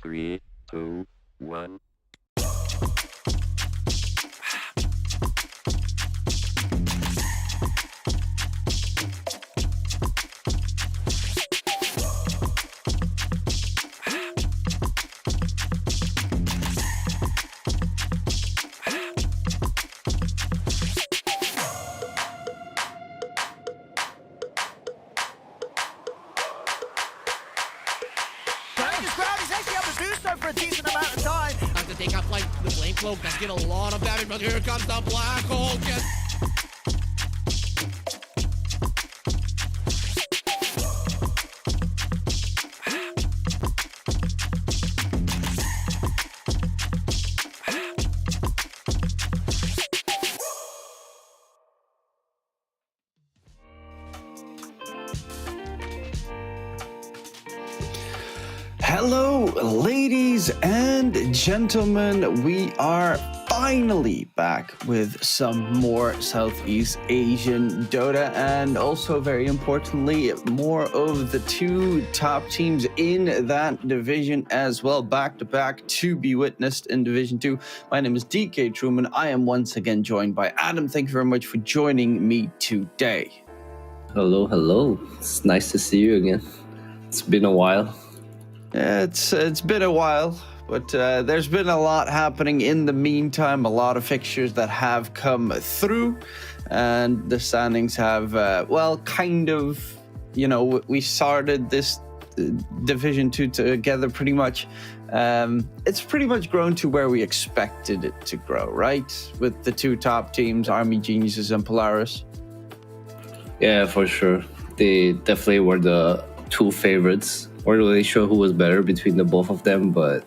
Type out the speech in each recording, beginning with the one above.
3, 2, 1. This crowd is actually able to do so for a decent amount of time. Has to take up like the flame cloak does get a lot of damage, but here comes the black hole. Just Hello, ladies and gentlemen. We are finally back with some more Southeast Asian Dota, and also, very importantly, more of the two top teams in that division as well, back to back to be witnessed in Division 2. My name is DK Truman. I am once again joined by Adam. Thank you very much for joining me today. Hello. It's nice to see you again. It's been a while. It's been a while, but there's been a lot happening in the meantime, a lot of fixtures that have come through, and the standings have, we started this Division 2 together pretty much. It's pretty much grown to where we expected it to grow, right? With the two top teams, Army Geniuses and Polaris. Yeah, for sure. They definitely were the two favorites. We're not really sure who was better between the both of them, but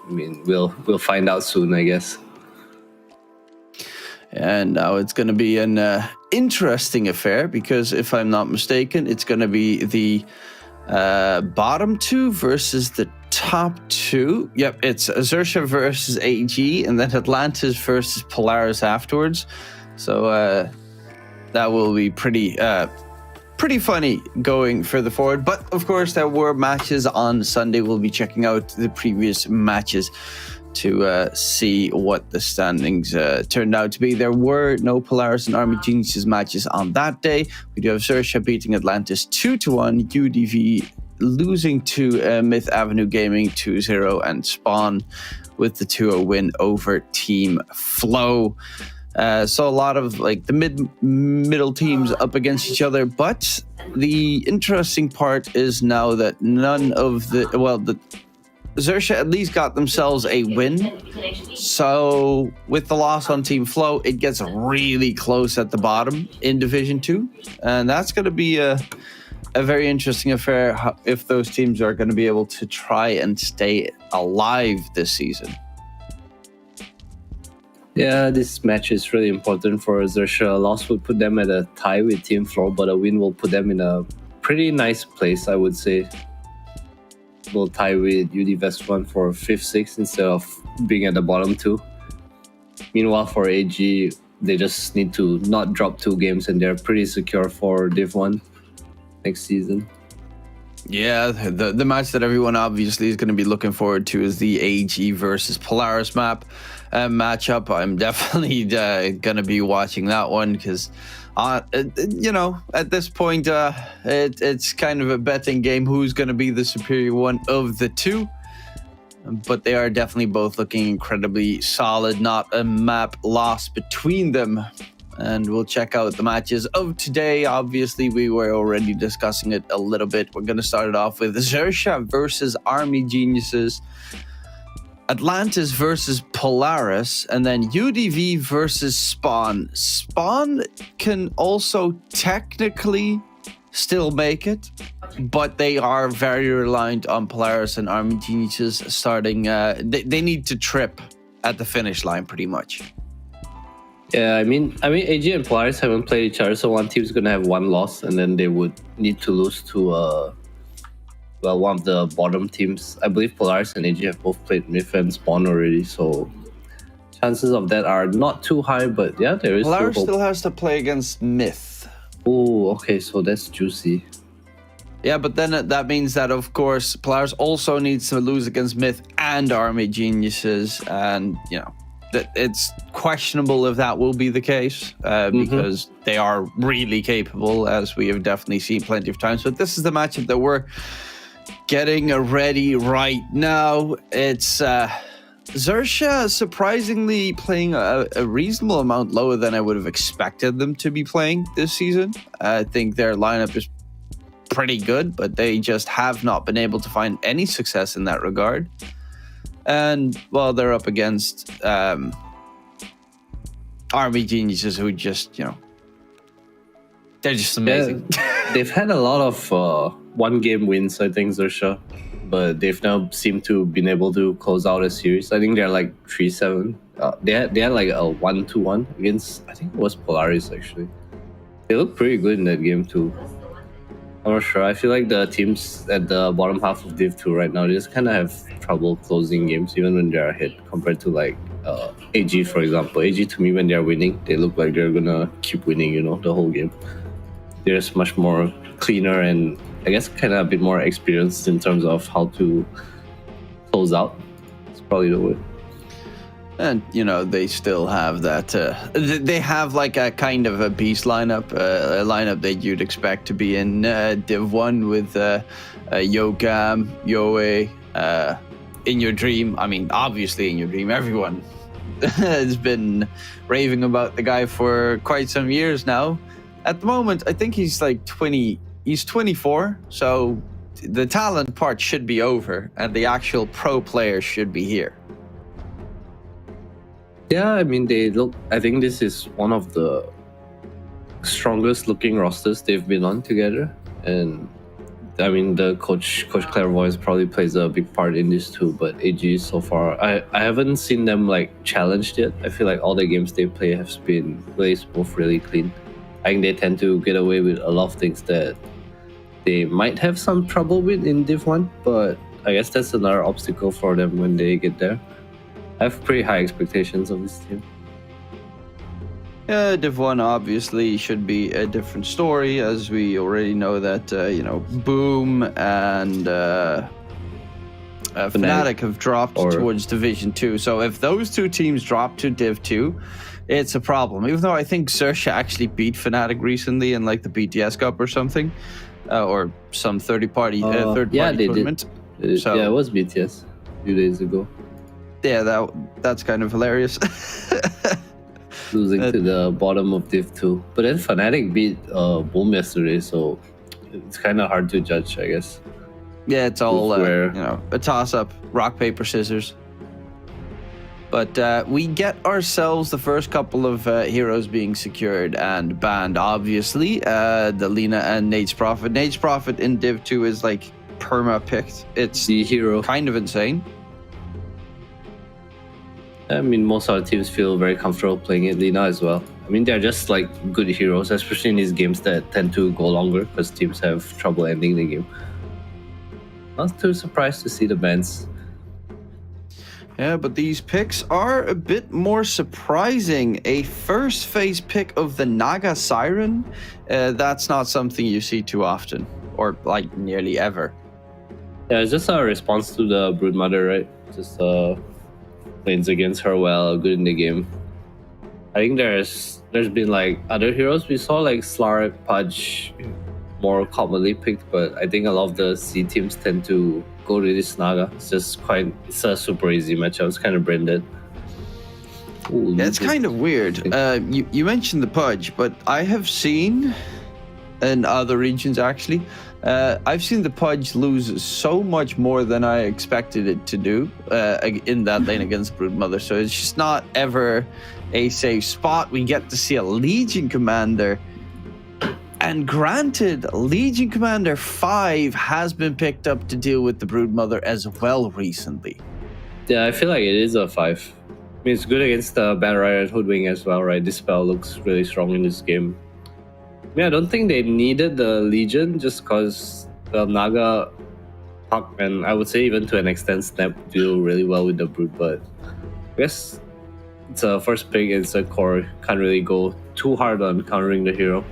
I mean, we'll find out soon, I guess. And now it's going to be an interesting affair, because if I'm not mistaken, it's going to be the bottom two versus the top two. Yep, it's XERXIA versus ENG, and then Atlantis versus Polaris afterwards. So that will be pretty funny going further forward. But of course, there were matches on Sunday. We'll be checking out the previous matches to see what the standings turned out to be. There were no Polaris and Army Geniuses matches on that day. We do have XERXIA beating Atlantis 2-1, UDV losing to Myth Avenue Gaming 2-0, and Spawn with the 2-0 win over Team Flow. So a lot of like the middle teams up against each other, but the interesting part is now that none of the XERXIA at least got themselves a win. So with the loss on Team Flow, it gets really close at the bottom in Division 2, and that's going to be a very interesting affair if those teams are going to be able to try and stay alive this season. Yeah, this match is really important for XERXIA. A loss would put them at a tie with Team Floor, but a win will put them in a pretty nice place, I would say. We'll tie with UD Vessuwan for 5th, 6th instead of being at the bottom two. Meanwhile, for AG, they just need to not drop 2 games, and they're pretty secure for Div 1 next season. Yeah, the match that everyone obviously is going to be looking forward to is the AG versus Polaris matchup. I'm definitely going to be watching that one because, at this point, it's kind of a betting game who's going to be the superior one of the two. But they are definitely both looking incredibly solid, not a map loss between them. And we'll check out the matches of today. Obviously, we were already discussing it a little bit. We're going to start it off with XERXIA versus Army Geniuses, Atlantis versus Polaris, and then UDV versus Spawn. Spawn can also technically still make it, but they are very reliant on Polaris and Army Geniuses starting. They need to trip at the finish line pretty much. Yeah, I mean, AG and Polaris haven't played each other, so one team's gonna have one loss, and then they would need to lose to one of the bottom teams. I believe Polaris and AG have both played Myth and Spawn already, so chances of that are not too high. But yeah, there is Polaris still has to play against Myth. Oh, okay, so that's juicy. Yeah, but then that means that, of course, Polaris also needs to lose against Myth and Army Geniuses, and that it's questionable if that will be the case because they are really capable, as we have definitely seen plenty of times. But this is the matchup that we're getting ready right now. It's XERXIA surprisingly playing a reasonable amount lower than I would have expected them to be playing this season. I think their lineup is pretty good, but they just have not been able to find any success in that regard. And well, they're up against Army Geniuses, who just they're just amazing. Yeah, they've had a lot of one-game wins, I think, XERXIA, but they've now seemed to been able to close out a series. I think they're like 3-7. They had like a 1-1 against, I think it was Polaris actually. They look pretty good in that game too. I'm not sure. I feel like the teams at the bottom half of Div 2 right now, they just kind of have trouble closing games even when they're ahead compared to like AG, for example. AG, to me, when they're winning, they look like they're gonna keep winning, the whole game. They're just much more cleaner and I guess kind of a bit more experienced in terms of how to close out. It's probably the word. And they still have that. They have like a kind of a beast lineup, a lineup that you'd expect to be in Div 1 with Yogam, Yoe, In Your Dream. I mean, obviously In Your Dream, everyone has been raving about the guy for quite some years now. At the moment, I think he's like 20. He's 24, so the talent part should be over, and the actual pro players should be here. Yeah, I mean, I think this is one of the strongest looking rosters they've been on together. And I mean, the coach Clairvoyance probably plays a big part in this too. But AG so far, I haven't seen them like challenged yet. I feel like all the games they play have been really smooth, really clean. I think they tend to get away with a lot of things that they might have some trouble with in Div 1. But I guess that's another obstacle for them when they get there. I have pretty high expectations of this team. Div 1 obviously should be a different story, as we already know that, Boom and Fnatic have dropped towards Division 2. So if those two teams drop to Div 2, it's a problem. Even though I think XERXIA actually beat Fnatic recently in like the BTS Cup or something, or some third-party tournament. So, yeah, it was BTS a few days ago. Yeah, that's kind of hilarious. Losing to the bottom of Div 2. But then Fnatic beat Boom yesterday, so it's kind of hard to judge, I guess. Yeah, it's all a toss-up, rock, paper, scissors. But we get ourselves the first couple of heroes being secured and banned, obviously. The Lina and Nate's Prophet. Nate's Prophet in Div 2 is like perma-picked. It's the hero. Kind of insane. I mean, most other teams feel very comfortable playing it. Lina as well. I mean, they're just like good heroes, especially in these games that tend to go longer because teams have trouble ending the game. Not too surprised to see the bans. Yeah, but these picks are a bit more surprising. A first phase pick of the Naga Siren, that's not something you see too often, or like nearly ever. Yeah, it's just a response to the Broodmother, right? Just lanes against her well, good in the game. I think there's been like other heroes we saw like Slark, Pudge, more commonly picked, but I think a lot of the C teams tend to go to this Naga. It's a super easy matchup. It's kind of branded. Ooh, yeah, it's kind of weird. You mentioned the Pudge, but I have seen in other regions actually. I've seen the Pudge lose so much more than I expected it to do in that lane against Broodmother. So it's just not ever a safe spot. We get to see a Legion Commander. And granted, Legion Commander 5 has been picked up to deal with the Broodmother as well recently. Yeah, I feel like it is a 5. I mean, it's good against the Bad Rider and Hoodwing as well, right? This spell looks really strong in this game. I mean, I don't think they needed the Legion just because the Naga, Puck, and I would say even to an extent Snap do really well with the Brood, but I guess it's a first pick, it's a core, can't really go too hard on countering the hero.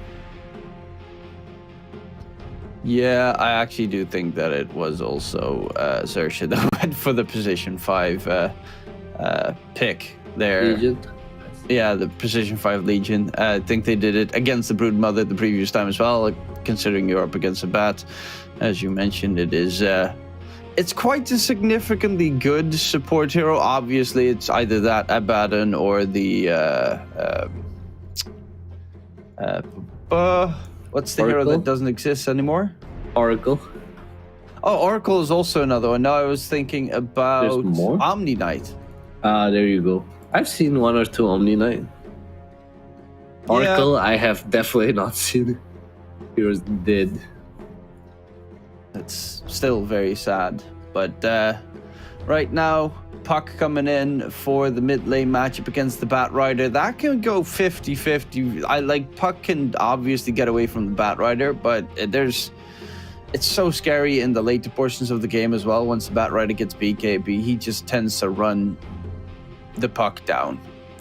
Yeah, I actually do think that it was also XERXIA that went for the position 5 pick there. Legion. Yeah, the position 5 Legion. I think they did it against the Broodmother the previous time as well, like, considering you're up against a bat. As you mentioned, it is... it's quite a significantly good support hero. Obviously, it's either that Abaddon or the... what's the hero Oracle? that doesn't exist anymore? Oracle. Oh, Oracle is also another one. No, I was thinking about There's more? Omni Knight. There you go. I've seen 1 or 2 Omni Knight. Oracle, I have definitely not seen. Heroes dead. It's still very sad. But right now, Puck coming in for the mid lane matchup against the Bat Rider. That can go 50-50. I like Puck can obviously get away from the Bat Rider, but it's so scary in the later portions of the game as well. Once the Bat Rider gets BKB, he just tends to run the Puck down.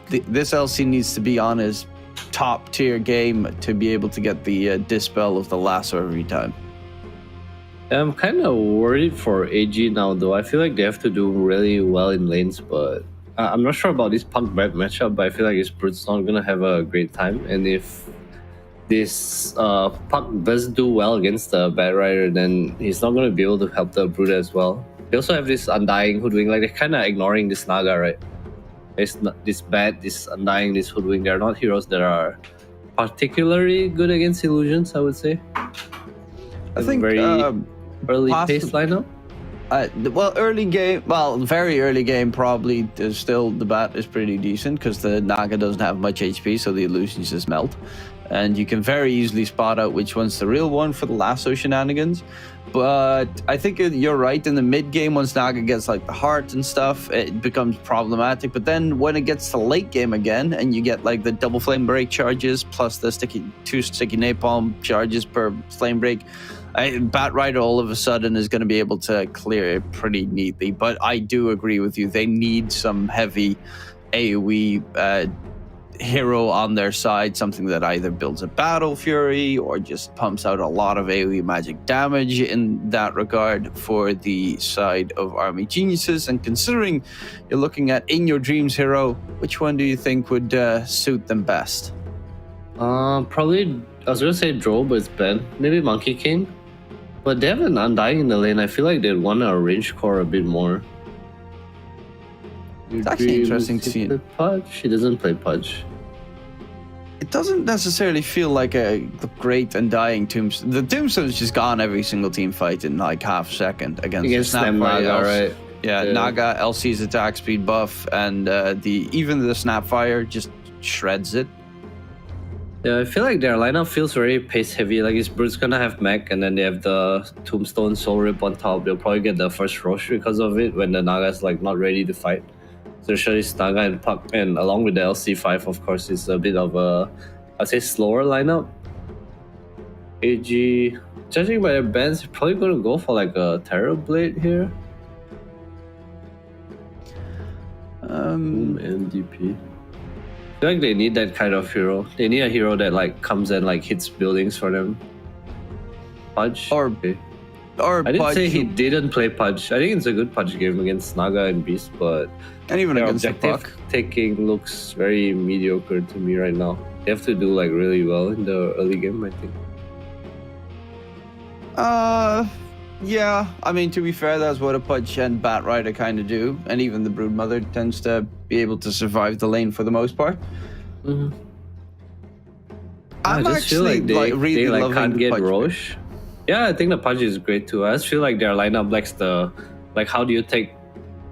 This LC needs to be on his top tier game to be able to get the dispel of the lasso every time. I'm kind of worried for AG now, though. I feel like they have to do really well in lanes, but I'm not sure about this Puck Bat matchup, but I feel like his Brood's not going to have a great time. And if this Puck does do well against the Bat Rider, then he's not going to be able to help the Brood as well. They also have this Undying, Hoodwink, like they're kind of ignoring this Naga, right? It's not this Bat, this Undying, this Hoodwink. They're not heroes that are particularly good against illusions, I would say. I think very early pace lineup. Very early game probably. There's still the Bat is pretty decent because the Naga doesn't have much HP, so the illusions just melt, and you can very easily spot out which one's the real one for the lasso shenanigans. But I think you're right. In the mid game, once Naga gets like the heart and stuff, it becomes problematic. But then when it gets to late game again, and you get like the double flame break charges plus the two sticky napalm charges per flame break, Bat Rider all of a sudden is going to be able to clear it pretty neatly. But I do agree with you. They need some heavy AoE hero on their side, something that either builds a Battle Fury or just pumps out a lot of AoE magic damage in that regard for the side of Army Geniuses. And considering you're looking at In Your Dreams hero, which one do you think would suit them best? Probably, I was going to say Drow, but it's Ben. Maybe Monkey King. But they have an Undying in the lane. I feel like they'd want to range core a bit more. It's actually interesting to see. Pudge? She doesn't play Pudge. It doesn't necessarily feel like a great Undying Tombstone. The Tombstone's just gone every single team fight in like half a second against them Naga, right? Yeah, Naga, LC's attack speed buff, and even the Snapfire just shreds it. Yeah, I feel like their lineup feels very pace heavy. Like, his Brood's gonna have mech, and then they have the Tombstone Soul Rip on top. They'll probably get the first Rosh because of it when the Naga's like not ready to fight. So surely Naga and Puck, and along with the LC5, of course, is a bit of a, I'd say, slower lineup. AG, judging by their bands, probably gonna go for like a Terror Blade here. And DP. I feel like they need that kind of hero. They need a hero that like comes and like hits buildings for them. Pudge? Or I didn't say he didn't play Pudge. I think it's a good Pudge game against Naga and Beast, but and even their against the objective Puck taking looks very mediocre to me right now. They have to do like really well in the early game, I think. Yeah. I mean, to be fair, that's what a Pudge and Bat Rider kind of do, and even the Broodmother tends to be able to survive the lane for the most part. Mm-hmm. I'm I just feel actually like really they loving can't the get Pudge Roche. Yeah, I think the Pudge is great too. I just feel like their lineup lacks the how do you take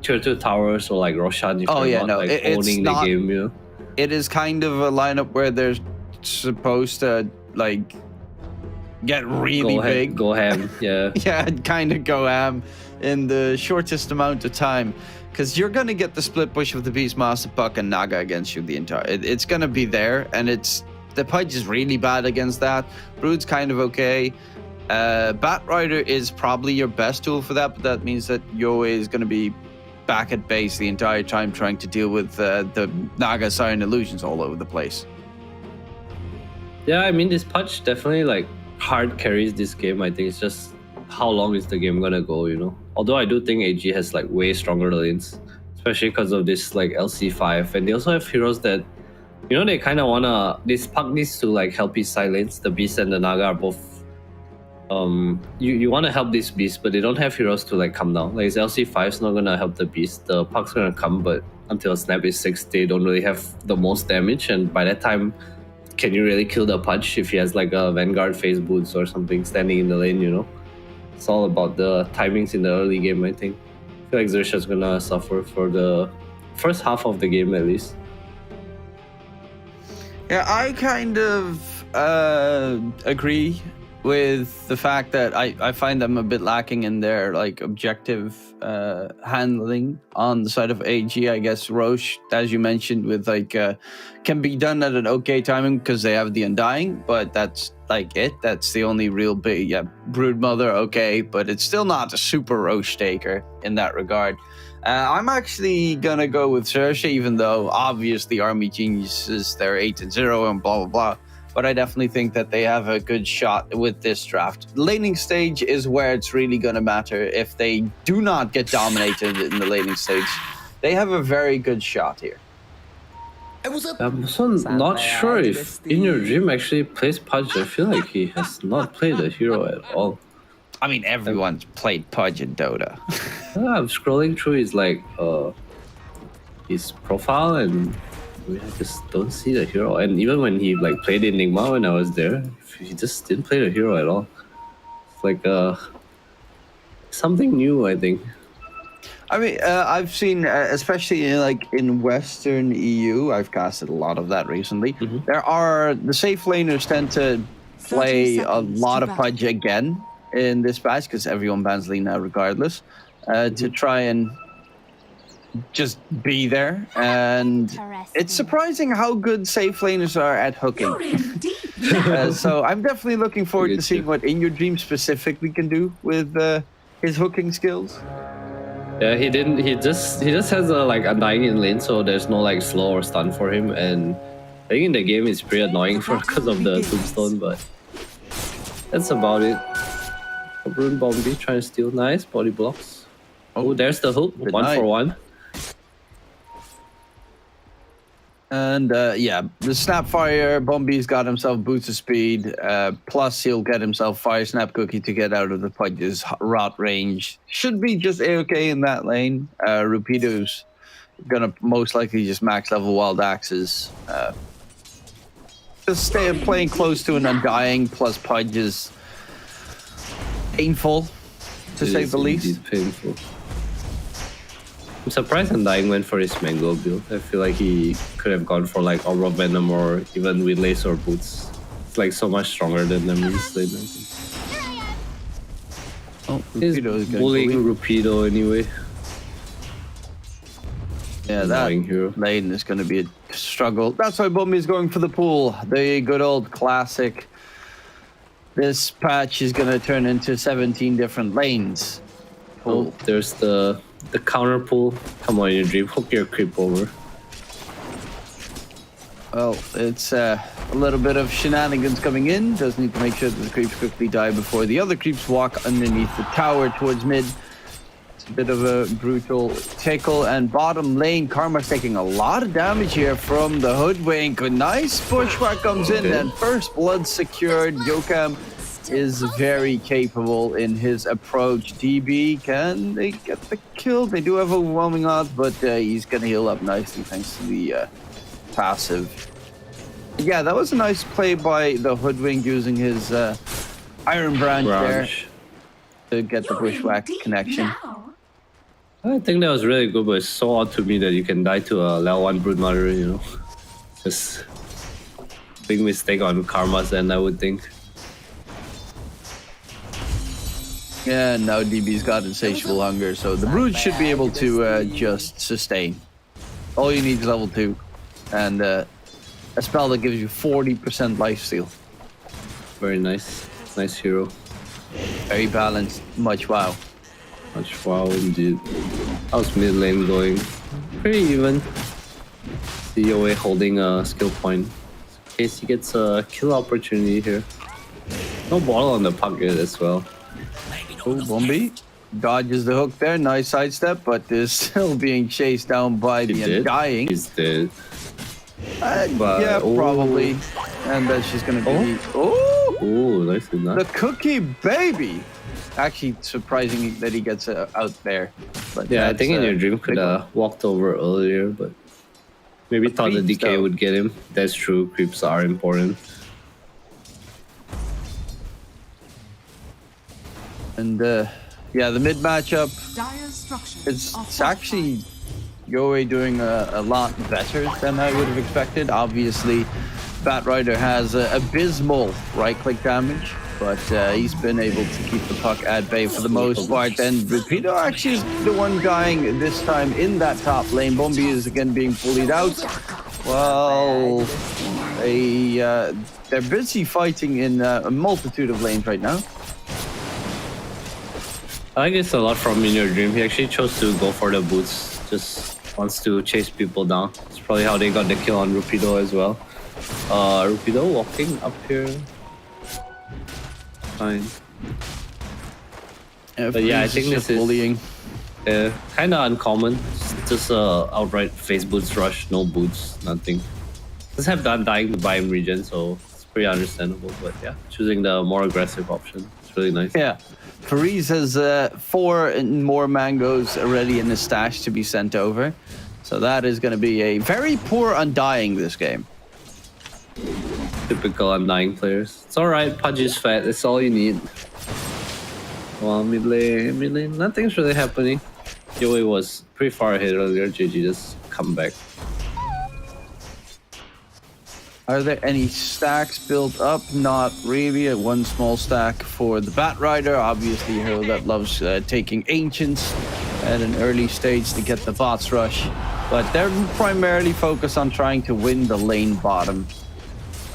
tier 2 towers or like Roshan if you're not owning the game, you know? It is kind of a lineup where they're supposed to like get really big. Go ham, yeah. Yeah, kind of go ham in the shortest amount of time. Because you're going to get the split push of the Beastmaster, Puck, and Naga against you the entire... It's going to be there, and the Pudge is really bad against that. Brood's kind of okay. Bat Rider is probably your best tool for that, but that means that Yoe is going to be back at base the entire time trying to deal with the Naga Siren illusions all over the place. Yeah, I mean, this Pudge definitely like hard carries this game. I think it's just how long is the game gonna go, you know? Although I do think AG has like way stronger lanes, especially because of this like LC5, and they also have heroes that, you know, they kind of wanna. This Puck needs to like help his side lanes. The Beast and the Naga are both. You want to help this Beast, but they don't have heroes to like come down. Like his LC5 is not gonna help the Beast. The Puck's gonna come, but until Snap is 6, they don't really have the most damage, and by that time, can you really kill the Punch if he has like a Vanguard phase boots or something standing in the lane, you know? It's all about the timings in the early game, I think. I feel like XERXIA's gonna suffer for the first half of the game at least. Yeah, I kind of agree with the fact that I find them a bit lacking in their like objective handling on the side of AG. I guess Roche, as you mentioned, with like can be done at an okay timing because they have the Undying, but that's like it. That's the only real big Broodmother, okay, but it's still not a super Roche taker in that regard. I'm actually gonna go with XERXIA, even though obviously Army Geniuses, they're 8-0 and blah blah blah. But I definitely think that they have a good shot with this draft. Laning stage is where it's really going to matter. If they do not get dominated in the laning stage, they have a very good shot here. I'm also not sure if In Your Dream actually plays Pudge. I feel like he has not played a hero at all. I mean, everyone's played Pudge in Dota. I'm scrolling through his profile, and I just don't see the hero. And even when he like played Enigma when I was there, he just didn't play the hero at all. It's like something new, I think. I mean, I've seen, especially in Western EU, I've casted a lot of that recently. The safe laners tend to play a lot of Pudge again in this patch because everyone bans Lina regardless, to try and just be there. And it's surprising how good safe laners are at hooking. So I'm definitely looking forward to seeing what In Your Dream specifically can do with his hooking skills. Yeah, he didn't. He just has a like Undying in lane, so there's no like slow or stun for him. And I think in the game it's pretty annoying because of the tombstone, but that's about it. Rune Bombi trying to steal, nice body blocks. Oh, there's the hook, 1-for-1. And yeah, the Snapfire, Bombi's got himself boots of speed, plus he'll get himself Fire Snap Cookie to get out of the Pudge's rot range. Should be just A-okay in that lane. Rupido's gonna most likely just max level Wild Axes. Just playing close to an Undying plus Pudge is painful, to say the least. Painful. I'm surprised Undying went for his Mango build. I feel like he could have gone for like Aura Venom or even with Laser Boots. It's like so much stronger than them in this lane, I think. Oh, he's bullying Rupido anyway. Yeah, that lane is going to be a struggle. That's why Bombi is going for the pool. The good old classic. This patch is going to turn into 17 different lanes. Oh, there's the counter pull. Come on, In Your Dream, hook your creep over. Well, it's a little bit of shenanigans coming in. Does need to make sure that the creeps quickly die before the other creeps walk underneath the tower towards mid. It's a bit of a brutal tickle. And bottom lane, Karma's taking a lot of damage here from the Hoodwink. A nice bushwhack comes in, and first blood secured. Yokam is very capable in his approach. DB, can they get the kill? They do have overwhelming odds, but he's gonna heal up nicely thanks to the passive. Yeah, that was a nice play by the Hoodwink using his Iron Branch there to get the bushwhack connection. I think that was really good, but it's so odd to me that you can die to a level 1 Broodmother, you know. Just big mistake on Karma's end, I would think. Yeah, now DB's got Insatiable Hunger, so the Brood should be able to just sustain. All you need is level 2, and a spell that gives you 40% lifesteal. Very nice. Nice hero. Very balanced, much wow. Much wow indeed. How's mid lane going? Pretty even. COA holding a skill point. In case he gets a kill opportunity here. No ball on the puck yet as well. Oh, Bombi dodges the hook there. Nice sidestep, but is still being chased down by He the did. Undying. He's dead. But- Yeah, oh. probably. And that's just gonna be. Oh, Oh, nice in the that. cookie baby. Actually, surprising that he gets out there. But Yeah, I that's, think in your dream big could one. have walked over earlier, but maybe thought the creeps, DK though. would get him. That's true. Creeps are important. And yeah, the mid matchup. Dire structures It's are actually Yoei doing a lot better than I would have expected. Obviously, Batrider has abysmal right-click damage, but he's been able to keep the puck at bay for the most part. And Rapido actually is the one dying this time in that top lane. Bombi is again being bullied out. Well, they're busy fighting in a multitude of lanes right now. I guess a lot from in your dream. He actually chose to go for the boots. Just wants to chase people down. It's probably how they got the kill on Rupido as well. Rupido walking up here. Fine. But yeah, I Freeze think is this just is- bullying. Kind of uncommon. Just outright face boots rush, no boots, nothing. Just have done dying to buy him regen, so it's pretty understandable. But yeah, choosing the more aggressive option. It's really nice. Yeah. Paris has 4 more mangoes already in the stash to be sent over. So that is going to be a very poor Undying this game. Typical undying players. It's alright, Pudge is fat, that's all you need. Well, mid lane, nothing's really happening. Yoei was pretty far ahead earlier, GG just come back. Are there any stacks built up? Not really. One small stack for the Batrider. Obviously a hero that loves taking Ancients at an early stage to get the bots rush. But they're primarily focused on trying to win the lane bottom.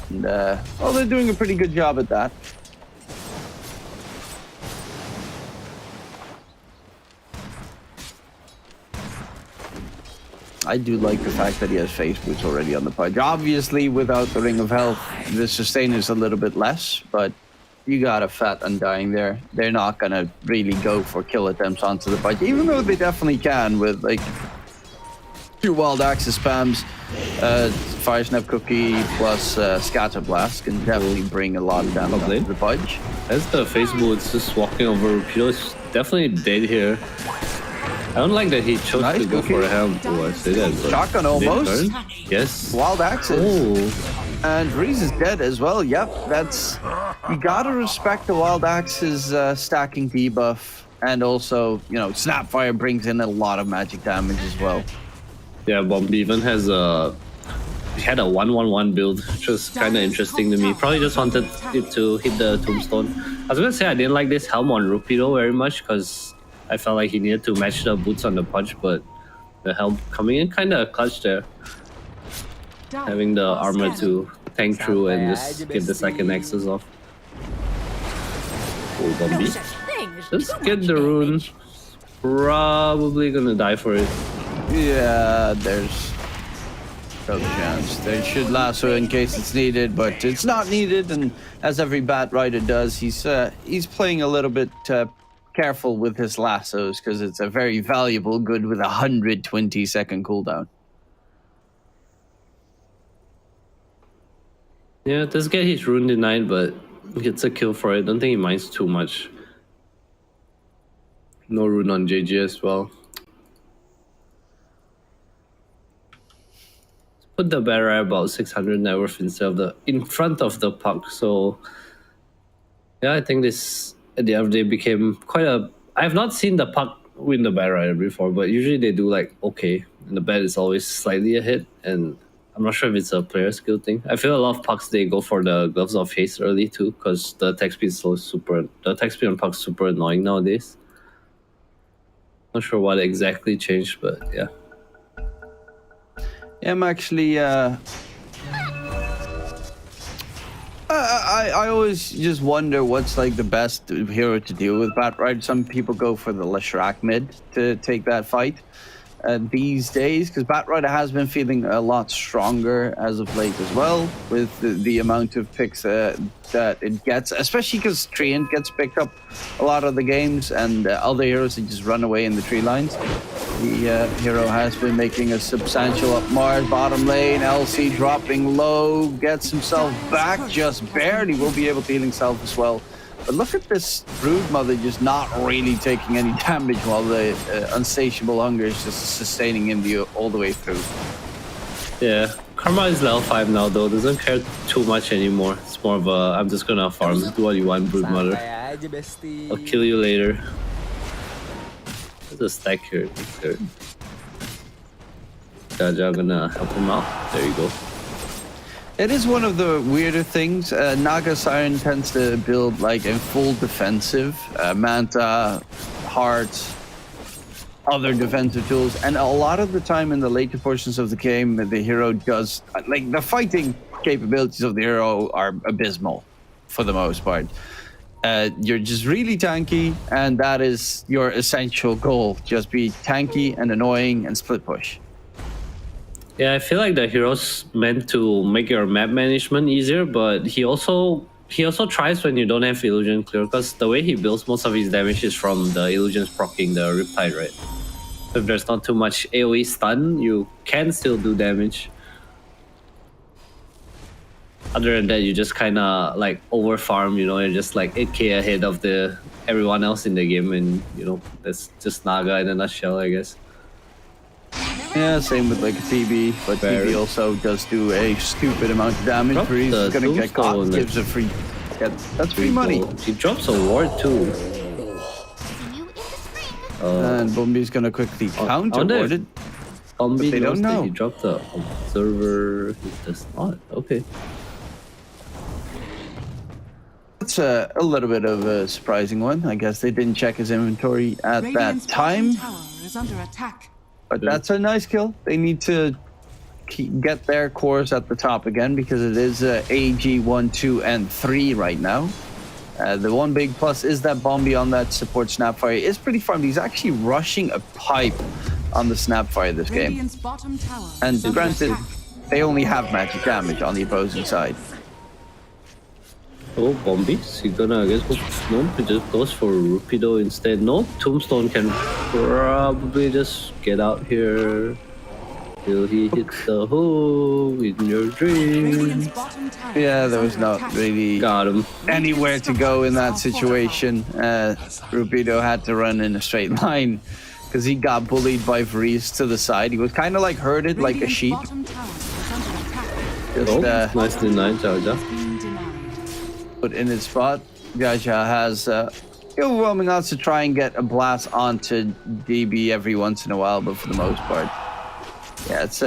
And, well, they're doing a pretty good job at that. I do like the fact that he has face boots already on the Pudge. Obviously, without the Ring of Health, the sustain is a little bit less, but you got a fat Undying there. They're not going to really go for kill attempts onto the Pudge, even though they definitely can with, like, 2 Wild Axis spams. Fire Snap Cookie plus Scatter Blast can definitely bring a lot of damage Lovely. onto the Pudge. As the face boots just walking over Rupido is definitely dead here. I don't like that he chose Nice to go cookie. for a helm. Oh, I say that. but Shotgun did almost. turn? Yes. Wild Axis. Oh. And Reese is dead as well. Yep, that's... You gotta respect the Wild Axe's stacking debuff. And also, you know, Snapfire brings in a lot of magic damage as well. Yeah, Bombi even has a... He had a 1-1-1 build, which was kind of interesting to me. Probably just wanted it to hit the tombstone. I was gonna say I didn't like this helm on Rupido very much because I felt like he needed to match the boots on the punch, but the helm coming in kind of clutch there. Having the armor to tank through and just get the second Nexus off. Oh, Bombi. Just get the rune. Probably gonna die for it. Yeah, there's no chance. They should lasso in case it's needed, but it's not needed. And as every Batrider does, he's playing a little bit careful with his lassos because it's a very valuable good with 120-second cooldown. Yeah, does get his rune denied, but gets a kill for it. Don't think he minds too much. No rune on JG as well. Put the barrier about 600 net worth in front of the puck. So yeah, I think this at the end of the day became quite a. I have not seen the puck win the barrier before, but usually they do like okay, and the bat is always slightly ahead. And I'm not sure if it's a player skill thing. I feel a lot of pucks they go for the gloves of haste early too, because the attack speed is so super. The attack speed on pucks is super annoying nowadays. Not sure what exactly changed, but yeah. I'm actually, I always just wonder what's like the best hero to deal with Batrider. Some people go for the Leshrac mid to take that fight. these days, because Batrider has been feeling a lot stronger as of late as well, with the amount of picks that it gets, especially because Treant gets picked up a lot of the games, and other heroes that just run away in the tree lines. The hero has been making a substantial up Mars bottom lane. LC dropping low, gets himself back just barely, will be able to heal himself as well. But look at this Brood Mother just not really taking any damage while the Unsatiable Hunger is just sustaining him all the way through. Yeah, Karma is level 5 now though, doesn't care too much anymore. It's more of a, I'm just gonna farm, do what you want, Brood Mother. I'll kill you later. There's a stack here. Jaja gonna help him out. There you go. It is one of the weirder things. Naga Siren tends to build like a full defensive, Manta, Heart, other defensive tools, and a lot of the time in the later portions of the game, the hero does, like, the fighting capabilities of the hero are abysmal for the most part. You're just really tanky, and that is your essential goal. Just be tanky and annoying and split push. Yeah, I feel like the hero's meant to make your map management easier, but he also tries when you don't have illusion clear, because the way he builds most of his damage is from the illusions proccing the Riptide, right? If there's not too much AoE stun, you can still do damage. Other than that, you just kind of like over farm, you know, you're just like 8k ahead of everyone else in the game, and you know, that's just Naga in a nutshell, I guess. Yeah, same with like a TB, but TB also does do a stupid amount of damage. He's gonna get caught, gives a free. That's free money. He drops a ward too. And Bumbi's gonna quickly counter ward it. Bumbi they don't know. He dropped the observer. He does not. Okay. That's a little bit of a surprising one. I guess they didn't check his inventory at that time. Is under attack. But that's a nice kill. They need to get their cores at the top again, because it is AG 1, 2, and 3 right now. The one big plus is that Bombi on that support Snapfire is pretty farmed. He's actually rushing a pipe on the Snapfire this game. And granted, they only have magic damage on the opposing side. Oh, Bombi, so you're gonna, I guess, no, he just goes for Rupido instead. No, Tombstone can probably just get out here till he hits the hook in your dreams. Yeah, there was not really Got him. anywhere to go in that situation. Rupido had to run in a straight line because he got bullied by Vreeze to the side. He was kind of like herded like a sheep. Just, nicely denied, Jaja. Put in his spot. Jaja has overwhelming odds to try and get a blast onto DB every once in a while, but for the most part, yeah, it's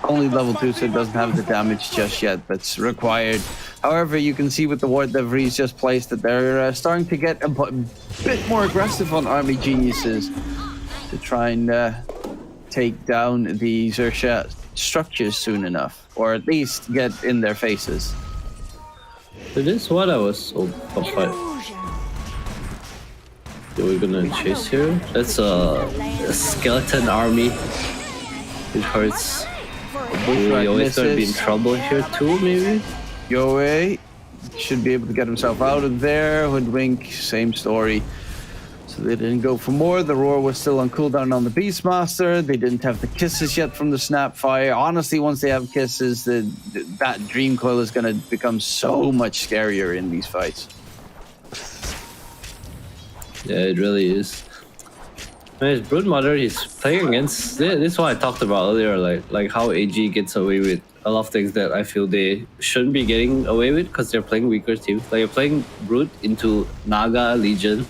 only level 2, so it doesn't have the damage just yet that's required. However, you can see with the ward that Vreeze just placed that they're starting to get a bit more aggressive on Army Geniuses to try and take down the XERXIA structures soon enough, or at least get in their faces. It is what I was. Oh, top 5. So we're gonna chase here. That's a skeleton army. It hurts. We always gonna be in trouble here too, maybe? Yoe should be able to get himself out of there. Hoodwink, same story. So they didn't go for more. The Roar was still on cooldown on the Beastmaster. They didn't have the kisses yet from the Snapfire. Honestly, once they have kisses, that Dream Coil is going to become so much scarier in these fights. Yeah, it really is. Man, his Brood Mother, he's playing against... This is what I talked about earlier, like how AG gets away with a lot of things that I feel they shouldn't be getting away with because they're playing weaker teams. Like, you're playing Brood into Naga Legion,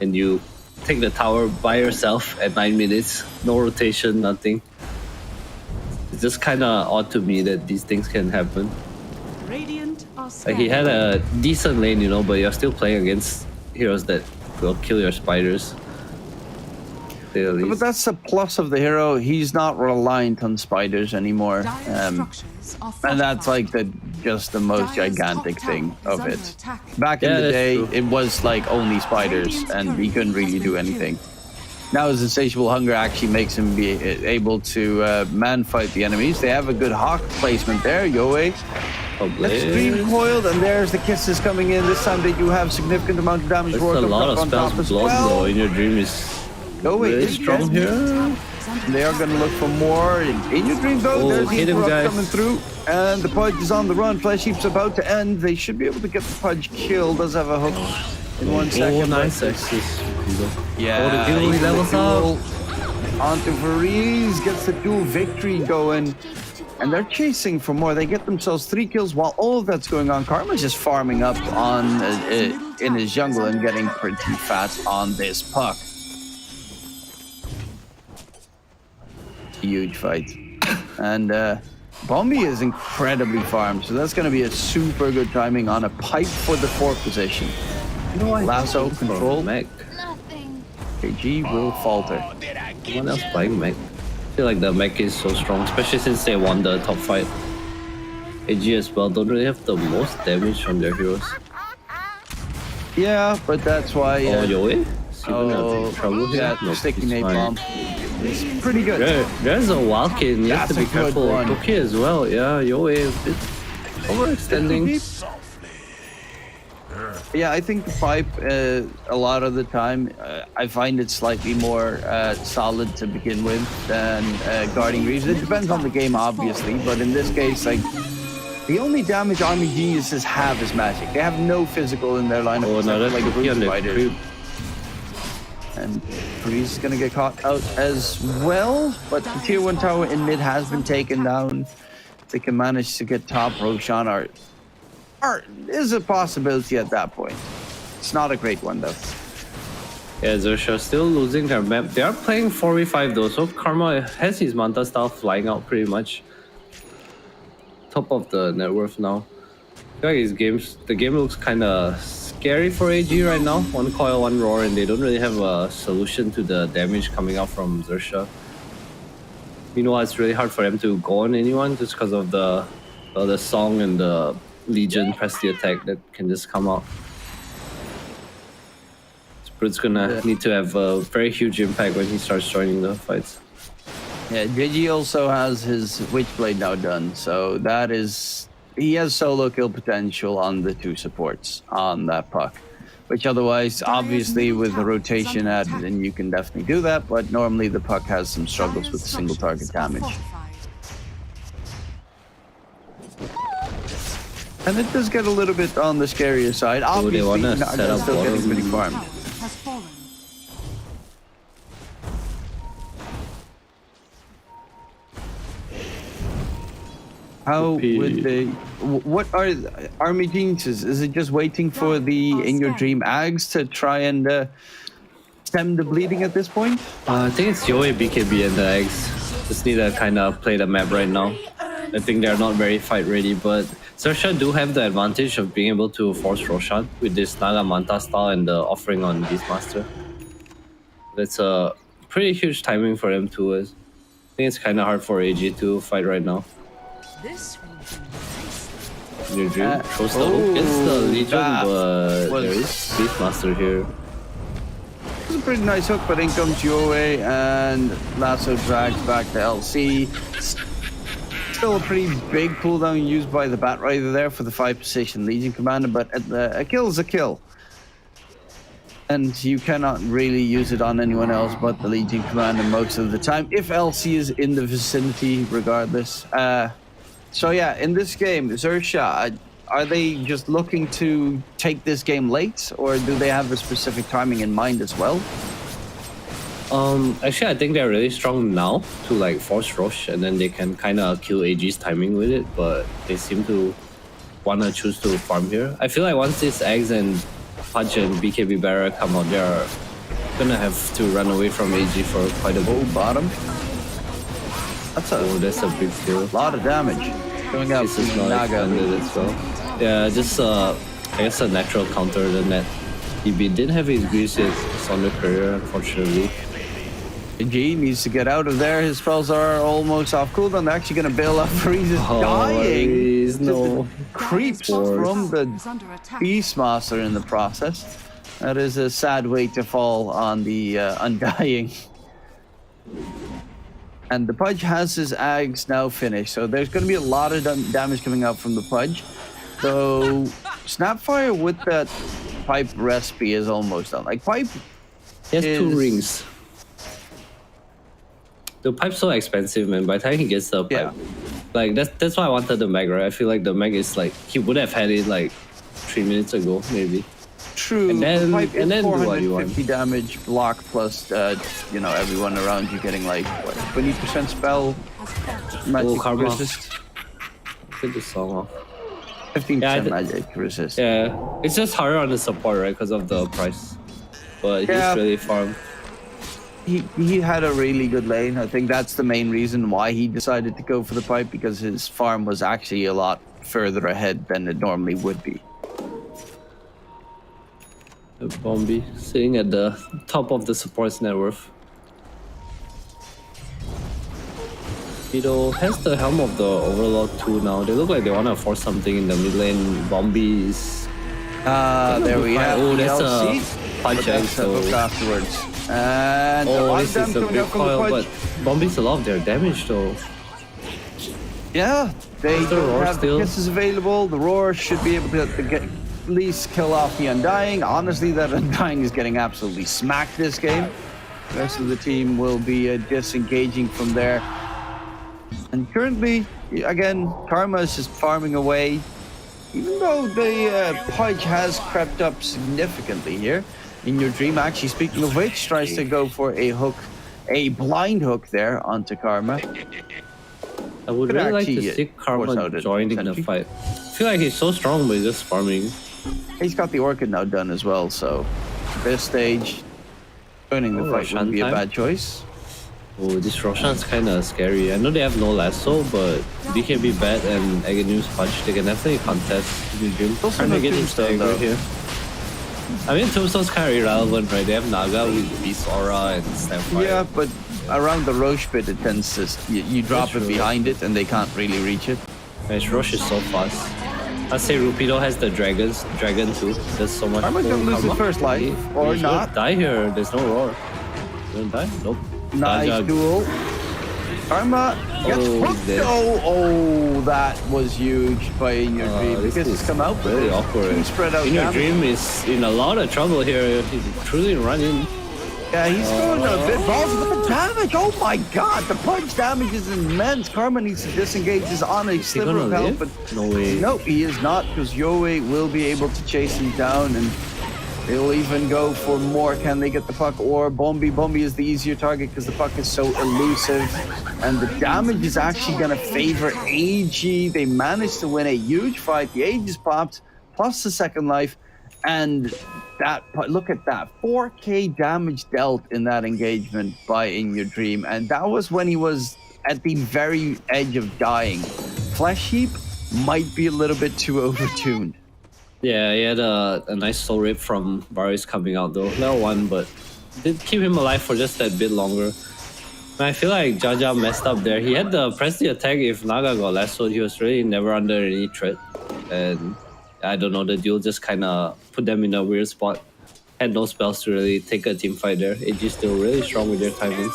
and you take the tower by yourself at 9 minutes, no rotation, nothing. It's just kind of odd to me that these things can happen. Like, he had a decent lane, you know, but you're still playing against heroes that will kill your spiders. But that's the plus of the hero. He's not reliant on spiders anymore. And that's like just the most gigantic thing of it. Back in the day, it was like only spiders and he couldn't really do anything. Now his insatiable hunger actually makes him be able to man fight the enemies. They have a good hawk placement there. Yoe, extreme coiled, and there's the kisses coming in. This time they do have significant amount of damage. There's a lot of spells blocked though. In your dream is Yoe really is strong here. They are going to look for more. In your dream though, there's the interrupt coming through. And the Pudge is on the run. Flesh Heap's about to end. They should be able to get the Pudge killed. Does have a hook in 1 second. Oh, nice access. Yeah. Oh, the duel, he levels up. Onto Veriz, gets the dual victory going. And they're chasing for more. They get themselves 3 kills while all of that's going on. Karma's just farming up on in his jungle and getting pretty fast on this puck. Huge fight. And Bombi is incredibly farmed, so that's going to be a super good timing on a pipe for the 4th position. Lasso control. Mech. KG will falter. Someone else buying mech. I feel like the mech is so strong, especially since they won the top fight. AG as well don't really have the most damage from their heroes. Yeah, but that's why. Oh, Yoe? Trouble here. No, sticky he's nade fine. bomb. It's pretty good. There's a Walkin. You have to be That's a good careful. one. Cookie as well. Yeah, Yoe a bit overextending. Yeah, I think the pipe, a lot of the time, I find it slightly more solid to begin with than guarding Reeves. It depends on the game, obviously, but in this case, like, the only damage Army Geniuses have is magic. They have no physical in their lineup. Oh, no, that's like a Cookie on the creep. And Reeves is going to get caught out as well, but the tier 1 tower in mid has been taken down. They can manage to get top. Roshan is a possibility at that point. It's not a great one though. Yeah, XERXIA still losing their map. They are playing 4v5 though, so Karma has his Manta style flying out pretty much. Top of the net worth now. I feel like the game looks kind of scary for AG right now. 1 coil, 1 roar, and they don't really have a solution to the damage coming out from XERXIA. Meanwhile, it's really hard for them to go on anyone just because of the song and the Legion press the attack that can just come out. Brut's gonna need to have a very huge impact when he starts joining the fights. Yeah, JG also has his Witchblade now done, so that is... He has solo kill potential on the 2 supports on that puck. Which otherwise, obviously, with the rotation added in, you can definitely do that, but normally the puck has some struggles with single target damage. And it does get a little bit on the scarier side. Obviously, they wanna set up still getting pretty bottom. farmed. How would they... What are Army Geniuses? Is it just waiting for the In Your Dream Ags to try and stem the bleeding at this point? I think it's Yoe, BKB, and the eggs. Just need to kind of play the map right now. I think they're not very fight ready, but XERXIA do have the advantage of being able to force Roshan with this Naga Manta style and the offering on Beastmaster. That's a pretty huge timing for them too. I think it's kind of hard for AG to fight right now. Your dream throws the hook, gets the Legion, but there is Beastmaster here. It's a pretty nice hook, but in comes Yoe and Lasso drags back to LC. Still a pretty big cooldown used by the Bat Rider there for the 5 position Legion Commander, but a kill is a kill. And you cannot really use it on anyone else but the Legion Commander most of the time, if LC is in the vicinity regardless. So yeah, in this game, XERXIA, are they just looking to take this game late, or do they have a specific timing in mind as well? Actually, I think they're really strong now to like force Rosh, and then they can kind of kill AG's timing with it, but they seem to want to choose to farm here. I feel like once these eggs and Punch and BKB Barra come out, they're gonna have to run away from AG for quite a bit. Oh, bottom. That's a big deal. A lot of damage. Going out This is not Naga. extended as well. Yeah, just I guess a natural counter the net. DB didn't have his grease yet. It's on the career, unfortunately. G needs to get out of there. His spells are almost off cooldown. They're actually going to bail out. Freeze is dying. Please, no. Creeps from the Beastmaster in the process. That is a sad way to fall on the Undying. And the Pudge has his Ags now finished, so there's going to be a lot of damage coming out from the Pudge. So Snapfire with that pipe recipe is almost done. Like pipe, He has 2 rings. The pipe's so expensive, man. By the time he gets the pipe, Yeah. like that's why I wanted the mag, right? I feel like the mag is like he would have had it like 3 minutes ago, maybe. true. And then- the pipe is and then do what you want. 450 damage block plus, you know, everyone around you getting like what, 20% spell magic karma. resist, Get the song off. 15% Yeah, magic resist. Yeah, it's just harder on the support, right? Because of the price. But he's Yeah. really farmed. He had a really good lane. I think that's the main reason why he decided to go for the pipe, because his farm was actually a lot further ahead than it normally would be. The Bombi sitting at the top of the support's net worth. Fido has the helm of the Overlord too now. They look like they want to force something in the mid lane. Bombi is... There we have Oh, the that's LC, a but punch that's egg, a so... hook afterwards. And a Oh, lot of this is them a coming big out from the coil, Pudge. but Bombi's a lot of their damage though. Yeah, they the don't roar have still? the kisses available. The roar should be able to get at least kill off the Undying. Honestly, that Undying is getting absolutely smacked this game. The rest of the team will be disengaging from there. And currently, again, Karma is just farming away. Even though the Pudge has crept up significantly here. In Your Dream, actually, speaking of which, tries to go for a hook, a blind hook there onto Karma. I would Could really like actually to see force Karma out a joining the sentry. fight. I feel like he's so strong, but he's just farming. He's got the Orchid now done as well, so at this stage, joining the Oh, fight wouldn't be a Roshan time? bad choice. Oh, this Roshan's kind of scary. I know they have no lasso, but BKB Bat and Aghanim Punch, they can definitely contest the Dream. Also Trying to no get Tombstone, into aggro though. here. I mean, Tombstone's kind of irrelevant, right? They have Naga with Beast Aura and Snapfire. Yeah, but around the Roche pit, it tends to you drop That's it true. behind it, and they can't really reach it. His Roche is so fast. I'd say Rupido has the dragon too. There's so much. Karma's gonna lose his first life, or He's not. gonna die here. There's no roar. Gonna die? Nope. Nice Dodge. duel. Karma gets Oh, hooked. he's dead. Oh, that was huge by In Your Dream. This Because is it's come out with really it. awkward. Two spread out In Your damage. Dream is in a lot of trouble here. He's truly running. Yeah, he's going a bit balls, but the damage, oh my god, the punch damage is immense. Karma needs to disengage, is on a Is he sliver gonna of health, live? but No way. nope, he is not, because Yoei will be able to chase him down, and they'll even go for more. Can they get the puck? Or Bombi? Bombi is the easier target because the puck is so elusive, and the damage is actually going to favor AG. They managed to win a huge fight. The Age is popped, plus the second life, and that, look at that, 4k damage dealt in that engagement by In Your Dream, and that was when he was at the very edge of dying. Flesh Heap might be a little bit too overtuned. Yeah, he had a nice soul rip from Varys coming out though. Level 1, but did keep him alive for just that bit longer. And I feel like Jaja messed up there. He had the press the attack if Naga got lassoed. He was really never under any threat. And I don't know, the duel just kind of put them in a weird spot. Had no spells to really take a team fight there. AG is still really strong with their timings.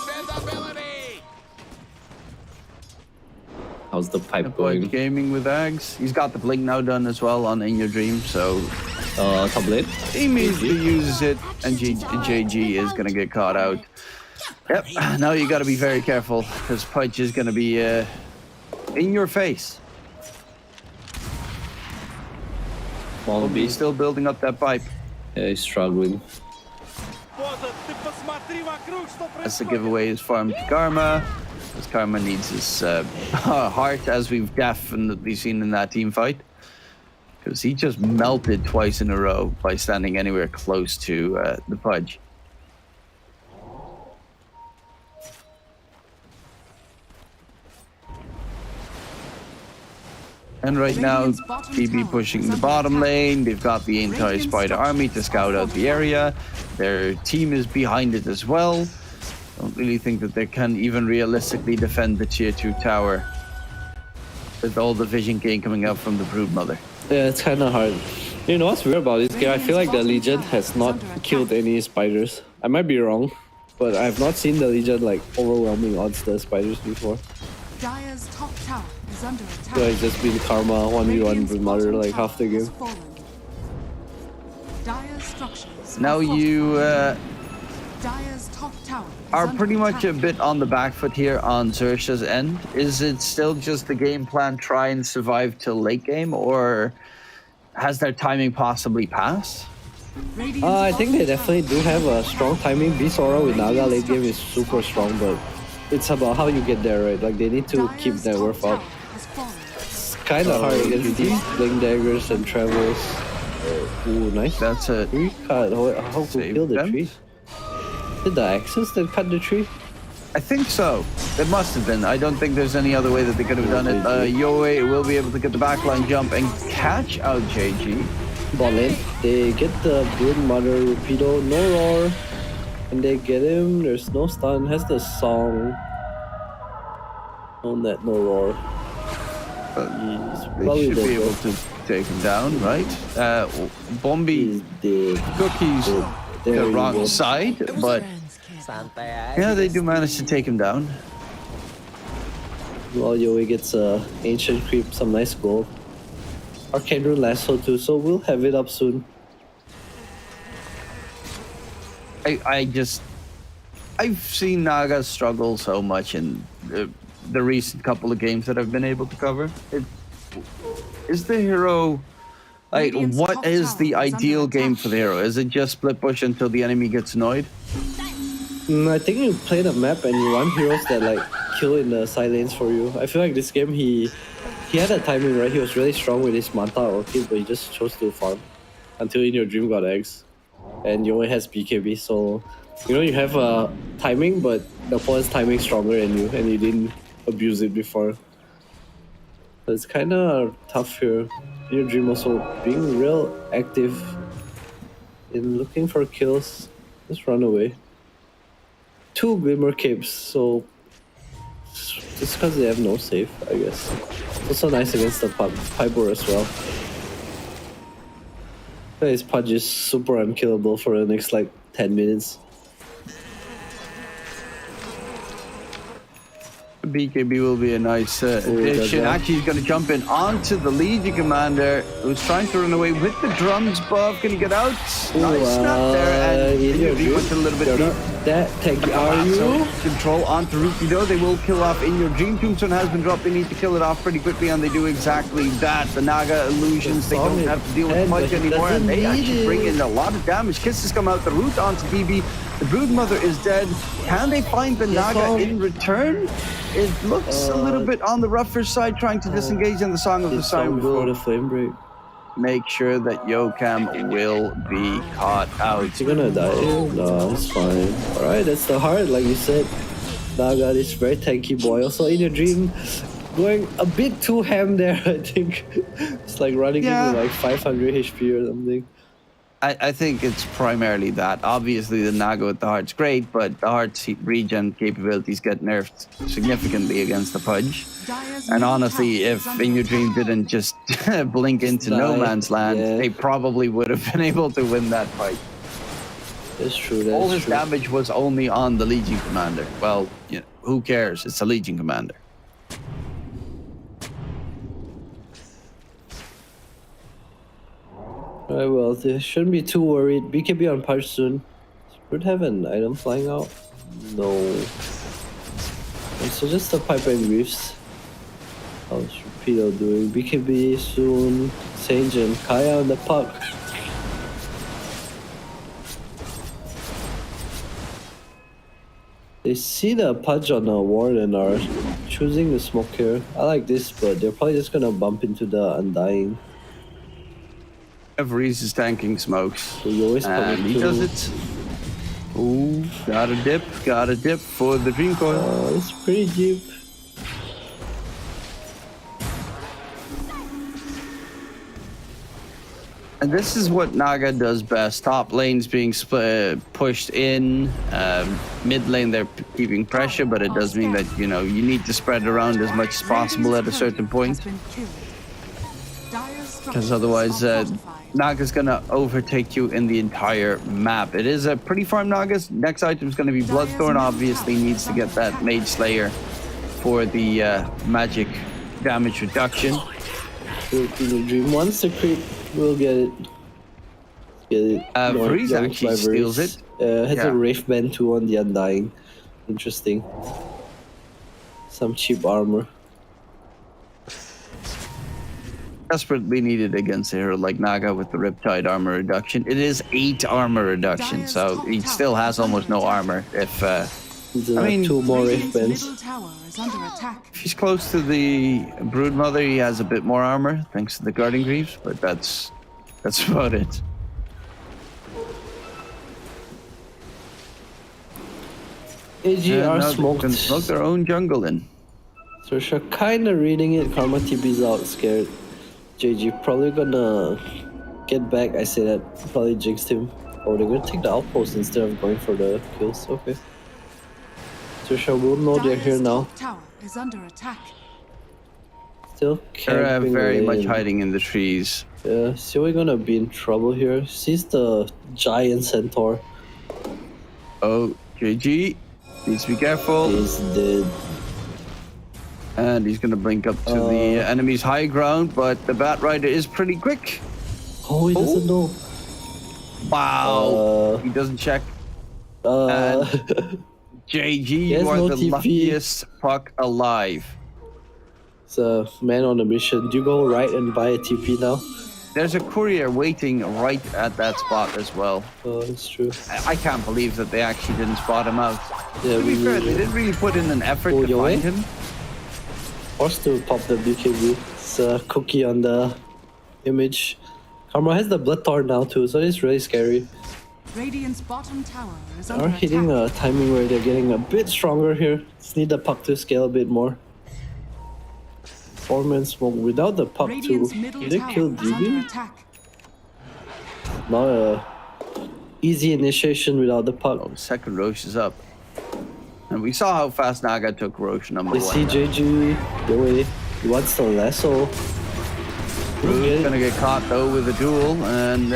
How's the pipe Avoid going? gaming with Ags. He's got the blink now done as well on In Your Dream, so Top lane? he immediately uses it, and JG is going to get caught out. Yep, now you got to be very careful, because Pudge is going to be in your face. Bombi. He's still building up that pipe. Yeah, he's struggling. Has to give away his farm to Karma, because Karma needs his heart, as we've definitely seen in that team fight. Because he just melted twice in a row by standing anywhere close to the Pudge. And right now, TB pushing the bottom lane. They've got the entire Spider army to scout out the area. Their team is behind it as well. Don't really think that they can even realistically defend the tier 2 tower with all the vision gain coming out from the Broodmother. Yeah, it's kind of hard. You know what's weird about this game? I feel like the Legion has not killed any spiders. I might be wrong, but I have not seen the Legion like overwhelming odds the spiders before. Dire's top tower is under attack. So it's just been Karma 1v1 with Mother like half the game. Dire's structures Now you Dire's top tower are pretty much a bit on the back foot here on XERXIA's end. Is it still just the game plan, try and survive till late game, or has their timing possibly passed? I think they definitely do have a strong timing. Beast Aura with Naga late game is super strong, but it's about how you get there, right? Like they need to keep their worth up. It's kind of hard against these Blink Daggers and Travels. Ooh, nice. That's a tree cut. How to kill the them. tree? Did the axes that cut the tree? I think so. It must have been. I don't think there's any other way that they could have done it. Yoe will be able to get the backline jump and catch out JG. Ball in. They get the Brood Mother Rapido, no roar. And they get him. There's no stun. Has the song. On that, no roar. They should be able to take him down, right? Bombi Cookies the wrong side, but yeah, they do manage to take him down. Well, Yoe gets Ancient Creep, some nice gold. Arcane Rune Lasso too, so we'll have it up soon. I've seen Naga struggle so much in the recent couple of games that I've been able to cover. Is the hero... Like, what is the ideal game for the hero? Is it just split push until the enemy gets annoyed? I think you play the map and you want heroes that like kill in the side lanes for you. I feel like this game he had that timing right. He was really strong with his Manta Orchid, but he just chose to farm until In Your Dream got eggs. And you only has BKB, so you know you have timing, but the opponent's timing stronger than you, and you didn't abuse it before. So it's kind of tough here. In Your Dream also being real active in looking for kills. Just run away. 2 Glimmer Capes, so just because they have no save, I guess. Also nice against the Piper as well. His Pudge is super unkillable for the next like 10 minutes. BKB will be a nice addition. Actually, he's going to jump in onto the Legion Commander, who's trying to run away with the drums buff. Can he get out? Nice snap there, and he went a little bit deep. That tanky, are you? Control onto Rukido. They will kill off In Your Dream. Tombstone has been dropped. They need to kill it off pretty quickly, and they do exactly that. The Naga illusions, they don't have to deal with much anymore, and they actually bring in a lot of damage. Kisses come out, the root onto DB. The Brood Mother is dead. Can they find the Naga in return? It looks a little bit on the rougher side, trying to disengage, and the Song of the Siren before will the flame break. make sure that Yokam will be caught out. Is he gonna die? No, it's fine. Alright, that's the heart, like you said. Naga is very tanky boy. Also, In Your Dream, going a bit too ham there, I think. It's like running into like 500 HP or something. I think it's primarily that. Obviously, the Naga with the heart's great, but the heart's regen capabilities get nerfed significantly against the Pudge. And honestly, if In Your Dream didn't just blink into no man's land, they probably would have been able to win that fight. That's true. All his damage was only on the Legion Commander. Well, you know, who cares? It's a Legion Commander. Alright, well, they shouldn't be too worried. BKB on Pudge soon. Should have an item flying out. No. And so just the Piper and Reefs. How's Rapido doing? BKB soon. Sage and Kaya on the puck. They see the Pudge on the ward and are choosing the smoke here. I like this, but they're probably just gonna bump into the Undying. Reese is tanking smokes. So you always and he does it. Ooh, got a dip for the Dream Coil. Oh, it's pretty deep. And this is what Naga does best. Top lane's being pushed in. Mid lane, they're keeping pressure, but it does mean that, you know, you need to spread around as much as possible at a certain point. because otherwise Naga's gonna overtake you in the entire map. It is a pretty farm Naga's. Next item is gonna be Bloodthorn. Obviously needs to get that Mage Slayer for the magic damage reduction. Dream. Once the creep, we'll get it. Breeze actually steals it. Has Yeah. a Wraith Band too on the Undying. Interesting. Some cheap armor. Desperately needed against a hero like Naga with the Riptide armor reduction. It is 8 armor reduction, so he still has almost no armor. If I mean, 2 more Wraith Radiant's Bands. middle tower is under attack. if he's close to the Broodmother, he has a bit more armor thanks to the Guarding Greaves, but that's about it. AG are now they smoked. can smoke their own jungle in. Sersha kinda reading it. Karma TP's out, scared. JG probably gonna get back. I say that. Probably jinxed him. Oh, they're gonna take the outpost instead of going for the kills. Okay. Sersha will know they're here Dire's now. top tower is under attack. Still They're camping very away much and- hiding in the trees. Yeah, so we're gonna be in trouble here. Sees the giant centaur. Oh, JG needs to be careful. He's dead. And he's gonna blink up to the enemy's high ground, but the Bat Rider is pretty quick. Oh, he doesn't know. Wow. He doesn't check. JG, He has you are no the TP. luckiest puck alive. It's a man on a mission. Do you go right and buy a TP now? There's a courier waiting right at that spot as well. Oh, it's true. I can't believe that they actually didn't spot him out. Yeah, To be fair, we they didn't really put in an effort Oh, to your find way? him. forced to pop the BKB. It's a cookie on the image. Karma has the Bloodthorn now too, so it's really scary. Radiant's bottom tower is under Are attack. hitting a timing where they're getting a bit stronger here. Just need the puck to scale a bit more. 4-man smoke without the puck too. Radiant's middle Did they tower kill is under DB? attack. Not a easy initiation without the puck. Oh, the second Roche is up. And we saw how fast Naga took Roche number They see 1. JG. Go away. He wants the lasso. Rude's gonna get caught though with a duel, and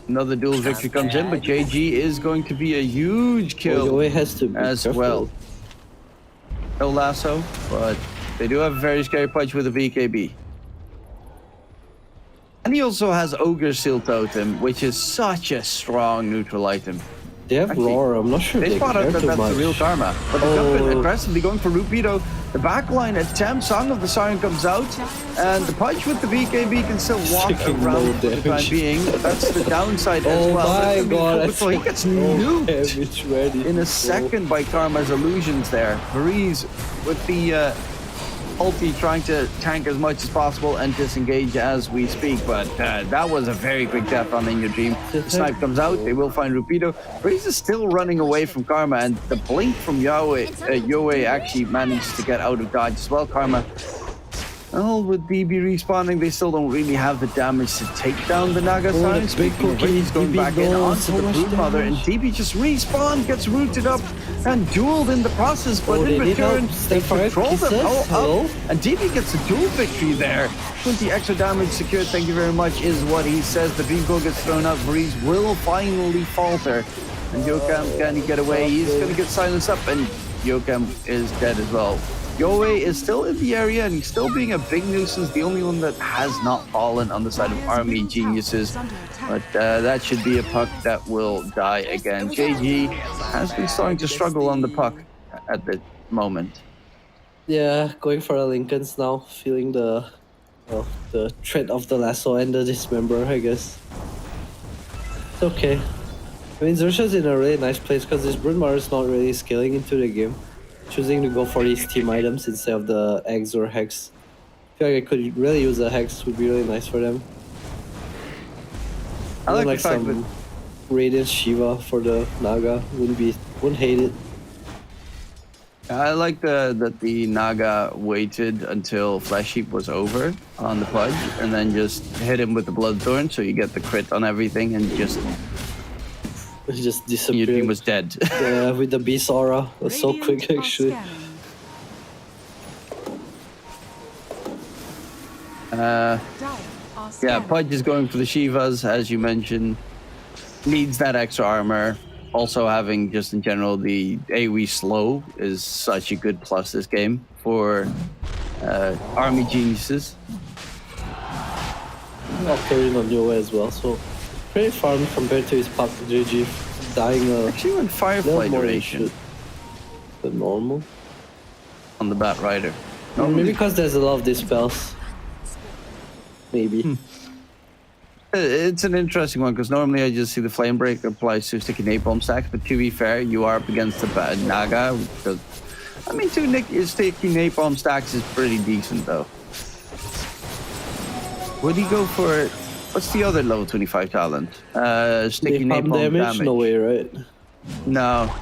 another duel victory comes in, but JG is going to be a huge kill Yoe has to be as careful. well. No lasso, but they do have a very scary punch with a BKB. And he also has Ogre Seal Totem, which is such a strong neutral item. They have Actually, Roar. I'm not sure They they spot care out that too that's much. the real Karma. But they're Oh. aggressively going for Rupido. The backline attempts, Song of the Siren comes out, and the punch with the BKB can still walk Freaking around low for the time damage. being. That's the downside as Oh well. my That's gonna be god, cool. So he gets no nuked damage ready. in a second by Karma's illusions there. Breeze with the ulti trying to tank as much as possible and disengage as we speak, but that was a very quick death on In Your Dream. The snipe comes out, they will find Rupido. Breeze is still running away from Karma, and the blink from Yoe actually managed to get out of dodge as well. Karma, well, with DB respawning, they still don't really have the damage to take down the Naga Oh, sign. the big Speaking of which, cookie, he's going DB back in does onto so the much Broodmother, and damage. DB just respawned, gets rooted up, and dueled in the process, but Oh, in they need return, help. they Step right, control them. kisses. Hello? And DB gets a duel victory there. 20 extra damage secured, thank you very much, is what he says. The Beamco gets thrown out. Breeze will finally falter. And Yokam, can he get away? He's going to get silenced up, and Yokam is dead as well. Yoe is still in the area, and he's still being a big nuisance. The only one that has not fallen on the side of Army Geniuses. But that should be a puck that will die again. JG has been starting to struggle on the puck at the moment. Yeah, going for the Lincolns now, feeling the threat of the lasso and the dismember, I guess. It's okay. I mean, XERXIA's in a really nice place because this Broodmother is not really scaling into the game. Choosing to go for these team items instead of the eggs or hex. I feel like I could really use a hex, would be really nice for them. I Even like the fact some Radiant Shiva for the Naga, wouldn't hate it. I like that the Naga waited until Flesh Heap was over on the Pudge, and then just hit him with the Bloodthorn, so you get the crit on everything, and just It just your disappeared. team was dead. Yeah, with the Beast Aura. It was so quick Radiant are actually. scanning. Uh, Yeah, scanning. Pudge is going for the Shivas, as you mentioned. Needs that extra armor. Also having, just in general, the AoE slow is such a good plus this game for army geniuses. Octarine on your way as well, so pretty farm compared to his pop JG dying a Actually went Firefly little more duration than normal. on the Bat Rider. Maybe because there's a lot of dispels. Maybe. It's an interesting one because normally I just see the Flame Break applies to sticky napalm stacks, but to be fair, you are up against the Naga. Because, I mean, sticky napalm stacks is pretty decent though. Would he go for what's the other level 25 talent? Sticky napalm damage. No way, right? No.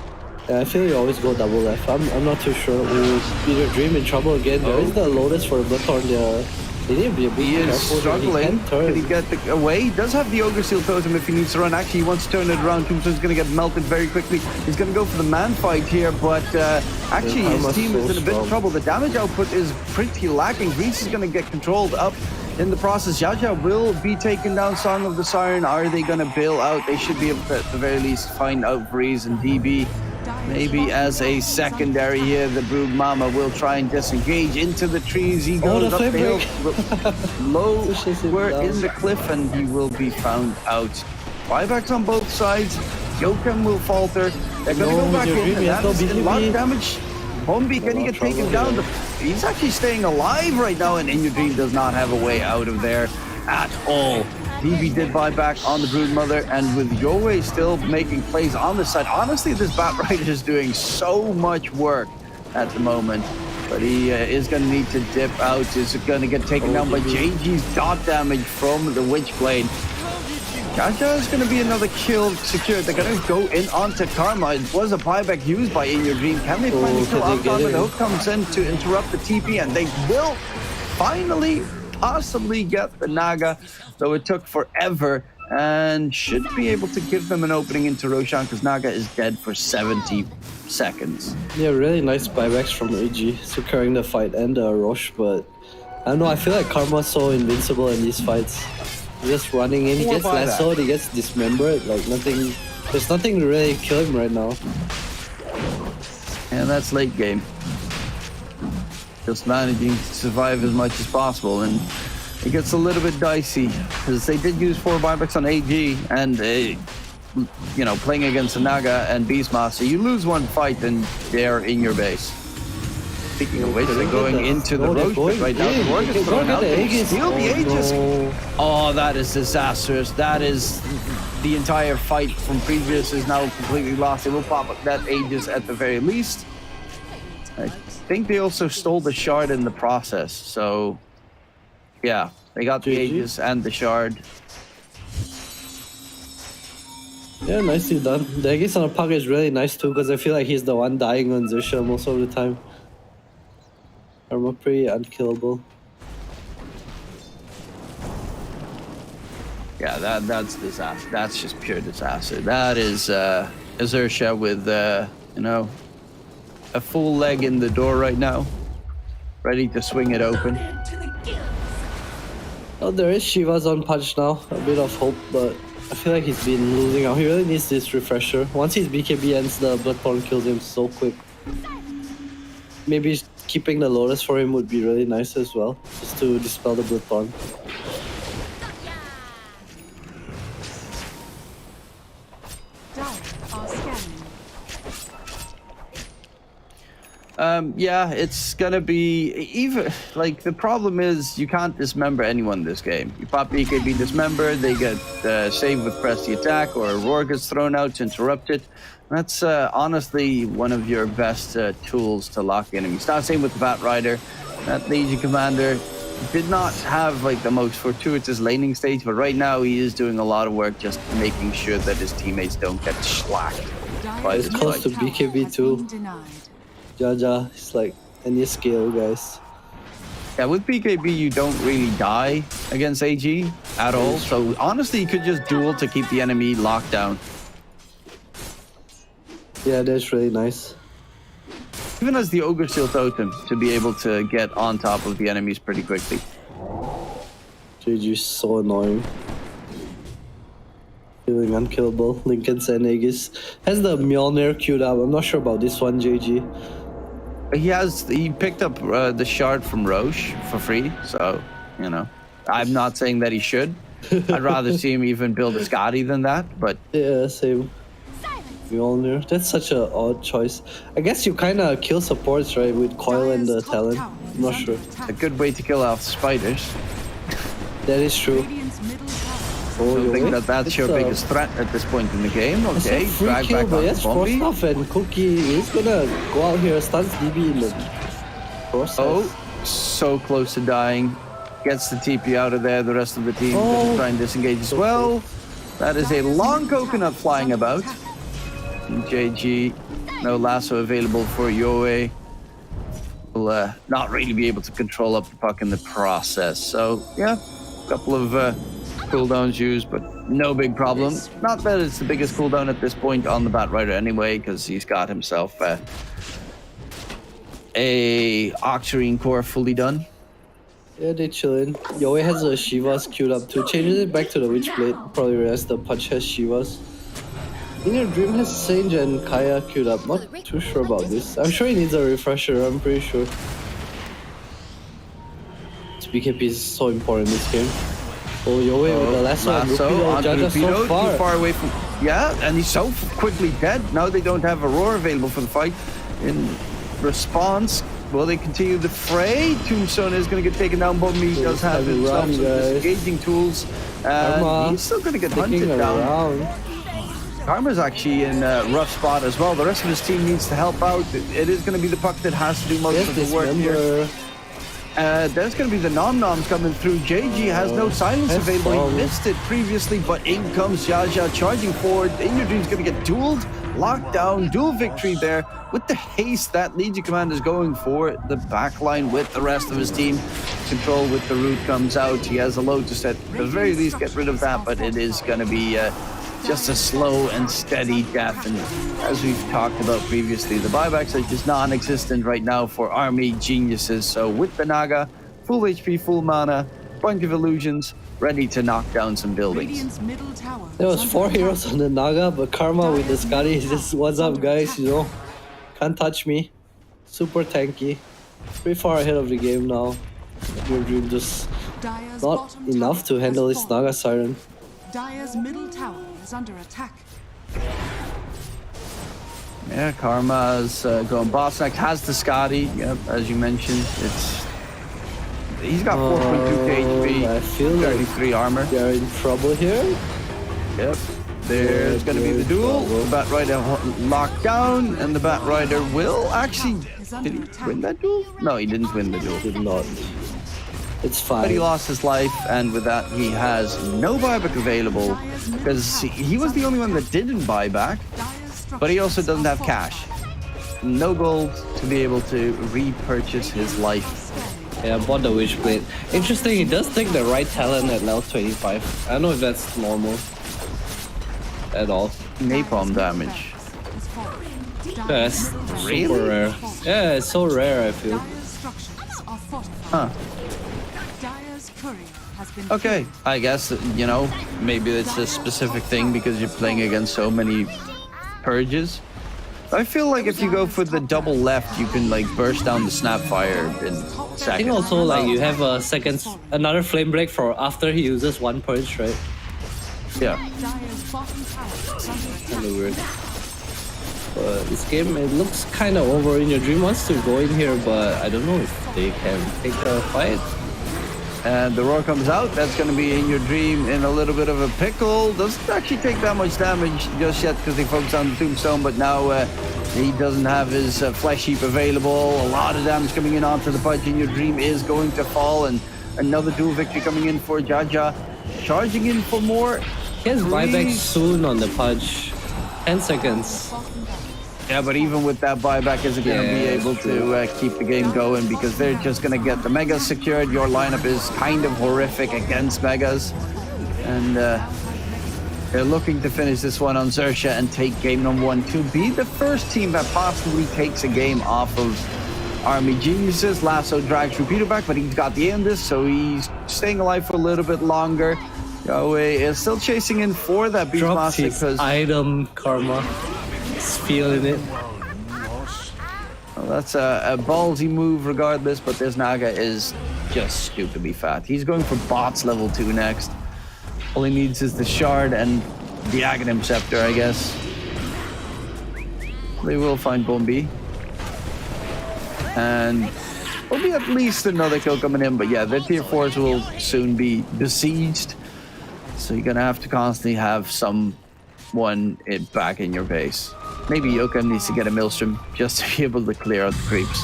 Yeah, I feel you always go double F. I'm not too sure. Will either Dream in trouble again? There is the Lotus for Bloodthorn there. They need to be a bit He is careful. struggling. He can't Can he turn. get away? He does have the Ogre Seal Totem if he needs to run. Actually, he wants to turn it around. Tombstone's going to get melted very quickly. He's going to go for the man fight here, but actually his Karma's team so is in a bit of strong. trouble. The damage output is pretty lacking. Reese is going to get controlled up in the process. Jaja will be taking down Song of the Siren. Are they going to bail out? They should be able to, at the very least, find out Reese and DB. Maybe as a secondary here, the Brood Mama will try and disengage into the trees. He goes the up the flame hill, low, Pushes him we're down. in the cliff, and he will be found out. Buybacks on both sides. Jokem will falter. They're going to No, go back your in, Dream, and he has that is no a lot of BKB. damage. Homeby, can he get taken down? He's actually staying alive right now, and In Your Dream does not have a way out of there at all. DB did buy back on the Brood Mother, and with Yoei still making plays on the side. Honestly, this Bat Rider is doing so much work at the moment, but he is going to need to dip out. Is going to get taken down by JG's dot damage from the Witchblade. Jaja is going to be another kill secured. They're going to go in onto Karma. It was a buyback used by In Your Dream. Can they finally kill can they out get Karma? it? The hook comes in to interrupt the TP, and they will finally possibly get the Naga, though it took forever, and should be able to give them an opening into Roshan because Naga is dead for 70 seconds. Yeah, really nice buybacks from AG, securing the fight and Roche, but I don't know, I feel like Karma's so invincible in these fights. Just running in, he Four gets buyback. lassoed, he gets dismembered, like nothing, there's nothing to really kill him right now. And that's late game. Just managing to survive as much as possible, and it gets a little bit dicey because they did use 4 buybacks on AG, and you know, playing against a Naga and Beastmaster, you lose one fight and they're in your base. Speaking of which, they're going into the Roche pit right now. The Orc is thrown out. They steal the Aegis. Oh, that is disastrous. That is the entire fight from previous is now completely lost. They will pop up that Aegis at the very least. I think they also stole the shard in the process, so yeah, they got the GG. Aegis and the shard. Yeah, nicely done. The Aegis on the puck is really nice too, because I feel like he's the one dying on Xerxia most of the time. Karma pretty unkillable. Yeah, that's disaster. That's just pure disaster. That is Xerxia with you know, a full leg in the door right now, ready to swing it open. Oh, there is Shiva's on punch now. A bit of hope, but I feel like he's been losing out. He really needs this refresher. Once his BKB ends, the Bloodthorn kills him so quick. Maybe keeping the Lotus for him would be really nice as well, just to dispel the Bloodthorn. Dire are scanning. Yeah, it's gonna be even like the problem is you can't dismember anyone this game. You pop BKB dismember, they get saved with press the attack, or a roar gets thrown out to interrupt it. That's honestly one of your best tools to lock enemies. Not same with the Bat Rider. That Legion Commander did not have like the most fortuitous laning stage, but right now he is doing a lot of work just making sure that his teammates don't get slacked. By It's the close to fight. BKB Has too. been denied. Jaja, it's like any scale, guys. Yeah, with BKB you don't really die against AG at all. So honestly, you could just duel to keep the enemy locked down. Yeah, that's really nice. Even as the Ogre Seal Totem to be able to get on top of the enemies pretty quickly. JG's so annoying. Feeling unkillable. Lincoln's and Aegis has the Mjolnir queued up. I'm not sure about this one, JG. He picked up the shard from Roche for free, so you know. I'm not saying that he should. I'd rather see him even build a Scotty than that, but Yeah, same. Mjolnir. That's such an odd choice. I guess you kind of kill supports, right, with Coil and the Talon. I'm not sure. a good way to kill off spiders. That is true. Radiant's middle tower. Oh, I you're think right. that's your It's, biggest threat at this point in the game. It's Okay, a free drag kill, back but on yes, Bombi. Frostpuff and Cookie is gonna go out here, stuns DB in the process. Oh, so close to dying. Gets the TP out of there. The rest of the team gonna try and disengage as well. That is a long coconut flying about. JG, no lasso available for Yoe. Will not really be able to control up the puck in the process. So yeah, a couple of cooldowns used, but no big problem. Not that it's the biggest cooldown at this point on the Batrider anyway, because he's got himself a Octarine core fully done. Yeah, they chillin'. Yoe has a Shiva's queued up too. Changes it back to the Witchblade. Probably realized the Punch has Shiva's. In Your Dream has Sage and Kaya queued up. Not too sure about this. I'm sure he needs a refresher, I'm pretty sure. This BKP is so important in this game. Oh, Yoe with the lasso and Rupido. on Jaja Rupido, so far. too far away from... Yeah, and he's so quickly dead. Now they don't have Aurora available for the fight. In response, will they continue the fray? Tombstone is going to get taken down, but he does have Run, himself some guys. disengaging tools. Karma And he's still going to get sticking hunted down. around. Karma's actually in a rough spot as well. The rest of his team needs to help out. It is going to be the puck that has to do most Yes, of the work here. dismember. There's going to be the nom-noms coming through. JG has no silence that's available. wrong. He missed it previously, but in comes Jaja charging forward. In Your Dream's going to get dueled, locked down, dual victory there. With the haste that Legion Command is going for, the back line with the rest of his team. Control with the root comes out. He has a Lotus at the very least get rid of that, but it is going to be just a slow and steady death. And as we've talked about previously, the buybacks are just non-existent right now for army geniuses. So with the Naga, full HP, full mana, bunch of illusions, ready to knock down some buildings. Radiant's middle tower. There was is 4 under heroes attack. on the Naga, but Karma with the Scotty is just, what's up guys, you know? Can't touch me. Super tanky. Pretty far ahead of the game now. Your Dream just Dire's not bottom enough to tower handle has this fallen. Naga Siren. Dire's middle tower is under attack. Yeah, Karma's going boss next, has the Scotty, yep, as you mentioned. He's got 4.2 I HP, feel like 33 armor. they're in trouble here. Yep. There's going to be the duel. The Batrider locked down, and the Batrider will actually... Did he win that duel? No, he didn't win the duel. Did not. It's But he fine. lost his life, and with that, he has no buyback available, because he was the only one that didn't buy back, but he also doesn't have cash. No gold to be able to repurchase his life. Yeah, I bought the Witchblade. Interesting, he does take the right talent at level 25. I don't know if that's normal at all. Napalm damage. Yeah, it's Really? super rare. Yeah, it's so rare, I feel. Dire's structures are fortified. Huh. Dire's courier has been Okay, I guess, you know, maybe it's a specific thing because you're playing against so many purges. I feel like if you go for the double left, you can like burst down the Snapfire in I think seconds. also like you have a another flame break for after he uses one purge, right? Yeah. Dire's bottom tower is under attack. Kinda weird. But this game, it looks kind of over. In Your Dream wants to go in here, but I don't know if they can take the fight. And the roar comes out. That's going to be In Your Dream in a little bit of a pickle. Doesn't actually take that much damage just yet because they focus on the Tombstone, but now he doesn't have his Flesh Heap available. A lot of damage coming in onto the punch. In Your Dream is going to fall, and another dual victory coming in for Jaja. Charging in for more. He has buyback Please. soon on the punch. 10 seconds. Yeah, but even with that buyback, is it going to be Yeah, able to keep the game going? Because they're just going to get the Megas secured. Your lineup is kind of horrific against Megas. And they're looking to finish this one on XERXIA and take game number 1 to be the first team that possibly takes a game off of Army Geniuses. Lasso drags Repeater back, but he's got the Indus, so he's staying alive for a little bit longer. Yahweh is still chasing in for that Drops Beastmaster his because item, Karma. He's feeling it. well, that's a ballsy move regardless, but this Naga is just stupidly fat. He's going for bots level 2 next. All he needs is the Shard and the Aghanim Scepter, I guess. They will find Bombi. And there'll be at least another kill coming in, but yeah, the tier 4s will soon be besieged. So you're gonna have to constantly have someone back in your base. Maybe Yokem needs to get a Maelstrom just to be able to clear out the creeps.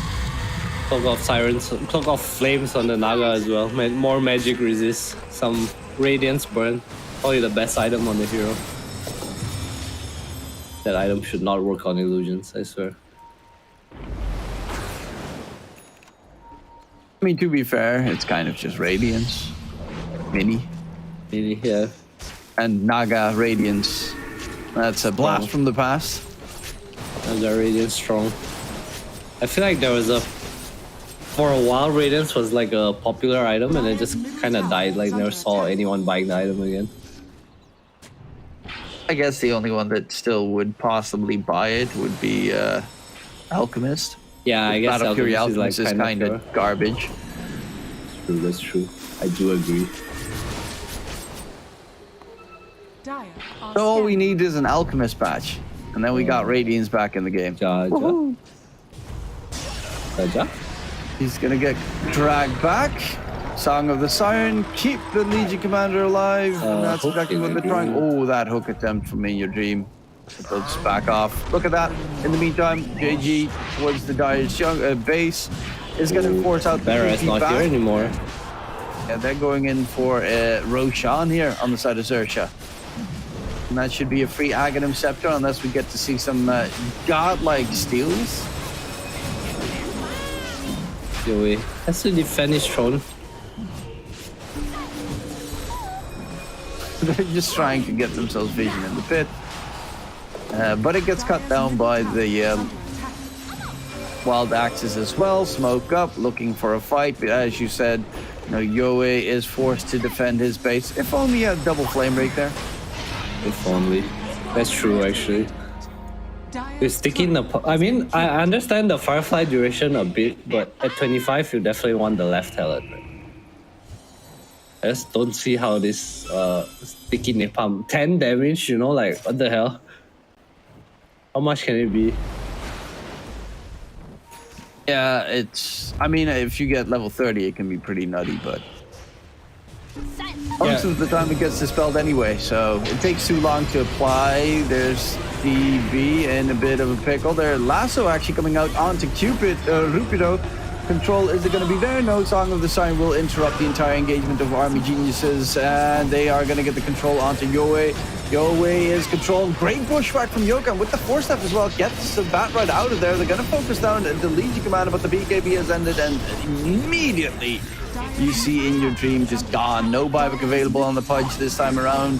Cloak of Sirens, Cloak of Flames on the Naga as well. More magic resist, some Radiance Burn. Probably the best item on the hero. That item should not work on illusions, I swear. I mean, to be fair, it's kind of just Radiance. Mini. Really, yeah. And Naga Radiance. That's a blast from the past. Naga Radiance strong. I feel like there was for a while, Radiance was like a popular item and it just kind of died. Like, never saw anyone buying the item again. I guess the only one that still would possibly buy it would be Alchemist. Yeah, I guess Battlefury Alchemist Alchemist is kind of garbage. True, that's true. I do agree. Dire are So all we scanning. need is an Alchemist patch. And then we got Radiance back in the game. Jaja. Jaja? He's gonna get dragged back. Song of the Siren, keep the Legion Commander alive. And that's hook exactly in what the they're trying. dream. Oh, that hook attempt from In Your Dream. They'll just back off. Look at that. In the meantime, JG towards the Dire's base is gonna force out the Barra's 3P not back. here anymore. Yeah, they're going in for Roshan here on the side of XERXIA. And that should be a free Aghanim Scepter unless we get to see some godlike steals. Anyway, has to defend his throne. They're just trying to get themselves vision in the pit. But it gets cut down by the wild axes as well. Smoke up, looking for a fight. But as you said, you know, Yoe is forced to defend his base. If only he had double flame rate there. If only. That's true, actually. Dire's You're sticking the... I mean, I understand the Firefly duration a bit, but at 25, you definitely want the left helmet. Right? I just don't see how this sticky napalm... 10 damage, you know, like, what the hell? How much can it be? Yeah, it's... I mean, if you get level 30, it can be pretty nutty, but... Most of the time it gets dispelled anyway, so it takes too long to apply. There's DB in a bit of a pickle there. Lasso actually coming out onto Cupid, Rupido. Control, is it going to be there? No, Song of the Siren will interrupt the entire engagement of Army Geniuses, and they are going to get the control onto Yoe. Yoe is controlled. Great bushwhack from Yokem with the Force Staff as well. Gets the bat right out of there. They're going to focus down the Legion Commander, but the BKB has ended, and immediately you see In Your Dream just gone. No buyback available on the Pudge this time around.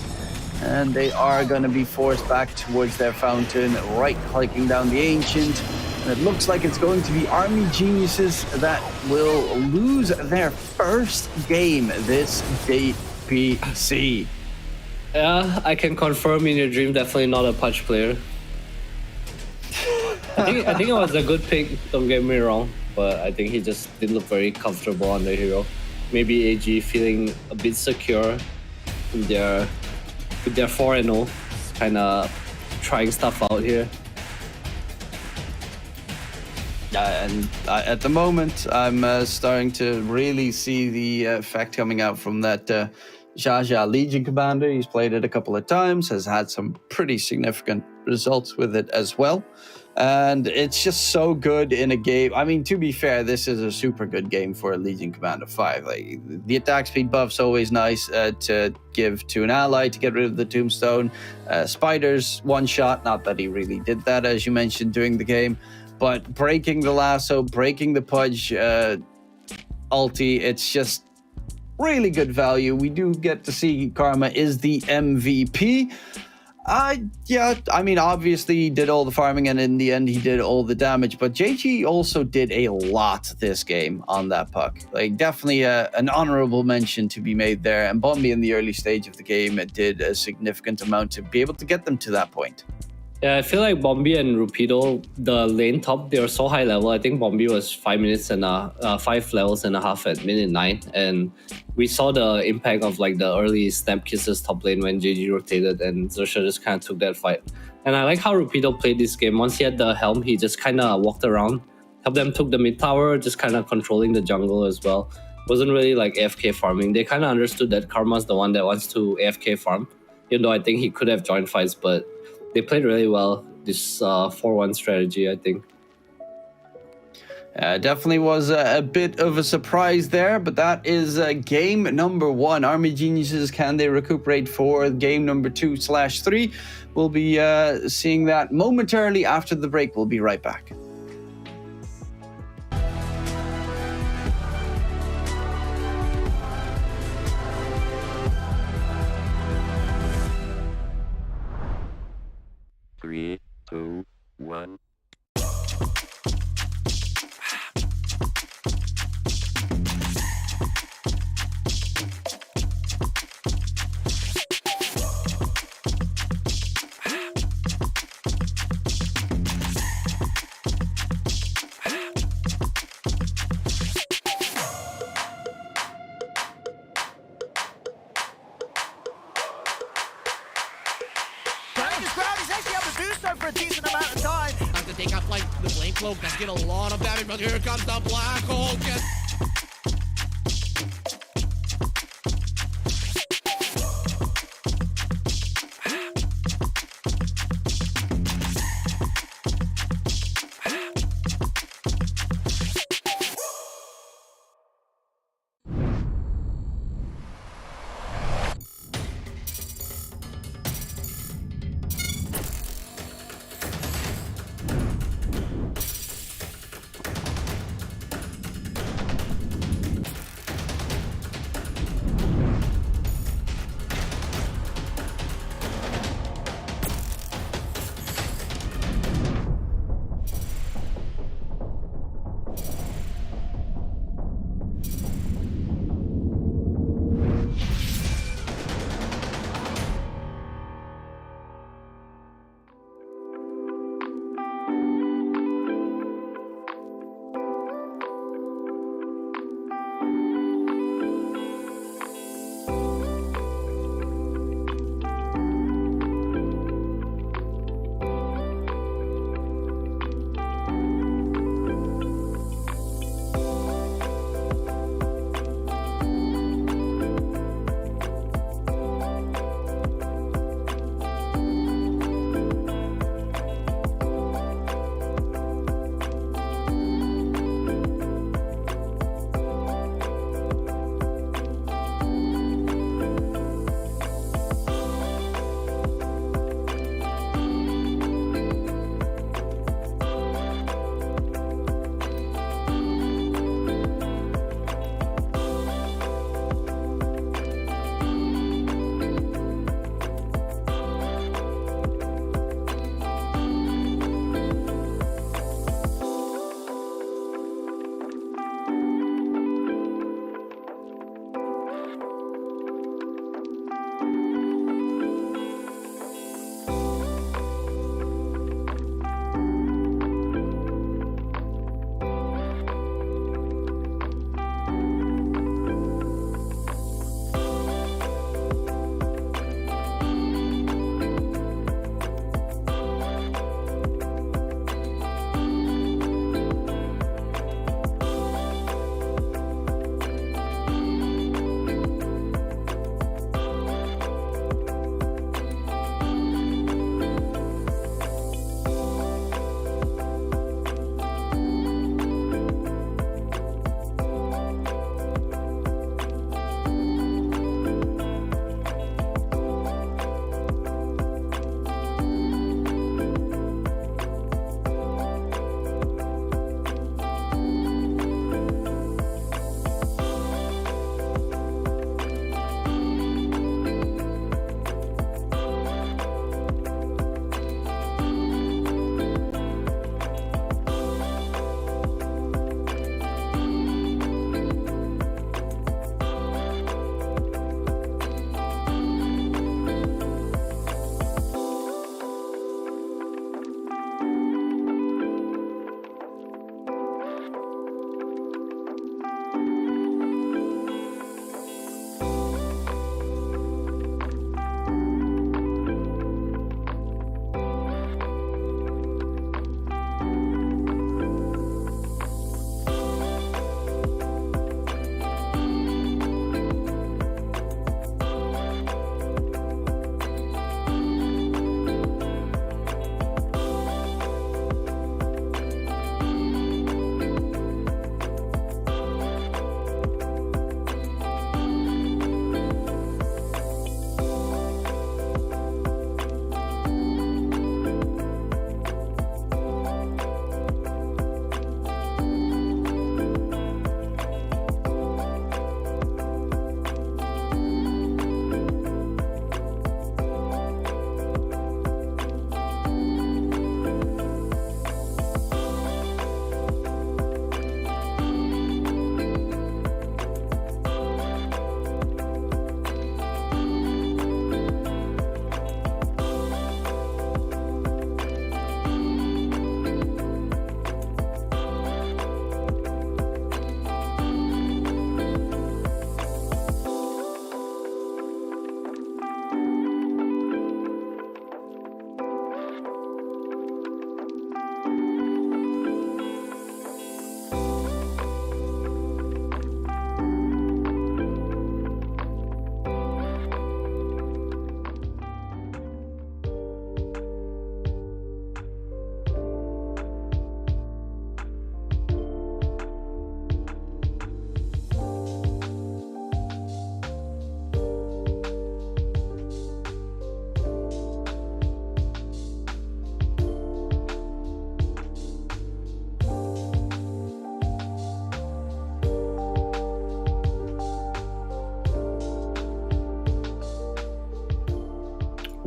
And they are going to be forced back towards their fountain, right-clicking down the Ancient. And it looks like it's going to be Army Geniuses that will lose their first game this DPC. Yeah, I can confirm In Your Dream, definitely not a Pudge player. I think it was a good pick, don't get me wrong. But I think he just didn't look very comfortable on the hero. Maybe AG feeling a bit secure with their 4-0, kind of trying stuff out here. Yeah, and at the moment, I'm starting to really see the effect coming out from that Jaja Legion Commander. He's played it a couple of times, has had some pretty significant results with it as well. And it's just so good in a game. I mean, to be fair, this is a super good game for a Legion Commander 5. Like, the attack speed buff's always nice to give to an ally to get rid of the Tombstone. Spiders, one shot. Not that he really did that, as you mentioned, during the game. But breaking the lasso, breaking the Pudge ulti, it's just really good value. We do get to see Karma is the MVP. Yeah, I mean, obviously he did all the farming and in the end he did all the damage, but JG also did a lot this game on that puck. Like, definitely an honorable mention to be made there, and Bombi in the early stage of the game did a significant amount to be able to get them to that point. Yeah, I feel like Bombi and Rupido, the lane top, they were so high level. I think Bombi was 5 levels and a half at minute 9, and we saw the impact of like the early snap kisses top lane when JG rotated, and XERXIA just kind of took that fight. And I like how Rupido played this game. Once he had the helm, he just kind of walked around, helped them took the mid tower, just kind of controlling the jungle as well. Wasn't really like AFK farming. They kind of understood that Karma's the one that wants to AFK farm, even though I think he could have joined fights, but they played really well, this 4-1 strategy, I think. Definitely was a bit of a surprise there, but that is game number 1. Army Geniuses, can they recuperate for game number 2/3? We'll be seeing that momentarily after the break. We'll be right back. Three, two, one. This crowd is actually able to do so for a decent amount of time. Have to take up like the flame cloak does get a lot of damage, but here comes the black hole. Just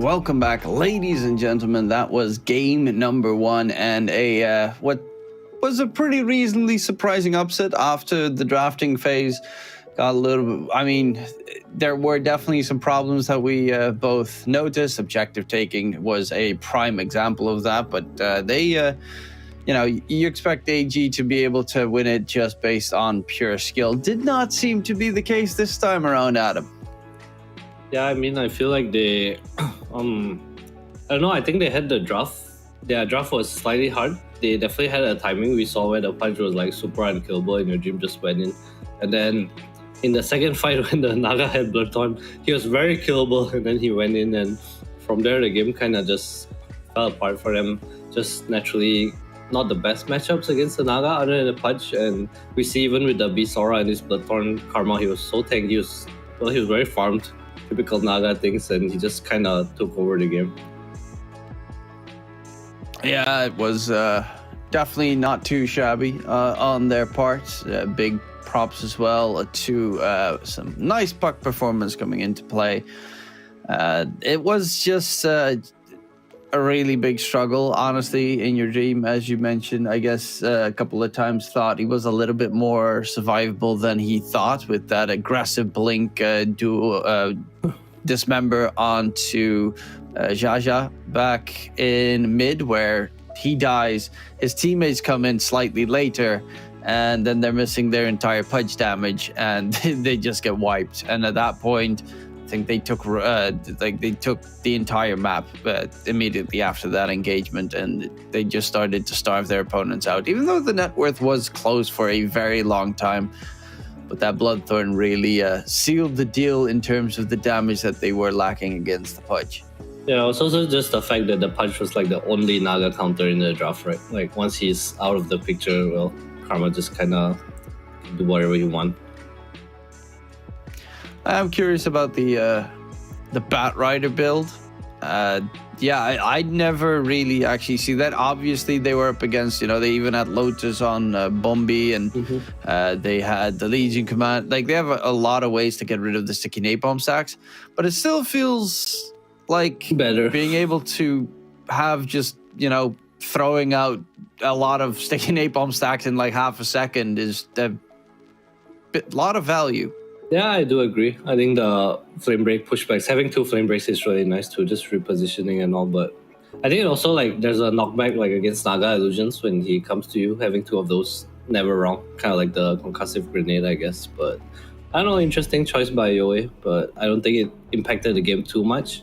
Welcome back, ladies and gentlemen. That was game number 1 and a what was a pretty reasonably surprising upset after the drafting phase. Got a little, I mean, there were definitely some problems that we both noticed. Objective taking was a prime example of that, but you know, you expect AG to be able to win it just based on pure skill. Did not seem to be the case this time around, Adam. Yeah, I mean, I feel like they, I don't know, I think they had the draft. Their draft was slightly hard. They definitely had a timing. We saw where the punch was like super unkillable and your dream just went in. And then in the second fight when the Naga had Bloodthorn, he was very killable and then he went in, and from there the game kind of just fell apart for them. Just naturally not the best matchups against the Naga other than the punch. And we see even with the Beast Aura and his Bloodthorn Karma, he was so tanked. He was very farmed. Typical Naga things, and he just kind of took over the game. Yeah, it was definitely not too shabby on their part. Big props as well to some nice puck performance coming into play. It was just a really big struggle, honestly, in your dream, as you mentioned. I guess a couple of times thought he was a little bit more survivable than he thought with that aggressive blink duo dismember onto Jaja back in mid, where he dies. His teammates come in slightly later, and then they're missing their entire punch damage, and they just get wiped. And at that point, I think they took the entire map immediately after that engagement, and they just started to starve their opponents out, even though the net worth was closed for a very long time. But that Bloodthorn really sealed the deal in terms of the damage that they were lacking against the punch. Yeah, it's also just the fact that the punch was like the only Naga counter in the draft, right? Like once he's out of the picture, well, Karma just kind of do whatever he wants. I'm curious about the Bat Rider build. Yeah, I never really actually see that. Obviously, they were up against, you know, they even had Lotus on Bombi, and they had the Legion Command. Like, they have a lot of ways to get rid of the sticky napalm stacks, but it still feels like better being able to have just, you know, throwing out a lot of sticky napalm stacks in like half a second is a lot of value. Yeah, I do agree. I think the flame break pushbacks, having 2 flame breaks is really nice too, just repositioning and all. But I think it also, like, there's a knockback like against Naga Illusions when he comes to you. Having 2 of those, never wrong. Kind of like the concussive grenade, I guess. But I don't know, interesting choice by Yoe, but I don't think it impacted the game too much.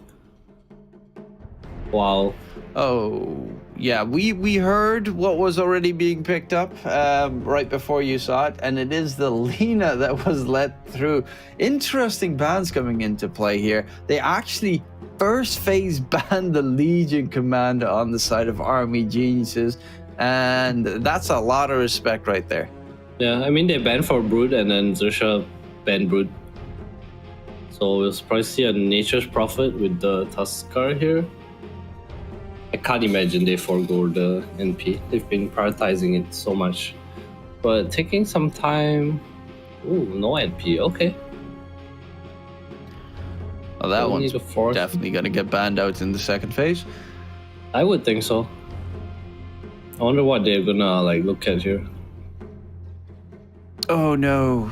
Wow. Oh, yeah, we heard what was already being picked up right before you saw it, and it is the Lina that was let through. Interesting bans coming into play here. They actually first phase banned the Legion Commander on the side of Army Geniuses, and that's a lot of respect right there. Yeah, I mean, they banned for Brood, and then XERXIA banned Brood. So we'll probably see a Nature's Prophet with the Tuskar here. I can't imagine they forego the NP. They've been prioritizing it so much. But taking some time... Ooh, no NP, okay. Well, that one's definitely going to get banned out in the second phase. I would think so. I wonder what they're going to like look at here. Oh, no.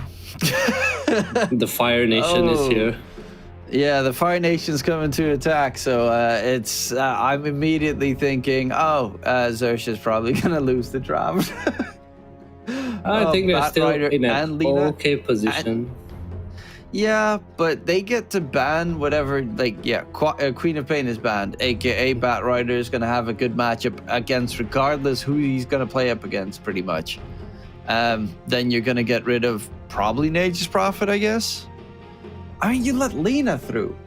The Fire Nation is here. Yeah, the Fire Nation's coming to attack, so it's I'm immediately thinking, XERXIA's probably gonna lose the draft. I think they're still Rider in an okay position. Yeah, but they get to ban whatever, like, yeah, Queen of Pain is banned, aka Bat Rider is gonna have a good matchup against regardless who he's gonna play up against, pretty much. Then you're gonna get rid of probably Nature's Prophet, I guess. I mean, you let Lina through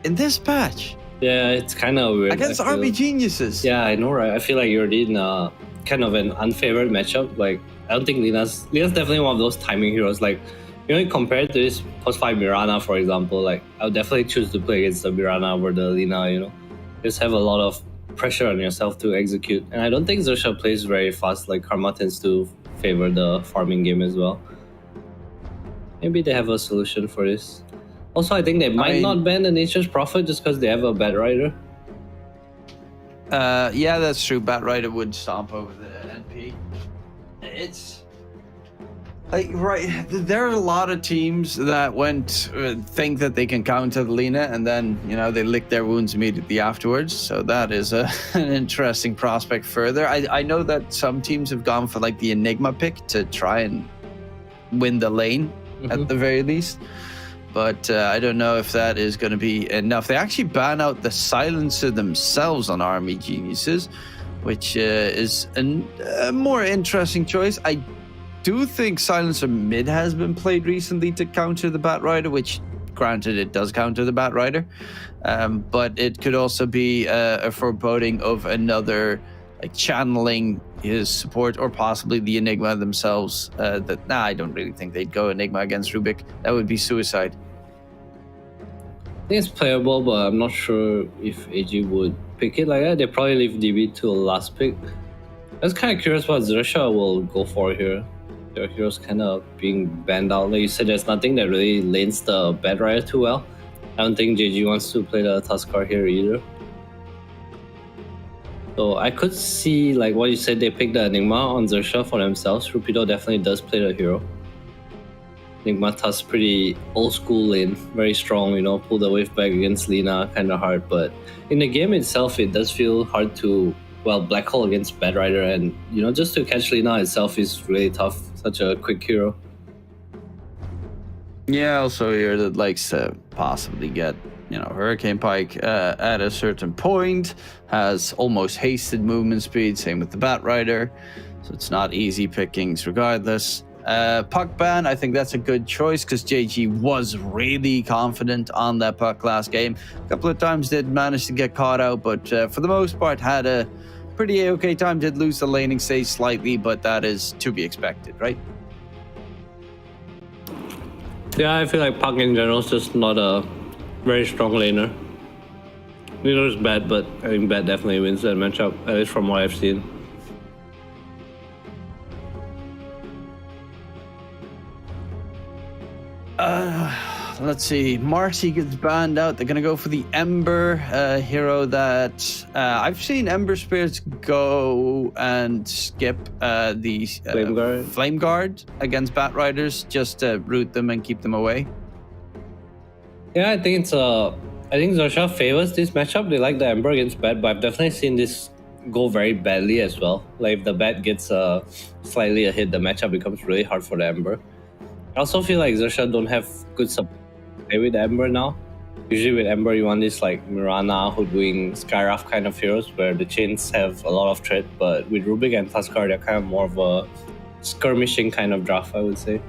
in this patch. Yeah, it's kind of weird. Against Army Geniuses. Yeah, I know, right? I feel like you're already in a kind of an unfavored matchup. Like, I don't think Lina's definitely one of those timing heroes. Like, you know, compared to this post-5 Mirana, for example, like, I would definitely choose to play against the Mirana over the Lina, you know? Just have a lot of pressure on yourself to execute. And I don't think XERXIA plays very fast. Like, Karma tends to favor the farming game as well. Maybe they have a solution for this. Also, I think they might mean- not ban the Nature's Prophet just because they have a Bat Rider. Yeah, that's true. Bat Rider would stomp over the NP. It's like, right, there are a lot of teams that think that they can counter the Lina, and then, you know, they lick their wounds immediately afterwards. So that is an interesting prospect further. I know that some teams have gone for like the Enigma pick to try and win the lane at the very least. But I don't know if that is going to be enough. They actually ban out the Silencer themselves on Army Geniuses, which is a more interesting choice. I do think Silencer mid has been played recently to counter the Bat Rider, which, granted, it does counter the Bat Rider, but it could also be a foreboding of another, like, channeling his support, or possibly the Enigma themselves. I don't really think they'd go Enigma against Rubik. That would be suicide. I think it's playable, but I'm not sure if AG would pick it like that. They probably leave DB to a last pick. I was kind of curious what XERXIA will go for here. Their heroes kind of being banned out. Like you said, there's nothing that really lanes the Bat Rider too well. I don't think JG wants to play the Tuskar here either. So I could see, like what you said, they picked the Enigma on XERXIA for themselves. Rupido definitely does play the hero. Enigma Tusk pretty old school lane, very strong, you know, pull the wave back against Lina, kind of hard. But in the game itself, it does feel hard to, well, Black Hole against Bat Rider, and, you know, just to catch Lina itself is really tough. Such a quick hero. Yeah, also here that likes to possibly get, you know, Hurricane Pike at a certain point, has almost hasted movement speed, same with the Bat Rider, so it's not easy pickings regardless. Puck ban, I think that's a good choice because JG was really confident on that puck last game. A couple of times did manage to get caught out, but for the most part had a pretty okay time. Did lose the laning stage slightly, but that is to be expected, right? Yeah, I feel like Puck in general is just not a very strong laner. Neither is Bat, but I think Bat definitely wins that matchup, at least from what I've seen. Let's see. Marcy gets banned out. They're gonna go for the Ember hero that I've seen Ember Spirits go and skip the Flame Guard against Bat Riders just to root them and keep them away. Yeah, I think it's I think XERXIA favors this matchup. They like the Ember against Bat, but I've definitely seen this go very badly as well. Like if the Bat gets slightly ahead, the matchup becomes really hard for the Ember. I also feel like XERXIA don't have good support with Ember now. Usually with Ember you want this like Mirana, Hoodwing, Skyraf kind of heroes where the chains have a lot of threat, but with Rubik and Tuskar they're kind of more of a skirmishing kind of draft, I would say.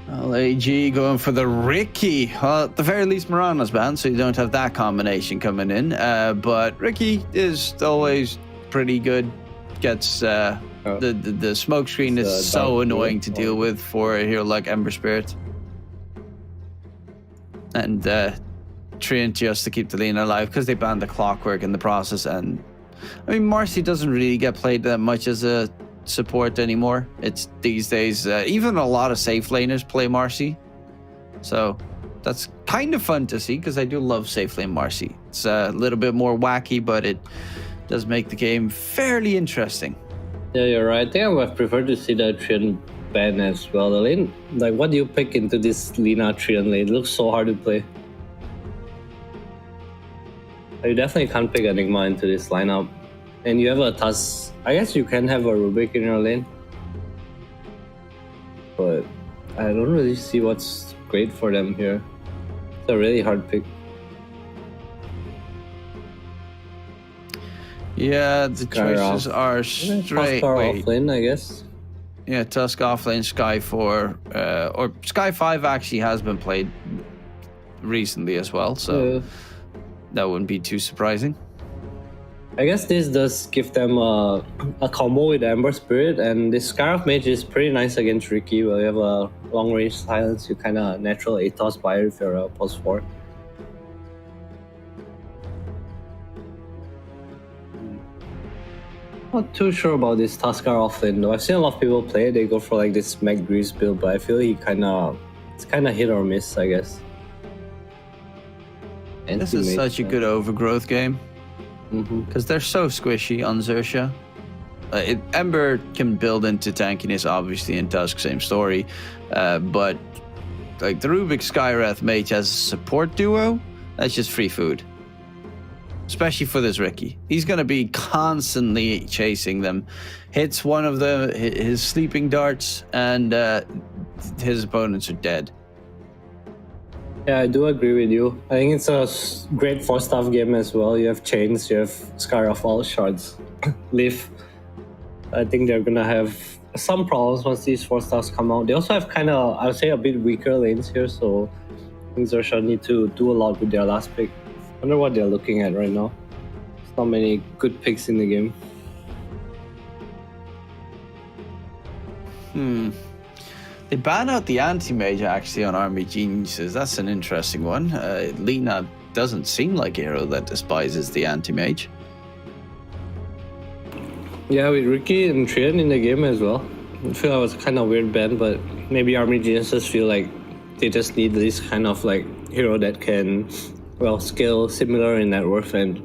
Well, AG going for the Ricky. Well, at the very least Mirana's banned, so you don't have that combination coming in. But Ricky is always pretty good. Gets the smoke screen is so annoying to deal with for a hero like Ember Spirit. And Treant just to keep the lane alive because they banned the Clockwork in the process. And I mean, Marcy doesn't really get played that much as a support anymore. It's these days, even a lot of safe laners play Marcy. So that's kind of fun to see because I do love safe lane Marcy. It's a little bit more wacky, but it does make the game fairly interesting. Yeah, you're right. I think I would have preferred to see the Treant ban as well. The lane, like, what do you pick into this Lina Treant lane? It looks so hard to play. You definitely can't pick Enigma into this lineup. And you have a Tusk. I guess you can have a Rubik in your lane. But I don't really see what's great for them here. It's a really hard pick. Yeah, the choices are straight. Tuskar offlane, I guess. Yeah, Tusk offlane, Sky 4, or Sky 5 actually has been played recently as well, so that wouldn't be too surprising. I guess this does give them a combo with Ember Spirit, and this Scarf Mage is pretty nice against Ricky. Where you have a long range silence, you kind of natural Atos buyer if you're a plus 4. Not too sure about this Tuskar offlane though. I've seen a lot of people play it. They go for like this Mac Grease build, but I feel it's kind of hit or miss, I guess. This is such a good overgrowth game because they're so squishy on XERXIA. Ember can build into tankiness, obviously, in Tusk, same story. But like the Rubik Skywrath Mage as a support duo, that's just free food. Especially for this Ricky. He's going to be constantly chasing them. Hits one of his sleeping darts, and his opponents are dead. Yeah, I do agree with you. I think it's a great 4-staff game as well. You have Chains, you have Scar of all shards, Leaf. I think they're going to have some problems once these 4-staffs come out. They also have I would say, a bit weaker lanes here, so I think XERXIA need to do a lot with their last pick. I wonder what they're looking at right now. There's not many good picks in the game. They ban out the anti-mage actually on Army Geniuses. That's an interesting one. Lina doesn't seem like a hero that despises the anti-mage. Yeah, with Ricky and Trian in the game as well. I feel that was kind of weird ban, but maybe Army Geniuses feel like they just need this kind of like hero that can, well, scale similar in net worth and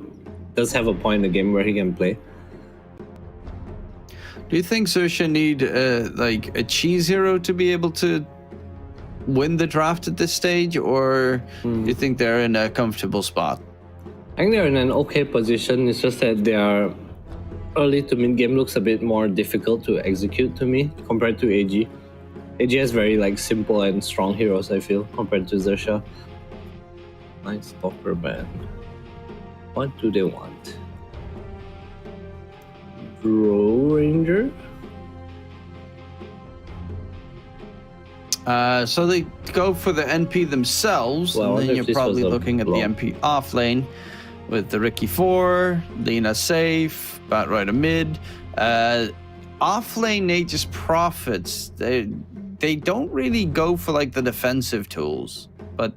does have a point in the game where he can play. Do you think XERXIA need like a cheese hero to be able to win the draft at this stage, or do you think they're in a comfortable spot? I think they're in an okay position. It's just that their early to mid game looks a bit more difficult to execute to me compared to AG. AG has very like simple and strong heroes, I feel, compared to XERXIA. Nice Stalker ban. What do they want? Row Ranger? So they go for the NP themselves, Well, and then you're probably looking at the NP off lane with the Ricky 4, Lina safe, Batrider mid. Off lane Nature's Prophets, they don't really go for like the defensive tools, but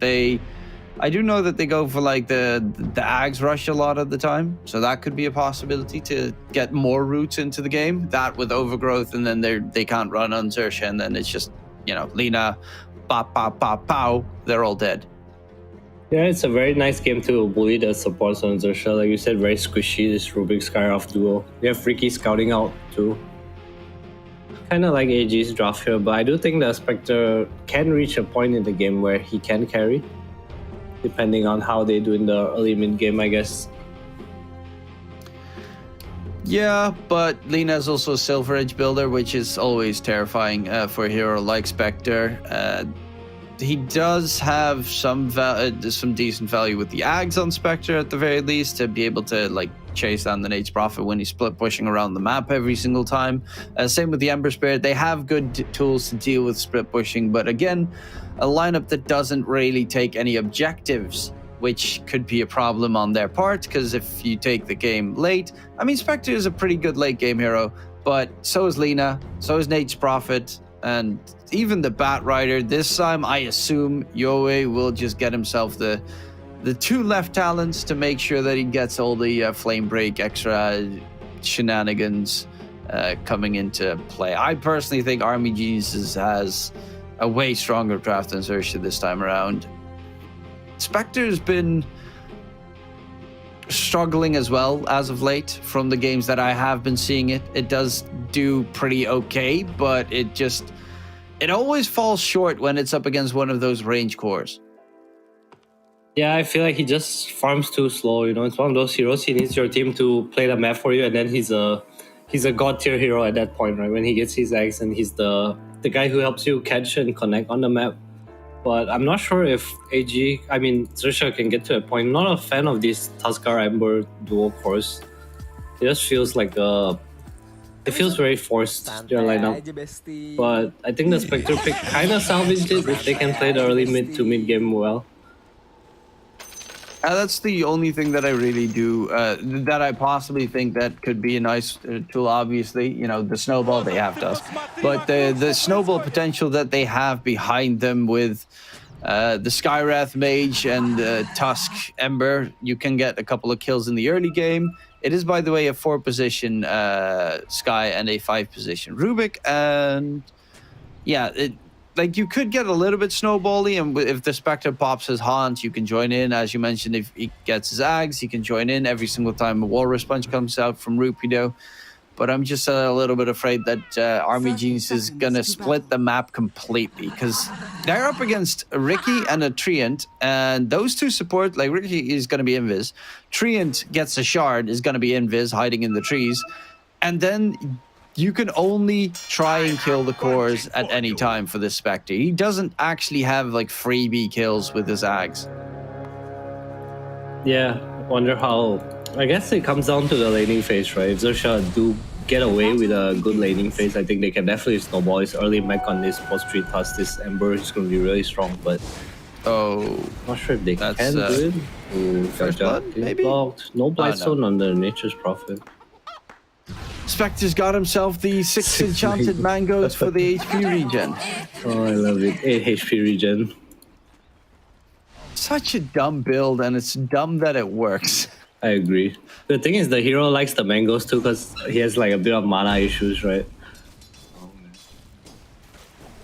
I do know that they go for like the Ags rush a lot of the time, so that could be a possibility to get more roots into the game. That with overgrowth, and then they can't run on XERXIA, and then it's just, you know, Lina, pop, pop, pop, pow, they're all dead. Yeah, it's a very nice game to bully the supports on XERXIA. Like you said, very squishy, this Rubik Skywrath duo. You have Ricky scouting out too. Kind of like AG's draft here, but I do think the Spectre can reach a point in the game where he can carry, depending on how they do in the early mid game, I guess. Yeah, but Lina is also a Silver Edge builder, which is always terrifying for a hero like Spectre. He does have some decent value with the Ags on Spectre at the very least, to be able to like chase down the Nate's Prophet when he's split pushing around the map every single time. Same with the Ember Spirit. They have good tools to deal with split pushing, but again, a lineup that doesn't really take any objectives, which could be a problem on their part, because if you take the game late, I mean, Spectre is a pretty good late game hero, but so is Lina, so is Nate's Prophet, and even the Batrider. This time, I assume Yoe will just get himself the 2 left talents to make sure that he gets all the flame break extra shenanigans coming into play. I personally think Army Geniuses has a way stronger draft than XERXIA this time around. Spectre's been struggling as well as of late from the games that I have been seeing it. It does do pretty okay, but it always falls short when it's up against one of those range cores. Yeah, I feel like he just farms too slow, you know. It's one of those heroes, he needs your team to play the map for you, and then he's a god tier hero at that point, right? When he gets his eggs and he's the guy who helps you catch and connect on the map. But I'm not sure if XERXIA can get to a point. I'm not a fan of this Tuskar Ember duo course. It just feels like it feels very forced, their lineup. But I think the Spectre pick kind of salvaged it if they can play the early mid to mid game well. That's the only thing that I really do, that I possibly think that could be a nice tool. Obviously, you know, the snowball, they have Tusk, but the snowball potential that they have behind them with the Skywrath Mage and Tusk Ember, you can get a couple of kills in the early game. It is, by the way, a 4-position Sky and a 5-position Rubik, and yeah, like you could get a little bit snowbally, and if the Spectre pops his Haunt, you can join in. As you mentioned, if he gets his Ags, he can join in every single time a Walrus Punch comes out from Rupido. But I'm just a little bit afraid that Army Genius is going to split the map completely, because they're up against Ricky and a Treant, and those two support, like Ricky is going to be invis. Treant gets a shard, is going to be invis, hiding in the trees. And then you can only try and kill the cores at any time for this Spectre. He doesn't actually have like freebie kills with his Ags. Yeah, wonder how. I guess it comes down to the laning phase, right? If Xerxia do get away with a good laning phase, I think they can definitely snowball his early mech on this post-3 task. This Ember is going to be really strong, but not sure if they can do it. Ooh, First Blood, maybe? Blocked. No Blightstone on the Nature's Prophet. Spectre's got himself the 6 enchanted mangoes for the HP regen. Oh, I love it. 8 HP regen. Such a dumb build, and it's dumb that it works. I agree. The thing is, the hero likes the mangoes too because he has like a bit of mana issues, right?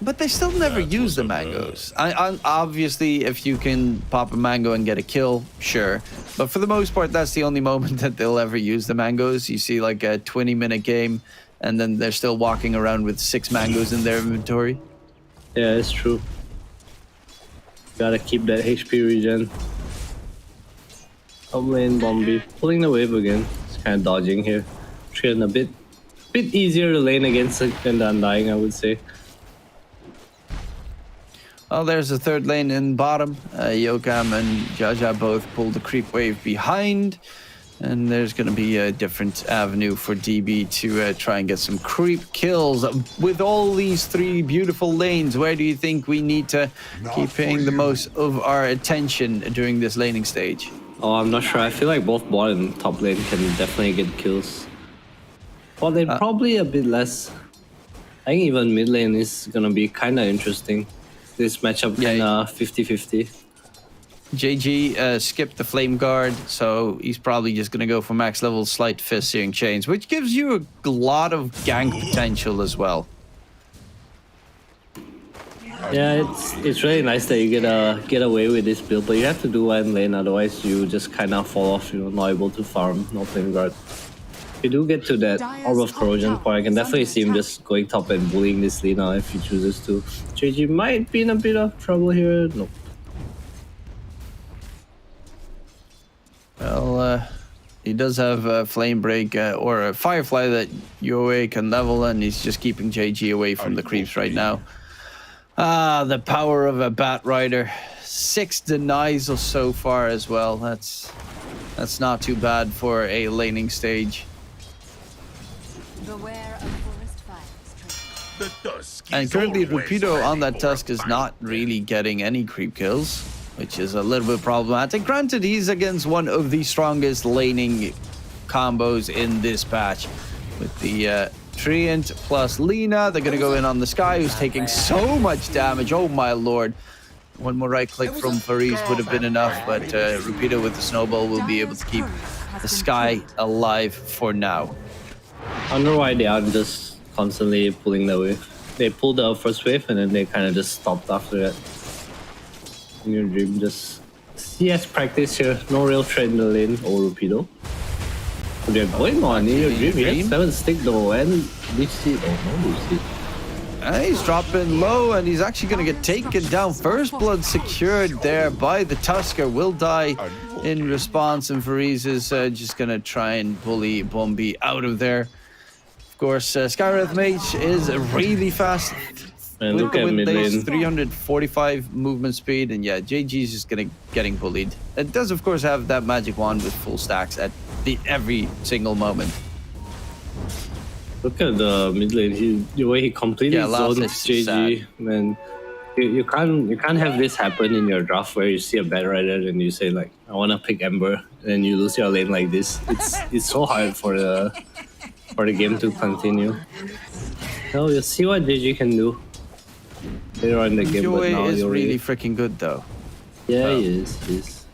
But they still never use the mangoes. Obviously, if you can pop a mango and get a kill, sure. But for the most part, that's the only moment that they'll ever use the mangoes. You see like a 20-minute game, and then they're still walking around with 6 mangoes in their inventory. Yeah, it's true. Gotta keep that HP regen. Top lane, Bombi. Pulling the wave again. It's kind of dodging here. Treant a bit easier to lane against than the Undying, I would say. Well, there's a third lane in bottom. Yokam and Jaja both pull the creep wave behind. And there's going to be a different avenue for DB to try and get some creep kills. With all these 3 beautiful lanes, where do you think we need to keep paying the most of our attention during this laning stage? Oh, I'm not sure. I feel like both bot and top lane can definitely get kills. Bot lane probably a bit less. I think even mid lane is going to be kind of interesting. This matchup kind of 50-50. JG skipped the Flame Guard, so he's probably just going to go for max level Slight Fist Searing Chains, which gives you a lot of gank potential as well. Yeah, it's really nice that you get away with this build, but you have to do one lane, otherwise you just kind of fall off, not able to farm, no Flame Guard. If you do get to that Orb of Corrosion point, I can definitely see him just going top and bullying this Lina if he chooses to. JG might be in a bit of trouble here. Nope. Well, he does have a Flame Break or a Firefly that UOA can level, and he's just keeping JG away from the creeps right now. Ah, the power of a Bat Rider. 6 denies so far as well. That's not too bad for a laning stage. Beware of forest fires. And currently Rupido on that Tusk is not really getting any creep kills, which is a little bit problematic. Granted, he's against one of the strongest laning combos in this patch. With the Treant plus Lina, they're going to go in on the Sky, who's taking so much damage. Oh my lord. One more right click from Faris would have been enough, but Rupido with the snowball will be able to keep the Sky alive for now. I wonder why they aren't just constantly pulling the wave. They pulled the first wave and then they kind of just stopped after that. In your dream, just CS practice here. No real trade in the lane or Rupido. What they're going on in your dream. He has 7 stick though, and Leech Seed. Oh no, Leech Seed. He's dropping low, and he's actually going to get taken down. First blood secured there by the Tusker. Will die in response, and Faris is just going to try and bully Bombi out of there. Of course, Skywrath Mage is really fast. And look at mid lane. 345 movement speed, and yeah, JG is just getting bullied. It does, of course, have that magic wand with full stacks at every single moment. Look at the mid lane. The way he completely zones JG, man. You can't have this happen in your draft where you see a Bat Rider and you say like, I want to pick Ember, and then you lose your lane like this. It's so hard for the game to continue. Well, you'll see what JG can do later on in the game. Joey but now is you're really freaking good though. Yeah, he is.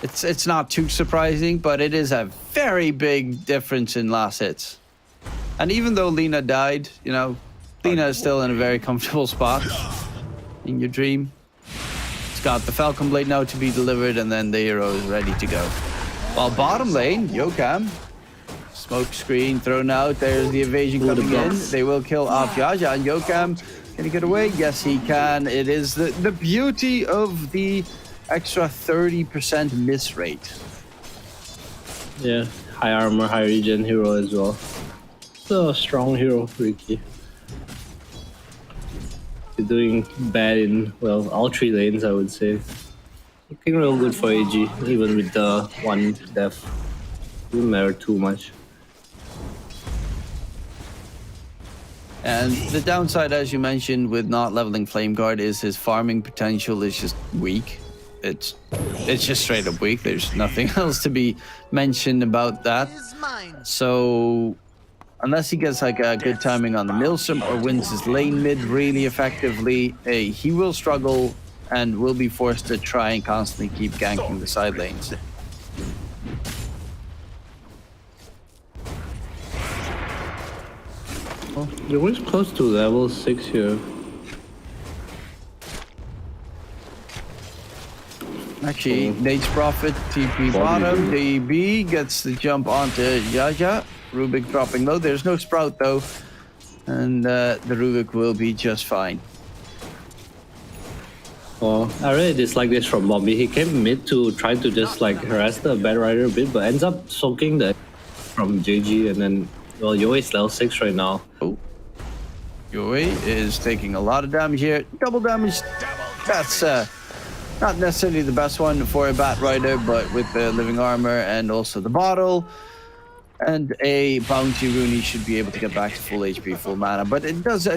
It's not too surprising, but it is a very big difference in last hits. And even though Lena died, you know, Lena is still in a very comfortable spot in your dream. It's got the Falcon Blade now to be delivered, and then the hero is ready to go. While bottom lane, Yokam, smoke screen thrown out. There's the evasion coming in. They will kill off Jaja, and Yokam, can he get away? Yes, he can. It is the beauty of the extra 30% miss rate. Yeah, high armor, high regen hero as well. So strong hero, Ricky. You're doing bad in, well, all 3 lanes, I would say. Looking real good for AG, even with the 1 death. Didn't matter too much. And the downside, as you mentioned, with not leveling Flame Guard is his farming potential is just weak. It's just straight up weak. There's nothing else to be mentioned about that. So unless he gets like a good timing on the Milsim or wins his lane mid really effectively, he will struggle and will be forced to try and constantly keep ganking the side lanes. Well, you're always close to level 6 here. Actually, Nate's Prophet, TP bottom, DB gets the jump onto Jaja. Rubik dropping low. There's no Sprout though. And the Rubik will be just fine. Well, I really dislike this from Bobby. He came mid to try to just like harass the Bad Rider a bit, but ends up soaking the from JG, and then, well, Yoe is level 6 right now. Oh. Yoe is taking a lot of damage here. Double damage. That's not necessarily the best one for a Bat Rider, but with the living armor and also the bottle and a bounty rune, he should be able to get back to full HP, full mana. But it does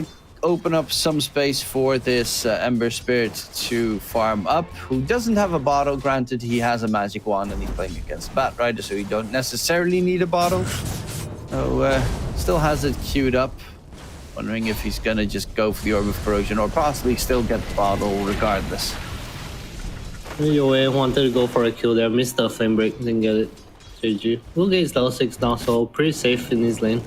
open up some space for this Ember Spirit to farm up, who doesn't have a bottle. Granted, he has a magic wand and he's playing against Bat Rider, so he don't necessarily need a bottle. So still has it queued up. Wondering if he's gonna just go for the Orb of Corrosion or possibly still get the bottle regardless. Yoe wanted to go for a kill there, missed the flame break, didn't get it. JG. Wilgate is level 6 now, so pretty safe in his lane.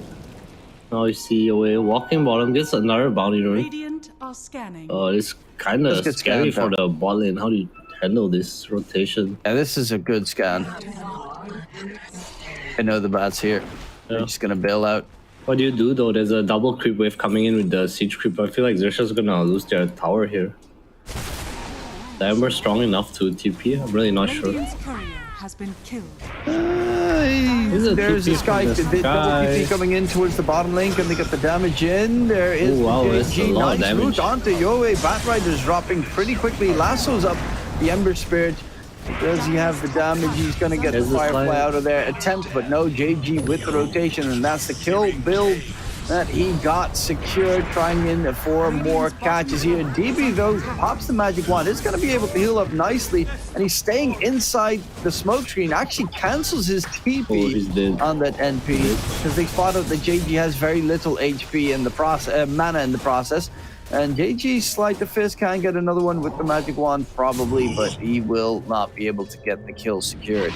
Now you see Yoe walking bottom, gets another bounty rune. Radiant are scanning. It's kind of scary for the bot lane. How do you handle this rotation? Yeah, this is a good scan. I know the bat's here. They're just gonna bail out. What do you do though? There's a double creep wave coming in with the siege creep. I feel like Xerxia's gonna lose their tower here. The Ember's strong enough to TP? I'm really not sure. Radiant's courier has been killed. There's this guy, the double TP coming in towards the bottom lane. Can they get the damage in? There is the JG. Nice route onto Yoe. Bat Rider's dropping pretty quickly. Lasso's up the Ember Spirit. Does he have the damage? He's going to get the Firefly out of there. Attempt, but no. JG with the rotation, and that's the kill build that he got secured, trying in for more catches here. DB, though, pops the magic wand. It's going to be able to heal up nicely, and he's staying inside the smoke screen. Actually cancels his TP on that NP, because they spot out that JG has very little HP in the process, mana in the process. And JG Sleight of Fist can get another one with the magic wand, probably, but he will not be able to get the kill secured.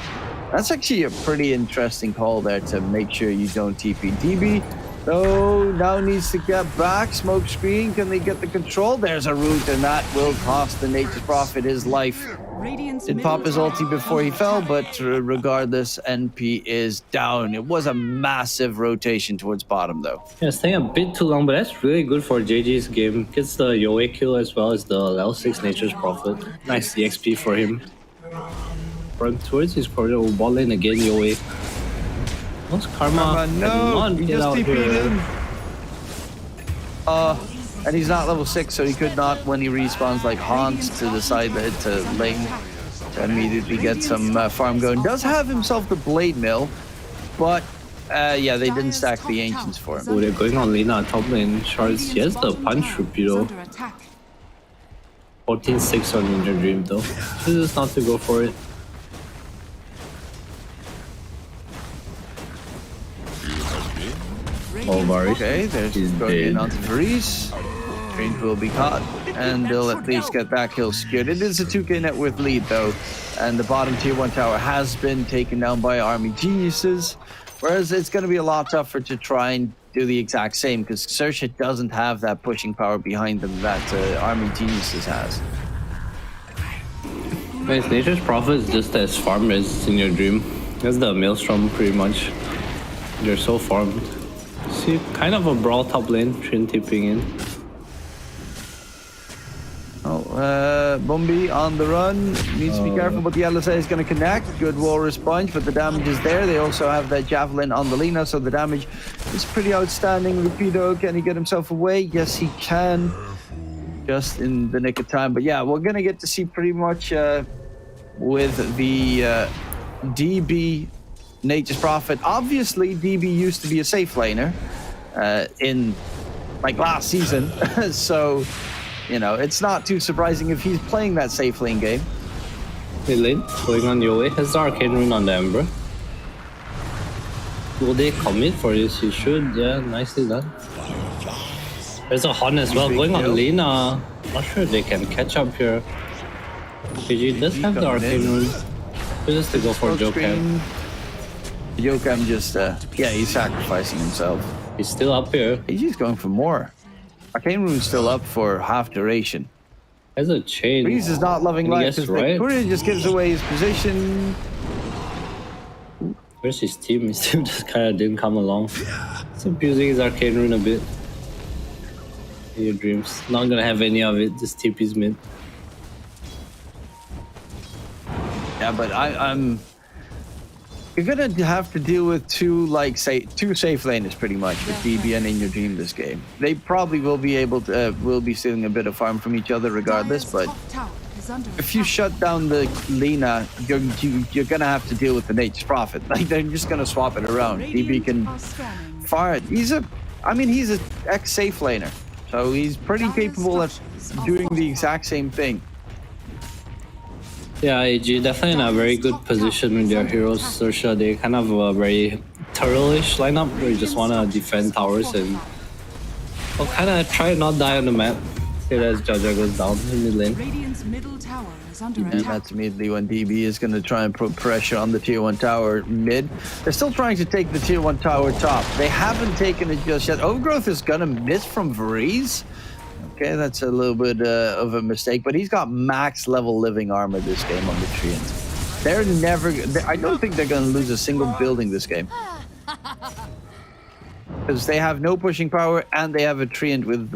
That's actually a pretty interesting call there to make sure you don't TP. DB, though, now needs to get back. Smoke screen, can they get the control? There's a root, and that will cost the Nature's Prophet his life. Did pop his ulti before he fell, but regardless, NP is down. It was a massive rotation towards bottom, though. Yeah, staying a bit too long, but that's really good for JG's game. Gets the Yoe kill as well as the level 6 Nature's Prophet. Nice EXP for him. Run towards his corridor, bot lane again, Yoe. What's Karma? No, he just TP'd him. And he's not level 6, so he could not, when he respawns, like haunt to the side to lane to immediately get some farm going. Does have himself the Blade Mill, but yeah, they didn't stack the Ancients for him. Oh, they're going on Lena top lane. Charles, he has the punch torpedo. 14-6 on Ninja Dream though. Chooses not to go for it. Oh, Varys. Okay, there's going in onto Varys. Treant will be caught, and they'll at least get that kill secured. It is a 2k net worth lead though, and the bottom tier 1 tower has been taken down by Army Geniuses, whereas it's going to be a lot tougher to try and do the exact same because XERXIA doesn't have that pushing power behind them that Army Geniuses has. Nice, Nature's Prophet is just as farmed as in your dream. That's the Maelstrom pretty much. They're so farmed. See, kind of a brawl top lane, Treant tipping in. Bumby on the run, needs to be careful, but the LSA is going to connect. Good wall response, but the damage is there. They also have that Javelin on the Lina, so the damage is pretty outstanding. Rapido, can he get himself away? Yes, he can. Just in the nick of time. But yeah, we're going to get to see pretty much with the DB Nature's Prophet. Obviously, DB used to be a safe laner in like last season, so you know it's not too surprising if he's playing that safe lane game. Mid lane, going on your way. Has the Arcane Rune on the Ember. Will they commit for this? You should, yeah, nicely done. There's a Hon as well, going on Lina. Not sure if they can catch up here. PG does have the Arcane Rune. Just to go for Jokam. Jokam just, yeah, he's sacrificing himself. He's still up here. He's just going for more. Arcane Rune's still up for half duration. There's a chain. Breeze is not loving life because the courier just gives away his position. Where's his team? His team just kind of didn't come along. He's abusing his Arcane Rune a bit. Your dreams. Not gonna have any of it. Just TP's mid. Yeah, but I'm. You're gonna have to deal with two safe laners pretty much with DB and In Your Dream this game. They probably will be able to will be stealing a bit of farm from each other regardless, but if you shut down the Lina, you're gonna have to deal with the Nature's Prophet. Like they're just gonna swap it around. DB can fire it. He's an ex-safe laner, so he's pretty capable of doing the exact same thing. Yeah, AG definitely in a very good position with their heroes. XERXIA, they kind of a very turtle-ish lineup where you just want to defend towers and kind of try not die on the map. See as Jaja goes down in mid lane. Radiant's middle tower is under And attack. that's immediately when DB is going to try and put pressure on the tier 1 tower mid. They're still trying to take the tier 1 tower top. They haven't taken it just yet. Overgrowth is going to miss from Varese. Okay, that's a little bit of a mistake, but he's got max level living armor this game on the Treant. I don't think they're going to lose a single building this game. Because they have no pushing power and they have a Treant with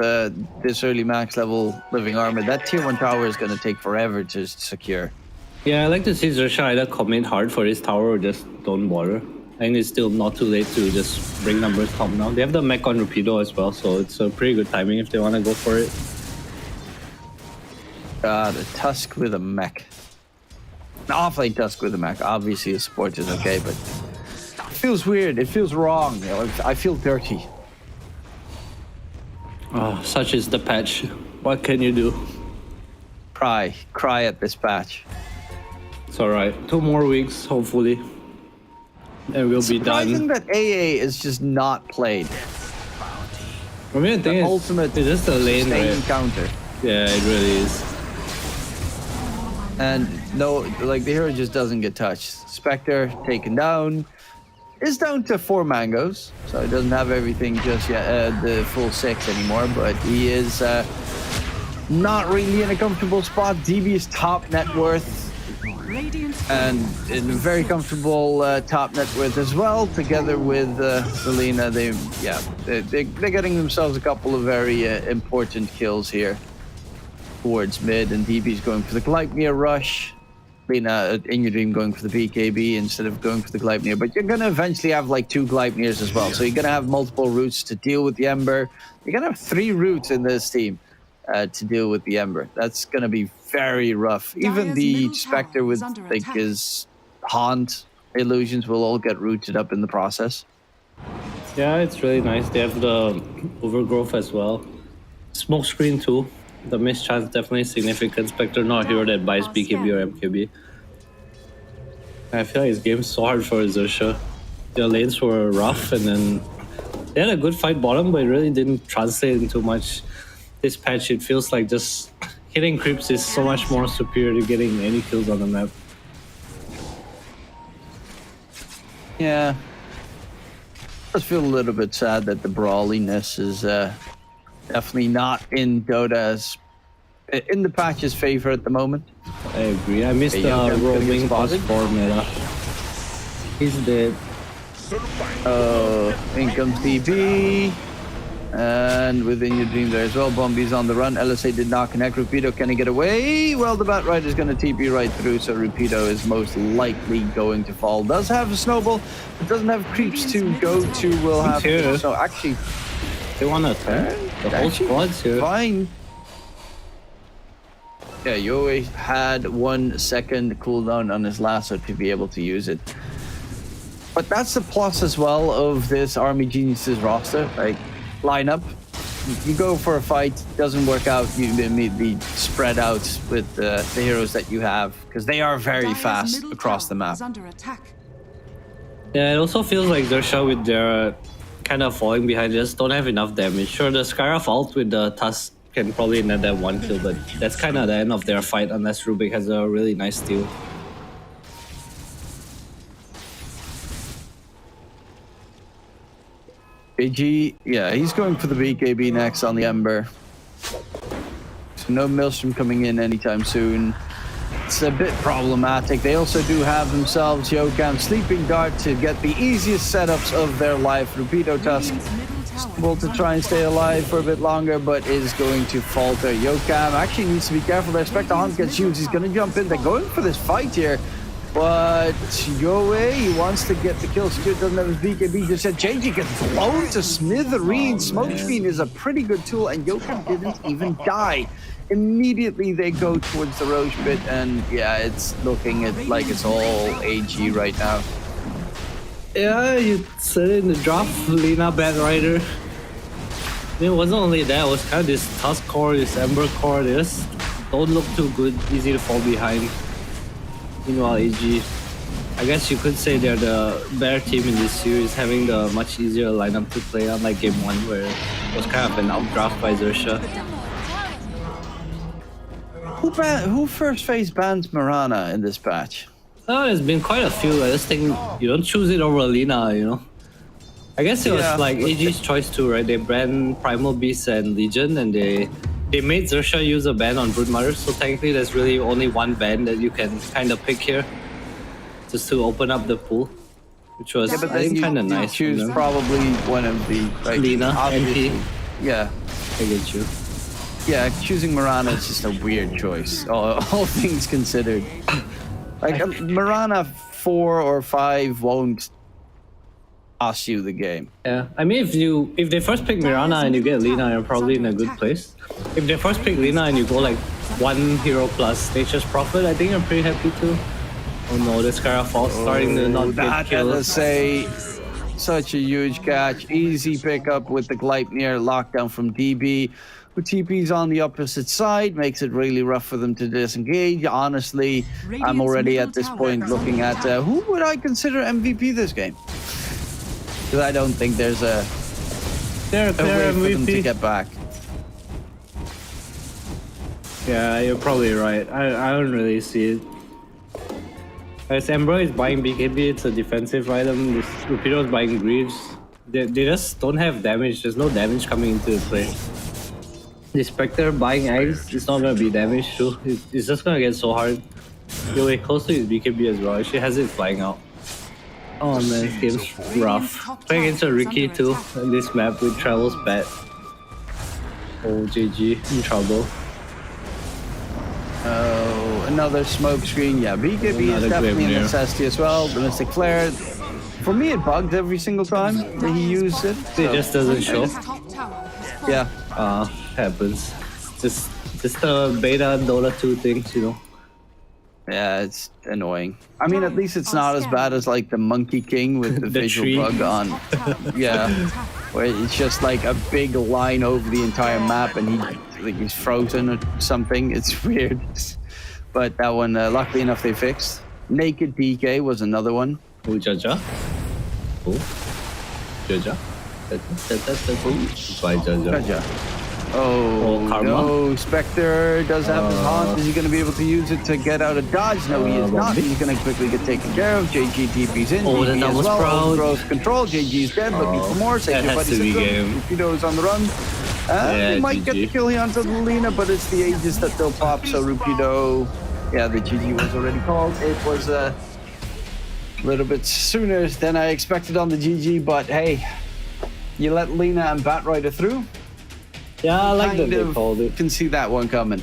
this early max level living armor. That tier 1 tower is going to take forever to secure. Yeah, I like to see XERXIA either commit hard for his tower or just don't bother. I think it's still not too late to just bring numbers top now. They have the mech on Rapido as well, so it's a pretty good timing if they want to go for it. The Tusk with a mech. An offlane Tusk with a mech. Obviously, a support is okay, but it feels weird. It feels wrong. You know, I feel dirty. Oh, such is the patch. What can you do? Cry at this patch. It's alright. 2 more weeks, hopefully. And we'll be Surprising done. that AA is just not played. I mean, the thing is, Ultimate it's just a lane, sustained right? counter. Yeah, it really is. And no, like the hero just doesn't get touched. Spectre taken down. Is down to 4 mangoes, so he doesn't have everything just yet, the full 6 anymore, but he is not really in a comfortable spot. DB is top net worth. And in a very comfortable top net worth as well, together with Selena. They're getting themselves a couple of very important kills here towards mid, and DB's going for the Gleipnir rush. Lena, In Your Dream going for the BKB instead of going for the Gleipnir, but you're gonna eventually have like 2 Gleipnirs as well, so you're gonna have multiple routes to deal with the Ember. You're gonna have 3 routes in this team to deal with the Ember. That's gonna be very rough. Even the Spectre with like his Haunt illusions will all get rooted up in the process. Yeah, it's really nice. They have the Overgrowth as well. Smoke screen too. The miss chance definitely significant. Spectre not a hero that buys BKB or MKB. I feel like this game's so hard for XERXIA. Their lanes were rough and then they had a good fight bottom, but it really didn't translate into much this patch, it feels like just hitting creeps is so much more superior to getting any kills on the map. Yeah. I just feel a little bit sad that the brawliness is definitely not in Dota's in the patch's favor at the moment. I agree. I missed the roaming plus 4 meta. He's dead. Oh, in comes DB. And within your dream there as well. Bombi's on the run. LSA did not connect. Rapido, can he get away? Well, the Bat Rider is going to TP right through, so Rapido is most likely going to fall. Does have a snowball, but doesn't have creeps to go to. Will have to. So actually, they want to turn. The whole squad's here. Fine. Yeah, Yoe had 1 second cooldown on his lasso to be able to use it. But that's the plus as well of this Army Geniuses roster. Like, lineup, you go for a fight, doesn't work out, you immediately spread out with the heroes that you have, because they are very fast across the map. Yeah, it also feels like XERXIA with their kind of falling behind just don't have enough damage. Sure, the Skyraf ult with the Tusk can probably net that 1 kill, but that's kind of the end of their fight unless Rubik has a really nice steal. AG, yeah, he's going for the BKB next on the Ember. So no Maelstrom coming in anytime soon. It's a bit problematic. They also do have themselves Yokam Sleeping Dart to get the easiest setups of their life. Rapido Tusk able to try and stay alive for a bit longer, but is going to falter. Yokam actually needs to be careful there. Spectre Hunt gets used. He's going to jump in. They're going for this fight here. But Yoe, he wants to get the kill. Secure doesn't have his BKB just yet. JG gets blown to smithereens. Smoke Screen is a pretty good tool, and Yokam didn't even die. Immediately they go towards the Roche pit, and yeah, it's looking like it's all AG right now. Yeah, you said it in the drop, Lina Bat Rider. It wasn't only that, it was kind of this Tusk core, this Ember core, they just don't look too good, easy to fall behind. Meanwhile, AG, I guess you could say they're the better team in this series, having the much easier lineup to play, unlike Game 1, where it was kind of an outdraft by XERXIA. Who first phase bans Mirana in this patch? Oh, there's been quite a few. I just think you don't choose it over Lina, you know? I guess it was like AG's choice too, right? They banned Primal Beast and Legion, and they made XERXIA use a ban on Broodmother, so technically there's really only one ban that you can kind of pick here, just to open up the pool, which was I think kind of nice. Choose probably one of the Lina, NP. Yeah, I get you. Yeah, choosing Mirana is just a weird choice, all things considered. Like Mirana 4 or 5 won't cost you the game. Yeah, I mean if they first pick Mirana and you get Lina, you're probably in a good place. If they first pick Lina and you go like 1 hero plus Nature's Prophet, I think I'm pretty happy too. Oh no, this Scarra Falls starting to not get killed. Let's say such a huge catch, easy pickup with the Gleipnir lockdown from DB. Who TP's on the opposite side, makes it really rough for them to disengage. Honestly, I'm already at this point looking at who would I consider MVP this game? Because I don't think there's a way for them to get back. Yeah, you're probably right. I don't really see it. As Ember is buying BKB, it's a defensive item. This Rapido is buying Greaves. They just don't have damage. There's no damage coming into the play. The Spectre buying eggs, it's not gonna be damage too. It's just gonna get so hard. You're way close to his BKB as well. She has it flying out. Oh man, this game's rough. Playing against a Ricky too on this map with Travel's Bat. Oh, JG in trouble. Oh, another smoke screen. Yeah, BKB is definitely a necessity as well. The Mystic Flare. For me, it bugged every single time that he used it. So. It just doesn't show. Yeah. Happens. Just the beta Dota 2 things, you know. Yeah, it's annoying. I mean, at least it's not as bad as like the Monkey King with the visual bug on. Yeah, where it's just like a big line over the entire map and he's frozen or something. It's weird. But that one, luckily enough, they fixed. Naked DK was another one. Who, Jaja? Who? Jaja? Why Jaja? Oh, Karma. no. Spectre does have his haunt. Is he going to be able to use it to get out of dodge? No, he is not. He's going to quickly get taken care of. JG TP's in. Oh, the DP double as well. sprout. Growth control. JG's dead, looking for more. Save that your has buddy to be syndrome. game. Rupido's on the run. They might get the GG. kill here onto Lina, but it's the Aegis that they'll pop. So Rupido, yeah, the GG was already called. It was a little bit sooner than I expected on the GG, but hey, you let Lina and Batrider through. Yeah, I like that Kind they of called it. can see that one coming.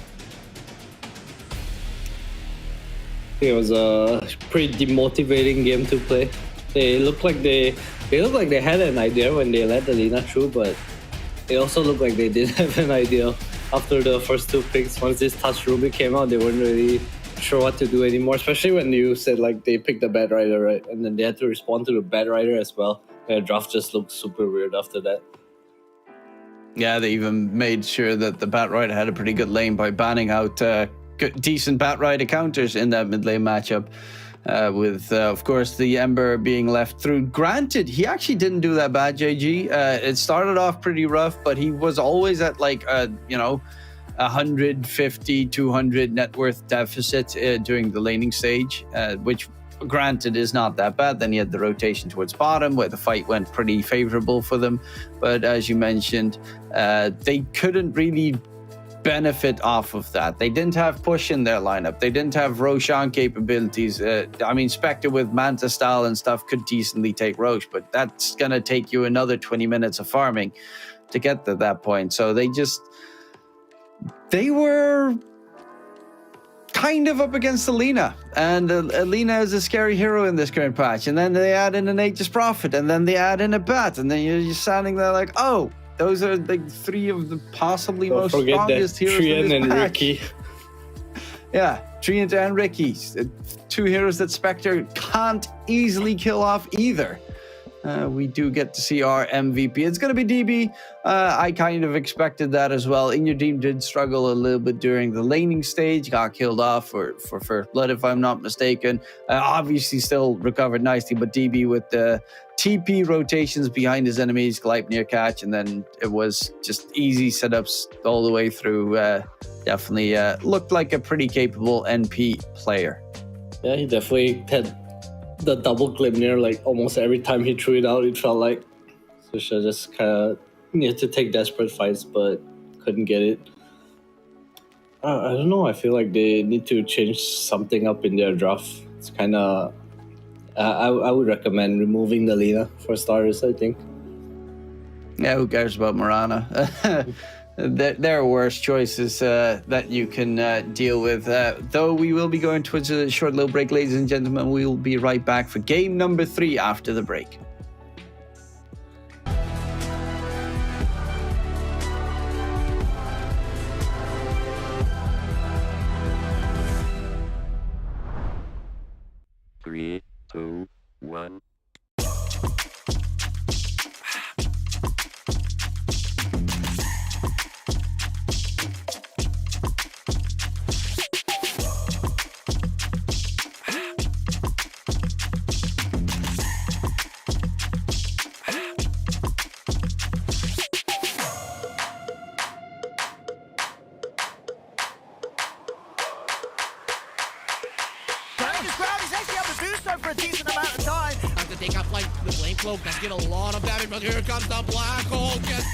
It was a pretty demotivating game to play. They looked like they had an idea when they let the Lina through, but they also looked like they didn't have an idea after the first two picks. Once this Touch Ruby came out, they weren't really sure what to do anymore, especially when you said like they picked the Bad Rider, right? And then they had to respond to the Bad Rider as well. Their draft just looked super weird after that. Yeah, they even made sure that the Batrider had a pretty good lane by banning out decent Batrider counters in that mid lane matchup. With, of course, the Ember being left through. Granted, he actually didn't do that bad, JG. It started off pretty rough, but he was always at like, 150, 200 net worth deficit during the laning stage, which granted is not that bad. Then he had the rotation towards bottom where the fight went pretty favorable for them. But as you mentioned, they couldn't really benefit off of that. They didn't have push in their lineup. They didn't have Roshan capabilities. Spectre with Manta style and stuff could decently take Roche, but that's going to take you another 20 minutes of farming to get to that point. So they were kind of up against Alina, and Alina is a scary hero in this current patch. And then they add in an Aegis Prophet, and then they add in a Bat, and then you're just standing there like, oh, those are like three of the possibly most strongest heroes in this and patch. Ricky. Yeah, Treant and Ricky, two heroes that Spectre can't easily kill off either. We do get to see our MVP. It's going to be DB. I kind of expected that as well. In Your Team did struggle a little bit during the laning stage. Got killed off for First Blood, if I'm not mistaken. Obviously still recovered nicely, but DB with the TP rotations behind his enemies, Gleipnir catch, and then it was just easy setups all the way through. Definitely looked like a pretty capable NP player. Yeah, he definitely had the double Gleipnir like almost every time he threw it out, it felt like. So she just kind of needed to take desperate fights, but couldn't get it. I don't know. I feel like they need to change something up in their draft. It's kind of... I would recommend removing the Lina for starters, I think. Yeah, who cares about Morana? There are worse choices that you can deal with. Though we will be going towards a short little break, ladies and gentlemen. We will be right back for game number 3 after the break. Three, two, one. This crowd is actually able to do so for a decent amount of time. Have to take up like the flame cloak. Does get a lot of damage, but here comes the black hole. Get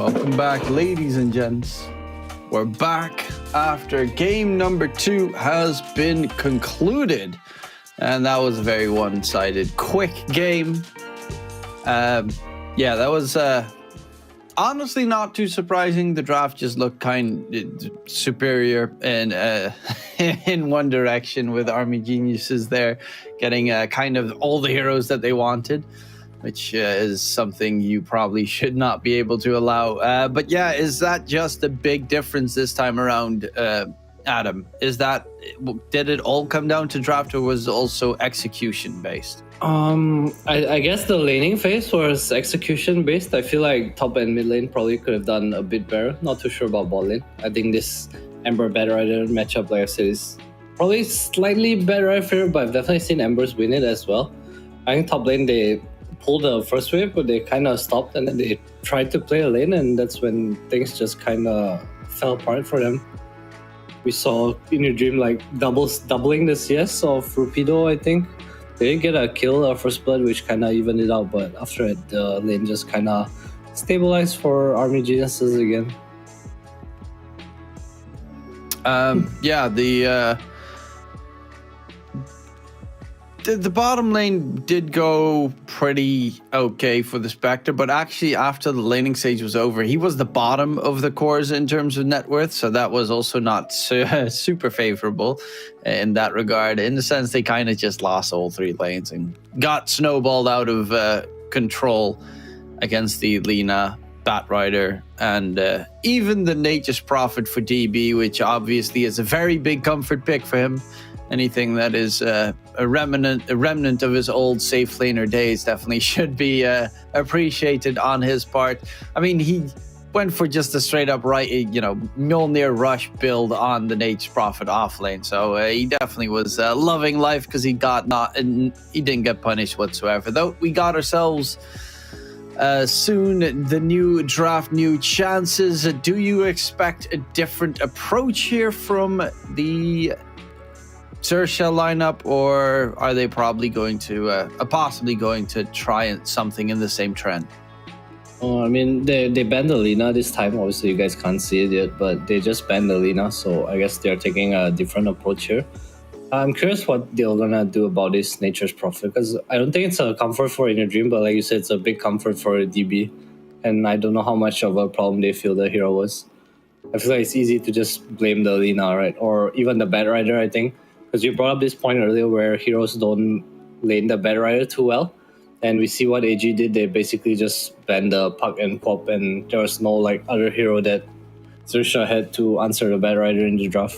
Welcome back, ladies and gents. We're back after game number 2 has been concluded. And that was a very one-sided, quick game. Yeah, that was honestly not too surprising. The draft just looked kind of superior in in one direction, with Army Geniuses there getting kind of all the heroes that they wanted, which is something you probably should not be able to allow. But yeah, is that just a big difference this time around, Adam? Did it all come down to draft, or was it also execution based? I guess the laning phase was execution based. I feel like top and mid lane probably could have done a bit better. Not too sure about bot lane. I think this Ember Batrider matchup, like I said, is probably slightly better I fear, but I've definitely seen Embers win it as well. I think top lane, they pulled the first wave, but they kind of stopped, and then they tried to play a lane, and that's when things just kind of fell apart for them. We saw in your dream like doubling the CS of Rupido, I think. They didn't get a kill first blood, which kind of evened it out, but after it, the lane just kind of stabilized for Army Geniuses again. Yeah, the bottom lane did go pretty okay for the Spectre, but actually after the laning stage was over, he was the bottom of the cores in terms of net worth, so that was also not super favorable in that regard. In the sense, they kind of just lost all 3 lanes and got snowballed out of control against the Lina, Batrider, and even the Nature's Prophet for DB, which obviously is a very big comfort pick for him. Anything that is a remnant of his old safe laner days definitely should be appreciated on his part. I mean, he went for just a straight up Mjolnir Rush build on the Nature's Prophet off lane. So he definitely was loving life, because he didn't get punished whatsoever. Though we got ourselves soon the new draft, new chances. Do you expect a different approach here from the XERXIA lineup, or are they probably going to possibly going to try something in the same trend? I mean, they banned the Lina this time. Obviously, you guys can't see it yet, but they just banned the Lina, so I guess they're taking a different approach here. I'm curious what they're gonna do about this Nature's Prophet, because I don't think it's a comfort for Inner Dream, but like you said, it's a big comfort for DB, and I don't know how much of a problem they feel the hero was. I feel like it's easy to just blame the Lina, right? Or even the Batrider, I think. Because you brought up this point earlier where heroes don't lane the Batrider too well. And we see what AG did. They basically just banned the Puck and Pop, and there was no like other hero that XERXIA had to answer the Batrider in the draft.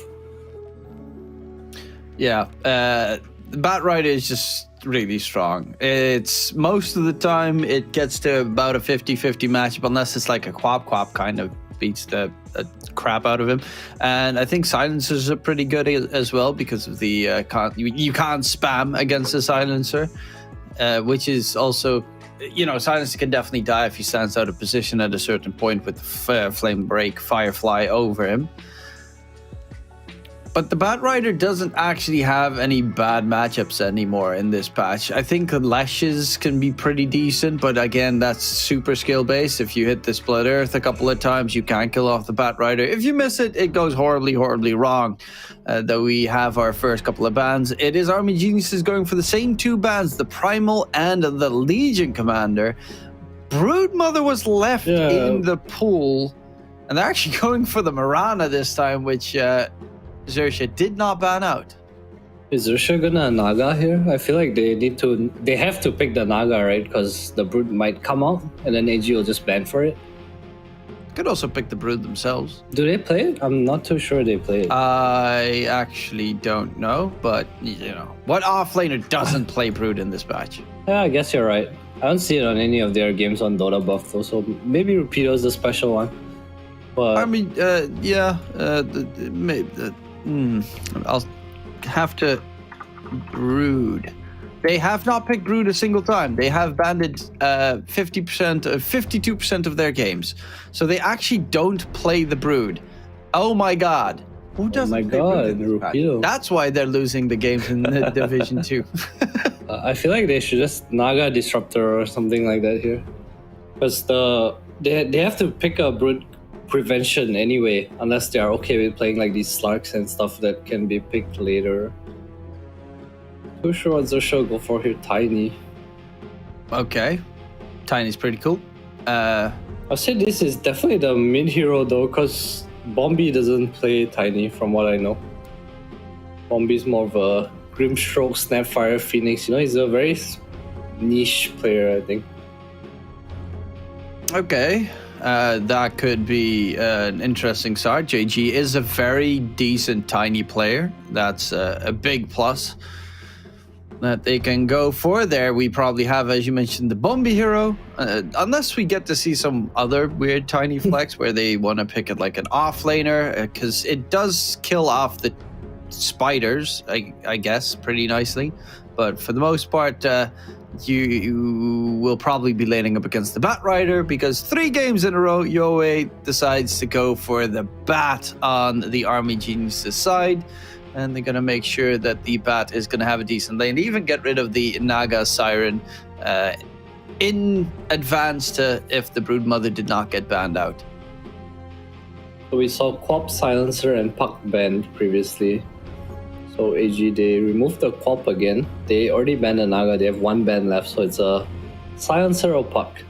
Yeah, the Batrider is just really strong. It's most of the time it gets to about a 50-50 matchup, unless it's like a Quap kind of beats the crap out of him. And I think silencers are pretty good as well, because of the you can't spam against a silencer, which is also, silencer can definitely die if he stands out of position at a certain point with flame break Firefly over him. But the Batrider doesn't actually have any bad matchups anymore in this patch. I think the Leshes can be pretty decent, but again, that's super skill based. If you hit the Split Earth a couple of times, you can't kill off the Batrider. If you miss it, it goes horribly, horribly wrong. Though we have our first couple of bans. It is Army Geniuses going for the same 2 bans, the Primal and the Legion Commander. Broodmother was left in the pool, and they're actually going for the Mirana this time, which XERXIA did not ban out. Is XERXIA gonna Naga here? I feel like they have to pick the Naga, right? Because the Brood might come out, and then AG will just ban for it. Could also pick the Brood themselves. Do they play it? I'm not too sure they play it. I actually don't know, but what offlaner doesn't play Brood in this batch? Yeah, I guess you're right. I don't see it on any of their games on Dota Buff though, so maybe Rupido is the special one. But I mean, I'll have to Brood. They have not picked Brood a single time. They have banned 52% of their games. So they actually don't play the Brood. Oh my god. Who doesn't play Brood in this patch? That's why they're losing the games in the Division 2. I feel like they should just Naga Disruptor or something like that here. Because the They have to pick a Brood Prevention anyway, unless they are okay with playing like these Slarks and stuff that can be picked later. Too sure what Xerxia go for here. Tiny. Okay. Tiny's pretty cool. I'd say this is definitely the mid hero though, because Bombi doesn't play Tiny from what I know. Bombi's more of a Grimstroke, Snapfire, Phoenix. You know, he's a very niche player, I think. Okay. That could be an interesting start. JG is a very decent Tiny player. That's a big plus that they can go for there. We probably have, as you mentioned, the Bombi hero. Unless we get to see some other weird Tiny flex where they want to pick it like an offlaner, because it does kill off the spiders, I guess, pretty nicely. But for the most part, you will probably be laning up against the Bat Rider, because 3 games in a row, Yoei decides to go for the Bat on the Army Geniuses side. And they're going to make sure that the Bat is going to have a decent lane. They even get rid of the Naga Siren in advance to if the Broodmother did not get banned out. So we saw Quap, Silencer, and Puck banned previously. So AG, they removed the Quap again. They already banned the Naga. They have 1 ban left, so it's a Silencer or Puck.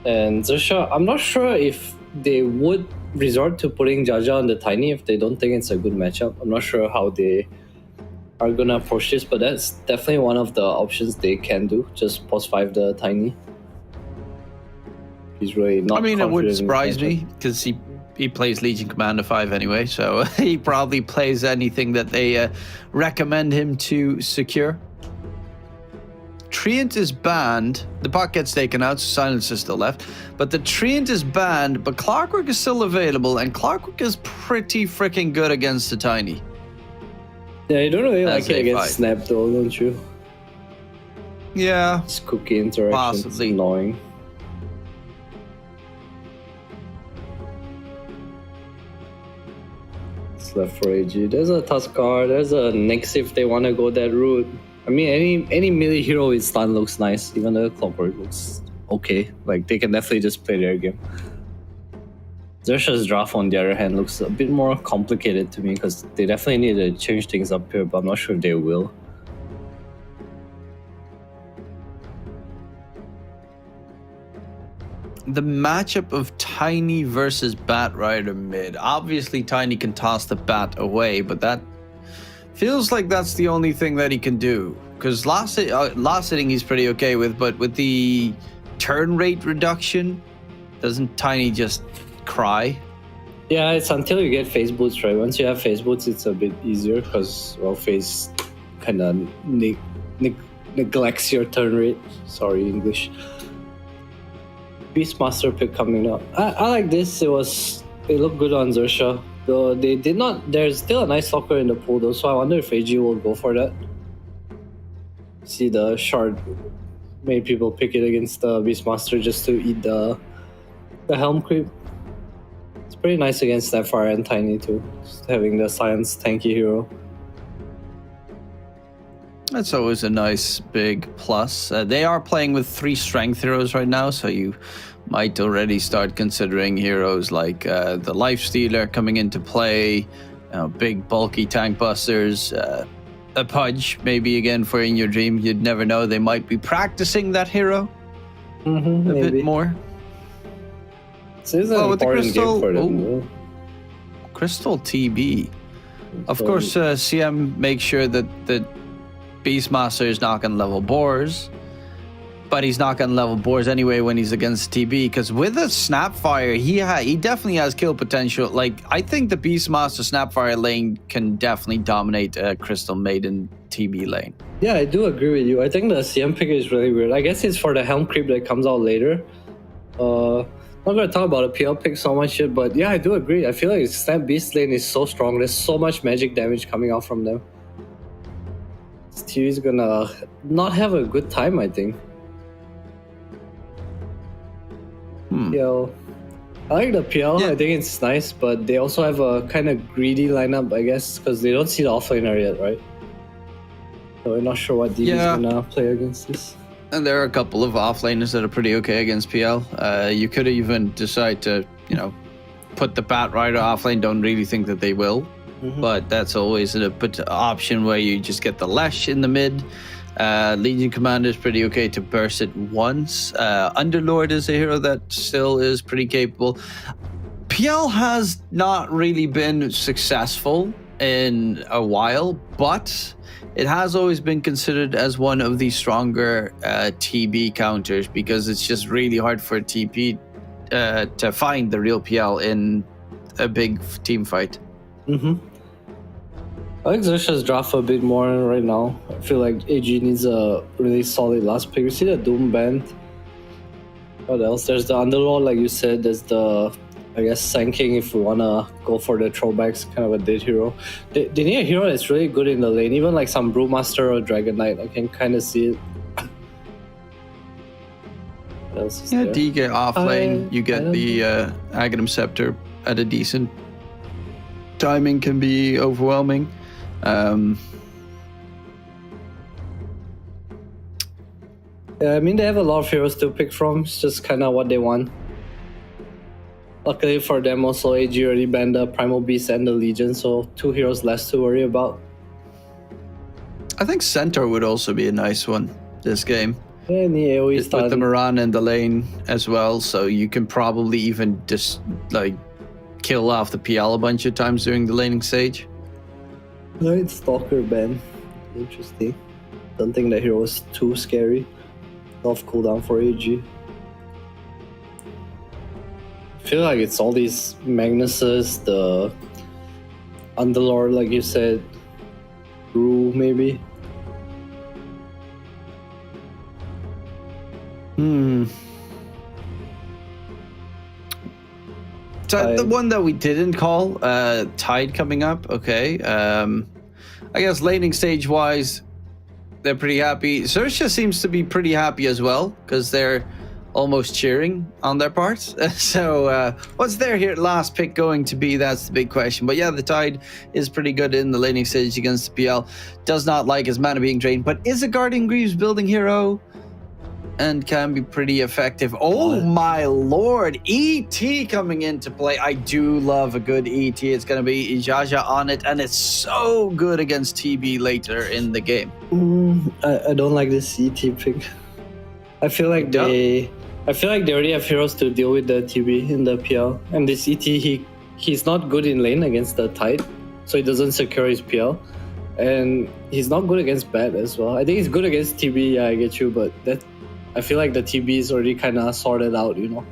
And Xerxia, I'm not sure if they would resort to putting Jaja on the Tiny if they don't think it's a good matchup. I'm not sure how they are gonna approach this, but that's definitely one of the options they can do. Just pause 5 the Tiny. He's really not. I mean, it confident wouldn't in surprise the matchup. me because he plays Legion Commander 5 anyway, so he probably plays anything that they recommend him to secure. Treant is banned. The Puck gets taken out, so Silence is still left. But the Treant is banned, but Clockwork is still available, and Clockwork is pretty freaking good against the Tiny. Yeah, you don't really As like it a against fight. Snap though, don't you? Yeah, It's cookie interaction. It's Possibly. annoying. It's left for AG. There's a Tuskar. There's a Nyx if they want to go that route. I mean, any melee hero with stun looks nice. Even the Clockwork looks okay. Like, they can definitely just play their game. Xerxia's draft, on the other hand, looks a bit more complicated to me because they definitely need to change things up here, but I'm not sure if they will. the matchup of Tiny versus Bat Rider mid. Obviously, Tiny can toss the Bat away, but that feels like that's the only thing that he can do. Because last hitting he's pretty okay with, but with the turn rate reduction, doesn't Tiny just cry? Yeah, it's until you get phase boots, right? Once you have phase boots, it's a bit easier because, well, phase kind of neglects your turn rate. Sorry, English. Beastmaster pick coming up. I like this. It looked good on Xerxia. Though they did not. There's still a nice locker in the pool though, so I wonder if AG will go for that. See the shard. Many people pick it against the Beastmaster just to eat the helm creep. It's pretty nice against Snapfire and Tiny too. Just having the science tanky hero. That's always a nice big plus. They are playing with 3 strength heroes right now, so you might already start considering heroes like the Lifestealer coming into play, big bulky tank busters, a Pudge maybe again for In Your Dream. You'd never know, they might be practicing that hero a bit more. This is an with the important crystal, game for them. Crystal TB. Of course, CM makes sure that the Beastmaster is not going to level boars, but he's not going to level boars anyway when he's against TB, because with a Snapfire, he definitely has kill potential. Like, I think the Beastmaster Snapfire lane can definitely dominate Crystal Maiden TB lane. Yeah, I do agree with you. I think the CM pick is really weird. I guess it's for the helm creep that comes out later. Not going to talk about a PL pick so much yet, but yeah, I do agree. I feel like Snap Beast lane is so strong. There's so much magic damage coming out from them. TV is gonna not have a good time, I think. PL. I like the PL. I think it's nice, but they also have a kind of greedy lineup, I guess, because they don't see the offlaner yet, right? So we're not sure what DB is gonna play against this. And there are a couple of offlaners that are pretty okay against PL. You could even decide to, put the Bat Rider offlane. Don't really think that they will. But that's always an option where you just get the Lesh in the mid. Legion Commander is pretty okay to burst it once. Underlord is a hero that still is pretty capable. PL has not really been successful in a while, but it has always been considered as one of the stronger TB counters because it's just really hard for TP to find the real PL in a big team fight. I think XERXIA's draft a bit more right now. I feel like AG needs a really solid last pick. You see the Doom band. What else? There's the Underlord, like you said. There's the, I guess, Sanking if we want to go for the throwbacks, kind of a dead hero. They need a hero that's really good in the lane. Even like some Brewmaster or Dragon Knight. I can kind of see it. What else is there? DK off lane. You get the Aghanim Scepter at a decent timing can be overwhelming. Yeah, I mean, they have a lot of heroes to pick from. It's just kind of what they want. Luckily for them, also AG already banned the Primal Beast and the Legion, so 2 heroes less to worry about. I think Centaur would also be a nice one this game. Yeah, and the AoE Just with the Moran in the lane as well, so you can probably even just like kill off the PL a bunch of times during the laning stage. Right, Stalker ban. Interesting. Don't think that hero was too scary. Off cooldown for AG. I feel like it's all these Magnuses, the Underlord, like you said, Brew maybe. So the one that we didn't call, Tide coming up, okay. I guess laning stage wise, they're pretty happy. XERXIA seems to be pretty happy as well, because they're almost cheering on their part. So what's their last pick going to be? That's the big question. But yeah, the Tide is pretty good in the laning stage against the PL. Does not like his mana being drained, but is a Guardian Greaves building hero and can be pretty effective. Oh my lord, ET coming into play. I do love a good ET. It's going to be Ijaja on it, and it's so good against TB later in the game. I don't like this ET pick. I feel like they already have heroes to deal with the TB in the PL, and this ET he's not good in lane against the Tide, so he doesn't secure his PL, and he's not good against Bat as well. I think he's good against TB. Yeah, I get you, but that. I feel like the TB is already kind of sorted out, you know.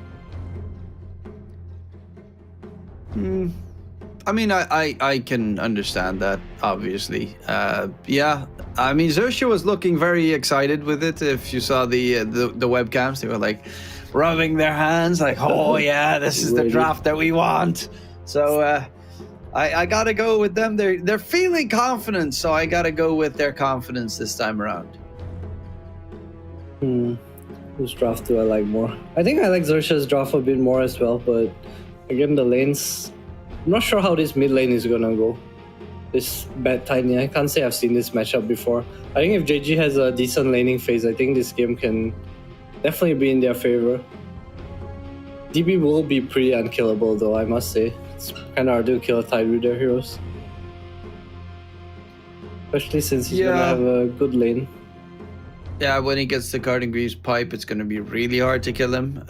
I mean, I can understand that, obviously. Yeah, I mean, XERXIA was looking very excited with it. If you saw the webcams, they were like rubbing their hands, like, oh yeah, this is the draft that we want. So I gotta go with them. They're feeling confident, so I gotta go with their confidence this time around. Whose draft do I like more? I think I like XERXIA's draft a bit more as well, but again, the lanes, I'm not sure how this mid lane is gonna go. This Bad Tiny, I can't say I've seen this matchup before. I think if JG has a decent laning phase, I think this game can definitely be in their favor. DB will be pretty unkillable though, I must say. It's kind of hard to kill a Tide with their heroes. Especially since he's gonna have a good lane. Yeah, when he gets the Guardian Greaves pipe, it's going to be really hard to kill him.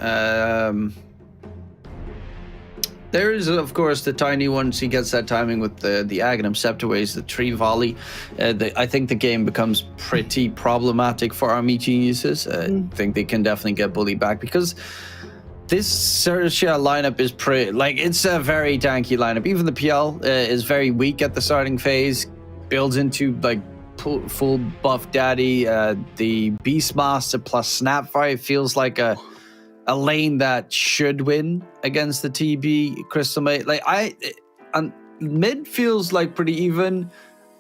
There is, of course, the Tiny once he gets that timing with the Aghanim Scepter ways, the tree volley. I think the game becomes pretty problematic for Army geniuses. I think they can definitely get bullied back because this XERXIA lineup is it's a very tanky lineup. Even the PL is very weak at the starting phase, builds into like full buff daddy. The Beastmaster plus Snapfire feels like a lane that should win against the TB Crystal Mate. Mid feels like pretty even,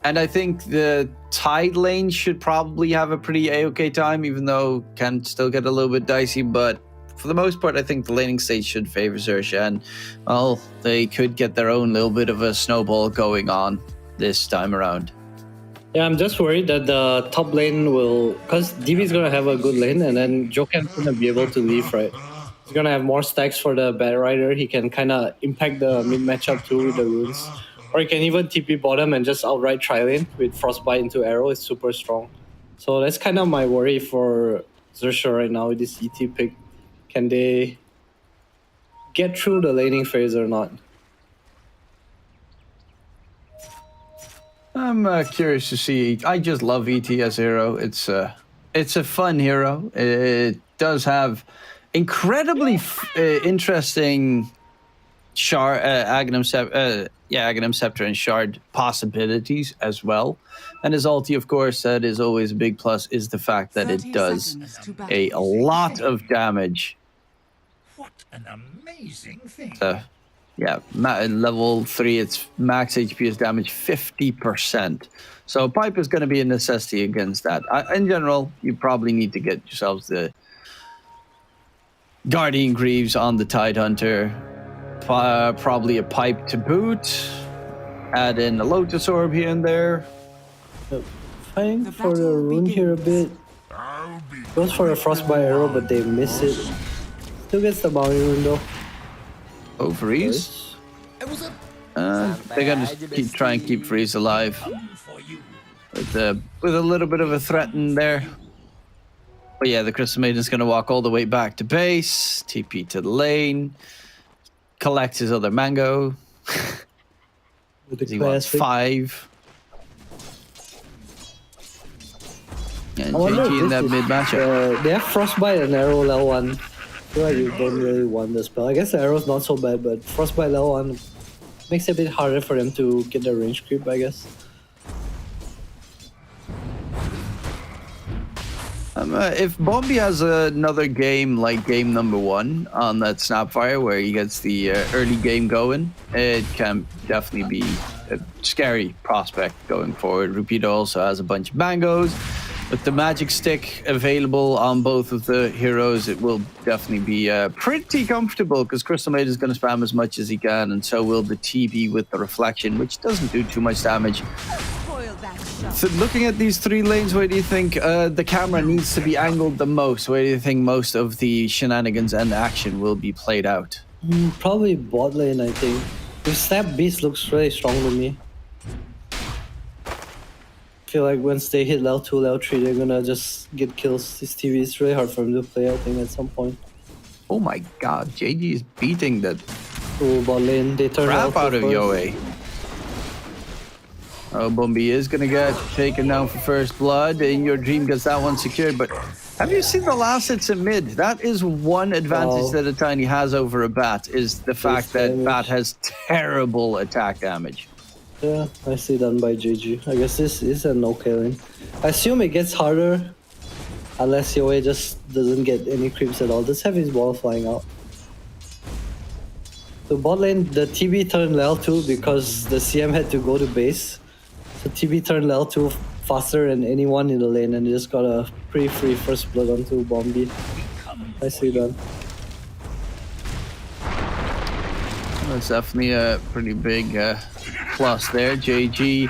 and I think the Tide lane should probably have a pretty a-okay time, even though can still get a little bit dicey. But for the most part, I think the laning stage should favor XERXIA, and well, they could get their own little bit of a snowball going on this time around. Yeah, I'm just worried that the top lane will, because DB is gonna have a good lane, and then Joken's gonna be able to leave, right? He's gonna have more stacks for the Bat Rider. He can kind of impact the mid matchup too with the runes, or he can even TP bottom and just outright try lane with Frostbite into Arrow. It's super strong. So that's kind of my worry for XERXIA right now with this ET pick. Can they get through the laning phase or not? I'm curious to see. I just love ET as a hero. It's a fun hero. It does have incredibly interesting shard, Aghanim Scepter and Shard possibilities as well. And his ulti, of course, that is always a big plus, is the fact that it 30 does seconds to a battle. lot of damage. What an amazing thing. Yeah, level 3, its max HP is damage 50%. So Pipe is going to be a necessity against that. In general, you probably need to get yourselves the Guardian Greaves on the Tidehunter. Probably a Pipe to boot. Add in a Lotus Orb here and there. Fighting The for the battle rune here a bit. begins. Goes for a Frostbite Arrow, but they miss it. Still gets the bounty rune though. Oh, Freeze. They're going to try and keep Freeze alive. With a little bit of a threat in there. But yeah, the Crystal Maiden's going to walk all the way back to base. TP to the lane. Collect his other mango. With the He wants classic. 5. And I wonder JG if in this that is, mid matchup. they have Frostbite and Arrow level 1. I feel like you don't really want the spell. I guess the Arrow's not so bad, but Frostbite level 1 makes it a bit harder for them to get the range creep, I guess. If Bombi has another game like game number 1 on that Snapfire where he gets the early game going, it can definitely be a scary prospect going forward. Rupido also has a bunch of mangos. With the magic stick available on both of the heroes, it will definitely be pretty comfortable because Crystal Maiden is going to spam as much as he can, and so will the TB with the reflection, which doesn't do too much damage. Spoil that shot. So looking at these 3 lanes, where do you think the camera needs to be angled the most? Where do you think most of the shenanigans and action will be played out? Probably bot lane, I think. The Snap Beast looks really strong to me. I feel like once they hit level 2, level 3, they're gonna just get kills. This TV is really hard for him to play, I think, at some point. Oh my god, JG is beating the Oh, bot lane, they turn crap out of first. Yoe. Oh, Bumby is gonna get taken down for first blood, and your dream gets that one secured. But have you seen the last hits in mid? That is one advantage Wow. that a Tiny has over a Bat, is the fact that damage. Bat has terrible attack damage. Yeah, nicely done by JG. I guess this is an okay lane. I assume it gets harder unless Yoe just doesn't get any creeps at all. Just have his ball flying out. So bot lane, the TB turned level 2 because the CM had to go to base. So TB turned level 2 faster than anyone in the lane, and they just got a pretty free first blood onto Bombi. Nicely done. That's definitely a pretty big plus there. JG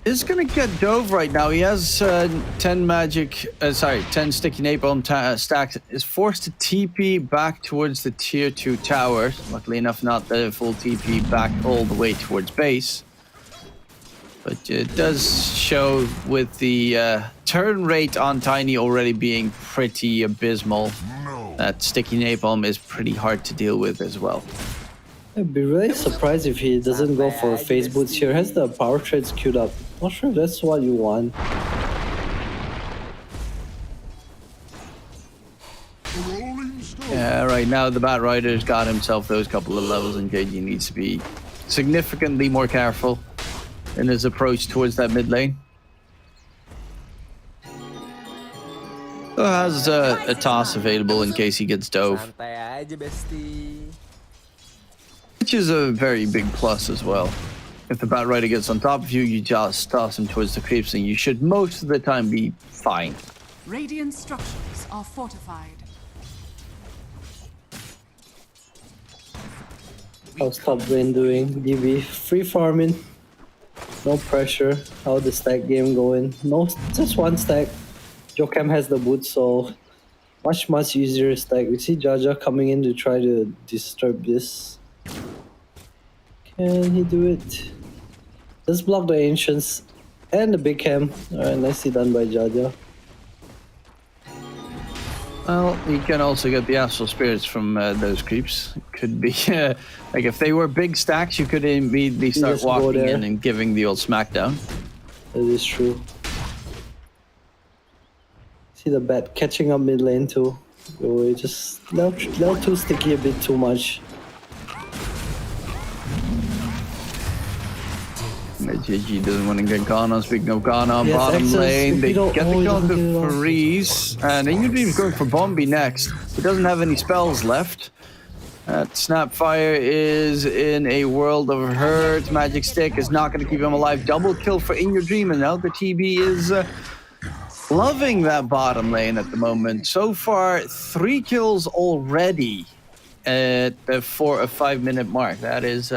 is going to get dove right now. He has 10 magic, 10 sticky napalm stacks. Is forced to TP back towards the tier 2 tower. Luckily enough, not the full TP back all the way towards base. But it does show with the turn rate on Tiny already being pretty abysmal. That sticky napalm is pretty hard to deal with as well. I'd be really surprised if he doesn't go for phase boots here. Has the power trades queued up. Not sure if that's what you want. Yeah, right now the Bat Rider's got himself those couple of levels, and JG needs to be significantly more careful in his approach towards that mid lane. So has a toss available in case he gets dove, Santai aja, bestie. which is a very big plus as well. If the Bat Rider gets on top of you, you just toss him towards the creeps, and you should most of the time be fine. Radiant structures are fortified. How's top lane doing? DB free farming. No pressure. How the stack game going? No, just one stack. Jokem has the boot, so much easier stack. We see Jaja coming in to try to disturb this. Can he do it? Just block the ancients and the big cam. Alright, nicely done by Jaja. Well, you can also get the astral spirits from those creeps. It could be like if they were big stacks, you could immediately start just go walking there. in and giving the old smackdown. That is true. See the bat catching up mid lane too. Oh, just little too sticky, a bit too much. GG doesn't want to get Ghana. Speaking of Ghana, Yes, bottom access, lane, they if you get don't- the oh, he kill doesn't get it to off. freeze. And Ingrid's going for Bombi next. He doesn't have any spells left. Snapfire is in a world of hurt. Magic Stick is not going to keep him alive. Double kill for In Your Dream, and now the TB is loving that bottom lane at the moment. So far, 3 kills already at the 4 or 5 minute mark. That is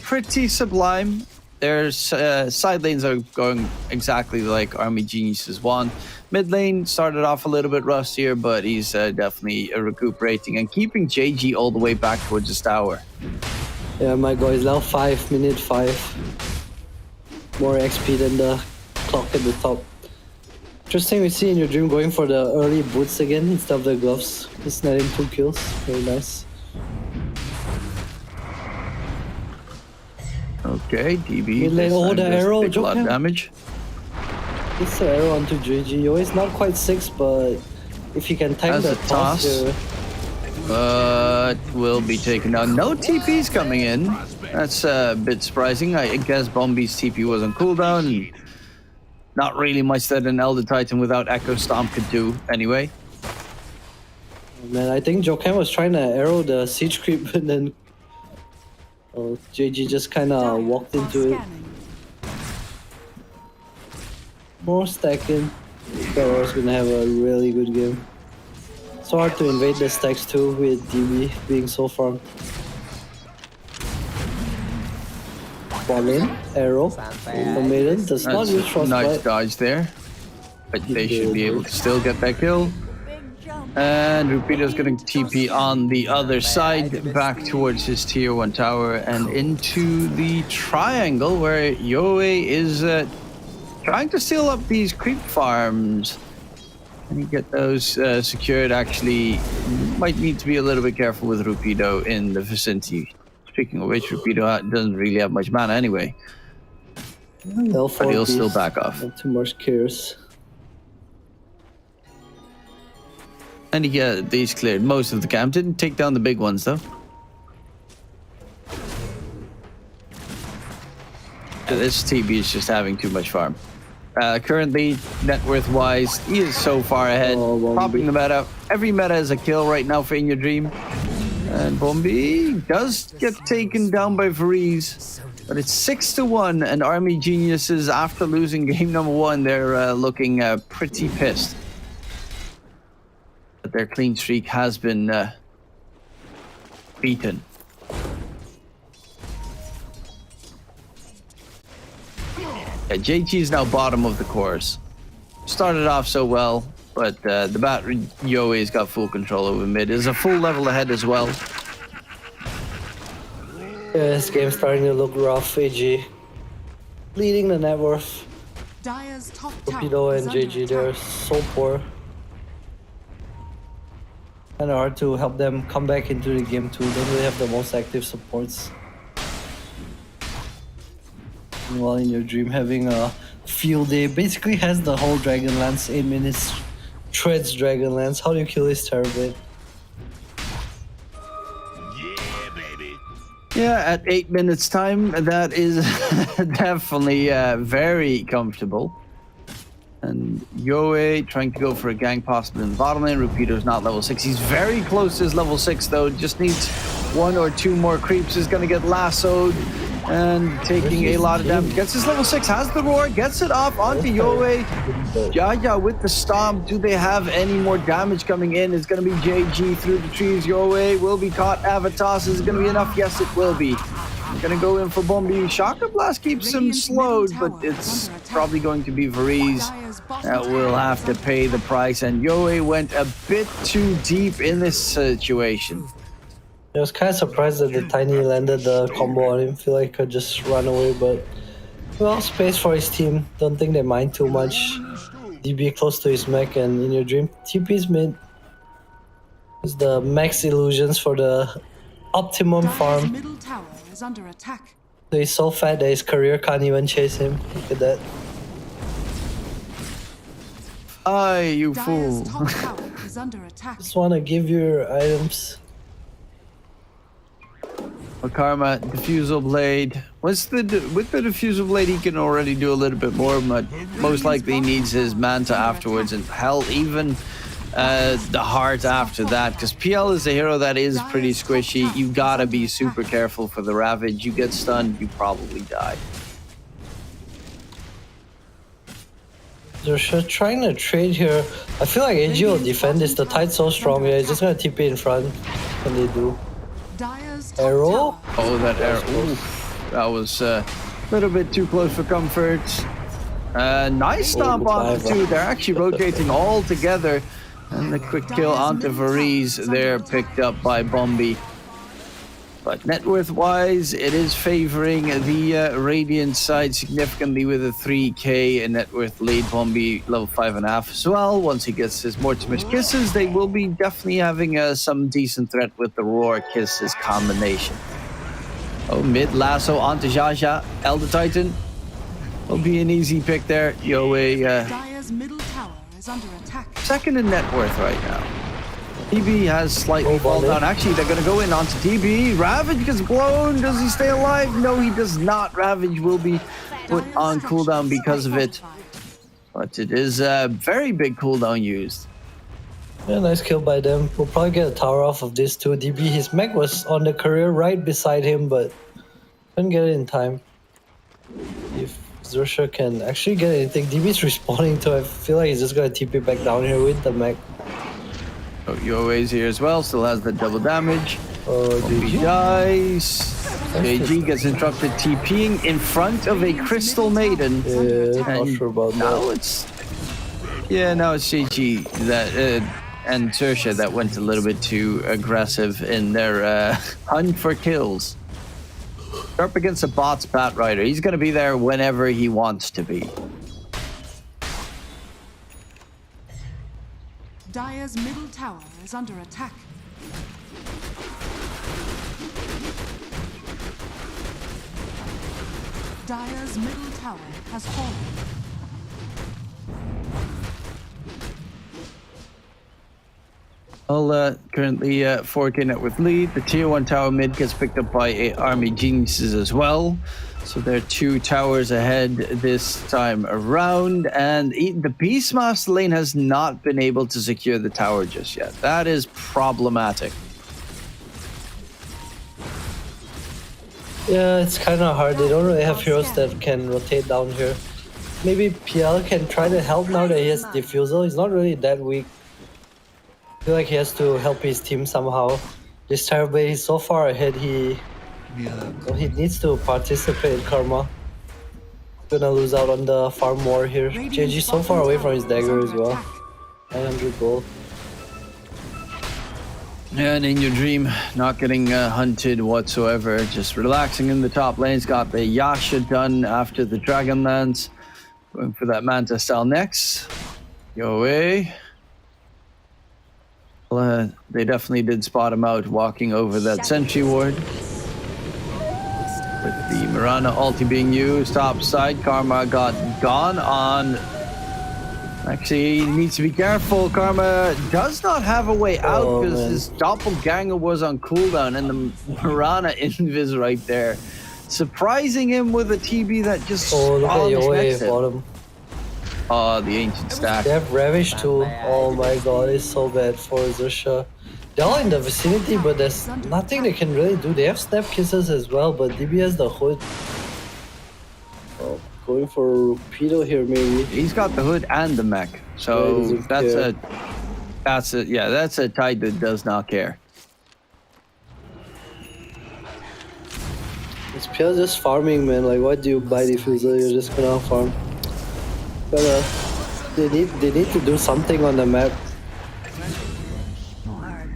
pretty sublime. Their side lanes are going exactly like Army Geniuses want. Mid lane started off a little bit rustier, but he's definitely recuperating and keeping JG all the way back towards his tower. Yeah, my god, it's now 5, minute 5. More XP than the clock at the top. Interesting, we see In Your Dream going for the early boots again instead of the gloves. Just netting 2 kills. Very nice. Okay, DB. Mid lane, this oh, time the does arrow, take a lot of Joker. damage. It's the arrow onto JG. Oh, it's not quite 6, but if you can tank As the a toss. But will be taken down. No TP's coming in. That's a bit surprising. I guess Bombi's TP was on cooldown. And not really much that an Elder Titan without Echo Stomp could do anyway. Man, I think Jokem was trying to arrow the siege creep and then JG just kind of walked into it. More stacking. Polaris gonna have a really good game. So hard to invade the stacks too with DB being so farmed. Ball in, arrow. The maiden does not That's use a frostbite. nice dodge there. But they should be able to still get that kill. And Rupido's going to TP on the other side, back towards his tier 1 tower and into the triangle where Yoe is trying to steal up these creep farms. Can he get those secured? Actually, might need to be a little bit careful with Rupido in the vicinity. Speaking of which, Rupido doesn't really have much mana anyway. But he'll still back off. Not too much cares. And he's cleared most of the camp. Didn't take down the big ones though. This TB is just having too much farm. Currently, net worth wise, he is so far ahead. Popping the meta. Every meta is a kill right now for In Your Dream. And Bombi does get taken down by Freeze. But it's 6-1, and Army Geniuses, after losing game number 1, they're looking pretty pissed. But their clean streak has been beaten. Yeah, JG is now bottom of the course. Started off so well, but the bat Yoe's got full control over mid. Is a full level ahead as well. Yeah, this game's starting to look rough. AG leading the net worth. Dire's top tower Torpedo is and under JG, they're attack. so poor. Kinda hard to help them come back into the game too. Don't really have the most active supports. Meanwhile, In Your Dream having a field day. Basically has the whole Dragonlance, 8 minutes, shreds Dragonlance. How do you kill this Terrorblade? Yeah, at 8 minutes time, that is definitely very comfortable. And Yoe trying to go for a gank possibly in the bottom lane. Rupido's not level 6. He's very close to his level 6 though. Just needs 1 or 2 more creeps. Is going to get lassoed and taking a lot of damage. Gets his level 6, has the roar, gets it off onto Yoe. Jaja with the stomp. Do they have any more damage coming in? It's going to be JG through the trees. Yoe will be caught. Avatos, is it going to be enough? Yes, it will be. Gonna go in for Bombi. Shocker Blast keeps him slowed, but it's probably going to be Varese that will have to pay the price. And Yoe went a bit too deep in this situation. I was kind of surprised that the Tiny landed the combo on him. Feel like he could just run away, but well, space for his team. Don't think they mind too much. DB close to his mech, and in your dream, TP's mid. Is the max illusions for the optimum farm. Middle tower is under attack. So he's so fat that his career can't even chase him. Look at that. Aye, you Dire's fool. top tower is under attack. Just wanna give you your items. Karma, Diffusal Blade. With the Diffusal Blade, he can already do a little bit more, but most likely he needs his Manta afterwards, and hell, even the heart after that, because PL is a hero that is pretty squishy. You gotta be super careful for the Ravage. You get stunned, you probably die. They're trying to trade here. I feel like AG will defend this. The tide's so strong here. He's just gonna TP in front when they do. Dire's top Arrow? tower. Oh, that arrow. Oof, that was a little bit too close for comfort. Nice stomp on the two. They're actually rotating all together. And the quick kill onto Varese there, picked up by Bombi. But net worth wise, it is favoring the Radiant side significantly with a 3k net worth lead. Bombi level 5.5 as well. Once he gets his Mortimer's Kisses, they will be definitely having some decent threat with the Roar Kisses combination. Oh, mid lasso onto Jaja. Elder Titan will be an easy pick there. Yoe Dire's middle tower is under attack. second in net worth right now. DB has slightly fallen down. Actually, they're going to go in onto DB. Ravage gets blown. Does he stay alive? No, he does not. Ravage will be put on cooldown because of it. But it is a very big cooldown used. Yeah, nice kill by them. We'll probably get a tower off of this too. DB, his mech was on the career right beside him, but couldn't get it in time. If XERXIA can actually get anything, DB's responding to it. I feel like he's just gonna TP back down here with the mech. Oh, Yoe's here as well. Still has the double damage. Oh, He GG. dies. JG gets interrupted TPing in front of a Crystal Maiden. Yeah, not And sure about now that. it's... Yeah, now it's JG that... and XERXIA that went a little bit too aggressive in their hunt for kills. Up against a bot's Bat Rider. He's going to be there whenever he wants to be. Dire's middle tower is under attack. Dire's middle tower has fallen. Well, currently 4K net worth lead. The tier 1 tower mid gets picked up by Army Geniuses as well. So they're 2 towers ahead this time around. And the Beastmaster lane has not been able to secure the tower just yet. That is problematic. Yeah, it's kind of hard. They don't really have heroes that can rotate down here. Maybe PL can try to help now that he has Diffusal. He's not really that weak. I feel like he has to help his team somehow. This Terrorblade is so far ahead, he needs to participate in Karma. Gonna lose out on the farm war here. JG so far away from his dagger as well. 900 gold. And in your dream, not getting hunted whatsoever, just relaxing in the top lanes. Got the Yasha done after the Dragonlance. Going for that Manta style next. Go away. Well, they definitely did spot him out walking over that sentry ward. With the Mirana ulti being used, top side, Karma got gone on. Actually, he needs to be careful. Karma does not have a way out because his doppelganger was on cooldown and the Mirana invis right there. Surprising him with a TB that just Look at next Yoe him. bottom. Oh, the ancient stack. They have Ravish too. Oh my god, it's so bad for XERXIA. They're all in the vicinity, but there's nothing they can really do. They have Snap Kisses as well, but DB has the hood. Oh, going for Rupido here maybe. He's got the hood and the mech, so that's a tide that does not care. It's pure just farming, man. Like, why do you buy diffuser? You're just gonna farm. But they need to do something on the map.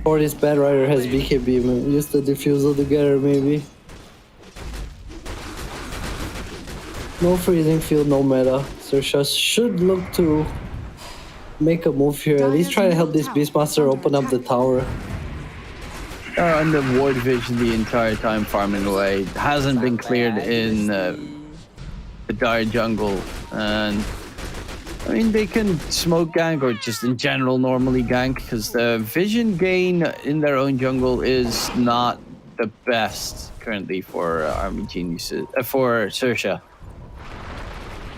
Or this bad rider has BKB, man. Use the diffuser together, maybe. No freezing field, no meta. XERXIA should look to make a move here. At least try to help this Beastmaster open up the tower. And the ward vision the entire time farming away. Hasn't been cleared in the dire jungle. And I mean, they can smoke gank or just in general normally gank, because the vision gain in their own jungle is not the best currently for Army Geniuses, for XERXIA.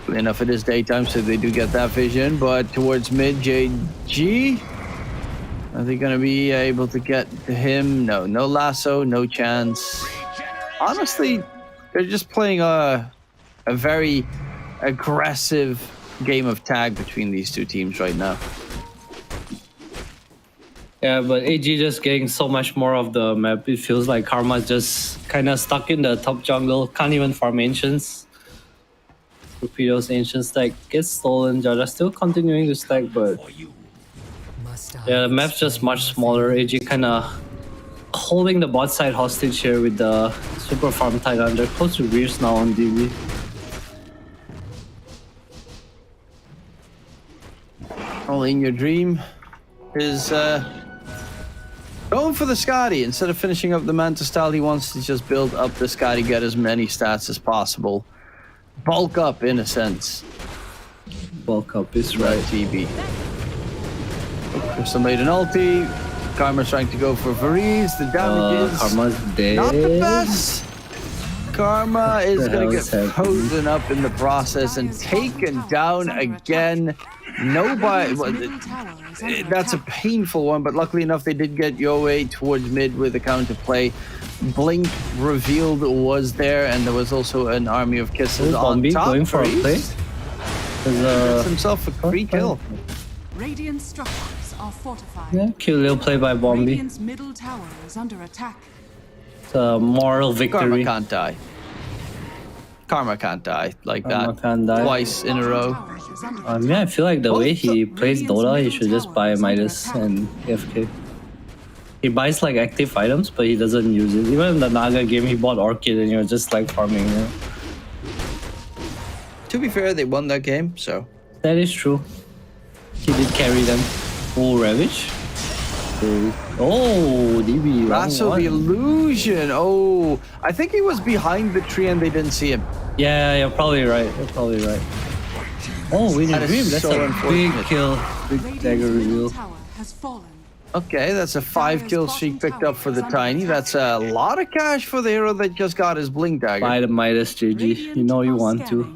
Enough it is daytime, so they do get that vision, but towards mid, JG, are they going to be able to get to him? No lasso, no chance. Honestly, they're just playing a very aggressive game of tag between these two teams right now. Yeah, but AG just getting so much more of the map. It feels like Karma's just kind of stuck in the top jungle, can't even farm Ancients. Torpedo's Ancient stack gets stolen. Jaja still continuing to stack, but yeah, the map's just much smaller. AG kind of holding the bot side hostage here with the super farm Titan. They're close to Rears now on DB. All in your dream is going for the Scotty. Instead of finishing up the Manta style, he wants to just build up the Scotty, get as many stats as possible. Bulk up in a sense. Bulk up is right. TB. Crystal made an ulti. Karma's trying to go for Variz. The damage is Karma's dead. not the best. Karma is going to get frozen up in the process and taken down again. Nobody. Well, that's a painful one, but luckily enough, they did get Yoei towards mid with a counterplay. Blink revealed was there, and there was also an army of kisses on top. Going for a play. Gets himself a free kill. Radiant structures are fortified. Yeah, cute little play by Bombi. Radiant's middle tower is under attack. It's a moral victory. Karma can't die. Karma can't die like Karma that can't die. twice in a row. Yeah, I feel like the way he plays Dota, he should just buy Midas and AFK. He buys like active items, but he doesn't use it. Even in the Naga game, he bought Orchid and you're just like farming. You know? To be fair, they won that game, so. That is true. He did carry them. Oh, Ravage. Oh, DB. Rasso the Illusion. Oh, I think he was behind the tree and they didn't see him. Yeah, you're probably right. You're probably right. Oh, we didn't dream. That's so a big kill. Big dagger reveal. Tower has fallen. Okay, that's a 5-kill streak picked up for the Tiny. That's a lot of cash for the hero that just got his Blink Dagger. Buy the Midas, JG. You know you want to.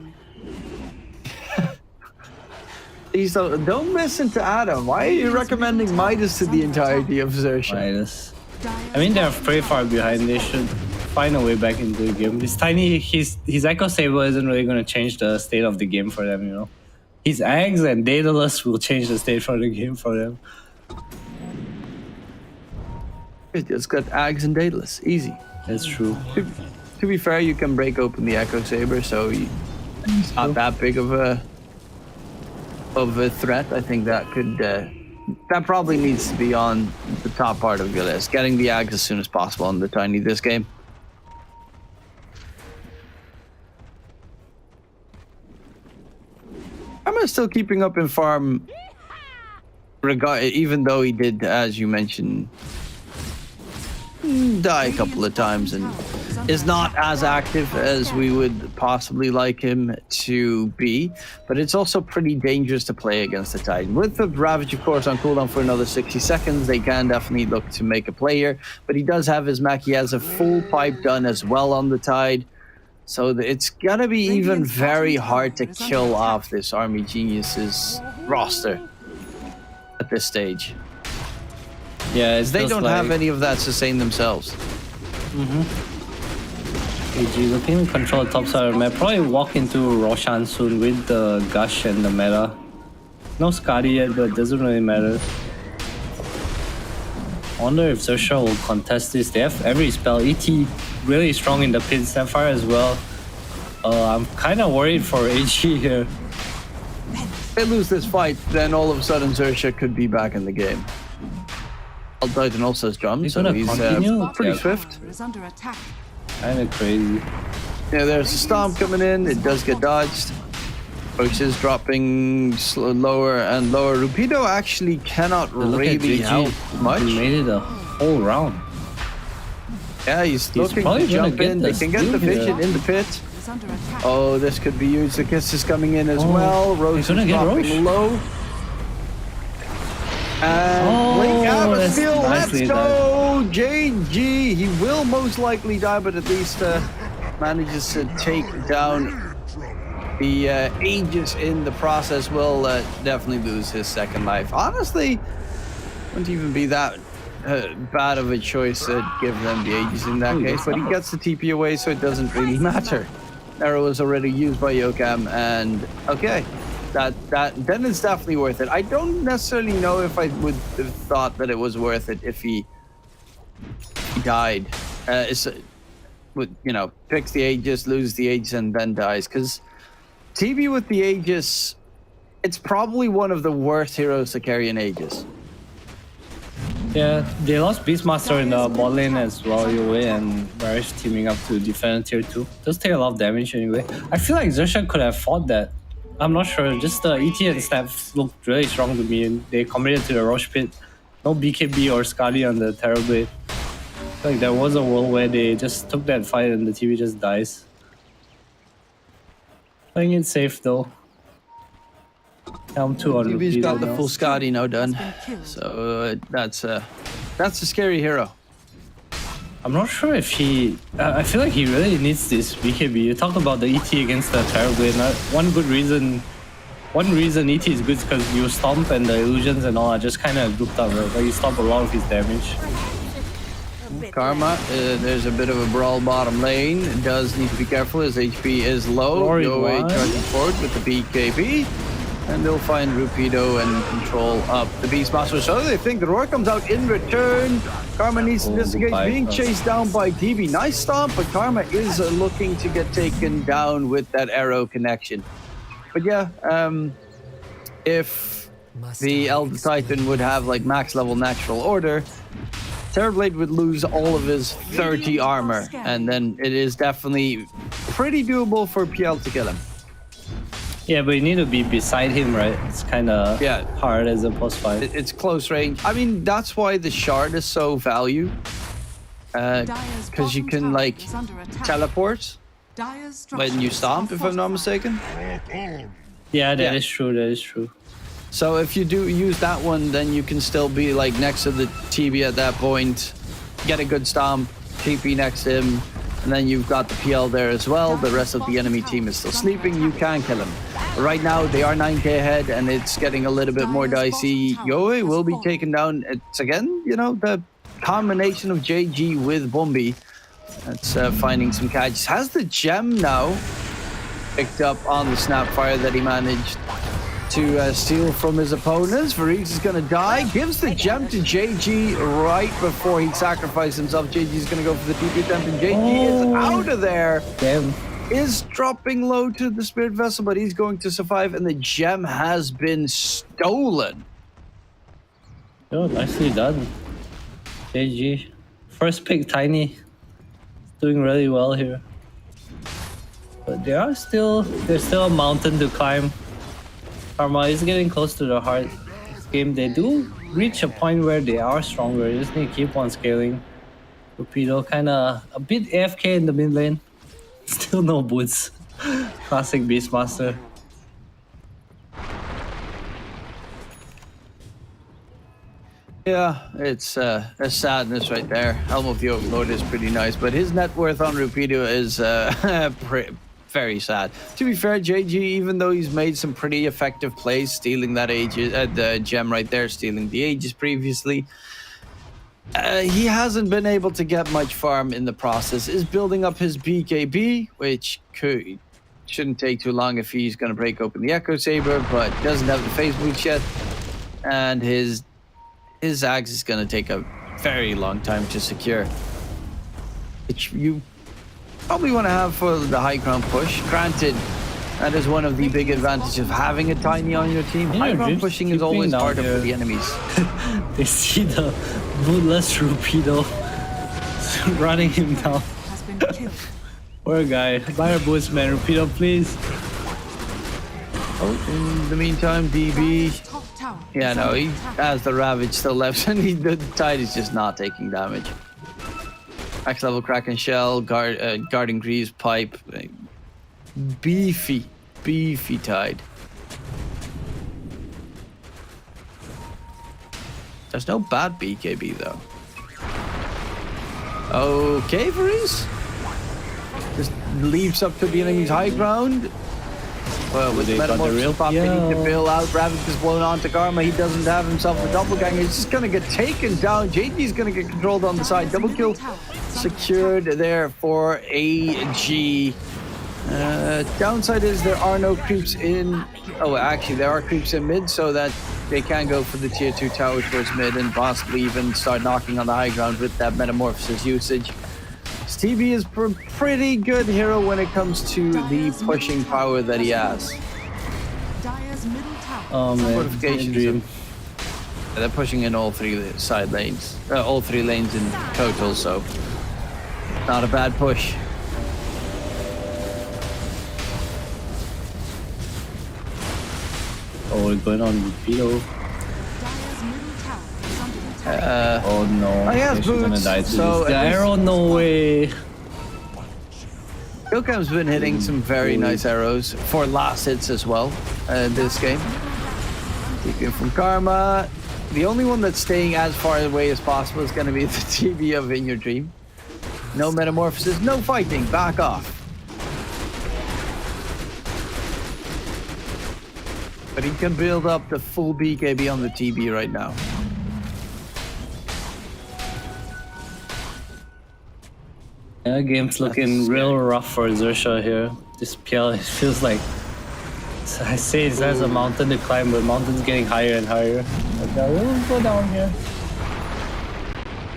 Please don't listen to Adam. Why are you recommending Midas to the entirety of XERXIA? Midas. I mean, they're pretty far behind. They should find a way back into the game. This Tiny, his Echo Saber isn't really going to change the state of the game for them, you know. His Ags and Daedalus will change the state for the game for them. It's got Ags and Daedalus. Easy. That's true. To be fair, you can break open the Echo Saber, so it's not that big of a threat. I think that could that probably needs to be on the top part of your list. Getting the Ags as soon as possible on the Tiny this game. I'm still keeping up in farm, even though he did, as you mentioned, die a couple of times and is not as active as we would possibly like him to be, but it's also pretty dangerous to play against the Titan. With the Ravage, of course, on cooldown for another 60 seconds, they can definitely look to make a play here, but he does have his mech. He has a full pipe done as well on the Tide, so it's gonna be even very hard to kill off this Army Geniuses roster at this stage. Yeah, they don't have any of that sustain themselves. AG looking to control the top side of the map. Probably walk into Roshan soon with the Gush and the meta. No Skadi yet, but doesn't really matter. I wonder if Xerxia will contest this. They have every spell. ET really strong in the pit. Sapphire as well. I'm kind of worried for HG here. If they lose this fight, then all of a sudden Xerxia could be back in the game. Titan also has drums, He's so gonna he's continue? pretty Yeah. swift. Is under attack. Kind of crazy. Yeah, there's a stomp coming in. It does get dodged. Roach is dropping lower and lower. Rupido actually cannot Look at really GG. help much. He made it a whole round. Yeah, he's looking probably to gonna jump get in. They the can get the steal here. vision in the pit. Is under attack. Oh, this could be used. The kiss is coming in as well. Roach is he's gonna get dropping Roach. low. And Blink that's Abastiel, let's nicely go! JG, he will most likely die, but at least manages to take down the Aegis in the process. Will definitely lose his second life. Honestly, wouldn't even be that bad of a choice to give them the Aegis in that case, but he gets the TP away, so it doesn't really matter. Arrow was already used by Yokam, and okay. Then it's definitely worth it. I don't necessarily know if I would have thought that it was worth it if he died. Picks the Aegis, loses the Aegis, and then dies. Because TB with the Aegis, it's probably one of the worst heroes to carry an Aegis. Yeah, they lost Beastmaster in the bot lane as well, Yue and Barish teaming up to defend tier 2. Does take a lot of damage anyway. I feel like Xerxia could have fought that. I'm not sure, just the ET and Snap looked really strong to me and they committed to the Roche pit. No BKB or Skadi on the Terrorblade. Like there was a world where they just took that fight and the TV just dies. Playing it safe though. Helm 2 on TB's got the now. full Scotty now done. So that's a scary hero. I'm not sure if he... I feel like he really needs this BKB. You talked about the ET against the Terrorblade. One reason ET is good is because you stomp and the illusions and all are just kind of grouped up, right? Like you stop a lot of his damage. Karma, there's a bit of a brawl bottom lane. It does need to be careful. His HP is low. Glory Yoe one. charging forward with the BKB. And they'll find Rupido and control up the Beastmaster. So they think the roar comes out in return. Karma needs to disengage, goodbye. being chased down by DB. Nice stomp, but Karma is looking to get taken down with that arrow connection. But yeah, if the Elder Titan would have like max level natural order, Terrorblade would lose all of his 30 armor. And then it is definitely pretty doable for PL to kill him. Yeah, but you need to be beside him, right? It's kind of hard as a boss fight. It's close range. I mean, that's why the shard is so valued. Because you can like teleport when you stomp, if I'm not mistaken. Yeah, that is true. That is true. So if you do use that one, then you can still be like next to the TB at that point, get a good stomp, TP next to him, and then you've got the PL there as well. The rest of the enemy team is still sleeping. You can kill him. Right now, they are 9k ahead, and it's getting a little bit more dicey. Yoe will be taken down. It's again, the combination of JG with Bombi. That's finding some catches. Has the gem now picked up on the Snapfire that he managed to steal from his opponents. Varese is going to die. Gives the gem to JG right before he sacrifices himself. JG is going to go for the TP attempt, and JG is out of there. Damn. Is dropping low to the Spirit Vessel, but he's going to survive, and the gem has been stolen. Oh, nicely done. JG. First pick, Tiny. Doing really well here. But there's still a mountain to climb. Karma is getting close to the heart. This game, they do reach a point where they are stronger. You just need to keep on scaling. Rupido kind of a bit AFK in the mid lane. Still no boots. Classic Beastmaster. Yeah, it's a sadness right there. Helm of the Overlord is pretty nice, but his net worth on Rupido is very sad. To be fair, JG, even though he's made some pretty effective plays, stealing that Aegis, the gem right there, stealing the Aegis previously, he hasn't been able to get much farm in the process. Is building up his BKB, which shouldn't take too long if he's going to break open the Echo Saber, but doesn't have the phase boots yet, and his Axe is going to take a very long time to secure. Which you probably want to have for the high ground push. Granted, that is one of the big advantages of having a tiny on your team. High ground pushing is always harder for the enemies. They see the bootless Rupido running him down. Has been killed. Poor guy. Buy our boots, man. Rupido, please. Oh, in the meantime, DB. Top tower. Yeah, is no, under he attack. has the Ravage still left, and the Tide is just not taking damage. Max level Kraken Shell, Guarding Greaves, Pipe. Beefy Tide. There's no bad BKB though. Okay, Varese. Just leaps up to the enemy's high ground. Well, with They got the Metamorphosis real popping to PL. Bill out, Ravage is blown onto Karma. He doesn't have himself a doppelganger. He's just gonna get taken down. JD's gonna get controlled on the side. Double kill secured there for AG. Downside is there are no creeps in. Oh, actually, there are creeps in mid, so that they can go for the tier 2 tower towards mid and possibly even start knocking on the high ground with that Metamorphosis usage. Stevie is a pretty good hero when it comes to the pushing power that he has. Dire's middle tower. Oh man, Fortifications. dream. They're pushing in all 3 side lanes, all 3 lanes in total, so not a bad push. Oh, we're going on Rupido. Dire's middle tower is under attack. Oh no, he has she's gonna boots, die to so this. The at least- arrow, no way. Yokam's been hitting some very nice arrows for last hits as well this game. Taking from Karma. The only one that's staying as far away as possible is going to be the TB of In Your Dream. No Metamorphosis, no fighting, back off. But he can build up the full BKB on the TB right now. Yeah, game's looking real rough for XERXIA here. This PL, it feels like, I say it has a mountain to climb, but mountain's getting higher and higher. But we'll go down here.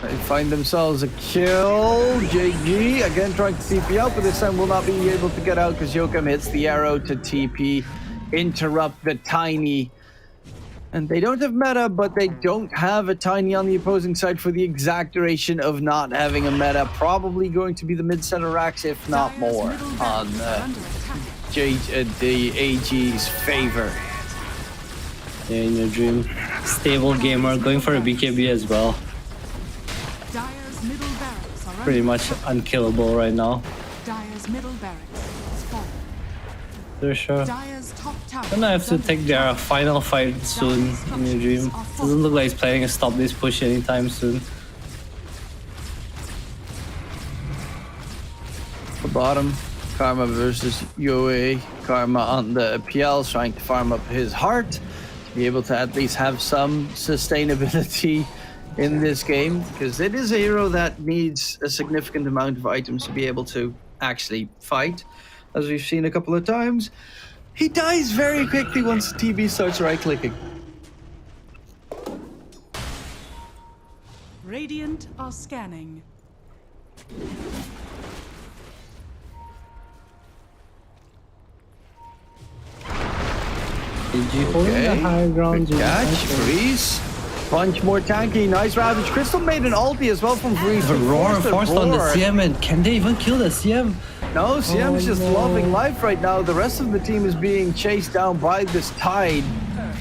They find themselves a kill. JG again trying to TP out, but this time will not be able to get out because Yokam hits the arrow to TP, interrupt the Tiny. And they don't have meta, but they don't have a Tiny on the opposing side for the exact duration of not having a meta. Probably going to be the mid-center racks, if not Dire's more, middle on barracks are under attack. the AG's favor. Yeah, in your dream. Stable gamer, going for a BKB as well. Dire's middle barracks are under Pretty much attack. unkillable right now. Dire's middle barracks is fallen. XERXIA. Dire's top tower. Gonna have is to under take their final fight soon in your dream. Doesn't look like he's planning to stop this push anytime soon. The bottom, Karma versus UA. Karma on the PL trying to farm up his heart to be able to at least have some sustainability in this game, because it is a hero that needs a significant amount of items to be able to actually fight. As we've seen a couple of times, he dies very quickly once the TB starts right-clicking. Radiant are scanning. Did you hold the high ground? Good catch, Freeze. Punch more tanky, nice Ravage. Crystal made an ulti as well from Freeze. The roar Forced a forced on the roar. CM, and can they even kill the CM? No, CM's just no. loving life right now. The rest of the team is being chased down by this Tide.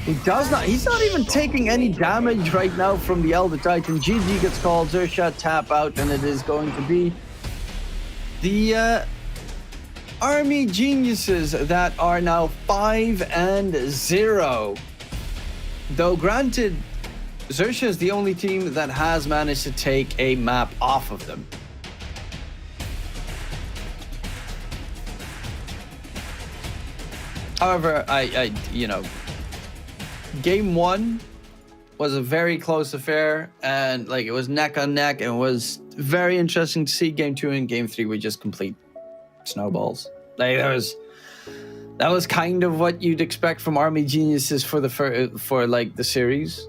He's not even taking any damage right now from the Elder Titan. GG gets called, XERXIA tap out, and it is going to be the Army Geniuses that are now 5-0. Though granted, XERXIA is the only team that has managed to take a map off of them. However, game 1 was a very close affair, and like it was neck on neck, and it was very interesting to see. Game 2 and game 3 were just complete snowballs. Like that was kind of what you'd expect from Army Geniuses for the series.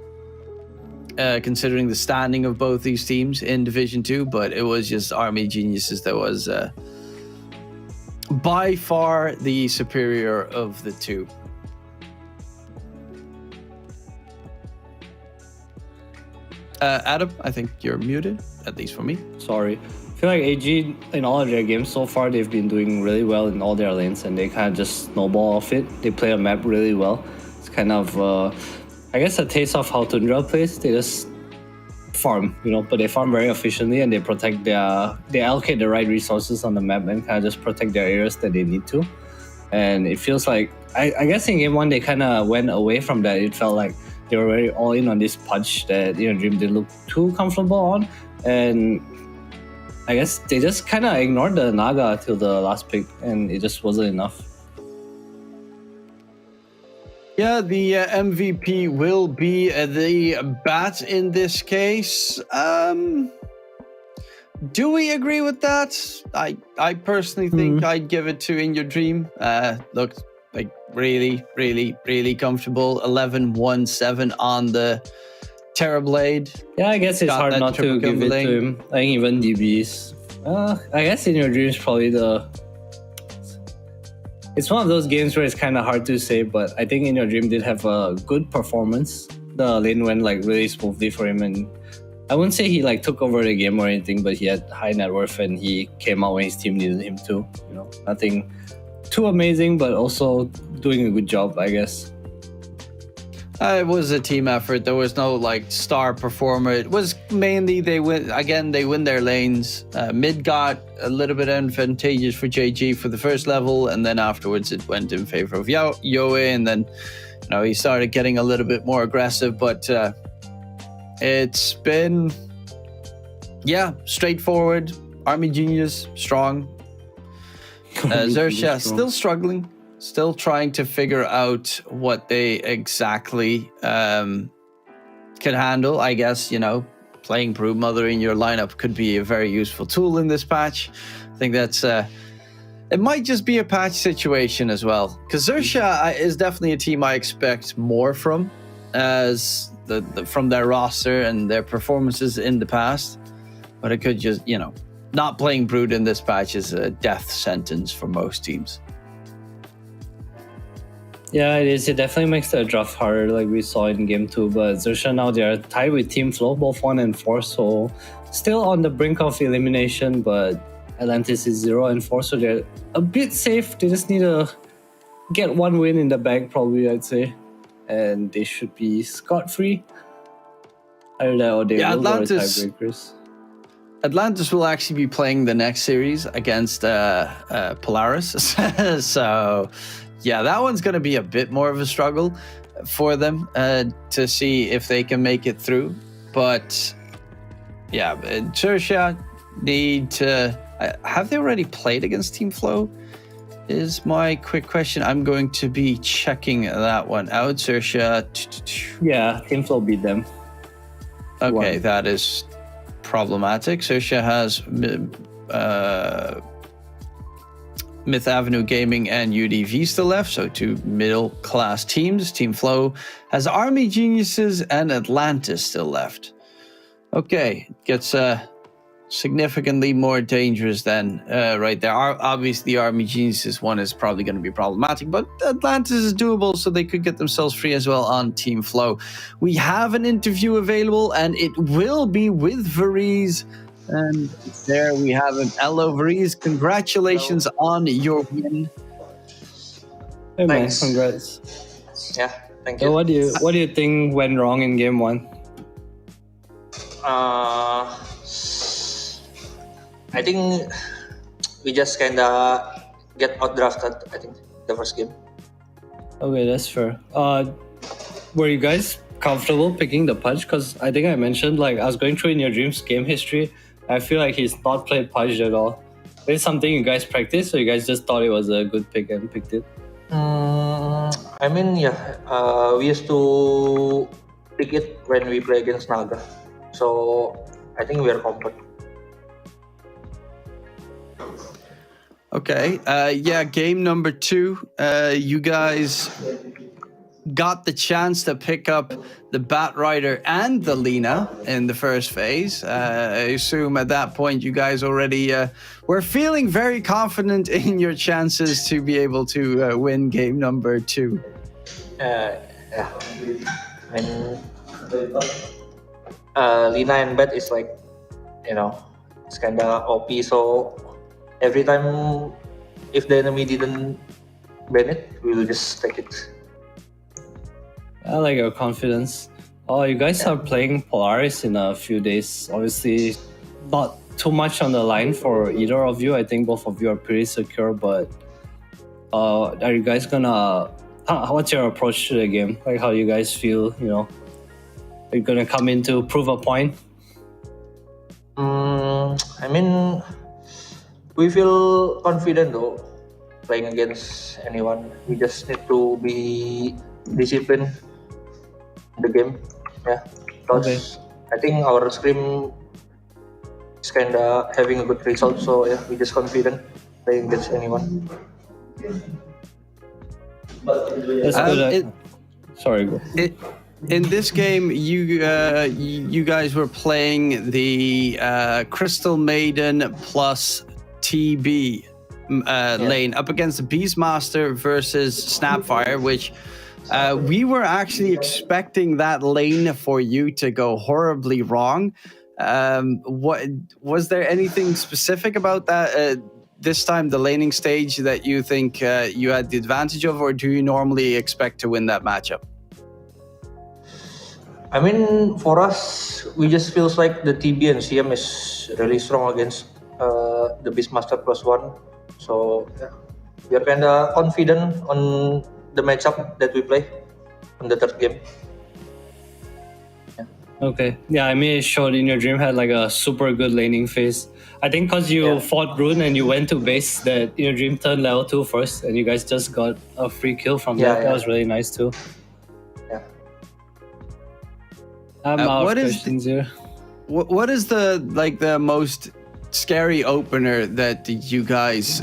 considering the standing of both these teams in Division 2, but it was just Army Geniuses that was by far the superior of the two. Adam, I think you're muted, at least for me. Sorry. I feel like AG, in all of their games so far, they've been doing really well in all their lanes, and they kind of just snowball off it. They play a map really well. It's kind of, I guess, a taste of how Tundra plays. They just farm, but they farm very efficiently, and they protect they allocate the right resources on the map and kind of just protect their areas that they need to. And it feels like, I guess in game 1, they kind of went away from that. It felt like they were very all in on this punch that Dream didn't look too comfortable on, and I guess they just kind of ignored the Naga till the last pick, and it just wasn't enough. Yeah, the MVP will be the bat in this case. Do we agree with that? I personally think I'd give it to In Your Dream. Looked like really, really, really comfortable. 11-1-7 on the Terrorblade. Yeah, I guess it's hard not to give it to him. I think even DBs. I guess In Your Dream is probably it's one of those games where it's kind of hard to say, but I think In Your Dream did have a good performance. The lane went really smoothly for him, and I wouldn't say he took over the game or anything, but he had high net worth and he came out when his team needed him to. Nothing too amazing, but also doing a good job, I guess. It was a team effort. There was no star performer. It was mainly they win their lanes. Mid got a little bit advantageous for JG for the first level, and then afterwards it went in favor of Yoe, and then he started getting a little bit more aggressive. But it's been straightforward. Army Genius strong. XERXIA still struggling. Still trying to figure out what they exactly can handle. I guess, playing Brood Mother in your lineup could be a very useful tool in this patch. I think that's... it might just be a patch situation as well. Because XERXIA is definitely a team I expect more from, as from their roster and their performances in the past. But it could just, not playing Brood in this patch is a death sentence for most teams. Yeah, it is. It definitely makes the draft harder, like we saw in game 2. But XERXIA now they are tied with Team Flow, both 1 and 4, so still on the brink of elimination. But Atlantis is 0 and 4, so they're a bit safe. They just need to get one win in the bag, probably, I'd say, and they should be scot-free. Either that or they will go to tiebreakers. Atlantis will actually be playing the next series against Polaris, so. Yeah, that one's going to be a bit more of a struggle for them to see if they can make it through. But yeah, XERXIA need to... have they already played against Team Flow? Is my quick question. I'm going to be checking that one out. XERXIA... Yeah, Team Flow beat them. Okay, that is problematic. XERXIA has... Myth Avenue Gaming and UDV still left, so 2 middle-class teams. Team Flow has Army Geniuses and Atlantis still left. Okay, gets significantly more dangerous then right there. Obviously, the Army Geniuses one is probably going to be problematic, but Atlantis is doable, so they could get themselves free as well on Team Flow. We have an interview available, and it will be with Varize. And there we have him. Hello, Varize. Congratulations on your win. Hey, man, Thanks. congrats. Yeah, thank So you. what do you think went wrong in game 1? I think we just kinda get outdrafted. I think the first game. Okay, that's fair. Were you guys comfortable picking the Pudge? Because I think I mentioned, I was going through In Your Dreams game history. I feel like he's not played Pudge at all. Is it something you guys practiced, or you guys just thought it was a good pick and picked it? I mean, yeah, we used to pick it when we play against Naga, so I think we are comfort. Okay, yeah, game number 2. You guys got the chance to pick up the Batrider and the Lina in the first phase. I assume at that point you guys already were feeling very confident in your chances to be able to win game number 2. Yeah. And Lina and Bat is like, it's kind of OP. So every time if the enemy didn't ban it, we'll just take it. I like your confidence. Oh, you guys are playing Polaris in a few days. Obviously, not too much on the line for either of you. I think both of you are pretty secure, but are you guys gonna... what's your approach to the game? Like, how you guys feel, Are you gonna come in to prove a point? I mean, we feel confident though, playing against anyone. We just need to be disciplined in the game. Yeah, because I think our scrim is kinda having a good result. So yeah, we just confident playing against anyone. That's good. Sorry, go. In this game, you guys were playing the Crystal Maiden plus TB lane up against the Beastmaster versus Snapfire, which we were actually expecting that lane for you to go horribly wrong. What was there anything specific about that this time, the laning stage, that you think you had the advantage of, or do you normally expect to win that matchup? I mean, for us, we just feels like the TB and CM is really strong against the Beastmaster +1. So yeah, we are kind of confident on the matchup that we play on the third game. Okay. Yeah, I mean, it showed In Your Dream had like a super good laning phase. I think because you fought Rune and you went to base, that In Your Dream turned level 2 first, and you guys just got a free kill from that. That was really nice too. Yeah. I'm out of questions here. What is the most scary opener that you guys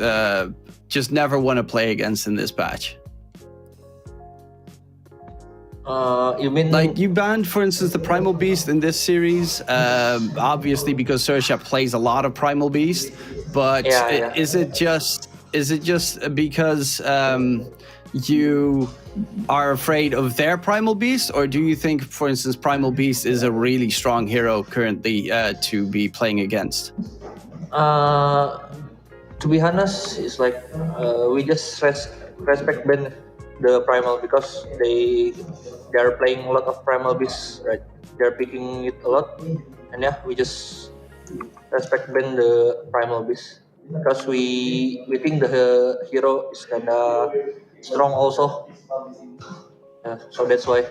just never want to play against in this patch? You mean like you banned, for instance, the Primal Beast in this series, obviously because XERXIA plays a lot of Primal Beast, but is it just because you are afraid of their Primal Beast, or do you think, for instance, Primal Beast is a really strong hero currently to be playing against? To be honest, it's like we just respect Ben the Primal because they are playing a lot of Primal Beasts, right? They're picking it a lot, and yeah, we just respect Ben the Primal Beast because we think the hero is kinda strong also. Yeah, so that's why.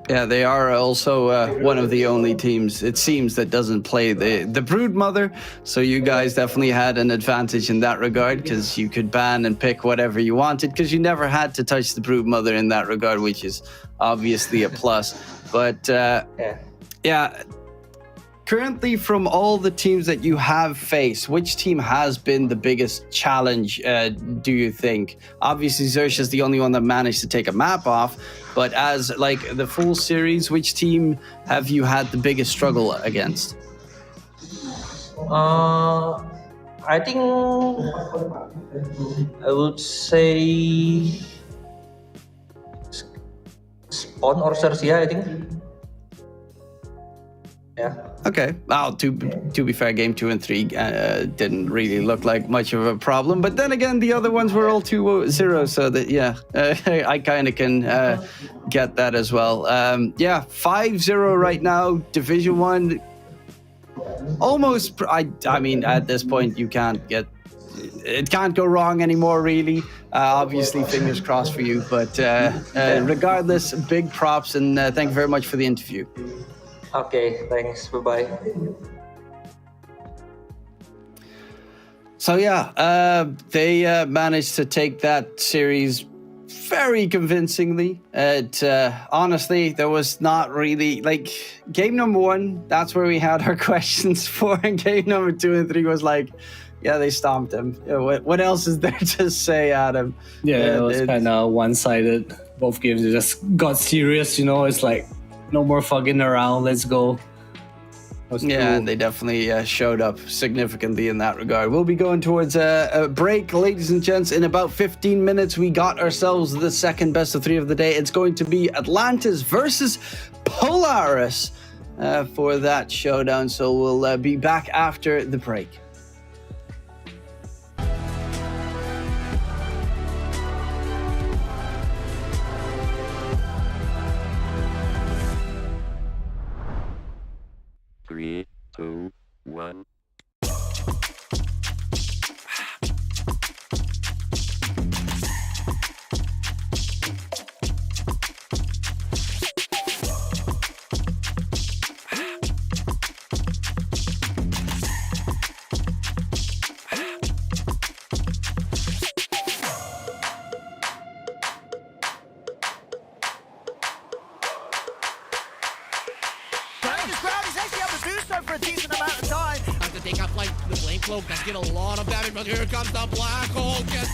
Yeah, they are also one of the only teams, it seems, that doesn't play the Brood Mother. So you guys definitely had an advantage in that regard because you could ban and pick whatever you wanted because you never had to touch the Brood Mother in that regard, which is obviously a plus. But yeah. Currently, from all the teams that you have faced, which team has been the biggest challenge, do you think? Obviously, XERXIA is the only one that managed to take a map off, but as like the full series, which team have you had the biggest struggle against? I think I would say Spawn or XERXIA, I think. Yeah. Okay. Well, to be fair, game 2 and 3 didn't really look like much of a problem. But then again, the other ones were all 2-0, so that I kind of can get that as well. 5-0 right now. Division 1. Almost. I mean, at this point, it can't go wrong anymore, really. Obviously, fingers crossed for you. But regardless, big props, and thank you very much for the interview. Okay, thanks. Bye-bye. So they managed to take that series very convincingly. Honestly, there was not really, like, game number 1, that's where we had our questions for, and game number 2 and 3 was like, Yeah, they stomped him. Yeah, what else is there to say, Adam? Yeah, it was it's- kind of one-sided. Both games just got serious. You know, it's like no more fucking around. Let's go. Yeah, and they definitely showed up significantly in that regard. We'll be going towards a break, ladies and gents. In about 15 minutes, we got ourselves the second best of 3 of the day. It's going to be Atlantis versus Polaris for that showdown. So we'll be back after the break. Three, two, one. This crowd is actually able to do so for a decent amount of time. Have to take out like the flame cloak. Does get a lot of damage, but here comes the black hole. Just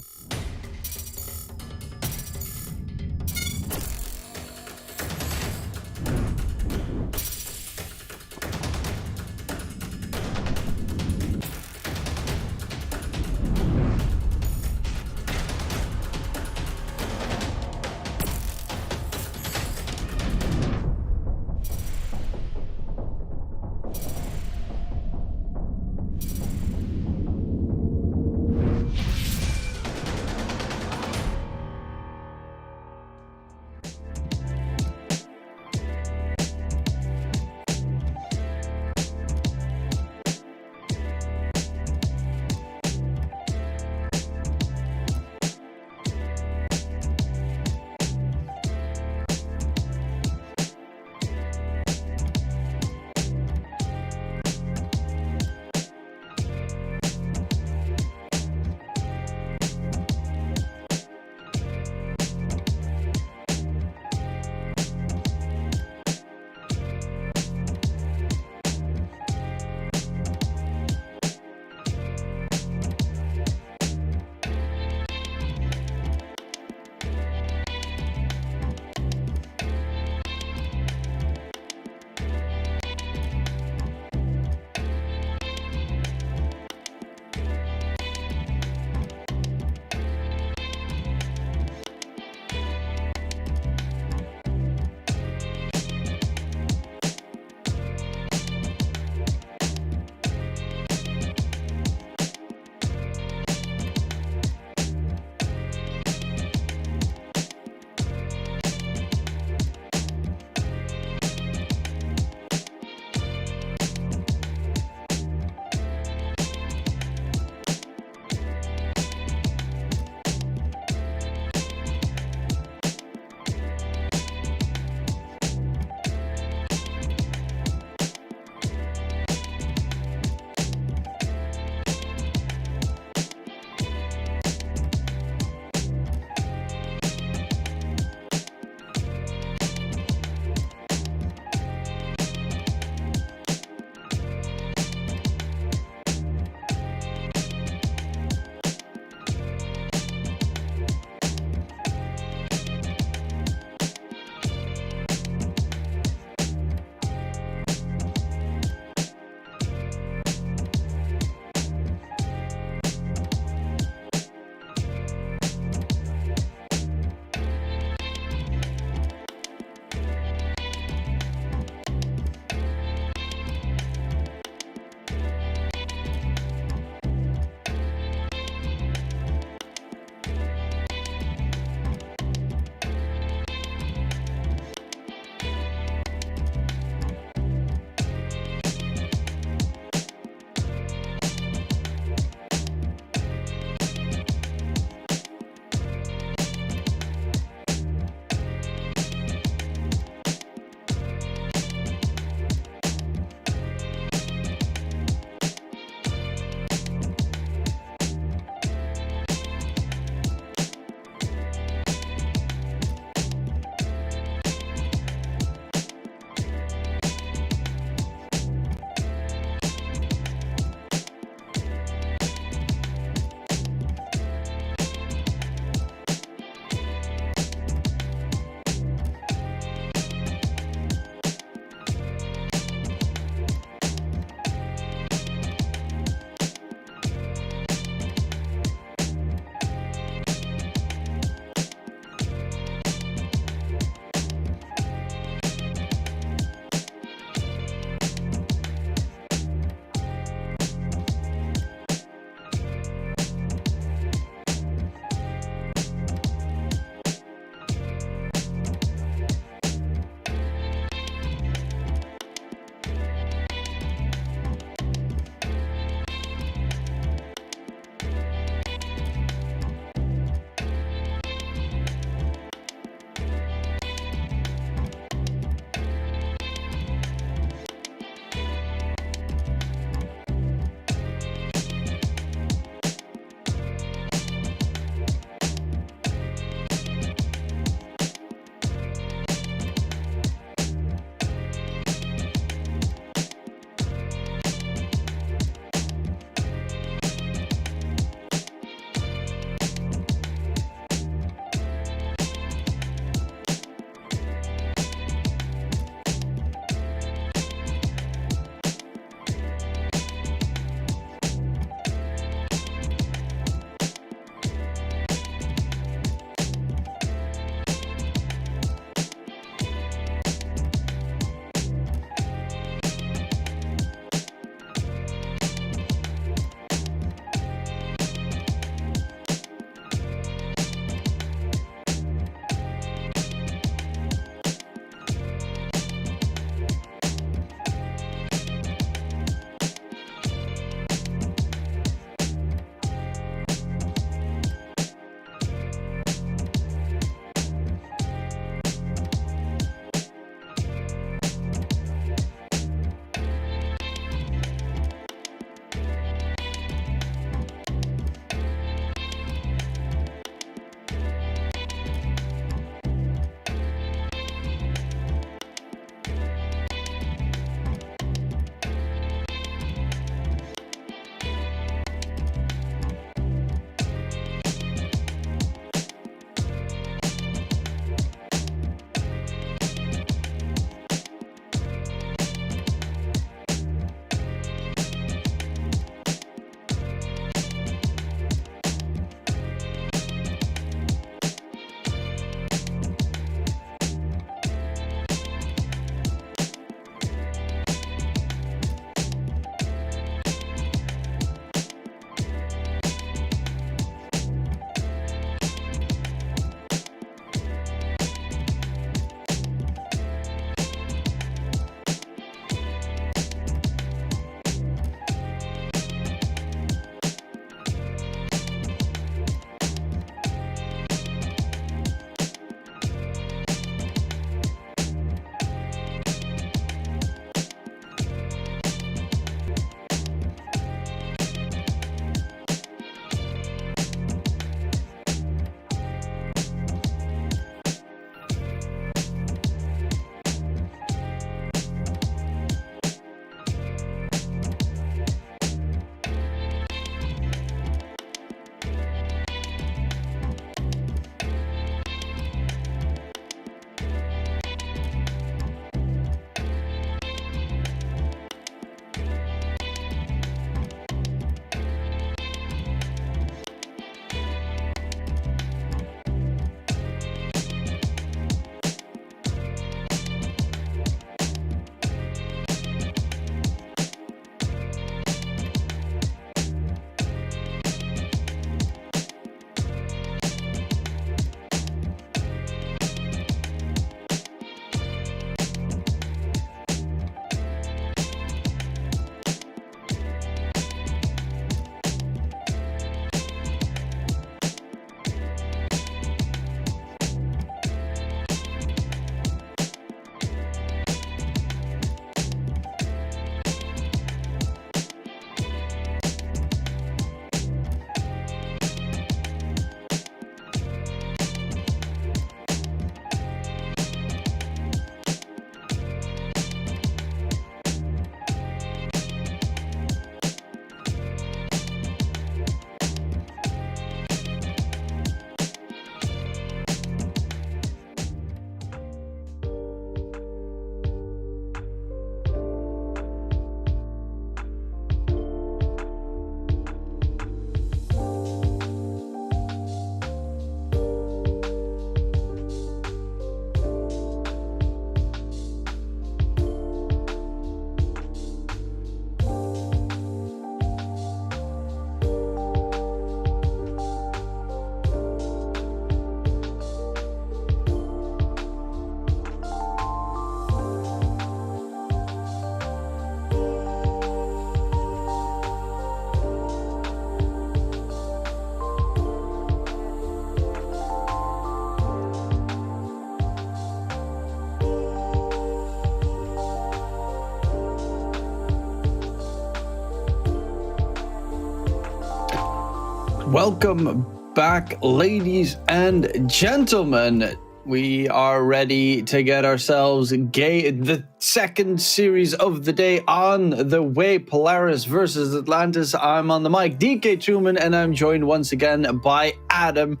Welcome back, ladies and gentlemen. We are ready to get ourselves the second series of the day on the way. Polaris versus Atlantis. I'm on the mic, DK Truman, and I'm joined once again by Adam.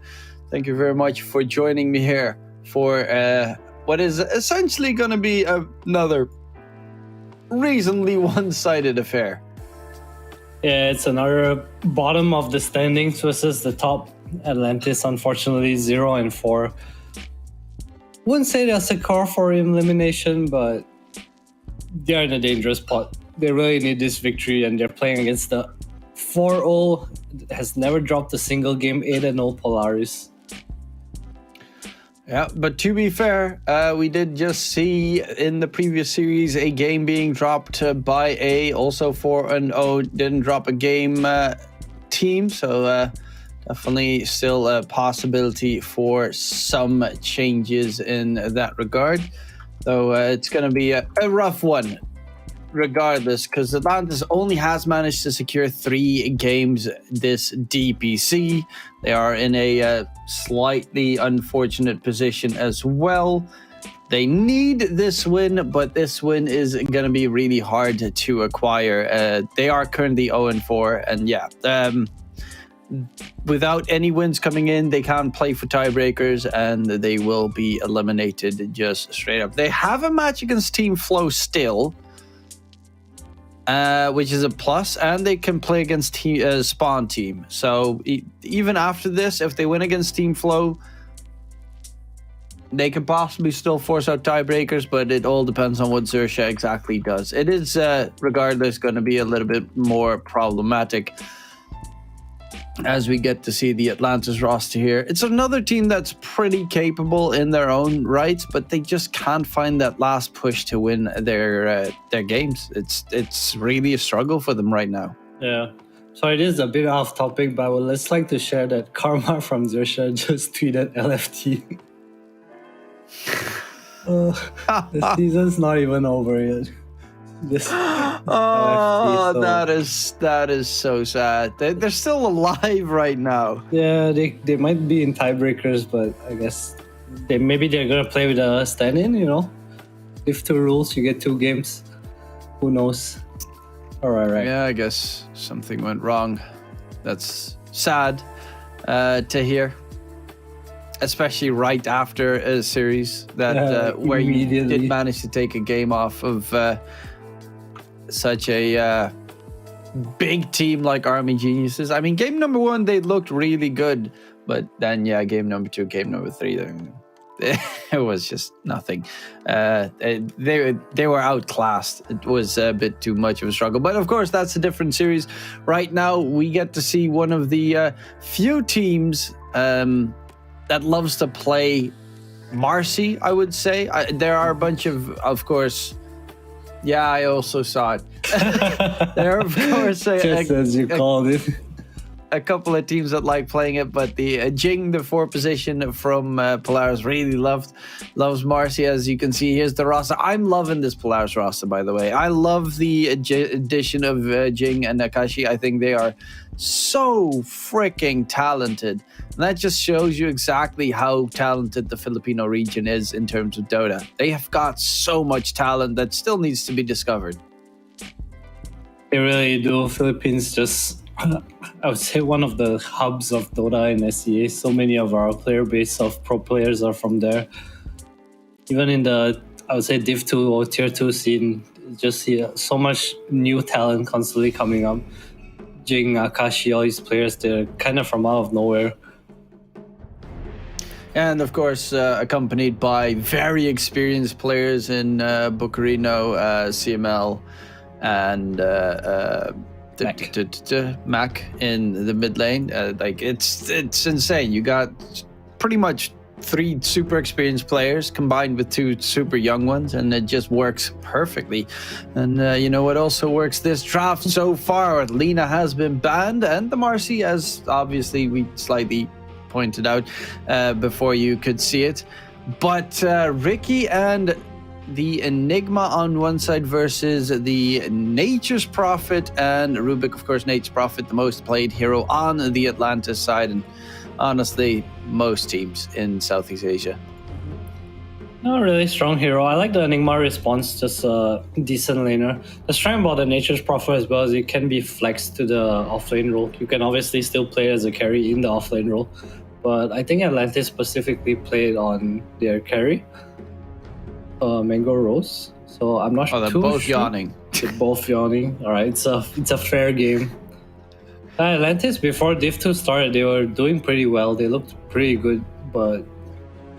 Thank you very much for joining me here for what is essentially going to be another reasonably one-sided affair. Yeah, it's another bottom of the standings versus the top. Atlantis, unfortunately, 0-4. Wouldn't say that's a core for elimination, but they're in a dangerous spot. They really need this victory, and they're playing against the 4-0, has never dropped a single game, 8-0 Polaris. Yeah, but to be fair, we did just see in the previous series a game being dropped by a also 4-0 didn't drop a game team, so definitely still a possibility for some changes in that regard. Though it's going to be a rough one regardless, because Atlantis only has managed to secure 3 games this DPC. They are in a slightly unfortunate position as well. They need this win, but this win is going to be really hard to acquire. They are currently 0-4, and yeah, without any wins coming in, they can't play for tiebreakers, and they will be eliminated just straight up. They have a match against Team Flow still, which is a plus, and they can play against Spawn Team. So even after this, if they win against Team Flow, they could possibly still force out tiebreakers, but it all depends on what XERXIA exactly does. It is, regardless, going to be a little bit more problematic as we get to see the Atlantis roster here. It's another team that's pretty capable in their own rights, but they just can't find that last push to win their games. It's really a struggle for them right now. Yeah. So it is a bit off topic, but I would just like to share that Karma from XERXIA just tweeted LFT. The season's not even over yet. That is so sad. They're still alive right now. Yeah, they might be in tiebreakers, but I guess they're gonna play with a stand-in. If 2 rules, you get 2 games. Who knows? All right. Yeah, I guess something went wrong. That's sad to hear, especially right after a series that where you did manage to take a game off of such a big team like Army Geniuses. I mean, game number 1, they looked really good, but then, game number 2, game number 3, it was just nothing. They were outclassed. It was a bit too much of a struggle. But of course, that's a different series. Right now, we get to see one of the few teams that loves to play Marcy, I would say. There are a bunch of course. Yeah, I also saw it. There are, of course, just as you called it, a couple of teams that like playing it, but the Jing, the 4 position from Polaris, really loves Marcy. As you can see, here's the roster. I'm loving this Polaris roster, by the way. I love the addition of Jing and Nakashi. I think they are so freaking talented. And that just shows you exactly how talented the Filipino region is in terms of Dota. They have got so much talent that still needs to be discovered. They really do. Philippines just, I would say, one of the hubs of Dota and SEA. So many of our player base of pro players are from there. Even in the, I would say, Div 2 or Tier 2 scene, just see so much new talent constantly coming up. Jing, Akashi, all these players, they're kind of from out of nowhere. And of course, accompanied by very experienced players in Bucarino, CML, and Mac in the mid lane. It's insane. You got pretty much 3 super experienced players combined with 2 super young ones, and it just works perfectly. And you know what also works this draft so far? Lena has been banned, and the Marcy, as obviously we slightly pointed out before you could see it. But Ricky and the Enigma on one side versus the Nature's Prophet, and Rubik, of course, Nature's Prophet, the most played hero on the Atlantis side, and honestly, most teams in Southeast Asia. Not really strong hero. I like the Enigma response, just a decent laner. The strength about the Nature's Prophet as well is it can be flexed to the offlane role. You can obviously still play as a carry in the offlane role, but I think Atlantis specifically played on their carry, Mango Rose. So I'm not Oh, they're too both sure. yawning. They're both yawning. All right, it's a fair game. Atlantis before Div 2 started, they were doing pretty well. They looked pretty good, but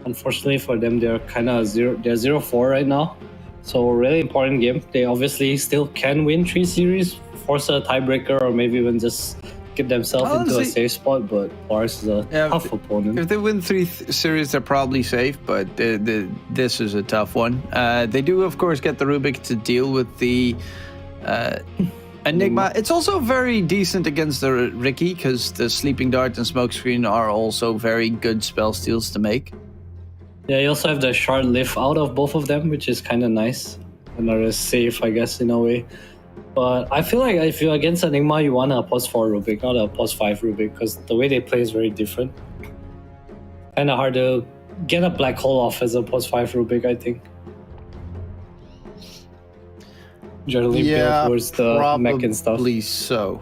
unfortunately for them, they're kind of 0-4 right now. So really important game. They obviously still can win 3 series, force a tiebreaker, or maybe even just get themselves into a Honestly- safe spot. But Polaris is a tough opponent. If they win 3 series, they're probably safe, but this is a tough one. They do, of course, get the Rubik to deal with the Enigma. It's also very decent against the Ricky, because the Sleeping Dart and Smokescreen are also very good spell steals to make. Yeah, you also have the shard lift out of both of them, which is kind of nice. Another safe, I guess, in a way. But I feel like if you're against Enigma, you want a +4 Rubik, not a +5 Rubik, because the way they play is very different. Kind of hard to get a black hole off as a +5 Rubik, I think. Generally built towards the mech and stuff. Probably so.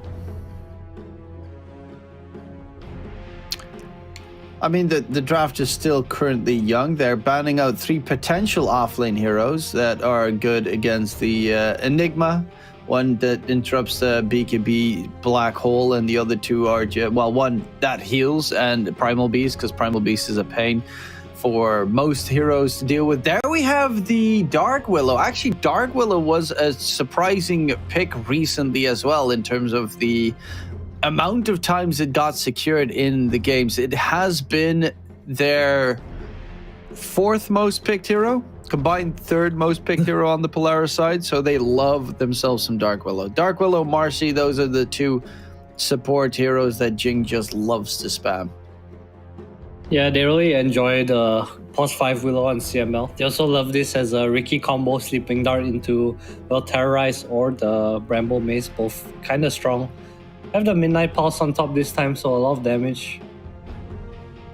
I mean, the draft is still currently young. They're banning out 3 potential offlane heroes that are good against the Enigma. One that interrupts the BKB Black Hole, and the other 2 are, one that heals, and Primal Beast, because Primal Beast is a pain for most heroes to deal with. There we have the Dark Willow. Actually, Dark Willow was a surprising pick recently as well in terms of the amount of times it got secured in the games. It has been their 4th most picked hero, combined 3rd most picked hero on the Polaris side, so they love themselves some Dark Willow. Dark Willow, Marcy, those are the 2 support heroes that Jing just loves to spam. Yeah, they really enjoy the +5 Willow on CML. They also love this as a Ricky combo, Sleeping Dart into, well, Terrorize or the Bramble Mace, both kind of strong. Have the Midnight Pulse on top this time, so a lot of damage.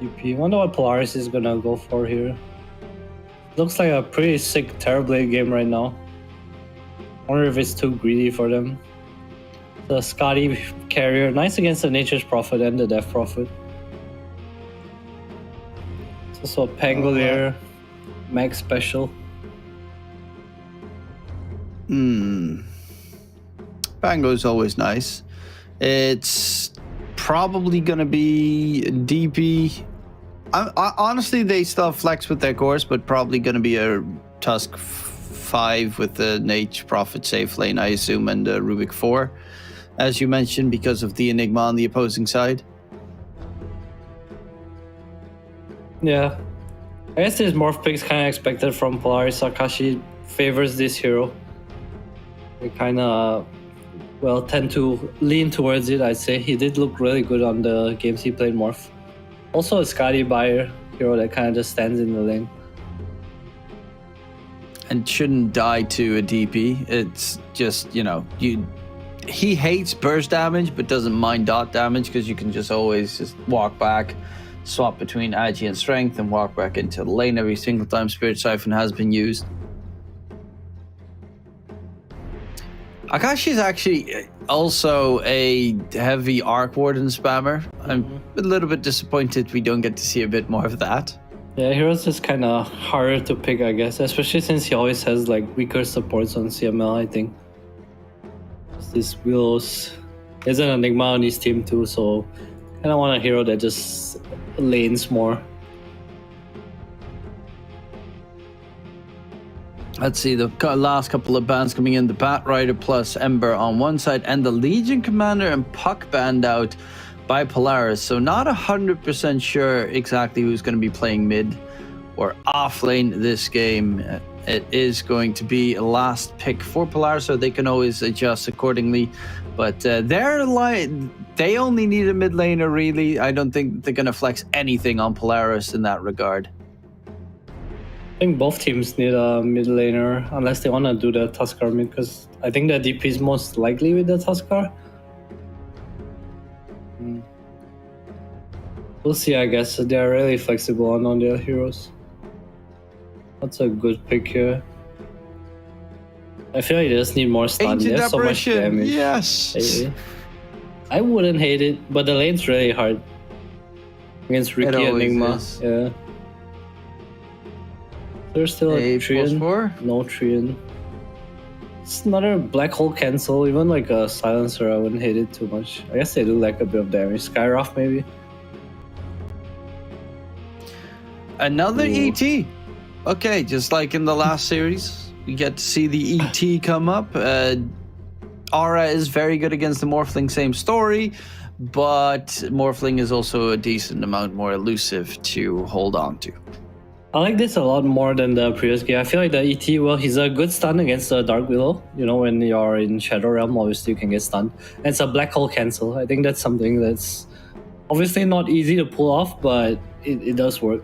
DP. Wonder what Polaris is gonna go for here. Looks like a pretty sick Terrorblade game right now. Wonder if it's too greedy for them. The Scotty carrier, nice against the Nature's Prophet and the Death Prophet. It's also a Pangolier max special. Bango is always nice. It's probably going to be DP. Honestly, they still flex with their course, but probably going to be a Tusk 5 with the Nature's Prophet safe lane, I assume, and Rubik 4, as you mentioned, because of the Enigma on the opposing side. Yeah. I guess there's morph picks kind of expected from Polaris. Akashi favors this hero. They kind of, tend to lean towards it, I'd say. He did look really good on the games he played morph. Also a Scotty buyer hero that kind of just stands in the lane. And shouldn't die to a DP. It's just, he hates burst damage, but doesn't mind dot damage, because you can just always just walk back, swap between Agi and Strength, and walk back into the lane every single time Spirit Siphon has been used. Akashi is actually also a heavy Arc Warden spammer. I'm a little bit disappointed we don't get to see a bit more of that. Yeah, heroes is kind of harder to pick, I guess, especially since he always has weaker supports on CML, I think. This Willows is an Enigma on his team too, so kind of want a hero that just lanes more. Let's see, the last couple of bans coming in, the Bat Rider plus Ember on one side, and the Legion Commander and Puck banned out by Polaris. So not 100% sure exactly who's going to be playing mid or off lane this game. It is going to be a last pick for Polaris, so they can always adjust accordingly. But they only need a mid laner, really. I don't think they're going to flex anything on Polaris in that regard. I think both teams need a mid laner unless they want to do the Tuskar mid, because I think the DP is most likely with the Tuskar. We'll see, I guess. They're really flexible on their heroes. That's a good pick here. I feel like they just need more stun. Ancient There's so much Apparition, damage. yes. I wouldn't hate it, but the lane's really hard against Ricky always Enigma. is. Yeah. There's still a 8+4. No Trian. It's another black hole cancel. Even like a silencer, I wouldn't hate it too much. I guess they do like a bit of damage. Skyrock maybe. Another Ooh. ET. Okay, just like in the last series, we get to see the ET come up. Aura is very good against the Morphling, same story, but Morphling is also a decent amount more elusive to hold on to. I like this a lot more than the previous game. I feel like the ET, well, he's a good stun against the Dark Willow. You know, when you're in Shadow Realm, obviously you can get stunned. And it's a black hole cancel. I think that's something that's obviously not easy to pull off, but it does work.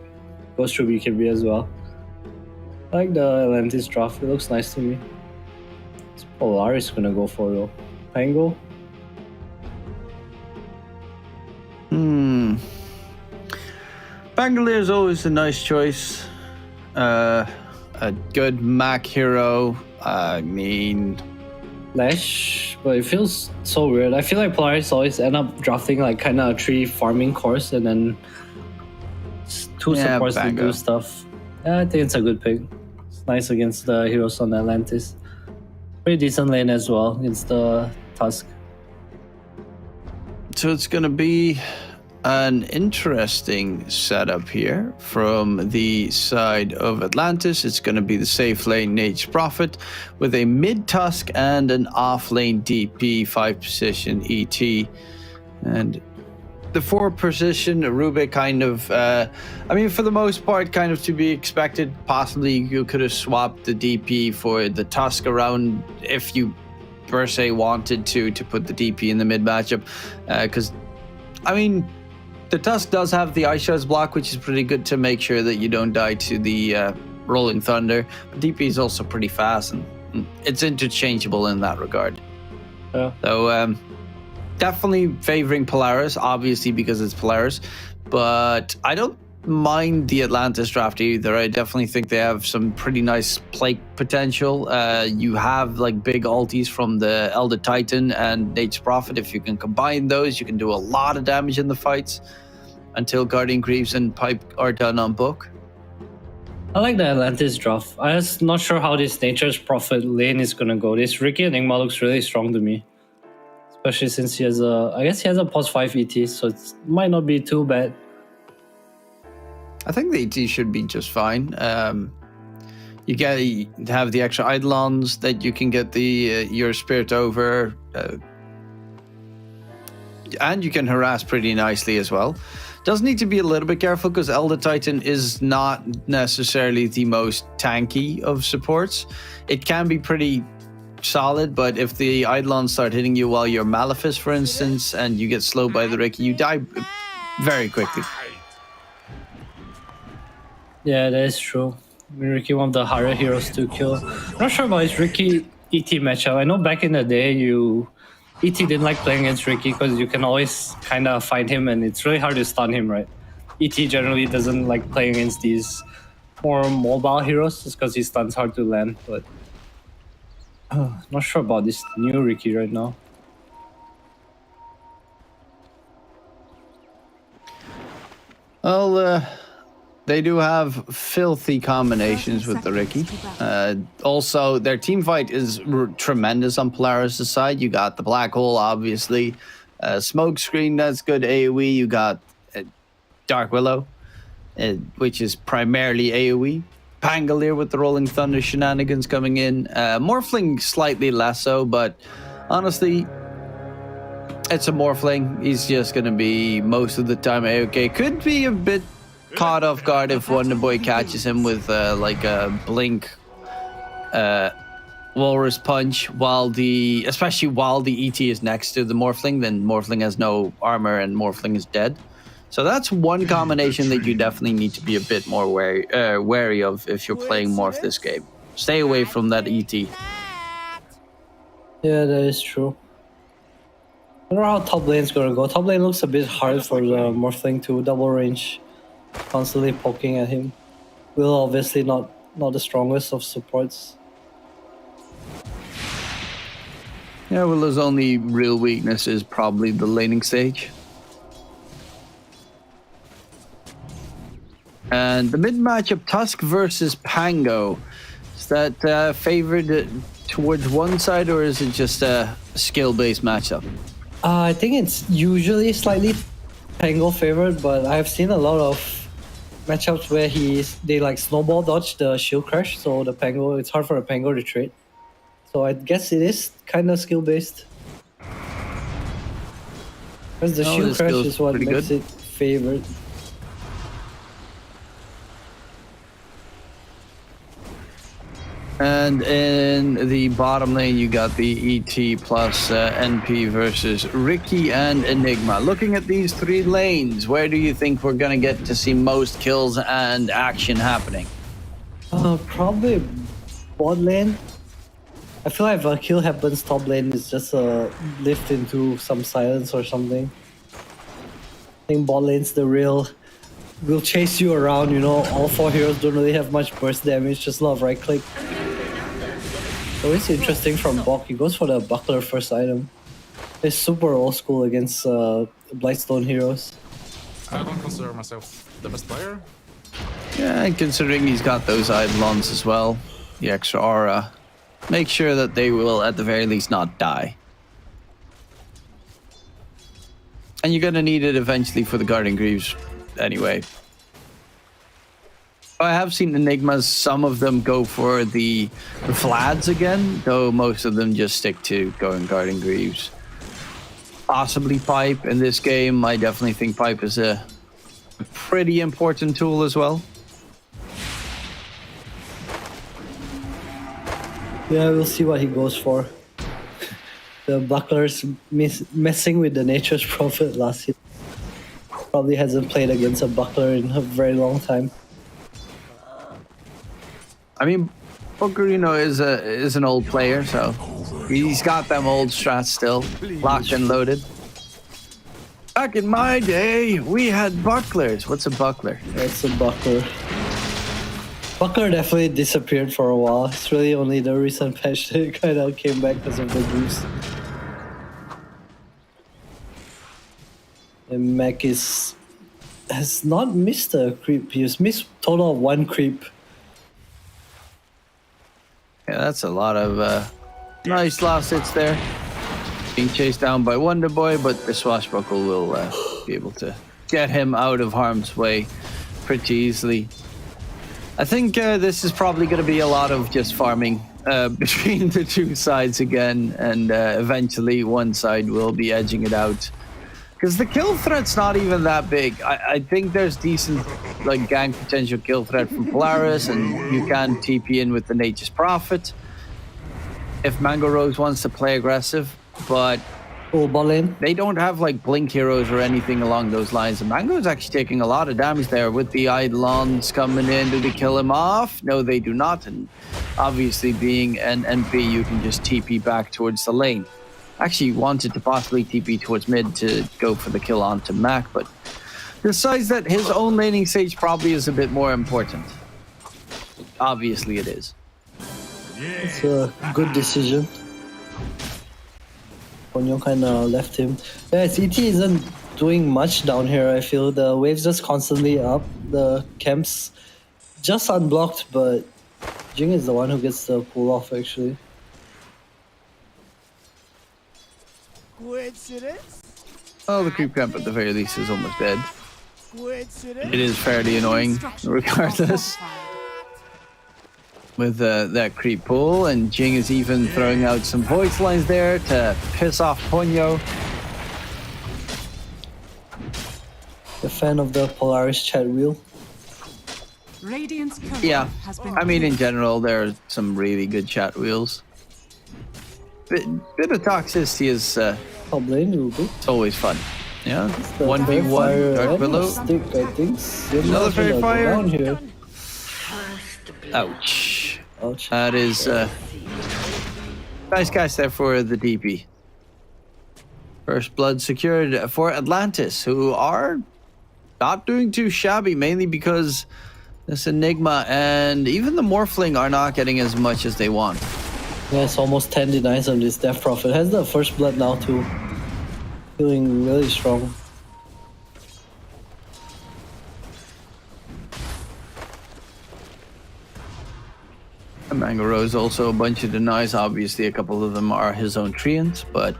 Goes through BKB as well. I like the Atlantis draft. It looks nice to me. It's Polaris gonna go for though. Pango? Bangalore is always a nice choice. A good Mac hero. I mean, Lash, but it feels so weird. I feel like Polaris always end up drafting like kind of a 3 farming course and then 2 Yeah, supports to Bango. do stuff. Yeah, I think it's a good pick. It's nice against the heroes on Atlantis. Pretty decent lane as well against the Tusk. so it's going to be an interesting setup here from the side of Atlantis. It's going to be the safe lane Nate's Prophet with a mid Tusk and an off lane DP 5 position ET. And the 4 position Rubik kind of, I mean, for the most part, kind of to be expected. Possibly you could have swapped the DP for the Tusk around if you per se wanted to put the DP in the mid matchup. Because, I mean, the Tusk does have the Ice Shards block, which is pretty good to make sure that you don't die to the Rolling Thunder. But DP is also pretty fast, and it's interchangeable in that regard. Yeah. So, definitely favoring Polaris, obviously because it's Polaris, but I don't mind the Atlantis draft either. I definitely think they have some pretty nice play potential. You have like big ultis from the Elder Titan and Nate's Prophet. If you can combine those, you can do a lot of damage in the fights until Guardian Greaves and Pipe are done on book. I like the Atlantis draft. I'm just not sure how this Nature's Prophet lane is gonna go. This Ricky Enigma looks really strong to me. Especially since he has I guess he has a +5 ET, so it might not be too bad. I think the ET should be just fine. You have the extra Eidolons that you can get the your spirit over, and you can harass pretty nicely as well. Does need to be a little bit careful because Elder Titan is not necessarily the most tanky of supports. It can be pretty solid, but if the Eidolons start hitting you while you're Malefice, for instance, and you get slowed by the Ricky, you die very quickly. Yeah, that is true. I mean, Ricky, one of the harder heroes to kill. I'm not sure about his Ricky ET matchup. I know back in the day, ET didn't like playing against Ricky because you can always kind of find him and it's really hard to stun him, right? ET generally doesn't like playing against these more mobile heroes just because his stun's hard to land, but not sure about this new Ricky right now. Well, they do have filthy combinations with the Ricky. Also, their team fight is tremendous on Polaris' side. You got the Black Hole, obviously. Smoke Screen, that's good AoE. You got Dark Willow, which is primarily AoE. Pangolier with the Rolling Thunder shenanigans coming in. Morphling slightly less so, but honestly, it's a Morphling. He's just going to be most of the time AOK. Could be a bit caught off guard if Wonder Boy catches him with like a blink Walrus Punch, especially while the ET is next to the Morphling. Then Morphling has no armor and Morphling is dead. So that's one combination that you definitely need to be a bit more wary of if you're playing more of this game. Stay away from that ET. Yeah, that is true. I don't know how top lane's gonna go. Top lane looks a bit hard for the Morphling to double range, constantly poking at him. Will obviously not the strongest of supports. Yeah, well, his only real weakness is probably the laning stage. And the mid matchup, Tusk versus Pango. Is that favored towards one side, or is it just a skill-based matchup? I think it's usually slightly Pango favored, but I've seen a lot of matchups where they like snowball dodge the shield crash, so the Pango, it's hard for the Pango to trade. So I guess it is kind of skill-based. Because the shield crash is what makes it favored. And in the bottom lane, you got the ET plus NP versus Ricky and Enigma. Looking at these three lanes, where do you think we're going to get to see most kills and action happening? Probably bot lane. I feel like if a kill happens top lane, it's just a lift into some silence or something. I think bot lane's the real... will chase you around, you know. All four heroes don't really have much burst damage, just a lot of right click. Always interesting from Bok. He goes for the buckler first item. It's super old school against Blightstone heroes. I don't consider myself the best player. Yeah, and considering he's got those Eidolons as well, the extra aura, make sure that they will at the very least not die. And you're gonna need it eventually for the Guardian Greaves anyway. I have seen Enigmas, some of them go for the Vlads again, though most of them just stick to going Guardian Greaves. Possibly Pipe in this game. I definitely think Pipe is a pretty important tool as well. Yeah, we'll see what he goes for. The Buckler's messing with the Nature's Prophet last year. Probably hasn't played against a Buckler in a very long time. I mean, Booker, you know, is an old player, so he's got them old strats still, locked and loaded. Back in my day, we had bucklers. What's a buckler? That's a Buckler. Buckler definitely disappeared for a while. It's really only the recent patch that kind of came back because of the boost. And Mac has not missed a creep. He's missed total of 1 creep. Yeah, that's a lot of nice last hits there. Being chased down by Wonder Boy, but the Swashbuckle will be able to get him out of harm's way pretty easily. I think this is probably going to be a lot of just farming between the two sides again, and eventually one side will be edging it out. Because the kill threat's not even that big. I think there's decent like gank potential kill threat from Polaris, and you can TP in with the Nature's Prophet if Mango Rose wants to play aggressive, but they don't have like blink heroes or anything along those lines. And Mango is actually taking a lot of damage there with the Eidolons coming in. Do they kill him off? No, they do not. And obviously being an NP, you can just TP back towards the lane. Actually wanted to possibly TP towards mid to go for the kill onto Mac, but decides that his own laning stage probably is a bit more important. Obviously it is. It's a good decision. Ponyo kind of left him. Yeah, ET isn't doing much down here, I feel. The wave's just constantly up. The camp's just unblocked, but Jing is the one who gets the pull off actually. Coincidence? Oh, the creep camp at the very least is almost dead. Coincidence? It is fairly annoying regardless. With that creep pull, and Jing is even throwing out some voice lines there to piss off Ponyo. A fan of the Polaris chat wheel. Yeah, I mean in general there are some really good chat wheels. Bit of toxicity is top lane will be. It's always fun. Yeah, The 1v1, fire Dark and Willow. stick, I think. Another fairy fire. Down here. Ouch. Ouch. That is nice guys there for the DP. First blood secured for Atlantis, who are not doing too shabby, mainly because this Enigma and even the Morphling are not getting as much as they want. Yeah, it's almost 10 denies on this Death Prophet. Has the first blood now too. Feeling really strong. Mango Rose also a bunch of denies. Obviously, a couple of them are his own treants, but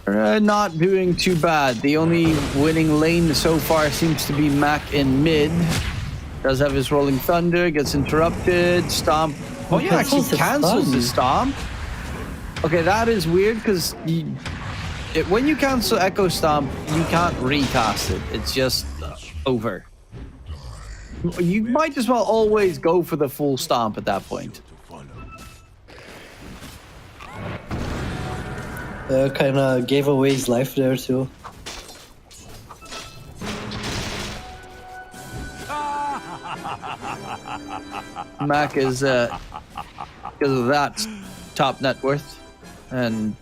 not doing too bad. The only winning lane so far seems to be Mac in mid. Does have his Rolling Thunder, gets interrupted. Stomp. Oh, yeah, actually cancels the Stomp. Okay, that is weird because when you cancel Echo Stomp, you can't recast it. It's just over. You might as well always go for the full Stomp at that point. Kind of gave away his life there too. Mac is because of that top net worth and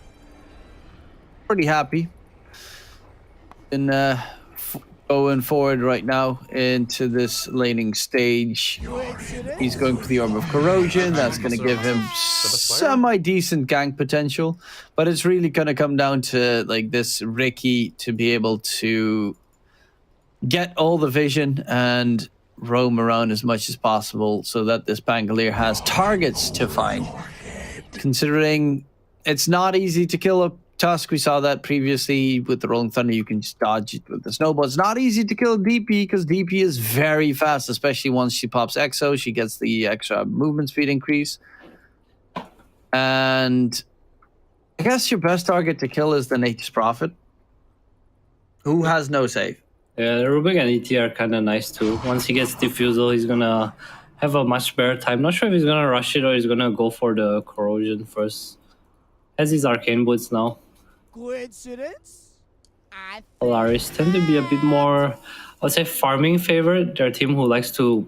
pretty happy. And going forward right now into this laning stage, he's going for the Orb of Corrosion. That's going to give him semi-decent gank potential, but it's really going to come down to like this Ricky to be able to get all the vision and roam around as much as possible so that this Pangolier has targets to find. Considering it's not easy to kill a Tusk, we saw that previously with the Rolling Thunder, you can just dodge it with the Snowball. It's not easy to kill DP because DP is very fast, especially once she pops Exo, she gets the extra movement speed increase. And I guess your best target to kill is the Nature's Prophet, who has no save. Yeah, Rubik and ET are kind of nice too. Once he gets Diffusal, he's gonna have a much better time. Not sure if he's gonna rush it or he's gonna go for the Corrosion first. Has his Arcane Boots now. Coincidence? Polaris tend to be a bit more, I would say, farming favorite. They're a team who likes to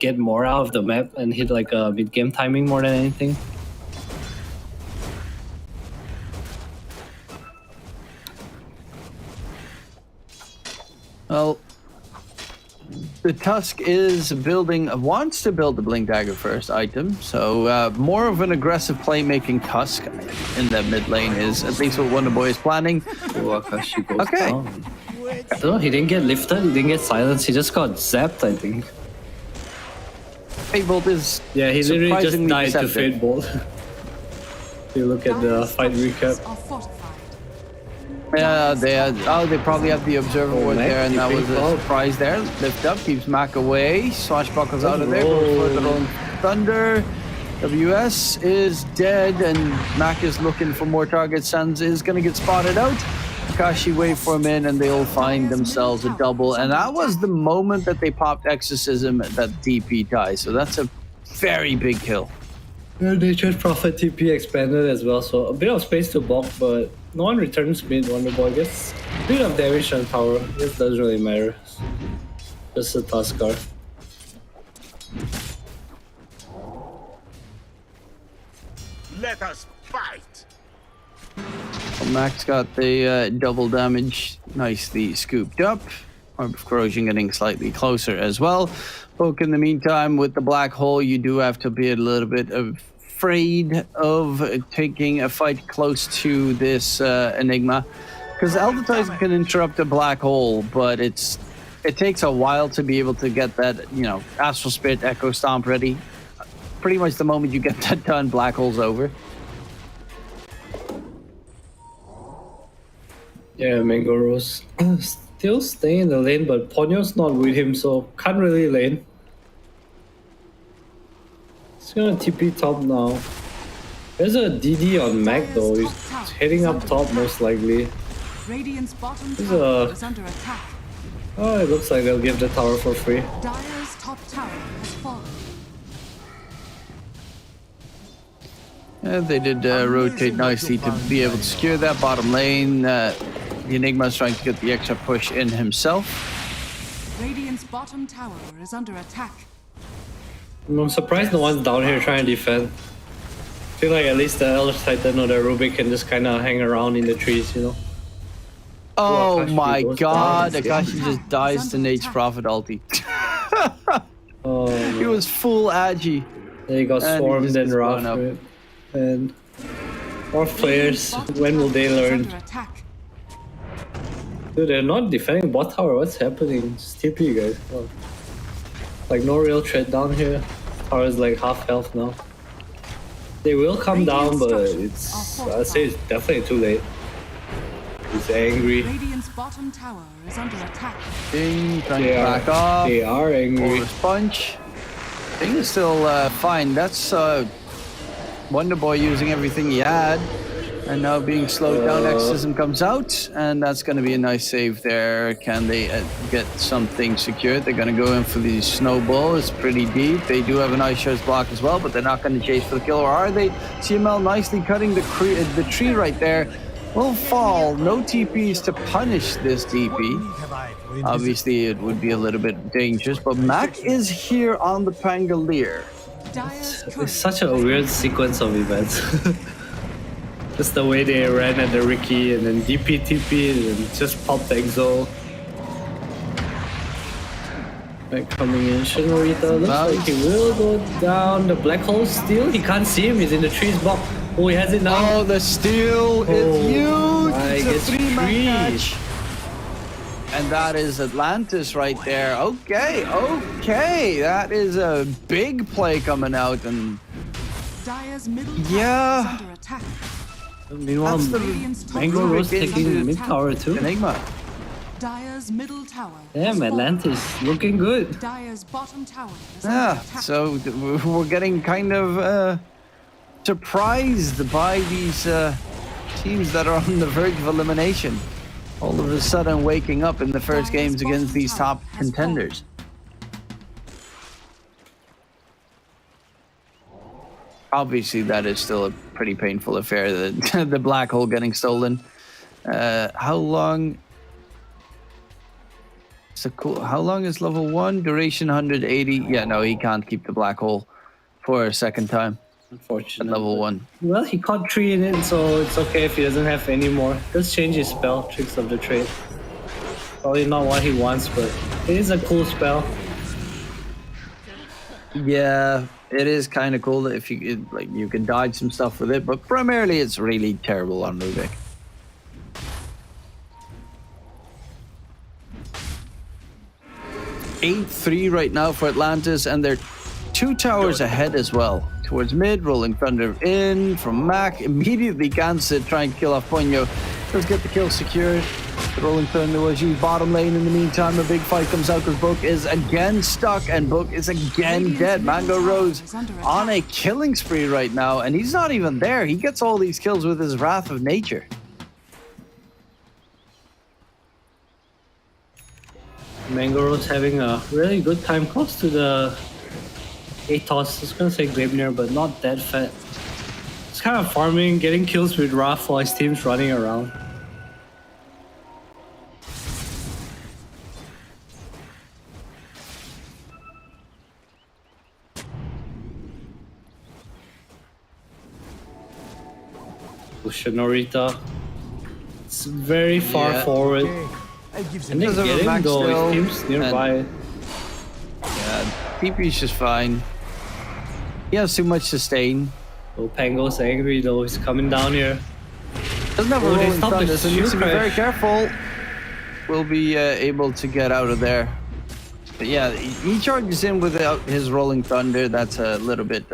get more out of the map and hit like a mid-game timing more than anything. Well, the Tusk is wants to build the Blink Dagger first item, so more of an aggressive playmaking Tusk in the mid lane is at least what Wonderboy is planning. Akashi goes Okay. down. No, he didn't get lifted, he didn't get silenced, he just got zapped, I think. Fate Bolt is Yeah, he literally just surprisingly died to deceptive. Fate Bolt. If you look at the fight recap. Are fortified. Yeah, they probably have the Observer Ward Mac, there, and that was keeping a up. surprise there. Lift up, keeps Mac away. Swashbuckles out of there, goes for the Rolling Thunder. WS is dead, and Mac is looking for more targets. Sans is going to get spotted out. Akashi wait for him in, and they'll find themselves a double. And that was the moment that they popped Exorcism that DP dies. So that's a very big kill. Nature's Prophet TP expanded as well, so a bit of space to block, but no one returns mid. Wonderboy gets a bit of damage and power. This doesn't really matter. Just a Tuskar. Let us fight! Max got the double damage nicely scooped up. Orb of Corrosion getting slightly closer as well. Poke in the meantime with the black hole, you do have to be a little bit afraid of taking a fight close to this Enigma. Because Eldatize can interrupt a black hole, but it takes a while to be able to get that, Astral Spirit Echo Stomp ready. Pretty much the moment you get that done, black hole's over. Yeah, Mango Rose still staying in the lane, but Ponyo's not with him, so can't really lane. He's gonna TP top now. There's a DD on Mac though. He's heading up top most likely. Radiant's bottom There's tower a- is under attack. Oh, it looks like they'll give the tower for free. Dire's top tower has fallen. They did rotate nicely to be able to secure that bottom lane. The Enigma is trying to get the extra push in himself. Radiant's bottom tower is under attack. I'm surprised no one's down here trying to defend. I feel like at least the Elder Titan or the Rubik can just kind of hang around in the trees, you know? Oh Akashi my goes god, down. Akashi just dies to Nate's Prophet ulti. Oh, He was full agi. there you go, And he swarmed just and gets blown rough. up. And more players, when will they learn? Under attack. Dude, they're not defending bot tower. What's happening? Just TP, guys. Oh. Like, no real threat down here. Tower is like half health now. They will come down, but it's... I'd say it's definitely too late. He's angry. Radiant's bottom tower is under attack. Ding, trying to back off. They are angry. Force punch. Thing is still fine. That's Wonder Boy using everything he had. And now being slowed down, Exorcism comes out. And that's going to be a nice save there. Can they get something secured? They're going to go in for the snowball. It's pretty deep. They do have an Ice Shards block as well, but they're not going to chase for the kill. Or are they? CML nicely cutting the tree right there. Will fall. No TPs to punish this DP. Obviously, it would be a little bit dangerous, but Mac is here on the Pangolier. It's such a weird sequence of events. Just the way they ran at the Ricky and then DP TP and just popped the Exo. Like coming in, Shinorita looks like he will go down the black hole still. He can't see him, he's in the trees block. Oh, he has it now. Oh, the steal is huge. It's a 3-man catch. And that is Atlantis right there. Okay, okay. That is a big play coming out. And Dire's middle yeah. tower is under attack. Meanwhile, That's the Mango Rose taking mid tower too. Enigma. Dire's middle tower. Damn, Atlantis looking good. Dire's bottom tower is under Yeah, attack. so we're getting kind of surprised by these teams that are on the verge of elimination. All of a sudden waking up in the first games against these top contenders. Obviously, that is still a pretty painful affair, the black hole getting stolen. How long? So cool. How long is level 1? Duration 180. Yeah, no, he can't keep the black hole for a second time. At Unfortunately. level 1. Well, he caught 3 in it, so it's okay if he doesn't have any more. Just change his spell, Tricks of the Trade. Probably not what he wants, but it is a cool spell. Yeah, it is kind of cool that if you can dodge some stuff with it, but primarily it's really terrible on Rubik. Eight 3 right now for Atlantis, and they're 2 towers ahead as well. Towards mid, Rolling Thunder in from Mac. Immediately Gansett trying to kill off Ponyo. Let's get the kill secured. The Rolling Thunder was used bottom lane in the meantime. A big fight comes out because Book is again stuck and Book is again dead. Mango Rose on a killing spree right now, and he's not even there. He gets all these kills with his Wrath of Nature. Mango Rose having a really good time close to the Atos. I was gonna say Gleipnir, but not that fat. It's kind of farming, getting kills with Wrath while his team's running around. Shinorita. It's very far forward. And they Doesn't get him max though, still, his team's nearby. Yeah, TP's just fine. He has too much sustain. Oh, Pango's angry though, he's coming down here. Doesn't have a Oh, they Rolling stopped the Thunder, so needs to be shield very crash. careful. Will be able to get out of there. But yeah, he charges in without his Rolling Thunder. That's a little bit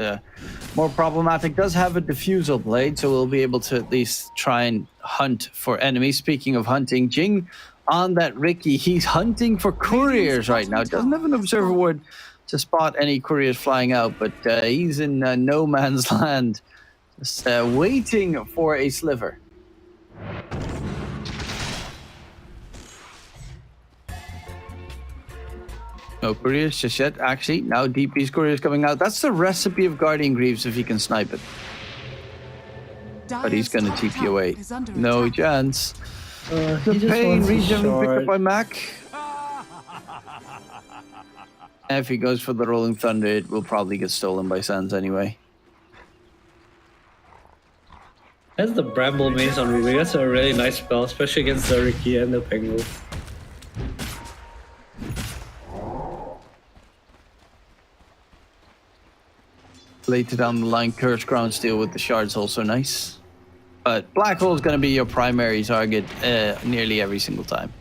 more problematic. Does have a Diffusal Blade, so we'll be able to at least try and hunt for enemies. Speaking of hunting, Jing on that Ricky, he's hunting for couriers right now. Doesn't have an Observer Ward to spot any couriers flying out, but he's in no man's land, just waiting for a sliver. No couriers just yet. Actually, now DP's couriers coming out. That's the recipe of Guardian Greaves if he can snipe it. but he's gonna TP away. Is under No attack. chance. He The just pain wants a region picked up shard. by Mac. And if he goes for the Rolling Thunder, it will probably get stolen by Sands anyway. That's the Bramble Maze on Ruby. That's a really nice spell, especially against the Ricky and the Penguin. Later down the line, Curse Ground Steel with the shards also nice. But Black Hole is going to be your primary target nearly every single time.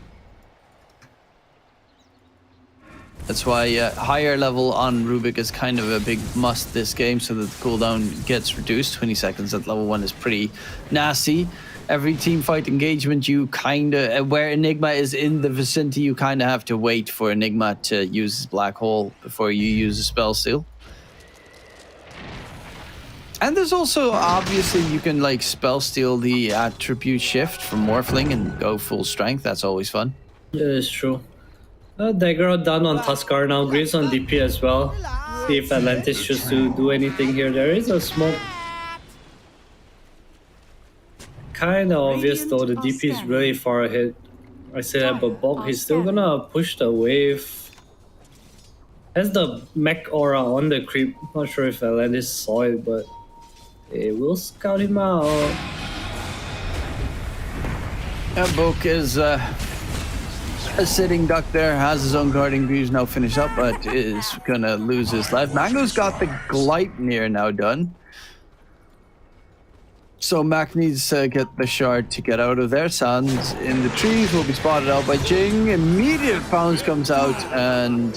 That's why higher level on Rubik is kind of a big must this game, so that the cooldown gets reduced. 20 seconds at level 1 is pretty nasty. Every team fight engagement, you kind of, where Enigma is in the vicinity, you kind of have to wait for Enigma to use his Black Hole before you use a spell steal. And there's also, obviously, you can like spell steal the attribute shift from Morphling and go full strength. That's always fun. Yeah, it's true. Dagger done on Tuskar now. Greaves on DP as well. See if Atlantis chooses to do anything here. There is a smoke. Kind of obvious though. The DP is really far ahead. I say that, but Bog, he's still gonna push the wave. Has the mech aura on the creep. Not sure if Atlantis saw it, but they will scout him out. Bok is a sitting duck there, has his own guarding views now finished up, but is gonna lose his life. Mango's got the Gleipnir now done. So Mac needs to get the shard to get out of there. Sands in the trees will be spotted out by Jing. Immediate pounce comes out, and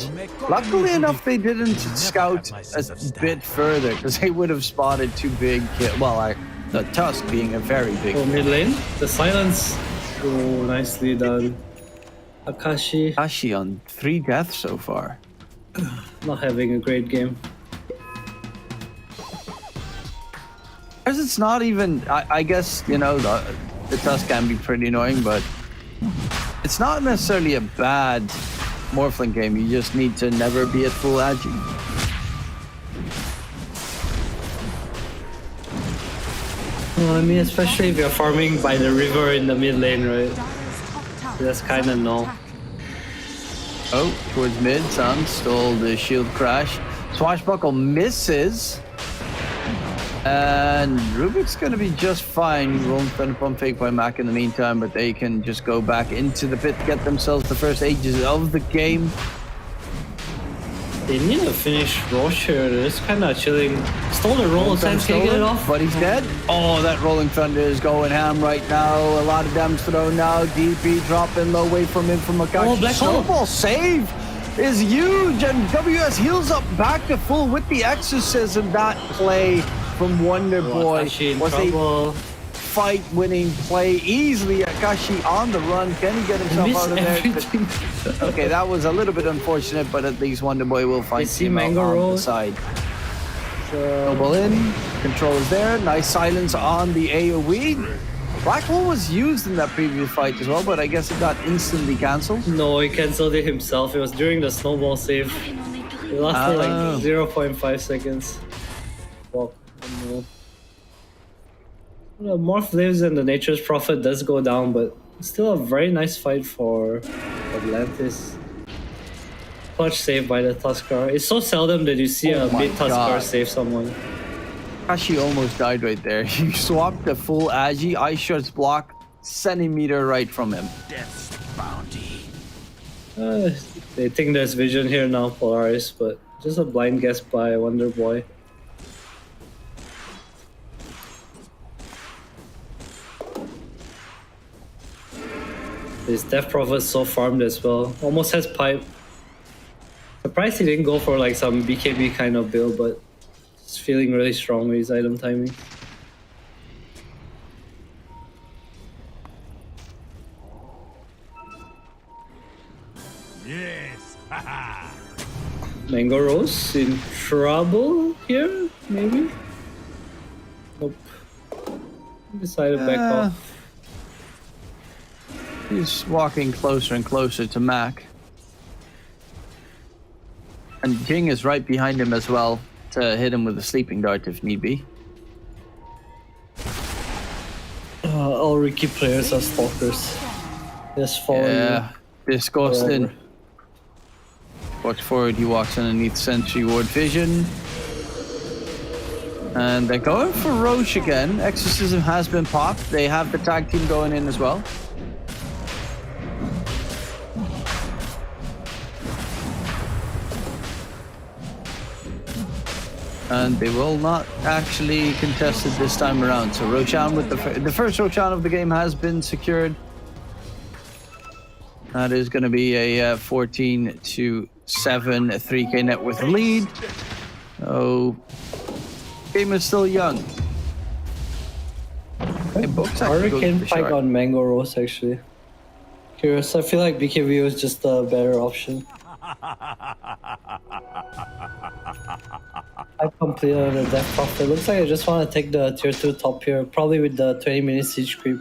luckily enough they didn't scout a bit further, because they would have spotted two big, the Tusk being a very big. Oh, mid lane. The silence. Oh, nicely done. Akashi Ashi on 3 deaths so far. not having a great game. Because it's not even, I guess, you know, the Tusk can be pretty annoying, but it's not necessarily a bad Morphling game. You just need to never be at full agi. Well, I mean, especially if you're farming by the river in the mid lane, right? That's kind of no. Oh, towards mid, Sun stole the shield crash. Swashbuckle misses. And Rubik's gonna be just fine. Rolling Thunder Pump fake by Mac in the meantime, but they can just go back into the pit, get themselves the first ages of the game. They need to finish Roche here. They're just kind of chilling. Stole the roll, Sans can get it off. But he's dead. Oh, that Rolling Thunder is going ham right now. A lot of damage thrown now. DP dropping low away from him from Akashi. Oh, Black Hole. Snowball save is huge, and WS heals up back to full with the Exorcism. That play from Wonder Boy was a fight-winning play. Easily Akashi on the run. Can he get himself out of there? Okay, that was a little bit unfortunate, but at least Wonder Boy will find him out on the side. Snowball in. Control is there. Nice silence on the AoE. Black Hole was used in that previous fight as well, but I guess it got instantly cancelled. No, he cancelled it himself. It was during the snowball save. It lasted like 0.5 seconds. Walk. No. The Morph lives and the Nature's Prophet does go down, but still a very nice fight for Atlantis. Clutch save by the Tuskar. It's so seldom that you see a mid Tuskar save someone. Akashi almost died right there. He swapped the full Agi, Ice Shards block, centimeter right from him. Death's bounty. They think there's vision here now, Polaris, but just a blind guess by Wonder Boy. His Death Prophet's so farmed as well. Almost has pipe. Surprised he didn't go for like some BKB kind of build, but he's feeling really strong with his item timing. Yes. Haha. Mango Rose in trouble here, maybe? Nope. Decided back off. He's walking closer and closer to Mac. And Jing is right behind him as well to hit him with a sleeping dart if need be. all Ricky players are stalkers. Just follow Yeah, disgusting. Whatever. Watch forward, he walks underneath Sentry Ward Vision. And they're going for Roche again. Exorcism has been popped. They have the tag team going in as well. And they will not actually contest it this time around. So Roshan with the first Roshan of the game has been secured. That is going to be a 14-7 3K net worth lead. Oh, game is still young. Hey, Books actually goes Hurricane for Pike shark. on Mango Rose actually. Curious, I feel like BKB was just a better option. I completed on the Death Prophet. Looks like I just want to take the tier 2 top here, probably with the 20-minute siege creep.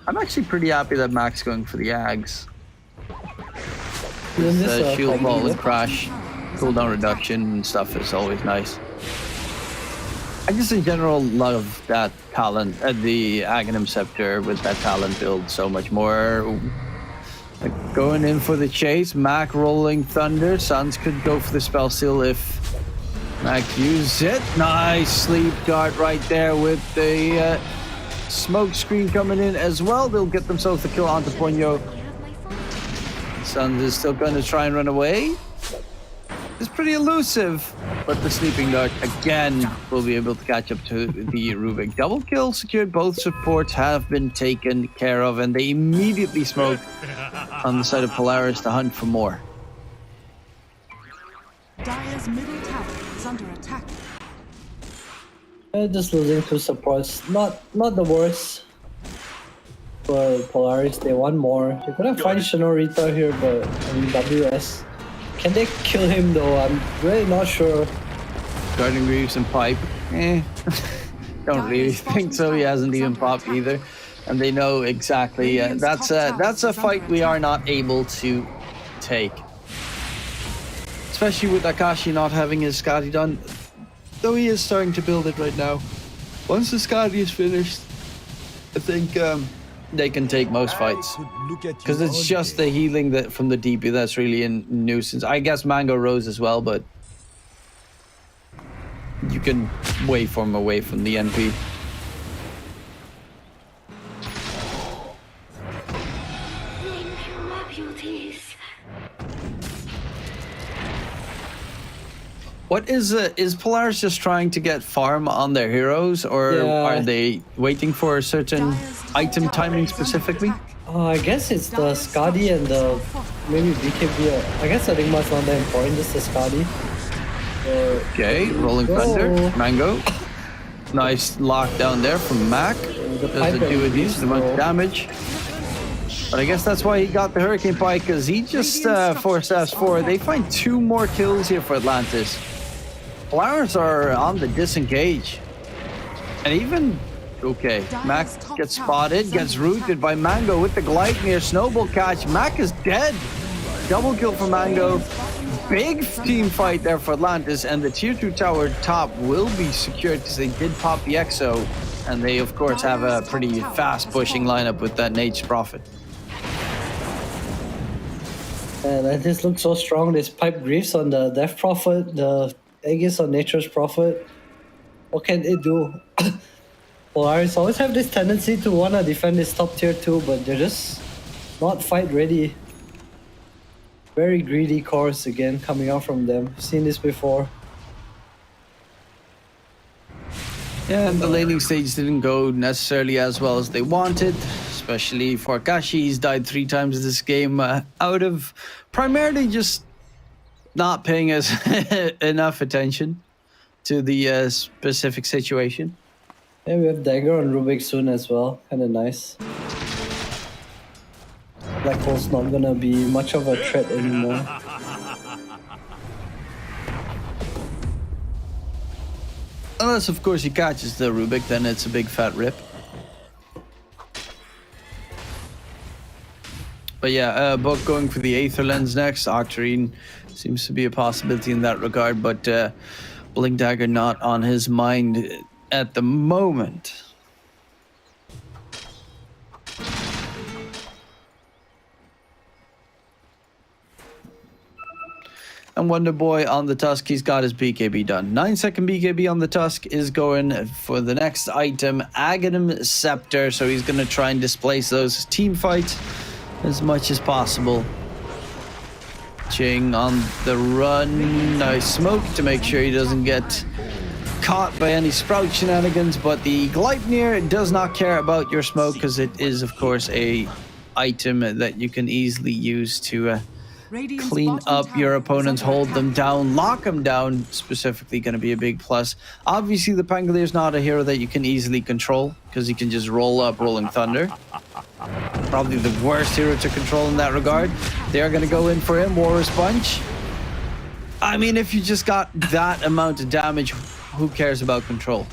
I'm actually pretty happy that Mac's going for the Ags. Isn't This this shield a ball and crash, cooldown reduction and stuff is always nice. I just in general love that talent, the Aghanim Scepter with that talent build so much more. Like going in for the chase, Mac rolling Thunder. Suns could go for the spell seal if Mac uses it. Nice sleep dart right there with the smoke screen coming in as well. They'll get themselves the kill onto Ponyo. Suns is still going to try and run away. It's pretty elusive, but the sleeping dart again will be able to catch up to the Rubik. Double kill secured. Both supports have been taken care of, and they immediately smoke on the side of Polaris to hunt for more. Dire's middle tower is under attack. Just losing 2 supports, not the worst. For Polaris, they want more. They're gonna find Shinorita here, but I mean WS. Can they kill him though? I'm really not sure. Guardian Greaves and Pipe. Don't really think so. He hasn't even popped either. And they know exactly that's a fight we are not able to take. Especially with Akashi not having his Skadi done. Though he is starting to build it right now. Once the Skadi is finished, I think they can take most fights. Because it's just the healing that from the DP that's really a nuisance. I guess Mango Rose as well, but you can waveform away from the NP. What is Polaris just trying to get farm on their heroes, or are they waiting for a certain item timing specifically? I guess it's the Skadi and the maybe BKB. I guess Enigma's not that important, just the Skadi. Okay, Rolling Thunder, Mango. Nice lockdown there from Mac. Doesn't do a decent amount of damage. But I guess that's why he got the Hurricane Pike, because he just forced S4. They find 2 more kills here for Atlantis. Polaris are on the disengage. And even, okay, Mac gets spotted, gets rooted by Mango with the Gleipnir snowball catch. Mac is dead. Double kill for Mango. Big team fight there for Atlantis, and the tier 2 tower top will be secured because they did pop the Exo. And they, of course, have a pretty fast pushing lineup with that Nature's Prophet. And this looks so strong. This Pipe Greaves on the Death Prophet, the Aegis on Nature's Prophet. What can they do? Polaris always have this tendency to want to defend this top tier 2, but they're just not fight ready. Very greedy cores again coming out from them. Seen this before. Yeah, and the laning stage didn't go necessarily as well as they wanted, especially for Akashi. He's died 3 times this game out of primarily just not paying us enough attention to the specific situation. Yeah, we have Dagger on Rubik soon as well. Kinda nice. Black Hole's not gonna be much of a threat anymore. Unless, of course, he catches the Rubik, then it's a big fat rip. But yeah, Buck going for the Aether Lens next. Octarine seems to be a possibility in that regard, but Blink Dagger not on his mind at the moment. And Wonder Boy on the Tusk, he's got his BKB done. 9-second BKB on the Tusk is going for the next item, Aghanim Scepter. So he's going to try and displace those team fights as much as possible. Ching on the run. Nice smoke to make sure he doesn't get caught by any Sprout shenanigans. But the Gleipnir does not care about your smoke because it is, of course, a item that you can easily use to clean up your opponents, hold them down, lock them down. Specifically going to be a big plus. Obviously, the Pangolier is not a hero that you can easily control because you can just roll up Rolling Thunder. Probably the worst hero to control in that regard. They're going to go in for him. Walrus Punch. I mean, if you just got that amount of damage, who cares about control?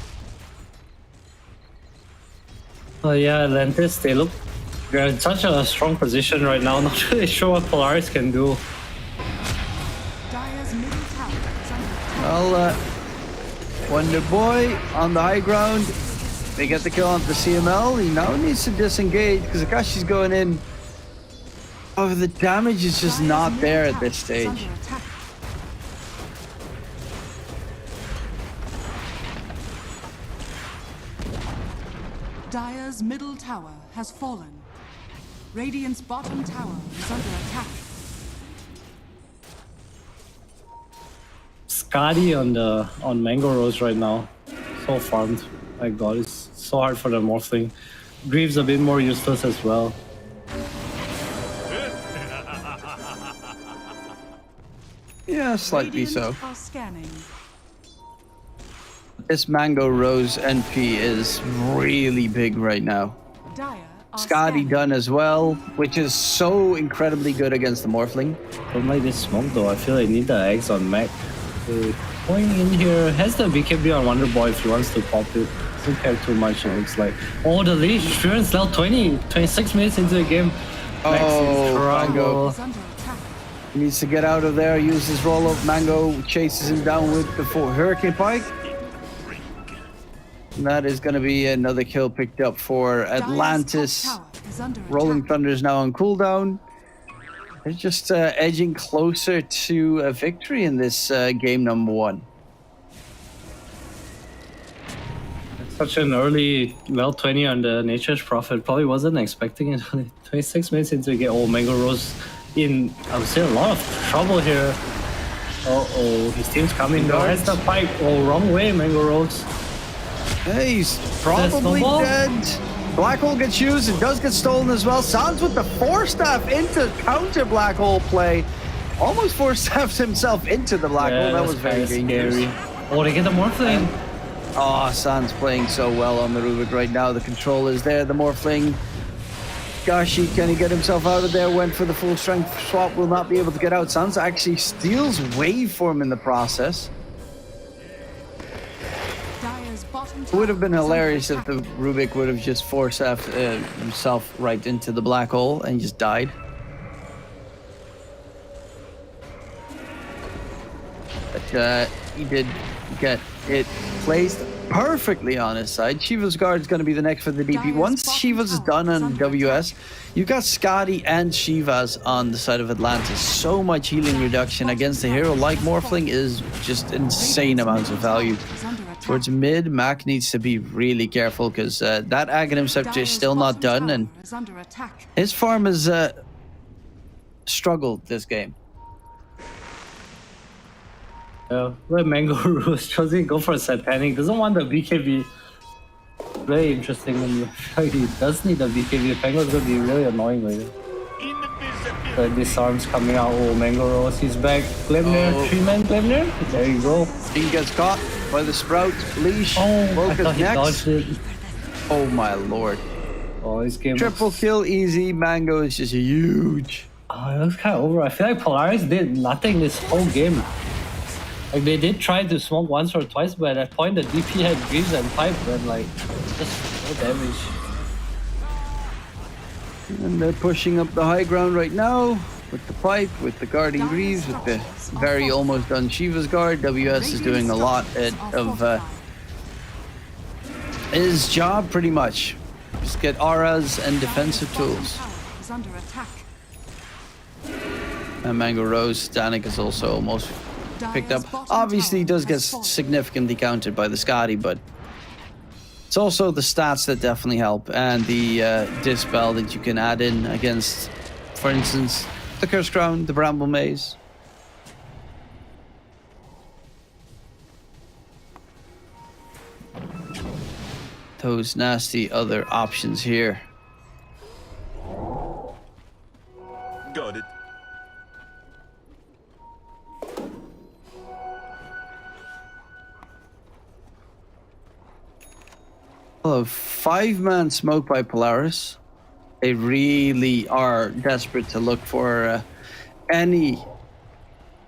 Yeah, Atlantis, they're in such a strong position right now. Not really sure what Polaris can do. Dire's middle tower is under attack. Well, Wonder Boy on the high ground. They get the kill onto the CML. He now needs to disengage because Akashi's going in. Oh, the damage is just not there at this stage. Dire's middle tower has fallen. Radiant's bottom tower is under attack. Skadi on Mango Rose right now. So farmed. My god, it's so hard for the Morphling. Greaves a bit more useless as well. Yeah, slightly so. Are scanning. This Mango Rose NP is really big right now. Dire are Skadi scanning. done as well, which is so incredibly good against the Morphling. Don't like this smoke though. I feel I need the eggs on Mac. Going in here, has the BKB on Wonder Boy if he wants to pop it. Doesn't care too much, it looks like. Oh, the leash experience now 26 minutes into the game. Max is Mango Is under attack. needs to get out of there, use his roll up. Mango chases him down with the Hurricane Pike. And that is going to be another kill picked up for Atlantis. Dire's top tower is under Rolling attack. Thunder is now on cooldown. They're just edging closer to a victory in this game number 1. Such an early level 20 on the Nature's Prophet. Probably wasn't expecting it. 26 minutes into the game. Oh, Mango Rose in, I would say, a lot of trouble here. Uh-oh, his team's coming. Where's the pipe? Oh, wrong way, Mango Rose. Hey, he's probably snowball? dead. Black Hole gets used. It does get stolen as well. Sans with the Force Staff into counter Black Hole play. Almost Force Staffed himself into the Black Hole. That was very dangerous. scary. Oh, they get the Morphling. Oh, Sans playing so well on the Rubik right now. The control is there. The Morphling. Gashi, can he get himself out of there? Went for the full strength swap. Will not be able to get out. Sans actually steals waveform in the process. Dire's bottom It would have been tower is under hilarious if attack. the Rubik would have just forced himself right into the black hole and just died. But he did get it placed perfectly on his side. Shiva's Guard is going to be the next for the DP. Once Shiva's is done on WS, you've got Skadi and Shiva's on the side of Atlantis. So much healing reduction against a hero like Morphling is just insane amounts of value. Is under attack. Towards mid, Mac needs to be really careful because that Aghanim Scepter is still not done, and Is under attack. his farm has struggled this game. Where Mango Rose doesn't go for Satanic, doesn't want the BKB. Very interesting when you feel like he does need the BKB. Mango's gonna be really annoying later. The disarms coming out. Oh, Mango Rose, he's back. Gleipnir, 3-man Gleipnir. There you go. He gets caught by the Sprout leash. Oh, I Focus thought he next. dodged it. Oh my lord. Oh, this game. Triple kill easy. Mango is just huge. Oh, it was kind of over. I feel like Polaris did nothing this whole game. Like, they did try to smoke once or twice, but at that point the DP had Greaves and Pipe and like, just no damage. And they're pushing up the high ground right now with the Pipe, with the Guardian Greaves, with the very almost done Shiva's Guard. WS is doing a lot of his job pretty much. Just get auras and defensive tools. Is under attack. And Mango Rose, Danik is also almost picked up. Obviously, he does get significantly countered by the Scotty, but it's also the stats that definitely help, and the Dispel that you can add in against, for instance, the Curse Crown, the Bramble Maze. Those nasty other options here. Got it. Well, 5-man smoke by Polaris. They really are desperate to look for any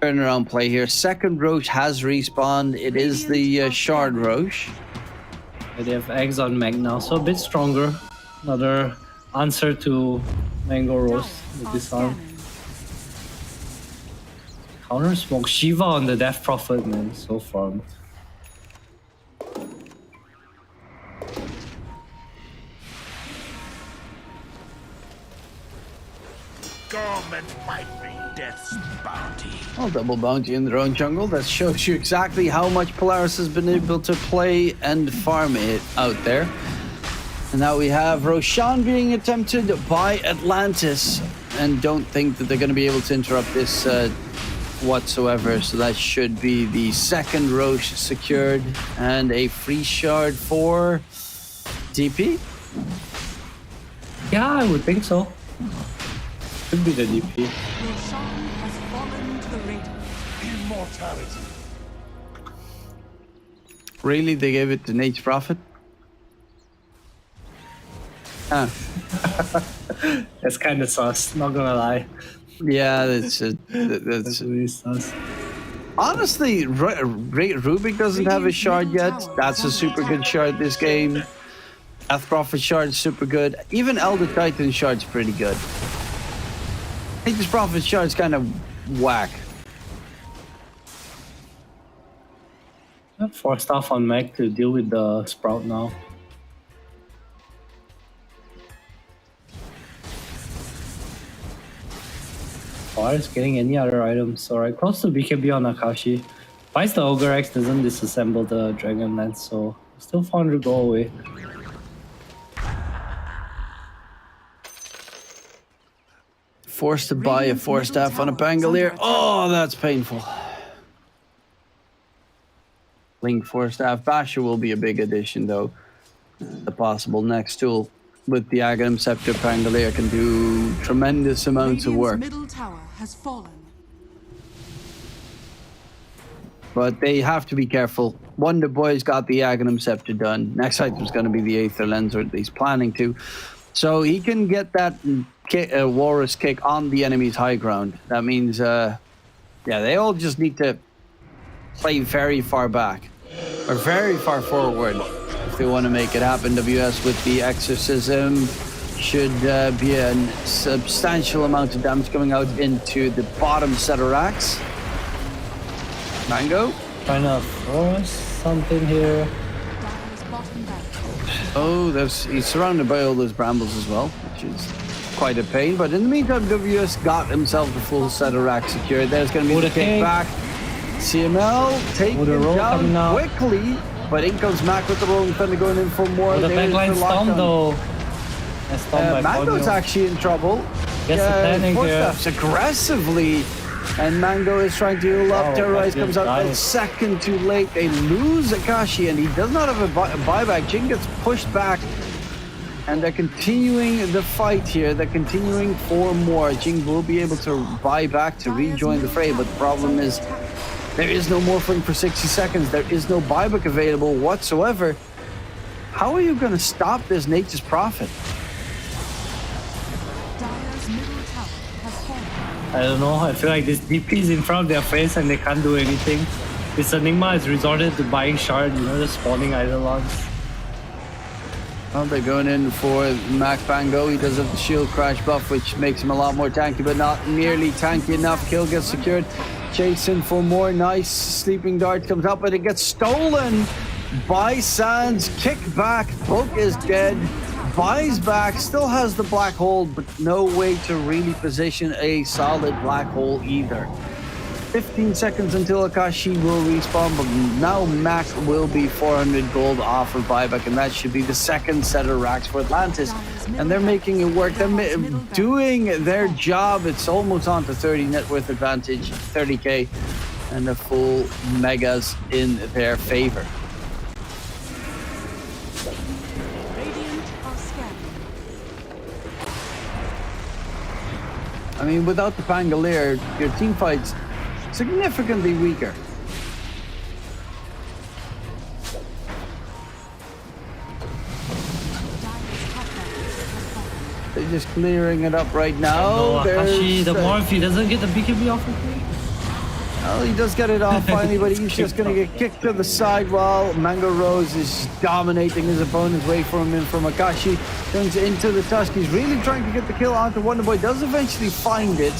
turnaround play here. Second Roche has respawned. It is the Shard Roche. They have eggs on Meg now, so a bit stronger. Another answer to Mango Rose with this arm. Counter smoke Shiva on the Death Prophet, man, so farmed. Come and fight me, Death's bounty. Well, double bounty in their own jungle. That shows you exactly how much Polaris has been able to play and farm it out there. And now we have Roshan being attempted by Atlantis. And don't think that they're going to be able to interrupt this whatsoever. So that should be the second Roche secured. And a free shard for DP? Yeah, I would think so. Could be the DP. Roshan has fallen to the Radiant. Immortality. Really? They gave it to Nate's Prophet? Ah. That's kind of sus, not gonna lie. Yeah, that's really sus. honestly, Rubik doesn't have a shard yet. That's a super good shard this game. Death Prophet shard's super good. Even Elder Titan shard's pretty good. I think this Prophet shard's kind of whack. Four staff on Meg to deal with the Sprout now. Polaris getting any other items. Alright, close to BKB on Akashi. Buys the Ogre X, doesn't disassemble the Dragon Lance, so still 400 go away. Forced to buy a 4-staff on a Pangolier. Oh, that's painful. Link 4-staff. Basher will be a big addition, though. The possible next tool with the Aghanim Scepter, Pangolier can do tremendous amounts of work. Middle tower has fallen. But they have to be careful. Wonder Boy's got the Aghanim Scepter done. Next item's going to be the Aether Lens, or at least planning to. So he can get that Walrus kick on the enemy's high ground. That means, yeah, they all just need to play very far back. Or very far forward if they want to make it happen. WS with the Exorcism should be a substantial amount of damage coming out into the bottom set of racks. Mango. Trying to force something here. Oh, he's surrounded by all those brambles as well, which is quite a pain. But in the meantime, WS got himself a full set of racks secured. There's going to be the kickback. CML taking down quickly, but in comes Mac with the rolling thunder going in for more. The backline storm though. Mango's actually in trouble. Footsteps aggressively, and Mango is trying to heal up. Terrorize comes out a second too late. They lose Akashi, and he does not have a buyback. Jin gets pushed back, and they're continuing the fight here. They're continuing for more. Jing will be able to buy back to rejoin the fray, but the problem is there is no morphing for 60 seconds. There is no buyback available whatsoever. How are you going to stop this Nature's Prophet? I don't know. I feel like this DP is in front of their face and they can't do anything. This Enigma has resorted to buying shard, just spawning Eidolons. Well, they're going in for Mac Bango. He does have the shield crash buff, which makes him a lot more tanky, but not nearly tanky enough. Kill gets secured. Chasing for more. Nice sleeping dart comes up, but it gets stolen by Sands. Kick back. Book is dead. buys back, still has the black hole, but no way to really position a solid black hole either. 15 seconds until Akashi will respawn, but now Mac will be 400 gold off of buyback, and that should be the second set of racks for Atlantis. And they're making it work. They're doing their job. It's almost on to 30 net worth advantage, 30k, and the full megas in their favor. I mean, without the Pangolier, your team fight's significantly weaker. They're just clearing it up right now. Akashi, the more if he doesn't get the BKB off of me. Well, he does get it off finally, but he's just going to get kicked to the side while Mango Rose is dominating his opponent's way from him from Akashi. Turns into the Tusk. He's really trying to get the kill onto Wonderboy. Does eventually find it,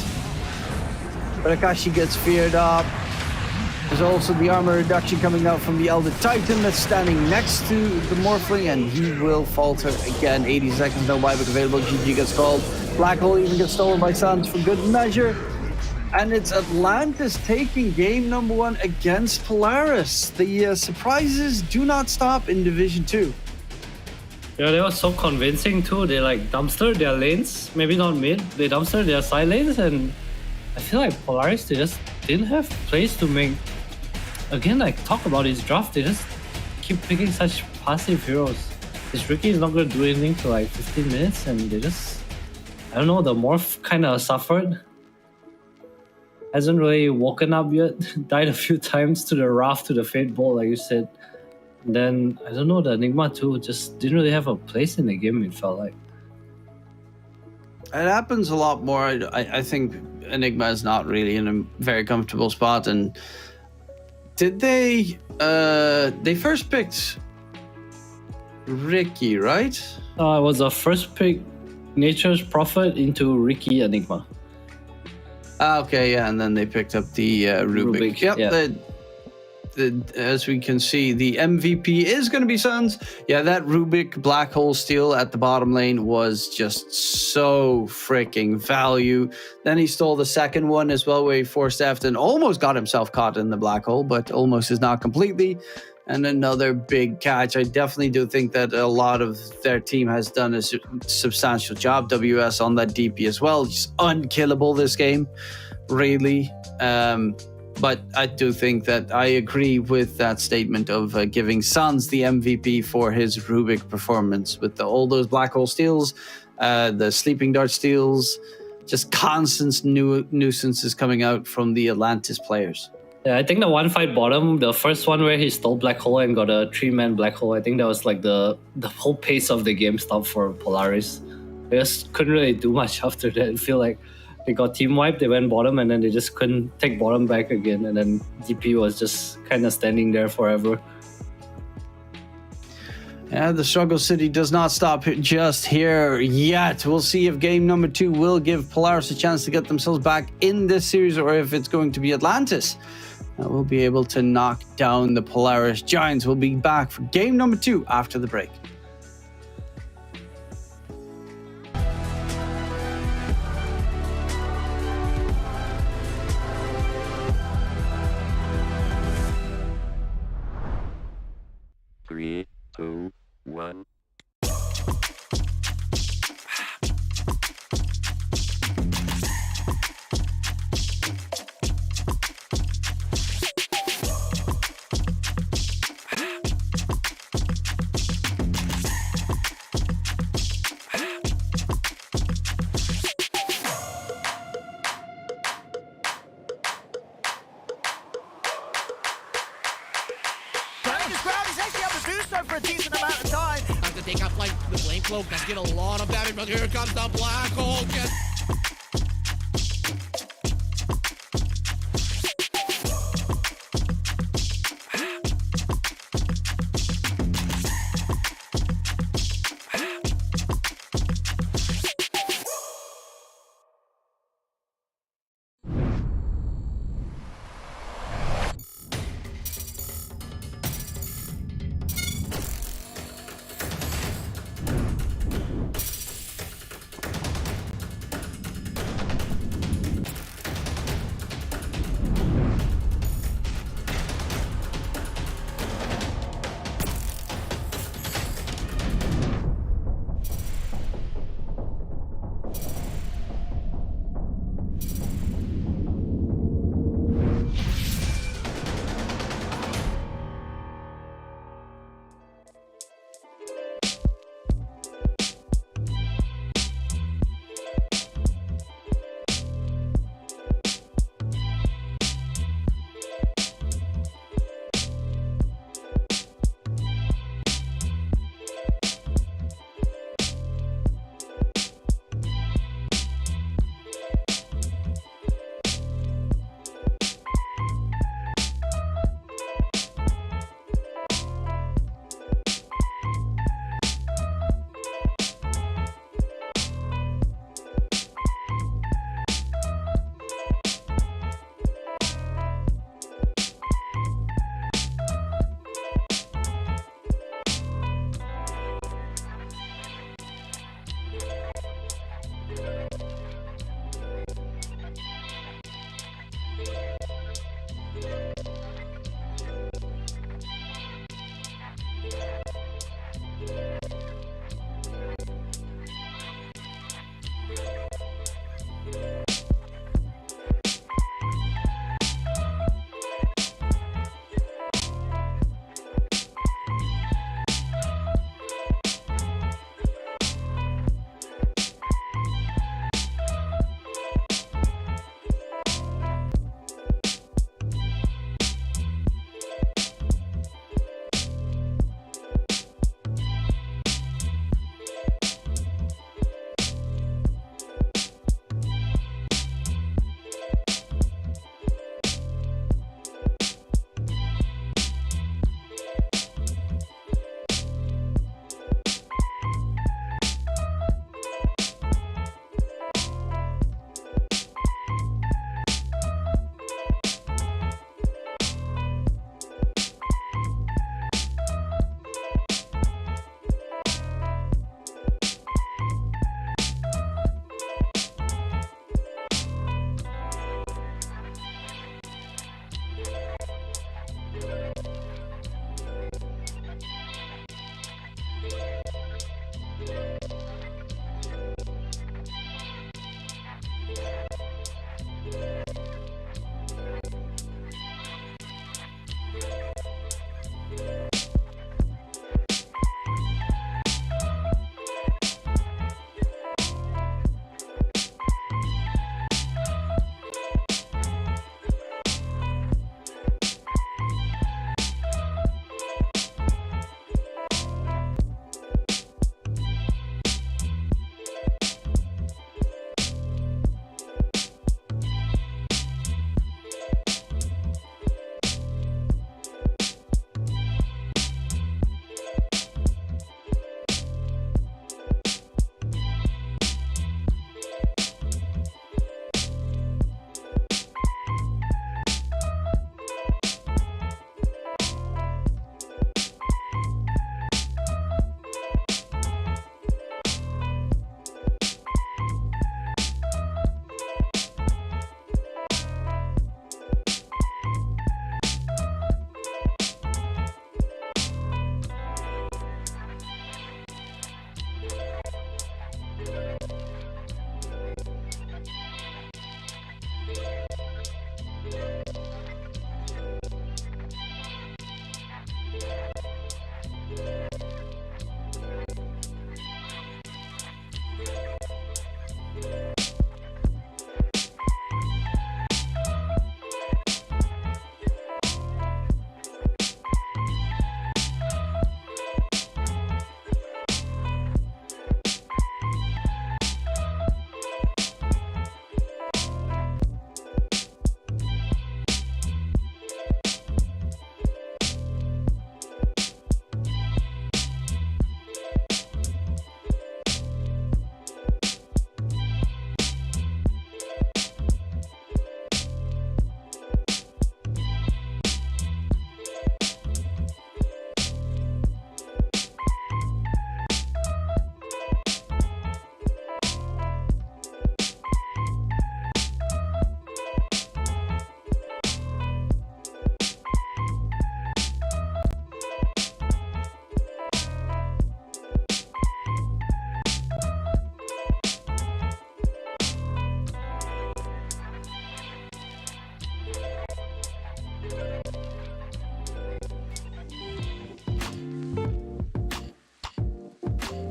but Akashi gets feared up. There's also the armor reduction coming out from the Elder Titan that's standing next to the Morphling, and he will falter again. 80 seconds, no buyback available. GG gets called. Black Hole even gets stolen by Sans for good measure. And it's Atlantis taking game number 1 against Polaris. The surprises do not stop in Division 2. Yeah, they were so convincing too. They like dumpstered their lanes, maybe not mid. They dumpstered their side lanes, and I feel like Polaris, they just didn't have plays to make. Again, like talk about his draft, they just keep picking such passive heroes. This Ricky is not going to do anything for like 15 minutes, and they just, I don't know, the Morph kind of suffered. Hasn't really woken up yet. Died a few times to the Raft, to the Fate Bolt, like you said. And then, I don't know, the Enigma too just didn't really have a place in the game, it felt like. It happens a lot more. I think Enigma is not really in a very comfortable spot. And did they first picked Ricky, right? It was a first pick, Nature's Prophet into Ricky Enigma. Okay, yeah, and then they picked up the Rubik. Yep, yeah. As we can see, the MVP is going to be Suns. Yeah, that Rubik Black Hole steal at the bottom lane was just so freaking value. Then he stole the second one as well, where he forced F and almost got himself caught in the black hole, but almost is not completely. And another big catch. I definitely do think that a lot of their team has done a substantial job. WS on that DP as well. Just unkillable this game, really. But I do think that I agree with that statement of giving Sans the MVP for his Rubik performance with all those black hole steals, the sleeping dart steals, just constant nuisances coming out from the Atlantis players. Yeah, I think the one fight bottom, the first one where he stole black hole and got a 3-man black hole, I think that was like the whole pace of the game stopped for Polaris. They just couldn't really do much after that. I feel like they got team wiped, they went bottom, and then they just couldn't take bottom back again. And then DP was just kind of standing there forever. Yeah, the struggle city does not stop just here yet. We'll see if game number 2 will give Polaris a chance to get themselves back in this series, or if it's going to be Atlantis that will be able to knock down the Polaris Giants. We'll be back for game number 2 after the break. Three, two, one. This crowd is actually able to do so for a decent amount of time. Time to take up like the blame cloak. That's get a lot of damage, but here comes the black hole. Just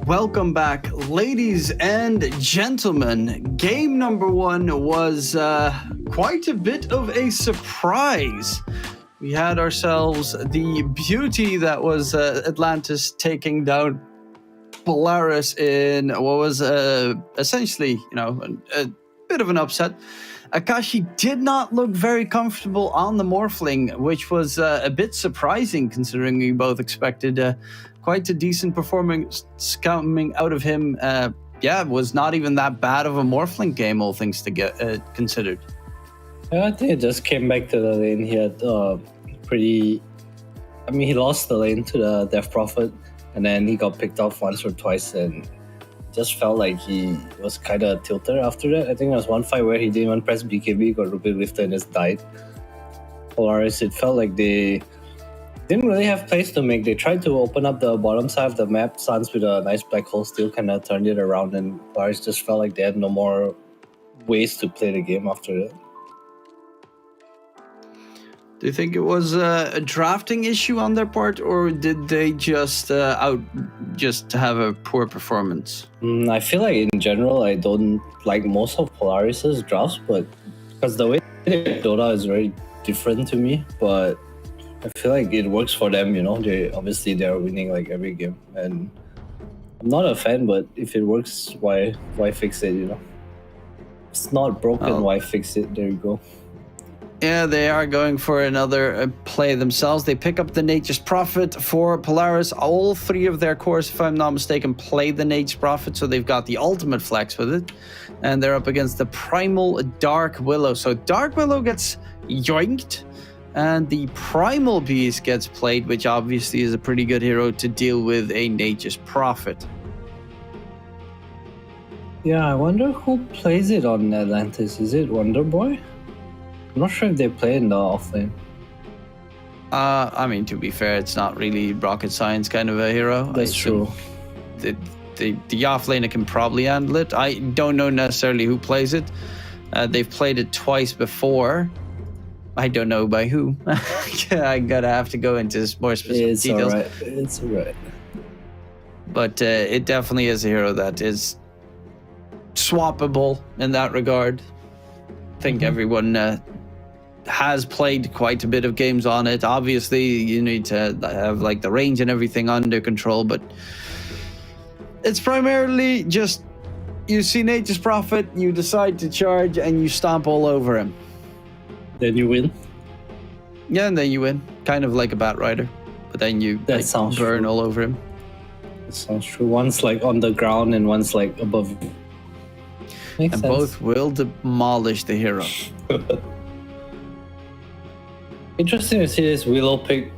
Welcome back, ladies and gentlemen. Game number 1 was quite a bit of a surprise. We had ourselves the beauty that was Atlantis taking down Polaris in what was essentially, a bit of an upset. Akashi did not look very comfortable on the Morphling, which was a bit surprising considering we both expected quite a decent performance coming out of him. It was not even that bad of a Morphling game, all things to get considered. I think it just came back to the lane. He had he lost the lane to the Death Prophet, and then he got picked off once or twice, and just felt like he was kind of tilted after that. I think there was one fight where he didn't even press BKB, got Ruby lifted and just died. Polaris, it felt like they didn't really have plays to make. They tried to open up the bottom side of the map. Suns with a nice black hole still kind of turned it around, and Polaris just felt like they had no more ways to play the game after that. Do you think it was a drafting issue on their part, or did they just have a poor performance? I feel like in general, I don't like most of Polaris's drafts, but because the way they play Dota is very different to me, but I feel like it works for them, they're winning like every game, and I'm not a fan, but if it works, why fix it, It's not broken, why fix it? There you go. Yeah, they are going for another play themselves. They pick up the Nature's Prophet for Polaris. All 3 of their cores, if I'm not mistaken, play the Nature's Prophet, so they've got the ultimate flex with it. And they're up against the Primal Dark Willow. So Dark Willow gets yoinked, and the Primal Beast gets played, which obviously is a pretty good hero to deal with a Nature's Prophet. Yeah, I wonder who plays it on Atlantis. Is it Wonder Boy? I'm not sure if they play in the offlane. To be fair, it's not really rocket science kind of a hero. That's true. The offlaner can probably handle it. I don't know necessarily who plays it. They've played it twice before. I don't know by who. I'm gonna have to go into more specific details. It's alright. But it definitely is a hero that is swappable in that regard. I think everyone has played quite a bit of games on it. Obviously, you need to have like the range and everything under control, but it's primarily just you see Nature's Prophet, you decide to charge, and you stomp all over him. Then you win. Yeah, and then you win. Kind of like a Bat Rider, but then you burn all over him. That sounds true. One's like on the ground and one's like above. Makes sense. Both will demolish the hero. Interesting to see this Willow pick.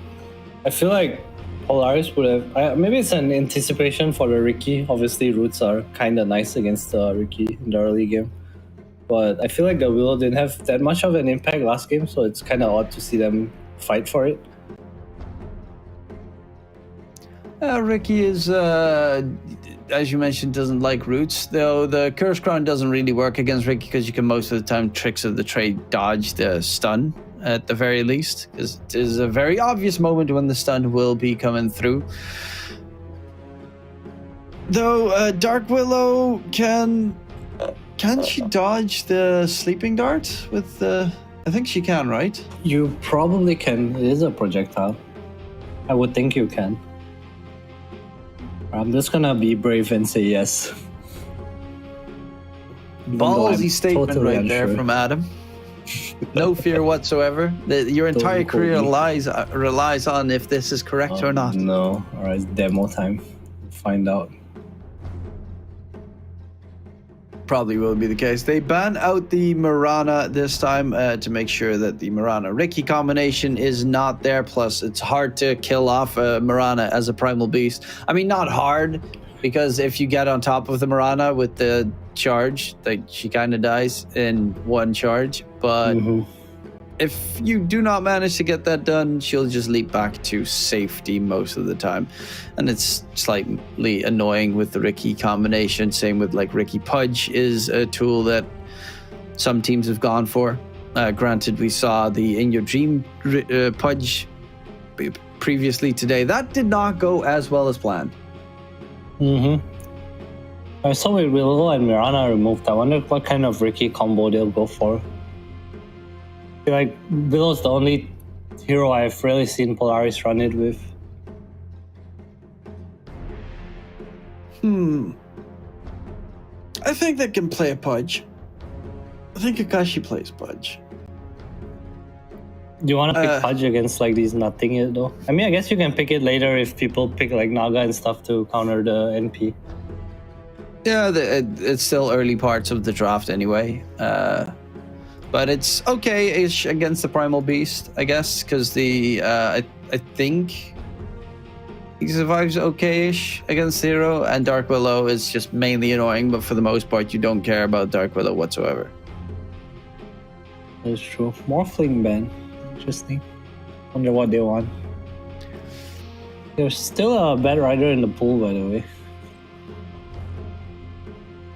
I feel like Polaris would have... maybe it's an anticipation for the Riki. Obviously, roots are kind of nice against Riki in the early game. But I feel like the Willow didn't have that much of an impact last game, so it's kind of odd to see them fight for it. Riki is, as you mentioned, doesn't like roots. Though the Curse Crown doesn't really work against Riki because you can most of the time Tricks of the Trade dodge the stun at the very least. Because it is a very obvious moment when the stun will be coming through. Though Dark Willow can she dodge the Sleeping Dart with the... I think she can, right? You probably can. It is a projectile. I would think you can. I'm just gonna be brave and say yes. Ballsy statement totally right there from Adam. No fear whatsoever. Your entire career relies on if this is correct or not. No. Alright, demo time. Find out. Probably will be the case. They ban out the Mirana this time to make sure that the Mirana-Riki combination is not there. Plus, it's hard to kill off Mirana as a primal beast. I mean, not hard, because if you get on top of the Mirana with the charge, like, she kind of dies in one charge. But if you do not manage to get that done, she'll just leap back to safety most of the time. And it's slightly annoying with the Riki combination. Same with like Riki Pudge is a tool that some teams have gone for. Granted, we saw the In Your Dream Pudge previously today. That did not go as well as planned. I saw with Willow and Mirana removed. I wonder what kind of Ricky combo they'll go for. I feel like Willow's the only hero I've really seen Polaris run it with. I think they can play a Pudge. I think Akashi plays Pudge. Do you want to pick Pudge against like these nothing it though? I mean, I guess you can pick it later if people pick like Naga and stuff to counter the NP. Yeah, it's still early parts of the draft anyway. But it's okay-ish against the Primal Beast, I guess, because I think he survives okay-ish against Zero, and Dark Willow is just mainly annoying, but for the most part, you don't care about Dark Willow whatsoever. That's true. Morphling ban. Interesting. Wonder what they want. There's still a bad rider in the pool, by the way.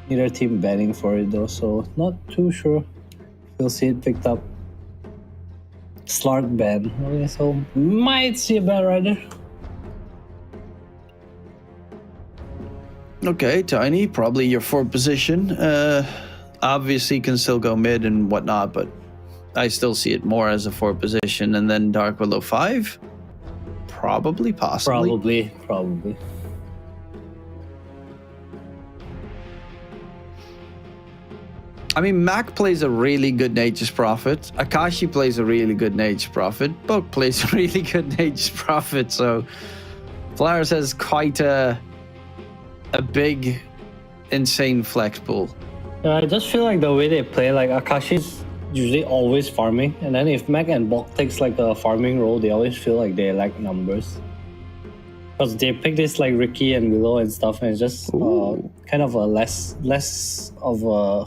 Neither team banning for it though, so not too sure. We'll see it picked up. Slark ban. Okay, so might see a bad rider. Okay, Tiny, probably your 4th position. Obviously can still go mid and whatnot, but I still see it more as a 4th position. And then Dark Willow 5? Probably, possibly. Probably. I mean, Mac plays a really good Nature's Prophet. Akashi plays a really good Nature's Prophet. Book plays a really good Nature's Prophet. So Polaris has quite a big, insane flex pool. Yeah, I just feel like the way they play, like Akashi's usually always farming, and then if Mac and Bok takes like a farming role, they always feel like they lack numbers. Because they pick this like Ricky and Willow and stuff, and it's just kind of a less of a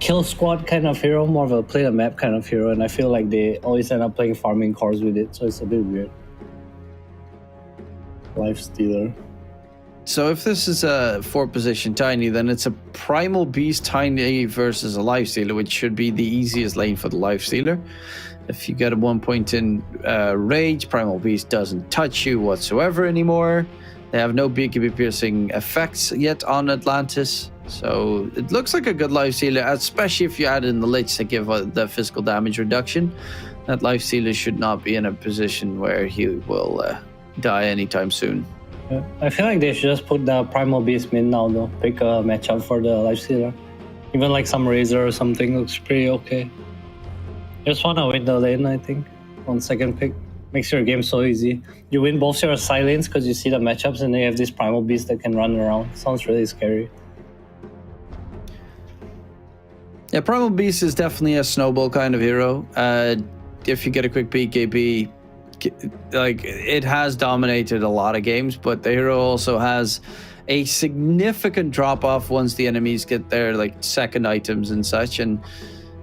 kill squad kind of hero, more of a play the map kind of hero, and I feel like they always end up playing farming cores with it, so it's a bit weird. Life Stealer. So if this is a 4th position Tiny, then it's a Primal Beast Tiny versus a Lifestealer, which should be the easiest lane for the Lifestealer. If you get a 1 point in Rage, Primal Beast doesn't touch you whatsoever anymore. They have no BKB piercing effects yet on Atlantis. So it looks like a good Lifestealer, especially if you add in the Lich to give the physical damage reduction. That Lifestealer should not be in a position where he will die anytime soon. Yeah. I feel like they should just put the Primal Beast mid now though. Pick a matchup for the Lifestealer. Even like some Razor or something looks pretty okay. Just wanna win the lane, I think. On second pick. Makes your game so easy. You win both your side lanes because you see the matchups and then you have this Primal Beast that can run around. Sounds really scary. Yeah, Primal Beast is definitely a snowball kind of hero. If you get a quick BKB, like it has dominated a lot of games, but the hero also has a significant drop off once the enemies get their like second items and such. And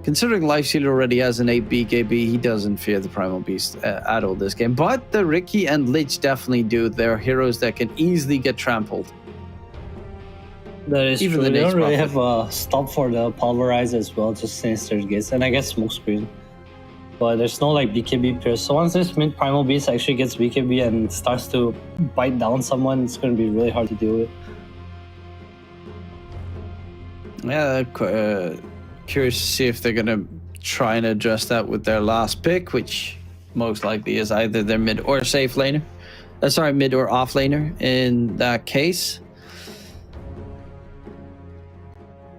considering Lifestealer already has an 8 BKB, he doesn't fear the Primal Beast at all this game. But the Ricky and Lich definitely do. They're heroes that can easily get trampled. That is Even true. They don't really Prophet. have a stop for the Pulverize as well, just Sinister Gates, and I guess Smokescreen. But there's no like BKB pierce. So once this mid Primal Beast actually gets BKB and starts to bite down someone, it's going to be really hard to deal with. Yeah, curious to see if they're going to try and address that with their last pick, which most likely is either their mid or safe laner. Mid or off laner in that case.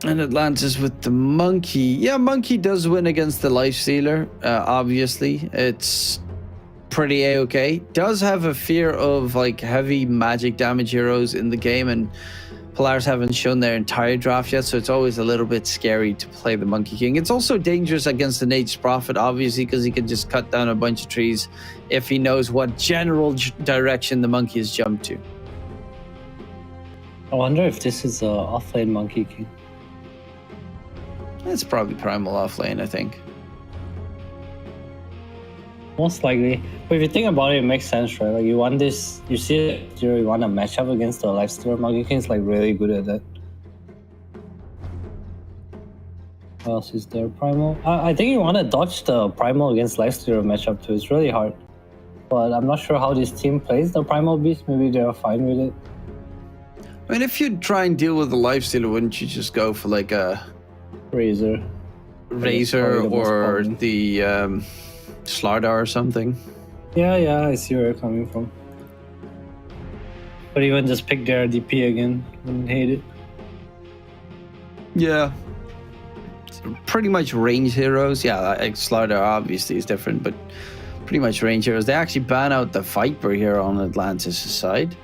And Atlantis with the Monkey. Yeah, Monkey does win against the Lifestealer, obviously. It's pretty A-okay. Does have a fear of like heavy magic damage heroes in the game, and Polaris haven't shown their entire draft yet, so it's always a little bit scary to play the Monkey King. It's also dangerous against the Nature's Prophet, obviously, because he can just cut down a bunch of trees if he knows what general direction the monkey has jumped to. I wonder if this is a offlane Monkey King. It's probably Primal offlane, I think. Most likely. But if you think about it, it makes sense, right? Like you want this, you see it, you want to match up against the Lifestealer. Monkey King's like really good at that. What else is there? Primal? I think you want to dodge the Primal against Lifestealer matchup too. It's really hard. But I'm not sure how this team plays the Primal Beast. Maybe they're fine with it. I mean, if you try and deal with the lifestealer, wouldn't you just go for like a Razor. Razor probably the most or common. the Slardar or something? Yeah, I see where you're coming from. But even just pick their DP again. Wouldn't hate it. Yeah. Pretty much range heroes. Yeah, like Slardar obviously is different, but pretty much range heroes. They actually ban out the Viper here on Atlantis' side.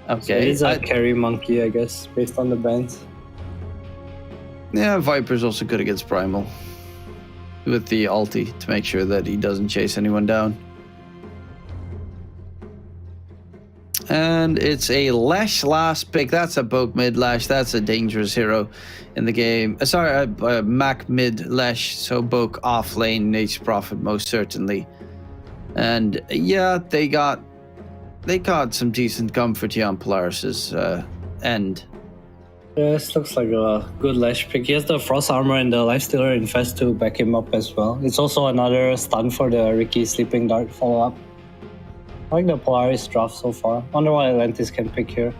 So Okay. it is a carry monkey, I guess, based on the bans. Yeah, Viper's also good against Primal. With the ulti to make sure that he doesn't chase anyone down. And it's a Lesh last pick. That's a Boke mid Lesh. That's a dangerous hero in the game. Sorry, Mac mid Lesh. So Boke off lane, Nature Prophet most certainly. And yeah, they got some decent comfort here on Polaris's end. Yeah, this looks like a good Lash pick. He has the Frost Armor and the Lifestealer Infest to back him up as well. It's also another stun for the Ricky Sleeping Dart follow-up. I like the Polaris draft so far. Wonder what Atlantis can pick here.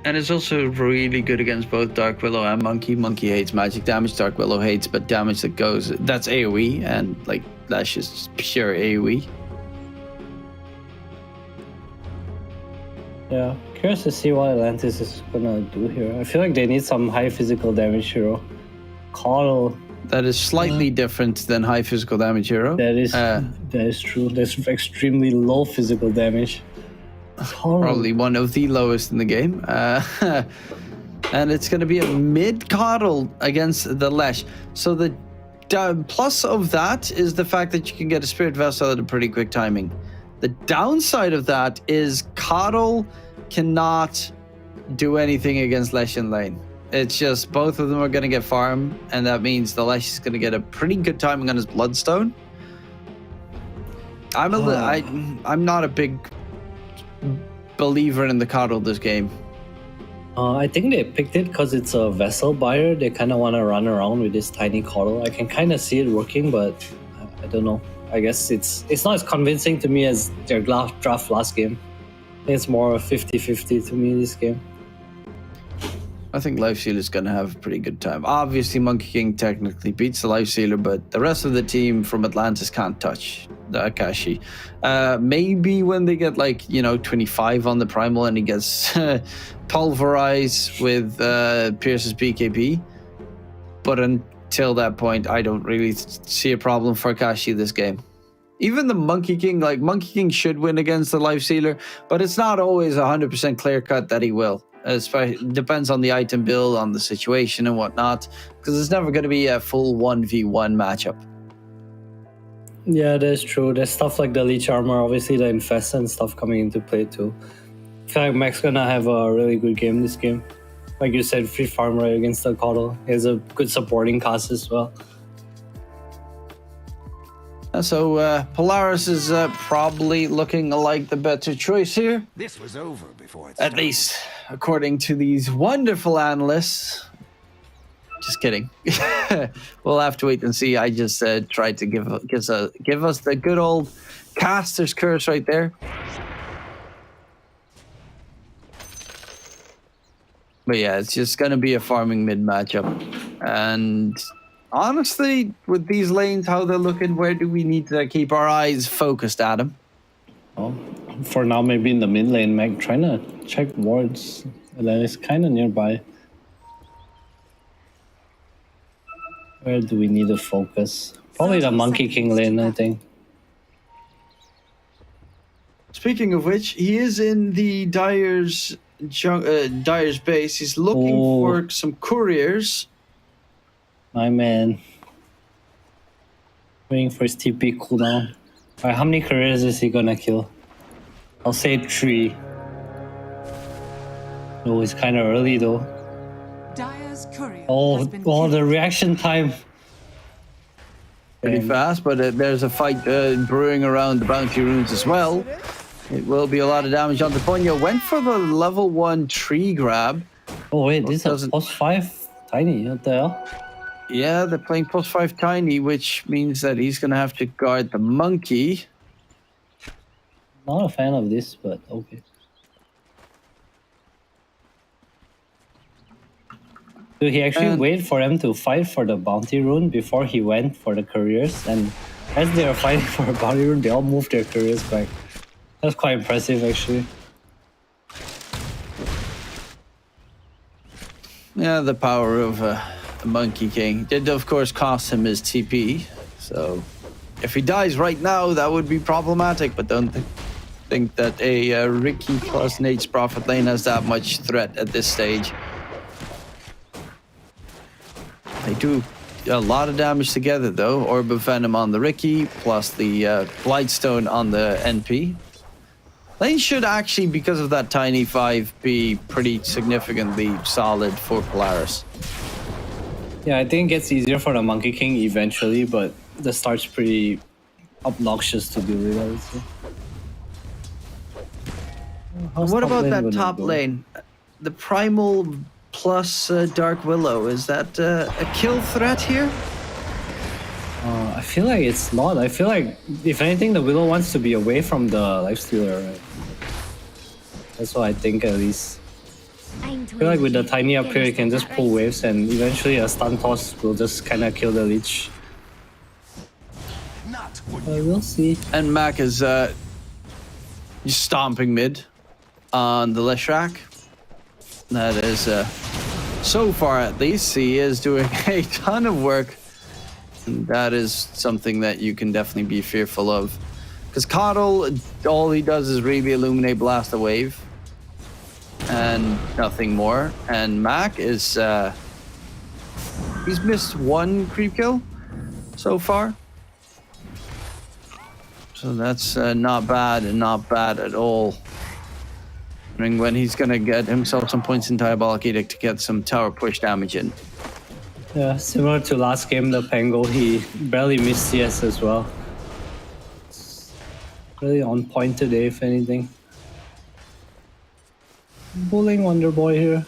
And it's also really good against both Dark Willow and Monkey. Monkey hates magic damage, Dark Willow hates, but damage that goes, that's AoE, and like Lash is pure AoE. Yeah, curious to see what Atlantis is gonna do here. I feel like they need some high physical damage hero. Coddle. That is slightly different than high physical damage hero. That is true. There's extremely low physical damage. Coddle. Probably one of the lowest in the game. And it's going to be a mid Coddle against the Lesh. So the plus of that is the fact that you can get a Spirit Vessel at a pretty quick timing. The downside of that is Coddle cannot do anything against Lesh in lane. It's just both of them are going to get farm, and that means the Lesh is going to get a pretty good timing on his Bloodstone. I'm not a big believer in the Coddle this game. I think they picked it because it's a vessel buyer. They kind of want to run around with this tiny Coddle. I can kind of see it working, but I don't know. I guess it's not as convincing to me as their draft last game. I think it's more 50-50 to me this game. I think Lifestealer is going to have a pretty good time. Obviously, Monkey King technically beats the Lifestealer, but the rest of the team from Atlantis can't touch the Akashi. Maybe when they get 25 on the Primal and he gets pulverized with Pierce's BKB. But until that point, I don't really see a problem for Akashi this game. Even the Monkey King, Monkey King should win against the Lifestealer, but it's not always 100% clear cut that he will. It depends on the item build, on the situation and whatnot, because it's never going to be a full 1v1 matchup. Yeah, that's true. There's stuff like the Leech Armor, obviously the Infest and stuff coming into play too. I feel like Mac's gonna have a really good game this game. Like you said, free farm right against the Coddle. He has a good supporting cast as well. So Polaris is probably looking like the better choice here. This was over before it At least, according to these wonderful analysts. Just kidding. We'll have to wait and see. I just tried to give us the good old caster's curse right there. But yeah, it's just going to be a farming mid matchup. And honestly, with these lanes, how they're looking, where do we need to keep our eyes focused, Adam? Oh, for now, maybe in the mid lane, Mac trying to check wards. That is kind of nearby. Where do we need to focus? Probably the Monkey King lane, I think. Speaking of which, he is in the Dyer's base. He's looking for some couriers. My man. Waiting for his TP cooldown. Alright, how many couriers is he gonna kill? I'll say 3. Oh, it's kind of early though. Dyer's courier has Oh, been killed. the reaction time. Pretty fast, but there's a fight brewing around the bounty runes as well. It will be a lot of damage on the Ponyo. Went for the level 1 tree grab. Oh wait, this is a +5 tiny. What the hell? Yeah, they're playing +5 tiny, which means that he's going to have to guard the monkey. Not a fan of this, but okay. So he actually And- waited for them to fight for the bounty rune before he went for the careers, and as they are fighting for a bounty rune, they all moved their careers back. That's quite impressive, actually. Yeah, the power of the Monkey King did, of course, cost him his TP. So, if he dies right now, that would be problematic. But don't think that a Ricky plus Nate's Prophet lane has that much threat at this stage. They do a lot of damage together, though. Orb of Venom on the Ricky, plus the Blightstone on the NP. Lane should actually, because of that tiny 5, be pretty significantly solid for Polaris. Yeah, I think it gets easier for the Monkey King eventually, but the start's pretty obnoxious to deal with, I would say. How's What top about lane that gonna top go? lane? The Primal plus Dark Willow, is that a kill threat here? I feel like it's not. I feel like, if anything, the Willow wants to be away from the Lifestealer, right? That's what I think, at least. I feel like with the tiny up here, you can just pull waves, and eventually a stun toss will just kind of kill the leech. We'll see. And Mac is stomping mid on the Leshrac. That is, so far at least, he is doing a ton of work. And that is something that you can definitely be fearful of. Because Coddle, all he does is really illuminate, blast a wave. And nothing more. And Mac is, he's missed one creep kill so far. So that's not bad and not bad at all. I mean, when he's going to get himself some points in Diabolic Edict to get some tower push damage in. Yeah, similar to last game, the Pango, he barely missed CS as well. Really on point today, if anything. Bullying Wonder Boy here.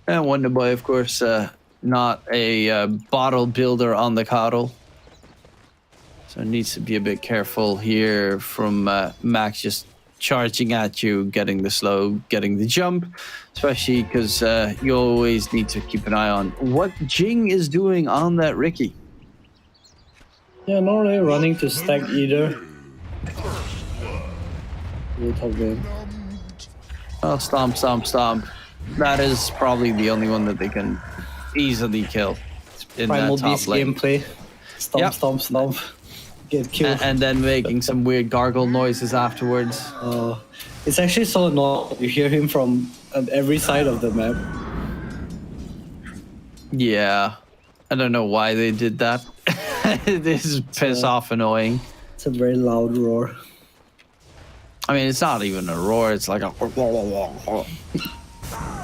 And Wonder Boy, of course, not a bottle builder on the Coddle. So needs to be a bit careful here from Max just charging at you, getting the slow, getting the jump, especially because you always need to keep an eye on what Jing is doing on that Ricky. Yeah, not really running to stack either. Oh, stomp, stomp, stomp. That is probably the only one that they can easily kill in Primal that top Beast lane. gameplay. Stomp, Yep. stomp, stomp. Get killed. And then making some weird gargle noises afterwards. It's actually so annoying. You hear him from every side of the map. Yeah. I don't know why they did that. This is piss off annoying. It's a very loud roar. I mean, it's not even a roar. It's like a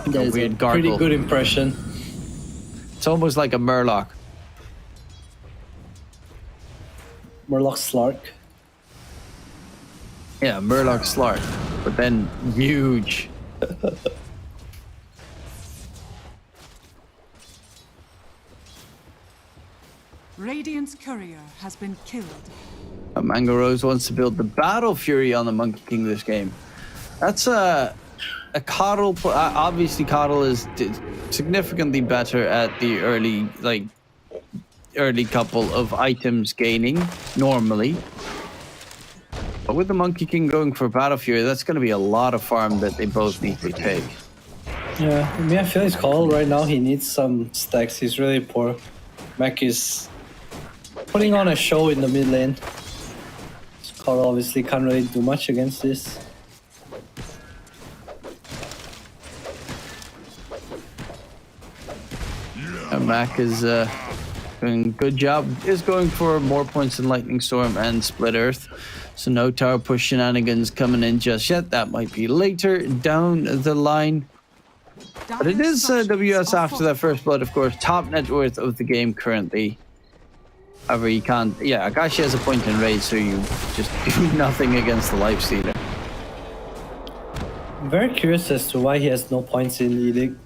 There's weird a pretty gargle. good impression. It's almost like a Murloc. Murloc Slark. Yeah, Murloc Slark, but then huge. Radiant's courier has been killed. Mango Rose wants to build the Battle Fury on the Monkey King this game. That's a Coddle. Obviously, Coddle is significantly better at the early couple of items gaining normally. But with the Monkey King going for Battle Fury, that's going to be a lot of farm that they both need to take. Yeah, I mean, I feel his call right now. He needs some stacks. He's really poor. Mac is putting on a show in the mid lane. Call obviously can't really do much against this. Mac is doing a good job. Is going for more points in Lightning Storm and Split Earth. So no tower push shenanigans coming in just yet. That might be later down the line. But it is WS after that first blood, of course. Top net worth of the game currently. However, you can't... Yeah, Akashi has a point in raid, so you just do nothing against the Lifestealer. I'm very curious as to why he has no points in Edict.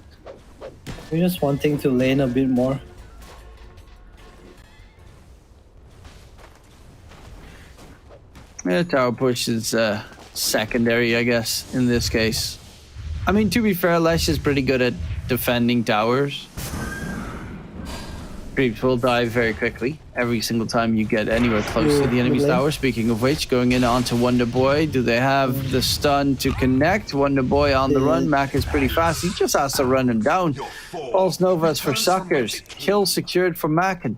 We're just wanting to lane a bit more. Yeah, tower push is secondary, I guess, in this case. I mean, to be fair, Lesh is pretty good at defending towers. Creeps will die very quickly every single time you get anywhere close to the enemy's tower. Speaking of which, going in onto Wonder Boy. Do they have the stun to connect? Wonder Boy on the run. Mac is pretty fast. He just has to run him down. False Novas for suckers. Kill secured for Mac. And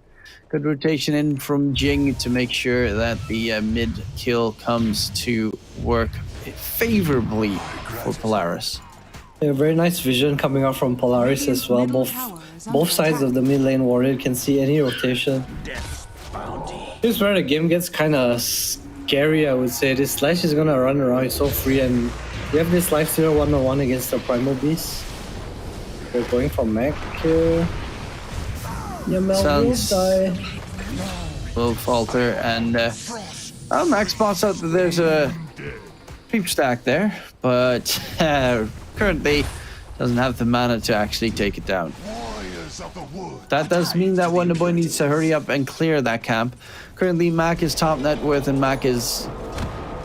good rotation in from Jing to make sure that the mid kill comes to work favorably for Polaris. Yeah, very nice vision coming out from Polaris as well. Both sides of the mid lane warrior can see any rotation. This is where the game gets kind of scary, I would say. This Slash is gonna run around, he's so free, and we have this lifestealer 1-on-1 against the Primal Beast. They're going for Mac here. Yeah, Mel will die. Will falter, and Mac spots out that there's a creep stack there, but currently doesn't have the mana to actually take it down. That does mean that Wonder Boy needs to hurry up and clear that camp. Currently, Mac is top net worth, and Mac is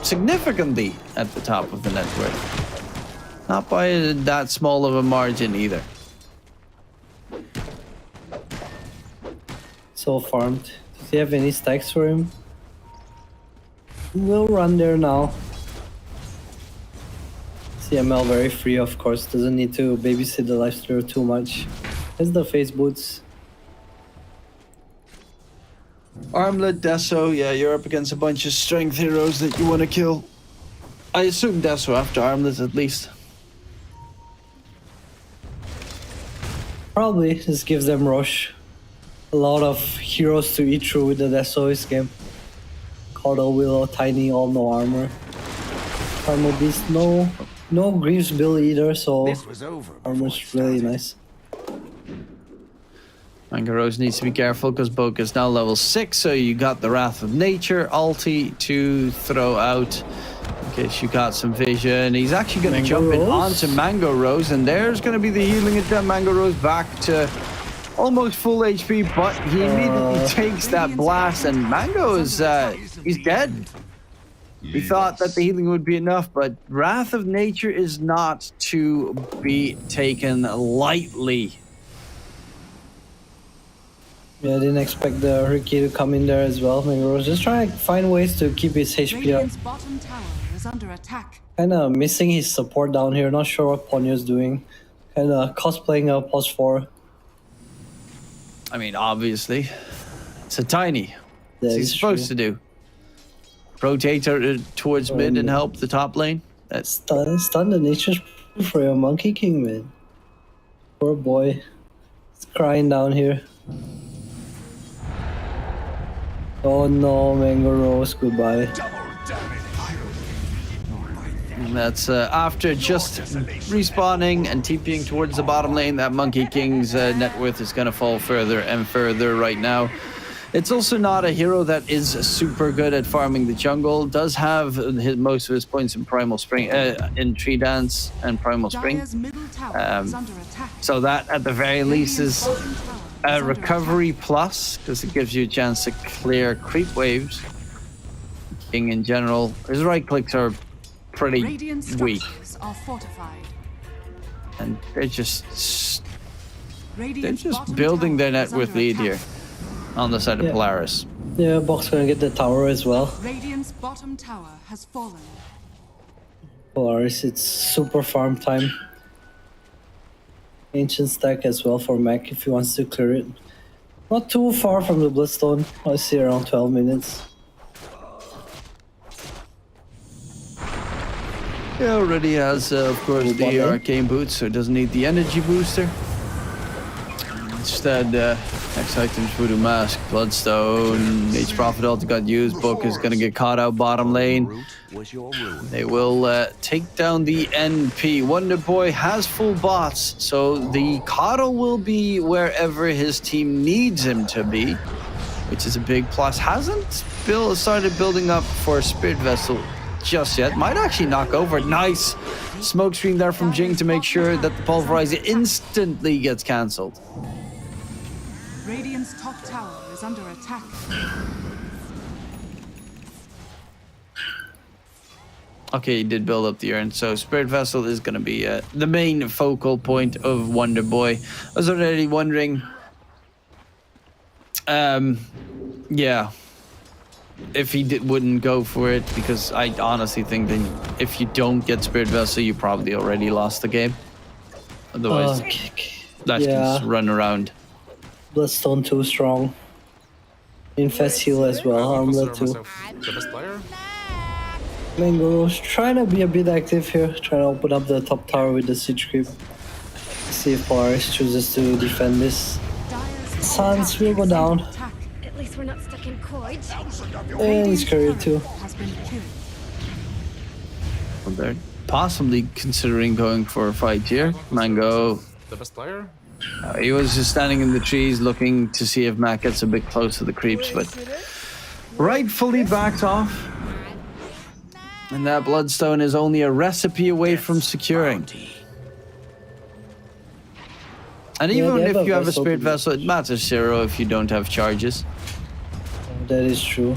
significantly at the top of the net worth. Not by that small of a margin either. So farmed. Does he have any stacks for him? We'll run there now. CML very free, of course. Doesn't need to babysit the lifestealer too much. There's the face boots. Armlet, Deso, yeah, you're up against a bunch of strength heroes that you want to kill. I assume Deso after Armlet at least. Probably just gives them rush. A lot of heroes to eat through with the Deso this game. Caudal, Willow, Tiny, all no armor. Primal Beast, no Greaves build either, so armor's really nice. Mango Rose needs to be careful because Boke is now level 6, so you got the Wrath of Nature ulti to throw out in case you got some vision. He's actually going to jump in onto Mango Rose, and there's going to be the healing attempt. Mango Rose back to almost full HP, but he immediately takes that blast, and Mango is he's dead. We thought that the healing would be enough, but Wrath of Nature is not to be taken lightly. Yeah, I didn't expect the Ricky to come in there as well. Mango Rose just trying to find ways to keep his HP up. Bottom tower is under attack. Kinda missing his support down here. Not sure what Ponyo's doing. Kinda cosplaying a pos 4. I mean, obviously, it's a Tiny. What's he supposed to do? Rotate towards mid and help the top lane? That's stun the nature's for your Monkey King, man. Poor boy. He's crying down here. Oh no, Mango Rose, goodbye. And that's after just respawning and TPing towards the bottom lane. That Monkey King's net worth is going to fall further and further right now. It's also not a hero that is super good at farming the jungle. Does have most of his points in Primal Spring, in Tree Dance and Primal Spring. So that at the very least is a recovery plus, because it gives you a chance to clear creep waves. King in general, his right clicks are pretty weak. And they're just building their net worth lead here on the side of Polaris. Yeah, Box gonna get the tower as well. Radiant's bottom tower has fallen. Polaris, it's super farm time. Ancient stack as well for Mac if he wants to clear it. Not too far from the Bloodstone. I see around 12 minutes. He already has, of course, the arcane boots, so it doesn't need the energy booster. Instead, next item's Voodoo Mask, Bloodstone, Mage Prophet ulti got used, Book is gonna get caught out bottom lane. They will take down the NP. Wonder Boy has full bots, so the Coddle will be wherever his team needs him to be, which is a big plus. Hasn't started building up for Spirit Vessel just yet. Might actually knock over. Nice smoke screen there from Jing to make sure that the Pulverizer instantly gets cancelled. Radiant's top tower is under attack. Okay, he did build up the urn, so Spirit Vessel is going to be the main focal point of Wonder Boy. I was already wondering, yeah, if he wouldn't go for it, because I honestly think that if you don't get Spirit Vessel, you probably already lost the game. Otherwise, that can just run around. Bloodstone too strong. Infest heal as well, armlet too. The best player? Mango's trying to be a bit active here, trying to open up the top tower with the siege creep. See if Polaris chooses to defend this. Suns will go down. At least we're not stuck in Coig. And his career too. Well, they're possibly considering going for a fight here. Mango, The best player? he was just standing in the trees looking to see if Mac gets a bit close to the creeps, but rightfully backed off. And that Bloodstone is only a recipe away from securing. And even they have if you a have a vessel Spirit to Vessel, it matters zero if you don't have charges. That is true.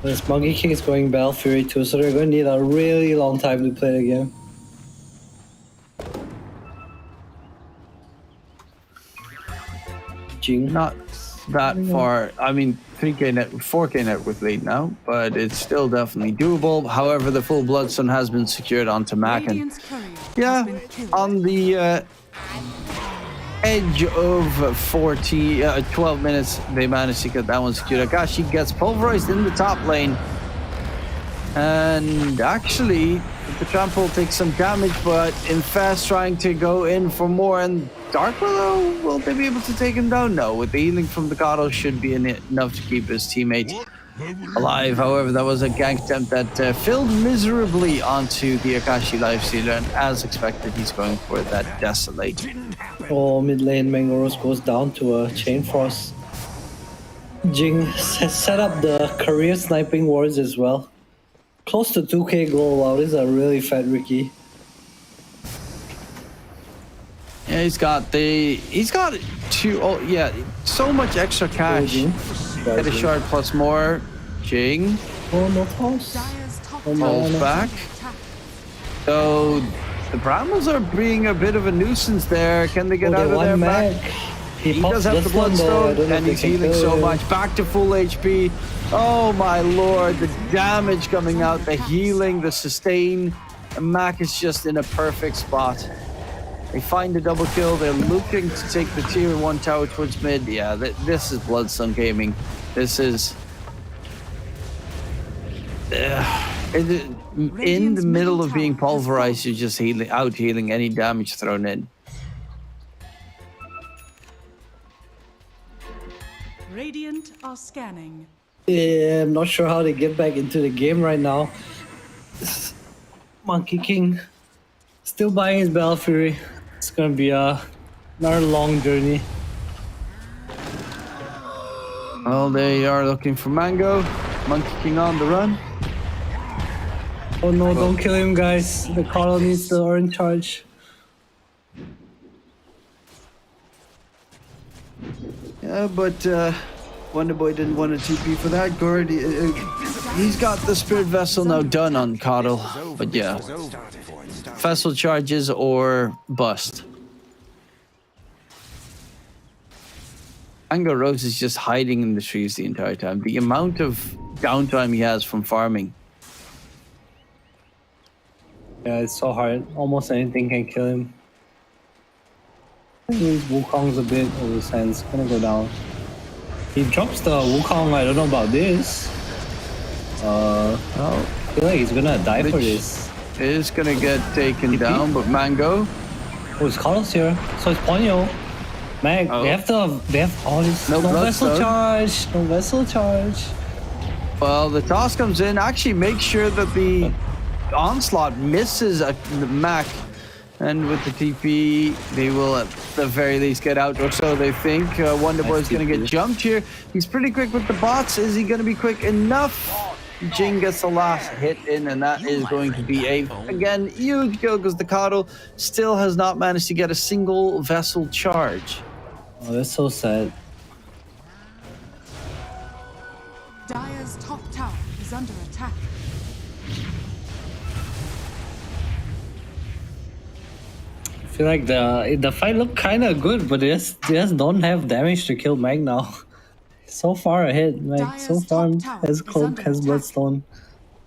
This Monkey King is going Battle Fury too, so they're going to need a really long time to play the game. Jing. Not that far. I mean, 3K net, 4K net with lead now, but it's still definitely doable. However, the full Bloodstone has been secured onto Mac, and yeah, on the edge of 12 minutes, they managed to get that one secured. Akashi gets pulverized in the top lane, and actually the trample takes some damage, but Infest trying to go in for more, and Dark Willow, will they be able to take him down? No, with the healing from the Gato should be enough to keep his teammate alive. However, that was a gank attempt that filled miserably onto the Akashi Lifestealer, and as expected, he's going for that Desolate. Oh, mid lane Mangoros goes down to a Chain Frost. Jing set up the career sniping wards as well. Close to 2k gold. Wow, this is a really fat Ricky. Yeah, he's got two. Oh, yeah, so much extra cash. Get a shard plus more. Jing. Oh, no toss. Pulls back. So the Brambles are being a bit of a nuisance there. Can they get out of there? Back? He does have the Bloodstone, and he's healing so much. Back to full HP. Oh my lord, the damage coming out, the healing, the sustain. And Mac is just in a perfect spot. They find a double kill. They're looking to take the tier 1 tower towards mid. Yeah, this is Bloodstone gaming. This is... in the middle of being pulverized, you're just out-healing any damage thrown in. Radiant are scanning. Yeah, I'm not sure how they get back into the game right now. Monkey King still buying his Battle Fury. It's gonna be another long journey. Well, they are looking for Mango. Monkey King on the run. Oh no, don't kill him, guys. The Carl needs the orange charge. Yeah, but Wonder Boy didn't want a TP for that. Gord, he's got the Spirit Vessel now done on Coddle. But yeah, Vessel charges or bust. Mango Rose is just hiding in the trees the entire time. The amount of downtime he has from farming. Yeah, it's so hard. Almost anything can kill him. I think his Wukong's a bit over the sands. Gonna go down. He drops the Wukong. I don't know about this. I feel like he's gonna die for this. Is gonna get taken down, but Mango. Oh, it's Carlos here. So it's Ponyo. Man, they have all this. No vessel charge. No vessel charge. Well, the toss comes in. Actually, make sure that the onslaught misses the Mac, and with the TP, they will at the very least get out, or so they think. Wonder Boy is going to get jumped here. He's pretty quick with the bots. Is he going to be quick enough? Jing gets the last hit in, and that is going to be again, huge kill, because the Coddle still has not managed to get a single vessel charge. Oh, that's so sad. Dire's top tower is under attack. feel like the fight looked kind of good, but they just don't have damage to kill Mag now. So far ahead, Mag. So Dire's far top tower has is Cloak, under has attack. Bloodstone.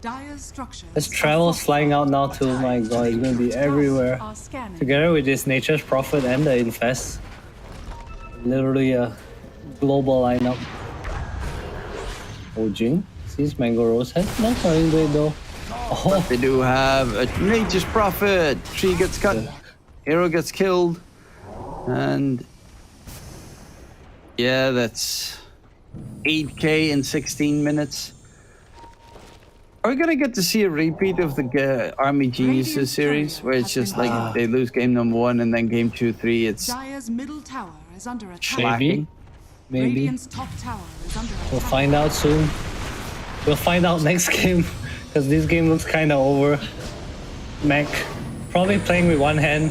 Dire's structures. There's are Travels flying out now fortified. too. My god, it's gonna be everywhere. Are scanning. Together with this Nature's Prophet and the Infest. Literally a global lineup. Oh, Jing. Sees Mango Rose has no Flying Blade though. Oh, They do have a Nature's Prophet. Tree gets cut. Hero gets killed. And yeah, that's 8k in 16 minutes. Are we gonna get to see a repeat of the Army Geniuses series, where it's just like they lose game number 1 and then game 2, 3, it's Dire's middle tower is under attack. maybe. Maybe. Radiant's top tower is under attack. We'll find out soon. We'll find out next game. Because this game looks kind of over. Mac probably playing with one hand.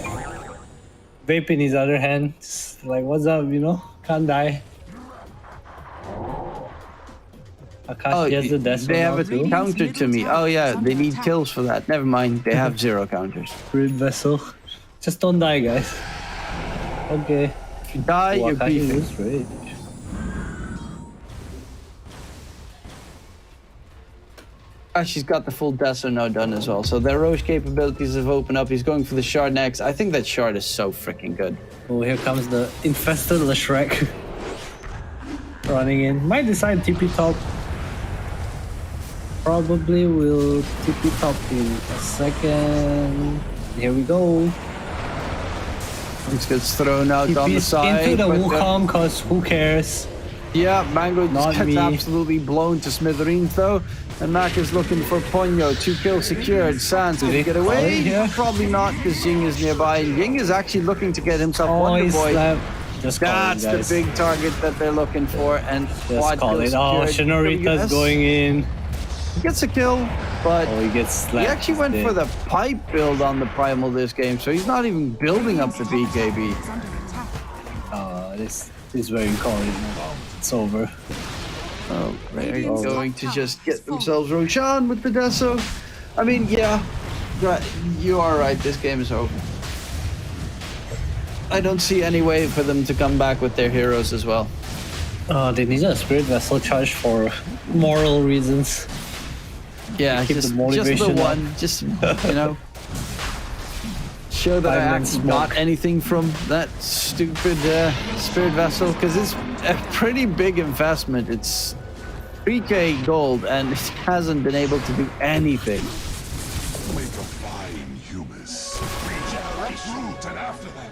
Vape in his other hand. Just like, what's up, you know? Can't die. Akash gets the death they have a too. counter to me. Oh yeah, they need kills for that. Never mind, they have 0 counters. Grid vessel. Just don't die, guys. Okay. If you die, you're Akash beefing. is rage. She's got the full Deso now done as well. So their Roche capabilities have opened up. He's going for the shard next. I think that shard is so freaking good. Oh, here comes the infested Leshrek. Running in. Might decide TP top. Probably will TP top in a second. Here we go. This gets thrown out on the side. Into the but, Wukong, cause who cares? yeah, Mango Not just gets me. absolutely blown to smithereens though. And Mac is looking for Ponyo. 2 kills secured. Sans Did gonna he get call away. it here? Probably not, because Ying is nearby. And Ying is actually looking to get himself Oh, Wonder he Boy. slapped. Just call That's it, the guys. big target that they're looking for. And Just quad call kill it. Oh, secured. Shinorita's WS going in. Gets a kill, but Oh, he gets slapped. he actually went for the pipe build on the Primal this game, so he's not even building up the BKB. Is under attack. This is where you call it. It's over. Oh, they're Radiant's going top to tower just is get falling. themselves Roshan with the Deso. I mean, yeah, you are right, this game is over. I don't see any way for them to come back with their heroes as well. They need a Spirit Vessel charge for moral reasons. Yeah, Keep the just the motivation up. one, just, you know, show that I Five-man actually smoke. got anything from that stupid Spirit Vessel, because it's a pretty big investment. It's 3k gold, and it hasn't been able to do anything. Make a fine humus. Regeneration, and after that.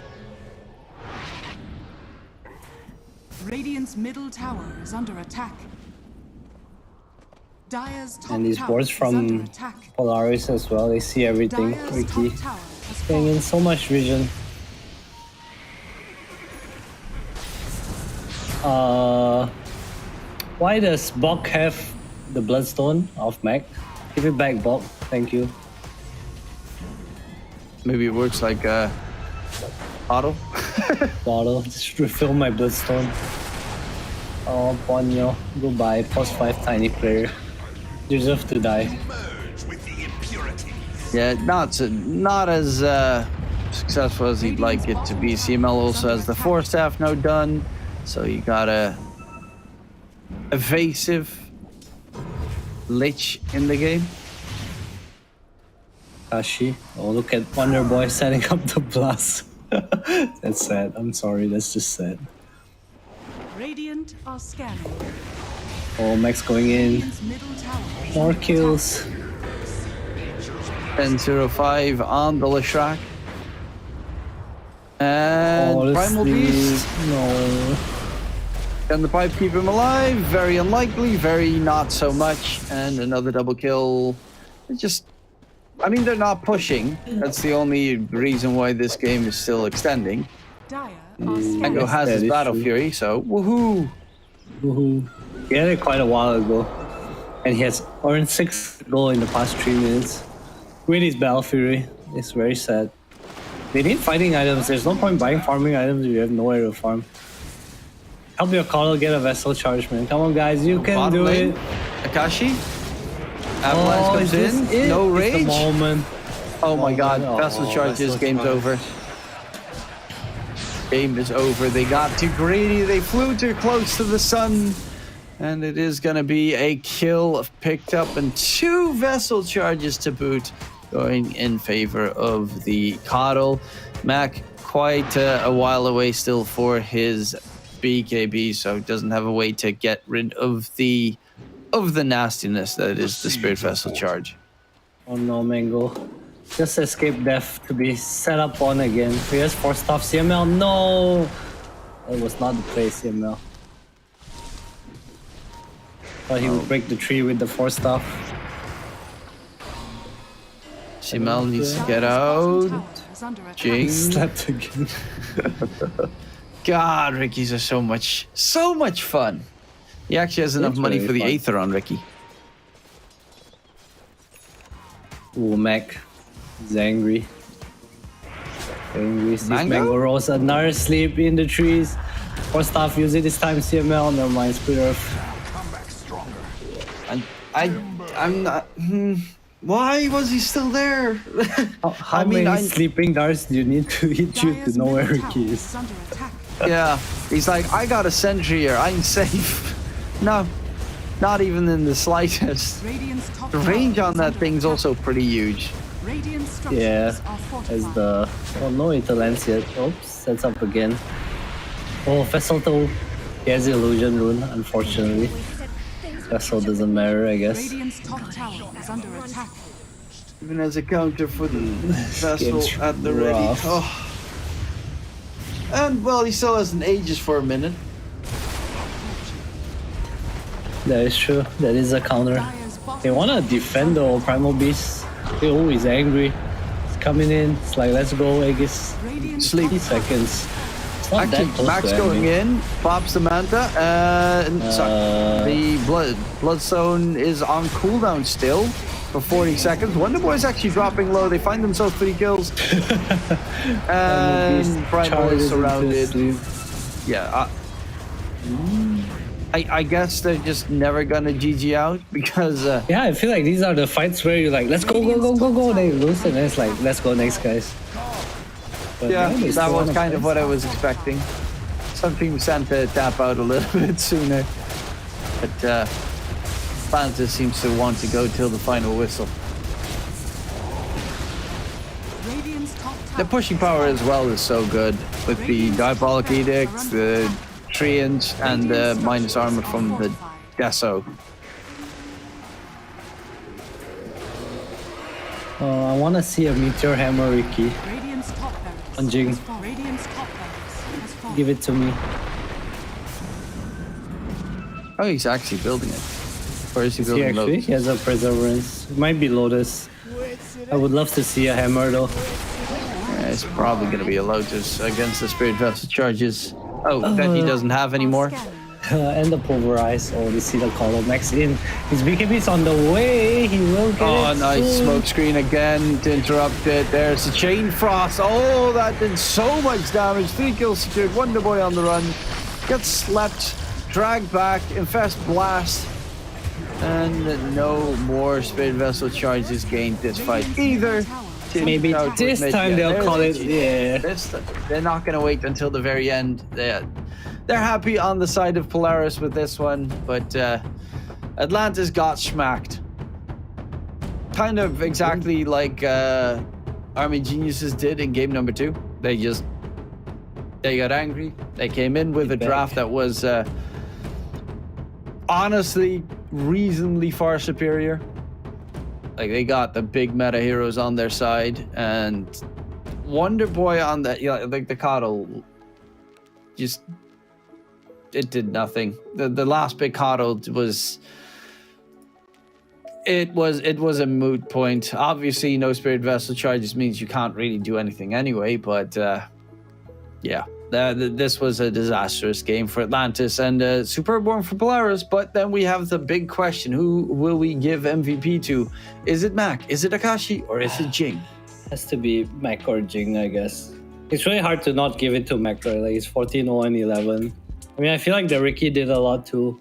Radiant's middle tower is under attack. Dire's top And these tower boards is under from attack. Polaris as well. They see everything. Dire's Ricky. top tower has Bringing fallen. in so much vision. Why does Bok have the Bloodstone of Mac? Give it back, Bok. Thank you. Maybe it works like auto. Bottle. Just refill my Bloodstone. Oh, Ponyo. Goodbye. +5 tiny player. Deserve to die. Merge with the impurity. Yeah, not as successful as he'd like it to be. CML also has the 4 staff now done, so you got a evasive Lich in the game. Kashi. Oh, look at Wonder Boy setting up the blast. That's sad. I'm sorry. That's just sad. Radiant are scanning. Oh, Max going in. Radiant's middle tower is More under kills. 10-0-5 on the Leshrac. And Primal Beast. No. Can the pipe keep him alive? Very unlikely, very not so much. And another double kill. It's just, I mean, they're not pushing. That's the only reason why this game is still extending. Dire are scanning. Mango has that his is Battle true. Fury, so woohoo! Woohoo. He had it quite a while ago. And he has earned 6 gold in the past 3 minutes. With his Battle Fury. It's very sad. They need fighting items. There's no point buying farming items if you have nowhere to farm. Help your Carl get a vessel charge, man. Come on, guys. You can Bottom do lane, it. Akashi. Avalanche comes is in. this it? No It's rage. the moment. Oh my god, Oh, vessel charges, vessel game's charge. over. game is over. They got too greedy. They flew too close to the sun. And it is going to be a kill picked up and 2 vessel charges to boot going in favor of the Coddle. Mac quite a while away still for his BKB, so doesn't have a way to get rid of the nastiness that is the Spirit Vessel charge. Oh no, Mango. Just escape death to be set up on again. Here's 4-staff CML. No! That was not the play, CML. Thought he would break the tree with the 4-staff. CML needs to get out. Jing. Slept again. God, Ricky's are so much fun. He actually has enough money for the Aether on Ricky. Ooh, Mac. He's angry. Sees Mango Rose. Another sleep in the trees. 4-staff use it this time, CML. Never mind, Spirit Earth. I'm not... Why was he still there? How many sleeping darts do you need to hit you to know where Ricky is? Yeah, he's like, I got a sentry here, I'm safe. No, not even in the slightest. The range on that thing's also pretty huge. Yeah, as the... Oh, no Atlantis yet. Oops, sets up again. Oh, Vessel though. He has the illusion rune, unfortunately. Vessel doesn't matter, I guess. Even as a counter for the Vessel at the ready. Oh. And, well, he still has an Aegis for a minute. That is true. That is a counter. They want to defend the Primal Beast. They're always angry. It's coming in. It's like, let's go, Aegis. Sleep. 50 seconds. Actually, Max going in, pops the Manta, the Bloodstone is on cooldown still for 40 seconds. Wonder Boy's actually dropping low. They find themselves 3 kills. And Primal is surrounded. Yeah. I guess they're just never gonna GG out because... yeah, I feel like these are the fights where you're like, let's go, go, go, go, go. They lose and then it's like, let's go next, guys. But yeah, that was kind of what I was expecting. Some teams tend to tap out a little bit sooner. But Atlantis seems to want to go till the final whistle. The pushing power as well is so good with the Diabolic Edict, the Treant, and the minus armor from the Deso. I want to see a Meteor Hammer, Ricky. On Jing. Give it to me. Oh, he's actually building it. Or is he building actually? Lotus? He has a Perseverance. It might be Lotus. I would love to see a Hammer though. Yeah, it's probably going to be a Lotus against the Spirit Vessel charges. Oh, that he doesn't have anymore. And the Pulverize. Oh, they see the column Max in. His BKB's on the way. He will get it nice soon. smoke screen again to interrupt it. There's a Chain Frost. Oh, that did so much damage. 3 kills secured. Wonder Boy on the run. Gets slept. Dragged back. Infest Blast. And no more Spirit Vessel charges gained this fight either. Maybe this time they'll call it. Yeah. They're not going to wait until the very end. They're happy on the side of Polaris with this one, but Atlantis got smacked. Kind of exactly like Army Geniuses did in game number 2. They got angry. They came in with a draft that was honestly reasonably far superior. Like, they got the big meta heroes on their side, and Wonder Boy on that, like the Coddle, just it did nothing. The last big Coddle was a moot point. Obviously, no Spirit Vessel charges means you can't really do anything anyway. But yeah, this was a disastrous game for Atlantis and a superb one for Polaris. But then we have the big question: who will we give MVP to? Is it Mac? Is it Akashi? Or is it Jing? Has to be Mac or Jing, I guess. It's really hard to not give it to Mac, right? Like, it's 14-0-11. I mean, I feel like the Ricky did a lot too.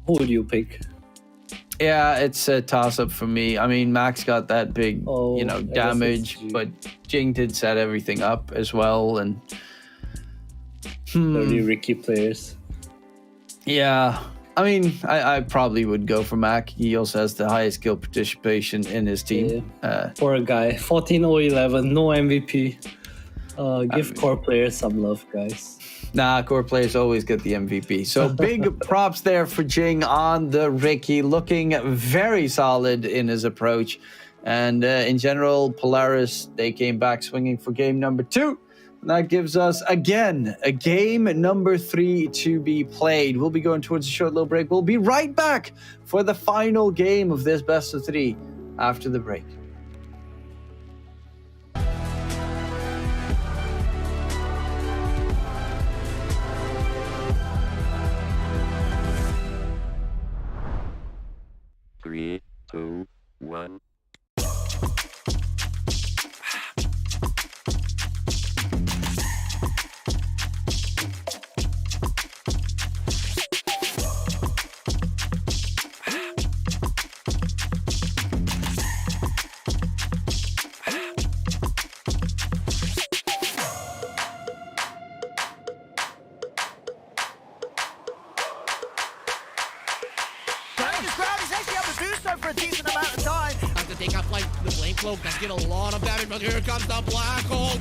Who would you pick? Yeah, it's a toss-up for me. I mean, Max got that big, damage, but Jing did set everything up as well. And 30 Ricky players. Yeah. I mean, I probably would go for Mac. He also has the highest skill participation in his team. Poor guy. 14-0-11, no MVP. Give core players some love, guys. Nah, core players always get the MVP. So big props there for Jing on the Ricky, looking very solid in his approach. And in general, Polaris, they came back swinging for game number 2. And that gives us, again, a game number 3 to be played. We'll be going towards a short little break. We'll be right back for the final game of this best of 3 after the break. Three, two, one. This crowd is actually able to do so for a decent amount of time. Have to take out like the flame cloak. That's get a lot of damage, but here comes the black hole.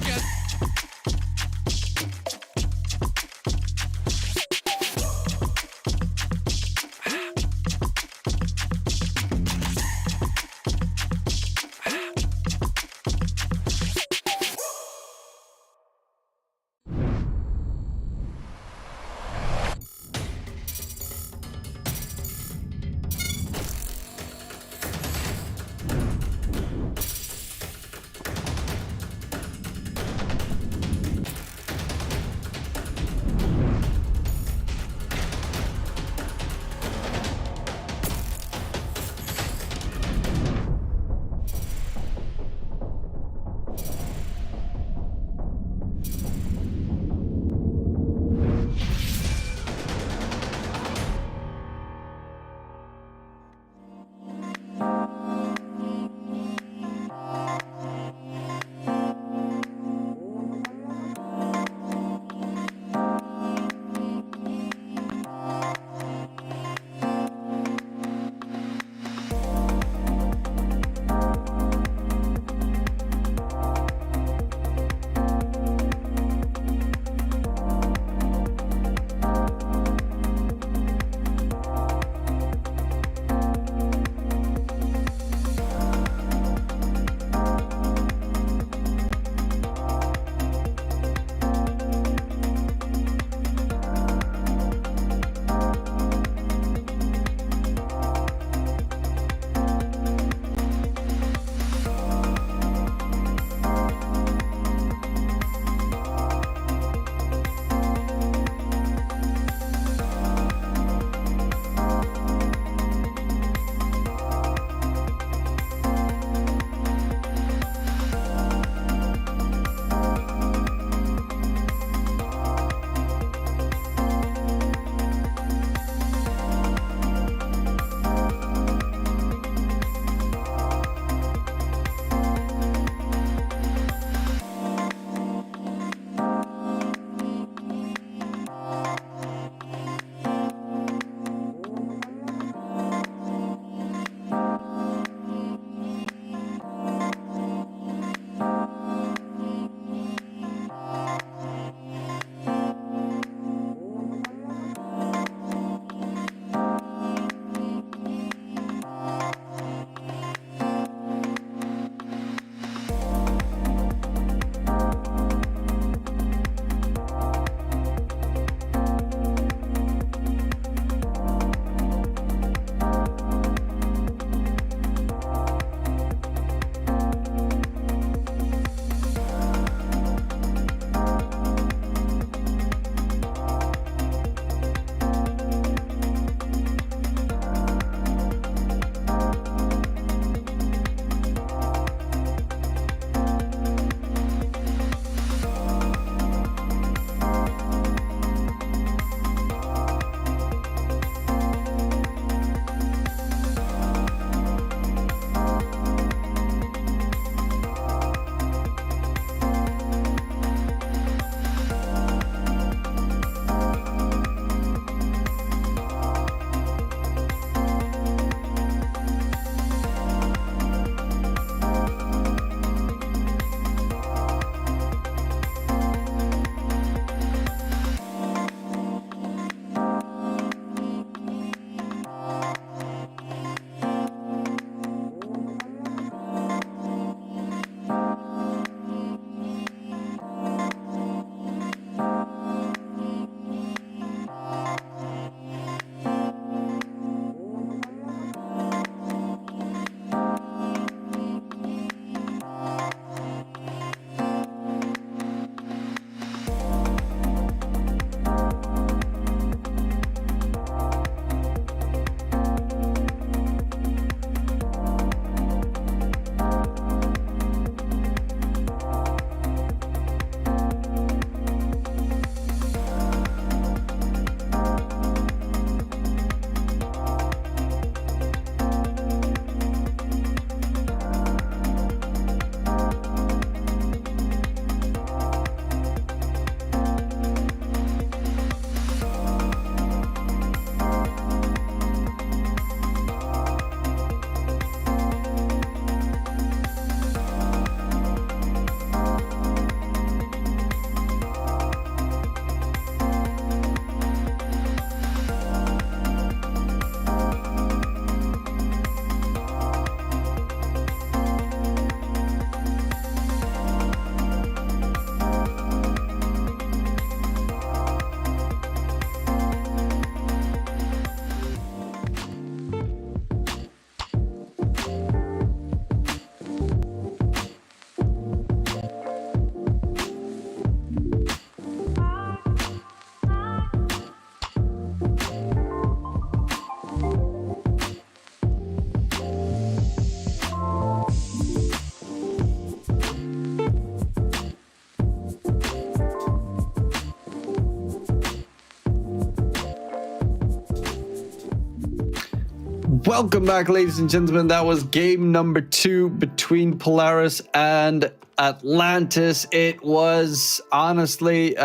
Welcome back, ladies and gentlemen. That was game number 2 between Polaris and Atlantis. It was honestly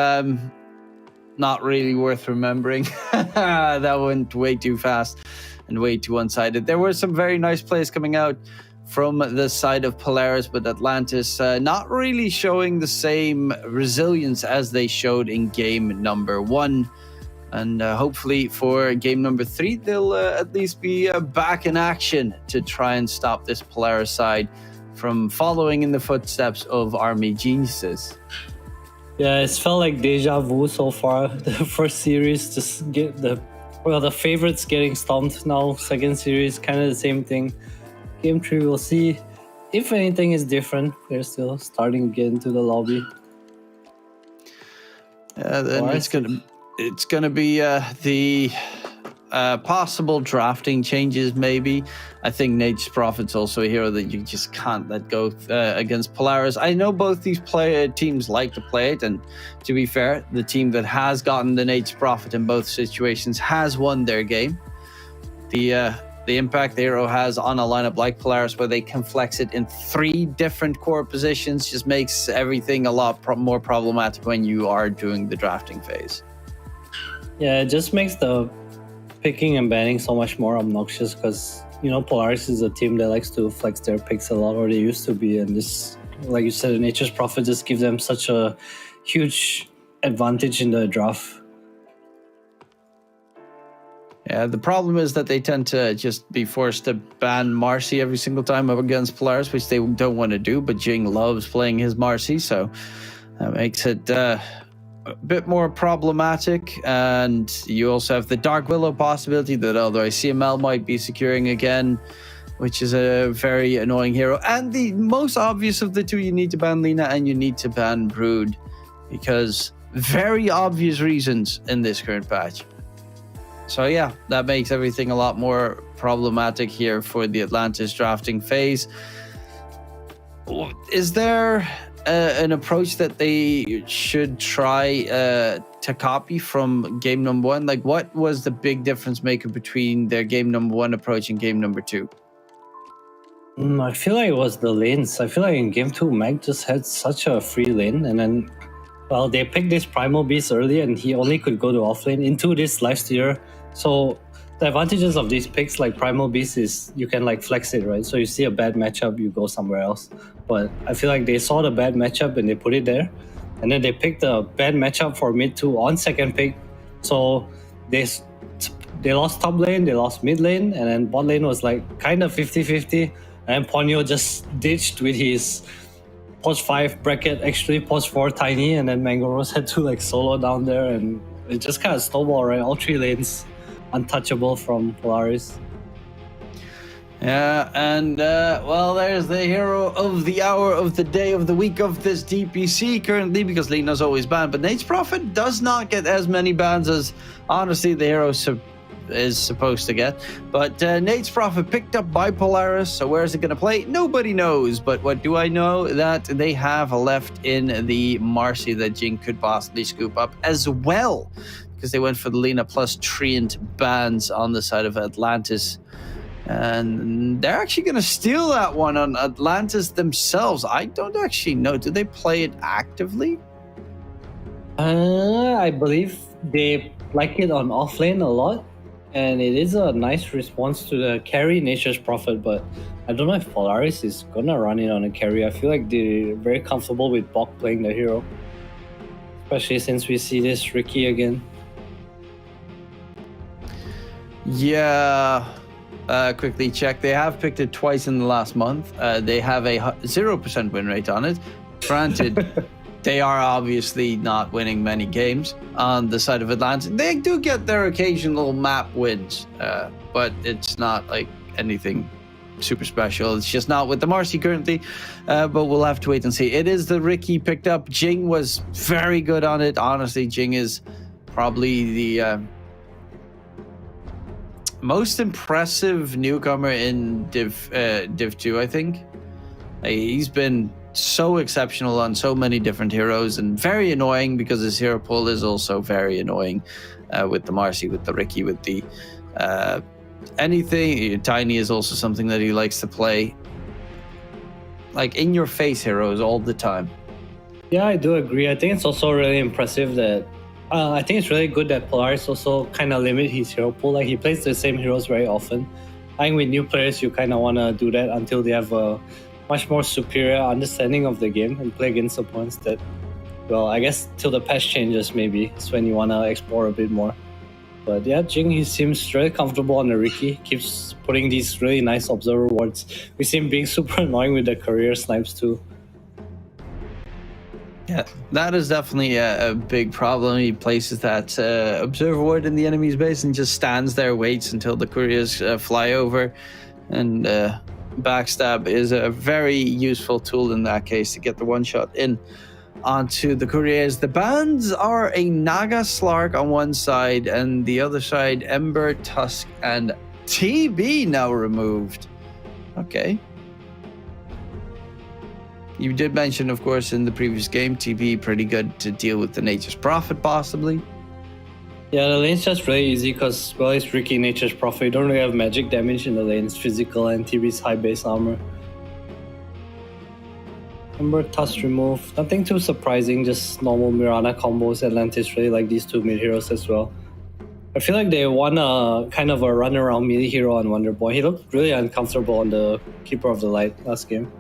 not really worth remembering. That went way too fast and way too one-sided. There were some very nice plays coming out from the side of Polaris, but Atlantis not really showing the same resilience as they showed in game number 1. And hopefully for game number 3, they'll at least be back in action to try and stop this Polaris side from following in the footsteps of Army Geniuses. Yeah, it's felt like deja vu so far. The first series just get the favorites getting stomped now. Second series, kind of the same thing. Game 3, we'll see if anything is different. They're still starting to get into the lobby. Then it's gonna be the possible drafting changes, maybe. I think Nate's Prophet's also a hero that you just can't let go against Polaris. I know both these teams like to play it, and to be fair, the team that has gotten the Nate's Prophet in both situations has won their game. The impact the hero has on a lineup like Polaris, where they can flex it in 3 different core positions, just makes everything a lot more problematic when you are doing the drafting phase. Yeah, it just makes the picking and banning so much more obnoxious because, you know, Polaris is a team that likes to flex their picks a lot, or they used to be, and this, like you said, Nature's Prophet just gives them such a huge advantage in the draft. Yeah, the problem is that they tend to just be forced to ban Marcy every single time up against Polaris, which they don't want to do, but Jing loves playing his Marcy, so that makes it a bit more problematic. And you also have the Dark Willow possibility that although CML might be securing again, which is a very annoying hero. And the most obvious of the two, you need to ban Lina and you need to ban Brood, because very obvious reasons in this current patch. So yeah, that makes everything a lot more problematic here for the Atlantis drafting phase. Is there an approach that they should try to copy from game number 1? Like, what was the big difference maker between their game number 1 approach and game number 2? I feel like it was the lanes. I feel like in game 2, Mag just had such a free lane, and then, well, they picked this Primal Beast early, and he only could go to offlane into this Lifestealer. So the advantages of these picks, like Primal Beast, is you can like flex it, right? So you see a bad matchup, you go somewhere else. But I feel like they saw the bad matchup and they put it there. And then they picked a bad matchup for mid 2 on second pick. So they lost top lane, they lost mid lane, and then bot lane was like kind of 50-50. And then Ponyo just ditched with his post 5 bracket, actually post 4 tiny, and then Mango Rose had to like solo down there, and it just kind of snowballed, right? All 3 lanes untouchable from Polaris. Yeah, and well, there's the hero of the hour, of the day, of the week of this DPC currently, because Lina's always banned, but Nate's Prophet does not get as many bans as honestly the hero is supposed to get. But Nate's Prophet picked up by Polaris, so where is it going to play? Nobody knows, but what do I know? That they have left in the Marcy that Jing could possibly scoop up as well, because they went for the Lina plus Treant bans on the side of Atlantis. And they're actually going to steal that one on Atlantis themselves. I don't actually know. Do they play it actively? I believe they like it on offlane a lot. And it is a nice response to the carry Nature's Prophet. But I don't know if Polaris is going to run it on a carry. I feel like they're very comfortable with Bok playing the hero. Especially since we see this Ricky again. Yeah. Quickly check. They have picked it twice in the last month. They have a 0% win rate on it. Granted, they are obviously not winning many games on the side of Atlantis. They do get their occasional map wins, but it's not like anything super special. It's just not with the Marcy currently, but we'll have to wait and see. It is the Ricky picked up. Jing was very good on it. Honestly, Jing is probably the most impressive newcomer in Div 2, I think. He's been so exceptional on so many different heroes, and very annoying because his hero pool is also very annoying with the Marcy, with the Ricky, with the anything. Tiny is also something that he likes to play. Like in your face heroes all the time. Yeah, I do agree. I think it's also really impressive that I think it's really good that Polaris also kind of limit his hero pool. Like he plays the same heroes very often. I think with new players, you kind of want to do that until they have a much more superior understanding of the game and play against opponents that, well, I guess till the patch changes maybe it's when you want to explore a bit more. But yeah, Jing, he seems really comfortable on the Ricky. Keeps putting these really nice observer wards. We see him being super annoying with the career snipes too. Yeah, that is definitely a big problem. He places that observer ward in the enemy's base and just stands there, waits until the couriers fly over. And backstab is a very useful tool in that case to get the one shot in onto the couriers. The bans are a Naga Slark on one side, and the other side Ember, Tusk, and TB now removed. Okay. You did mention, of course, in the previous game, TB pretty good to deal with the Nature's Prophet, possibly. Yeah, the lane's just really easy because, well, it's Ricky Nature's Prophet. You don't really have magic damage in the lanes, physical, and TB's high base armor. Ember, Tusk remove. Nothing too surprising, just normal Mirana combos. Atlantis really like these two mid heroes as well. I feel like they won a kind of a run around melee hero on Wonder Boy. He looked really uncomfortable on the Keeper of the Light last game.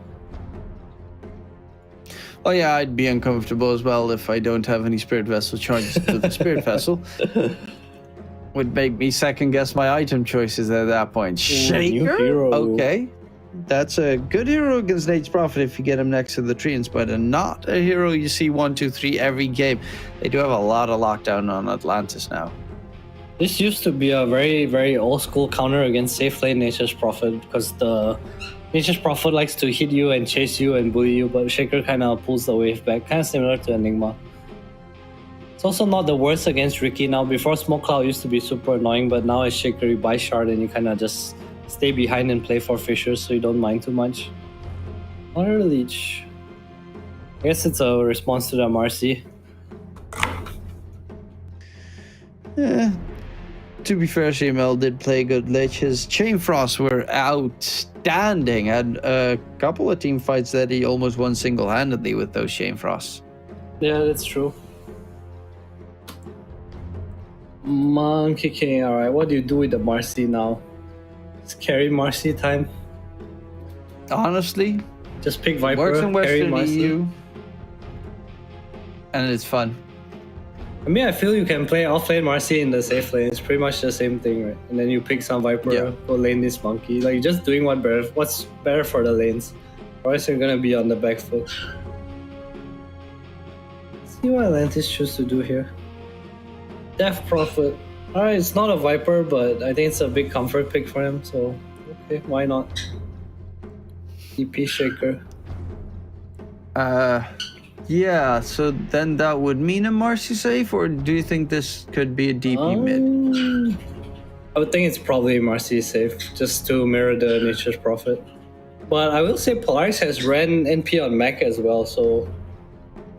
Oh yeah, I'd be uncomfortable as well if I don't have any Spirit Vessel charges to the Spirit Vessel. Would make me second guess my item choices at that point. Shaker? Okay. That's a good hero against Nature's Prophet if you get him next to the treants, but not a hero you see 1, 2, 3 every game. They do have a lot of lockdown on Atlantis now. This used to be a very, very old school counter against safe lane Nature's Prophet because the Nature's Prophet likes to hit you and chase you and bully you, but Shaker kind of pulls the wave back, kind of similar to Enigma. It's also not the worst against Ricky now. Before Smoke Cloud used to be super annoying, but now as Shaker you buy Shard and you kind of just stay behind and play for Fishers so you don't mind too much. Honor Leech. I guess it's a response to the Marcy. Yeah. To be fair, CML did play good Lich. His Chain Frosts were outstanding. Had a couple of team fights that he almost won single-handedly with those Chain Frosts. Yeah, that's true. Monkey King, alright. What do you do with the Marcy now? It's carry Marcy time. Honestly, just pick Viper, works in carry Western Marcy. EU, and it's fun. I mean, I feel you can play offlane Marcy in the safe lane. It's pretty much the same thing, right? And then you pick some Viper, go lane this monkey. Like, you're just doing what's better for the lanes. Otherwise, you're gonna be on the back foot. Let's see what Atlantis choose to do here. Death Prophet. Alright, it's not a Viper, but I think it's a big comfort pick for him, so okay, why not? DP Shaker. Yeah, so then that would mean a Marcy safe, or do you think this could be a DP mid? I would think it's probably Marcy safe, just to mirror the Nature's Prophet. But I will say Polaris has ran NP on Mech as well, so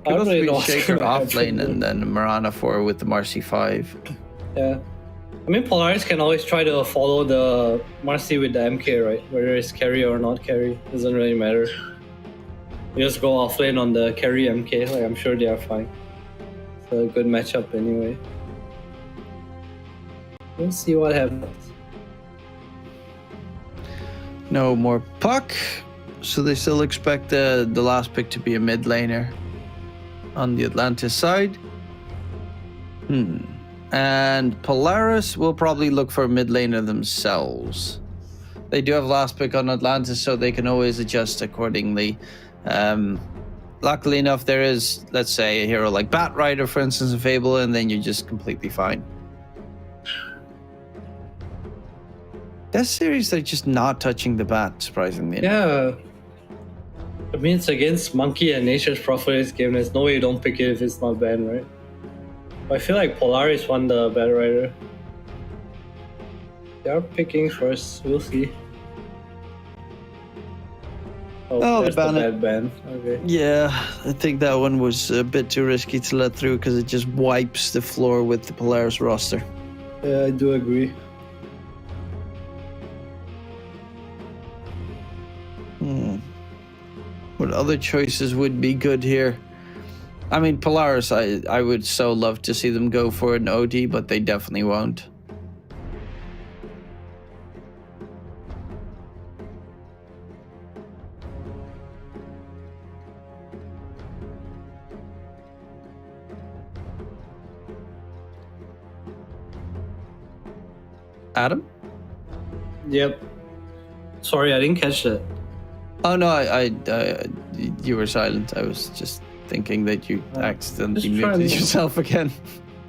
I don't really know what's Shaker gonna off lane and then Mirana 4 with the Marcy 5. Yeah. I mean, Polaris can always try to follow the Marcy with the MK, right? Whether it's carry or not carry, doesn't really matter. You just go offlane on the carry MK, like I'm sure they are fine. It's a good matchup anyway. We'll see what happens. No more puck, so they still expect the last pick to be a mid laner on the Atlantis side. And Polaris will probably look for a mid laner themselves. They do have last pick on Atlantis, so they can always adjust accordingly. Luckily enough, there is, let's say, a hero like Bat Rider, for instance, in Fable, and then you're just completely fine. That series, they're just not touching the Bat, surprisingly. Yeah. I mean, it's against Monkey and Nature's Prophet this game. There's no way you don't pick it if it's not banned, right? But I feel like Polaris won the Bat Rider. They are picking first. We'll see. Oh, there's the bad ban. Okay. Yeah, I think that one was a bit too risky to let through because it just wipes the floor with the Polaris roster. Yeah, I do agree. what other choices would be good here. I mean, Polaris, I would so love to see them go for an OD, but they definitely won't. Adam? Yep. Sorry, I didn't catch that. Oh no, you were silent. I was just thinking that you accidentally just muted trying- yourself again.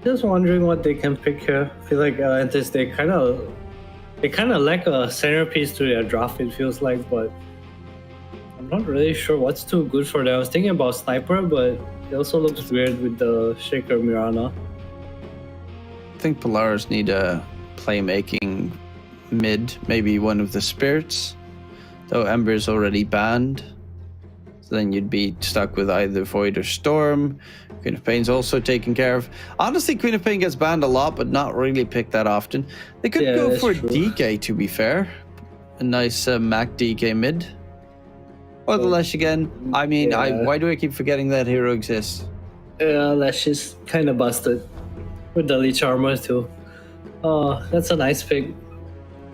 Just wondering what they can pick here. I feel like Atlantis, they kind of lack a centerpiece to their draft. It feels like, but I'm not really sure what's too good for them. I was thinking about Sniper, but it also looks weird with the Shaker Mirana. I think Polaris need a playmaking mid, maybe one of the spirits. Though Ember's already banned. So then you'd be stuck with either Void or Storm. Queen of Pain's also taken care of. Honestly, Queen of Pain gets banned a lot, but not really picked that often. They could go for true. DK, to be fair. A nice Mac DK mid. Or the Lesh again. I mean, why do I keep forgetting that hero exists? Yeah, Lash is kind of busted. With the Lich armor too. Oh, that's a nice pick.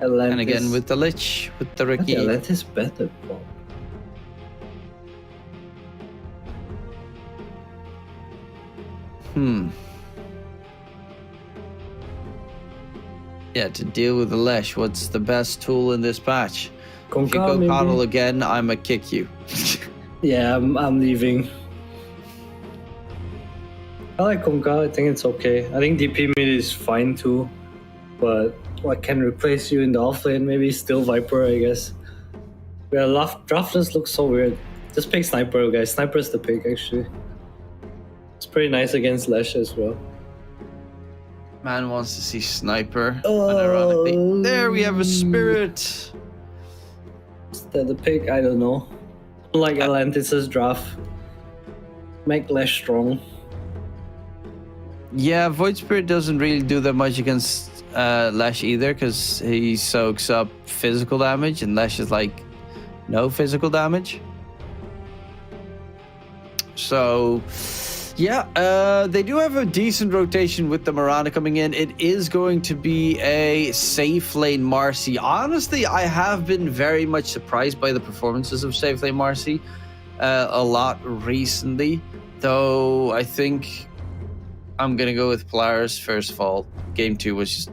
Atlantis. And again with the Lich, with the I think Ricky. Atlantis better. Yeah, to deal with the Lesh, what's the best tool in this patch? If you Conka, go maybe? Coddle again, I'ma kick you. Yeah, I'm leaving. I like Conka, I think it's okay. I think DP mid is fine too. But what can replace you in the offlane? Maybe still Viper, I guess. Yeah, draft list looks so weird. Just pick Sniper, guys. Sniper's the pick, actually. It's pretty nice against Lash as well. Man wants to see Sniper. Unironically. There we have a spirit. Is that the pick? I don't know. Like Atlantis' draft. Make Lash strong. Yeah, Void Spirit doesn't really do that much against Lash either, because he soaks up physical damage, and Lash is like no physical damage. So, yeah, they do have a decent rotation with the Mirana coming in. It is going to be a safe lane Marcy. Honestly, I have been very much surprised by the performances of safe lane Marcy a lot recently, though I think I'm going to go with Polaris first of all. Game 2 was just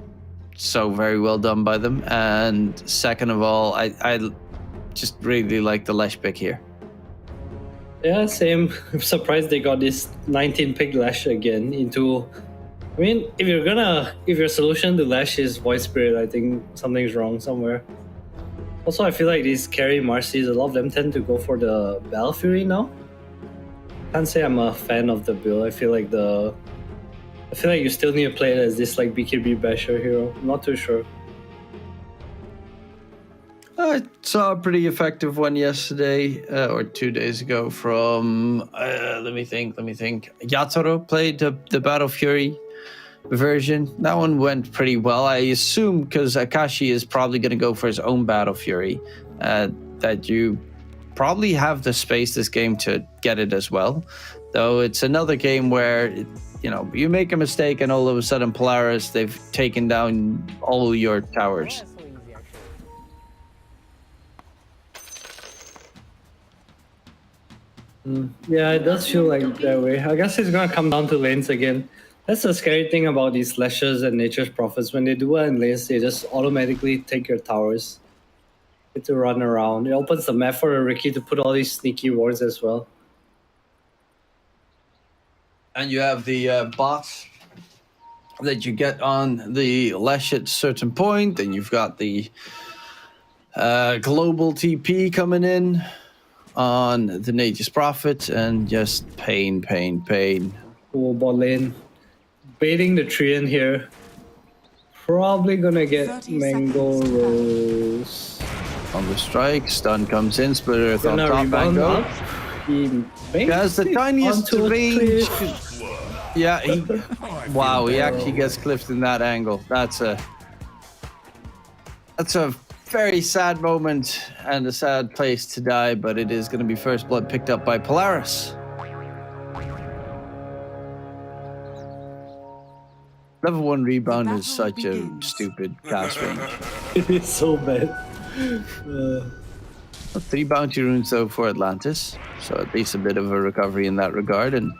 so very well done by them. And second of all, I just really like the Lash pick here. Yeah, same. I'm surprised they got this 19 pick Lash again into... I mean, if your solution to Lash is Void Spirit, I think something's wrong somewhere. Also, I feel like these carry Marcies, a lot of them tend to go for the Battle Fury now. Can't say I'm a fan of the build. I feel like you still need to play it as this like BKB basher hero. I'm not too sure. I saw a pretty effective one yesterday or 2 days ago from, let me think. Yatoro played the Battle Fury version. That one went pretty well. I assume because Akashi is probably going to go for his own Battle Fury, that you probably have the space this game to get it as well. Though it's another game where, you make a mistake and all of a sudden Polaris, they've taken down all your towers. Yeah, it does feel like that way. I guess it's gonna come down to lanes again. That's the scary thing about these Slashers and Nature's Prophets. When they do well in lanes, they just automatically take your towers. Get to run around. It opens the map for a Ricky to put all these sneaky wards as well. And you have the bots that you get on the Lash at a certain point. Then you've got the global TP coming in on the Nature's Prophet, and just pain. Oh, bot lane. Baiting the tree in here. Probably gonna get Mango Rose. On the strike, stun comes in, Splitter on Gonna top, rebound Mango. up. He Has the tiniest onto a range. cliff. Yeah, wow, he actually gets clipped in that angle. That's a very sad moment and a sad place to die, but it is going to be first blood picked up by Polaris. Level 1 rebound is such a stupid cast range. It is so bad. 3 bounty runes though for Atlantis, so at least a bit of a recovery in that regard. And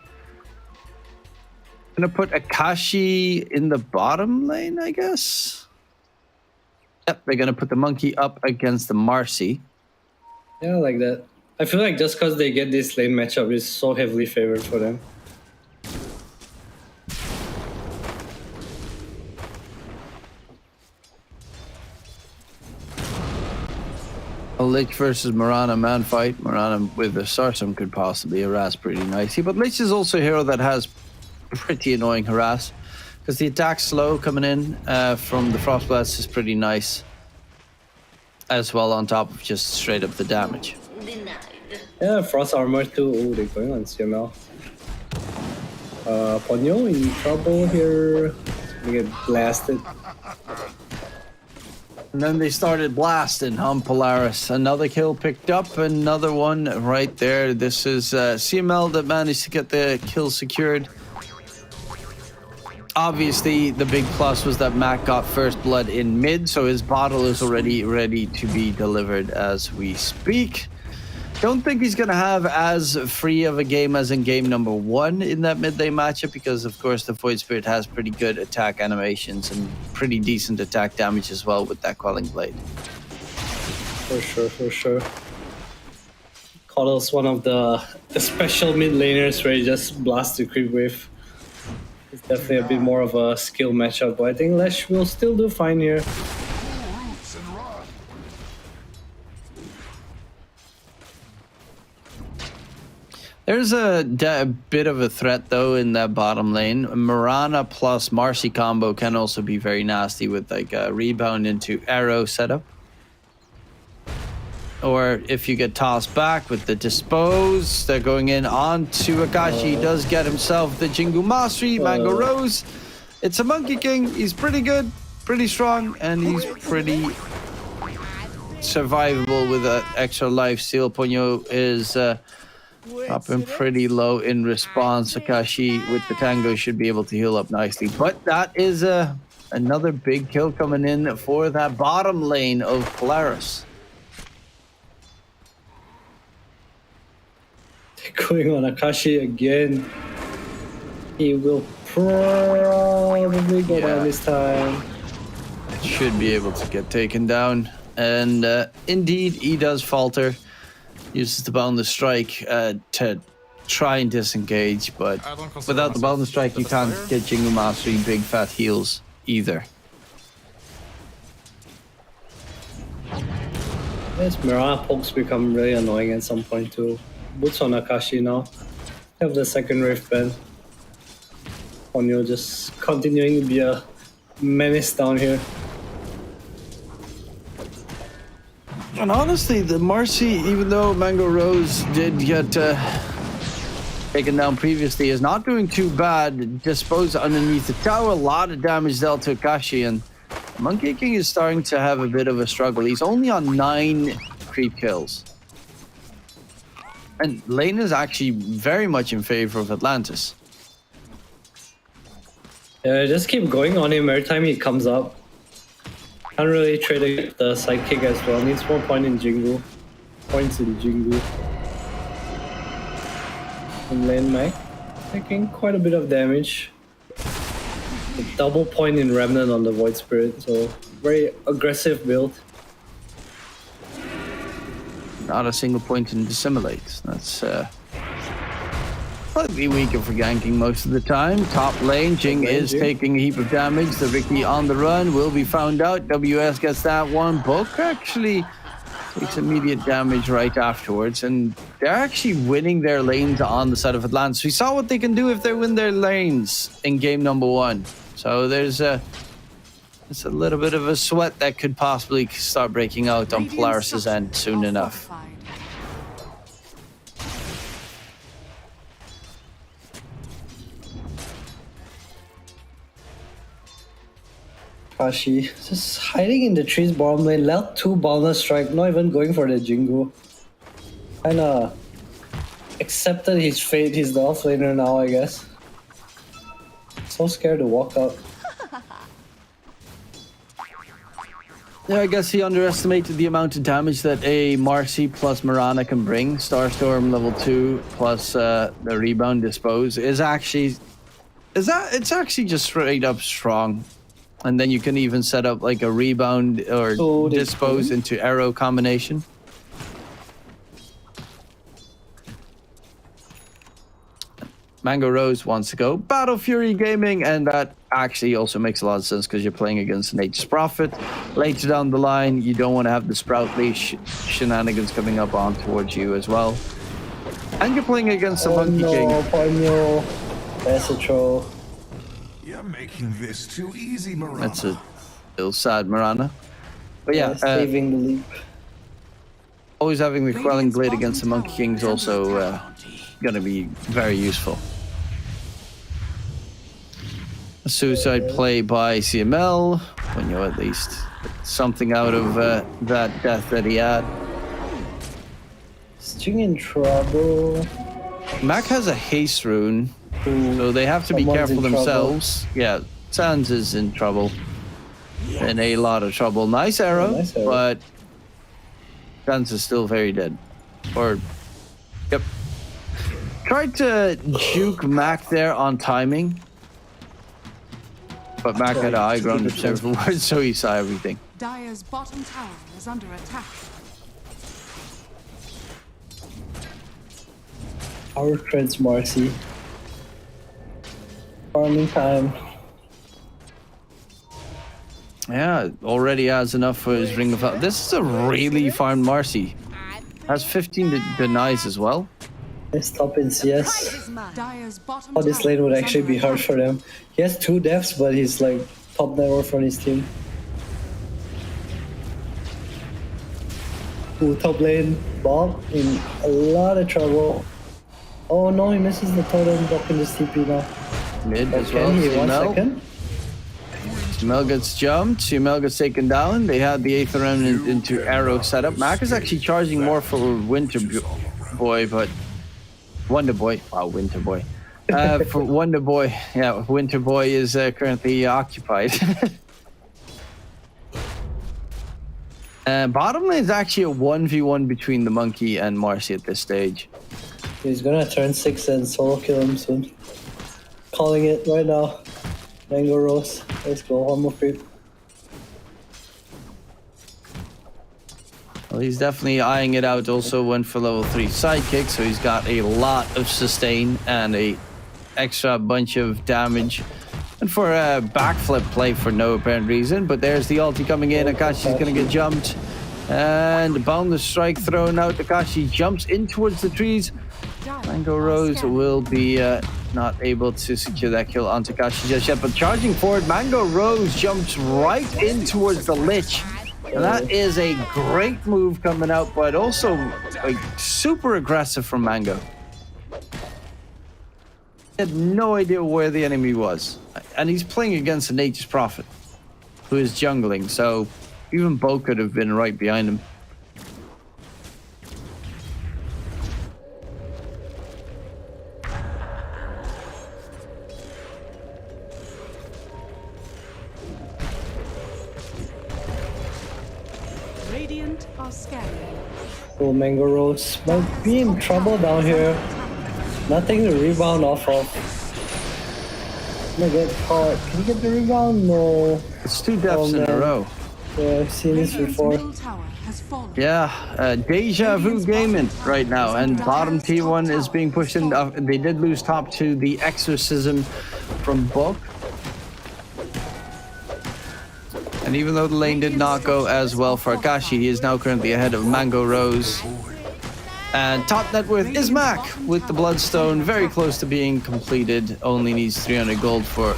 gonna put Akashi in the bottom lane, I guess. Yep, they're gonna put the monkey up against the Marcy. Yeah, I like that. I feel like just because they get this lane matchup is so heavily favored for them. Lich versus Mirana man fight. Mirana with the Sarsum could possibly harass pretty nicely, but Lich is also a hero that has pretty annoying harass because the attack slow coming in from the Frostblast is pretty nice as well, on top of just straight up the damage. Yeah, Frost Armor too. Oh, they're going on CML. Ponyo in trouble here. They get blasted. And then they started blasting on Polaris. Another kill picked up, another one right there. This is CML that managed to get the kill secured. Obviously, the big plus was that Mac got first blood in mid, so his bottle is already ready to be delivered as we speak. Don't think he's going to have as free of a game as in game number 1 in that mid lane matchup, because of course the Void Spirit has pretty good attack animations and pretty decent attack damage as well with that Quelling Blade. For sure. Coddle's one of the special mid laners where you just blast the creep wave. It's definitely a bit more of a skill matchup, but I think Lesh will still do fine here. There's a bit of a threat though in that bottom lane. Mirana plus Marcy combo can also be very nasty with like a rebound into arrow setup. Or if you get tossed back with the dispose, they're going in onto Akashi. He does get himself the Jingu Mastery, Mango Rose. It's a Monkey King. He's pretty good, pretty strong, and he's pretty survivable with an extra life steal. Ponyo is dropping pretty low in response. Akashi with the Tango should be able to heal up nicely. But that is another big kill coming in for that bottom lane of Polaris. Going on Akashi again. He will probably go down this time. Should be able to get taken down. And indeed, he does falter. Uses the Boundless Strike to try and disengage, but without the Boundless Strike, you can't get Jingu Mastery big fat heals either. Yes, Mirana pokes become really annoying at some point too. Boots on Akashi now. Have the second Rift ban. Ponyo just continuing to be a menace down here. And honestly, the Marcy, even though Mango Rose did get taken down previously, is not doing too bad. Dispose underneath the tower, a lot of damage dealt to Akashi, and Monkey King is starting to have a bit of a struggle. He's only on 9 creep kills. And lane is actually very much in favor of Atlantis. Yeah, just keep going on him every time he comes up. Can't really trade the sidekick as well. Needs more points in Jingu. And lane Mac taking quite a bit of damage. A double point in Remnant on the Void Spirit, so very aggressive build. Not a single point in Dissimulate. That's slightly weaker for ganking most of the time. Top lane, Jing is taking a heap of damage. The Ricky on the run will be found out. WS gets that one. Book actually takes immediate damage right afterwards. And they're actually winning their lanes on the side of Atlantis. We saw what they can do if they win their lanes in game number 1. So there's a little bit of a sweat that could possibly start breaking out on Polaris' end soon enough. Akashi. Just hiding in the trees bottom lane. Left 2 boundless strike, not even going for the Jingu. Kinda accepted his fate. He's the offlaner now, I guess. So scared to walk out. Yeah, I guess he underestimated the amount of damage that a Marcy plus Mirana can bring. Starstorm level 2 plus the rebound dispose is actually it's actually just straight up strong. And then you can even set up like a rebound or dispose into arrow combination. Mango Rose wants to go Battle Fury Gaming, and that actually also makes a lot of sense because you're playing against Nature's Prophet. Later down the line, you don't want to have the Sprout Leash shenanigans coming up on towards you as well. And you're playing against the Monkey King. Ponyo. That's a troll. You're making this too easy, Mirana. That's a little sad, Mirana. But yeah, saving the leap. Always having the Quelling Blade against the Monkey King is also going to be very useful. A suicide play by CML, when you at least something out of that death that he had. String in trouble. Mac has a haste rune, so they have to be careful themselves. Yeah, Sans is in trouble. In a lot of trouble. Nice arrow, but Sans is still very dead. Or, yep. Tried to juke Mac there on timing. But Mac had a high ground observable word, so he saw everything. Dire's bottom tower is under attack. Our Trends Marcy. Farming time. Yeah, already has enough for his Ring of Health. This is a really farmed Marcy. Has 15 denies as well. Let's top in CS. Dire's bottom Oh, this tower lane would is actually under be hard attack. for them. He has 2 deaths, but he's like top network from his team. Ooh, top lane. Bob in a lot of trouble. Oh no, he misses the totem, blocking this TP now. Mid as well. He 1 CML. second. CML gets jumped. CML gets taken down. They had the 8th round into arrow setup. Mac is actually charging more for Winter Boy, but Wonder Boy. Wow, Winter Boy. For Wonder Boy, yeah, Winter Boy is currently occupied. Bottom lane is actually a 1v1 between the Monkey and Marcy at this stage. He's gonna turn 6 and solo kill him soon. Calling it right now. Mango Rose. Let's go, one more creep. Well, he's definitely eyeing it out. Also went for level 3 sidekick, so he's got a lot of sustain and a extra bunch of damage. And for a backflip play for no apparent reason, but there's the ulti coming in. Akashi's gonna get jumped. And Boundless Strike thrown out. Akashi jumps in towards the trees. Mango Rose will be not able to secure that kill on Takashi just yet, but charging forward, Mango Rose jumps right in towards the Lich. And that is a great move coming out, but also like, super aggressive from Mango. He had no idea where the enemy was. And he's playing against a Nature's Prophet, who is jungling, so even Bo could have been right behind him. Radiant are scanning. Oh, Mango Rose might be in trouble down here. Nothing to rebound off of. Gonna get caught. Can you get the rebound? No. It's 2 deaths in a row. Yeah, I've seen this before. Yeah, Deja Vu Gaming right now, and bottom T1 is being pushed in. They did lose top to the Exorcism from Book. And even though the lane did not go as well for Akashi, he is now currently ahead of Mango Rose. And top net worth is Mac with the Bloodstone, very close to being completed. Only needs 300 gold for...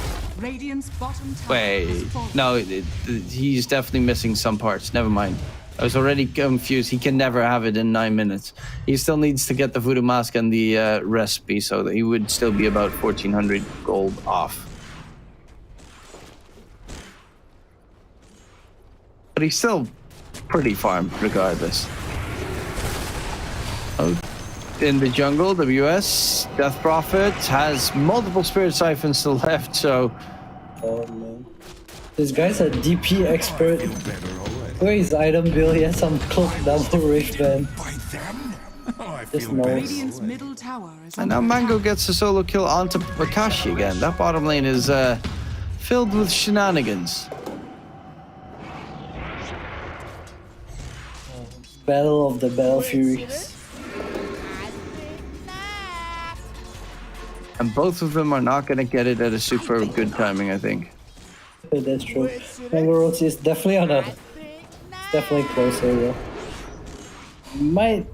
Wait, no, he's definitely missing some parts. Never mind. I was already confused. He can never have it in 9 minutes. He still needs to get the Voodoo Mask and the recipe, so that he would still be about 1,400 gold off. But he's still pretty farmed regardless. Oh, in the jungle, WS, Death Prophet has multiple Spirit Siphons still left, so... Oh man. This guy's a DP expert. Where is item build? He has some cloak double Wraith Band. Just knows. Radiant's middle tower is And under now Mango attack. gets a solo kill onto Akashi again. That bottom lane is filled with shenanigans. Battle of the Battle Furies. And both of them are not going to get it at a super good timing, I think. That's true. Mango Roads is definitely on a... Definitely closer though. Might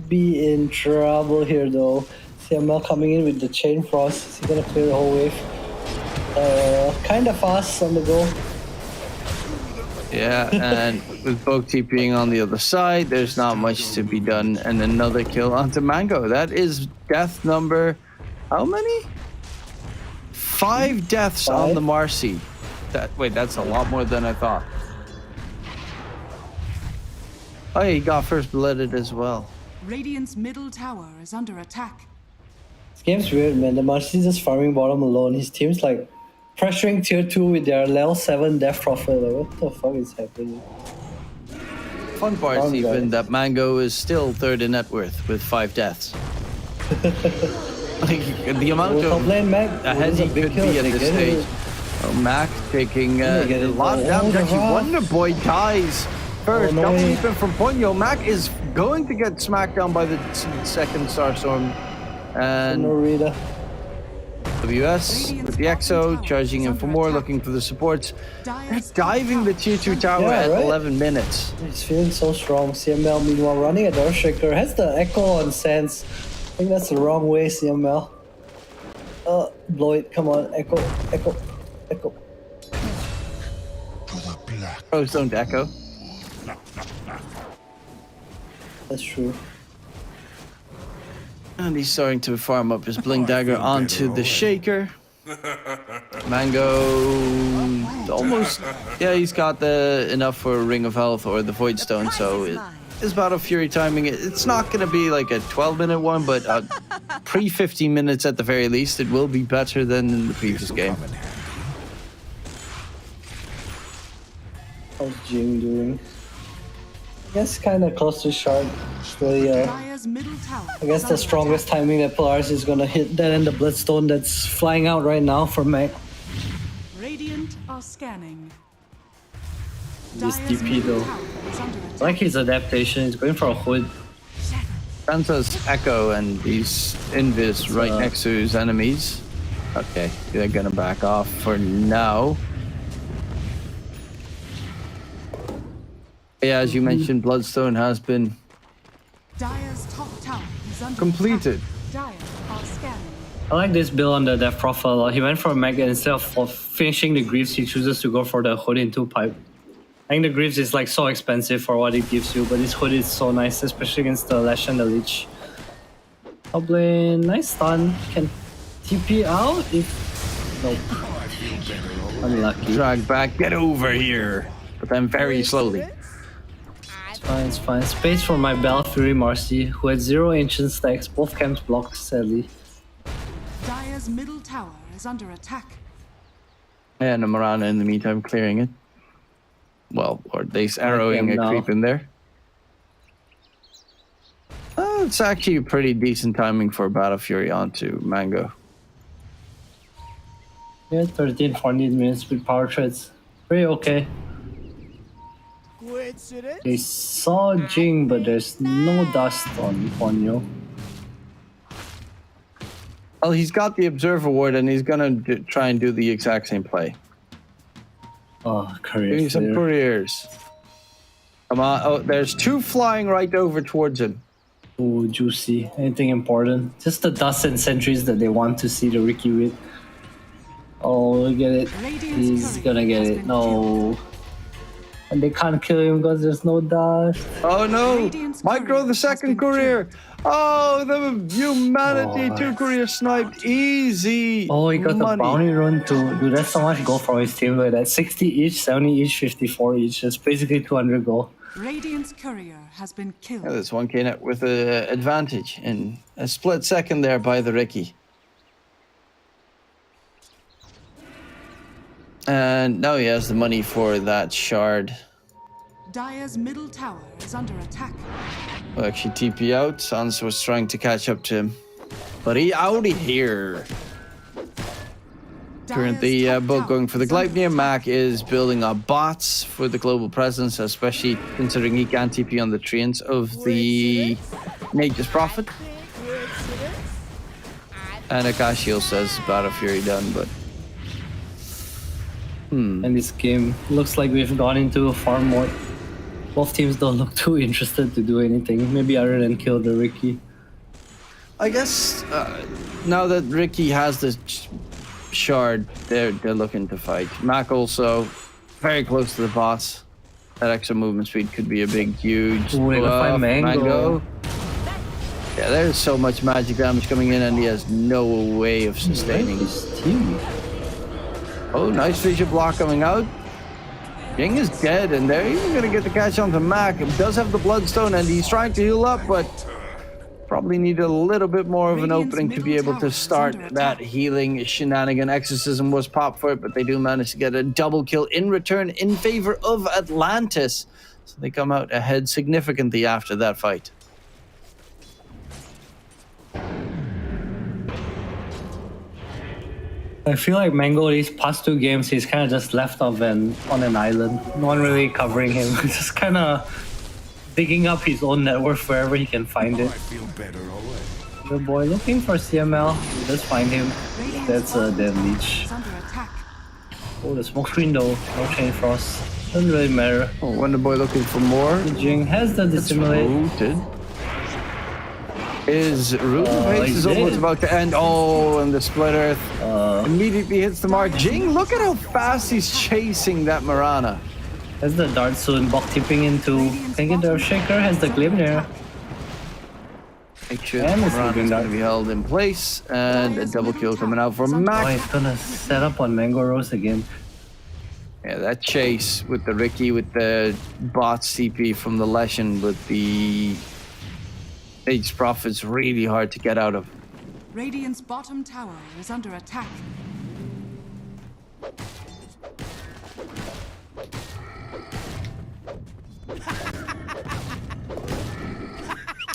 be in trouble here though. CML coming in with the Chain Frost. Is he gonna clear the whole wave? Kinda fast on the go. Yeah, and with both TPing on the other side, there's not much to be done. And another kill onto Mango. That is death number... How many? 5 deaths on 5? the Marcy. Wait, that's a lot more than I thought. Oh, yeah, he got first blooded as well. Radiant's middle tower is under attack. This game's weird, man. The Marcy's just farming bottom alone. His team's like pressuring tier 2 with their level 7 Death Prophet. Like, what the fuck is happening? Fun part is Fun even guy. that Mango is still third in net worth with 5 deaths. Like, the amount Top of lane, Mac. ahead he could be at this stage. Oh, Mac taking get a it. lot of damage. Oh, Actually, the Wonder Boy dies first. Oh, no Double way. leaping from Ponyo. Mac is going to get smacked down by the second Starstorm. And Norita. WS with the EXO, charging in for more, looking for the supports. They're Dire's diving the tier 2 tower Yeah, at right? 11 minutes. He's feeling so strong. CML meanwhile running a Earthshaker. Has the echo on Sands. I think that's the wrong way, CML. Blow it. Come on. Echo. Echo. Echo. To the black. Pros don't echo. That's true. And he's starting to farm up his Blink Dagger onto the Shaker. Mango almost, yeah, he's got the enough for a Ring of Health or the Void Stone, so his Battle Fury timing, it's not going to be like a 12-minute one, but pre-15 minutes at the very least, it will be better than in the previous game. How's Jing doing? I guess kind of close to sharp. Really, Dire's middle tower. I guess the strongest timing that Polaris is gonna hit that and the Bloodstone that's flying out right now for Mac. Radiant are scanning. This Dire's DP middle though. tower is under I attack. like his adaptation. He's going for a hood. Santa's Echo and he's Invis right next to his enemies. Okay, they're gonna back off for now. Yeah, as you mentioned, Bloodstone has been Dire's top tower is under completed. attack. Dire are scanning. I like this build on the Death Prophet. He went for a Mega instead of finishing the Greaves, he chooses to go for the Hood in 2 pipe. I think the Greaves is like so expensive for what it gives you, but this Hood is so nice, especially against the Lash and the Leech. Top lane, nice stun. Can TP out if... Nope. Unlucky. Drag back, get over here. But then very slowly. It's fine, it's fine. Space for my Battle Fury Marcy, who had 0 ancient stacks, both camps blocked, sadly. Dire's middle tower is under attack. And Marana in the meantime clearing it. Well, or at least arrowing a now. creep in there. It's actually pretty decent timing for Battle Fury onto Mango. Yeah, 13, 14 minutes with power treads. Pretty okay. They saw Jing, but there's no dust on Ponyo. Well, he's got the Observer Ward and he's gonna try and do the exact same play. Oh, Doing career some clear. couriers. Come on. Oh, there's 2 flying right over towards him. Ooh, juicy. Anything important? Just the dust and sentries that they want to see the Ricky with. Oh, look at it. He's gonna get it. No. And they can't kill him because there's no dust. Oh no! Micro the second courier! Oh, the humanity to Korea sniped easy. Oh, he got money. the bounty run too. Dude, that's so much gold from his team. Like that, 60 each, 70 each, 54 each. That's basically 200 gold. Radiant's courier has been killed. Yeah, there's 1k net with an advantage in a split second there by the Ricky. And now he has the money for that shard. Dire's middle tower is under attack. Well, actually TP out. Sans was trying to catch up to him. But he out of here. Currently, both going for the Gleipnir. Mac is building up bots for the global presence, especially considering he can't TP on the treants of the Nature's Prophet. And Akashi also says Battle Fury done, but... And this game looks like we've gone into a farm mode. Both teams don't look too interested to do anything, maybe other than kill the Ricky. I guess now that Ricky has the shard, they're looking to fight. Mac also very close to the boss. That extra movement speed could be a big, huge. Ooh, they gotta find Mango. Yeah, there's so much magic damage coming in, and he has no way of sustaining his team. Oh, nice vision block coming out. Ying is dead, and they're even gonna get the catch onto Mac. He does have the Bloodstone, and he's trying to heal up, but probably need a little bit more of an opening to be able to start that healing shenanigan. Exorcism was popped for it, but they do manage to get a double kill in return in favor of Atlantis. So they come out ahead significantly after that fight. I feel like Mango, these past two games, he's kind of just left off on an island. No one really covering him. Just kind of digging up his own network wherever he can find it. I feel better already. The boy looking for CML. You just find him. That's a dead leech. Oh, the smoke screen though. No chain frost. Doesn't really matter. Oh, Wonder Boy looking for more. Jing has the dissimulate. Rooted. His root pace is almost about to end. Oh, and the split earth immediately hits the mark. Jing, look at how fast he's chasing that Marana. Has the dart soon. Bok tipping into. Can get the shaker. Has the Gleipnir. Make sure the Marana's going to be held in place. And a double kill coming out for Mac. Oh, he's gonna set up on Mango Rose again. Yeah, that chase with the Ricky, with the bot CP from the Leshen, with the Nature's Prophet's really hard to get out of. Radiant's bottom tower is under attack.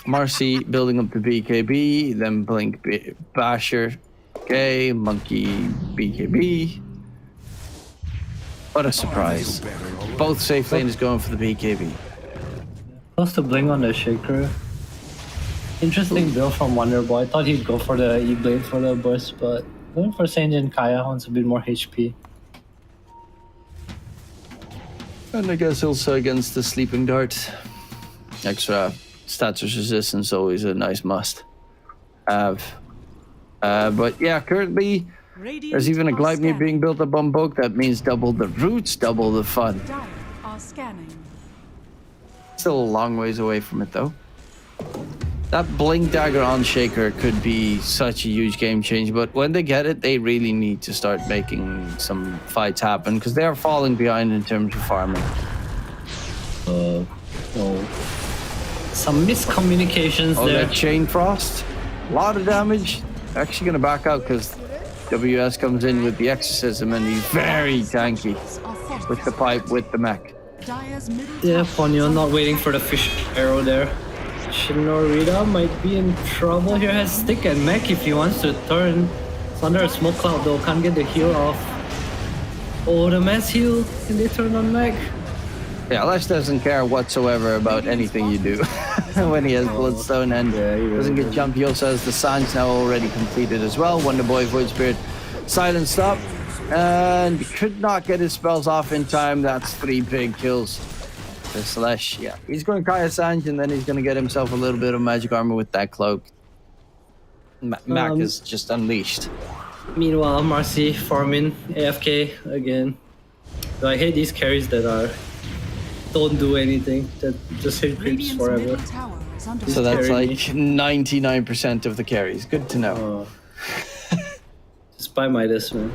Marcy building up the BKB, then Blink Basher, okay, Monkey BKB. What a surprise. Both safe lane is going for the BKB. Close to Blink on the shaker. Interesting build from Wonder Boy. I thought he'd go for the E-Blade for the burst, but going for Sanjin Kaya wants a bit more HP. And I guess also against the Sleeping Dart. Extra status resistance, always a nice must have. But yeah, currently there's even a Gleipnir being built up on Book. That means double the roots, double the fun. Still a long ways away from it though. That Blink Dagger on Shaker could be such a huge game change, but when they get it, they really need to start making some fights happen because they are falling behind in terms of farming. No. Some miscommunications there. That Chain Frost, a lot of damage. Actually gonna back out because WS comes in with the Exorcism and he's very tanky with the pipe, with the mech. Yeah, Ponyo not waiting for the fish arrow there. Shinorita might be in trouble here. Has stick and mech if he wants to turn. It's under a smoke cloud though, can't get the heal off. Oh, the mass heal. Can they turn on mech? Yeah, Lesh doesn't care whatsoever about anything you do when he has Bloodstone and doesn't get jump. He also has the signs now already completed as well. Wonder Boy, Void Spirit, silenced up, and could not get his spells off in time. That's 3 big kills. The Slash, yeah. He's going Kaya Sanj and then he's going to get himself a little bit of magic armor with that cloak. Mac is just unleashed. Meanwhile, Marcy farming AFK again. So I hate these carries that don't do anything, that just hit creeps forever. is under So that's Carry like 99% of the carries. Good to know. Just buy Midas, man.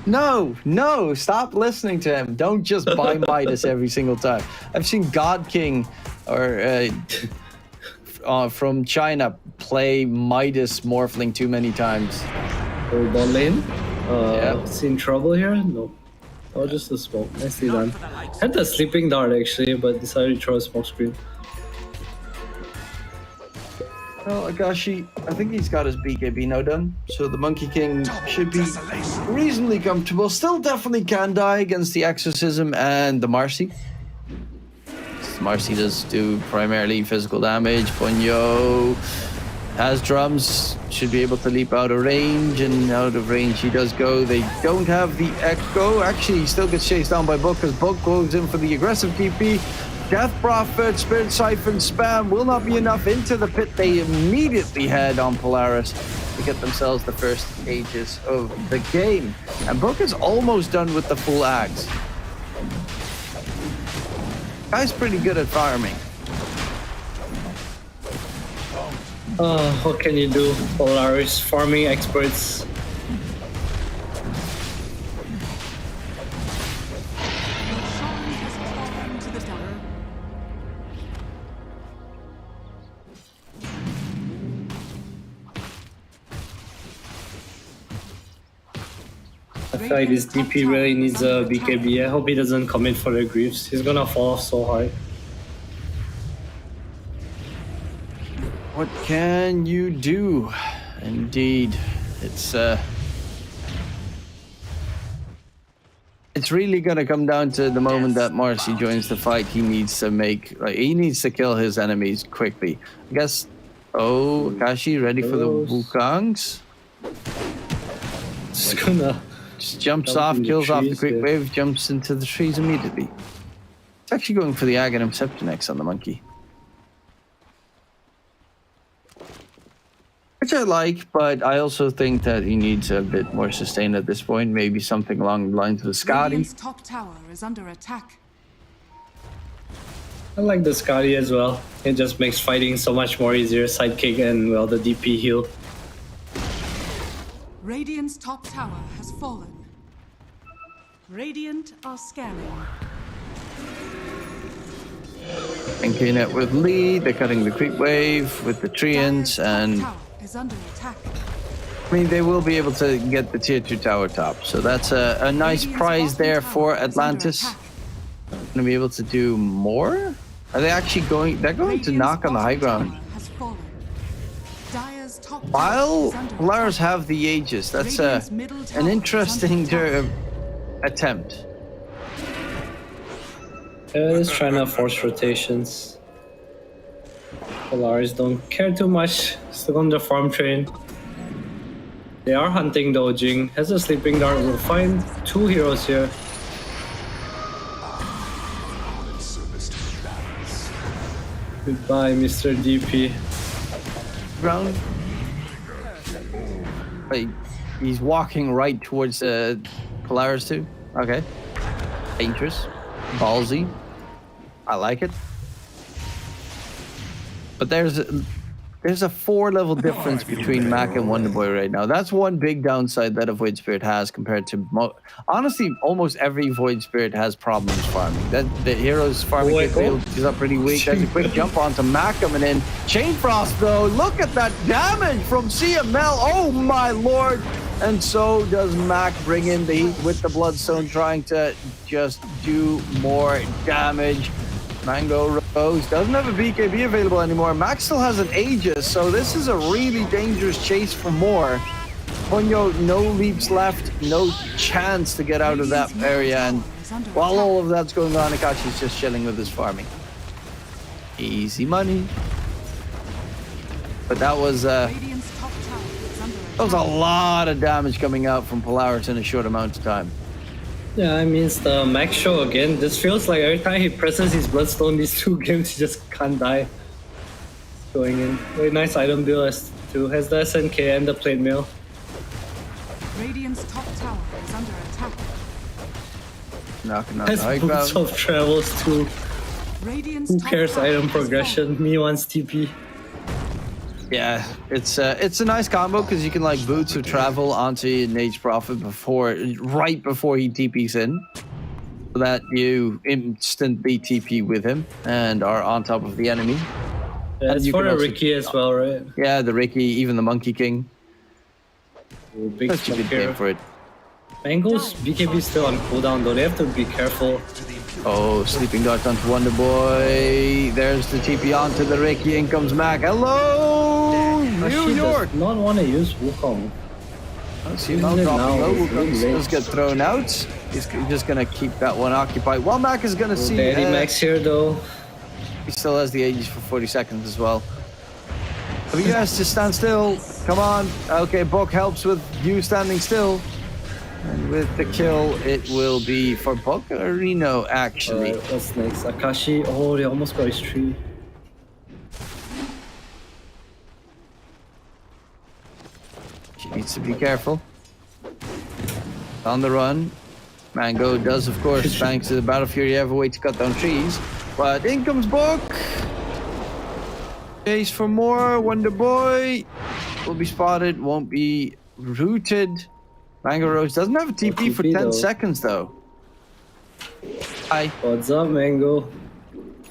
No, stop listening to him. Don't just buy Midas every single time. I've seen God King or from China play Midas Morphling too many times. Or bot lane. Yeah. Seen trouble here? No. Oh, just a smoke. Nicely done. Had the sleeping dart actually, but decided to throw a smoke screen. Well, Agashi, I think he's got his BKB now done, so the Monkey King should be reasonably comfortable. Still definitely can die against the Exorcism and the Marcy. Marcy does do primarily physical damage. Ponyo has drums, should be able to leap out of range, and out of range he does go. They don't have the Echo. Actually, he still gets chased down by Book, because Book goes in for the aggressive TP. Death Prophet, Spirit Siphon, spam will not be enough into the pit. They immediately head on Polaris to get themselves the first stages of the game. And Book is almost done with the full axe. Guy's pretty good at farming. What can you do? Polaris farming experts. I feel like this DP really needs a BKB. I hope he doesn't commit for the Greaves. He's gonna fall off so hard. What can you do? Indeed, it's really gonna come down to the moment that Marcy joins the fight. He needs to kill his enemies quickly. I guess. Oh, Kashi ready for the Wukongs? Just jumps off, kills off the quick wave, jumps into the trees immediately. It's actually going for the Aghanim Septinex on the monkey. Which I like, but I also think that he needs a bit more sustain at this point. Maybe something along the lines of the Scotty. Radiant's top tower is under attack. I like the Scotty as well. It just makes fighting so much more easier. Sidekick and, well, the DP heal. Radiant's top tower has fallen. Radiant are scanning. Linking it with Lee, they're cutting the creep wave with the Treants, and Is under attack. I mean, they will be able to get the tier 2 tower top, so that's a nice prize there for Atlantis. Gonna be able to do more? Are they actually going? They're going to knock on the high ground. While Polaris have the Aegis, that's an interesting attempt. Yeah, just trying to force rotations. Polaris don't care too much. Still on the farm train. They are hunting though. Jing has a sleeping dart. We'll find 2 heroes here. Goodbye, Mr. DP. Ground. Wait, he's walking right towards Polaris too. Okay. Dangerous. Ballsy. I like it. But there's a 4-level difference between Mac and Wonderboy right now. That's one big downside that a Void Spirit has compared to honestly almost every Void Spirit has problems farming. That the heroes farming is up pretty weak. There's a quick jump onto Mac coming in. Chain Frost though, look at that damage from CML. Oh my lord! And so does Mac bring in the heat with the Bloodstone, trying to just do more damage. Mango Rose doesn't have a BKB available anymore. Max still has an Aegis, so this is a really dangerous chase for more. Ponyo, no leaps left, no chance to get out of that area, and while all of that's going on, Akachi's just chilling with his farming. Easy money. But that was a lot of damage coming out from Polaris in a short amount of time. Yeah, I mean, it's the Max show again. This feels like every time he presses his Bloodstone, these 2 games, he just can't die. Going in. Very nice item build too. Has the SNK and the plate mail. Radiant's top tower is under attack. Knocking on the Has high boots ground. of travels too. Radiant's Who top cares tower item has progression? Me wants TP. Yeah, it's a nice combo because you can like boots of travel onto Nage Prophet right before he TPs in, so that you instantly TP with him and are on top of the enemy. Yeah, it's you for can the also- Ricky as well, right? Yeah, the Ricky, even the Monkey King. Big Such a good here. game for it. Mango's BKB still on cooldown though. They have to be careful. Oh, sleeping dart onto Wonder Boy. There's the TP onto the Ricky. In comes Mac. Hello, New She York. does not want to use Wukong. See Isn't Mal it dropping now? low. It's really Wukong's late. does get thrown out. He's just gonna keep that one occupied. Well, Mac is gonna see. Daddy Max here though. He still has the Aegis for 40 seconds as well. WS, just stand still. Come on. Okay, Bok helps with you standing still. And with the kill, it will be for Bok or Reno, actually. Alright, what's next? Akashi. Oh, they almost got his tree. She needs to be careful. On the run. Mango does, of course, thanks to the Battle Fury, have a way to cut down trees. But in comes Bok. Chase for more. Wonder Boy will be spotted, won't be rooted. Mango Rose doesn't have a TP for 10 though. seconds, though. Hi. What's up, Mango?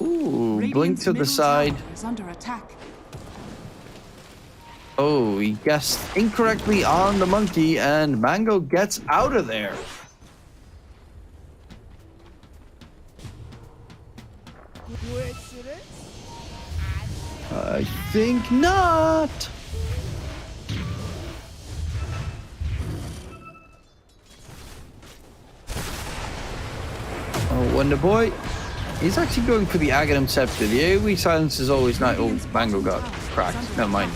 Ooh, blink Radiant's to the middle side. tower is under attack. Oh, he guessed incorrectly on the monkey, and Mango gets out of there. I think not. Oh, Wonder Boy. He's actually going for the Aghanim Scepter. The AoE silence is always not. Oh, Mango got cracked. Never mind.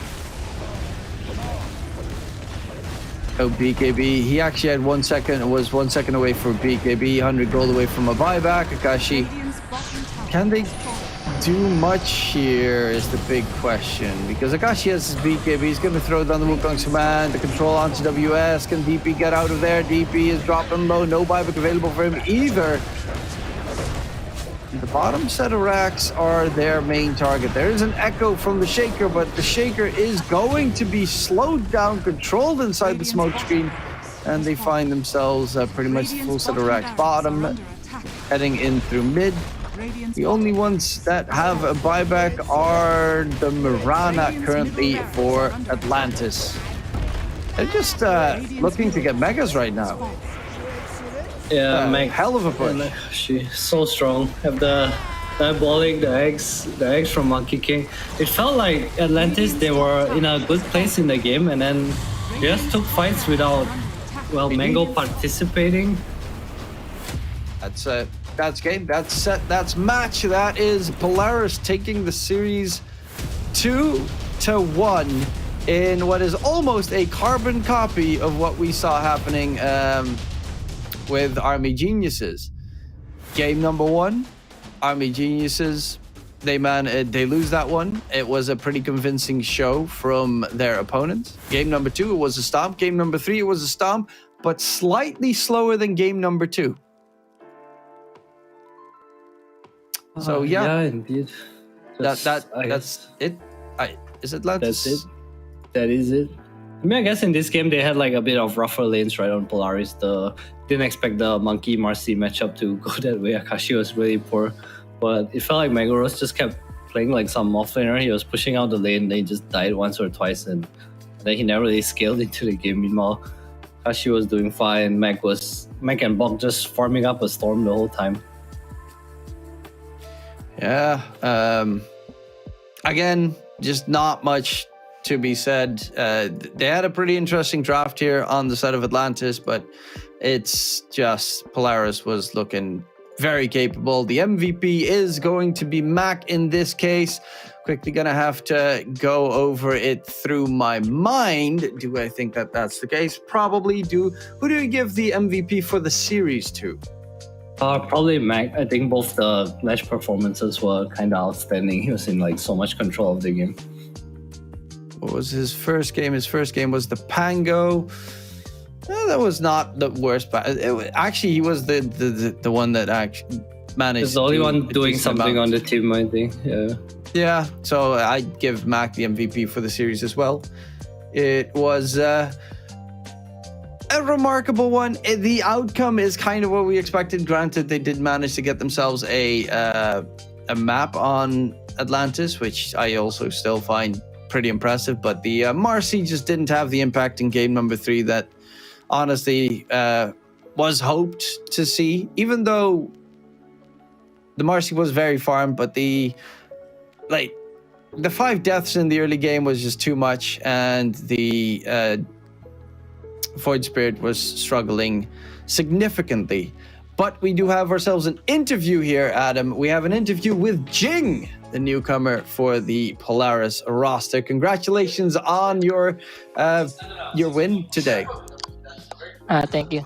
Oh, BKB. He actually had 1 second. Was 1 second away from BKB. 100 gold away from a buyback. Akashi. Radiant's bottom tower Can they has fallen. do much here is the big question. Because Akashi has his BKB. He's going to throw down the Wukong's command. The control onto WS. Can DP get out of there? DP is dropping low. No buyback available for him either. The bottom set of racks are their main target. There is an echo from the Shaker, but the Shaker is going to be slowed down, controlled inside the smoke screen, and they find themselves pretty much full set of racks bottom, heading in through mid. The only ones that have a buyback are the Mirana currently for Atlantis. They're just looking to get megas right now. Yeah, Meg. Hell of a push. She's so strong. Have the diabolic, the eggs from Monkey King. It felt like Atlantis, they were in a good place in the game, and then they just took fights without, well, Mango participating. That's game. That's set. That's match. That is Polaris taking the series 2-1 in what is almost a carbon copy of what we saw happening with Army Geniuses. Game number 1, Army Geniuses, they lose that one. It was a pretty convincing show from their opponents. Game number 2, it was a stomp. Game number 3, it was a stomp, but slightly slower than game number 2. So Yeah, indeed. that's it. Is Atlantis? That's it. That is it. I mean, I guess in this game they had like a bit of rougher lanes right on Polaris. Didn't expect the Monkey Marcy matchup to go that way. Akashi was really poor, but it felt like Megaros just kept playing like some offlaner. He was pushing out the lane, then he just died once or twice, and then he never really scaled into the game. Meanwhile, Akashi was doing fine. Meg and Bok just farming up a storm the whole time. Yeah. Again, just not much to be said. They had a pretty interesting draft here on the side of Atlantis, but it's just Polaris was looking very capable. The MVP is going to be Mac in this case. Quickly gonna have to go over it through my mind. Do I think that that's the case? Probably. Who do you give the MVP for the series to? Probably Mac. I think both the match performances were kind of outstanding. He was in like so much control of the game. What was his first game? His first game was the Pango. That was not the worst. Actually, he was the one that actually managed. He's the only to one do a doing decent something amount. on the team, I think. Yeah. Yeah, so I'd give Mac the MVP for the series as well. It was a remarkable one. The outcome is kind of what we expected. Granted, they did manage to get themselves a map on Atlantis, which I also still find pretty impressive. But the Marcy just didn't have the impact in game number 3 that honestly was hoped to see. Even though the Marcy was very farmed, but the 5 deaths in the early game was just too much, and the Void Spirit was struggling significantly. But we do have ourselves an interview here, Adam. We have an interview with Jing, the newcomer for the Polaris roster. Congratulations on your win today. Thank you.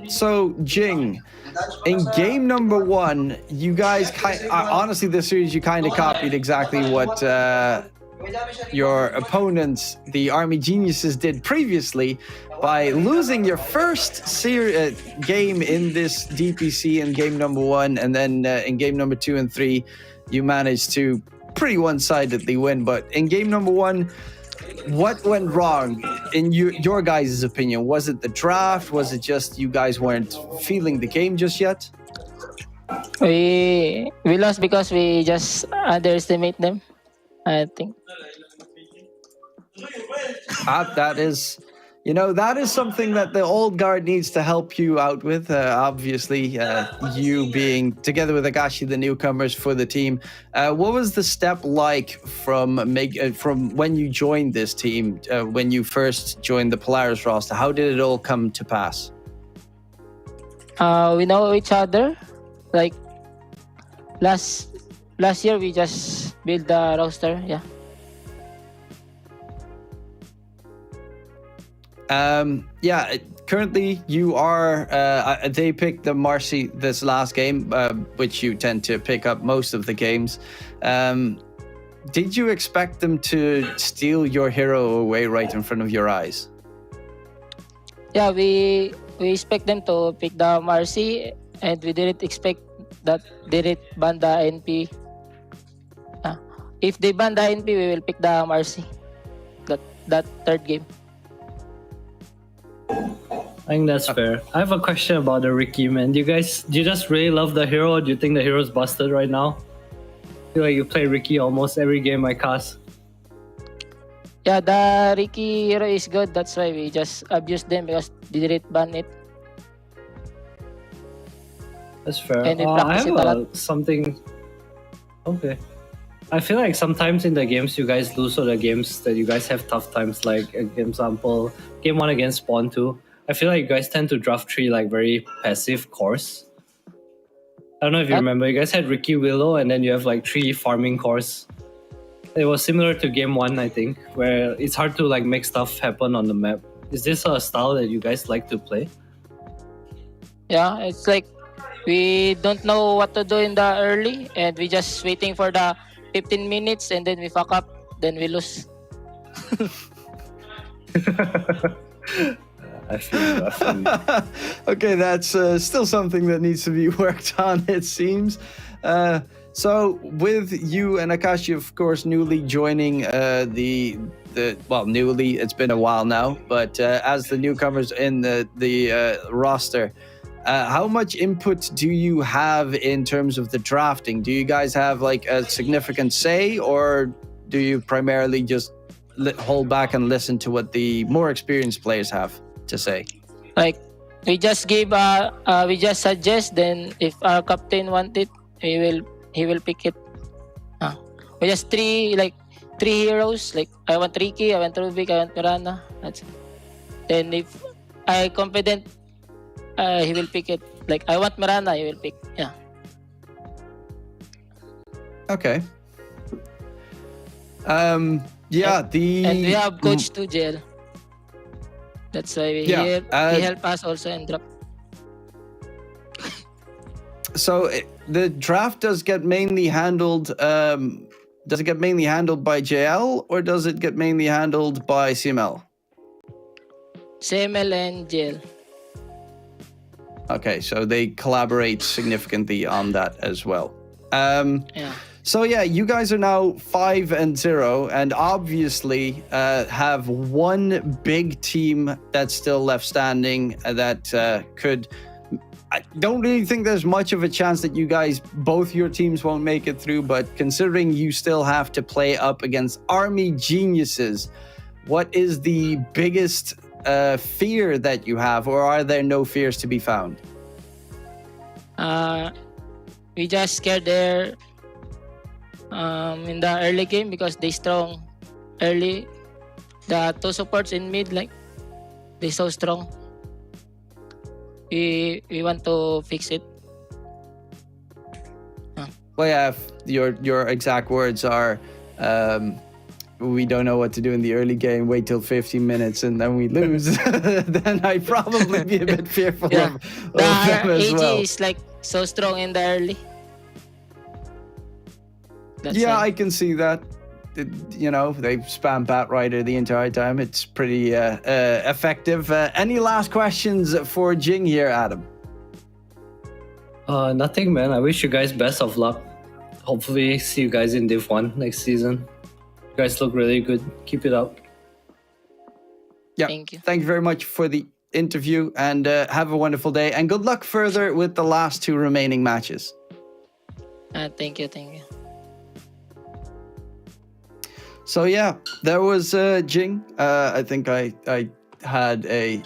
So Jing, in game number 1, you guys honestly, this series you kind of copied exactly what your opponents, the Army Geniuses, did previously by losing your first game in this DPC in game number 1, and then in game number 2 and 3, you managed to pretty one-sidedly win. But in game number 1, what went wrong in your guys' opinion? Was it the draft? Was it just you guys weren't feeling the game just yet? We lost because we just underestimate them, I think. That is something that the old guard needs to help you out with. Obviously, you being together with Agashi, the newcomers for the team. What was the step like from when you joined this team, when you first joined the Polaris roster? How did it all come to pass? We know each other. Like last year, we just built the roster. Yeah. Currently you are, they picked the Marcy this last game, which you tend to pick up most of the games. Did you expect them to steal your hero away right in front of your eyes? Yeah, we expect them to pick the Marcy, and we didn't expect that they didn't ban the NP. If they ban the NP, we will pick the Marcy. That third game. I think that's fair. I have a question about the Ricky, man. Do you just really love the hero, or do you think the hero's busted right now? I feel like you play Ricky almost every game I cast. Yeah, the Ricky hero is good. That's why we just abused them because they didn't ban it. That's fair. And we I practice it a have lot. something. Okay. I feel like sometimes in the games you guys lose, or the games that you guys have tough times, like example, game 1 against Spawn 2. I feel like you guys tend to draft 3 like very passive cores. I don't know if you remember, you guys had Ricky Willow, and then you have like 3 farming cores. It was similar to game 1, I think, where it's hard to like make stuff happen on the map. Is this a style that you guys like to play? Yeah, it's like we don't know what to do in the early, and we just waiting for the 15 minutes, and then we fuck up, then we lose. I feel you. Okay, that's still something that needs to be worked on, it seems. So with you and Akashi, of course, newly joining newly, it's been a while now, but as the newcomers in the roster, how much input do you have in terms of the drafting? Do you guys have like a significant say, or do you primarily just hold back and listen to what the more experienced players have to say? Like we just we just suggest. Then if our captain want it, he will pick it. We just three heroes. Like I want Ricky, I want Rubik, I want Mirana. That's it. Then if I confident, he will pick it. Like I want Mirana, he will pick. Yeah. Okay. Yeah. And we have coach to jail. That's why he help us also in drop. So the draft does get mainly handled. Does it get mainly handled by JL, or does it get mainly handled by CML? CML and jail. Okay, so they collaborate significantly on that as well. Yeah. So yeah, you guys are now 5-0, and obviously have one big team that's still left standing that could. I don't really think there's much of a chance that you guys, both your teams, won't make it through. But considering you still have to play up against Army Geniuses, what is the biggest fear that you have, or are there no fears to be found? We just scared there in the early game because they strong early. The two supports in mid, like they so strong. We want to fix it. Well, yeah, your exact words are, we don't know what to do in the early game. Wait till 15 minutes and then we lose. Then I'd probably be a bit fearful of them as AG well. is like so strong in the early. That's Yeah, why. I can see that. You know, they spam Bat Rider the entire time. It's pretty effective. Any last questions for Jing here, Adam? Nothing, man. I wish you guys best of luck. Hopefully see you guys in Div 1 next season. You guys look really good. Keep it up. Yeah. Thank you. Thank you very much for the interview, and have a wonderful day. And good luck further with the last two remaining matches. Thank you. So yeah, there was Jing. I think I had a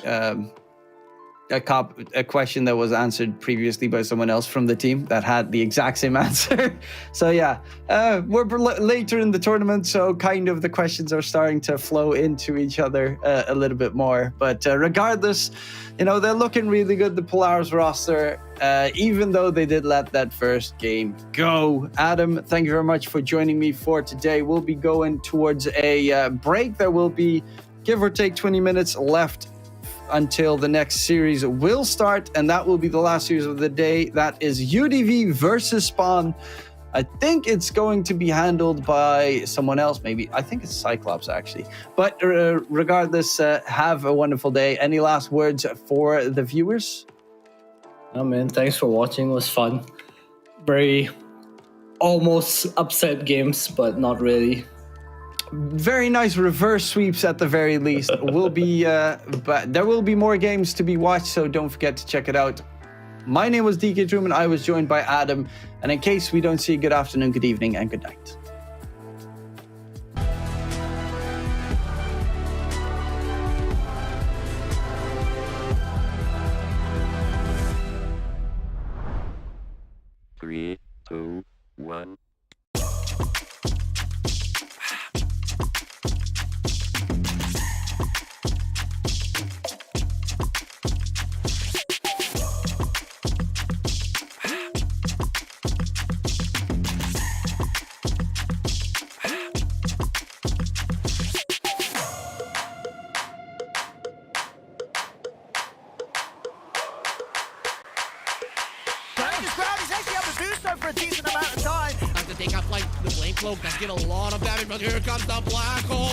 question that was answered previously by someone else from the team that had the exact same answer. So yeah, we're later in the tournament, so kind of the questions are starting to flow into each other a little bit more. But regardless, you know, they're looking really good, the Polaris roster, even though they did let that first game go. Adam, thank you very much for joining me for today. We'll be going towards a break. There will be, give or take, 20 minutes left until the next series will start, and that will be the last series of the day. That is UDV versus Spawn. I think it's going to be handled by someone else, maybe. I think it's Cyclops, actually. But regardless, have a wonderful day. Any last words for the viewers? Oh man, thanks for watching. It was fun. Very almost upset games, but not really. Very nice reverse sweeps at the very least. But there will be more games to be watched, so don't forget to check it out. My name was DK Truman. I was joined by Adam. And in case we don't see you, good afternoon, good evening, and good night. Three, two, one. This crowd is actually able to do so for a decent amount of time. Have to take out like the Blade Cloak. Does get a lot of damage, but here comes the Black Hole.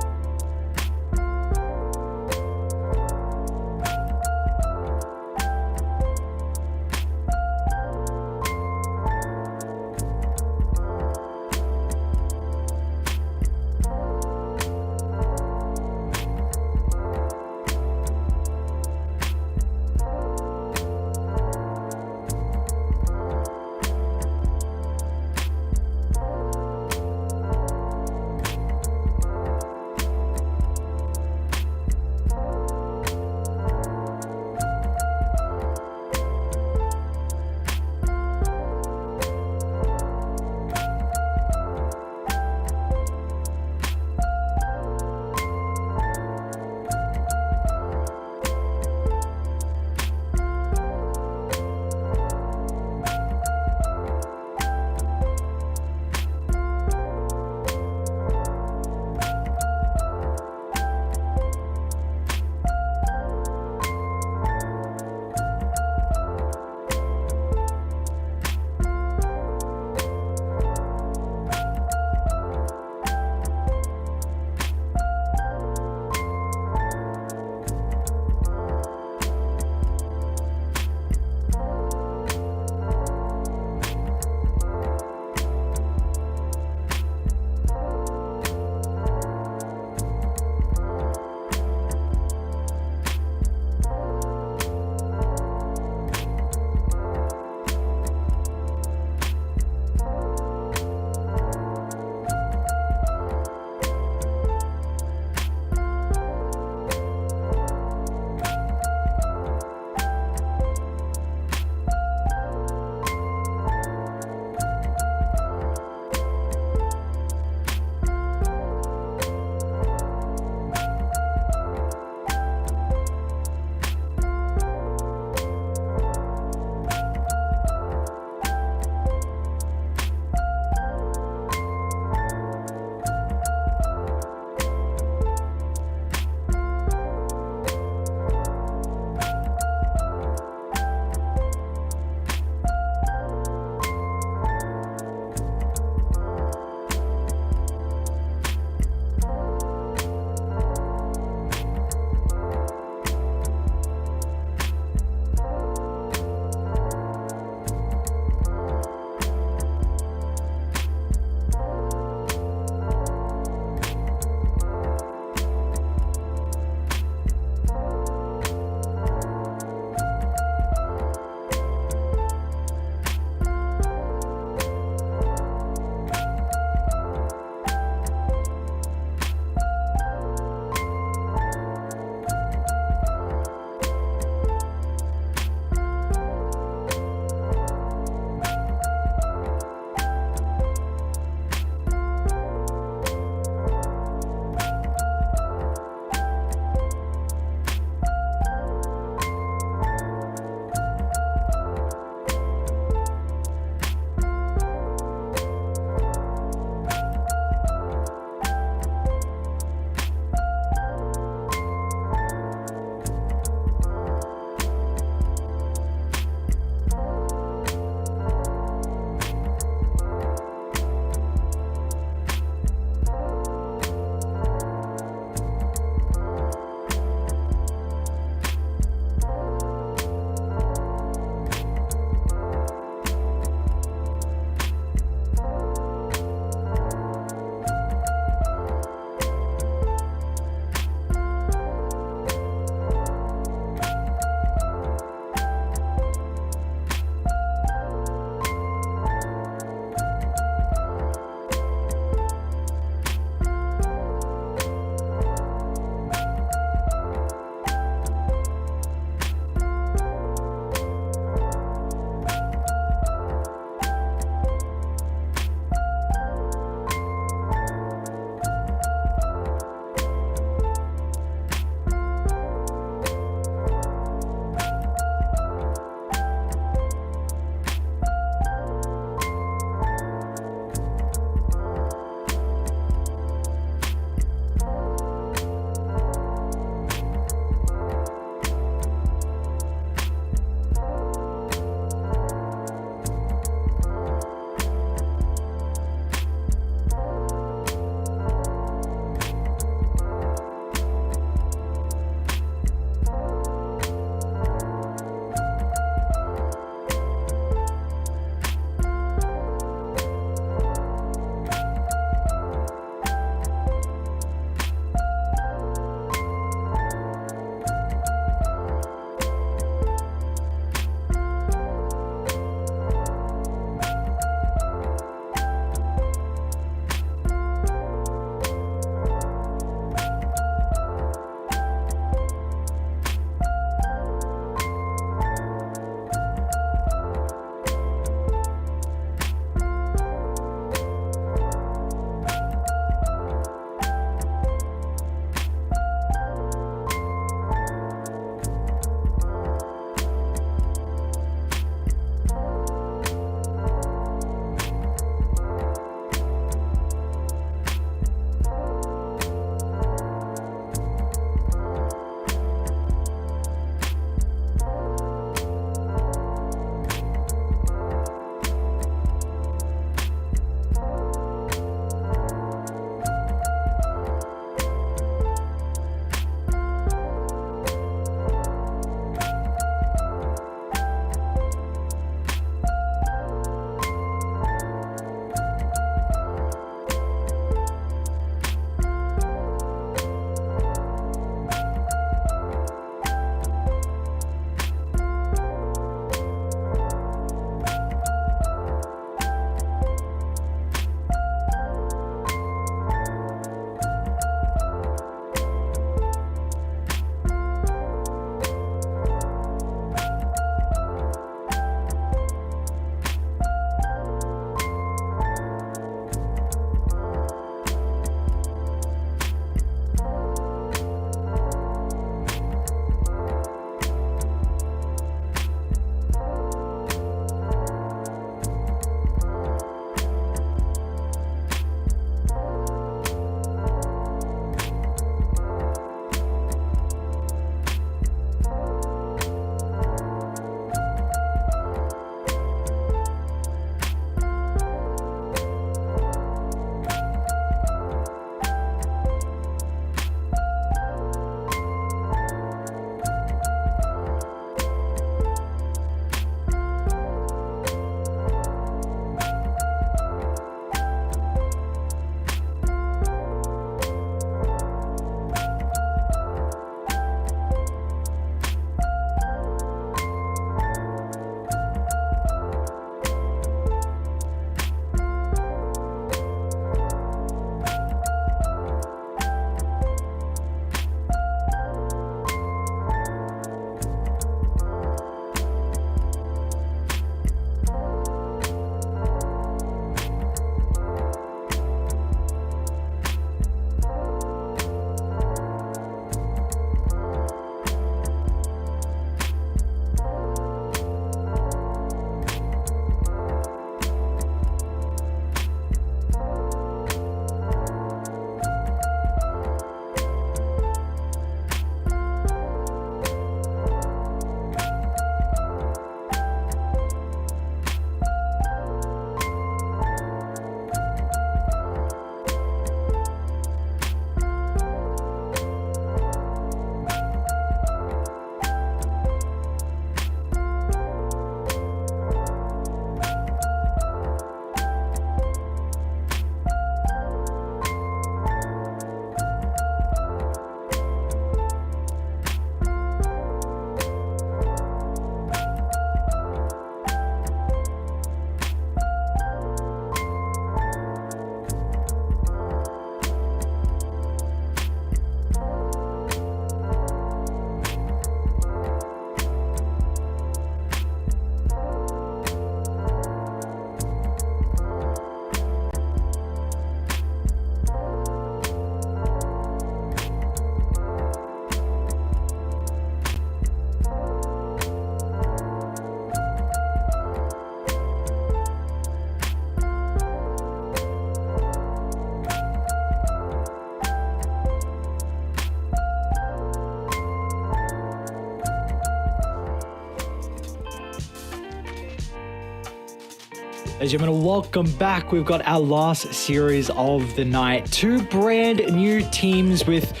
As you're going to welcome back, we've got our last series of the night. 2 brand new teams with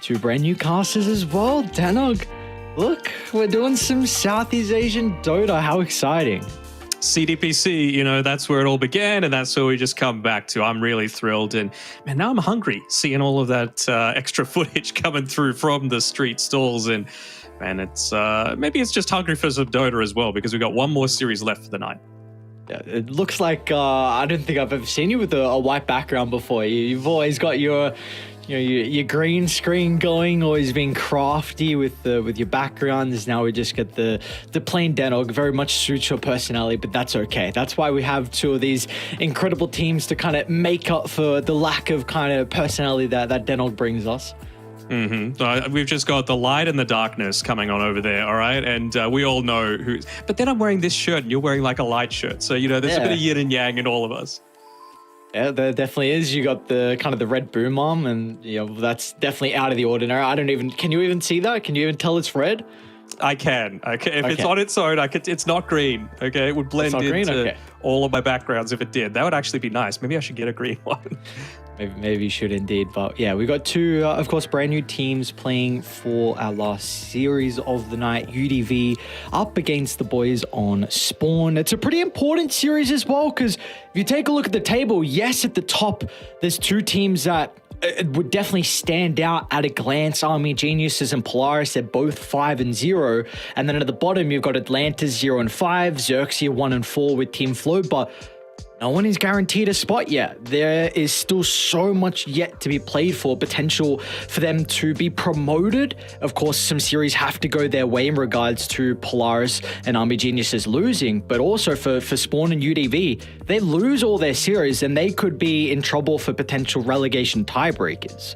2 brand new casters as well. Danog, look, we're doing some Southeast Asian Dota. How exciting. CDPC, you know, that's where it all began, and that's where we just come back to. I'm really thrilled, and man, now I'm hungry seeing all of that extra footage coming through from the street stalls, and man, it's maybe it's just hungry for some Dota as well, because we've got one more series left for the night. Yeah, it looks like I don't think I've ever seen you with a white background before. You've always got your green screen going, always being crafty with your backgrounds. Now we just get the plain Danog. Very much suits your personality, but that's okay. That's why we have 2 of these incredible teams to kind of make up for the lack of kind of personality that Danog brings us. We've just got the light and the darkness coming on over there, all right? And we all know who. But then I'm wearing this shirt and you're wearing like a light shirt. So, you know, there's a bit of yin and yang in all of us. Yeah, there definitely is. You got the kind of the red boom arm, and you know that's definitely out of the ordinary. Can you even see that? Can you even tell it's red? I can. If it's on its own, it's not green. Okay, it would blend into all of my backgrounds if it did. That would actually be nice. Maybe I should get a green one. Maybe you should indeed. But yeah, we got 2, of course, brand new teams playing for our last series of the night. UDV up against the boys on Spawn. It's a pretty important series as well, because if you take a look at the table, yes, at the top, there's 2 teams that it would definitely stand out at a glance. Army Geniuses and Polaris, they're both 5-0. And then at the bottom, you've got Atlantis 0-5, XERXIA 1-4 with Team Flow. But no one is guaranteed a spot yet. There is still so much yet to be played for, potential for them to be promoted. Of course, some series have to go their way in regards to Polaris and Army Geniuses losing, but also for Spawn and UDV, they lose all their series and they could be in trouble for potential relegation tiebreakers.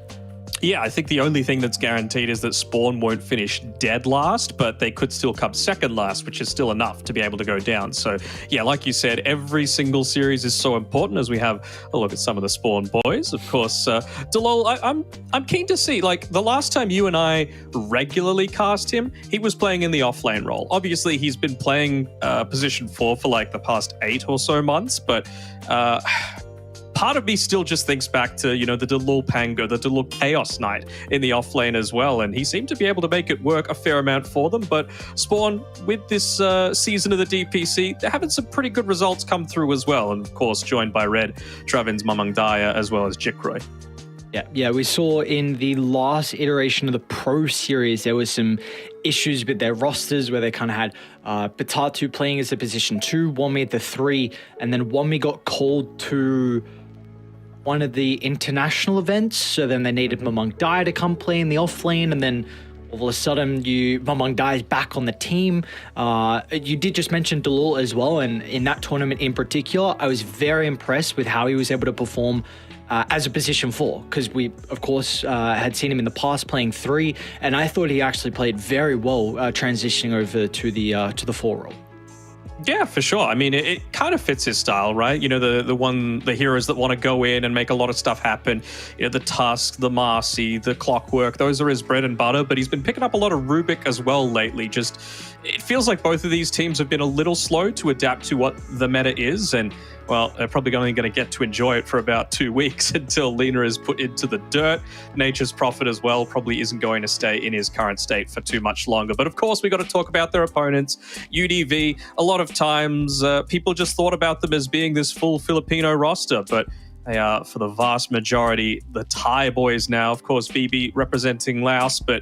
Yeah, I think the only thing that's guaranteed is that Spawn won't finish dead last, but they could still come second last, which is still enough to be able to go down. So yeah, like you said, every single series is so important as we have a look at some of the Spawn boys. Of course, Delol, I'm keen to see, like the last time you and I regularly cast him, he was playing in the offlane role. Obviously, he's been playing position 4 for like the past 8 or so months, but part of me still just thinks back to, you know, the Delul Pango, the Delul Chaos Knight in the offlane as well, and he seemed to be able to make it work a fair amount for them. But Spawn, with this season of the DPC, they're having some pretty good results come through as well, and of course joined by Red, Travin's Mamang Daya, as well as Jikroy. Yeah, we saw in the last iteration of the Pro Series, there was some issues with their rosters where they kind of had Patatu playing as a position 2, Wami at the 3, and then Wami got called to one of the international events, so then they needed Mamang Dai to come play in the offlane, and then all of a sudden Mamang Dai is back on the team. You did just mention Delul as well, and in that tournament in particular, I was very impressed with how he was able to perform as a position 4, because we, of course, had seen him in the past playing 3, and I thought he actually played very well transitioning over to the 4 role. Yeah, for sure. I mean, it kind of fits his style, right? You know, the heroes that want to go in and make a lot of stuff happen. You know, the Tusk, the Marcy, the Clockwork, those are his bread and butter, but he's been picking up a lot of Rubik as well lately. Just, it feels like both of these teams have been a little slow to adapt to what the meta is, and well, they're probably only going to get to enjoy it for about 2 weeks until Lena is put into the dirt. Nature's Prophet as well probably isn't going to stay in his current state for too much longer. But of course, we got to talk about their opponents. UDV, a lot of times people just thought about them as being this full Filipino roster, but they are, for the vast majority, the Thai boys now. Of course, BB representing Laos, but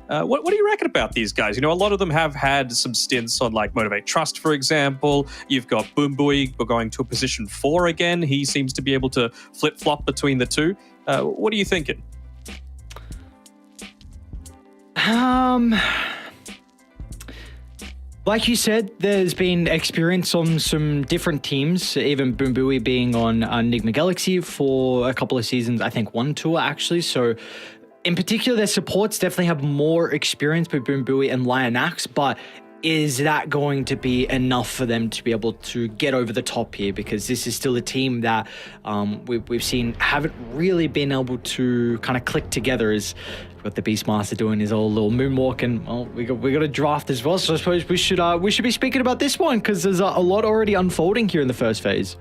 what do you reckon about these guys? You know, a lot of them have had some stints on like Motivate Trust, for example. You've got Boombui, we're going to a position 4 again. He seems to be able to flip-flop between the two. What are you thinking? Like you said, there's been experience on some different teams, even Boombui being on Enigma Galaxy for a couple of seasons, I think 1 tour actually. So in particular, their supports definitely have more experience with Boombui and Lion Axe, but is that going to be enough for them to be able to get over the top here? Because this is still a team that we've seen haven't really been able to kind of click together. As what the Beastmaster doing his old little moonwalk, and well, we got a draft as well. So I suppose we should be speaking about this one because there's a lot already unfolding here in the first phase.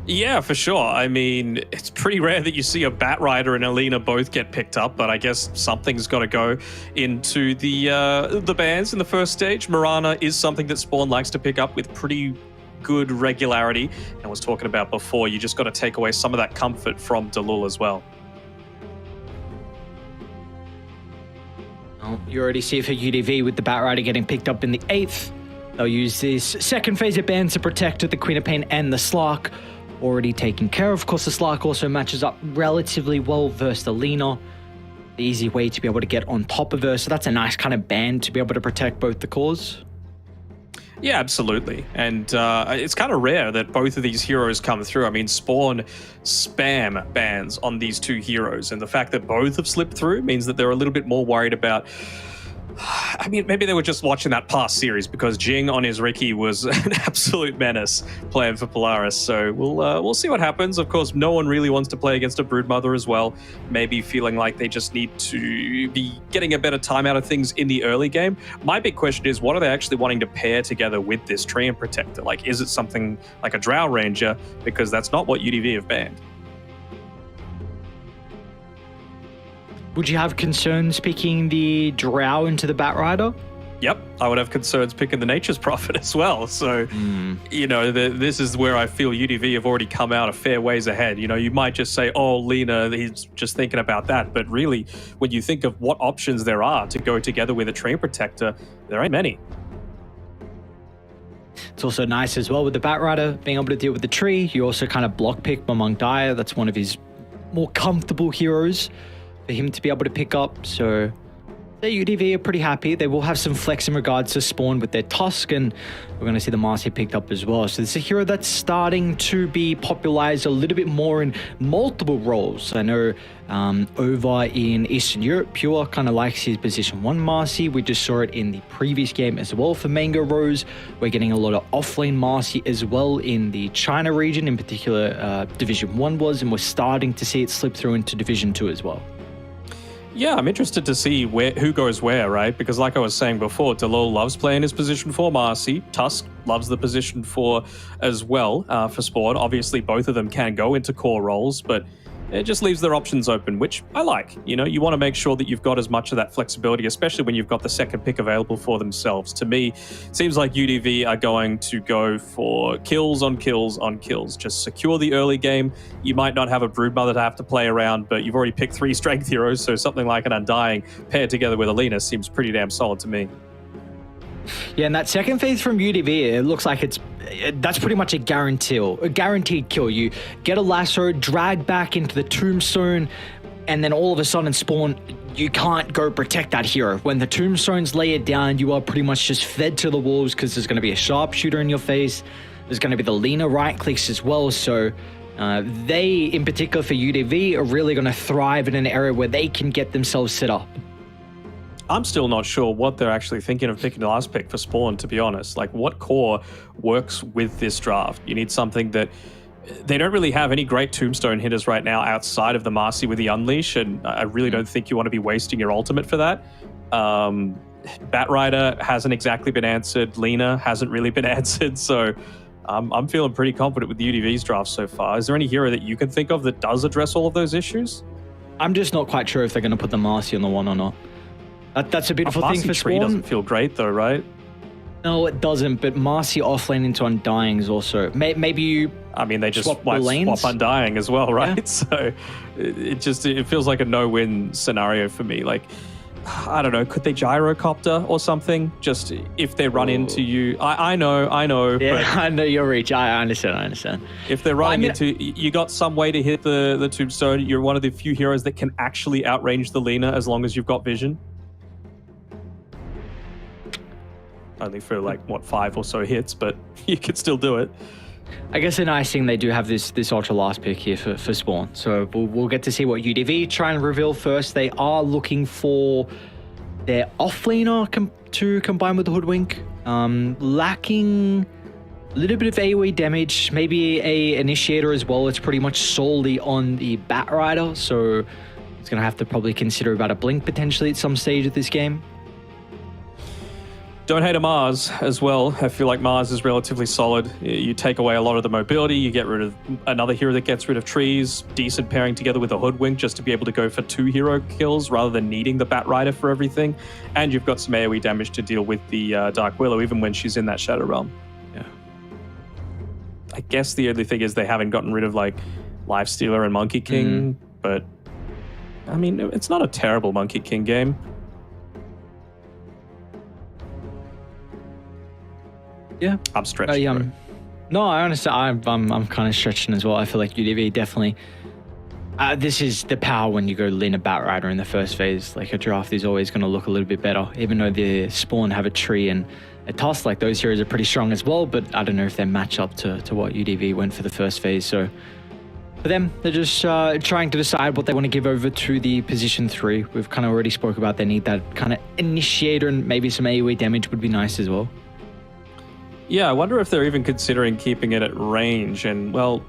Yeah, for sure. I mean, it's pretty rare that you see a Batrider and Alina both get picked up, but I guess something's got to go into the bans in the first stage. Mirana is something that Spawn likes to pick up with pretty good regularity. And I was talking about before, you just got to take away some of that comfort from Dalul as well. Well, you already see for UDV with the Batrider getting picked up in the 8th. They'll use this second phase of bans to protect the Queen of Pain and the Slark. Already taken care of. Of course, the Slark also matches up relatively well versus the Lina. The easy way to be able to get on top of her. So that's a nice kind of ban to be able to protect both the cores. Yeah, absolutely. And it's kind of rare that both of these heroes come through. I mean, Spawn spam bans on these two heroes. And the fact that both have slipped through means that they're a little bit more worried about... I mean, maybe they were just watching that past series because Jing on his Ricky was an absolute menace playing for Polaris. So we'll see what happens. Of course, no one really wants to play against a Broodmother as well. Maybe feeling like they just need to be getting a better time out of things in the early game. My big question is, what are they actually wanting to pair together with this Treant Protector? Like, is it something like a Drow Ranger? Because that's not what UDV have banned. Would you have concerns picking the Drow into the Batrider? Yep, I would have concerns picking the Nature's Prophet as well. So, you know, this is where I feel UDV have already come out a fair ways ahead. You know, you might just say, oh, Lina, he's just thinking about that. But really, when you think of what options there are to go together with a Treant Protector, there ain't many. It's also nice as well with the Batrider being able to deal with the tree. You also kind of block pick Mamang Daya. That's one of his more comfortable heroes for him to be able to pick up. So the UDV are pretty happy. They will have some flex in regards to Spawn with their Tusk, and we're going to see the Marcy picked up as well. So this is a hero that's starting to be popularized a little bit more in multiple roles. I know over in Eastern Europe, Pure kind of likes his position 1 Marcy. We just saw it in the previous game as well for Mango Rose. We're getting a lot of offlane Marcy as well in the China region, in particular Division 1 was, and we're starting to see it slip through into Division 2 as well. Yeah, I'm interested to see who goes where, right? Because like I was saying before, Dalul loves playing his position 4 Marcy. Tusk loves the position 4 as well for Spawn. Obviously, both of them can go into core roles, but it just leaves their options open, which I like. You know, you want to make sure that you've got as much of that flexibility, especially when you've got the second pick available for themselves. To me, it seems like UDV are going to go for kills on kills on kills. Just secure the early game. You might not have a Broodmother to have to play around, but you've already picked 3 strength heroes, so something like an Undying paired together with Alina seems pretty damn solid to me. Yeah, and that second phase from UDV, it looks like that's pretty much a guaranteed kill. You get a lasso, drag back into the tombstone, and then all of a sudden Spawn, you can't go protect that hero. When the tombstones lay it down, you are pretty much just fed to the wolves because there's going to be a sharpshooter in your face. There's going to be the Lina right clicks as well. So they, in particular for UDV, are really going to thrive in an area where they can get themselves set up. I'm still not sure what they're actually thinking of picking the last pick for Spawn, to be honest. Like, what core works with this draft? You need something that... They don't really have any great tombstone hitters right now outside of the Marcy with the Unleash, and I really don't think you want to be wasting your ultimate for that. Batrider hasn't exactly been answered. Lina hasn't really been answered, so I'm feeling pretty confident with the UDV's draft so far. Is there any hero that you can think of that does address all of those issues? I'm just not quite sure if they're going to put the Marcy on the one or not. That's a beautiful thing for Spawn. Marcy doesn't feel great though, right? No, it doesn't, but Marcy offlane into Undying is also... Maybe you... I mean, they just swap Undying as well, right? Yeah. So it feels like a no-win scenario for me. Like, I don't know, could they gyrocopter or something? Just if they run into you... I know. Yeah, but I know your reach. I understand. If they're running into... You got some way to hit the tombstone. You're one of the few heroes that can actually outrange the Lina as long as you've got vision. Only for 5 or so hits, but you could still do it. I guess the nice thing, they do have this ultra last pick here for Spawn, so we'll get to see what UDV try and reveal first. They are looking for their offlaner to combine with the Hoodwink. Lacking a little bit of AoE damage, maybe a initiator as well. It's pretty much solely on the Bat Rider, so it's going to have to probably consider about a blink potentially at some stage of this game. Don't hate a Mars as well. I feel like Mars is relatively solid. You take away a lot of the mobility, you get rid of another hero that gets rid of trees, decent pairing together with a Hoodwink just to be able to go for 2 hero kills rather than needing the Bat Rider for everything. And you've got some AoE damage to deal with the Dark Willow, even when she's in that Shadow Realm. Yeah. I guess the only thing is they haven't gotten rid of like Lifestealer and Monkey King, but I mean, it's not a terrible Monkey King game. Yeah, I'm stretching. No, I understand. I'm kind of stretching as well. I feel like UDV definitely. This is the power when you go Lina Bat Rider in the first phase. Like a draft is always going to look a little bit better, even though the Spawn have a tree and a Tusk. Like those heroes are pretty strong as well, but I don't know if they match up to what UDV went for the first phase. So for them, they're just trying to decide what they want to give over to the position 3. We've kind of already spoke about they need that kind of initiator, and maybe some AoE damage would be nice as well. Yeah, I wonder if they're even considering keeping it at range. And, well,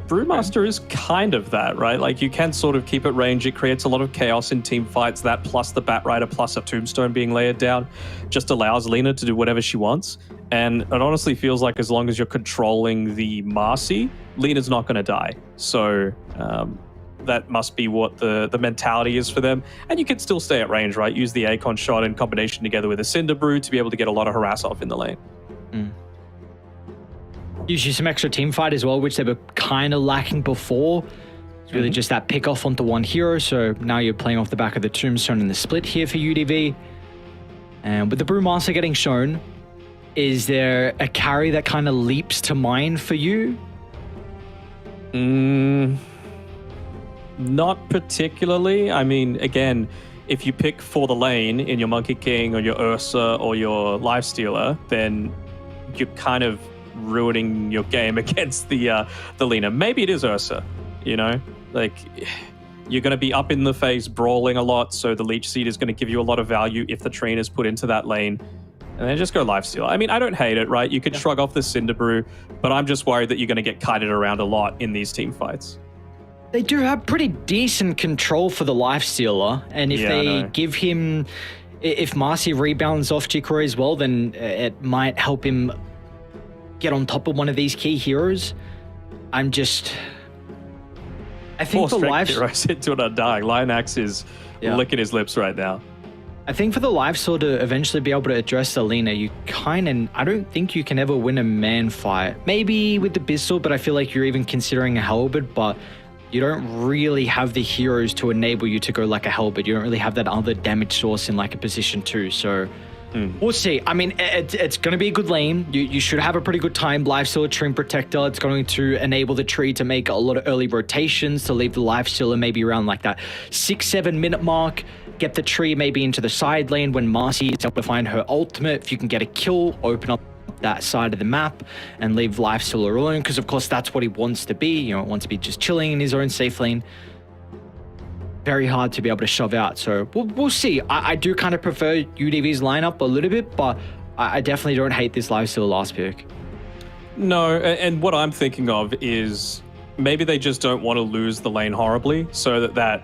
Brewmaster is kind of that, right? Like, you can sort of keep it range. It creates a lot of chaos in team fights. That plus the Bat Rider plus a Tombstone being layered down just allows Lina to do whatever she wants. And it honestly feels like as long as you're controlling the Marcy, Lina's not going to die. So that must be what the mentality is for them. And you can still stay at range, right? Use the Akon shot in combination together with a Cinder Brew to be able to get a lot of harass off in the lane. Usually some extra team fight as well, which they were kind of lacking before. It's really just that pick off onto one hero. So now you're playing off the back of the Tombstone and the split here for UDV. And with the Brewmaster getting shown, is there a carry that kind of leaps to mind for you? Not particularly. I mean, again, if you pick for the lane in your Monkey King or your Ursa or your Lifestealer, then you're kind of ruining your game against the Lina. Maybe it is Ursa, you know? Like, you're going to be up in the face brawling a lot, so the Leech Seed is going to give you a lot of value if the train is put into that lane. And then just go Lifesteal. I mean, I don't hate it, right? You could shrug off the Cinder Brew, but I'm just worried that you're going to get kited around a lot in these team fights. They do have pretty decent control for the Lifestealer, and if they give him... If Marcy rebounds off Jikori as well, then it might help him get on top of one of these key heroes. I think the Heroes into an undying. Lionax is licking his lips right now. I think for the Lifestealer to eventually be able to address the Lina, I don't think you can ever win a man fight. Maybe with the Bissell, but I feel like you're even considering a Halberd, but you don't really have the heroes to enable you to go like a Halberd. You don't really have that other damage source in like a position 2, so we'll see. I mean, it's going to be a good lane. You should have a pretty good time. Lifestealer, Treant Protector. It's going to enable the tree to make a lot of early rotations to leave the Lifestealer maybe around like that 6-7 minute mark. Get the tree maybe into the side lane when Marcy is able to find her ultimate. If you can get a kill, open up that side of the map and leave Lifestealer alone, because of course that's what he wants to be. You know, wants to be just chilling in his own safe lane. Very hard to be able to shove out. So we'll see. I do kind of prefer UDV's lineup a little bit, but I definitely don't hate this Lifestealer last pick. No, and what I'm thinking of is maybe they just don't want to lose the lane horribly, so that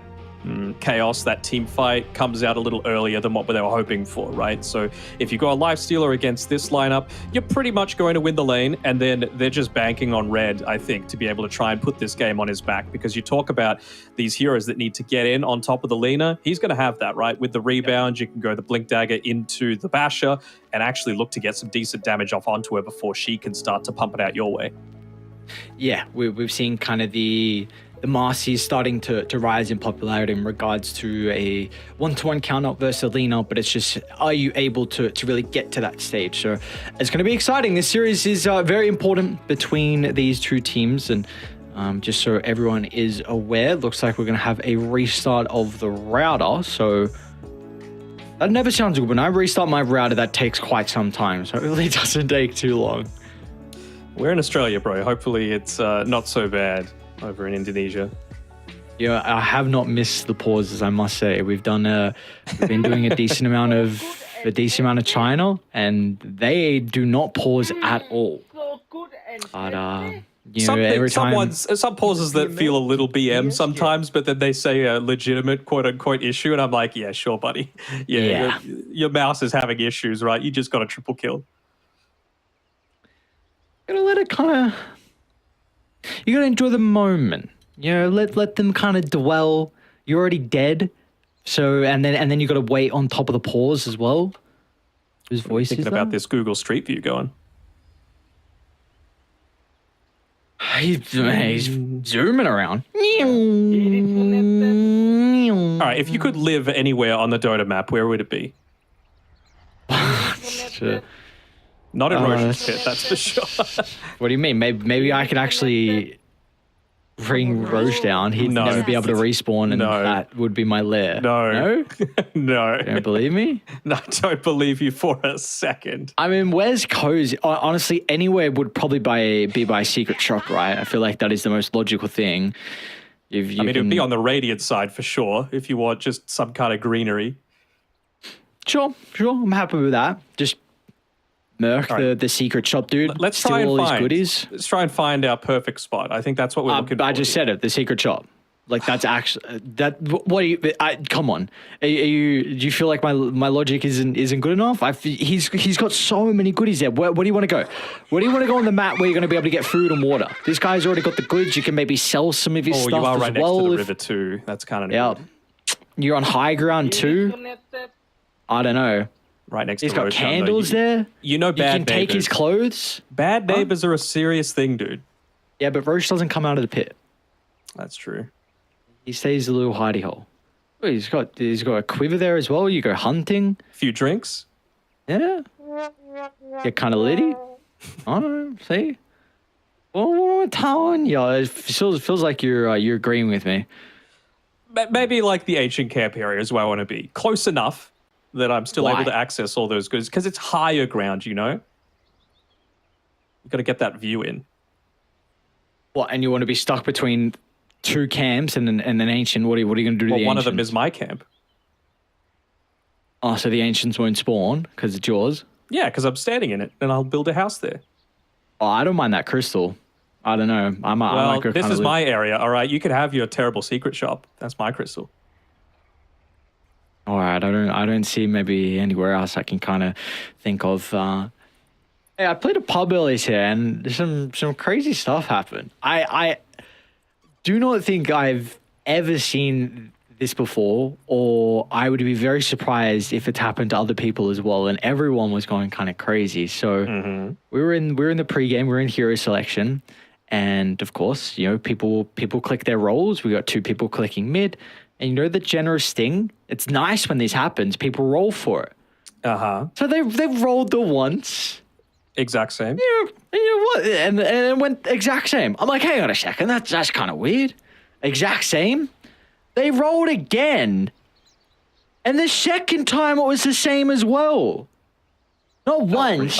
chaos, that team fight comes out a little earlier than what they were hoping for, right? So if you go a Lifestealer against this lineup, you're pretty much going to win the lane, and then they're just banking on Red, I think, to be able to try and put this game on his back, because you talk about these heroes that need to get in on top of the Lina. He's going to have that, right? With the rebound, you can go the Blink Dagger into the Basher and actually look to get some decent damage off onto her before she can start to pump it out your way. Yeah, we've seen kind of the Marcy is starting to rise in popularity in regards to a one-to-one counter versus Lina, but it's just, are you able to really get to that stage? So it's going to be exciting. This series is very important between these two teams, and just so everyone is aware, looks like we're going to have a restart of the router. So that never sounds good. When I restart my router, that takes quite some time, so it really doesn't take too long. We're in Australia, bro. Hopefully it's not so bad over in Indonesia. Yeah, I have not missed the pauses, I must say. We've been doing a decent amount of China, and they do not pause at all. But every time some pauses that feel a little BM sometimes, but then they say a legitimate quote unquote issue, and I'm like, yeah, sure, buddy. Yeah. Your mouse is having issues, right? You just got a triple kill. You gotta let it kind of. You gotta enjoy the moment. Let them kind of dwell. You're already dead, so and then you gotta wait on top of the pause as well. Whose voice thinking is about that? this Google Street View going? He's zooming around. All right, if you could live anywhere on the Dota map, where would it be? Not in Roshan's pit, that's for sure. What do you mean? Maybe I could actually bring Roche down. He'd never be able to respawn, and that would be my lair. No? No. You don't believe me? No, I don't believe you for a second. I mean, where's cozy? Honestly, anywhere would probably be by secret shop, right? I feel like that is the most logical thing. It would be on the Radiant side for sure, if you want just some kind of greenery. Sure. I'm happy with that. Just Merc, the secret shop dude. Let's steal try and all his find goodies. Let's try and find our perfect spot. I think that's what we're looking for. I just said it. The secret shop. Like that's actually that. What do you? Come on. Do you feel like my logic isn't good enough? He's got so many goodies there. Where do you want to go? Where do you want to go on the map where you're going to be able to get food and water? This guy's already got the goods. You can maybe sell some of his stuff you are right as well. next to the river too. That's kind of yeah. You're on high ground too. I don't know. Right next He's to got candles there. You know, bad You can take his clothes. Bad neighbors are a serious thing, dude. Yeah, but Roche doesn't come out of the pit. That's true. He stays a little hidey hole. Oh, he's got a quiver there as well. You go hunting. A few drinks. Yeah. Get kind of litty. I don't know. See? What am I telling you? It feels like you're agreeing with me. Maybe like the ancient camp area is where I want to be. Close enough that I'm still able to access all those goods because it's higher ground, you know? You've got to get that view in. What, and you want to be stuck between two camps and an ancient? What are you going to do to the ancients? One of them is my camp. Oh, so the ancients won't spawn because it's yours? Yeah, because I'm standing in it and I'll build a house there. Oh, I don't mind that crystal. I don't know. I might go this is my area, all right? You can have your terrible secret shop. That's my crystal. All right, I don't see maybe anywhere else I can kind of think of. Hey, I played a pub earlier here, and some crazy stuff happened. I do not think I've ever seen this before, or I would be very surprised if it's happened to other people as well. And everyone was going kind of crazy. So we were in the pregame, we were in hero selection, and of course, people click their roles. We got two people clicking mid. And the generous thing? It's nice when this happens. People roll for it. So they've rolled the once. Exact same. You know what? And it went exact same. I'm like, hang on a second. That's kind of weird. Exact same. They rolled again. And the second time it was the same as well. Not once.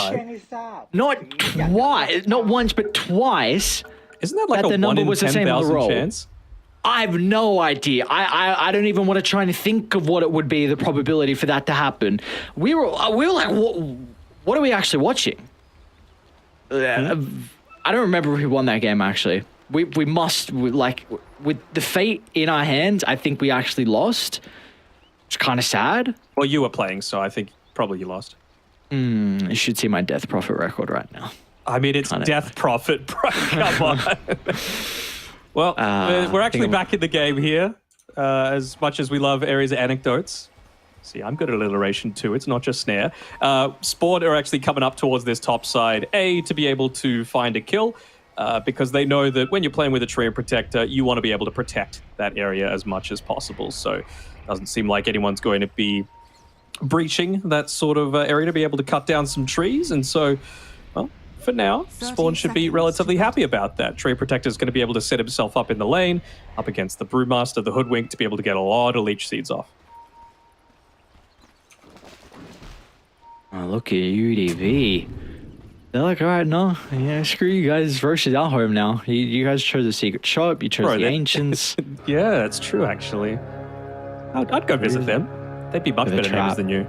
Not twice. Not once, but twice. Isn't that like the a number 1 in was the same on the 10,000 roll. chance? I have no idea. I don't even want to try and think of what it would be, the probability for that to happen. We were like, what are we actually watching? I don't remember who won that game, actually. We must, with the fate in our hands, I think we actually lost. It's kind of sad. Well, you were playing, so I think probably you lost. You should see my death profit record right now. I mean, it's death profit, bro. Come on. Well, we're actually back in the game here. As much as we love areas of anecdotes. See, I'm good at alliteration too. It's not just snare. Spawn are actually coming up towards this top side, to be able to find a kill, because they know that when you're playing with a Trio Protector, you want to be able to protect that area as much as possible. So it doesn't seem like anyone's going to be breaching that sort of area to be able to cut down some trees. And so, well, for now, Spawn should be relatively happy about that. Trio Protector is going to be able to set himself up in the lane, up against the Brewmaster, the Hoodwink, to be able to get a lot of leech seeds off. Oh, look at UDV. They're like, all right, no, yeah, screw you guys. Roche is our home now. You guys chose a secret shop. You chose Bro, the they- Ancients. Yeah, it's true, actually. I'd go visit them. They'd be much With a better neighbors trap. than you.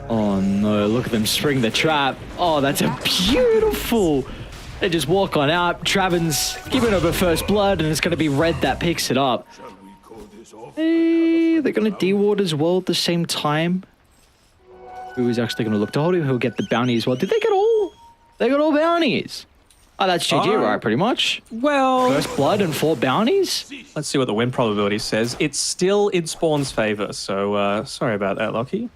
Oh no, look at them spring the trap. Oh, that's a beautiful. They just walk on out. Traven's giving over first blood, and it's going to be Red that picks it up. Hey, they're going to D-ward as well at the same time. Who is actually going to look to hold him? Who'll get the bounty as well? Did they get all? They got all bounties. Oh, that's GG, right? Pretty much. Well, First blood and 4 bounties. let's see what the win probability says. It's still in Spawn's favor, so sorry about that, Lockie.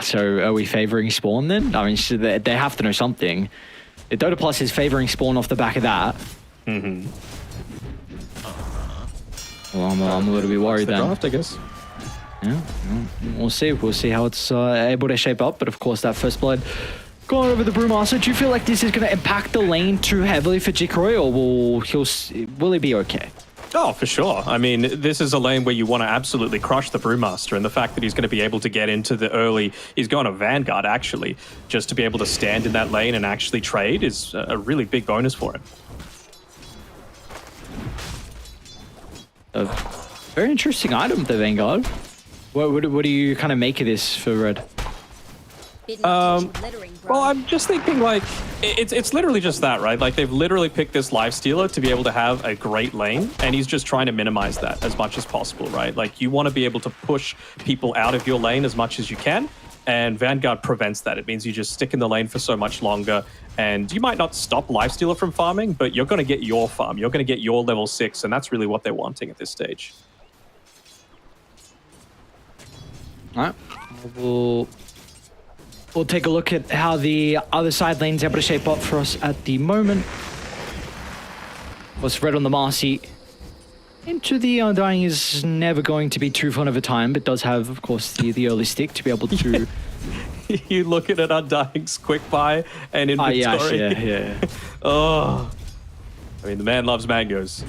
So are we favoring Spawn then? I mean, so they have to know something. If Dota Plus is favoring Spawn off the back of that. Mm-hmm. Well, I'm a little bit worried then. Draft, I guess. Yeah, we'll see. We'll see how it's able to shape up. But of course, that first blood going over the Brewmaster. Do you feel like this is going to impact the lane too heavily for Jikroy, or will he be okay? Oh, for sure. I mean, this is a lane where you want to absolutely crush the Brewmaster, and the fact that he's going to be able to get into the early... He's going to Vanguard, actually, just to be able to stand in that lane and actually trade is a really big bonus for him. A very interesting item, the Vanguard. What do you kind of make of this for Red? Well, I'm just thinking, like, it's literally just that, right? Like, they've literally picked this Lifestealer to be able to have a great lane, and he's just trying to minimize that as much as possible, right? Like, you want to be able to push people out of your lane as much as you can, and Vanguard prevents that. It means you just stick in the lane for so much longer, and you might not stop Lifestealer from farming, but you're going to get your farm. You're going to get your level 6, and that's really what they're wanting at this stage. All right. We'll take a look at how the other side lane's able to shape up for us at the moment. What's Red on the Marcy? Into the Undying is never going to be too fun of a time, but does have, of course, the early stick to be able to... You look at an Undying's quick buy and inventory. Yeah. Oh. I mean, the man loves mangoes.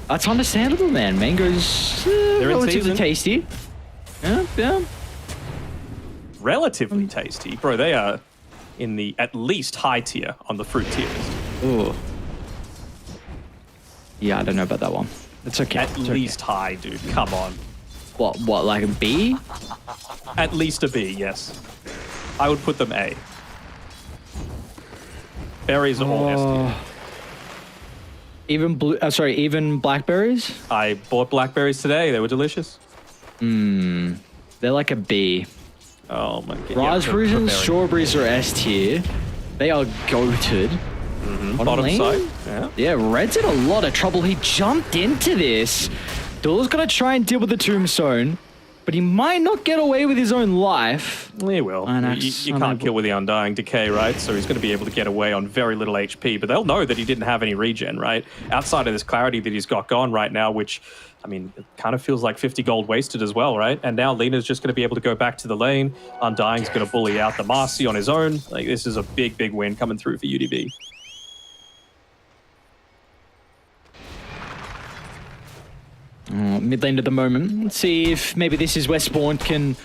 That's understandable, man. Mangoes They're in relatively season. tasty. Yeah. Relatively tasty. Bro, they are in the at least high tier on the fruit tiers. Ooh. Yeah, I don't know about that one. It's okay. At least high, dude. Come on. What, like a B? At least a B, yes. I would put them A. Berries are all S tier. Even blackberries? I bought blackberries today. They were delicious. They're like a B. Oh my god. Raspberries and strawberries are S tier. They are goated. Bottom lane? side. Yeah, Red's in a lot of trouble. He jumped into this. Duel's gonna try and deal with the Tombstone, but he might not get away with his own life. He will. You can't kill with the Undying Decay, right? So he's going to be able to get away on very little HP, but they'll know that he didn't have any regen, right? Outside of this clarity that he's got gone right now, which, I mean, it kind of feels like 50 gold wasted as well, right? And now Lena's just going to be able to go back to the lane. Undying's going to bully out the Marcy on his own. Like, this is a big, big win coming through for UDB. Mid lane at the moment. Let's see if maybe this is where Spawn can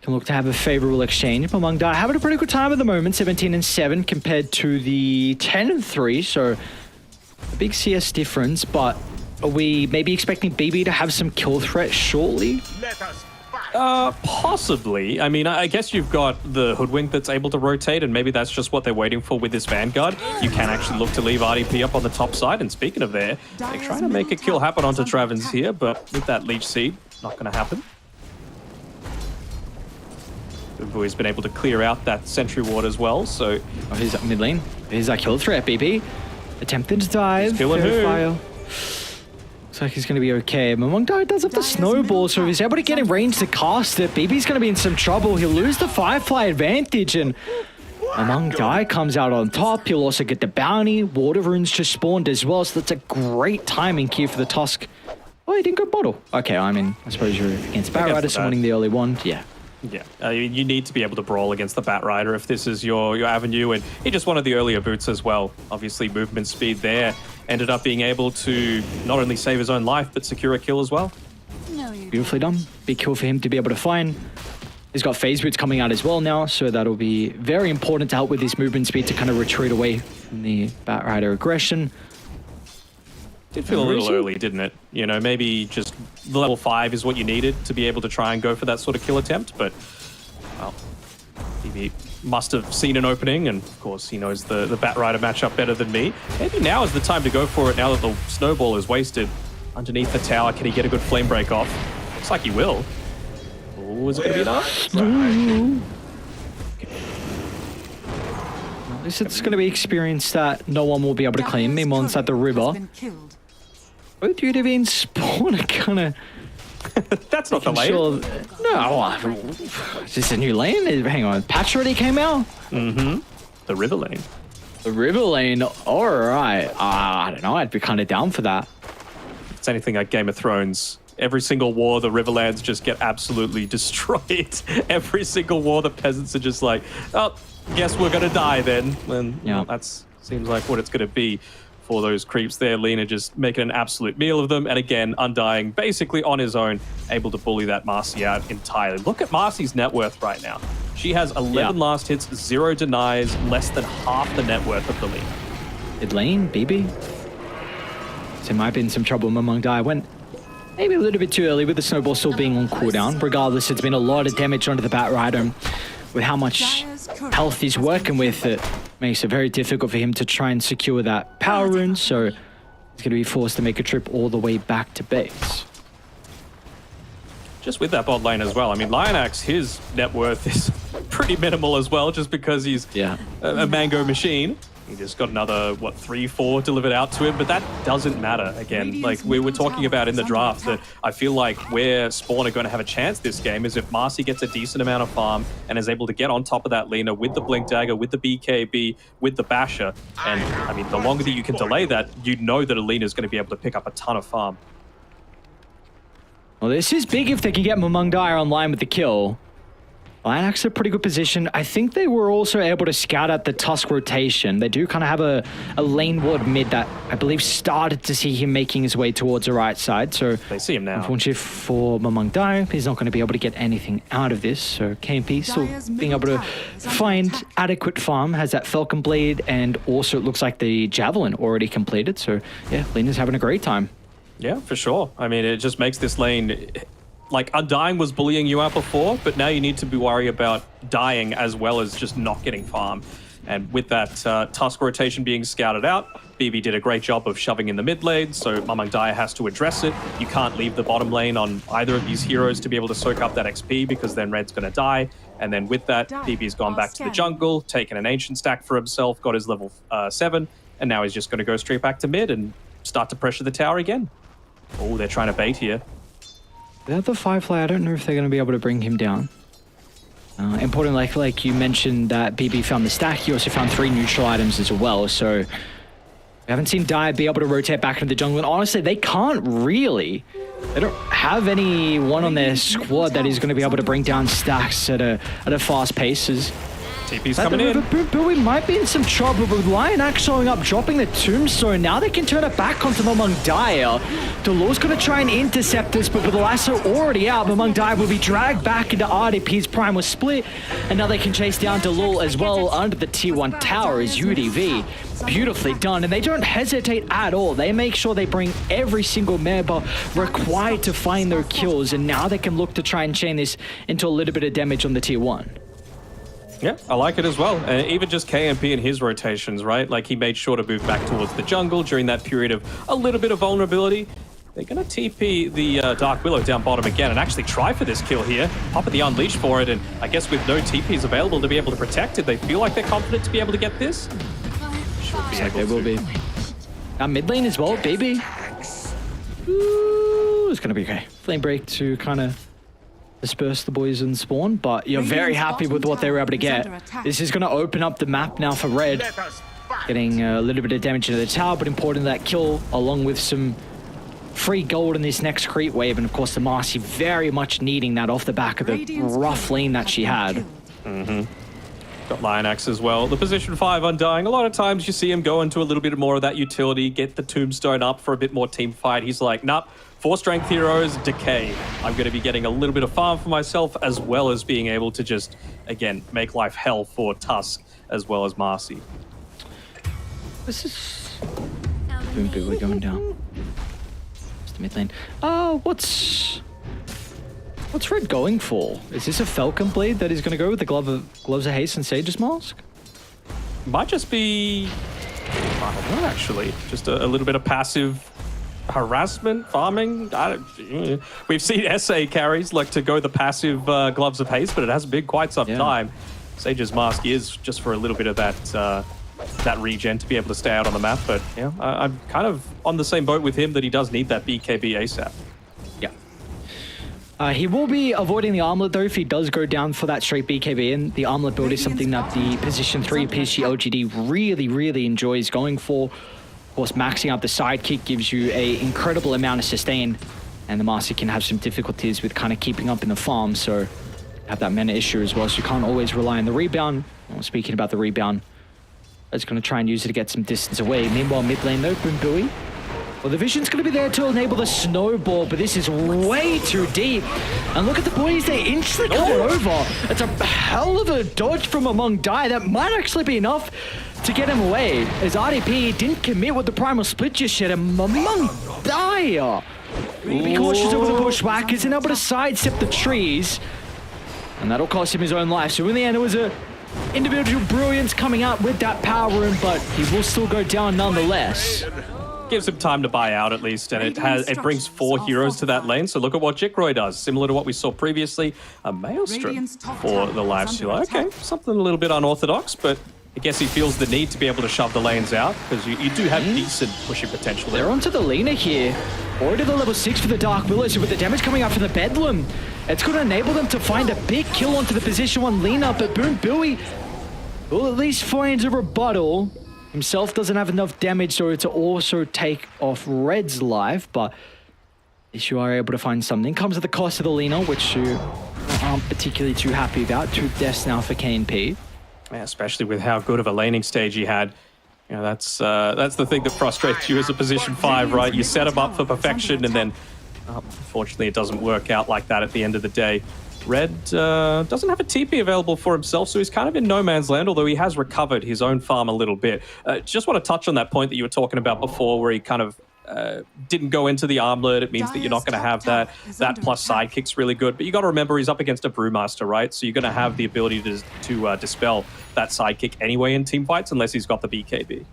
look to have a favorable exchange. Among Die having a pretty good time at the moment, 17-7 compared to the 10-3, so a big CS difference. But are we maybe expecting BB to have some kill threat shortly? Possibly. I mean, I guess you've got the Hoodwink that's able to rotate, and maybe that's just what they're waiting for with this Vanguard. You can actually look to leave RDP up on the top side, and speaking of there, they're trying to make a kill happen onto Traven's here, but with that Leech Seed, not going to happen. He's been able to clear out that Sentry Ward as well, so... Oh, he's up mid lane. Here's our kill threat, BB. Attempting to dive. Killing who? Looks like he's going to be okay. Among Die does have the snowball, so if he's able to get in range to cast it, BB's going to be in some trouble. He'll lose the Firefly advantage, and Among Die comes out on top. He'll also get the bounty. Water runes just spawned as well, so that's a great timing key for the Tusk. Oh, he didn't go bottle. Okay, I mean, I suppose you're against Bat Rider summoning the early one. Yeah. Yeah, you need to be able to brawl against the Bat Rider if this is your avenue, and he just wanted the earlier boots as well. Obviously, movement speed there. Ended up being able to not only save his own life, but secure a kill as well. Beautifully done. Big kill for him to be able to find. He's got phase boots coming out as well now, so that'll be very important to help with his movement speed to kind of retreat away from the Batrider aggression. Did feel a little early, didn't it? You know, maybe just the level 5 is what you needed to be able to try and go for that sort of kill attempt, but, well, he must have seen an opening, and of course he knows the Batrider matchup better than me. Maybe now is the time to go for it, now that the snowball is wasted underneath the tower. Can he get a good flame break off? Looks like he will. Oh, is it going to be enough? At least it's going to be experience that no one will be able to claim. Meanwhile, inside the river, both UDV and Spawn are kind of... That's not the lane. Sure, no, is this a new lane? Hang on, patch already came out? Mm-hmm. The river lane. The river lane, all right. I don't know, I'd be kind of down for that. If it's anything like Game of Thrones, every single war, the Riverlands just get absolutely destroyed. Every single war, the peasants are just like, oh, guess we're going to die then. And well, that seems like what it's going to be for those creeps there. Lina just making an absolute meal of them. And again, Undying basically on his own, able to bully that Marcy out entirely. Look at Marcy's net worth right now. She has 11 last hits, 0 denies, less than half the net worth of the Lina. Mid lane, BB. So might be in some trouble. Mamangdai went maybe a little bit too early with the snowball still being on cooldown. Regardless, it's been a lot of damage onto the Batrider. With how much health he's working with, it makes it very difficult for him to try and secure that power rune, so he's going to be forced to make a trip all the way back to base. Just with that bot lane as well, I mean, Lionax, his net worth is pretty minimal as well, just because he's a mango machine. He just got another, what, 3-4 delivered out to him, but that doesn't matter. Again, like we were talking about in the draft, that I feel like where Spawn are going to have a chance this game is if Marcy gets a decent amount of farm and is able to get on top of that Lina with the Blink Dagger, with the BKB, with the Basher. And, I mean, the longer that you can delay that, you know that Alina is going to be able to pick up a ton of farm. Well, this is big if they can get Mamangdai online with the kill. Lionax a pretty good position. I think they were also able to scout out the Tusk rotation. They do kind of have a lane ward mid that I believe started to see him making his way towards the right side. So they see him now. Unfortunately for Mamangdai, he's not going to be able to get anything out of this. So KMP still being able to find adequate farm, has that Falcon Blade, and also it looks like the Javelin already completed. So yeah, Lina's having a great time. Yeah, for sure. I mean, it just makes this lane... Like, Undying was bullying you out before, but now you need to be worried about dying as well as just not getting farm. And with that Tusk rotation being scouted out, BB did a great job of shoving in the mid lane, so Mamangdai has to address it. You can't leave the bottom lane on either of these heroes to be able to soak up that XP, because then Red's going to die. And then with that, BB's gone back to the jungle, taken an Ancient stack for himself, got his level 7, and now he's just going to go straight back to mid and start to pressure the tower again. Oh, they're trying to bait here. Without the Firefly, I don't know if they're going to be able to bring him down. Important, like you mentioned, that BB found the stack. He also found 3 neutral items as well. So we haven't seen Dire be able to rotate back into the jungle. And honestly, they can't really. They don't have anyone on their squad that is going to be able to bring down stacks at a fast pace. TP's coming in. But we might be in some trouble with Lionax showing up, dropping the tombstone. Now they can turn it back onto Mamangdai. Delaw's going to try and intercept this, but with the lasso already out, Mamangdai will be dragged back into RDP's primal split. And now they can chase down Delul as well under the tier 1 tower as UDV. Beautifully done, and they don't hesitate at all. They make sure they bring every single member required to find their kills, and now they can look to try and chain this into a little bit of damage on the tier 1. Yeah, I like it as well. Even just KMP and his rotations, right? Like, he made sure to move back towards the jungle during that period of a little bit of vulnerability. They're going to TP the Dark Willow down bottom again and actually try for this kill here. Pop at the Unleash for it, and I guess with no TPs available to be able to protect it, they feel like they're confident to be able to get this. Should be able they will be. Now mid lane as well, baby. Ooh, it's going to be okay. Flame break to kind of disperse the boys in spawn, but you're very happy with what they were able to get. This is going to open up the map now for Red. Getting a little bit of damage into the tower, but important that kill along with some free gold in this next creep wave, and of course the Marcy very much needing that off the back of the rough lane that she had. Got Lionax as well. The position 5 Undying. A lot of times you see him go into a little bit more of that utility, get the Tombstone up for a bit more team fight. He's like, nope, 4 strength heroes, decay. I'm going to be getting a little bit of farm for myself, as well as being able to just, again, make life hell for Tusk, as well as Marcy. This is... Boom, boom, we're going down. Just mid lane. What's Red going for? Is this a Falcon Blade that he's going to go with the Gloves of Haste and Sage's Mask? Might just be... I don't know, actually. Just a little bit of passive harassment, farming. We've seen SA carries like to go the passive Gloves of Haste, but it hasn't been quite some time. Sage's Mask is just for a little bit of that regen to be able to stay out on the map, but yeah, I'm kind of on the same boat with him that he does need that BKB ASAP. He will be avoiding the armlet though if he does go down for that straight BKB, and the armlet build is something that the position 3 PSG LGD really enjoys going for. Of course, maxing out the sidekick gives you an incredible amount of sustain, and the Master can have some difficulties with kind of keeping up in the farm, so have that mana issue as well, so you can't always rely on the rebound. Well, speaking about the rebound, it's going to try and use it to get some distance away. Meanwhile, mid lane though, Boombuoy. Well, the vision's going to be there to enable the snowball, but this is way too deep. And look at the boys, they instantly come over. It's a hell of a dodge from among Dai. That might actually be enough to get him away, as RDP didn't commit with the primal split just yet. And among Dai, be cautious over the bushwhackers and able to sidestep the trees. And that'll cost him his own life. So in the end, it was a individual brilliance coming out with that power room, but he will still go down nonetheless. Gives him time to buy out at least, and it brings 4 heroes to that lane. So look at what Jikroy does, similar to what we saw previously. A Maelstrom for the lifestealer. Okay, something a little bit unorthodox, but I guess he feels the need to be able to shove the lanes out, because you do have decent pushing potential there. They're onto the Lina here. Already the level 6 for the Dark Willow, so with the damage coming out from the Bedlam, it's going to enable them to find a big kill onto the position 1 Lina, but Boombuoy will at least find a rebuttal. Himself doesn't have enough damage so to also take off Red's life, but if you are able to find something, comes at the cost of the Lina, which you aren't particularly too happy about. 2 deaths now for KNP. Yeah, especially with how good of a laning stage he had. You know, that's the thing that frustrates you as a position 5, right? You set him up for perfection, and then unfortunately it doesn't work out like that at the end of the day. Red doesn't have a TP available for himself, so he's kind of in no man's land, although he has recovered his own farm a little bit. Just want to touch on that point that you were talking about before, where he kind of didn't go into the armlet. It means that you're not going to have that. That plus sidekick's really good, but you got to remember he's up against a Brewmaster, right? So you're going to have the ability to dispel that sidekick anyway in team fights, unless he's got the BKB.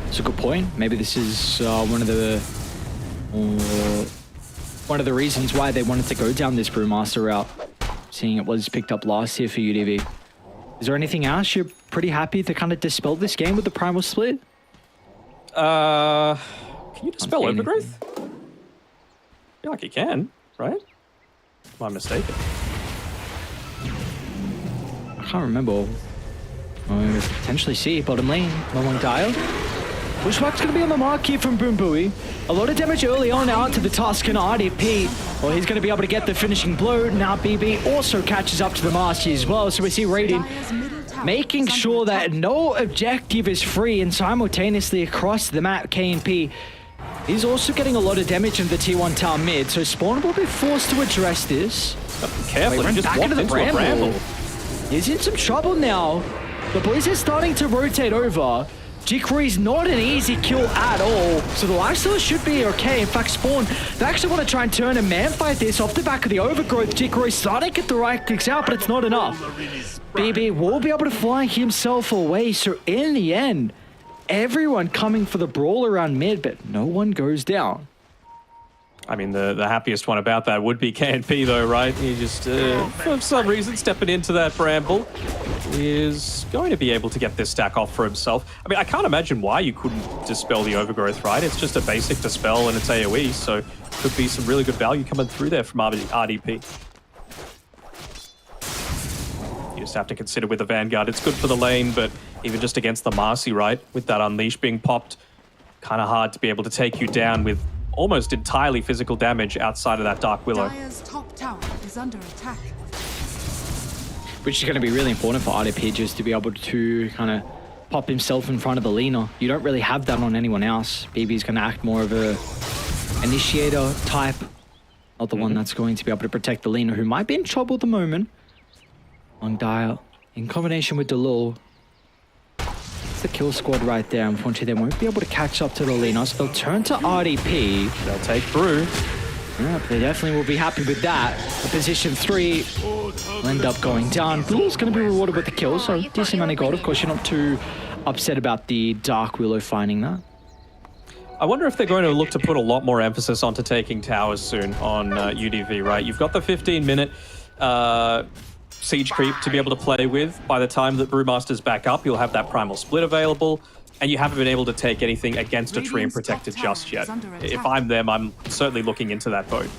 That's a good point. Maybe this is one of the reasons why they wanted to go down this Brewmaster route, seeing it was picked up last year for UDV. Is there anything else you're pretty happy to kind of dispel this game with the primal split? Can you dispel Overgrowth? I feel like you can, right? Am I mistaken? I can't remember. Potentially see bottom lane. One dial. Bushwhack's going to be on the mark here from Boombuoy. A lot of damage early on out to the Tusk and RDP. Well, he's going to be able to get the finishing blow. Now BB also catches up to the Master as well. So we see Radiant making sure that no objective is free, and simultaneously across the map, KNP is also getting a lot of damage in the T1 tower mid. So Spawn will be forced to address this. Be careful, he just walked into a bramble. He's in some trouble now. The boys are starting to rotate over. Jikroy's not an easy kill at all, so the lifestealer should be okay. In fact, Spawn, they actually want to try and turn a man fight this off the back of the overgrowth. Jikroy starting to get the right clicks out, but it's not enough. BB will be able to fly himself away, so in the end, everyone coming for the brawl around mid, but no one goes down. I mean, the happiest one about that would be KNP, though, right? He just, for some reason, stepping into that bramble, is going to be able to get this stack off for himself. I mean, I can't imagine why you couldn't dispel the overgrowth, right? It's just a basic dispel and it's AoE, so could be some really good value coming through there from RDP. You just have to consider with the Vanguard, it's good for the lane, but even just against the Marcy, right? With that Unleash being popped, kind of hard to be able to take you down with almost entirely physical damage outside of that Dark Willow. Dire's top tower is under attack. which is going to be really important for RDP just to be able to kind of pop himself in front of the Lina. You don't really have that on anyone else. BB's going to act more of a initiator type, not the one that's going to be able to protect the Lina, who might be in trouble at the moment. On Dial, in combination with Delul. It's the kill squad right there. Unfortunately, they won't be able to catch up to the Lina, so they'll turn to RDP. They'll take Brew. Yeah, they definitely will be happy with that. The position 3 will end up going down. Delul's going to be rewarded with the kill, so decent amount of gold. Of course, you're not too upset about the Dark Willow finding that. I wonder if they're going to look to put a lot more emphasis onto taking towers soon on UDV, right? You've got the 15-minute siege creep to be able to play with. By the time that Brewmaster's back up, you'll have that primal split available, and you haven't been able to take anything against a tree and protect it just yet. If I'm them, I'm certainly looking into that boat.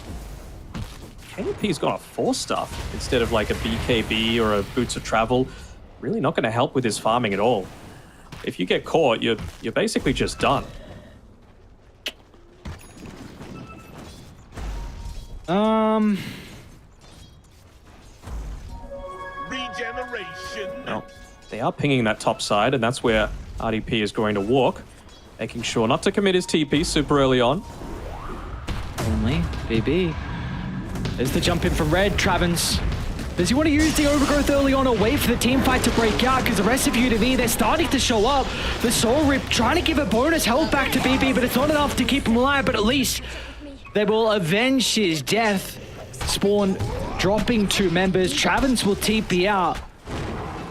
KNP's got a 4-star instead of like a BKB or a Boots of Travel. Really not going to help with his farming at all. If you get caught, you're basically just done. Regeneration. Well, they are pinging that top side, and that's where RDP is going to walk, making sure not to commit his TP super early on. Only BB. There's the jump in from Red. Travens. Does he want to use the overgrowth early on or wait for the team fight to break out? Because the rest of UDV, they're starting to show up. The Soul Rip trying to give a bonus health back to BB, but it's not enough to keep him alive. But at least they will avenge his death. Spawn dropping 2 members. Travens will TP out.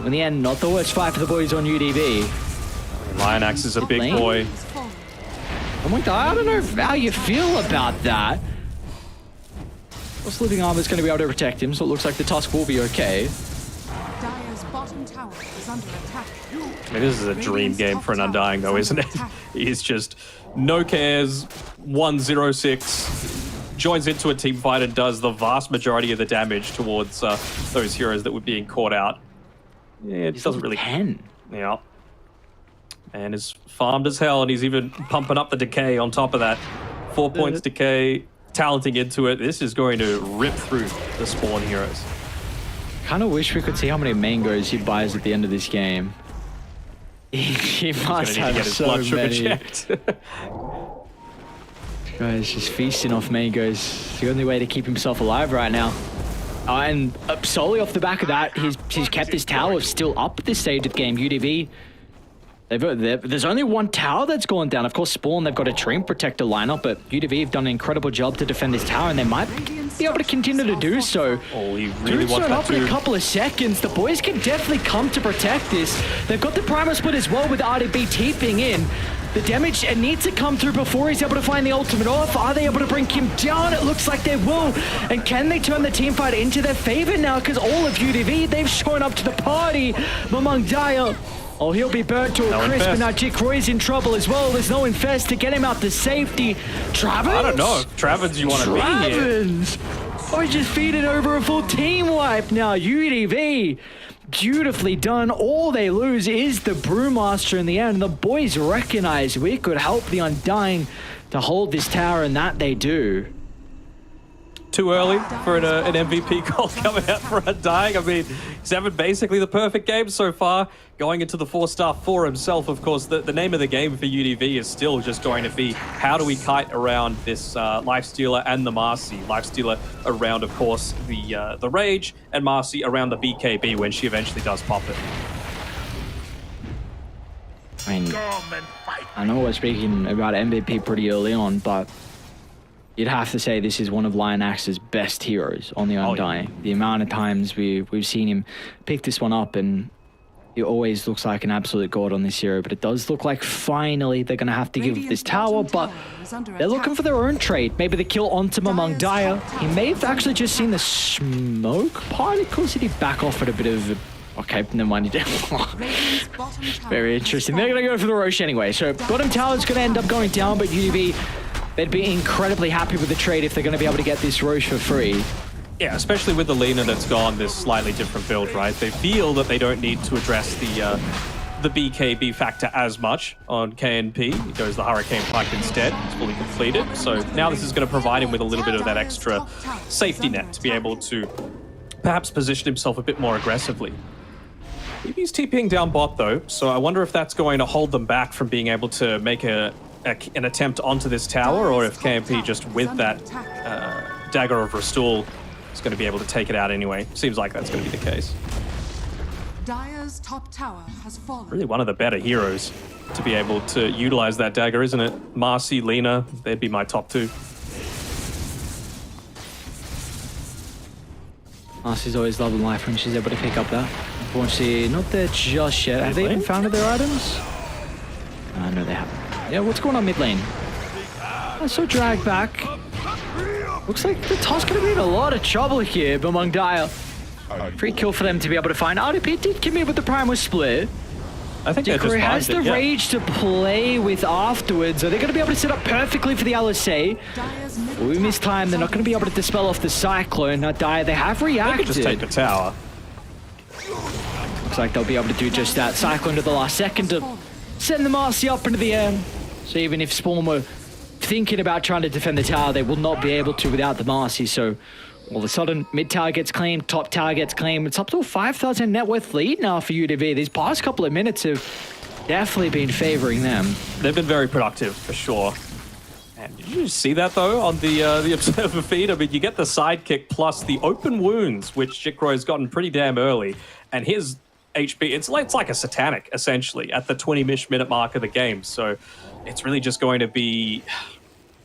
In the end, not the worst fight for the boys on UDV. Lionax is a big boy. Oh my god, I don't know how you feel about that. Well, Living Armor's going to be able to protect him, so it looks like the Tusk will be okay. Dire's bottom tower is under attack. I mean, this is a dream game for an Undying, though, isn't it? He's just no cares, 1-0-6, joins into a team fight and does the vast majority of the damage towards those heroes that were being caught out. Yeah, it doesn't really... 10. Yeah. And is farmed as hell, and he's even pumping up the decay on top of that. 4 points decay, talenting into it. This is going to rip through the Spawn heroes. Kind of wish we could see how many mangoes he buys at the end of this game. He must have so many. Guys, just feasting off mangoes. It's the only way to keep himself alive right now. And solely off the back of that, he's kept his tower still up at this stage of the game. UDV, there's only 1 tower that's gone down. Of course, Spawn, they've got a Treant Protector lineup, but UDV have done an incredible job to defend this tower, and they might be able to continue to do so. Oh, he really wants that up in too. a couple of seconds. The boys can definitely come to protect this. They've got the Primal Split as well with RDB TPing in. The damage needs to come through before he's able to find the ultimate off. Are they able to bring him down? It looks like they will. And can they turn the team fight into their favor now? Because all of UDV, they've shown up to the party. Mamang Daya, oh, he'll be burnt to a crisp, and now Jick Roy's in trouble as well. There's no Infest to get him out to safety. Travens? I don't know if Travens you want to be here. Travens! Oh, he just feeding over a full team wipe now. UDV, beautifully done. All they lose is the Brewmaster in the end. The boys recognize we could help the Undying to hold this tower, and that they do. Too early for an MVP call coming out for Undying. I mean, he's having basically the perfect game so far, going into the 4-star for himself. Of course, the name of the game for UDV is still just going to be how do we kite around this Lifestealer and the Marcy. Lifestealer around, of course, the Rage, and Marcy around the BKB when she eventually does pop it. I mean, I know we're speaking about MVP pretty early on, but you'd have to say this is one of Lionax's best heroes on the Undying. The amount of times we've seen him pick this one up, and he always looks like an absolute god on this hero. But it does look like finally they're going to have to give this tower, but they're looking for their own trade. Maybe the kill onto Mamang Daya. He may have actually just seen the smoke particles. Did he back off at a bit of... Okay, never mind, he did. Very interesting. They're going to go for the Roche anyway. So bottom tower is going to end up going down, but UDV, they'd be incredibly happy with the trade if they're going to be able to get this Roche for free. Yeah, especially with the Lina that's gone this slightly different build, right? They feel that they don't need to address the BKB factor as much on KNP. He goes the Hurricane Pike instead. It's fully completed. So now this is going to provide him with a little bit of that extra safety net to be able to perhaps position himself a bit more aggressively. He's TPing down bot though, so I wonder if that's going to hold them back from being able to make an attempt onto this tower, or if KMP just with that Dagger of Restore is going to be able to take it out anyway. Seems like that's going to be the case. Dire's top tower has fallen. Really one of the better heroes to be able to utilize that dagger, isn't it? Marcy, Lina, they'd be my top two. Marcy's always loving life when she's able to pick up that. Unfortunately, not there just yet. Have they even found their items? No, they haven't. Yeah, what's going on mid lane? So drag back. Looks like the Tusk gonna be in a lot of trouble here among Dire. Free kill for them to be able to find. RDP did commit with the Primal Split. I think Dickory has the rage to play with afterwards. Are they going to be able to set up perfectly for the LSA? We miss time. They're not going to be able to dispel off the Cyclone. Now, Dire, they have reacted. They could just take the tower. Looks like they'll be able to do just that. Cyclone to the last second to send the Marcy up into the air. So even if Spawn were thinking about trying to defend the tower, they will not be able to without the Marcy. So all of a sudden, mid tower gets claimed, top tower gets claimed. It's up to a 5,000 net worth lead now for UDV. These past couple of minutes have definitely been favoring them. They've been very productive, for sure. And did you see that, though, on the Observer feed? I mean, you get the sidekick plus the open wounds, which Jikro's gotten pretty damn early. And his HP, it's like a satanic, essentially, at the 20-ish minute mark of the game. So it's really just going to be...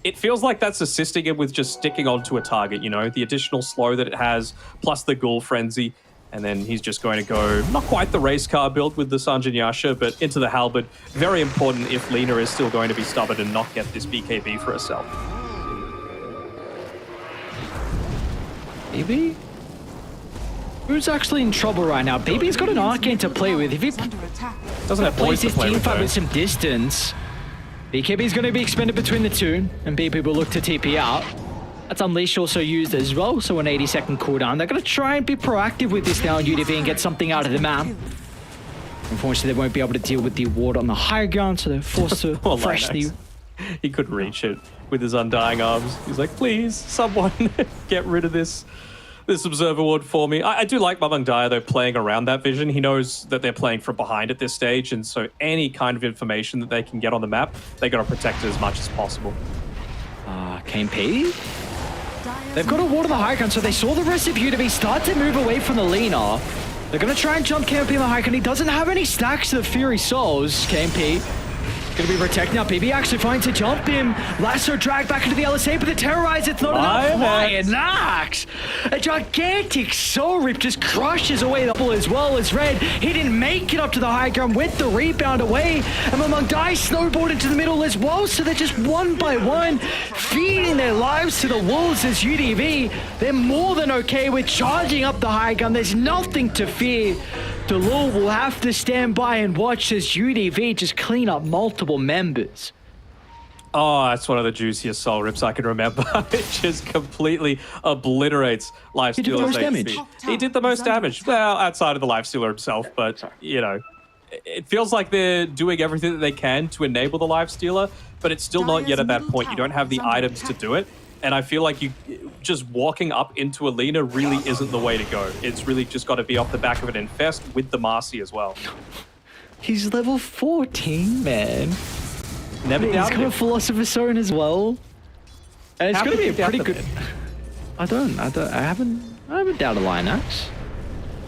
It feels like that's assisting him with just sticking onto a target, you know, the additional slow that it has, plus the Ghoul Frenzy, and then he's just going to go, not quite the race car build with the Sanjin Yasha, but into the Halberd. Very important if Lina is still going to be stubborn and not get this BKB for herself. BB? Who's actually in trouble right now? BB's got an Arcane to play with. If he doesn't have plays boys to his play team with, fight though. with some distance, BKB is going to be expended between the two, and BB will look to TP out. That's Unleash also used as well, so an 80-second cooldown. They're going to try and be proactive with this now in UDV and get something out of the map. Unfortunately, they won't be able to deal with the ward on the higher ground, so they're forced to fresh the... He couldn't reach it with his undying arms. He's like, please, someone get rid of this Observer ward for me. I do like Mamang Daya, though, playing around that vision. He knows that they're playing from behind at this stage, and so any kind of information that they can get on the map, they got to protect it as much as possible. KMP? They've got a ward on the high ground, so they saw the rest of UDV start to move away from the Lina. They're going to try and jump KMP on the high ground. He doesn't have any stacks of Fury Souls, KMP. Going to be protected now. BB actually finds to jump him. Lasso drag back into the LSA, but the Terrorize, it's not enough. Lionax! A gigantic Soul Rip just crushes away the ball as well as Red. He didn't make it up to the high ground with the rebound away. And Mamang Dai snowboard into the middle as well, so they're just one by one feeding their lives to the wolves as UDV. They're more than okay with charging up the high ground. There's nothing to fear. Delul will have to stand by and watch as UDV just clean up multiple members. Oh, that's one of the juiciest Soul Rips I can remember. It just completely obliterates Lifestealer's He did the most damage. He did the most damage. Well, outside of the Lifestealer himself, but, you know, it feels like they're doing everything that they can to enable the Lifestealer, but it's still not yet at that point. You don't have the items to do it. And I feel like you just walking up into a Lina really isn't the way to go. It's really just got to be off the back of an Infest with the Marcy as well. He's level 14, man. Never He's doubted got a him. Philosopher's Stone as well. And it's How going to could be you a pretty doubt the good... man? I haven't doubted Lionax.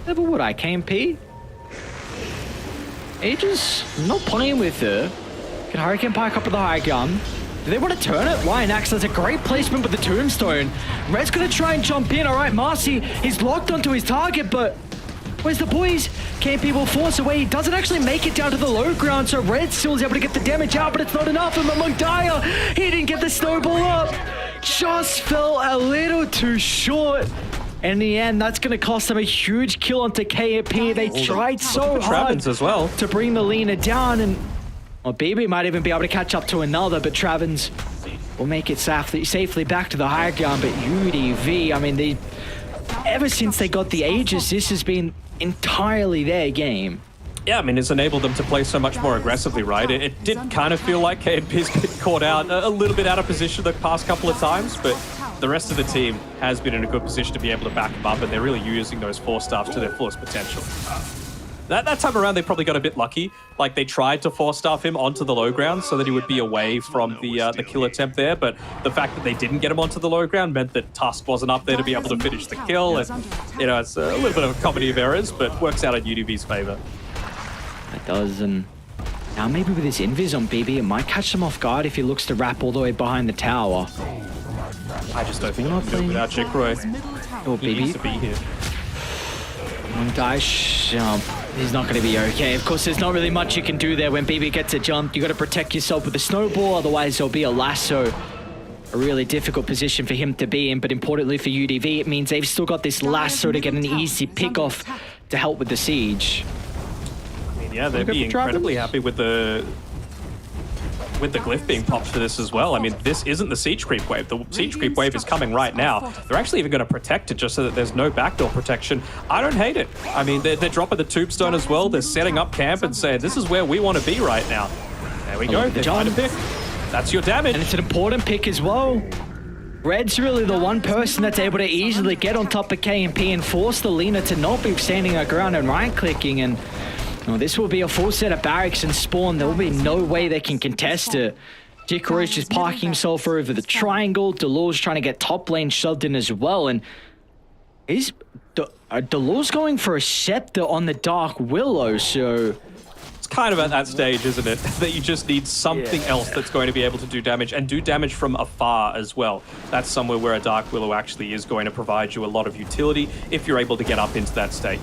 Never would I. KMP. Aegis not playing with her. Can Hurricane Pike up with the high gun. Do they want to turn it? Lionax does a great placement with the Tombstone. Red's going to try and jump in. All right, Marcy is locked onto his target, but where's the boys? KMP will force away. He doesn't actually make it down to the low ground, so Red still is able to get the damage out, but it's not enough. And Mamang Daya, he didn't get the snowball up. Just fell a little too short. And in the end, that's going to cost them a huge kill onto KMP. They tried so hard Travens as well to bring the Lina down, and well, BB might even be able to catch up to another, but Travens will make it safely back to the higher ground. But UDV, I mean, ever since they got the Aegis, this has been entirely their game. Yeah, I mean, it's enabled them to play so much more aggressively, right? It did kind of feel like KMP's been caught out a little bit out of position the past couple of times, but the rest of the team has been in a good position to be able to back him up, and they're really using those Force Staffs to their fullest potential. That time around, they probably got a bit lucky. Like, they tried to Force Staff him onto the low ground so that he would be away from the kill attempt there, but the fact that they didn't get him onto the low ground meant that Tusk wasn't up there to be able to finish the kill, and, you know, it's a little bit of a comedy of errors, but works out in UDV's favor. It does, and now maybe with his invis on BB, it might catch him off guard if he looks to wrap all the way behind the tower. I just don't think he can do it without Jikroy. Or He needs BB. to be here. Dash, he's not going to be okay. Of course, there's not really much you can do there when BB gets a jump. You got to protect yourself with a snowball, otherwise there'll be a lasso. A really difficult position for him to be in, but importantly for UDV, it means they've still got this lasso to get an easy pick off to help with the siege. I mean, yeah, they'd be incredibly happy with the glyph being popped for this as well. I mean, this isn't the siege creep wave. The siege creep wave is coming right now. They're actually even going to protect it just so that there's no backdoor protection. I don't hate it. I mean, they're dropping the tombstone as well. They're setting up camp and saying, this is where we want to be right now. There we go. They find a pick. That's your damage. And it's an important pick as well. Red's really the one person that's able to easily get on top of KMP and force the Lina to not be standing her ground and right-clicking, and this will be a full set of barracks and spawn. There will be no way they can contest it. Jikroy's just parking himself over the triangle. Delor's trying to get top lane shoved in as well. And Delor's going for a scepter on the Dark Willow, so... It's kind of at that stage, isn't it? That you just need something else that's going to be able to do damage, and do damage from afar as well. That's somewhere where a Dark Willow actually is going to provide you a lot of utility if you're able to get up into that state.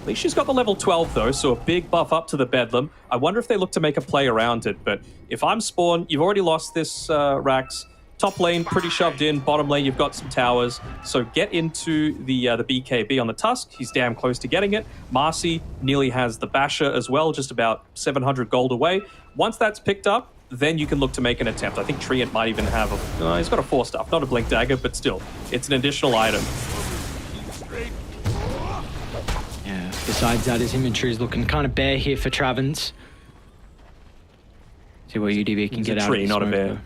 At least she's got the level 12 though, so a big buff up to the Bedlam. I wonder if they look to make a play around it, but if I'm Spawn, you've already lost this Rax. Top lane, pretty shoved in. Bottom lane, you've got some towers. So get into the BKB on the Tusk. He's damn close to getting it. Marcy nearly has the Basher as well, just about 700 gold away. Once that's picked up, then you can look to make an attempt. I think Treant might even have a... he's got a 4-staff, not a Blink Dagger, but still, it's an additional item. Besides that, his inventory is looking kind of bare here for Travens. See what UDV can get out of this not a smoke, bear. though.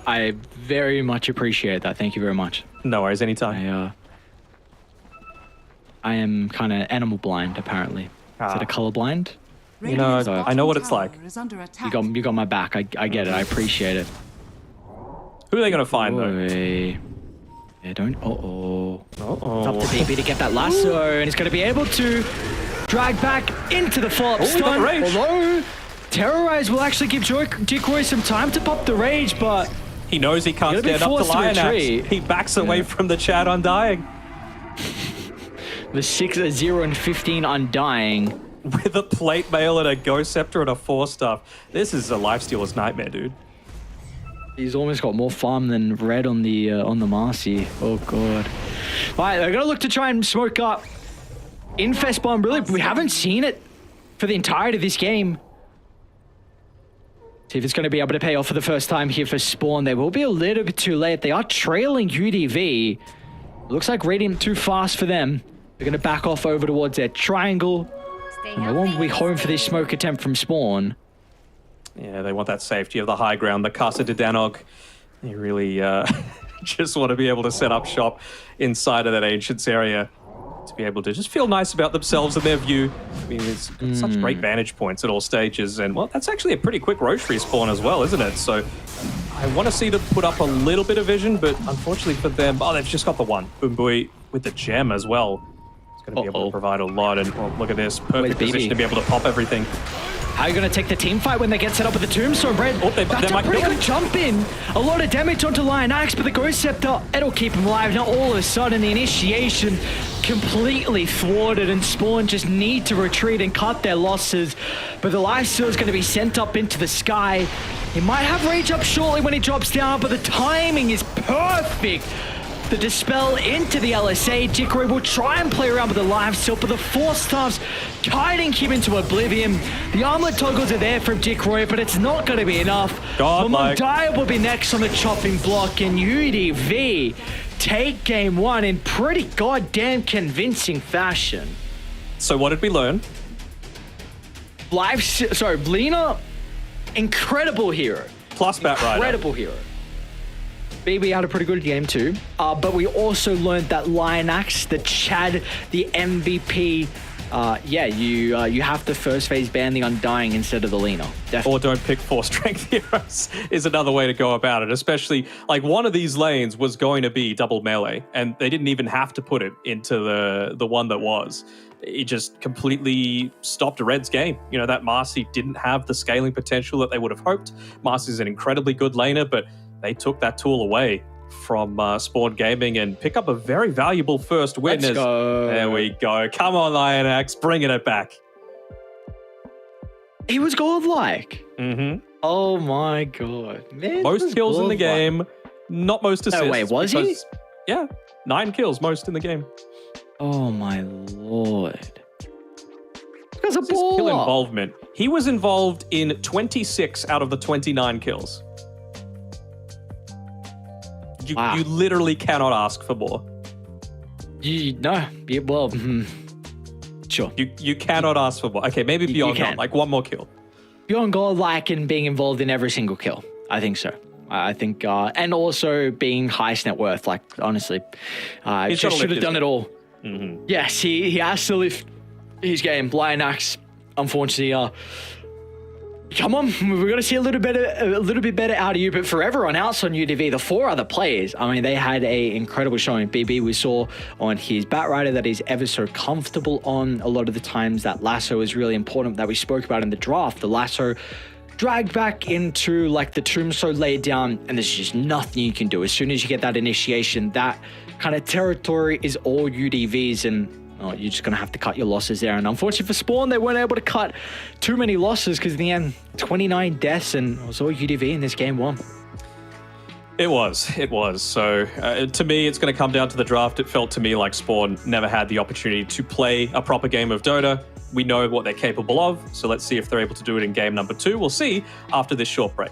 I very much appreciate that. Thank you very much. No worries, anytime. I am kind of animal blind, apparently. Is it a color blind? You know, I know what it's like. You got my back. I get it. I appreciate it. Who are they going to find, though? Yeah, don't... It's up to BB to get that lasso, and he's going to be able to drag back into the follow-up stun. Although, Terrorize will actually give Jikroy some time to pop the rage, but... He knows he can't stand up to Lion Axe. He backs away from the Chad Undying. The 6-0 and 15 Undying. With a plate mail and a Ghost Scepter and a 4-staff. This is a lifestealer's nightmare, dude. He's almost got more farm than Red on the Marcy. Oh god. Alright, they're gonna look to try and smoke up Infest Bomb. Really, we haven't seen it for the entirety of this game. See if it's gonna be able to pay off for the first time here for Spawn. They will be a little bit too late. They are trailing UDV. Looks like Radiant too fast for them. They're gonna back off over towards their triangle. And they won't be home for this smoke attempt from Spawn. Yeah, they want that safety of the high ground, the Casa de Danog. They really just want to be able to set up shop inside of that Ancients area to be able to just feel nice about themselves and their view. I mean, it's got such great vantage points at all stages. And, well, that's actually a pretty quick Roche respawn as well, isn't it? So I want to see them put up a little bit of vision, but unfortunately for them... Oh, they've just got the one. Boomboy with the gem as well. It's going to be able to provide a lot. And, well, look at this. Perfect position to be able to pop everything. How are you going to take the team fight when they get set up with the Tombstone? Red, that's a pretty good jump in. A lot of damage onto Lion Axe, but the Ghost Scepter, it'll keep him alive. Now all of a sudden, the initiation completely thwarted, and Spawn just need to retreat and cut their losses. But the lifesteal is going to be sent up into the sky. He might have rage up shortly when he drops down, but the timing is perfect. The Dispel into the LSA. Jikroy will try and play around with the lifesteal, but the Force Staffs guiding him into oblivion. The armlet toggles are there from Jikroy, but it's not going to be enough. Mundaya will be next on the chopping block, and UDV take game one in pretty goddamn convincing fashion. So what did we learn? Lina, incredible hero. Plus Batrider. Incredible hero. BB had a pretty good game too, but we also learned that Lion Axe, the Chad, the MVP, you have to first phase ban the Undying instead of the Lina. Or don't pick 4 strength heroes is another way to go about it, especially like one of these lanes was going to be double melee and they didn't even have to put it into the one that was. It just completely stopped Red's game. You know, that Marcy didn't have the scaling potential that they would have hoped. Marcy's an incredibly good laner, but they took that tool away from Spawn Gaming and pick up a very valuable first win. Let's go. There we go. Come on, Lion Axe, bringing it back. He was godlike. Mm-hmm. Oh my god, man! Most kills in the game, not most assists. No, wait, was he? Yeah, 9 kills, most in the game. Oh my lord! Because of kill involvement. He was involved in 26 out of the 29 kills. You literally cannot ask for more. Sure. You cannot ask for more. Okay, maybe beyond God, like one more kill. Beyond godlike and being involved in every single kill. I think so. I think, and also being highest net worth. Like honestly, he should have done it all. Mm-hmm. Yes, he has to lift his game. Lion Axe, unfortunately, come on, we've got to see a little bit better out of you. But for everyone else on UDV, the 4 other players, I mean, they had a incredible showing. BB, we saw on his Batrider that he's ever so comfortable on. A lot of the times that lasso is really important that we spoke about in the draft. The lasso dragged back into like the tombstone laid down, and there's just nothing you can do. As soon as you get that initiation, that kind of territory is all UDVs, and you're just going to have to cut your losses there. And unfortunately for Spawn, they weren't able to cut too many losses because in the end, 29 deaths, and it was all UDV in this game 1. It was. So to me, it's going to come down to the draft. It felt to me like Spawn never had the opportunity to play a proper game of Dota. We know what they're capable of, so let's see if they're able to do it in game number 2. We'll see after this short break.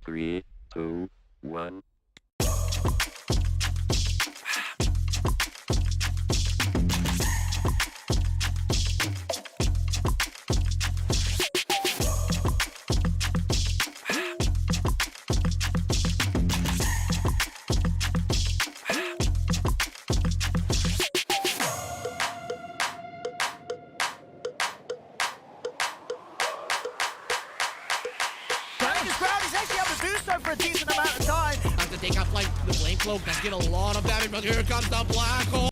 Three, 2, 1. Have to take out like the Blame Cloak. That's get a lot of damage, but here comes the Black Hole.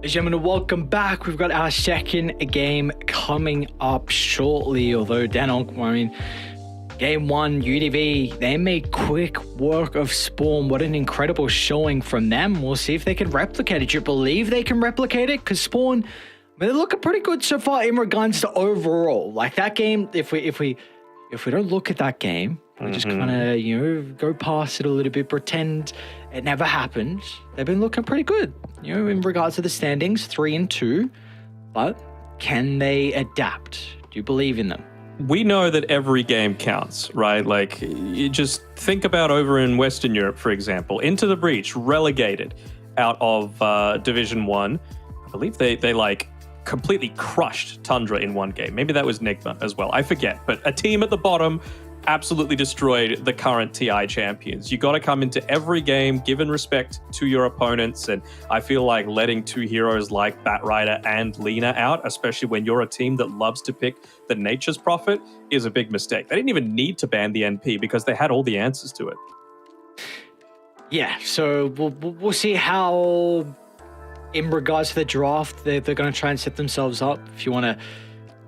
Gentlemen, welcome back. We've got our second game coming up shortly. Although, Danok, I mean, game one, UDV, they made quick work of Spawn. What an incredible showing from them. We'll see if they can replicate it. Do you believe they can replicate it? Because Spawn, they're looking pretty good so far in regards to overall. Like that game, if we don't look at that game, we just kind of, go past it a little bit, pretend it never happened. They've been looking pretty good, in regards to the standings, 3-2. But can they adapt? Do you believe in them? We know that every game counts, right? Like, you just think about over in Western Europe, for example, Into the Breach, relegated out of Division 1. I believe they completely crushed Tundra in one game. Maybe that was Nigma as well. I forget. But a team at the bottom absolutely destroyed the current TI champions. You got to come into every game, given respect to your opponents. And I feel like letting two heroes like Batrider and Lina out, especially when you're a team that loves to pick the Nature's Prophet, is a big mistake. They didn't even need to ban the NP because they had all the answers to it. Yeah, so we'll see how, in regards to the draft, they're going to try and set themselves up. If you want to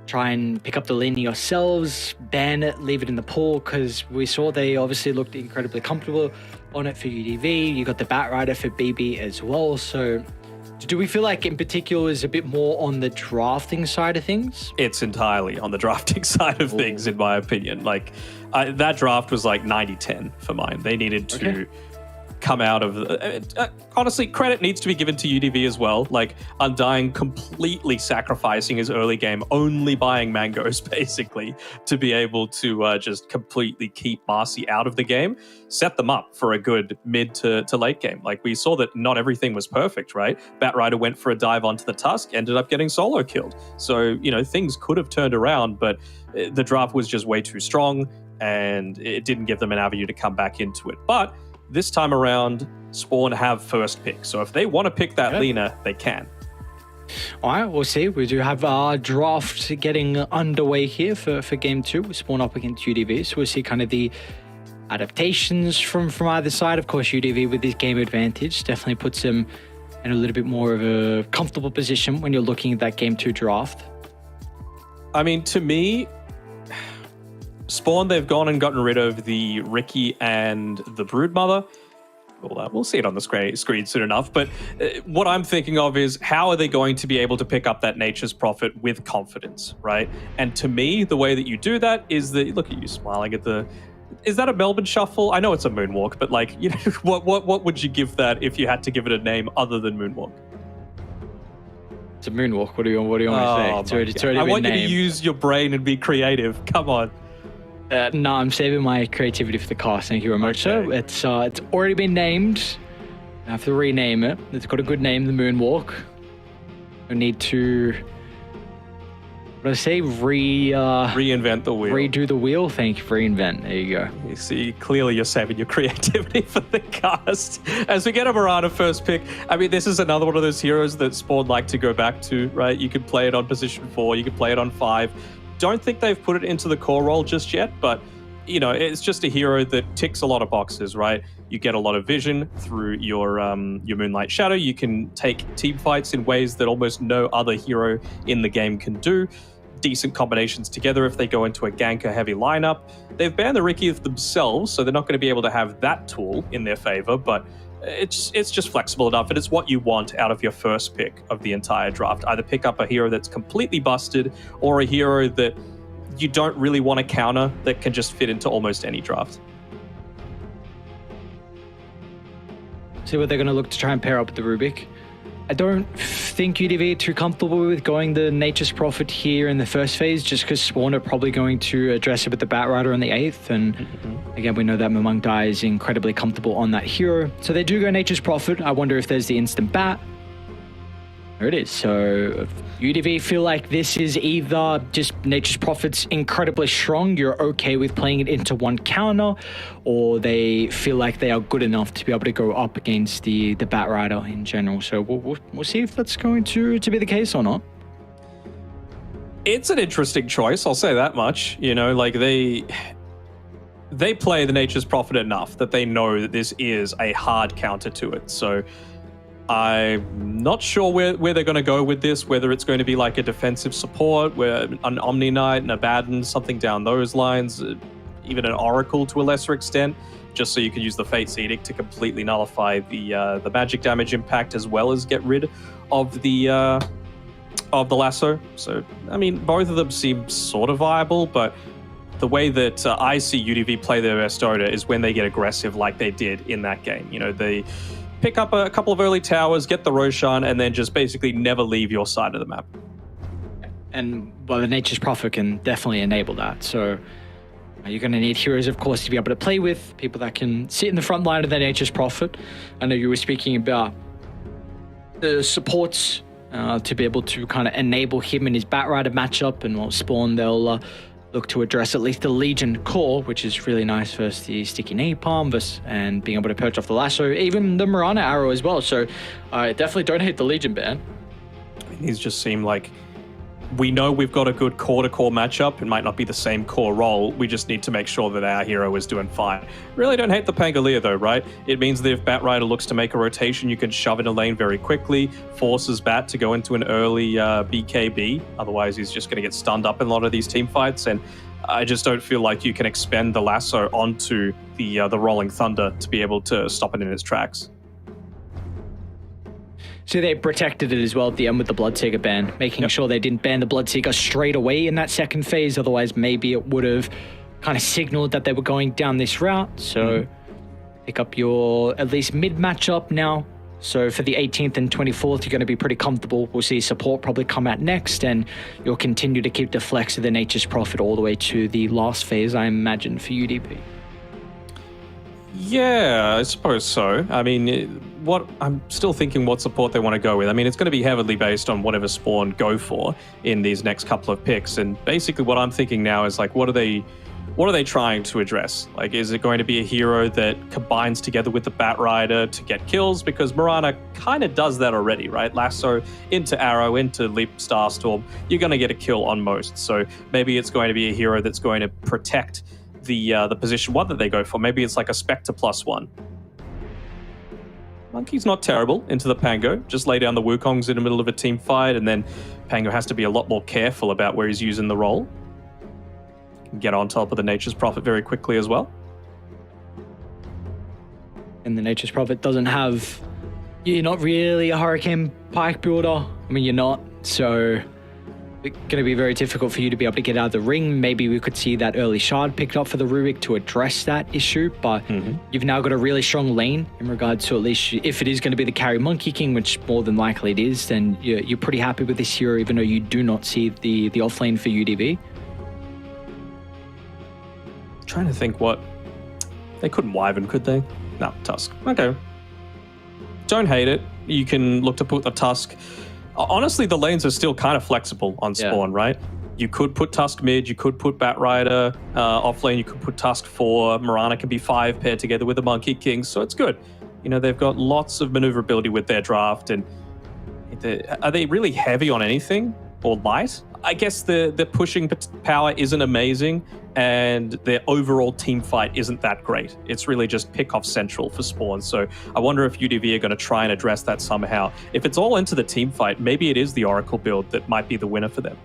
try and pick up the Lina yourselves, ban it, leave it in the pool, because we saw they obviously looked incredibly comfortable on it for UDV. You got the Batrider for BB as well. So do we feel like in particular is a bit more on the drafting side of things? It's entirely on the drafting side of things, in my opinion. Like, that draft was like 90-10 for mine. They needed to come out of honestly, credit needs to be given to UDV as well. Like, Undying completely sacrificing his early game, only buying mangoes basically to be able to just completely keep Marcy out of the game, set them up for a good mid to late game. Like, we saw that not everything was perfect, right? Batrider went for a dive onto the Tusk, ended up getting solo killed. So, things could have turned around, but the draft was just way too strong and it didn't give them an avenue to come back into it. But this time around, Spawn have first pick. So if they want to pick that Lina, they can. All right, we'll see. We do have our draft getting underway here for game 2. We Spawn up against UDV. So we'll see kind of the adaptations from either side. Of course, UDV with his game advantage definitely puts him in a little bit more of a comfortable position when you're looking at that game 2 draft. I mean, to me, Spawn, they've gone and gotten rid of the Riki and the Broodmother. We'll see it on the screen soon enough. But what I'm thinking of is, how are they going to be able to pick up that Nature's Prophet with confidence, right? And to me, the way that you do that is look at you smiling at the... Is that a Melbourne Shuffle? I know it's a Moonwalk, but like, what would you give that if you had to give it a name other than Moonwalk? It's a Moonwalk. What do you want to say? It's already I want you to use your brain and be creative. Come on. No, I'm saving my creativity for the cast. Thank you very much, sir. It's already been named. I have to rename it. It's got a good name, the Moonwalk. I need to... What did I say? Reinvent the wheel. Redo the wheel. Thank you for reinvent. There you go. You see, clearly you're saving your creativity for the cast. As we get a Mirana first pick, I mean, this is another one of those heroes that Spawn like to go back to, right? You could play it on position 4. You could play it on 5. Don't think they've put it into the core role just yet, but it's just a hero that ticks a lot of boxes, right? You get a lot of vision through your Moonlight Shadow. You can take team fights in ways that almost no other hero in the game can do. Decent combinations together if they go into a ganker heavy lineup. They've banned the Riki themselves, so they're not going to be able to have that tool in their favor, but it's just flexible enough, and it's what you want out of your first pick of the entire draft. Either pick up a hero that's completely busted, or a hero that you don't really want to counter that can just fit into almost any draft. See what they're going to look to try and pair up with the Rubik. I don't think UDV are too comfortable with going the Nature's Prophet here in the first phase, just because Spawn are probably going to address it with the Batrider on the 8th. And again, we know that Mamung Dai is incredibly comfortable on that hero. So they do go Nature's Prophet. I wonder if there's the instant bat. There it is. So UDV feel like this is either just Nature's Prophet's incredibly strong, you're okay with playing it into one counter, or they feel like they are good enough to be able to go up against the Batrider in general. So we'll see if that's going to be the case or not. It's an interesting choice, I'll say that much. Like they play the Nature's Prophet enough that they know that this is a hard counter to it. So I'm not sure where they're going to go with this, whether it's going to be like a defensive support, where an Omni Knight and Abaddon, something down those lines, even an Oracle to a lesser extent, just so you can use the Fate's Edict to completely nullify the magic damage impact as well as get rid of the lasso. So, I mean, both of them seem sort of viable, but the way that I see UDV play their best Dota is when they get aggressive like they did in that game. You know, they pick up a couple of early towers, get the Roshan, and then just basically never leave your side of the map. And, well, the Nature's Prophet can definitely enable that. So you're going to need heroes, of course, to be able to play with, people that can sit in the front line of the Nature's Prophet. I know you were speaking about the supports to be able to kind of enable him in his Batrider matchup, and while Spawn, they'll look to address at least the Legion core, which is really nice versus the sticky napalm and being able to perch off the lasso, even the Mirana arrow as well. So I definitely don't hate the Legion ban. I mean, these just seem like, we know we've got a good core-to-core matchup. It might not be the same core role. We just need to make sure that our hero is doing fine. Really don't hate the Pangolier though, right? It means that if Batrider looks to make a rotation, you can shove in a lane very quickly, forces Bat to go into an early BKB. Otherwise, he's just going to get stunned up in a lot of these team fights. And I just don't feel like you can expend the lasso onto the Rolling Thunder to be able to stop it in its tracks. So they protected it as well at the end with the Bloodseeker ban, making sure they didn't ban the Bloodseeker straight away in that second phase. Otherwise, maybe it would have kind of signaled that they were going down this route. So pick up your at least mid matchup now. So for the 18th and 24th, you're going to be pretty comfortable. We'll see support probably come out next, and you'll continue to keep the flex of the Nature's Prophet all the way to the last phase, I imagine, for UDP. Yeah, I suppose so. I mean, I'm still thinking what support they want to go with. I mean, it's going to be heavily based on whatever Spawn go for in these next couple of picks. And basically what I'm thinking now is like, what are they trying to address? Like, is it going to be a hero that combines together with the Batrider to get kills? Because Mirana kind of does that already, right? Lasso into Arrow, into Leap Starstorm, you're going to get a kill on most. So maybe it's going to be a hero that's going to protect the position one that they go for. Maybe it's like a Spectre +1. Monkey's not terrible into the Pango. Just lay down the Wukongs in the middle of a team fight, and then Pango has to be a lot more careful about where he's using the role. Can get on top of the Nature's Prophet very quickly as well. And the Nature's Prophet doesn't have... You're not really a Hurricane Pike builder. I mean, you're not. So it's going to be very difficult for you to be able to get out of the ring. Maybe we could see that early shard picked up for the Rubik to address that issue, but you've now got a really strong lane in regards to, at least if it is going to be the carry Monkey King, which more than likely it is, then you're pretty happy with this hero, even though you do not see the off lane for UDV. Trying to think what... They couldn't Wyvern, could they? No, Tusk. Okay. Don't hate it. You can look to put the Tusk... Honestly, the lanes are still kind of flexible on Spawn, right? You could put Tusk mid, you could put Batrider off lane, you could put Tusk 4, Mirana can be 5 paired together with the Monkey King, so it's good. You know, they've got lots of maneuverability with their draft, and are they really heavy on anything or light? I guess the pushing power isn't amazing, and their overall team fight isn't that great. It's really just pick off central for Spawn. So I wonder if UDV are going to try and address that somehow. If it's all into the team fight, maybe it is the Oracle build that might be the winner for them.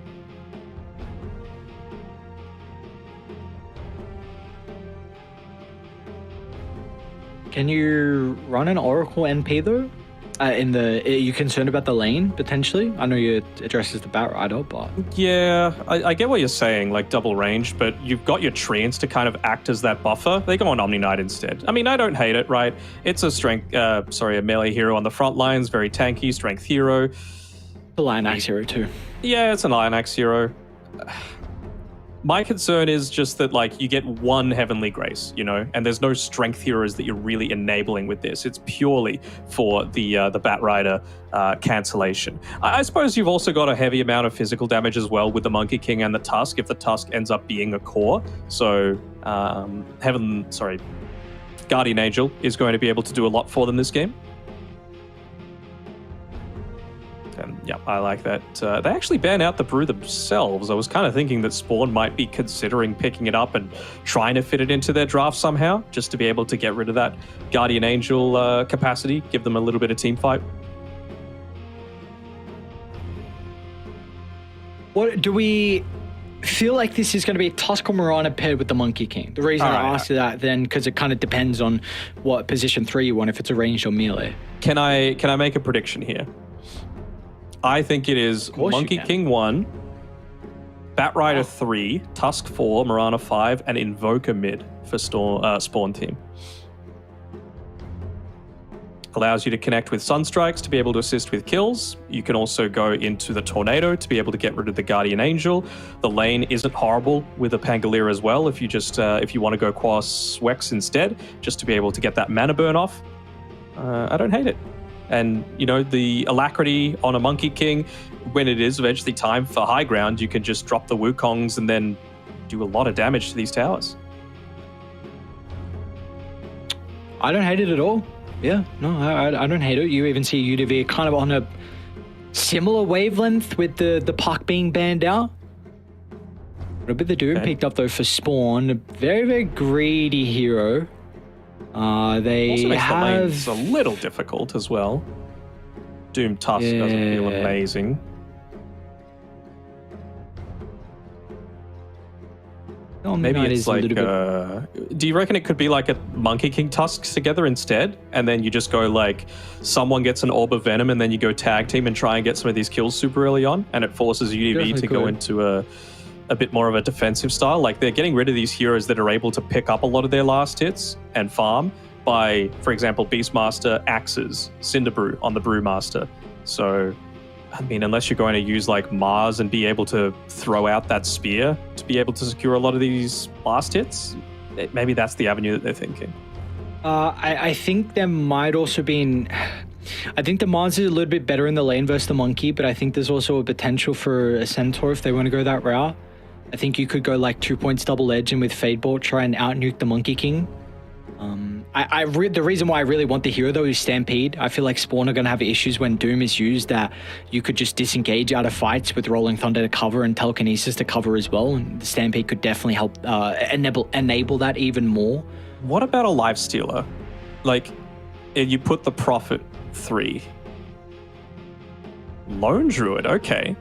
Can you run an Oracle NP though? Are you concerned about the lane potentially? I know you addresses the Batrider, but yeah, I get what you're saying, like double range, but you've got your Treants to kind of act as that buffer. They go on Omni Knight instead. I mean, I don't hate it, right? It's a melee hero on the front lines, very tanky, strength hero. The Lion Axe hero too. Yeah, it's an Lion Axe hero. My concern is just that, like, you get one Heavenly Grace, you know, and there's no strength heroes that you're really enabling with this. It's purely for the Batrider cancellation. I suppose you've also got a heavy amount of physical damage as well with the Monkey King and the Tusk, if the Tusk ends up being a core. So, Guardian Angel is going to be able to do a lot for them this game. And yeah, I like that. They actually ban out the Brew themselves. I was kind of thinking that Spawn might be considering picking it up and trying to fit it into their draft somehow, just to be able to get rid of that Guardian Angel capacity, give them a little bit of team fight. What do we feel like this is going to be Tusk or Mirana paired with the Monkey King? The reason I asked you that then, because it kind of depends on what position 3 you want, if it's a ranged or melee. Can I make a prediction here? I think it is Monkey King 1, Bat Rider 3, Tusk 4, Mirana 5, and Invoker mid for Spawn team. Allows you to connect with Sunstrikes to be able to assist with kills. You can also go into the Tornado to be able to get rid of the Guardian Angel. The lane isn't horrible with a Pangolier as well if you just if you want to go Quas Wex instead, just to be able to get that mana burn off. I don't hate it. And, you know, the alacrity on a Monkey King, when it is eventually time for high ground, you can just drop the Wukongs and then do a lot of damage to these towers. I don't hate it at all. Yeah, no, I don't hate it. You even see UDV kind of on a similar wavelength with the puck being banned out. A bit of Doom picked up though for Spawn. A very, very greedy hero. They also makes have... the lanes a little difficult as well. Doom Tusk doesn't feel amazing. Maybe it's like, do you reckon it could be like a Monkey King Tusks together instead? And then you just go like, someone gets an Orb of Venom and then you go tag team and try and get some of these kills super early on, and it forces UDV to go into a bit more of a defensive style. Like they're getting rid of these heroes that are able to pick up a lot of their last hits and farm by, for example, Beastmaster axes, Cinderbrew on the Brewmaster. So, I mean, unless you're going to use like Mars and be able to throw out that spear to be able to secure a lot of these last hits, maybe that's the avenue that they're thinking. I think there might also be... I think the Mars is a little bit better in the lane versus the Monkey, but I think there's also a potential for a Centaur if they want to go that route. I think you could go like 2 points double edge and with Fade Bolt try and out-nuke the Monkey King. The reason why I really want the hero though is Stampede. I feel like Spawn are going to have issues when Doom is used, that you could just disengage out of fights with Rolling Thunder to cover and Telekinesis to cover as well. And the Stampede could definitely help enable that even more. What about a Lifestealer? Like, you put the Prophet 3. Lone Druid, okay.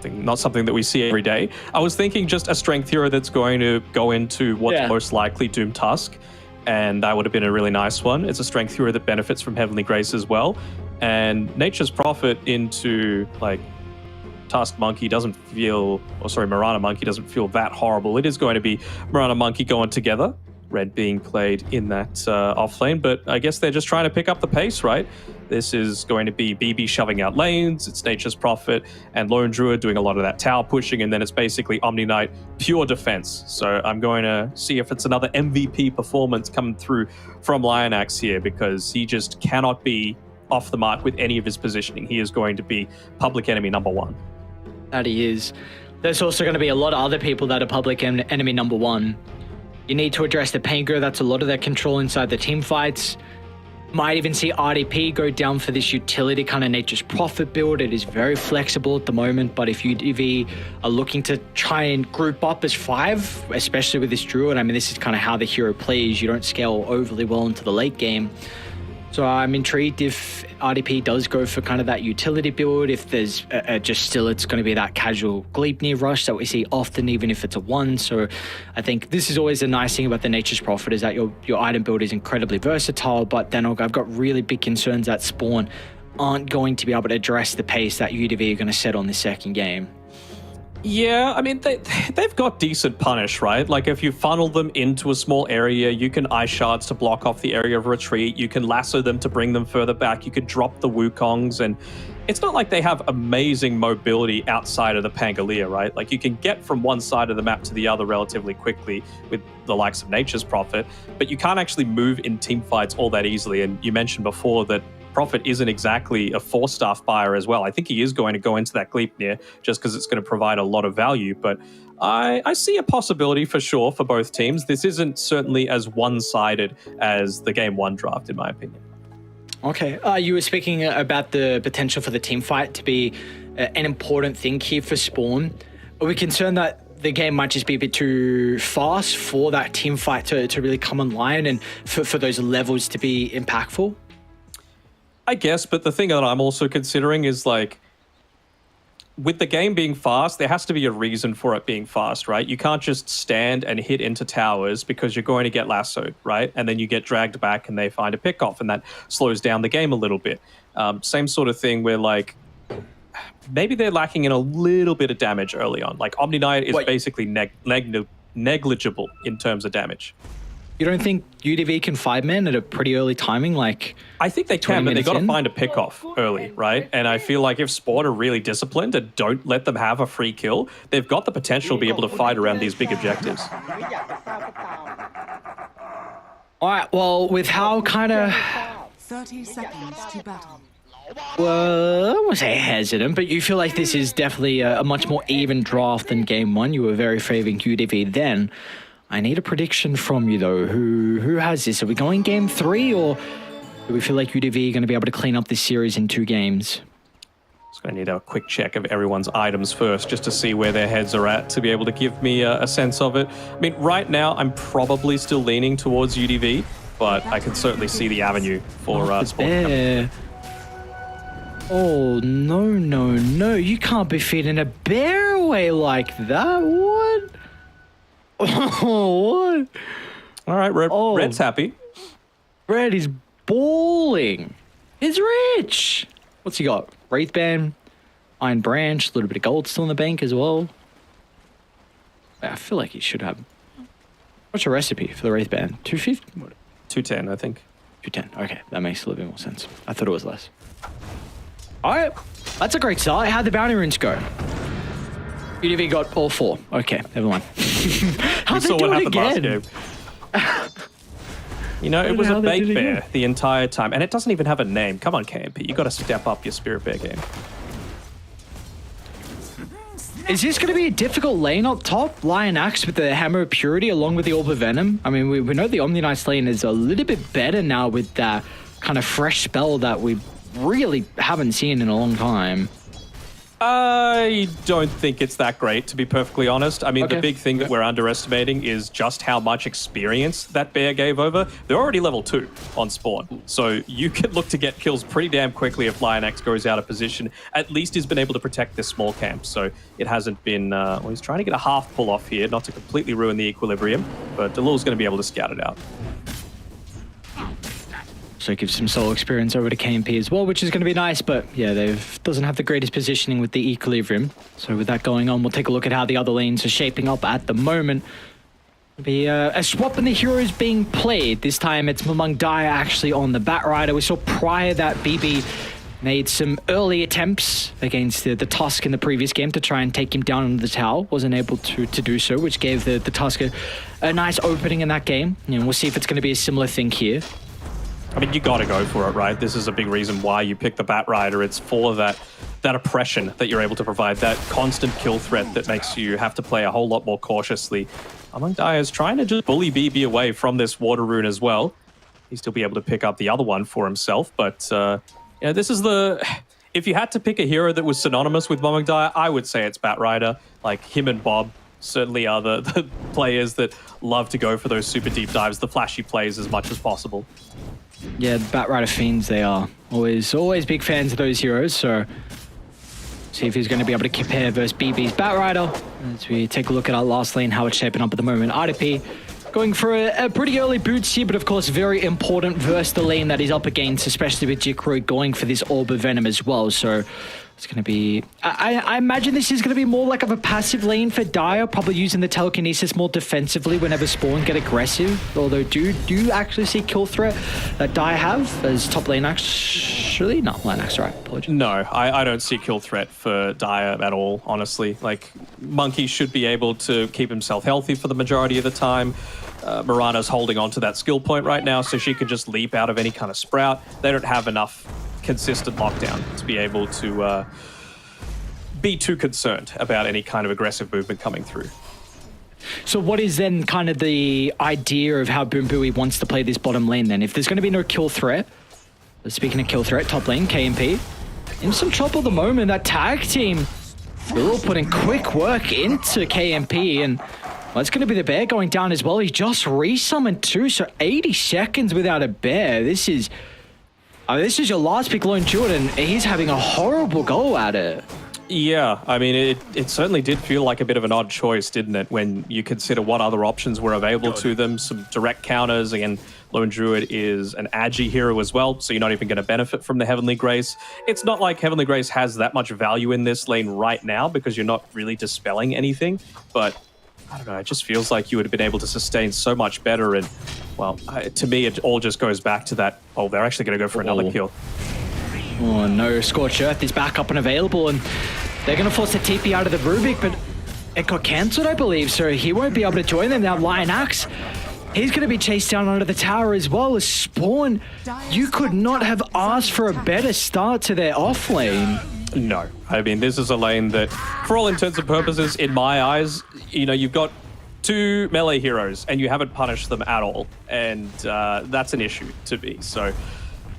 Not something that we see every day. I was thinking just a strength hero that's going to go into what's most likely Doom Tusk, and that would have been a really nice one. It's a strength hero that benefits from Heavenly Grace as well, and Nature's Prophet into like Tusk Monkey Mirana Monkey doesn't feel that horrible. It is going to be Mirana Monkey going together, red being played in that off lane, but I guess they're just trying to pick up the pace, right? This is going to be BB shoving out lanes, it's Nature's Prophet and Lone Druid doing a lot of that tower pushing, and then it's basically Omni Knight pure defense. So I'm going to see if it's another MVP performance coming through from Lionax here, because he just cannot be off the mark with any of his positioning. He is going to be public enemy number 1. That he is. There's also going to be a lot of other people that are public enemy number 1. You need to address the Pango. That's a lot of their control inside the team fights. Might even see RDP go down for this utility kind of Nature's Prophet build. It is very flexible at the moment, but if UDV are looking to try and group up as 5, especially with this Druid, I mean, this is kind of how the hero plays. You don't scale overly well into the late game. So I'm intrigued if RDP does go for kind of that utility build, if there's it's going to be that casual Gleipnir rush that we see often, even if it's a 1. So I think this is always the nice thing about the Nature's Prophet, is that your item build is incredibly versatile, but then I've got really big concerns that Spawn aren't going to be able to address the pace that UDV are going to set on the second game. Yeah, I mean, they've got decent punish, right? Like, if you funnel them into a small area, you can Ice Shards to block off the area of retreat, you can lasso them to bring them further back, you could drop the Wukongs, and it's not like they have amazing mobility outside of the Pangolier, right? Like, you can get from one side of the map to the other relatively quickly with the likes of Nature's Prophet, but you can't actually move in team fights all that easily. And you mentioned before that Prophet isn't exactly a 4-staff buyer as well. I think he is going to go into that Gleipnir just because it's going to provide a lot of value, but I see a possibility for sure for both teams. This isn't certainly as one-sided as the Game 1 draft, in my opinion. Okay, you were speaking about the potential for the team fight to be an important thing here for Spawn. Are we concerned that the game might just be a bit too fast for that team fight to really come online and for those levels to be impactful? I guess, but the thing that I'm also considering is, like, with the game being fast, there has to be a reason for it being fast, right? You can't just stand and hit into towers because you're going to get lassoed, right? And then you get dragged back and they find a pick off, and that slows down the game a little bit. Same sort of thing where, like, maybe they're lacking in a little bit of damage early on. Like, Omni Knight is basically negligible in terms of damage. You don't think UDV can 5-man at a pretty early timing? Like, I think they can, but they got to find a pick-off early, right? And I feel like if Spawn are really disciplined and don't let them have a free kill, they've got the potential to be able to fight around these big objectives. All right, well, with how kind of... 30 seconds to battle. Well, I won't say hesitant, but you feel like this is definitely a much more even draft than game one. You were very favoring UDV then. I need a prediction from you, though. Who has this? Are we going game 3, or do we feel like UDV are going to be able to clean up this series in 2 games? Just going to need a quick check of everyone's items first, just to see where their heads are at, to be able to give me a sense of it. I mean, right now, I'm probably still leaning towards UDV, but I can certainly see the avenue for Spawn. Oh, no. You can't be feeding a bear away like that. What? Oh, what? All right, Red's happy. Red is balling. He's rich. What's he got? Wraithband, Iron Branch, a little bit of gold still in the bank as well. I feel like he should have. What's your recipe for the Wraithband? 250? 210, I think. 210. Okay, that makes a little bit more sense. I thought it was less. All right, that's a great start. How'd the bounty runes go? UDV got all 4. Okay, never mind. How'd they do it again? You know, it was a bait bear the entire time, and it doesn't even have a name. Come on, KMP, you got to step up your Spirit Bear game. Is this going to be a difficult lane up top? Lion Axe with the Hammer of Purity along with the Orb of Venom. I mean, we know the Omni Knight's lane is a little bit better now with that kind of fresh spell that we really haven't seen in a long time. I don't think it's that great, to be perfectly honest. I mean, the big thing that we're underestimating is just how much experience that bear gave over. They're already level 2 on Spawn, so you can look to get kills pretty damn quickly if Lion X goes out of position. At least he's been able to protect this small camp, so it hasn't been... well, he's trying to get a half pull off here, not to completely ruin the equilibrium, but Delul's going to be able to scout it out. So it gives some solo experience over to KMP as well, which is going to be nice, but yeah, doesn't have the greatest positioning with the equilibrium. So with that going on, we'll take a look at how the other lanes are shaping up at the moment. It'll be a swap in the heroes being played. This time it's Mamung Daya actually on the Batrider. We saw prior that BB made some early attempts against the Tusk in the previous game to try and take him down into the tower. Wasn't able to do so, which gave the Tusk a nice opening in that game. And we'll see if it's going to be a similar thing here. I mean, you got to go for it, right? This is a big reason why you pick the Batrider. It's for that oppression that you're able to provide, that constant kill threat that makes you have to play a whole lot more cautiously. Mamung Daya is trying to just bully BB away from this water rune as well. He'll still be able to pick up the other one for himself, but yeah, this is the... If you had to pick a hero that was synonymous with Mamung Daya, I would say it's Batrider. Like, him and Bob certainly are the players that love to go for those super deep dives, the flashy plays as much as possible. Yeah, the Batrider Fiends, they are always big fans of those heroes, so see if he's going to be able to compare versus BB's Batrider. As we take a look at our last lane, how it's shaping up at the moment. RDP going for a pretty early boots here, but of course very important versus the lane that he's up against, especially with Jikro going for this Orb of Venom as well, so it's going to be... I imagine this is going to be more like of a passive lane for Daya, probably using the telekinesis more defensively whenever Spawn get aggressive. Although, do you actually see kill threat that Daya have as top lane actually? No, lane axe, right. Apologies. No, I don't see kill threat for Daya at all, honestly. Like, Monkey should be able to keep himself healthy for the majority of the time. Mirana's holding on to that skill point right now, so she can just leap out of any kind of sprout. They don't have enough consistent lockdown to be able to be too concerned about any kind of aggressive movement coming through. So what is then kind of the idea of how Boombui wants to play this bottom lane then? If there's going to be no kill threat, speaking of kill threat, top lane, KMP, in some trouble at the moment, that tag team, they're all putting quick work into KMP, and well, it's going to be the bear going down as well. He just resummoned too, so 80 seconds without a bear. This is your last pick, Lone Jordan. He's having a horrible go at it. Yeah, I mean, it certainly did feel like a bit of an odd choice, didn't it, when you consider what other options were available to them, some direct counters. Again, Lone Druid is an agi hero as well, so you're not even going to benefit from the Heavenly Grace. It's not like Heavenly Grace has that much value in this lane right now because you're not really dispelling anything, but I don't know, it just feels like you would have been able to sustain so much better, and, well, to me, it all just goes back to that, oh, they're actually going to go for another kill. Oh no, Scorched Earth is back up and available, and they're going to force the TP out of the Rubik, but it got cancelled, I believe, so he won't be able to join them now. Lion Axe, he's going to be chased down under the tower as well as Spawn. You could not have asked for a better start to their off lane. No, I mean, this is a lane that, for all intents and purposes, in my eyes, you know, you've got 2 melee heroes and you haven't punished them at all, and that's an issue to me, so...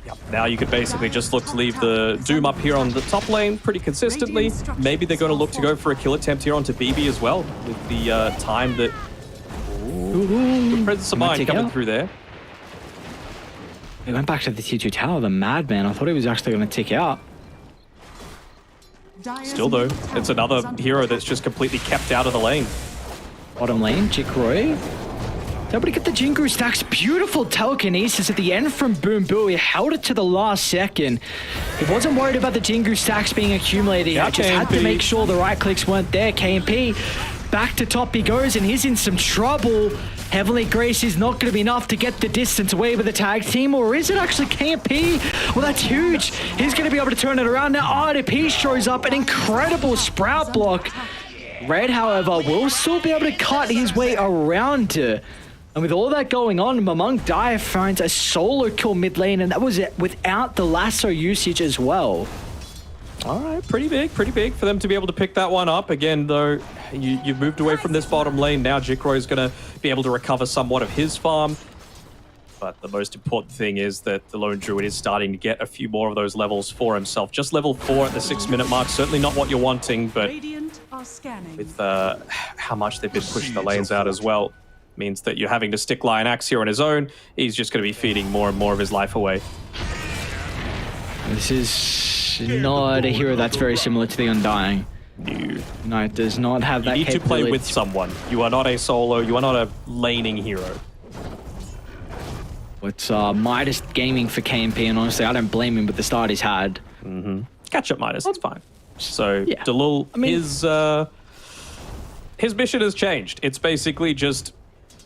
Yep. Now you could basically just look to leave the Doom up here on the top lane pretty consistently. Maybe they're going to look to go for a kill attempt here onto BB as well, with the time that... Good presence of mind coming through there. He went back to the T2 tower, the madman. I thought he was actually going to tick out. Still though, it's another hero that's just completely kept out of the lane. Bottom lane, Jikroy. Nobody get the Jingu stacks. Beautiful telekinesis at the end from Boom Boo. He held it to the last second. He wasn't worried about the Jingu stacks being accumulated. He just had to make sure the right clicks weren't there. KMP back to top he goes, and he's in some trouble. Heavenly Grace is not going to be enough to get the distance away with the tag team, or is it actually KMP? Well, that's huge. He's going to be able to turn it around. Now RDP shows up, an incredible sprout block. Red, however, will still be able to cut his way around it. And with all that going on, Mamang Dia finds a solo kill mid lane, and that was it without the lasso usage as well. All right, pretty big for them to be able to pick that one up. Again, though, you've moved away from this bottom lane. Now Jikroy is going to be able to recover somewhat of his farm. But the most important thing is that the Lone Druid is starting to get a few more of those levels for himself. Just level 4 at the 6-minute mark, certainly not what you're wanting, but with how much they've been pushing the lanes out as well, means that you're having to stick Lion Axe here on his own. He's just going to be feeding more and more of his life away. This is not a hero that's very similar to the Undying. No, it does not have that capability. You need to play with someone. You are not a solo. You are not a laning hero. It's Midas gaming for KMP, and honestly, I don't blame him with the start he's had. Catch up Midas, that's fine. So, yeah. Delul, I mean, his mission has changed. It's basically just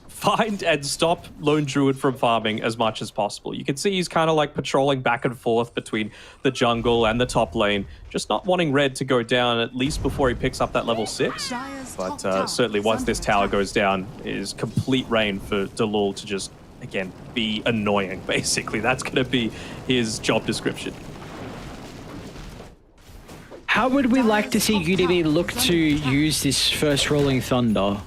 find and stop Lone Druid from farming as much as possible. You can see he's kind of like patrolling back and forth between the jungle and the top lane, just not wanting Red to go down at least before he picks up that level 6. But certainly once this tower goes down, it is complete reign for Delul to just, again, be annoying, basically. That's going to be his job description. How would we like to see UDV look to use this first Rolling Thunder?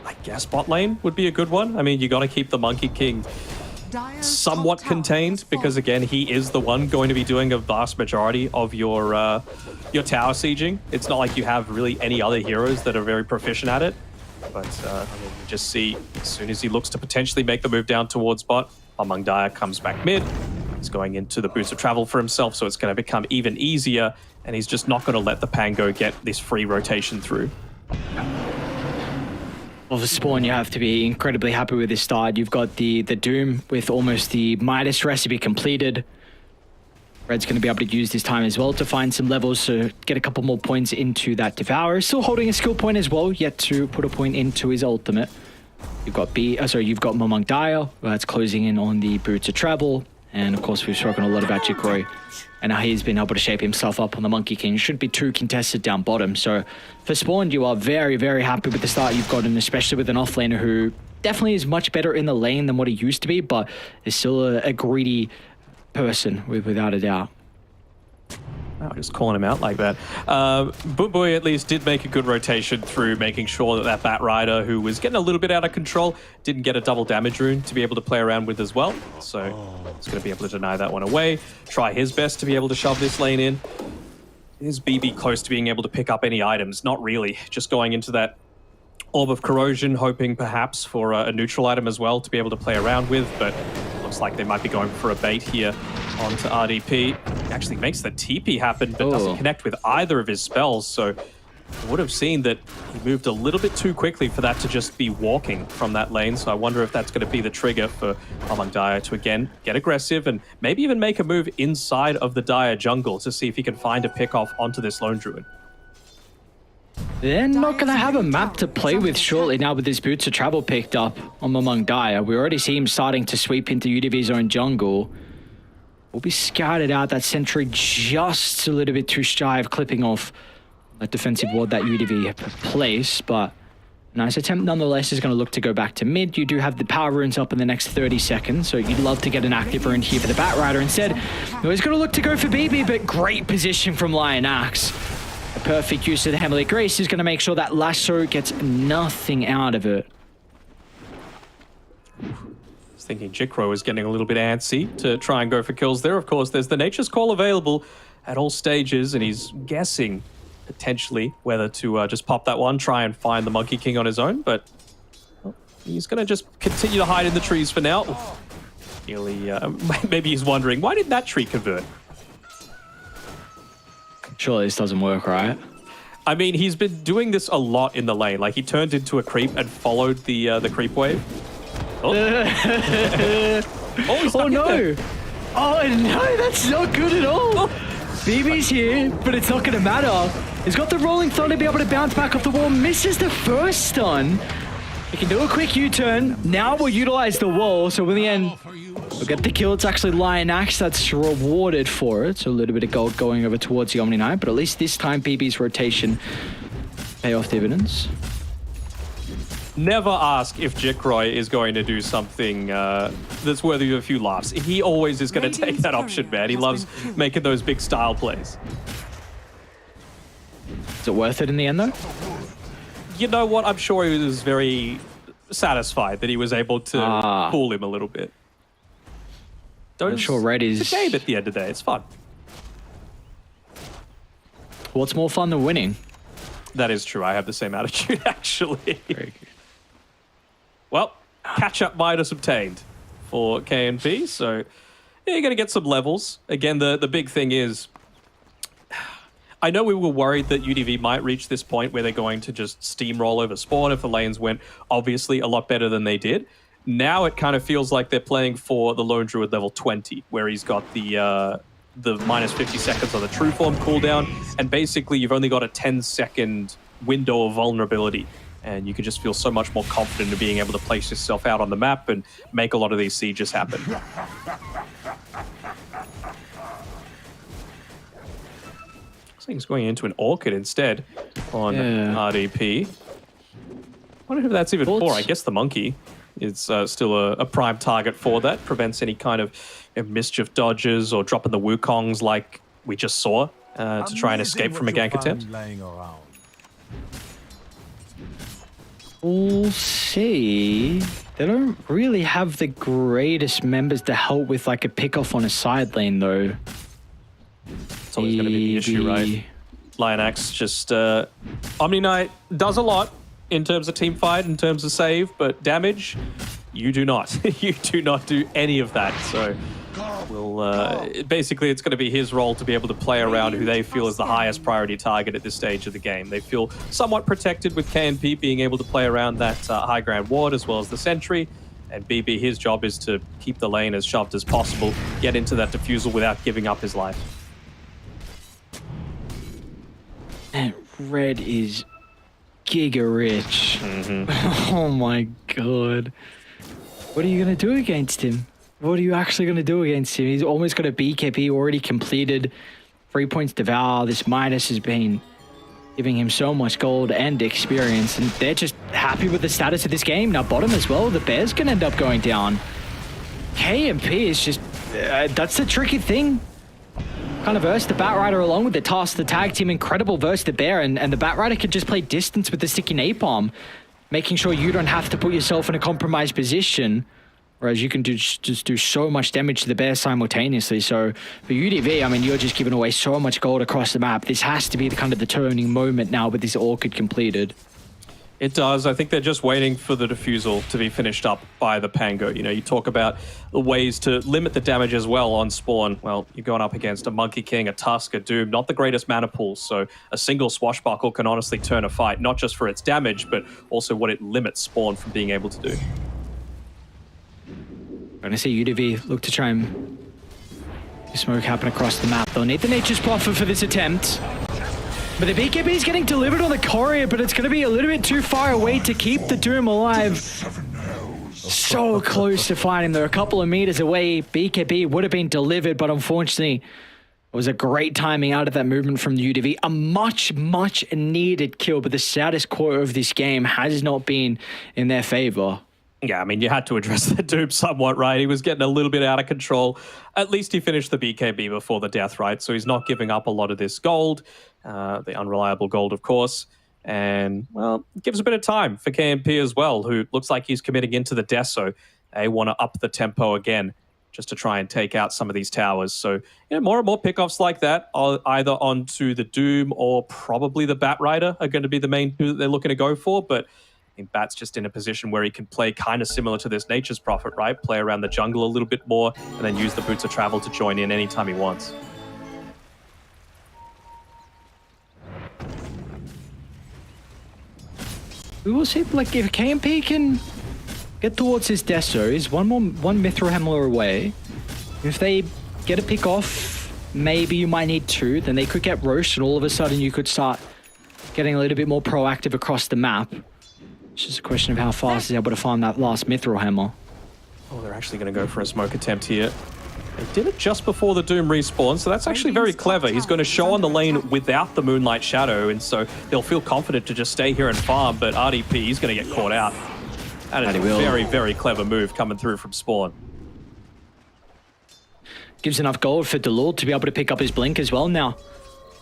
I guess bot lane would be a good one. I mean, you got to keep the Monkey King somewhat contained because, again, he is the one going to be doing a vast majority of your tower sieging. It's not like you have really any other heroes that are very proficient at it. But I mean, you just see as soon as he looks to potentially make the move down towards bot, Mamang Dia comes back mid. He's going into the Boots of Travel for himself, so it's going to become even easier, and he's just not going to let the Pango get this free rotation through. Well, for Spawn, you have to be incredibly happy with this start. You've got the Doom with almost the Midas recipe completed. Red's going to be able to use this time as well to find some levels to get a couple more points into that Devourer. Still holding a skill point as well, yet to put a point into his ultimate. You've got you've got Mamang Dia, that's closing in on the Boots of Travel. And of course, we've spoken a lot about Jikroy, and how he's been able to shape himself up on the Monkey King. Should be 2 contested down bottom. So for Spawn, you are very, very happy with the start you've gotten, especially with an offlaner who definitely is much better in the lane than what he used to be, but is still a greedy person, without a doubt. Oh, just calling him out like that. Boy at least did make a good rotation through, making sure that Bat Rider, who was getting a little bit out of control, didn't get a double damage rune to be able to play around with as well. So he's going to be able to deny that one away. Try his best to be able to shove this lane in. Is BB close to being able to pick up any items? Not really. Just going into that Orb of Corrosion, hoping perhaps for a neutral item as well to be able to play around with, but looks like they might be going for a bait here onto RDP. actually makes the TP happen, but doesn't connect with either of his spells. So I would have seen that he moved a little bit too quickly for that to just be walking from that lane. So I wonder if that's going to be the trigger for Among Dire to again get aggressive and maybe even make a move inside of the Dire jungle to see if he can find a pick off onto this Lone Druid. They're not going to have a map to play with shortly now with his Boots of Travel picked up on Among Dire. We already see him starting to sweep into UDV's own jungle. Will be scouted out. That sentry just a little bit too shy of clipping off that defensive ward that UDV placed, but nice attempt nonetheless. Is going to look to go back to mid. You do have the power runes up in the next 30 seconds, so you'd love to get an active rune here for the Bat Rider. Instead, he's going to look to go for BB, but great position from Lion Axe. A perfect use of the Heavenly Grace is going to make sure that Lasso gets nothing out of it. Thinking Jikro is getting a little bit antsy to try and go for kills there. Of course, there's the Nature's Call available at all stages, and he's guessing potentially whether to just pop that one, try and find the Monkey King on his own, but well, he's going to just continue to hide in the trees for now. Maybe he's wondering, why did that tree convert? Surely this doesn't work, right? I mean, he's been doing this a lot in the lane. Like, he turned into a creep and followed the creep wave. Oh, oh no! Oh no, that's not good at all! BB's here, but it's not going to matter. He's got the Rolling Thunder to be able to bounce back off the wall. Misses the first stun. He can do a quick U-turn. Now we'll utilize the wall, so in the end, we'll get the kill. It's actually Lion Axe that's rewarded for it. So a little bit of gold going over towards the Omni Knight, but at least this time BB's rotation pay off dividends. Never ask if Jikroy is going to do something that's worthy of a few laughs. He always is going to take that option, man. He loves making those big style plays. Is it worth it in the end, though? You know what? I'm sure he was very satisfied that he was able to fool him a little bit. I'm sure Red is... It's a game at the end of the day. It's fun. What's more fun than winning? That is true. I have the same attitude, actually. Very good. Well, catch-up Midas obtained for KNP, so yeah, you're going to get some levels. Again, the big thing is, I know we were worried that UDV might reach this point where they're going to just steamroll over spawn if the lanes went, obviously, a lot better than they did. Now it kind of feels like they're playing for the Lone Druid level 20, where he's got the minus 50 seconds on the True Form cooldown, and basically you've only got a 10-second window of vulnerability. And you can just feel so much more confident in being able to place yourself out on the map and make a lot of these sieges happen. This thing's going into an Orchid instead on RDP. I wonder if that's even for. I guess the Monkey is still a prime target for that. Prevents any kind of mischief dodges or dropping the Wukongs like we just saw to try and escape from a gank attempt. We'll see. They don't really have the greatest members to help with like a pick-off on a side lane, though. It's always going to be the issue, right? Lion Axe just... Omni Knight does a lot in terms of team fight, in terms of save, but damage, you do not. You do not do any of that, so... basically, it's going to be his role to be able to play around who they feel is the highest priority target at this stage of the game. They feel somewhat protected with KNP being able to play around that high ground ward as well as the sentry. And BB, his job is to keep the lane as shoved as possible, get into that defusal without giving up his life. And Red is giga rich. Oh my god. What are you going to do against him? What are you actually going to do against him? He's almost got a BKB already completed. 3 points devour. This Midas has been giving him so much gold and experience. And they're just happy with the status of this game. Now bottom as well, the Bears can end up going down. KMP is just... that's the tricky thing. Kind of verse the Bat Rider along with the toss. The tag team incredible verse the Bear. And the Bat Rider can just play distance with the sticky napalm. Making sure you don't have to put yourself in a compromised position. Whereas you can just do so much damage to the Bear simultaneously. So for UDV, I mean, you're just giving away so much gold across the map. This has to be the kind of the turning moment now with this Orchid completed. It does. I think they're just waiting for the defusal to be finished up by the Pango. You know, you talk about the ways to limit the damage as well on spawn. Well, you're going up against a Monkey King, a Tusk, a Doom, not the greatest mana pools. So a single Swashbuckle can honestly turn a fight, not just for its damage, but also what it limits spawn from being able to do. Going to see UDV look to try and smoke happen across the map. They'll need the Nature's Prophet for this attempt. But the BKB is getting delivered on the courier, but it's going to be a little bit too far away to keep the Doom alive. So close to finding him. They're a couple of meters away. BKB would have been delivered, but unfortunately, it was a great timing out of that movement from the UDV. A much, much needed kill, but the status quo of this game has not been in their favor. Yeah, I mean, you had to address the Doom somewhat, right? He was getting a little bit out of control. At least he finished the BKB before the death, right? So he's not giving up a lot of this gold, the unreliable gold, of course. And, well, it gives a bit of time for KMP as well, who looks like he's committing into the death, so they want to up the tempo again just to try and take out some of these towers. So, you know, more and more pickoffs like that, either onto the Doom or probably the Bat Rider are going to be the main two that they're looking to go for, but I think Bat's just in a position where he can play kind of similar to this Nature's Prophet, right? Play around the jungle a little bit more and then use the Boots of Travel to join in anytime he wants. We will see, like, if KMP can get towards his Deso, he's one Mithril Hammer away. If they get a pick off, maybe you might need two, then they could get Roast, and all of a sudden you could start getting a little bit more proactive across the map. It's just a question of how fast he's able to find that last Mithril Hammer. Oh, they're actually going to go for a smoke attempt here. They did it just before the Doom respawn, so that's actually very clever. He's going to show on the lane without the Moonlight Shadow, and so they'll feel confident to just stay here and farm, but RDP, he's going to get caught out. That is a very, very clever move coming through from spawn. Gives enough gold for Delord to be able to pick up his Blink as well now.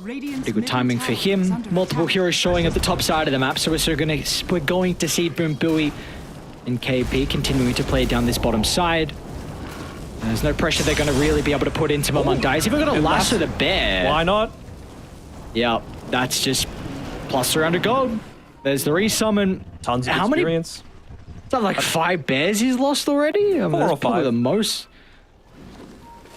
Pretty good timing for him. Multiple heroes showing at the top side of the map, so we're going to see Boom Buoy and KP continuing to play down this bottom side. And there's no pressure they're going to really be able to put into him among Dice. If we're going to lasso the bear. Why not? Yeah, that's just plus 300 gold. There's the resummon. Tons of experience. Is that like 5 bears he's lost already? I mean, 4 or 5. The most.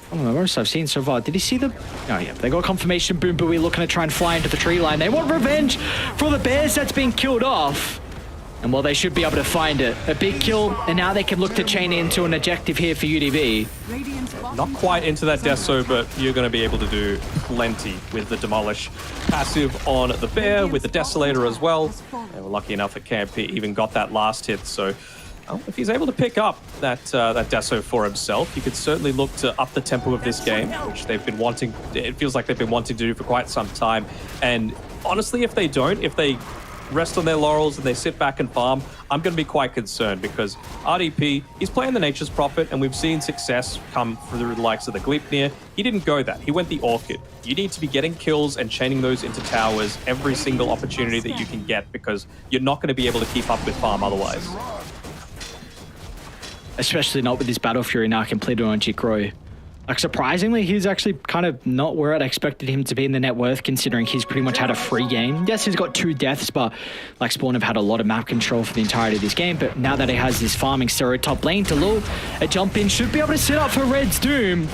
One of the most I've seen so far. Did he see the... Oh, yeah. They got confirmation. Boom Buoy looking to try and fly into the tree line. They want revenge for the bears that's been killed off. And, well, they should be able to find it. A big kill, and now they can look to chain into an objective here for UDV. Not quite into that Deso, but you're going to be able to do plenty with the Demolish passive on the bear, with the Desolator as well. They were lucky enough that KMP even got that last hit, so... Well, if he's able to pick up that Deso for himself, he could certainly look to up the tempo of this game, which they've been wanting. It feels like they've been wanting to do for quite some time. And honestly, if they don't, if they rest on their laurels and they sit back and farm, I'm going to be quite concerned because RDP, he's playing the Nature's Prophet, and we've seen success come through the likes of the Gleipnir. He didn't go that. He went the Orchid. You need to be getting kills and chaining those into towers every single opportunity that you can get because you're not going to be able to keep up with farm otherwise. Especially not with this Battle Fury now completed on Jikro. Like, surprisingly, he's actually kind of not where I'd expected him to be in the net worth, considering he's pretty much had a free game. Yes, he's got 2 deaths, but like Spawn have had a lot of map control for the entirety of this game. But now that he has this farming steroid top lane, Delord, a jump in should be able to set up for Red's Doom.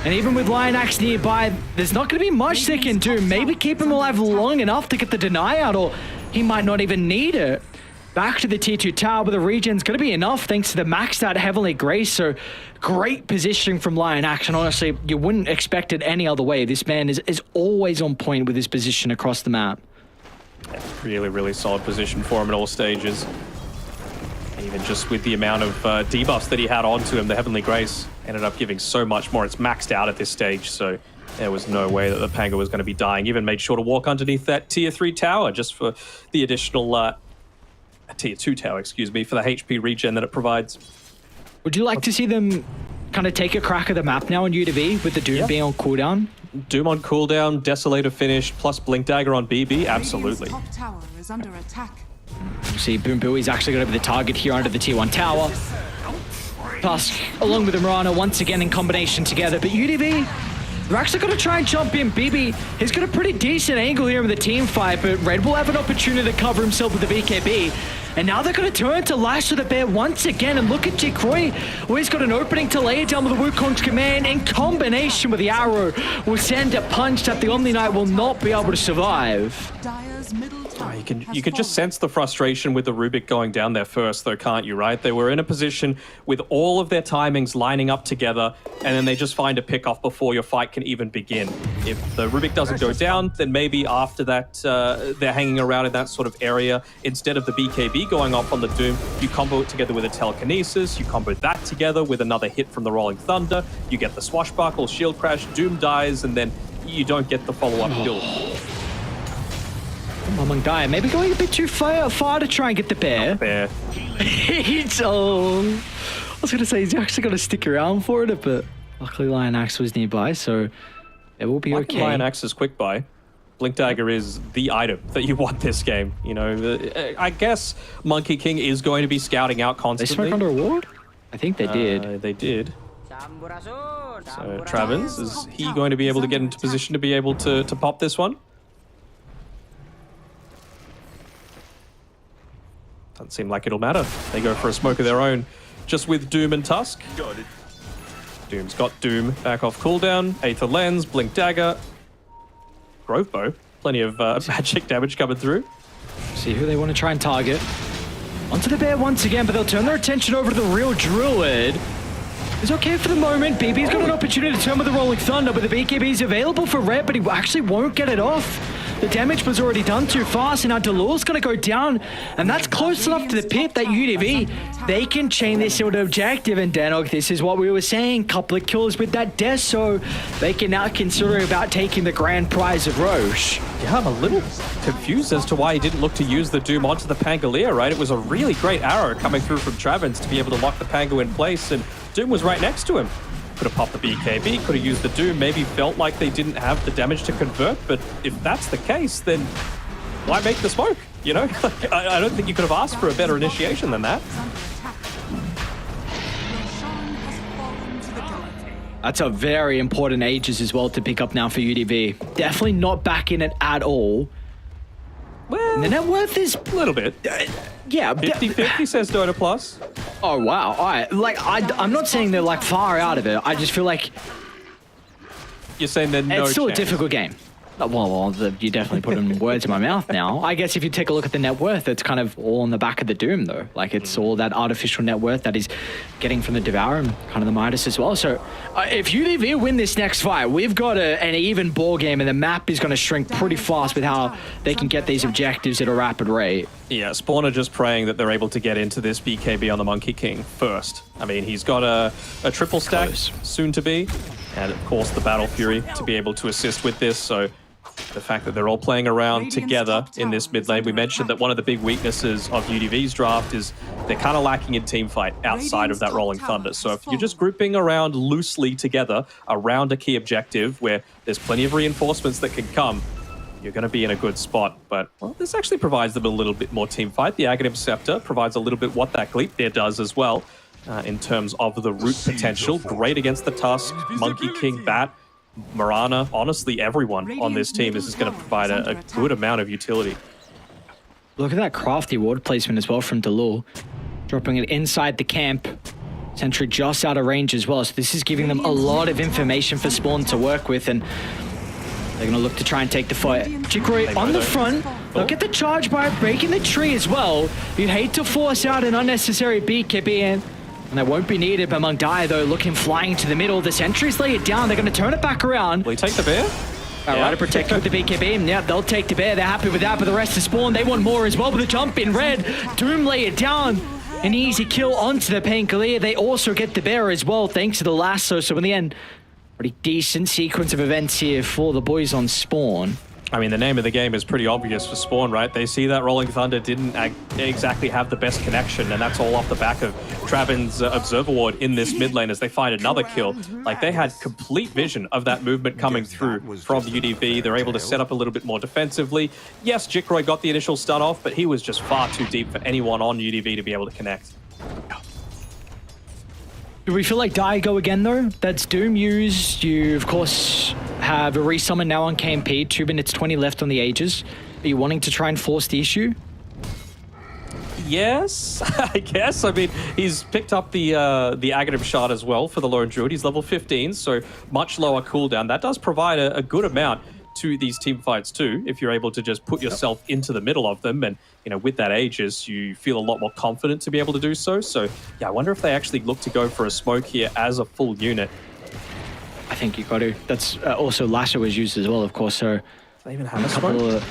And even with Lion Axe nearby, there's not going to be much they can do. Maybe keep him alive long enough to get the deny out, or he might not even need it. Back to the tier 2 tower, but the regen's going to be enough thanks to the maxed out Heavenly Grace. So great positioning from Lion Axe, and honestly, you wouldn't expect it any other way. This man is always on point with his position across the map. Really, really solid position for him at all stages. Even just with the amount of debuffs that he had onto him, the Heavenly Grace ended up giving so much more. It's maxed out at this stage, so there was no way that the Pango was going to be dying. Even made sure to walk underneath that tier 3 tower just for the additional... tier 2 tower, excuse me, for the HP regen that it provides. Would you like to see them kind of take a crack at the map now on UDV with the Doom being on cooldown? Doom on cooldown, Desolator finished, plus Blink Dagger on BB, absolutely. Top tower is under attack. You see Boom Buoy's actually going to be the target here under the tier 1 tower. Tusk, along with Imrana, once again in combination together, but UDV They're actually going to try and jump in. BB, he's got a pretty decent angle here in the team fight, but Red will have an opportunity to cover himself with the BKB. And now they're going to turn to Lash to the Bear once again. And look at Jikroy, who he's got an opening to lay it down with the Wukong's command in combination with the arrow. Will send a punch that the Omni Knight will not be able to survive. You can just sense the frustration with the Rubik going down there first, though, can't you, right? They were in a position with all of their timings lining up together, and then they just find a pick-off before your fight can even begin. If the Rubik doesn't go down, then maybe after that, they're hanging around in that sort of area. Instead of the BKB going off on the Doom, you combo it together with a Telekinesis, you combo that together with another hit from the Rolling Thunder, you get the Swashbuckle, Shield Crash, Doom dies, and then you don't get the follow-up kill. Among Dire, maybe going a bit too far to try and get the bear. Bear. I was going to say, he's actually going to stick around for it, but luckily Lion Axe was nearby, so it will be okay. Lion Axe is quick buy. Blink Dagger is the item that you want this game. You know, I guess Monkey King is going to be scouting out constantly. They smoke under a ward? I think they did. They did. So Travis, is he going to be able to get into position to be able to pop this one? Doesn't seem like it'll matter. They go for a smoke of their own, just with Doom and Tusk. Doom's got Doom back off cooldown, Aether Lens, Blink Dagger, Grove Bow. Plenty of magic damage coming through. See who they want to try and target. Onto the bear once again, but they'll turn their attention over to the real Druid. It's okay for the moment. BB's got an opportunity to turn with the Rolling Thunder, but the BKB's available for Red, but he actually won't get it off. The damage was already done too fast, and now Delor's going to go down, and that's close enough to the pit that UDV, they can chain this sort of objective, and Danog, this is what we were saying, couple of kills with that death, so they can now consider about taking the grand prize of Roche. Yeah, I'm a little confused as to why he didn't look to use the Doom onto the Pangolier, right? It was a really great arrow coming through from Travins to be able to lock the Pango in place, and Doom was right next to him. Could have popped the BKB, could have used the Doom, maybe felt like they didn't have the damage to convert, but if that's the case, then why make the smoke? You know, I don't think you could have asked for a better initiation than that. That's a very important Aegis as well to pick up now for UDV. Definitely not back in it at all. Well, and the net worth is a little bit. Yeah, 50-50 says Dota Plus. Oh wow! All right, like I'm not saying they're like far out of it. I just feel like you're saying they're no. It's still chance. a difficult game. Well, you definitely put in words in my mouth now. I guess if you take a look at the net worth, it's kind of all on the back of the Doom, though. Like, it's all that artificial net worth that he's getting from the Devourer and kind of the Midas as well. So, if UDV win this next fight, we've got an even ball game, and the map is going to shrink pretty fast with how they can get these objectives at a rapid rate. Yeah, Spawn are just praying that they're able to get into this BKB on the Monkey King first. I mean, he's got a triple stack soon to be, and of course the Battle Fury to be able to assist with this, so the fact that they're all playing around together in this mid lane. We mentioned that one of the big weaknesses of UDV's draft is they're kind of lacking in team fight outside of that Rolling Thunder. So if you're just grouping around loosely together around a key objective where there's plenty of reinforcements that can come, you're going to be in a good spot. But, well, this actually provides them a little bit more team fight. The Aghanim Scepter provides a little bit what that Gleipnir does as well in terms of the root potential. Great against the Tusk, Monkey King, Bat, Mirana, honestly, everyone on this team is just going to provide a good amount of utility. Look at that crafty ward placement as well from Delul. Dropping it inside the camp. Sentry just out of range as well, so this is giving them a lot of information for Spawn to work with, and they're going to look to try and take the fight. Jikroy on the front. They'll get the charge by breaking the tree as well. You'd hate to force out an unnecessary BKB in. And that won't be needed, but Among Dire, though, looking flying to the middle. The sentries lay it down. They're going to turn it back around. Will he take the bear? All right, to protect with the BKB. Yeah, they'll take the bear. They're happy with that, but the rest of Spawn, they want more as well. With the jump in Red, Doom lay it down. An easy kill onto the Painkiller. They also get the bear as well, thanks to the lasso. So in the end, pretty decent sequence of events here for the boys on Spawn. I mean, the name of the game is pretty obvious for Spawn, right? They see that Rolling Thunder didn't exactly have the best connection, and that's all off the back of Travin's Observer Ward in this mid lane as they find another kill. Like, they had complete vision of that movement coming through from UDV. They're able to set up a little bit more defensively. Yes, Jikroy got the initial stun off, but he was just far too deep for anyone on UDV to be able to connect. Do we feel like Die go again, though? That's Doom used. You, of course, have a resummon now on KMP. 2 minutes 20 left on the Aegis. Are you wanting to try and force the issue? Yes, I guess. I mean, he's picked up the Aghanim shard as well for the Lone Druid. He's level 15, so much lower cooldown. That does provide a good amount to these team fights too, if you're able to just put yourself into the middle of them. And, you know, with that Aegis, you feel a lot more confident to be able to do so. So, yeah, I wonder if they actually look to go for a smoke here as a full unit. I think you got to. That's also Lasher was used as well, of course, so... Do they even have a smoke?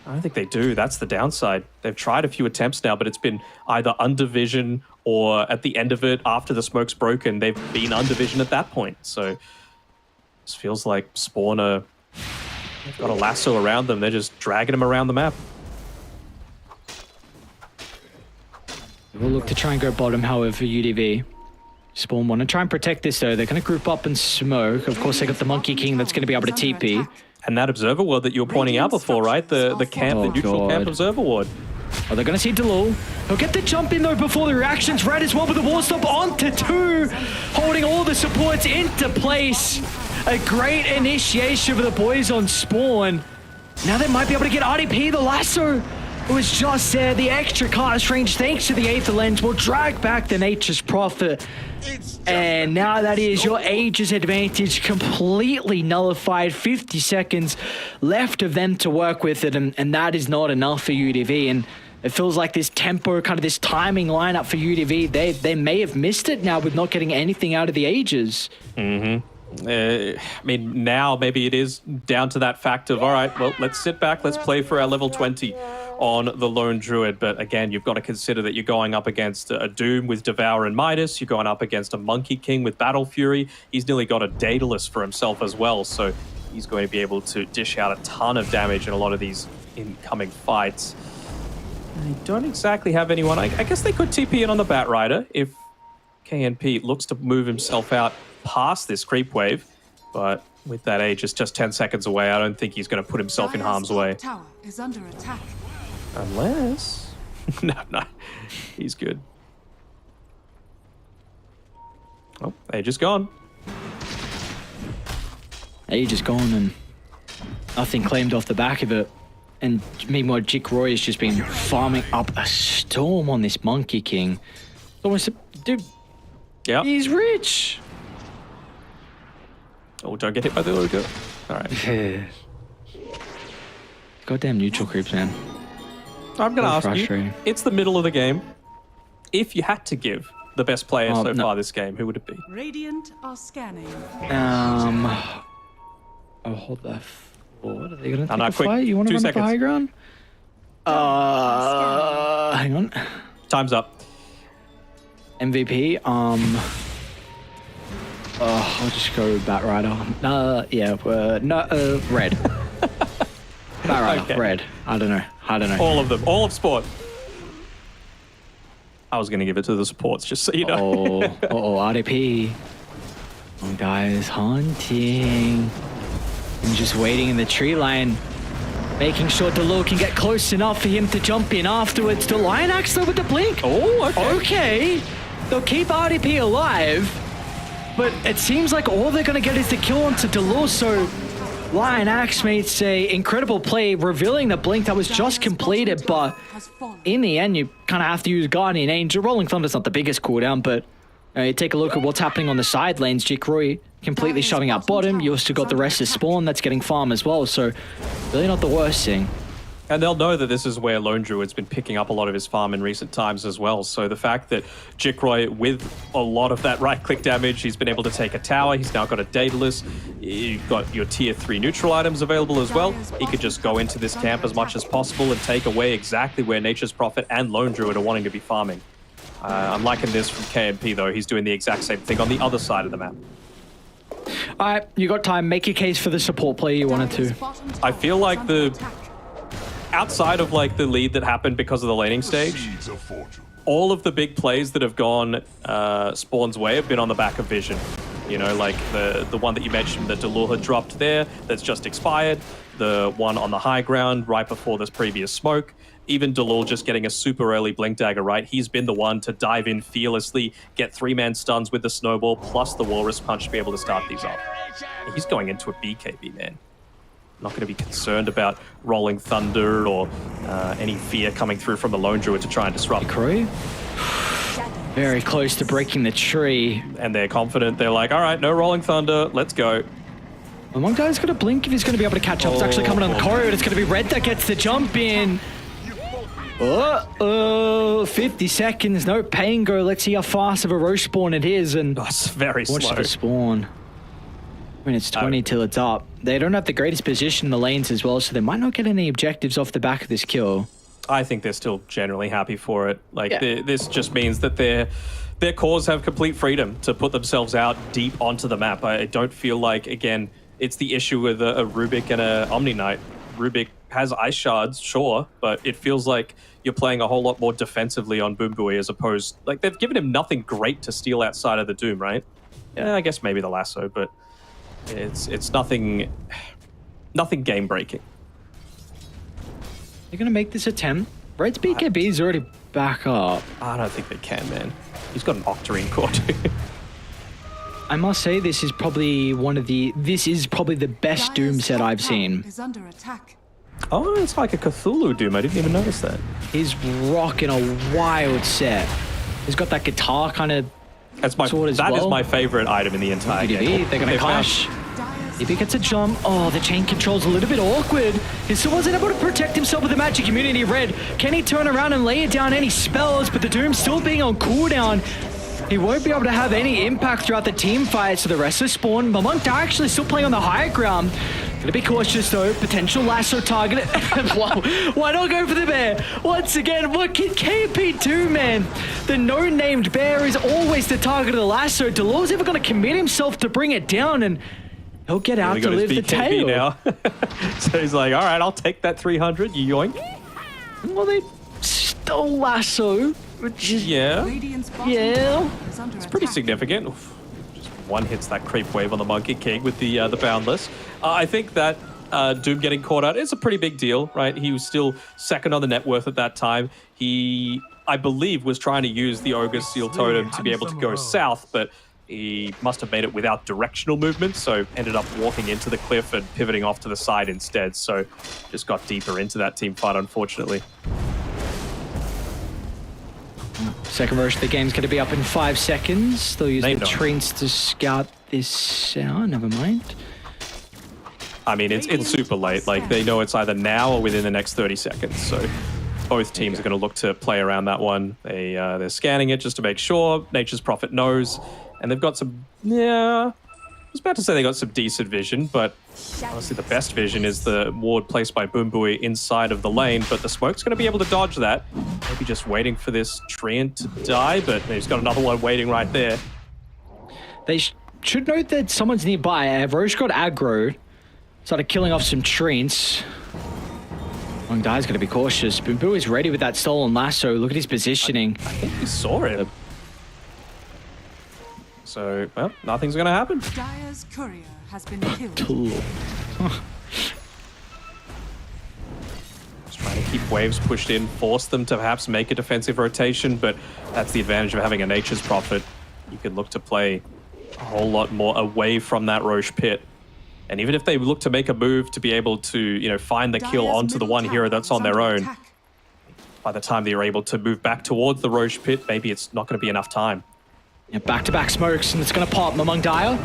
I don't think they do. That's the downside. They've tried a few attempts now, but it's been either under vision or at the end of it, after the smoke's broken, they've been under vision at that point. So this feels like Spawn they've got a lasso around them. They're just dragging them around the map. We'll look to try and go bottom, however, UDV. Spawn want to try and protect this, though. They're going to group up and smoke. Of course, they got the Monkey King that's going to be able to TP. And that observer ward that you were pointing out before, right? The camp, the neutral camp observer ward. Oh, they're going to see Delul. He'll get the jump in, though, before the reactions. Red as well with the wall stop onto 2. Holding all the supports into place. A great initiation for the boys on Spawn. Now they might be able to get RDP. The lasso was just there. The extra cast range, thanks to the Aether Lens, will drag back the Nature's Prophet. And now that is your Aegis advantage completely nullified. 50 seconds left of them to work with it, and that is not enough for UDV. And it feels like this tempo, kind of this timing lineup for UDV, they may have missed it now with not getting anything out of the Aegis. I mean, now maybe it is down to that fact of, all right, well, let's sit back, let's play for our level 20 on the Lone Druid. But again, you've got to consider that you're going up against a Doom with Devour and Midas. You're going up against a Monkey King with Battle Fury. He's nearly got a Daedalus for himself as well. So he's going to be able to dish out a ton of damage in a lot of these incoming fights. They don't exactly have anyone. I guess they could TP in on the Bat Rider if KNP looks to move himself out past this creep wave. But with that Aegis just 10 seconds away, I don't think he's going to put himself in harm's way. Tower is under attack. Unless... no, he's good. Oh, Aegis gone. Aegis gone and nothing claimed off the back of it. And meanwhile, Jick Roy has just been farming up a storm on this Monkey King. Almost, dude, he's rich. Oh, don't get hit by the logo. All right. Goddamn neutral creeps, man. I'm going to ask you, it's the middle of the game. If you had to give the best player so far this game, who would it be? Radiant are scanning. Oh, hold that. What are they going to take a quick, fight? You want to 2 run seconds. the high ground? Hang on. Time's up. MVP. I'll just go Bat Rider. Red. Bat Rider, Okay. red. I don't know. All of them. All of sport. I was going to give it to the supports, just so you know. RDP. Oh, guys, hunting. I'm just waiting in the tree line. Making sure Delul can get close enough for him to jump in afterwards. The Lion Axe, though, with the blink. Oh, okay. Okay. They'll keep RDP alive. But it seems like all they're going to get is the kill onto Delul, so Lion Axe makes a incredible play, revealing the blink that was just completed, but in the end, you kind of have to use Guardian Angel. Rolling Thunder's not the biggest cooldown, but you take a look at what's happening on the side lanes. Jick Roy completely shoving out bottom. You also got the rest of Spawn that's getting farm as well, so really not the worst thing. And they'll know that this is where Lone Druid's been picking up a lot of his farm in recent times as well. So the fact that Jick Roy, with a lot of that right-click damage, he's been able to take a tower. He's now got a Daedalus. You've got your tier 3 neutral items available as well. He could just go into this camp as much as possible and take away exactly where Nature's Prophet and Lone Druid are wanting to be farming. I'm liking this from KMP, though. He's doing the exact same thing on the other side of the map. All right, you got time. Make your case for the support player you wanted to. I feel like outside of like the lead that happened because of the laning stage, all of the big plays that have gone Spawn's way have been on the back of Vision. You know, like the one that you mentioned that Delul had dropped there, that's just expired. The one on the high ground right before this previous smoke. even Delul just getting a super early Blink Dagger, right? He's been the one to dive in fearlessly, get 3-man stuns with the Snowball, plus the Walrus Punch to be able to start these off. He's going into a BKB, man. Not going to be concerned about Rolling Thunder or any fear coming through from the Lone Druid to try and disrupt. Crew? Very close to breaking the tree. And they're confident. They're like, all right, no Rolling Thunder, let's go. One guy's going to blink if he's going to be able to catch up. It's actually coming on the corridor. It's going to be Red that gets the jump in. 50 seconds. No pain go. Let's see how fast of a Roche spawn it is. And it's very watch slow. the spawn. When it's 20 till it's up. They don't have the greatest position in the lanes as well, so they might not get any objectives off the back of this kill. I think they're still generally happy for it. Like, this just means that their cores have complete freedom to put themselves out deep onto the map. I don't feel like, again, it's the issue with a Rubik and a Omni Knight. Rubik has ice shards, sure, but it feels like you're playing a whole lot more defensively on Boombui as opposed... Like, they've given him nothing great to steal outside of the Doom, right? Yeah, I guess maybe the Lasso, but it's nothing game-breaking. They're going to make this attempt. Red's BKB is already back up. I don't think they can, man. He's got an Octarine core, too. I must say, this is probably the best Doom set I've seen. Is under attack. Oh, it's like a Cthulhu Doom. I didn't even notice that. He's rocking a wild set. He's got that guitar kind of sword as well. That is my favorite item in the entire game. They're going to clash. If he gets a jump, the chain control's a little bit awkward. He still wasn't able to protect himself with the magic immunity. Red, can he turn around and lay it down any spells? But the Doom still being on cooldown. He won't be able to have any impact throughout the team fight, so the rest of Spawn. Monk actually still playing on the higher ground. Gonna be cautious though, potential lasso target. Wow, why not go for the bear? Once again, what can KP do, man? The no-named bear is always the target of the lasso. Delul's ever gonna commit himself to bring it down, and he'll get out to live the tail. Now. So he's like, all right, I'll take that 300, yoink. Well, they stole lasso. Which is, yeah, it's pretty significant. Oof. Just one hits that creep wave on the Monkey King with the Boundless. I think that Doom getting caught out is a pretty big deal, right? He was still second on the net worth at that time. He, I believe, was trying to use the Ogre Seal Totem to be able to go south, but he must have made it without directional movement, so ended up walking into the cliff and pivoting off to the side instead. So just got deeper into that team fight, unfortunately. Second rush of the game's going to be up in 5 seconds. They'll use the trains to scout this out. Never mind. I mean, it's super late. Like, they know it's either now or within the next 30 seconds. So both teams are going to look to play around that one. They're scanning it just to make sure. Nature's Prophet knows. And they've got some... Yeah... I was about to say they got some decent vision, but honestly the best vision is the ward placed by Boombui inside of the lane, but the smoke's going to be able to dodge that. Maybe just waiting for this Treant to die, but he's got another one waiting right there. They should note that someone's nearby. Roche got aggro, started killing off some Treants. Long Dai's going to be cautious. Boombui is ready with that stolen lasso. Look at his positioning. I think he saw it. So, well, nothing's going to happen. Dire's courier has been killed. Just trying to keep waves pushed in, force them to perhaps make a defensive rotation, but that's the advantage of having a Nature's Prophet. You can look to play a whole lot more away from that Roche pit. And even if they look to make a move to be able to, you know, find the kill onto the one hero that's on their own, by the time they're able to move back towards the Roche pit, maybe it's not going to be enough time. Yeah, back-to-back smokes, and it's going to pop. Among Dire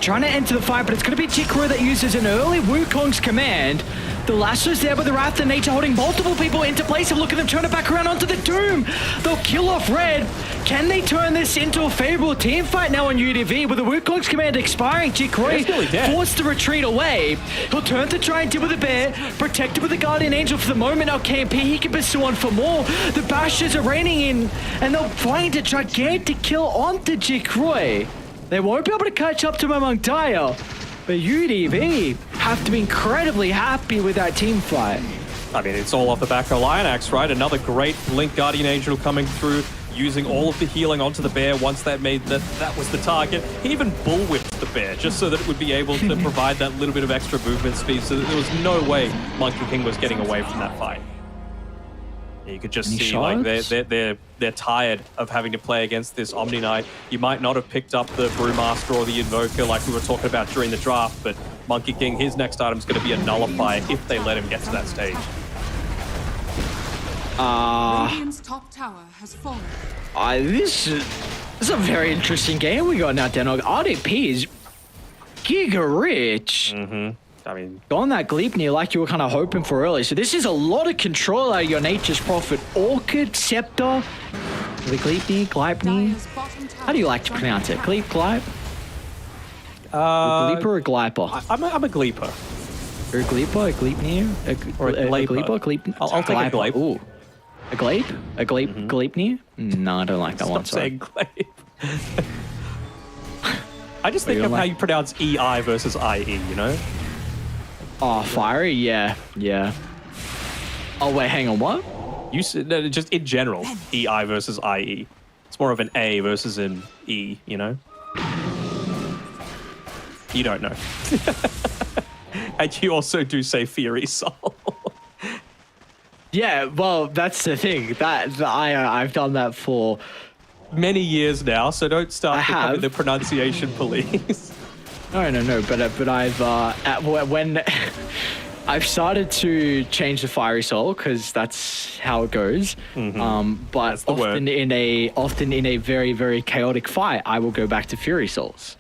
trying to enter the fight, but it's going to be Jikro that uses an early Wukong's command. The lasso's there with the Wrath of Nature holding multiple people into place, and look at them turn it back around onto the Doom. They'll kill off Red. Can they turn this into a favorable team fight now on UDV? With the Wukong's command expiring, Jikro forced to retreat away. He'll turn to try and deal with the bear, protected with the Guardian Angel for the moment. Now KMP, he can pursue on for more. The Bashers are raining in, and they'll find a gigantic kill onto Jikro. They won't be able to catch up to him among Dire, but UDV have to be incredibly happy with that team fight. I mean, it's all off the back of Lionax, right? Another great Blink Guardian Angel coming through, using all of the healing onto the bear once that made that was the target. He even bullwhipped the bear just so that it would be able to provide that little bit of extra movement speed, so that there was no way Monkey King was getting away from that fight. You could just Any see like shots? they're tired of having to play against this Omni Knight. You might not have picked up the Brewmaster or the Invoker like we were talking about during the draft, but Monkey King, his next item is going to be a Nullifier if they let him get to that stage. Radiant's top tower has fallen. This is a very interesting game we got now, Denog. RDP is giga rich. I mean, Gone that Gleipnir like you were kind of hoping for early. So this is a lot of control out of your Nature's Prophet. Orchid, Scepter, the Gleipnir. How do you like to pronounce it? Gleip? Gleeper or Gleiper? I'm a Gleeper. Or a Gleeper, a Gleipnir? Or a Gleeper. Gleep? I'll take a Gleip. Ooh. A Gleip? A Gleip? Gleipnir? No, I don't like that one. Stop Sorry. saying Gleip. I just think of how you pronounce EI versus IE, you know? Oh, fiery? Yeah. Oh, wait, hang on, what? You said, no, just in general, EI versus IE. It's more of an A versus an E, you know? You don't know. And you also do say Fury Soul. Yeah, well, that's the thing. I've done that for many years now, so don't start I becoming have. the pronunciation police. No, but I've when I've started to change the Fiery Soul because that's how it goes. But often in a very, very chaotic fight, I will go back to Fury Souls.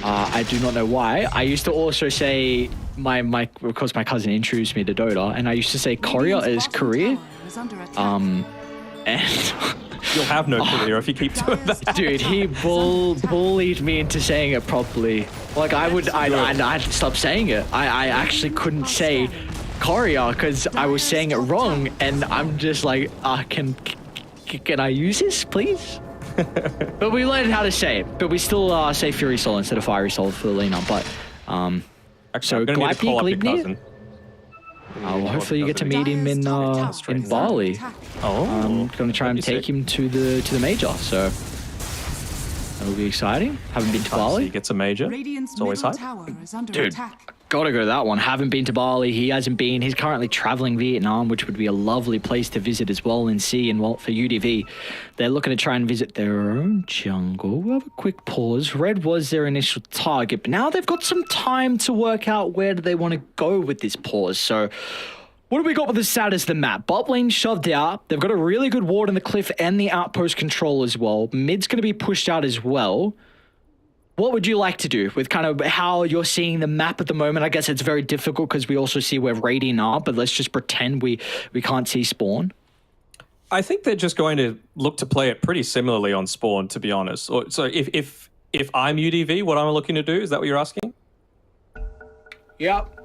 I do not know why. I used to also say of course my cousin introduced me to Dota, and I used to say Courier is career. And you'll have no career if you keep doing that. Dude, he bullied me into saying it properly. Like I'd stop saying it. I actually couldn't say Courier because I was saying it wrong, and I'm just like, can I use this, please? But we learned how to say it. But we still say Fury Soul instead of Fiery Soul for the leaner. But Actually, I'm gonna need to call up your cousin. Well, hopefully you get to meet him in Bali. I'm gonna try and take him to the major, so that'll be exciting. Haven't been to Bali. He gets a major. It's always hype. Dude, gotta go to that one. Haven't been to Bali. He hasn't been. He's currently traveling Vietnam, which would be a lovely place to visit as well and see. And well, for UDV, they're looking to try and visit their own jungle. We'll have a quick pause. Red was their initial target, but now they've got some time to work out where do they want to go with this pause. So what do we got with the status of the map? Bot lane shoved out. They've got a really good ward on the cliff and the outpost control as well. Mid's going to be pushed out as well. What would you like to do with kind of how you're seeing the map at the moment? I guess it's very difficult because we also see where Radiant are, but let's just pretend we can't see Spawn. I think they're just going to look to play it pretty similarly on Spawn, to be honest. So if I'm UDV, what I'm looking to do, is that what you're asking? Yep.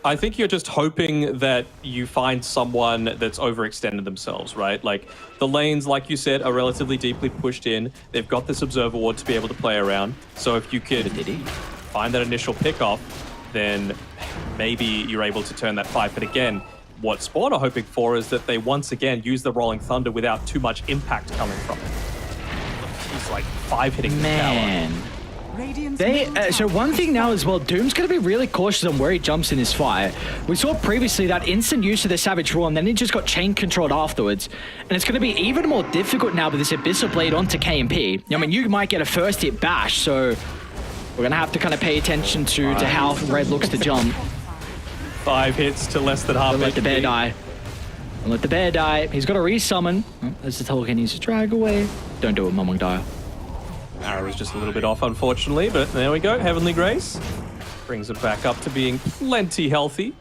I think you're just hoping that you find someone that's overextended themselves, right? Like, the lanes, like you said, are relatively deeply pushed in. They've got this Observer Ward to be able to play around. So if you could find that initial pick-off, then maybe you're able to turn that fight. But again, what Spawn are hoping for is that they once again use the Rolling Thunder without too much impact coming from it. He's like 5-hitting the tower. So one thing now as well, Doom's going to be really cautious on where he jumps in his fight. We saw previously that instant use of the Savage Roar, and then he just got chain controlled afterwards. And it's going to be even more difficult now with this Abyssal Blade onto KMP. I mean, you might get a first hit bash, so we're going to have to kind of pay attention to how Red looks to jump. 5 hits to less than half. Don't let the bear die. Don't let the bear die. He's got a resummon. As the Tolkien needs to drag away. Don't do it, Mumung Dire. Arrow was just a little bit off, unfortunately, but there we go. Heavenly Grace brings it back up to being plenty healthy.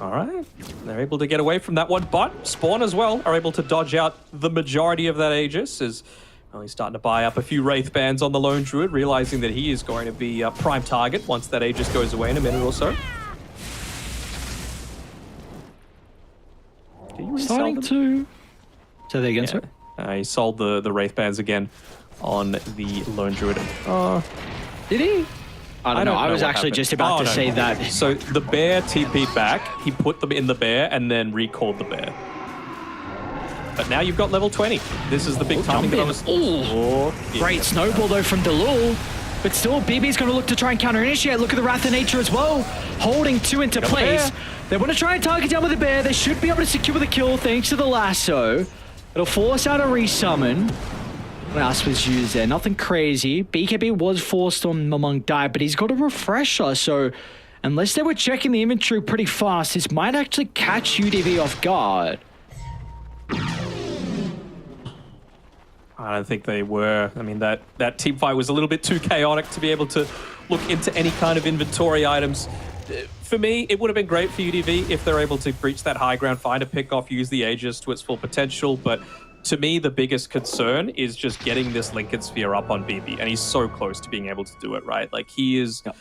All right. They're able to get away from that one, but Spawn as well are able to dodge out the majority of that Aegis, as well, he's starting to buy up a few Wraith Bands on the Lone Druid, realizing that he is going to be a prime target once that Aegis goes away in a minute or so. Starting to... So they again, sir? He sold the Wraith Bands again on the Lone Druid. Did he? I don't know. I was actually just about to say that. So the bear TP'd back, he put them in the bear, and then recalled the bear. But now you've got level 20. This is the big timing that I was... Great snowball, though, from Delul. But still, BB's going to look to try and counter-initiate. Look at the Wrath of Nature as well, holding 2 into place. They want to try and target down with the bear. They should be able to secure the kill thanks to the lasso. It'll force out a resummon. What else was used there? Nothing crazy. BKB was forced on Mamong die, but he's got a refresher, so unless they were checking the inventory pretty fast, this might actually catch UDV off guard. I don't think they were. I mean, that team fight was a little bit too chaotic to be able to look into any kind of inventory items. For me, it would have been great for UDV if they're able to breach that high ground, find a pick off, use the Aegis to its full potential. But to me, the biggest concern is just getting this Lincoln Sphere up on BB. And he's so close to being able to do it, right? Like, he is... Yep.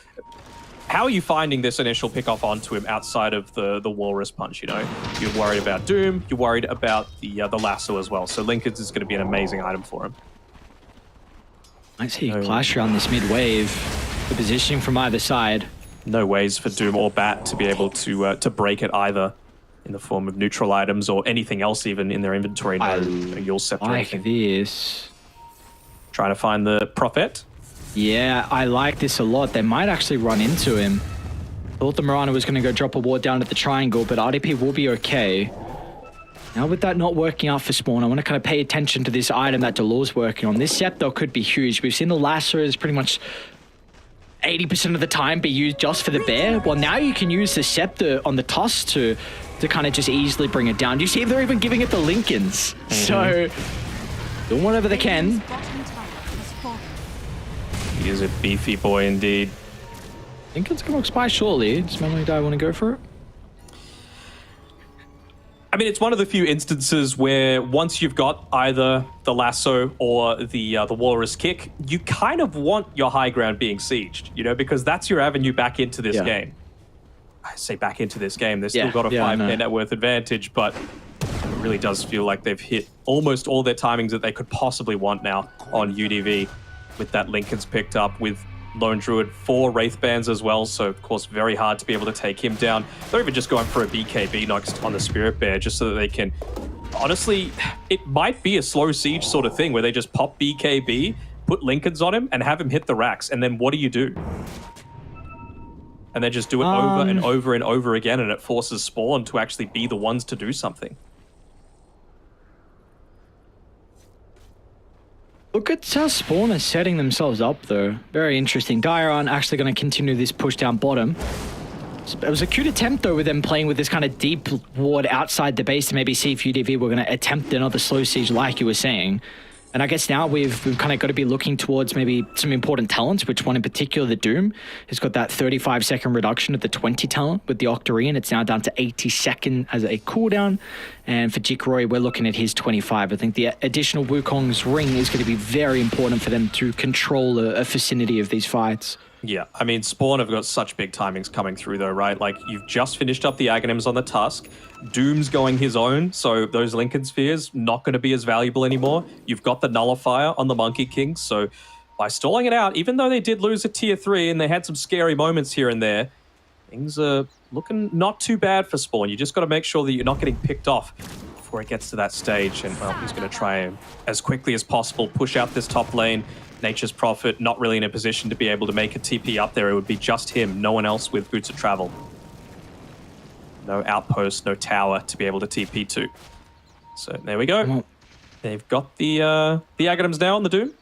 How are you finding this initial pick off onto him outside of the Walrus Punch, you know? You're worried about Doom, you're worried about the lasso as well. So Lincoln's is going to be an amazing item for him. I see clash around this mid wave. The positioning from either side. No ways for Doom or Bat to be able to break it either in the form of neutral items or anything else even in their inventory. You'll separate like this. Trying to find the Prophet. Yeah, I like this a lot. They might actually run into him. Thought the Mirana was going to go drop a ward down at the triangle, but RDP will be okay. Now with that not working out for Spawn, I want to kind of pay attention to this item that Delaw's working on. This Scepter could be huge. We've seen the Lasso is pretty much 80% of the time be used just for the bear. Well, now you can use the Scepter on the Tusk to kind of just easily bring it down. Do you see they're even giving it the Lincolns? So, doing whatever they can. He is a beefy boy indeed. Lincoln's going to expire shortly. Does Memory Die want to go for it? I mean, it's one of the few instances where once you've got either the lasso or the Walrus Kick, you kind of want your high ground being sieged, you know, because that's your avenue back into this game. I say back into this game. They've still got a 5k net worth advantage, but it really does feel like they've hit almost all their timings that they could possibly want now on UDV. With that Lincoln's picked up, with Lone Druid 4 Wraith Bands as well, so of course very hard to be able to take him down. They're even just going for a BKB next on the Spirit Bear just so that they can... Honestly, it might be a slow siege sort of thing where they just pop BKB, put Lincolns on him, and have him hit the racks, and then what do you do? And then just do it over and over and over again, and it forces Spawn to actually be the ones to do something. Look at how Spawn is setting themselves up, though. Very interesting. Dire aren't actually going to continue this push down bottom. It was a cute attempt, though, with them playing with this kind of deep ward outside the base to maybe see if UDV were going to attempt another slow siege like you were saying. And I guess now we've kind of got to be looking towards maybe some important talents, which one in particular, the Doom, has got that 35-second reduction of the 20 talent with the Octarine, and it's now down to 80 seconds as a cooldown. And for Jikroy, we're looking at his 25. I think the additional Wukong's ring is going to be very important for them to control a vicinity of these fights. Yeah, I mean, Spawn have got such big timings coming through, though, right? Like, you've just finished up the Aghanims on the Tusk. Doom's going his own, so those Lincoln Spheres not going to be as valuable anymore. You've got the Nullifier on the Monkey King, so by stalling it out, even though they did lose a tier 3 and they had some scary moments here and there, things are looking not too bad for Spawn. You just got to make sure that you're not getting picked off before it gets to that stage. And, well, he's going to try and, as quickly as possible, push out this top lane. Nature's Prophet not really in a position to be able to make a TP up there. It would be just him, no one else with boots of travel. No outpost, no tower to be able to TP to. So there we go. They've got the Aghanims now on the Doom.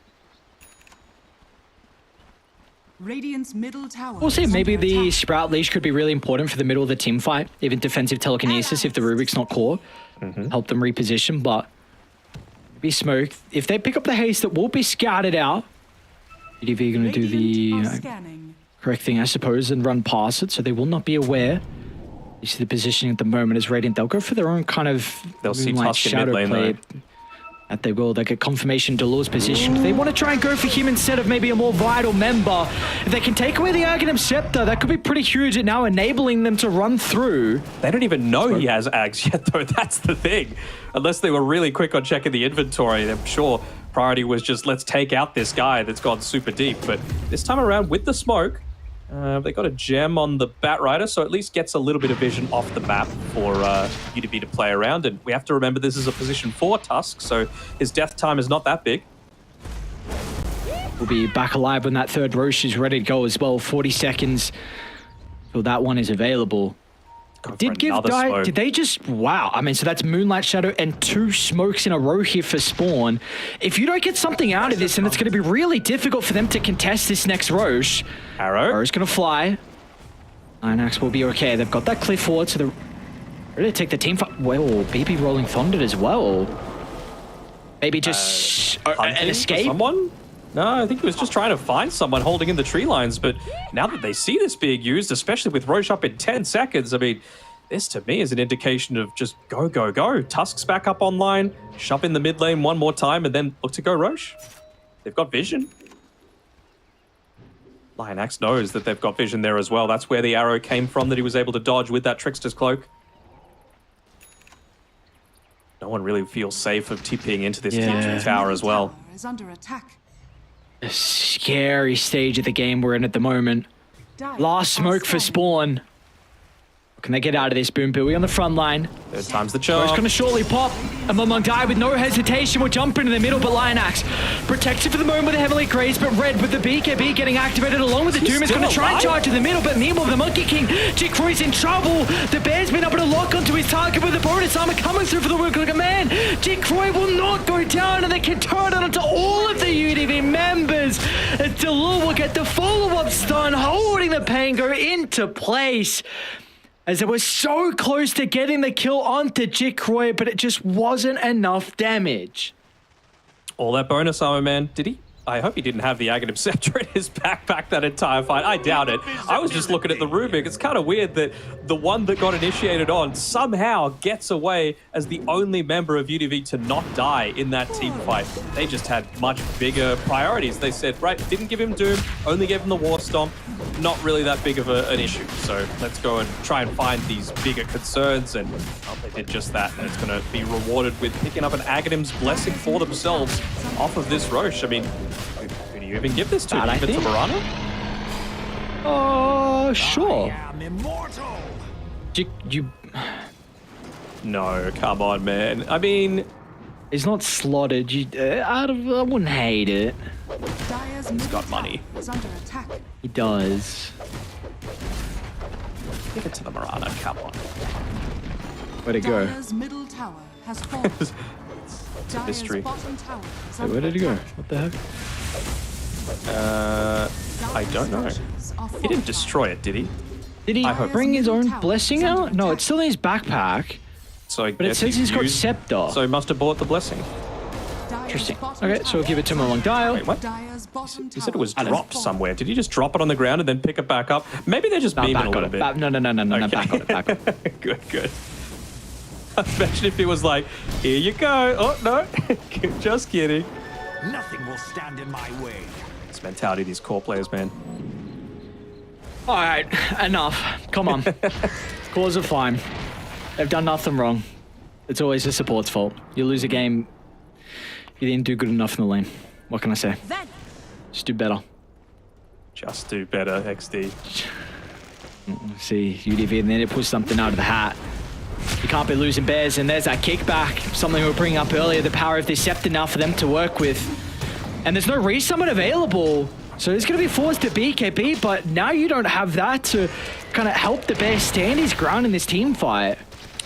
Radiant's middle tower. We'll see. Maybe the Sprout Leash could be really important for the middle of the team fight. Even defensive telekinesis if the Rubik's not core. Help them reposition, but be smoke. If they pick up the haste, that will be scouted out. UDV are going to do the correct thing, I suppose, and run past it, so they will not be aware. You see the positioning at the moment is Radiant. They'll go for their own kind of shadow play. That they will. They get confirmation Delaw's position. They want to try and go for him instead of maybe a more vital member. If they can take away the Aghanim Scepter, that could be pretty huge at now enabling them to run through. They don't even know he has Ags yet, though. That's the thing. Unless they were really quick on checking the inventory, I'm sure priority was just, let's take out this guy that's gone super deep. But this time around, with the smoke, they got a gem on the Batrider, so at least gets a little bit of vision off the map for UDV to play around. And we have to remember this is a position 4 Tusk, so his death time is not that big. will be back alive when that third Roche is ready to go as well. 40 seconds till that one is available. Did they just, wow. I mean, so that's Moonlight Shadow and 2 smokes in a row here for Spawn. If you don't get something out of this, then it's going to be really difficult for them to contest this next Roche. Arrow's going to fly. Inax will be okay. They've got that cliff forward, so they're ready to take the team fight. Well, BB rolling Thundered as well. Maybe just an escape? Someone? No, I think he was just trying to find someone holding in the tree lines, but now that they see this being used, especially with Roche up in 10 seconds, I mean, this to me is an indication of just go, go, go. Tusk's back up online, shove in the mid lane one more time, and then look to go Roche. They've got vision. Lionax knows that they've got vision there as well. That's where the arrow came from that he was able to dodge with that Trickster's Cloak. No one really feels safe of TPing into this T2 tower as well. Is under attack. A scary stage of the game we're in at the moment. Last smoke for Spawn. Can they get out of this? Boom Booey on the front line. Third time's the charm. It's going to shortly pop. And Mumung with no hesitation will jump into the middle, but Lionax protected for the moment with the Heavenly Grace, but Red with the BKB getting activated along with the Doom is going to try and charge to the middle, but meanwhile the Monkey King, Jikroy's in trouble. The Bear's been able to lock onto his target with the bonus armor coming through for the work like a man. Jikroy will not go down, and they can turn it onto all of the UDV members. And Delul will get the follow-up stun, holding the Pango into place. As it was so close to getting the kill onto Jikroy, but it just wasn't enough damage. All that bonus armor, man. Did he? I hope he didn't have the Aghanim Scepter in his backpack that entire fight. I doubt it. I was just looking at the Rubik. It's kind of weird that the one that got initiated on somehow gets away as the only member of UDV to not die in that team fight. They just had much bigger priorities. They said, right, didn't give him Doom, only gave him the War Stomp. Not really that big of an issue. So let's go and try and find these bigger concerns. And they did just that. And it's going to be rewarded with picking up an Aghanim's Blessing for themselves off of this Roche. I mean, who do you even give this to? Do you give it to Mirana? Sure. I am immortal. You... No, come on, man. I mean... It's not slotted. I wouldn't hate it. He's got money. Is under attack. He does. Give it to the Mirana, come on. Where'd it go? Dire's middle tower has fallen. It's a mystery. Bottom tower is Wait, where did he go? What the heck? I don't know. He didn't destroy it, did he? Did he bring his own blessing out? No, it's still in his backpack. So but it says he's got Scepter. So he must have bought the blessing. Interesting. Okay, so we'll give it to him along Dial. Wait, what? He said it was dropped somewhere. Did he just drop it on the ground and then pick it back up? Maybe they're just beaming a little bit. No, back on it, back on it. Good. Imagine if he was like, here you go. Oh, no. Just kidding. Nothing will stand in my way. It's mentality of these core players, man. All right, enough. Come on. Cores are fine. They've done nothing wrong. It's always the support's fault. You lose a game, you didn't do good enough in the lane. What can I say? Just do better. Just do better, XD. See, UDV, and then it pulls something out of the hat. You can't be losing bears, and there's that kickback. Something we were bringing up earlier, the power of this Scepter now for them to work with. And there's no resummon available. So it's going to be forced to BKB, but now you don't have that to kind of help the bear stand his ground in this team fight.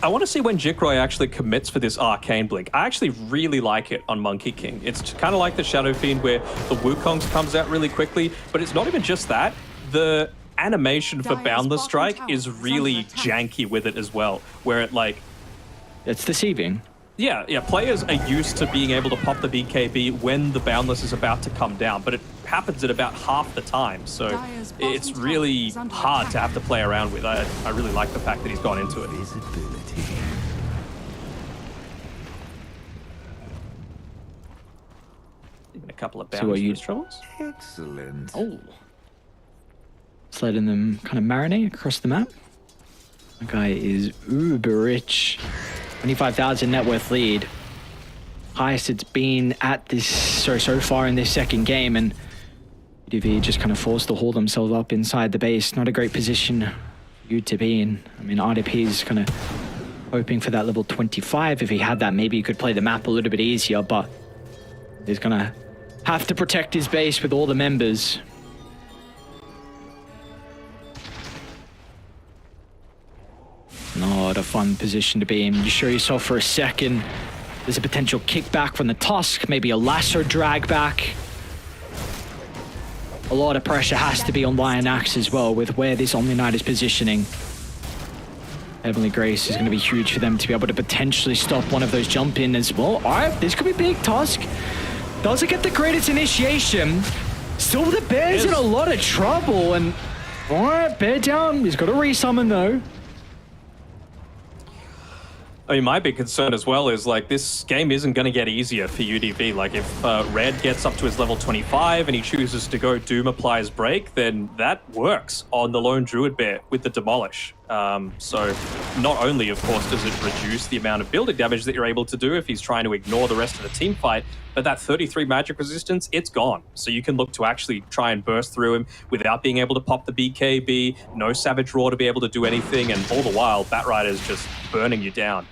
I want to see when Jikroy actually commits for this Arcane Blink. I actually really like it on Monkey King. It's kind of like the Shadow Fiend where the Wukong's comes out really quickly, but it's not even just that. The animation for Boundless Strike is really janky with it as well, where it like... It's deceiving. Yeah, players are used to being able to pop the BKB when the Boundless is about to come down, but it happens at about half the time, so it's really hard to have to play around with. I really like the fact that he's gone into it. Even a couple of Boundless troubles. Excellent. Oh. Just letting them kind of marinate across the map. That guy is uber rich. 25,000 net worth lead. Highest it's been at this so far in this second game, and UDV just kind of forced to haul themselves up inside the base. Not a great position for you to be in. I mean, RDP is kind of hoping for that level 25. If he had that, maybe he could play the map a little bit easier, but he's gonna have to protect his base with all the members. Not a fun position to be in. You show yourself for a second. There's a potential kickback from the Tusk, maybe a lasso drag back. A lot of pressure has to be on Lion Axe as well with where this Omni Knight is positioning. Heavenly Grace is going to be huge for them to be able to potentially stop one of those jump in as well. All right, this could be big. Tusk doesn't get the greatest initiation. Still, the Bear's in a lot of trouble. And all right, Bear down. He's got to resummon though. I mean, my big concern as well is, like, this game isn't going to get easier for UDV. Like, if Red gets up to his level 25 and he chooses to go Doom applies Break, then that works on the lone Druid Bear with the Demolish. So not only, of course, does it reduce the amount of building damage that you're able to do if he's trying to ignore the rest of the team fight, but that 33 magic resistance, it's gone. So you can look to actually try and burst through him without being able to pop the BKB, no Savage Roar to be able to do anything, and all the while, Batrider's just burning you down.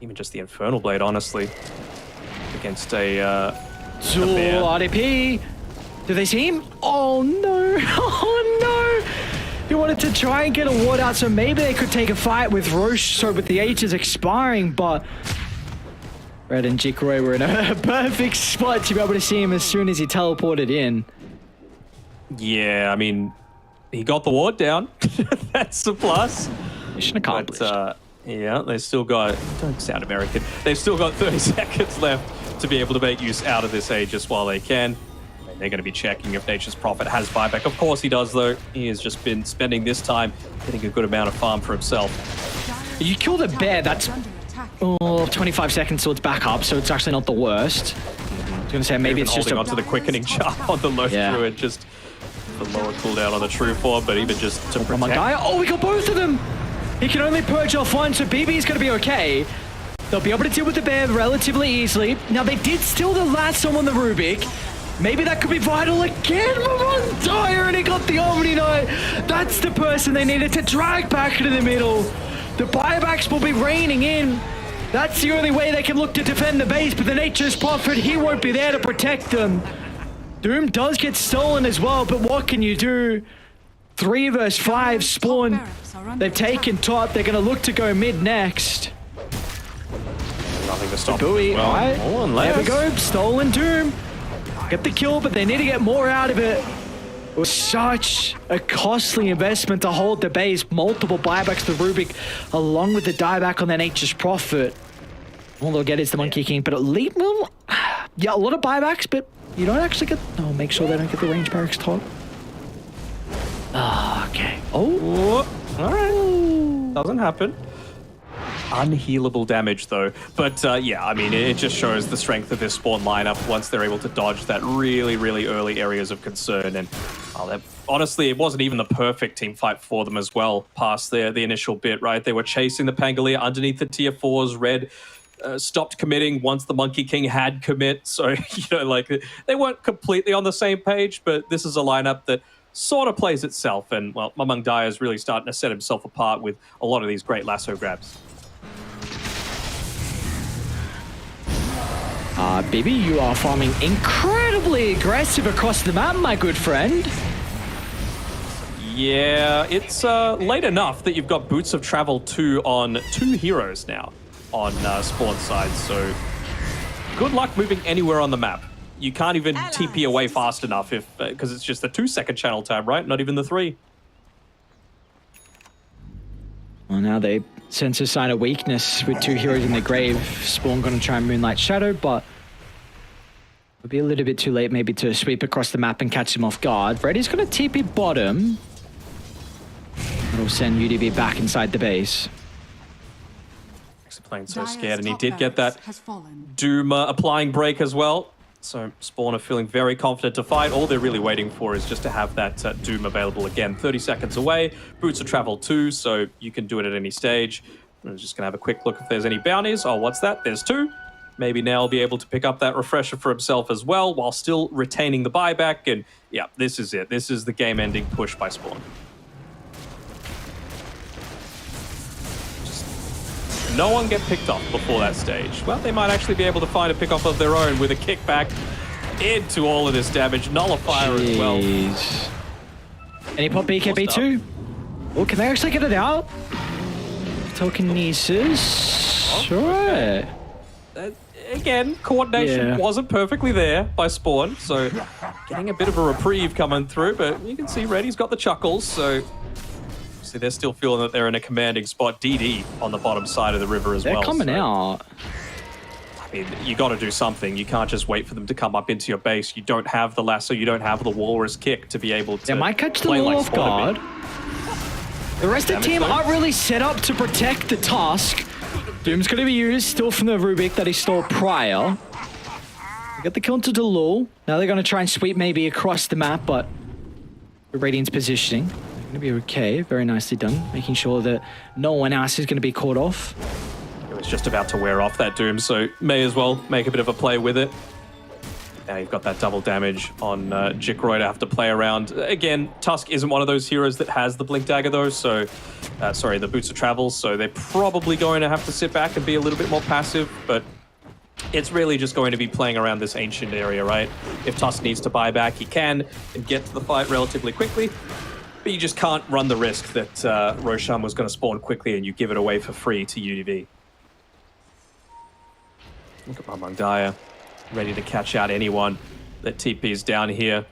Even just the Infernal Blade, honestly, against a bear. RDP. Do they see him? Oh no! Oh no! He wanted to try and get a ward out, so maybe they could take a fight with Roche. So with the H's expiring, but Red and Jikroy were in a perfect spot to be able to see him as soon as he teleported in. Yeah, I mean, he got the ward down. That's a plus. Mission accomplished. But, yeah, they still got, don't sound American, they've still got 30 seconds left to be able to make use out of this Aegis while they can. And they're going to be checking if Nature's Prophet has buyback. Of course he does, though. He has just been spending this time getting a good amount of farm for himself. You kill the bear, that's 25 seconds till it's back up, so it's actually not the worst. I was going to say, maybe it's just onto the quickening charm on the low Druid, just the lower cooldown on the true form, but even just to protect. Oh my guy, oh, we got both of them! He can only purge off one, so BB is going to be okay. They'll be able to deal with the bear relatively easily. Now, they did steal the lasso on the Rubik. Maybe that could be vital again. Mamondire, and he got the Omni Knight. That's the person they needed to drag back into the middle. The buybacks will be raining in. That's the only way they can look to defend the base, but the Nature's Prophet, he won't be there to protect them. Doom does get stolen as well, but what can you do? 3 versus 5 spawn. They've taken top. They're going to look to go mid next. Nothing to stop Bowie, well. right. There we go. Stolen Doom. Get the kill, but they need to get more out of it. It was such a costly investment to hold the base. Multiple buybacks to Rubik, along with the dieback on their Nature's Prophet. All they'll get is the Monkey King, but at least, well, yeah, a lot of buybacks, but you don't actually get... No, make sure they don't get the range barracks top. Ah, okay. Oh, all right. Doesn't happen. Unhealable damage, though. But yeah, I mean, it just shows the strength of this spawn lineup once they're able to dodge that really, really early areas of concern. And honestly, it wasn't even the perfect team fight for them as well, past the initial bit, right? They were chasing the Pangolier underneath the tier 4s. Red stopped committing once the Monkey King had commit. So, you know, like, they weren't completely on the same page, but this is a lineup that sort of plays itself. And, well, Mamondire is really starting to set himself apart with a lot of these great lasso grabs. Baby, you are farming incredibly aggressive across the map, my good friend. Yeah, it's late enough that you've got Boots of Travel 2 on 2 heroes now on spawn side, so good luck moving anywhere on the map. You can't even TP away fast enough if because it's just the 2-second channel tab, right? Not even the 3. Well, now they sense a sign of weakness with 2 heroes in the grave. Spawn gonna try and Moonlight Shadow, but it'll be a little bit too late maybe to sweep across the map and catch him off guard. Freddy's gonna TP bottom. It'll send UDB back inside the base. Actually playing so scared, and he did get that Doom applying break as well. So Spawn are feeling very confident to fight. All they're really waiting for is just to have that Doom available again. 30 seconds away. Boots of Travel 2, so you can do it at any stage. I'm just going to have a quick look if there's any bounties. Oh, what's that? There's 2. Maybe now he'll be able to pick up that refresher for himself as well while still retaining the buyback. And yeah, this is it. This is the game-ending push by Spawn. Just no one get picked off before that stage? Well, they might actually be able to find a pick off of their own with a kickback into all of this damage. Nullifier as well. Any pop BKB2? Oh, can they actually get it out? Telekinesis. Sure. Again, coordination wasn't perfectly there by Spawn, so getting a bit of a reprieve coming through, but you can see Reddy's got the chuckles, so they're still feeling that they're in a commanding spot. DD on the bottom side of the river as well. They're coming out. I mean, you got to do something. You can't just wait for them to come up into your base. You don't have the lasso, you don't have the walrus kick to be able to. They might catch the play Lul like off guard. The rest of the team aren't really set up to protect the Tusk. Doom's going to be used still from the Rubik that he stole prior. They get the kill into Delul. Now they're going to try and sweep maybe across the map, but the Radiant's positioning. They're going to be okay. Very nicely done. Making sure that no one else is going to be caught off. It was just about to wear off that Doom, so may as well make a bit of a play with it. Now you've got that double damage on Jikroy to have to play around. Again, Tusk isn't one of those heroes that has the Blink Dagger though, so... sorry, the Boots of Travel, so they're probably going to have to sit back and be a little bit more passive, but it's really just going to be playing around this ancient area, right? If Tusk needs to buy back, he can and get to the fight relatively quickly, but you just can't run the risk that Roshan was going to spawn quickly and you give it away for free to UDV. Look at Mamangdaya, ready to catch out anyone that TP's down here.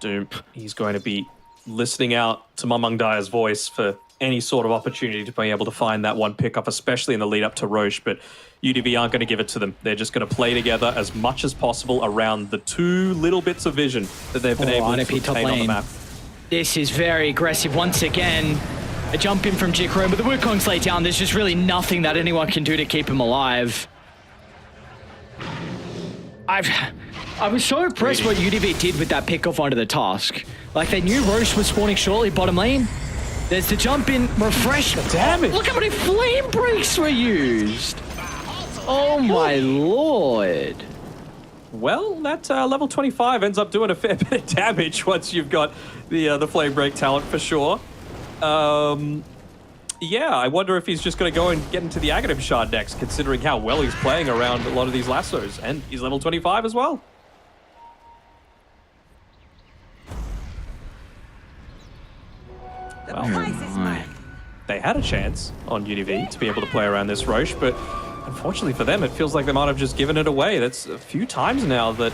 Doom, he's going to be listening out to Mamangdaya's voice for any sort of opportunity to be able to find that one pickup, especially in the lead up to Roche, but UDV aren't going to give it to them. They're just going to play together as much as possible around the two little bits of vision that they've been able to obtain on the map. This is very aggressive once again. A jump in from Jikroy, but the Wukong's laid down. There's just really nothing that anyone can do to keep him alive. I was so impressed what UDV did with that pickoff onto the Tusk. Like, they knew Roche was spawning shortly bottom lane. There's the jump in, refresh. Damage. Look how many flame breaks were used. Oh my lord. Well, that level 25 ends up doing a fair bit of damage once you've got the flame break talent for sure. Yeah, I wonder if he's just going to go and get into the Aghanim Shard next, considering how well he's playing around a lot of these lassos, and he's level 25 as well. Well, they had a chance on UDV to be able to play around this Roche, but unfortunately for them, it feels like they might have just given it away. That's a few times now that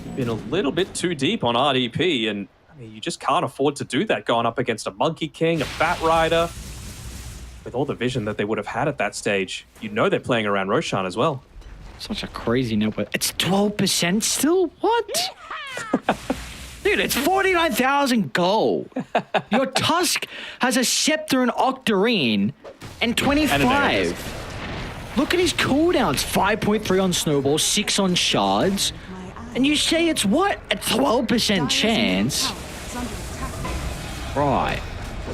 you've been a little bit too deep on RDP, and I mean, you just can't afford to do that going up against a Monkey King, a Fat Rider. With all the vision that they would have had at that stage, you know they're playing around Roshan as well. Such a crazy number. It's 12% still? What? Dude, it's 49,000 gold. Your Tusk has a Scepter and Octarine and 25. Look at his cooldowns. 5.3 on Snowball, 6 on Shards. And you say it's what? A 12% chance? Right.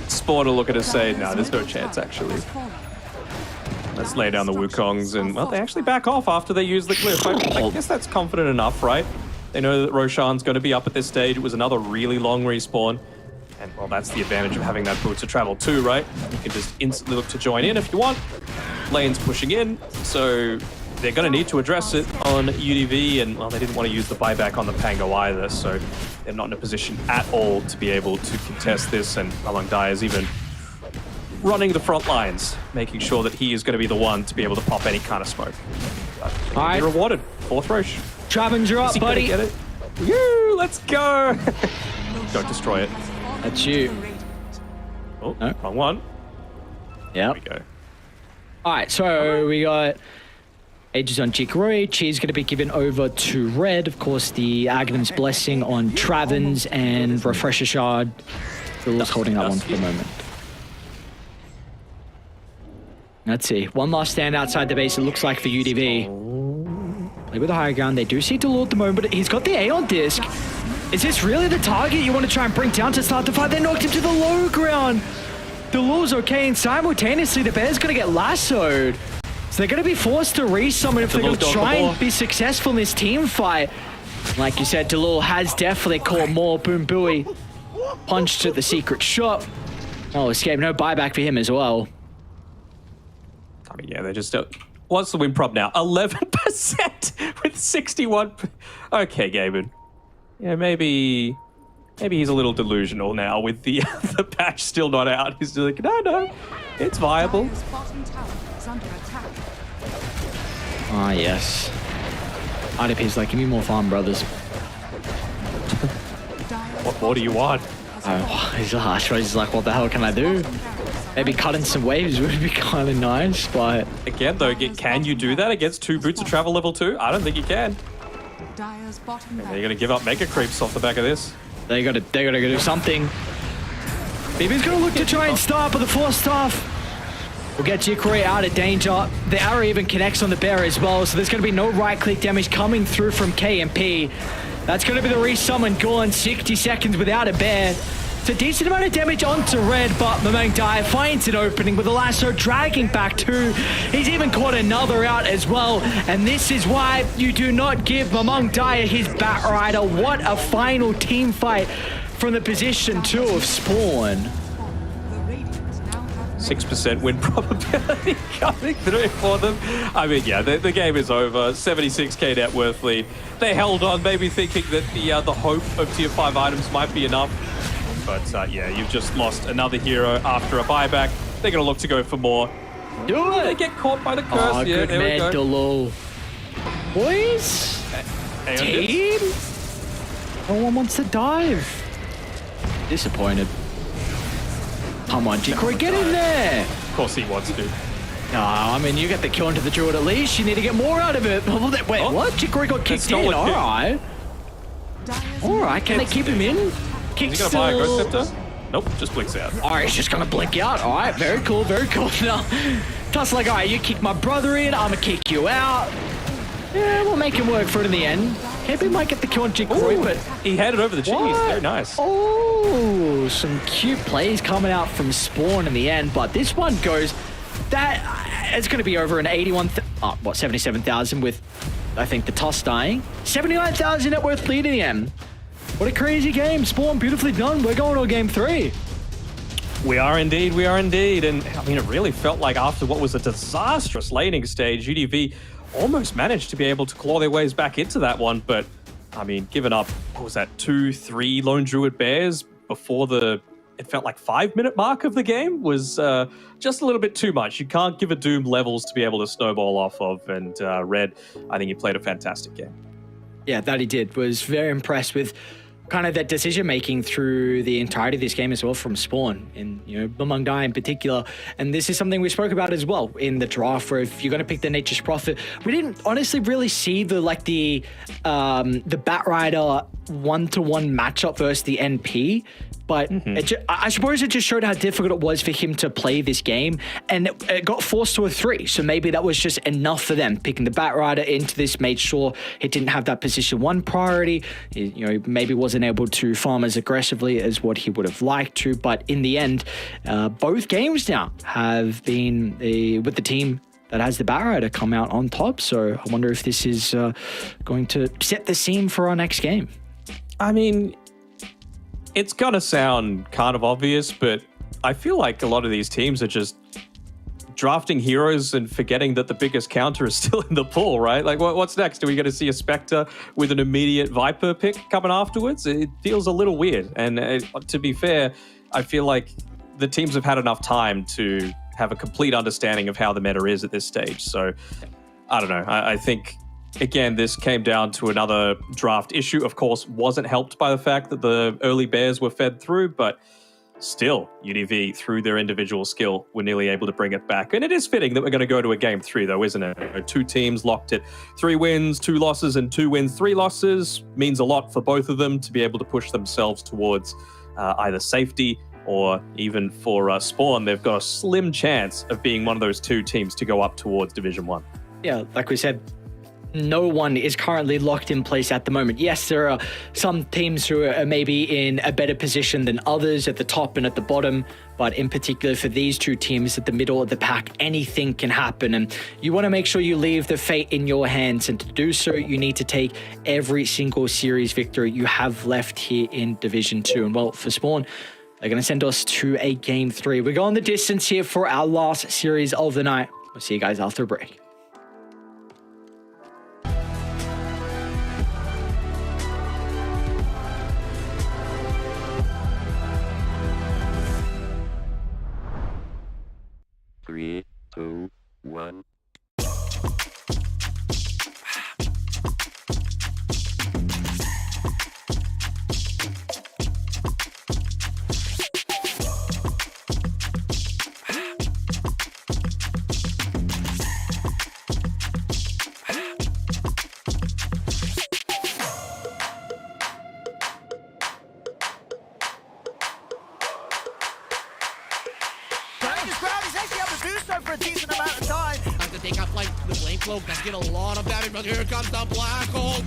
Spawn will look at us and say, no, there's no chance, actually. Let's lay down the Wukongs, and, well, they actually back off after they use the Glyph. I guess that's confident enough, right? They know that Roshan's going to be up at this stage. It was another really long respawn. And, well, that's the advantage of having that Boots of Travel too, right? You can just instantly look to join in if you want. Lane's pushing in, so they're going to need to address it on UDV, and, well, they didn't want to use the buyback on the Pango either, so they're not in a position at all to be able to contest this, and Mamangdaya is even running the front lines, making sure that he is going to be the one to be able to pop any kind of smoke. All right. Be rewarded. Fourth Roche. Trappins, you're up, buddy. Get it? Woo, let's go. Don't destroy it. That's you. Oh, no. Wrong one. Yeah. There we go. All right, so we got Ages on Jikroy. Che's going to be given over to Red. Of course, the Aghanim's Blessing on Travins and Refresher Shard. Phil's holding that one for the moment. Let's see. One last stand outside the base, it looks like, for UDV. Play with the higher ground. They do see Delul at the moment, but he's got the A on disc. Is this really the target you want to try and bring down to start the fight? They knocked him to the low ground. Delul's okay, and simultaneously the Bear's going to get lassoed. So they're going to be forced to resummon if they're going to try and be successful in this team fight. Like you said, Delul has definitely caught more Boom Buoy. Punched at the secret shop. Oh, escape. No buyback for him as well. I mean, yeah, they just don't. What's the win prop now? 11% with 61. Okay, Gaben. Yeah, maybe he's a little delusional now with the the patch still not out. He's like, no, it's viable. Dire's bottom tower is under attack. Ah, yes. IDP's like, give me more farm, brothers. What more do you want? He's like, what the hell can I do? Maybe cutting some waves would be kind of nice, but... Again, though, can you do that against 2 Boots of Travel level 2? I don't think you can. Dire's bottom They're going to give up Mega Creeps off the back of this. They gotta do something. BB's gonna look to try and start, but the force staff will get Jikori out of danger. The arrow even connects on the bear as well, so there's gonna be no right-click damage coming through from KMP. That's gonna be the resummon gone. 60 seconds without a bear. It's a decent amount of damage onto red, but Mamang Dai finds an opening with the lasso dragging back 2. He's even caught another out as well, and this is why you do not give Mamang Dai his Bat Rider. What a final team fight from the position 2 of Spawn. 6% win probability coming through for them. I mean, yeah, the game is over. 76k net worth lead. They held on, maybe thinking that the hope of tier 5 items might be enough. But yeah, you've just lost another hero after a buyback. They're going to look to go for more. Do it! They get caught by the curse. Oh, yeah, good there we man, go. Dolo. Boys? Team? No one wants to dive. Disappointed. Come on, Jikori, get in there! Of course he wants to. No, I mean, you get the kill into the druid at least. You need to get more out of it. Wait, what? Jikori got kicked in. All right. All right, can they keep him in? Is he going to buy a Ghost Scepter? Nope, just blinks out. All right, he's just going to blink out. All right, very cool, very cool. Now, Tuss like, all right, you kick my brother in, I'm going to kick you out. Yeah, we'll make him work for it in the end. KP might get the kill on Jikori, but... He handed over the cheese. Very nice. Oh, some cute plays coming out from Spawn in the end, but this one goes... That it's going to be over an 77,000 with, I think, the toss dying. 79,000 net worth lead in the end. What a crazy game. Spawn, beautifully done. We're going to game 3. We are indeed. And I mean, it really felt like after what was a disastrous laning stage, UDV almost managed to be able to claw their ways back into that one. But I mean, given up, what was that, 2-3 Lone Druid Bears before it felt like 5-minute mark of the game was just a little bit too much. You can't give a Doom levels to be able to snowball off of. And Red, I think he played a fantastic game. Yeah, that he did. Was very impressed with kind of that decision making through the entirety of this game as well from Spawn, and Mamang Dai in particular. And this is something we spoke about as well in the draft, where if you're going to pick the Nature's Prophet, we didn't honestly really see the Bat Rider 1-to-1 matchup versus the NP. But I suppose it just showed how difficult it was for him to play this game, and it got forced to a 3. So maybe that was just enough for them. Picking the Bat Rider into this made sure it didn't have that position 1 priority. He maybe wasn't able to farm as aggressively as what he would have liked to. But in the end, both games now have been with the team that has the Bat Rider come out on top. So I wonder if this is going to set the scene for our next game. I mean, it's going to sound kind of obvious, but I feel like a lot of these teams are just drafting heroes and forgetting that the biggest counter is still in the pool, right? Like, what's next? Are we going to see a Spectre with an immediate Viper pick coming afterwards? It feels a little weird. And to be fair, I feel like the teams have had enough time to have a complete understanding of how the meta is at this stage. So, I don't know. I think... Again, this came down to another draft issue. Of course, wasn't helped by the fact that the early bears were fed through, but still, UDV, through their individual skill, were nearly able to bring it back. And it is fitting that we're going to go to a game 3, though, isn't it? 2 teams locked at 3 wins, 2 losses, and 2 wins, 3 losses. Means a lot for both of them to be able to push themselves towards either safety or even for Spawn. They've got a slim chance of being one of those 2 teams to go up towards Division 1. Yeah, like we said, no one is currently locked in place at the moment. Yes, there are some teams who are maybe in a better position than others at the top and at the bottom, but in particular for these 2 teams at the middle of the pack, anything can happen, and you want to make sure you leave the fate in your hands, and to do so, you need to take every single series victory you have left here in Division 2. And well, for Spawn, they're going to send us to a game 3. We're going the distance here for our last series of the night. We'll see you guys after break. Three, two, one. This crowd is actually able to do so for a decent amount of time. Have to take out like the Flame Cloak. Does get a lot of damage, but here comes the Black Hole.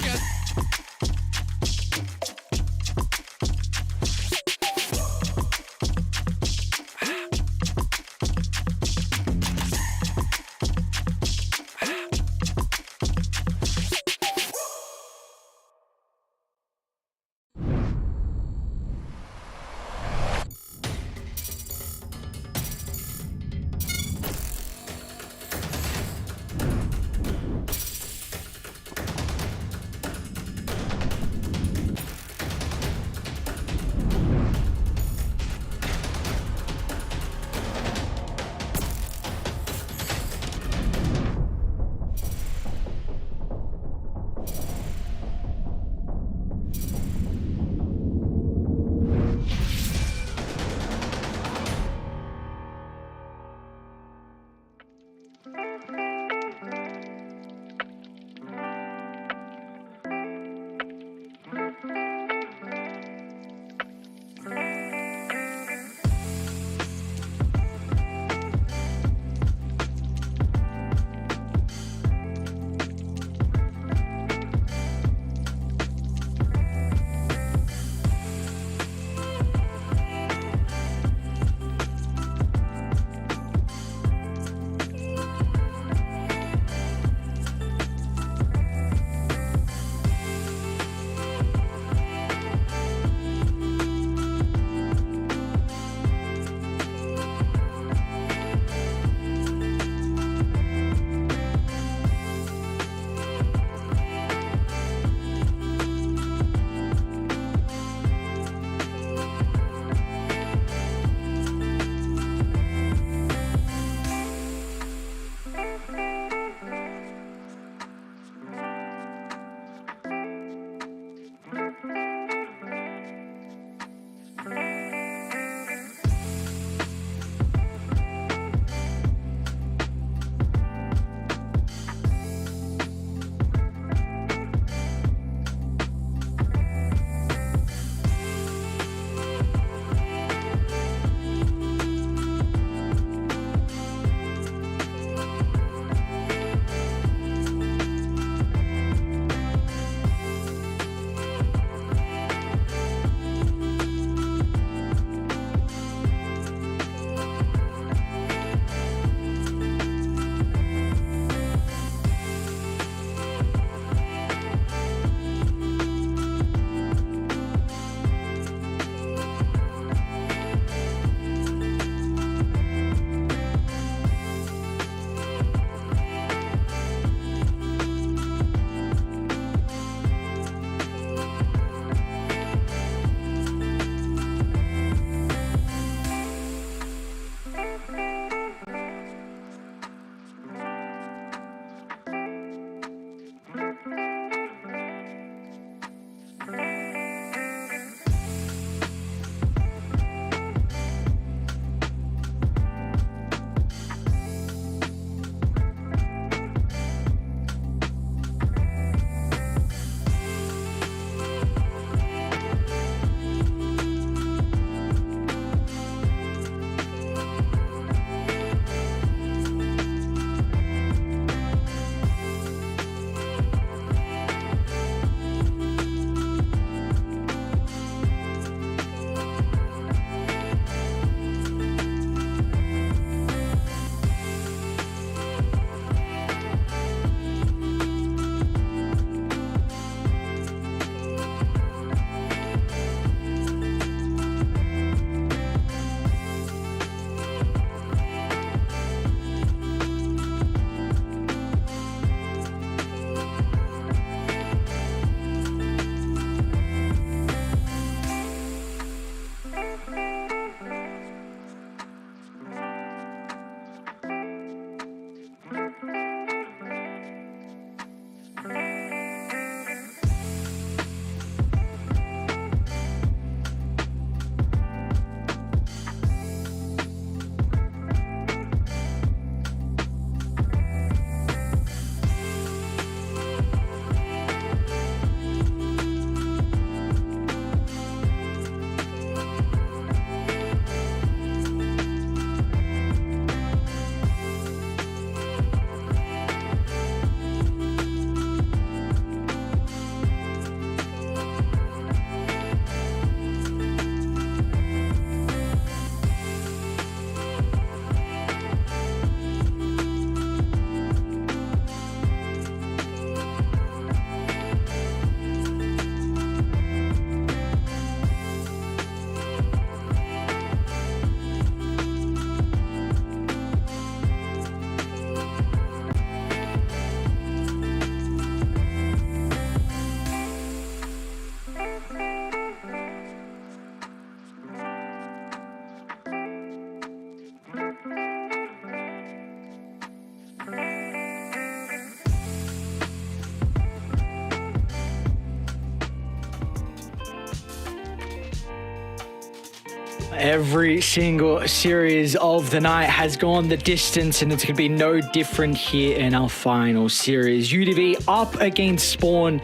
every single series of the night has gone the distance, and it's going to be no different here in our final series. UDV up against Spawn,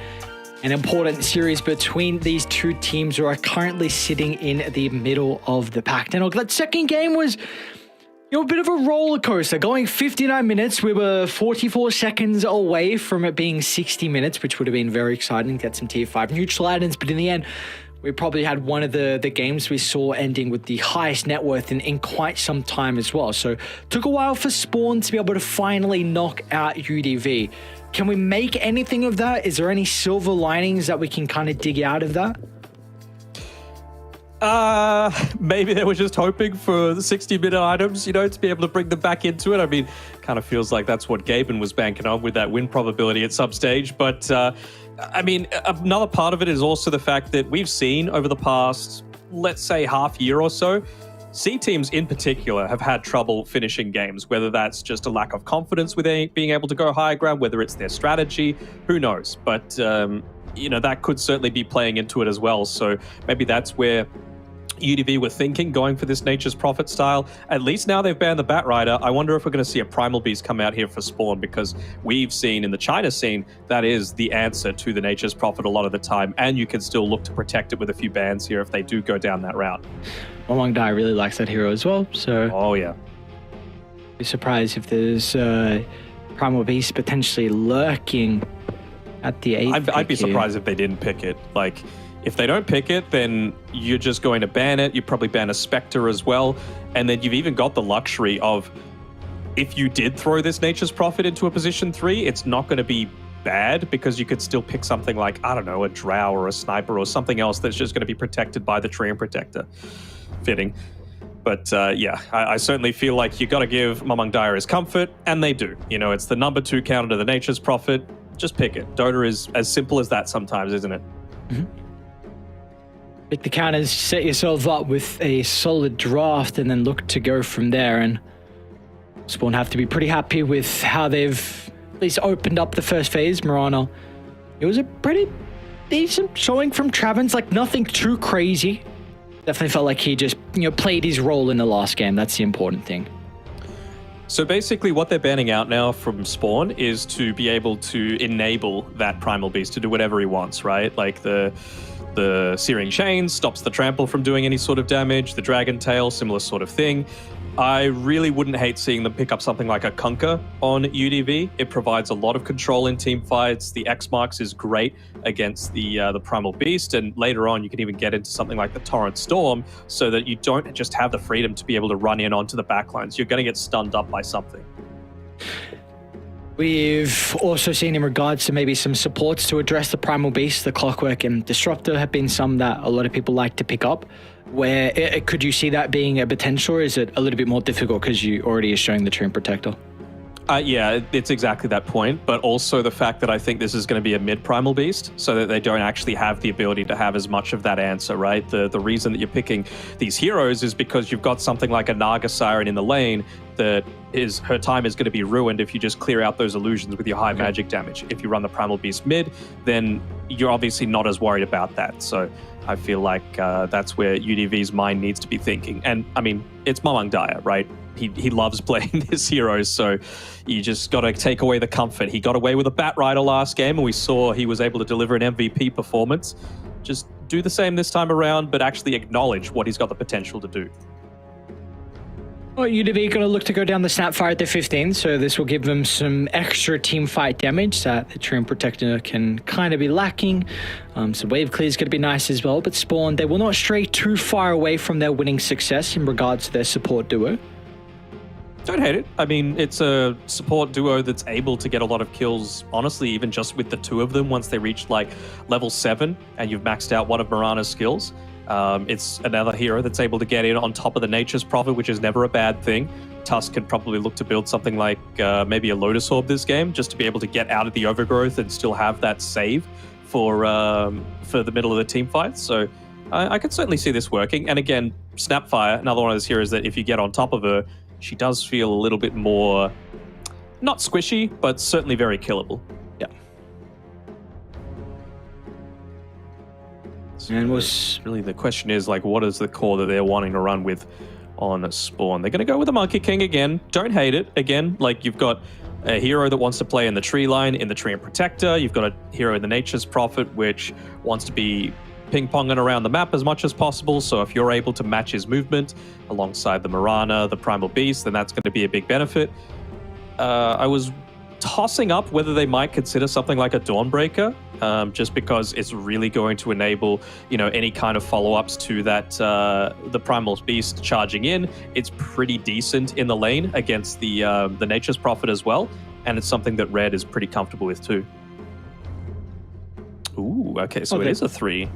an important series between these two teams who are currently sitting in the middle of the pack. Now, that second game was a bit of a roller coaster. Going 59 minutes, we were 44 seconds away from it being 60 minutes, which would have been very exciting to get some tier 5 neutral items, but in the end, we probably had one of the games we saw ending with the highest net worth in quite some time as well. So took a while for Spawn to be able to finally knock out UDV. Can we make anything of that? Is there any silver linings that we can kind of dig out of that? Maybe they were just hoping for the 60-minute items, to be able to bring them back into it. I mean, kind of feels like that's what Gaben was banking on with that win probability at some stage. But, I mean, another part of it is also the fact that we've seen over the past, let's say, half year or so, C teams in particular have had trouble finishing games, whether that's just a lack of confidence with being able to go high ground, whether it's their strategy, who knows. But, that could certainly be playing into it as well. So maybe that's where UDV were thinking, going for this Nature's Prophet style. At least now they've banned the Bat Rider. I wonder if we're going to see a Primal Beast come out here for Spawn, because we've seen in the China scene that is the answer to the Nature's Prophet a lot of the time, and you can still look to protect it with a few bans here if they do go down that route. Wong Dai really likes that hero as well, so... Oh, yeah. Be surprised if there's Primal Beast potentially lurking at the 8th. I'd be surprised if they didn't pick it. Like, if they don't pick it, then you're just going to ban it. You probably ban a Spectre as well. And then you've even got the luxury of, if you did throw this Nature's Prophet into a position 3, it's not going to be bad, because you could still pick something like, I don't know, a Drow or a Sniper or something else that's just going to be protected by the Treant Protector. Fitting. But yeah, I certainly feel like you got to give Mamang Dyer his comfort, and they do. It's the number 2 counter to the Nature's Prophet. Just pick it. Dota is as simple as that sometimes, isn't it? Mm-hmm. Pick the counters, set yourself up with a solid draft, and then look to go from there. And Spawn have to be pretty happy with how they've at least opened up the first phase. Mirana, it was a pretty decent showing from Travens, like nothing too crazy. Definitely felt like he just, played his role in the last game. That's the important thing. So basically what they're banning out now from Spawn is to be able to enable that Primal Beast to do whatever he wants, right? Like the Searing Chains stops the Trample from doing any sort of damage. The Dragon Tail, similar sort of thing. I really wouldn't hate seeing them pick up something like a Kunkka on UDV. It provides a lot of control in team fights. The X Marks is great against the Primal Beast, and later on you can even get into something like the Torrent Storm, so that you don't just have the freedom to be able to run in onto the backlines. You're going to get stunned up by something. We've also seen, in regards to maybe some supports to address the Primal Beast, the Clockwork and Disruptor have been some that a lot of people like to pick up. Where could you see that being a potential, or is it a little bit more difficult because you already are showing the Treant Protector? Yeah, it's exactly that point, but also the fact that I think this is going to be a mid-Primal Beast, so that they don't actually have the ability to have as much of that answer, right? The reason that you're picking these heroes is because you've got something like a Naga Siren in the lane that her time is going to be ruined if you just clear out those illusions with your high magic damage. If you run the Primal Beast mid, then you're obviously not as worried about that. So I feel like that's where UDV's mind needs to be thinking. And I mean, it's Mamang Dyer, right? He loves playing his heroes, so you just got to take away the comfort. He got away with a Bat Rider last game, and we saw he was able to deliver an MVP performance. Just do the same this time around, but actually acknowledge what he's got the potential to do. Well, UDV going to look to go down the Snapfire at the 15, so this will give them some extra team fight damage that the Treant Protector can kind of be lacking. Some wave clear is going to be nice as well, but Spawn, they will not stray too far away from their winning success in regards to their support duo. Don't hate it. I mean, it's a support duo that's able to get a lot of kills, honestly, even just with the 2 of them once they reach like level 7 and you've maxed out one of Mirana's skills. It's another hero that's able to get in on top of the Nature's Prophet, which is never a bad thing. Tusk can probably look to build something like maybe a Lotus Orb this game, just to be able to get out of the Overgrowth and still have that save for the middle of the team fight. So I could certainly see this working. And again, Snapfire, another one of those heroes that if you get on top of her, she does feel a little bit more, not squishy, but certainly very killable. Yeah. And really the question is, like, what is the core that they're wanting to run with on Spawn? They're going to go with the Monkey King again. Don't hate it. Again, like, you've got a hero that wants to play in the tree line, in the Tree and Protector. You've got a hero in the Nature's Prophet, which wants to be ping-ponging around the map as much as possible. So if you're able to match his movement alongside the Marana, the Primal Beast, then that's going to be a big benefit. I was tossing up whether they might consider something like a Dawnbreaker, just because it's really going to enable, any kind of follow-ups to that, the Primal Beast charging in. It's pretty decent in the lane against the Nature's Prophet as well, and it's something that Red is pretty comfortable with too. Ooh, okay, so it is a 3.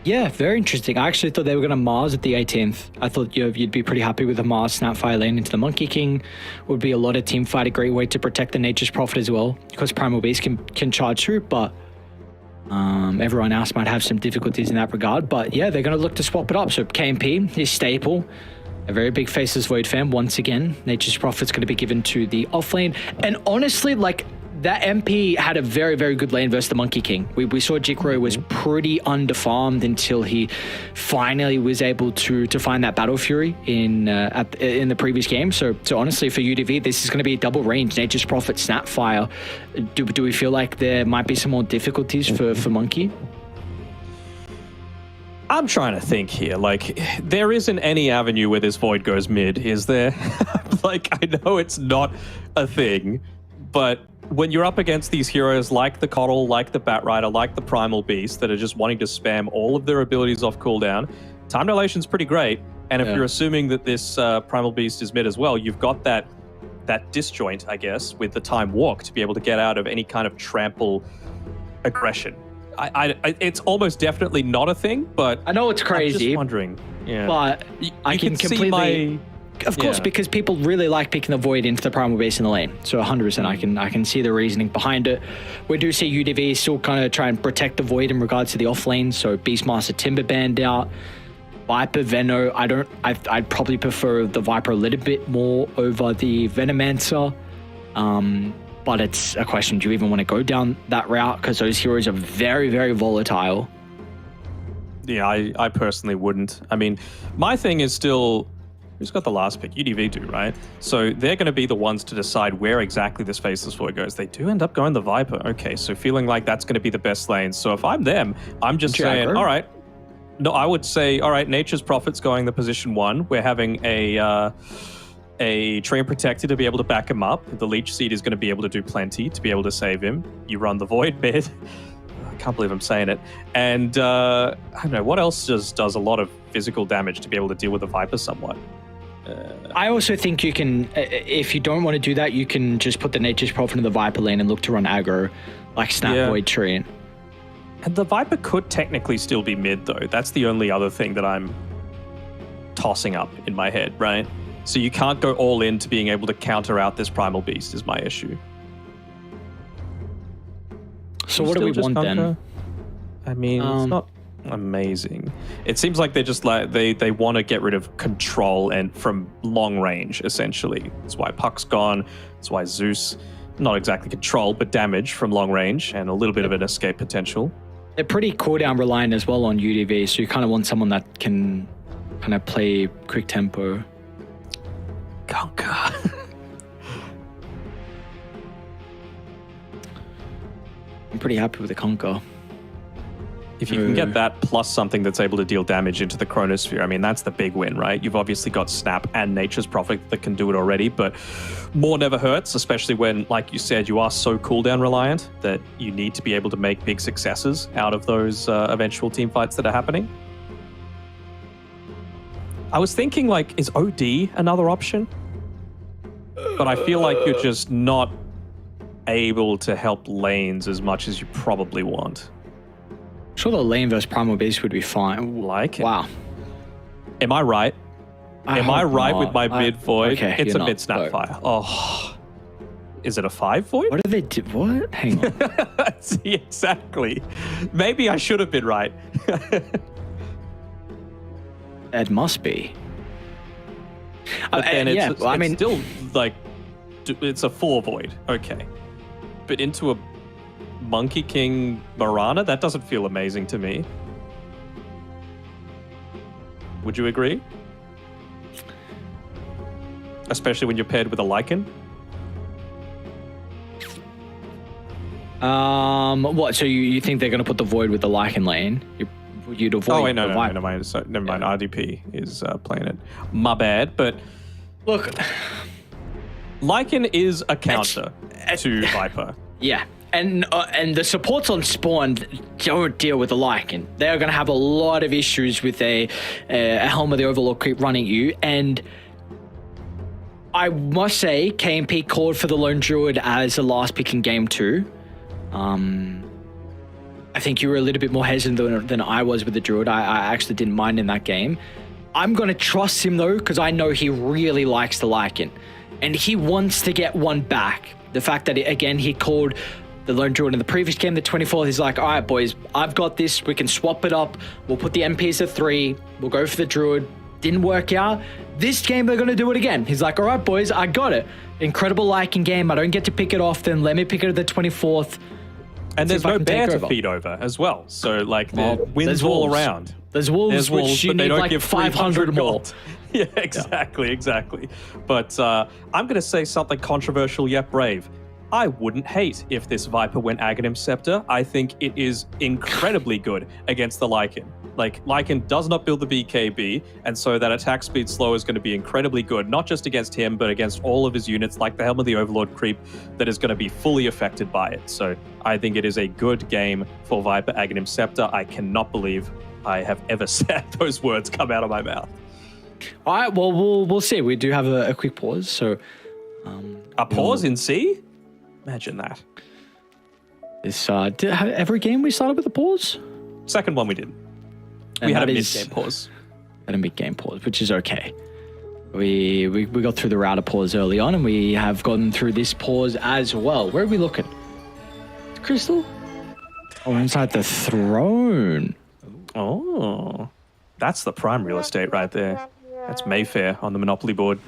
Yeah, very interesting. I actually thought they were going to Mars at the 18th. I thought you'd be pretty happy with the Mars Snapfire lane into the Monkey King. Would be a lot of team fight, a great way to protect the Nature's Prophet as well, because Primal Beast can charge through, but everyone else might have some difficulties in that regard. But yeah, they're going to look to swap it up. So KMP is staple. A very big Faceless Void fan once again. Nature's Prophet's going to be given to the off lane. And honestly, like, that MP had a very, very good lane versus the Monkey King. We saw Jikro was pretty underfarmed until he finally was able to find that Battle Fury in the previous game. So honestly, for UDV, this is going to be a double range. Nature's Prophet, Snapfire. Do we feel like there might be some more difficulties for Monkey? I'm trying to think here. Like, there isn't any avenue where this Void goes mid, is there? Like, I know it's not a thing, but when you're up against these heroes like the Coddle, like the Batrider, like the Primal Beast that are just wanting to spam all of their abilities off cooldown, time dilation's pretty great. And if you're assuming that this Primal Beast is mid as well, you've got that disjoint, I guess, with the Time Walk to be able to get out of any kind of trample aggression. It's almost definitely not a thing, but I know it's crazy. I'm just wondering. Yeah. But I can completely... Of course, because people really like picking the Void into the Primal Beast in the lane. So 100%, I can see the reasoning behind it. We do see UDV still kind of try and protect the Void in regards to the off lane. So Beastmaster Timber banned out. Viper, Veno, I'd probably prefer the Viper a little bit more over the Venomancer. But it's a question, do you even want to go down that route? Because those heroes are very, very volatile. Yeah, I personally wouldn't. I mean, my thing is still... Who's got the last pick? UDV do, right? So they're going to be the ones to decide where exactly this Faceless Void goes. They do end up going the Viper. Okay, so feeling like that's going to be the best lane. So if I'm them, I'm just saying, all right. No, I would say, all right, Nature's Prophet's going the position 1. We're having a Tree and Protector to be able to back him up. The Leech Seed is going to be able to do plenty to be able to save him. You run the Void mid. I can't believe I'm saying it. And I don't know, what else does a lot of physical damage to be able to deal with the Viper somewhat? I also think you can, if you don't want to do that, you can just put the Nature's Prophet in the Viper lane and look to run aggro, like Snap Void Tree. And the Viper could technically still be mid, though. That's the only other thing that I'm tossing up in my head, right? So you can't go all in to being able to counter out this Primal Beast is my issue. So what do we want then? I mean, it's not amazing. It seems like they're just like they want to get rid of control and from long range, essentially. That's why Puck's gone. That's why Zeus, not exactly control, but damage from long range and a little bit of an escape potential. They're pretty cooldown reliant as well on UDV, so you kind of want someone that can kind of play quick tempo. Conquer. I'm pretty happy with the Conquer. If you can get that plus something that's able to deal damage into the Chronosphere, I mean, that's the big win, right? You've obviously got Snap and Nature's Prophet that can do it already, but more never hurts, especially when, like you said, you are so cooldown reliant that you need to be able to make big successes out of those eventual team fights that are happening. I was thinking, like, is OD another option? But I feel like you're just not able to help lanes as much as you probably want. Sure, the lane versus Primal Beast would be fine. Like it. Wow. Am I right? Am I right with my mid Void? Okay, it's a mid Snapfire. Oh. Is it a 5 Void? What do they do? What? Hang on. See, exactly. Maybe I should have been right. It must be. But then it's still like, it's a 4 Void. Okay. But into a Monkey King Mirana? That doesn't feel amazing to me. Would you agree? Especially when you're paired with a Lycan? What? So you think they're going to put the Void with the Lycan lane? You'd avoid. Oh wait, no, never mind. So, never mind. RDP is playing it. My bad. But look, Lycan is a counter to Viper. Yeah, and the supports on Spawn don't deal with the Lycan. They are going to have a lot of issues with a Helm of the Overlord creep running you. And I must say, KMP called for the Lone Druid as the last pick in game 2. I think you were a little bit more hesitant than I was with the Druid. I actually didn't mind in that game. I'm going to trust him, though, because I know he really likes the Lycan. And he wants to get one back. The fact that, again, he called the Lone Druid in the previous game, the 24th, he's like, all right, boys, I've got this. We can swap it up. We'll put the MPs at 3. We'll go for the Druid. Didn't work out. This game, they're going to do it again. He's like, all right, boys, I got it. Incredible Lycan game. I don't get to pick it often. Let me pick it at the 24th. And there's no bear to feed over as well. So, like, the wins all around. There's wolves, which you need like 500 more. Yeah, exactly. But I'm going to say something controversial yet brave. I wouldn't hate if this Viper went Aghanim Scepter. I think it is incredibly good against the Lycan. Like, Lycan does not build the BKB, and so that attack speed slow is going to be incredibly good, not just against him, but against all of his units, like the Helm of the Overlord creep, that is going to be fully affected by it. So I think it is a good game for Viper Aghanim Scepter. I cannot believe I have ever said those words come out of my mouth. All right, well, we'll see. We do have a quick pause, so... a pause in C? Imagine that. This every game we started with a pause? Second one we did. We had a mid-game pause. Had a mid-game pause, which is okay. We got through the router pause early on, and we have gotten through this pause as well. Where are we looking? Crystal? Oh, inside the throne. Oh, that's the prime real estate right there. That's Mayfair on the Monopoly board.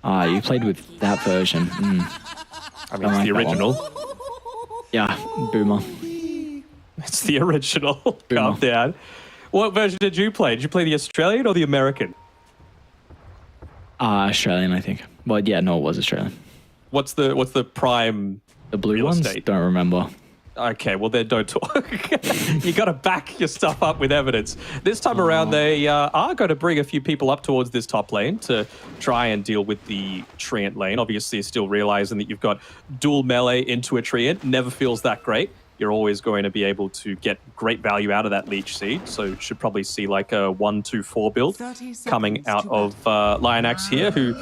Ah, you played with that version. I mean, it's the original. Yeah, Boomer. It's the original. Calm down. What version did you play? Did you play the Australian or the American? Australian, I think. Well, yeah, no, it was Australian. What's the prime? The blue real ones? estate? Don't remember. Okay, well then don't talk. You got to back your stuff up with evidence. This time around, they are going to bring a few people up towards this top lane to try and deal with the Treant lane. Obviously, still realizing that you've got dual melee into a Treant. Never feels that great. You're always going to be able to get great value out of that Leech Seed. So should probably see like a 1-2-4 build coming out of Lionax here, who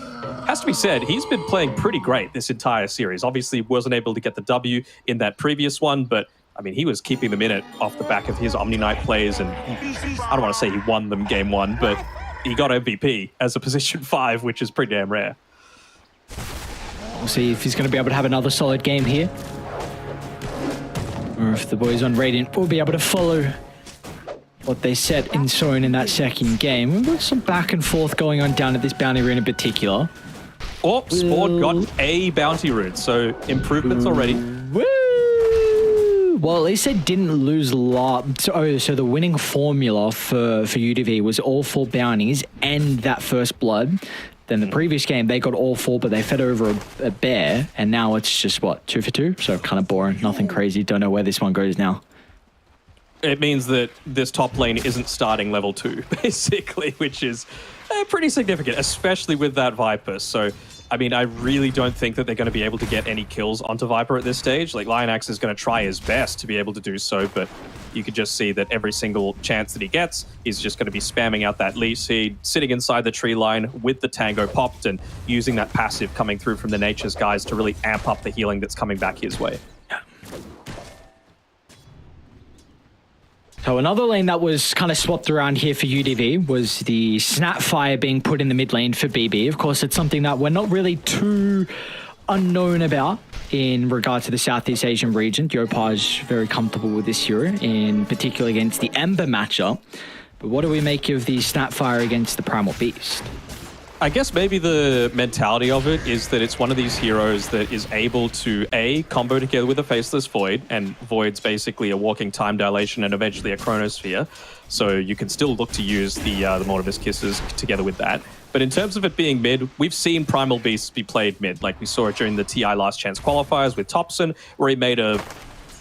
has to be said, he's been playing pretty great this entire series. Obviously wasn't able to get the W in that previous one, but I mean, he was keeping them in it off the back of his Omni Knight plays, and I don't want to say he won them game 1, but he got MVP as a position 5, which is pretty damn rare. We'll see if he's going to be able to have another solid game here, or if the boys on Radiant will be able to follow what they set in stone in that second game. We've got some back and forth going on down at this bounty rune in particular. Oh, Spawn got a bounty rune, so improvements already. Woo! Well, at least they didn't lose a lot. So the winning formula for UDV was all 4 bounties and that first blood. Then the previous game, they got all 4, but they fed over a bear, and now it's just, what, 2 for 2? So kind of boring, nothing crazy. Don't know where this one goes now. It means that this top lane isn't starting level 2, basically, which is pretty significant, especially with that Viper. So, I mean, I really don't think that they're going to be able to get any kills onto Viper at this stage. Like, Lionax is going to try his best to be able to do so, but you could just see that every single chance that he gets, he's just going to be spamming out that Leech Seed, sitting inside the tree line with the Tango popped, and using that passive coming through from the Nature's Guys to really amp up the healing that's coming back his way. So another lane that was kind of swapped around here for UDV was the Snapfire being put in the mid lane for BB. Of course, it's something that we're not really too unknown about in regard to the Southeast Asian region. Yopar is very comfortable with this hero, in particular against the Ember matchup. But what do we make of the Snapfire against the Primal Beast? I guess maybe the mentality of it is that it's one of these heroes that is able to, A, combo together with a Faceless Void, and Void's basically a walking time dilation and eventually a Chronosphere. So you can still look to use the Mortimer's Kisses together with that. But in terms of it being mid, we've seen Primal Beasts be played mid. Like we saw it during the TI Last Chance qualifiers with Thompson, where he made a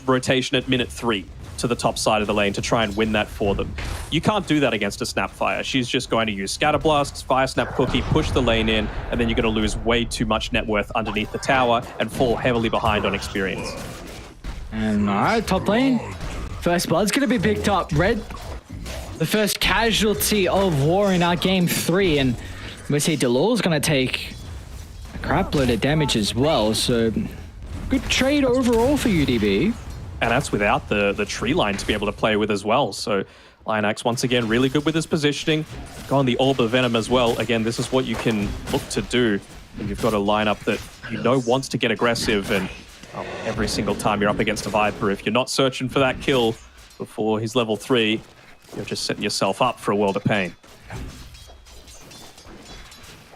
rotation at minute 3 to the top side of the lane to try and win that for them. You can't do that against a Snapfire. She's just going to use Scatter Blasts, Fire Snap Cookie, push the lane in, and then you're going to lose way too much net worth underneath the tower and fall heavily behind on experience. And all right, top lane. First blood's going to be picked up. Red, the first casualty of war in our game 3, and we see Delor's going to take a crap load of damage as well, so good trade overall for UDB. And that's without the tree line to be able to play with as well. So Lionax, once again, really good with his positioning. Go on the Orb of Venom as well. Again, this is what you can look to do when you've got a lineup that you know wants to get aggressive. And every single time you're up against a Viper, if you're not searching for that kill before he's level 3, you're just setting yourself up for a world of pain.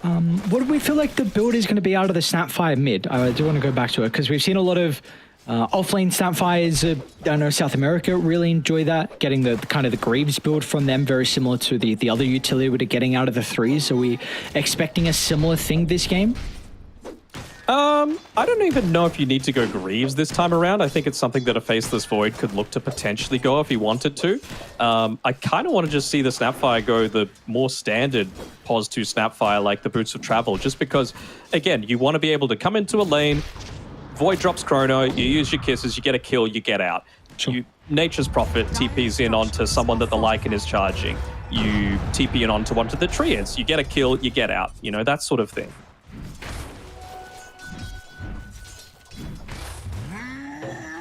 What do we feel like the build is going to be out of the Snapfire mid? I do want to go back to it because we've seen a lot of offlane Snapfires. I know South America really enjoy that, getting the kind of the Greaves build from them, very similar to the other utility we're getting out of the 3s. Are we expecting a similar thing this game? I don't even know if you need to go Greaves this time around. I think it's something that a Faceless Void could look to potentially go if he wanted to. I kind of want to just see the Snapfire go the more standard pos 2 Snapfire, like the Boots of Travel, just because, again, you want to be able to come into a lane, Void drops Chrono, you use your kisses, you get a kill, you get out. Sure. Nature's Prophet TPs in onto someone that the Lycan is charging. You TP in onto one of the Treants. You get a kill, you get out. You know, that sort of thing.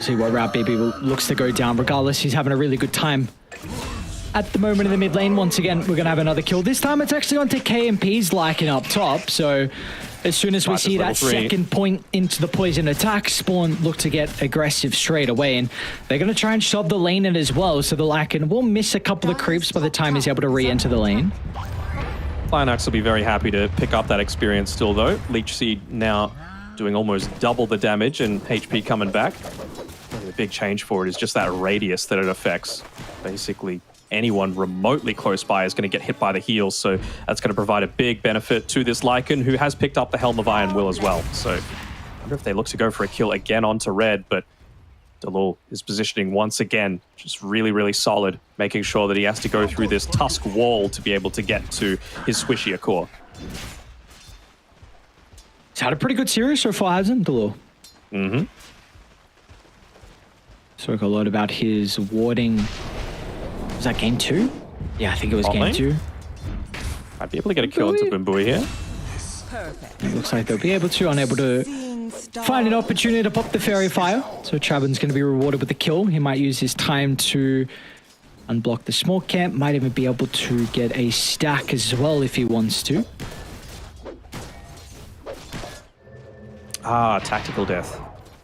See what route BB looks to go down. Regardless, he's having a really good time at the moment in the mid lane. Once again, we're going to have another kill. This time it's actually onto KMP's Lycan up top. So as soon as we see that second point into the poison attack, Spawn look to get aggressive straight away. And they're going to try and shove the lane in as well. So the Lycan will miss a couple of creeps by the time he's able to re-enter the lane. Lionax will be very happy to pick up that experience still, though. Leech Seed now doing almost double the damage and HP coming back. The big change for it is just that radius that it affects. Basically, anyone remotely close by is going to get hit by the heals, so that's going to provide a big benefit to this Lycan, who has picked up the Helm of Iron Will as well. So I wonder if they look to go for a kill again onto red, but Delor is positioning once again, just really, really solid, making sure that he has to go through this Tusk wall to be able to get to his Swishier core. He's had a pretty good series so far, hasn't Delor? Mm-hmm. Spoke a lot about his warding. Was that game 2? Yeah, I think it was game 2. Might be able to get a kill into Bumbui here. It looks like they'll be able to, unable to find an opportunity to pop the Fairy Fire. So Travin's going to be rewarded with the kill. He might use his time to unblock the smoke camp. Might even be able to get a stack as well if he wants to. Ah, tactical death.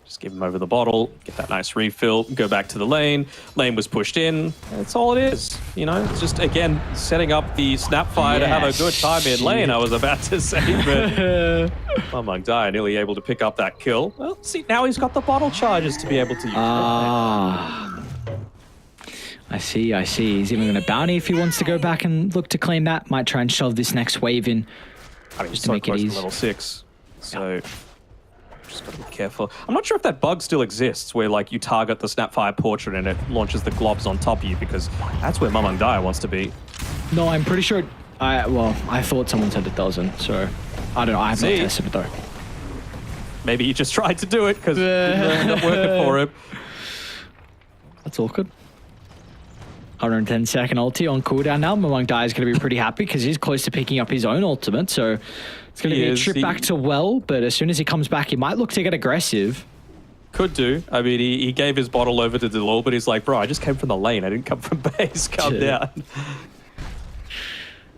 Just give him over the bottle, get that nice refill, go back to the lane. Lane was pushed in. That's all it is. You know, it's just, again, setting up the Snapfire to have a good time in lane, I was about to say, but Mamang Dai nearly able to pick up that kill. Well, see, now he's got the bottle charges to be able to use. I see. He's even going to bounty if he wants to go back and look to claim that. Might try and shove this next wave in. I mean, just so to make close it to easy. level 6, so... Just gotta be careful. I'm not sure if that bug still exists where like you target the Snapfire portrait and it launches the globs on top of you, because that's where Mamang Dai wants to be. No, I'm pretty sure. I thought someone said it doesn't, so I don't know. I have not tested it though. Maybe he just tried to do it because it didn't end up working for him. That's awkward. 110-second ulti on cooldown now. Mamang Dai is going to be pretty happy because he's close to picking up his own ultimate, so it's going to be a trip back to well, but as soon as he comes back, he might look to get aggressive. Could do. I mean, he gave his bottle over to Delor, but he's like, bro, I just came from the lane. I didn't come from base. Calm down.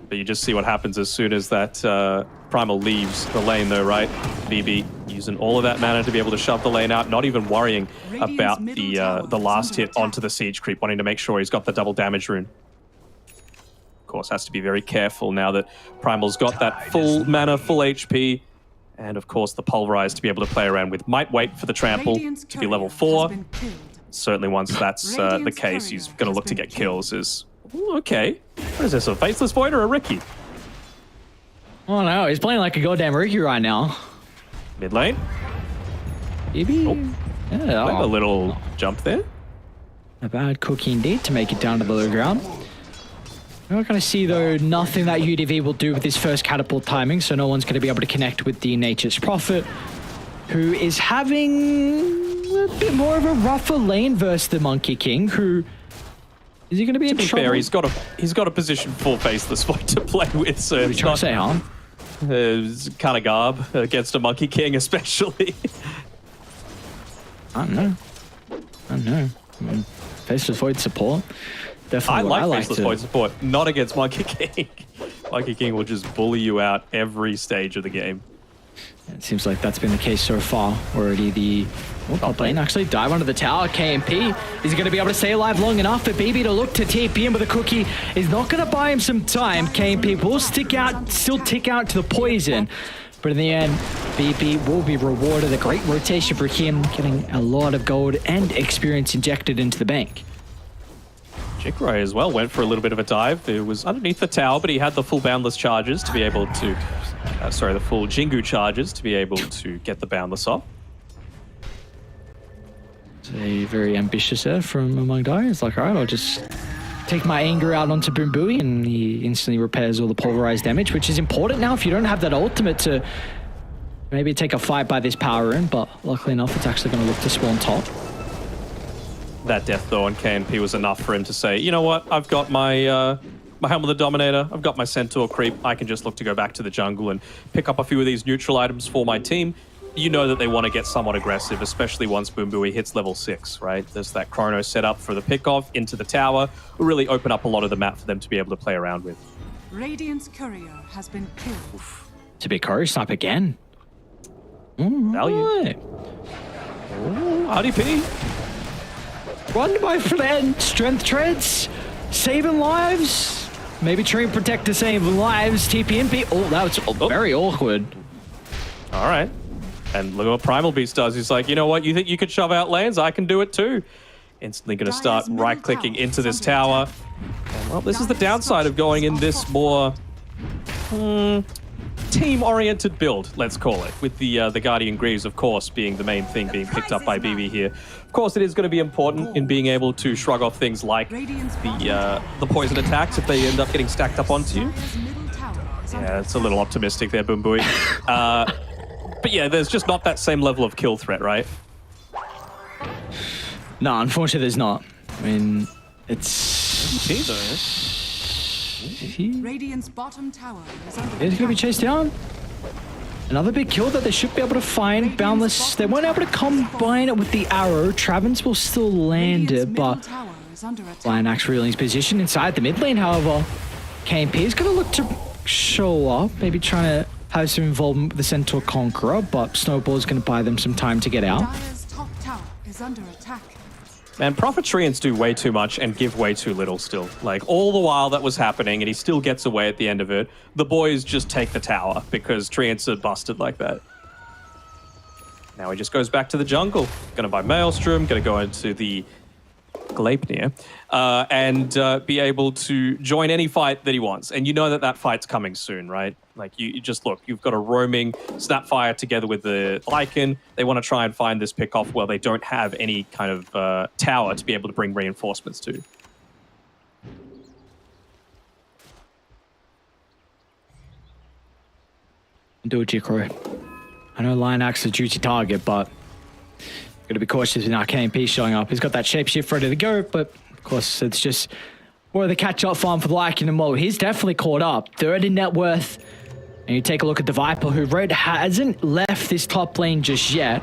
But you just see what happens as soon as that Primal leaves the lane, though, right? BB using all of that mana to be able to shove the lane out, not even worrying about the last hit onto the siege creep, wanting to make sure he's got the double damage rune. course, has to be very careful now that Primal's got that full mana, full HP, and of course the Pulverize to be able to play around with. Might wait for the Trample to be level 4. Certainly once that's the case, he's going to look to get kills. Ooh, okay. What is this, a Faceless Void or a Riki? Oh no, he's playing like a goddamn Riki right now. Mid lane. Maybe. Oh. Yeah, a little jump there. A bad cookie indeed to make it down to the low ground. We're not going to see, though, nothing that UDV will do with his first catapult timing, so no one's going to be able to connect with the Nature's Prophet, who is having a bit more of a rougher lane versus the Monkey King, who... Is he going to be in trouble? Fair, he's got a position for Faceless Void to play with, so... What are you trying to say, huh? Kind of garb against a Monkey King, especially. I don't know. I mean, Faceless Void support. Definitely I like Faceless Void support, not against Monkey King. Monkey King will just bully you out every stage of the game. It seems like that's been the case so far. Already the top lane actually dive under the tower. KMP, is he going to be able to stay alive long enough for BB to look to TP in with a cookie? Is not going to buy him some time. KMP will still tick out to the poison. But in the end, BB will be rewarded. A great rotation for him, getting a lot of gold and experience injected into the bank. Jikrai as well went for a little bit of a dive. It was underneath the tower, but he had the full Boundless charges to be able to... the full Jingu charges to be able to get the Boundless off. It's a very ambitious there from Among Dai. It's like, all right, I'll just take my anger out onto Boombui, and he instantly repairs all the pulverized damage, which is important now if you don't have that ultimate to maybe take a fight by this power rune, but luckily enough, it's actually going to look to spawn top. That death, though, on KNP was enough for him to say, you know what, I've got my my Helm of the Dominator, I've got my Centaur creep, I can just look to go back to the jungle and pick up a few of these neutral items for my team. You know that they want to get somewhat aggressive, especially once Boombui hits level 6, right? There's that chrono set up for the pick-off into the tower, will really open up a lot of the map for them to be able to play around with. Radiant's courier has been killed. It's a big courier snipe again. Value. Right. Ooh, RDP. Run, my friend. Strength treads. Saving lives. Maybe Treant Protector saving lives. TPMP. Oh, that was very awkward. All right. And look at what Primal Beast does. He's like, you know what? You think you could shove out lanes? I can do it too. Instantly going to start right-clicking into this tower. And, well, this is the downside of going in this more team-oriented build, let's call it, with the Guardian Greaves, of course, being the main thing being picked up by BB here. Of course, it is going to be important in being able to shrug off things like the poison attacks if they end up getting stacked up onto you. Yeah, it's a little optimistic there, Boombui. But yeah, there's just not that same level of kill threat, right? No, unfortunately, there's not. I mean, it's... Radiant's bottom tower is under He's going to be chased down. Another big kill that they should be able to find. Boundless, they weren't able to combine it with the arrow. Travens will still land it, but Lion Axe reeling his position inside the mid lane, however. KMP is going to look to show up, maybe trying to have some involvement with the Centaur Conqueror, but Snowball is going to buy them some time to get out. Dire's top tower is under attack. Man, Prophet Treants do way too much and give way too little still. Like, all the while that was happening, and he still gets away at the end of it, the boys just take the tower because Treants are busted like that. Now he just goes back to the jungle. Gonna buy Maelstrom, gonna go into the Gleipnir, and be able to join any fight that he wants. And you know that that fight's coming soon, right? Like, you just look, you've got a roaming Snapfire together with the Lycan. They want to try and find this pick-off where they don't have any kind of tower to be able to bring reinforcements to. Do it, Jikro. I know Lion Axe is a juicy target, but got to be cautious with our KMP showing up. He's got that shapeshift ready to go, but of course it's just more of the catch-up farm for the Lycan and Mo. He's definitely caught up. Third in net worth. And you take a look at the Viper, who Red hasn't left this top lane just yet.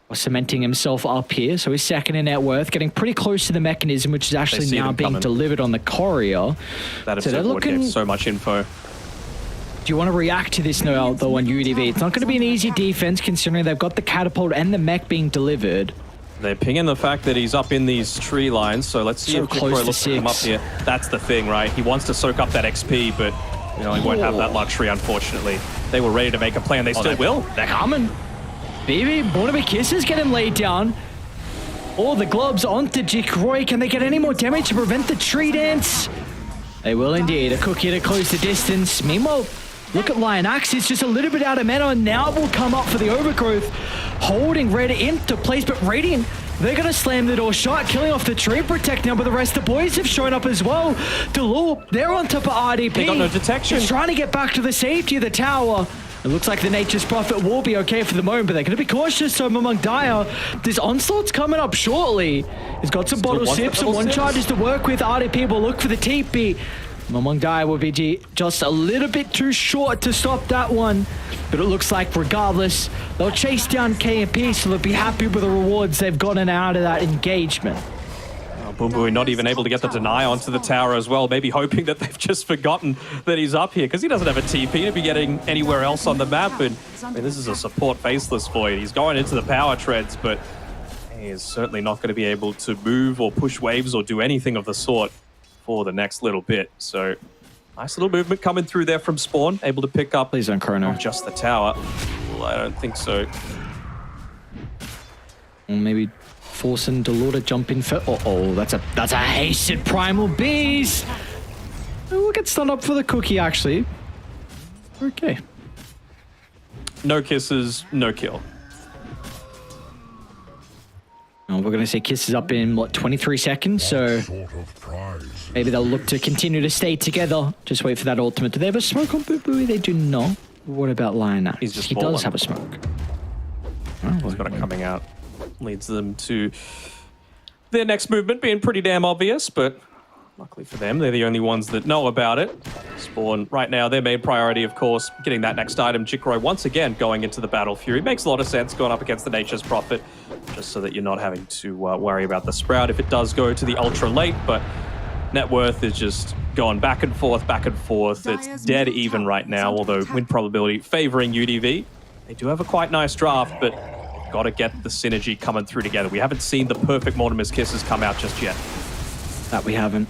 Or cementing himself up here. So he's second in net worth, getting pretty close to the mechanism, which is actually now being delivered on the courier. That episode would give so much info. Do you want to react to this now, though, on UDV? It's not going to be an easy defense, considering they've got the catapult and the mech being delivered. They're pinging the fact that he's up in these tree lines, so let's see So if close Jikro to looks to come up 6. here. That's the thing, right? He wants to soak up that XP, but he won't have that luxury, unfortunately. They were ready to make a play, and they still will. They're coming. Baby, Bornabby Kisses get him laid down. All the gloves onto Jikro. Can they get any more damage to prevent the tree dance? They will indeed. A cookie to close the distance. Meanwhile, look at Lion Axe. It's just a little bit out of mana, and now will come up for the overgrowth. Holding Red into place, but Radiant, they're going to slam the door shut, killing off the tree protect now, but the rest of the boys have shown up as well. Delul, they're on top of RDP. They got no detection. Just trying to get back to the safety of the tower. It looks like the Nature's Prophet will be okay for the moment, but they're going to be cautious. So among Dire, this Onslaught's coming up shortly. He's got some bottle sips and one charges to work with. RDP will look for the TP. Among Dire will be just a little bit too short to stop that one. But it looks like regardless, they'll chase down KMP, so they'll be happy with the rewards they've gotten out of that engagement. Boomboy not even able to get the deny onto the tower as well, maybe hoping that they've just forgotten that he's up here, because he doesn't have a TP to be getting anywhere else on the map. And I mean, this is a support faceless void. He's going into the power treads, but he is certainly not going to be able to move or push waves or do anything of the sort for the next little bit. So nice little movement coming through there from Spawn, able to pick up Please don't Chrono. not just the tower. Well, I don't think so. Or maybe forcing Delor to jump in for... that's a hasted Primal Beast. We'll get stunned up for the cookie, actually. Okay. No kisses, no kill. We're going to see Kisses up in, 23 seconds, so maybe they'll look to continue to stay together. Just wait for that ultimate. Do they have a smoke on Boo Boo? They do not. What about Lionel? He does have a smoke. He's got it coming out. Leads them to their next movement being pretty damn obvious, but luckily for them, they're the only ones that know about it. Spawn, right now, their main priority, of course, getting that next item. Jikro, once again, going into the Battle Fury. Makes a lot of sense going up against the Nature's Prophet, just so that you're not having to worry about the Sprout if it does go to the ultra late, but net worth is just going back and forth, back and forth. It's dead even right now, although win probability favoring UDV. They do have a quite nice draft, but got to get the synergy coming through together. We haven't seen the perfect Mortimer's Kisses come out just yet. That we haven't.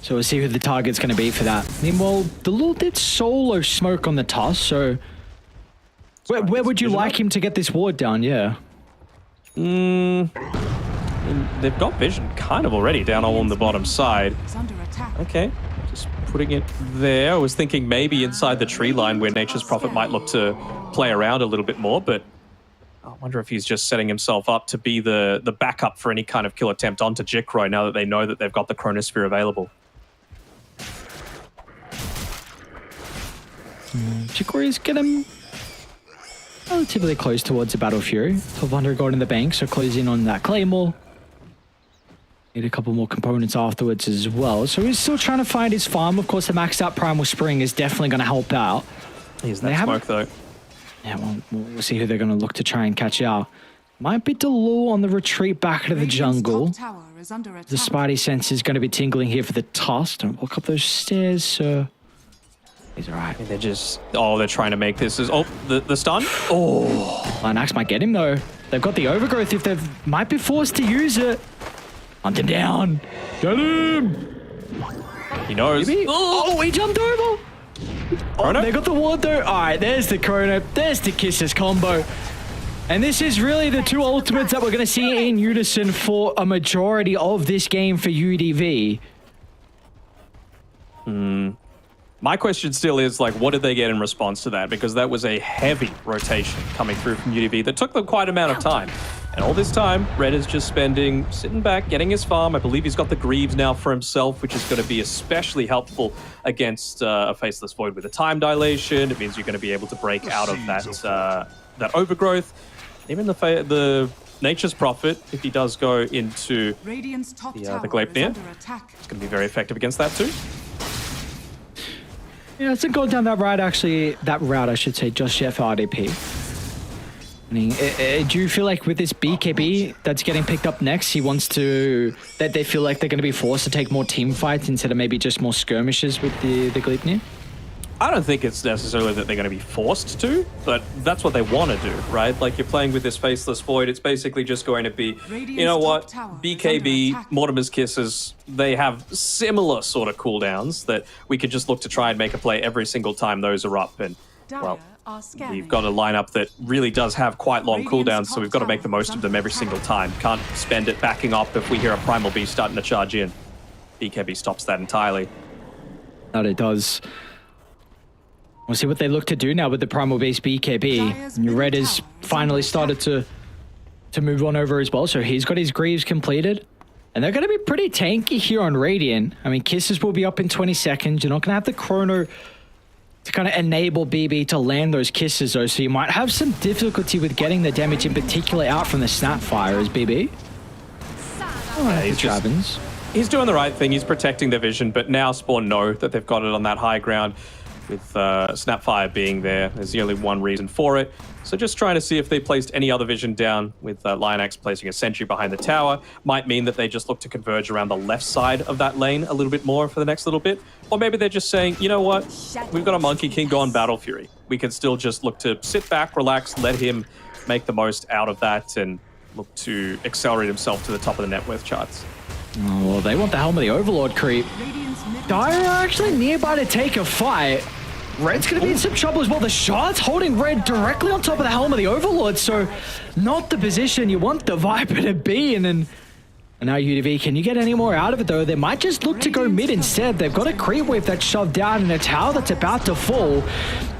So we'll see who the target's going to be for that. Meanwhile, the Lul did solo smoke on the toss, so where would you like him to get this ward down? Yeah. They've got vision kind of already down all on the bottom side. Okay, just putting it there. I was thinking maybe inside the tree line where Nature's Prophet might look to play around a little bit more, but I wonder if he's just setting himself up to be the backup for any kind of kill attempt onto Jikro now that they know that they've got the Chronosphere available. Jikro is getting relatively close towards the Battle Fury. 1200 gold in the bank, so close in on that Claymore. Need a couple more components afterwards as well. So he's still trying to find his farm. Of course, the maxed out Primal Spring is definitely going to help out. He's that smoke, though. Yeah, well, we'll see who they're going to look to try and catch out. Might be Delul on the retreat back into the jungle. The Spidey sense is going to be tingling here for the toss. Don't walk up those stairs, so he's all right. They're just... Oh, they're trying to make this... the stun? Oh. Linax might get him, though. They've got the overgrowth if they might be forced to use it. Hunt him down. Get him! He knows. Oh, he jumped over! Oh, they got the ward though. All right, there's the Chrono. There's the Kisses combo. And this is really the two ultimates that we're going to see in unison for a majority of this game for UDV. My question still is, like, what did they get in response to that? Because that was a heavy rotation coming through from UDV that took them quite a amount of time. And all this time, Red is just sitting back, getting his farm. I believe he's got the Greaves now for himself, which is going to be especially helpful against a Faceless Void with a time dilation. It means you're going to be able to break out of that overgrowth. Even the Nature's Prophet, if he does go into the Gleipnir, it's going to be very effective against that too. Yeah, it's not going down that route, actually. That route, I should say, just yet for RDP. I mean, do you feel like with this BKB that's getting picked up next, he wants to... that they feel like they're going to be forced to take more team fights instead of maybe just more skirmishes with the Gleipnir? I don't think it's necessarily that they're going to be forced to, but that's what they want to do, right? Like, you're playing with this Faceless Void. It's basically just going to be, you know what, BKB, Mortimer's Kisses, they have similar sort of cooldowns that we could just look to try and make a play every single time those are up. And, well, we've got a lineup that really does have quite long cooldowns, so we've got to make the most of them every single time. Can't spend it backing up if we hear a Primal Beast starting to charge in. BKB stops that entirely. That it does. We'll see what they look to do now with the Primal Beast BKB. And Red has finally started to move on over as well, so he's got his Greaves completed. And they're going to be pretty tanky here on Radiant. I mean, Kisses will be up in 20 seconds. You're not going to have the Chrono to kind of enable BB to land those Kisses, though, so you might have some difficulty with getting the damage, in particular out from the Snapfire as BB. He's doing the right thing. He's protecting their vision, but now Spawn know that they've got it on that high ground. With Snapfire being there, there's the only one reason for it. So just trying to see if they placed any other vision down, with Lionax placing a sentry behind the tower. Might mean that they just look to converge around the left side of that lane a little bit more for the next little bit. Or maybe they're just saying, you know what, we've got a Monkey King going Battle Fury. We can still just look to sit back, relax, let him make the most out of that, and look to accelerate himself to the top of the net worth charts. Oh, well, they want the Helm of the Overlord creep. Dire are actually nearby to take a fight. Red's going to be in some trouble as well. The Shard's holding Red directly on top of the Helm of the Overlord, so not the position you want the Viper to be in. And now UDV, can you get any more out of it, though? They might just look to go mid instead. They've got a creep wave that's shoved down in a tower that's about to fall.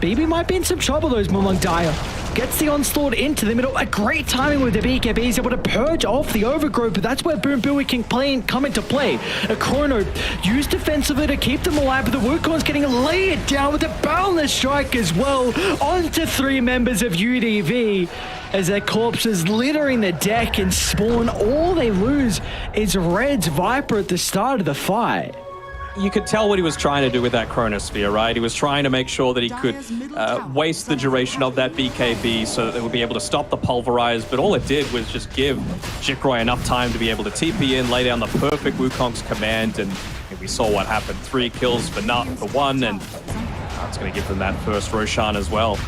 BB might be in some trouble, though, among Dire. Gets the Onslaught into the middle. A great timing with the BKB. He's able to purge off the Overgrowth, but that's where Boom Booey can come into play. A Chrono used defensively to keep them alive, but the Wukong's getting laid down with a Boundless Strike as well onto 3 members of UDV as their corpses littering the deck, and Spawn, all they lose is Red's Viper at the start of the fight. You could tell what he was trying to do with that Chronosphere, right? He was trying to make sure that he could waste the duration of that BKB so that they would be able to stop the Pulverize, but all it did was just give Jikroy enough time to be able to TP in, lay down the perfect Wukong's command, and we saw what happened. 3 kills for 1, and it's going to give them that first Roshan as well.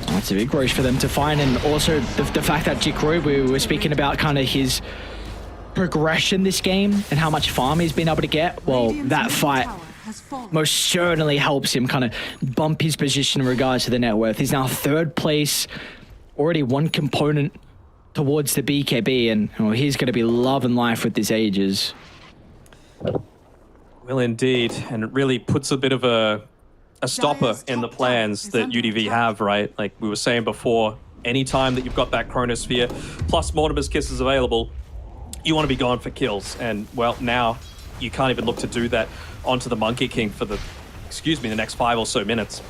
That's a big rush for them to find, and also the fact that Jikroy, we were speaking about kind of his progression this game and how much farm he's been able to get. Well, that fight most certainly helps him kind of bump his position in regards to the net worth. He's now 3rd place, already 1 component towards the BKB, and he's going to be loving life with this Aegis. Will indeed, and it really puts a bit of a stopper in the plans that UDV have, right? Like we were saying before, anytime that you've got that Chronosphere plus Mortimer's Kisses available, you want to be going for kills. And, well, now you can't even look to do that onto the Monkey King for the next 5 or so minutes.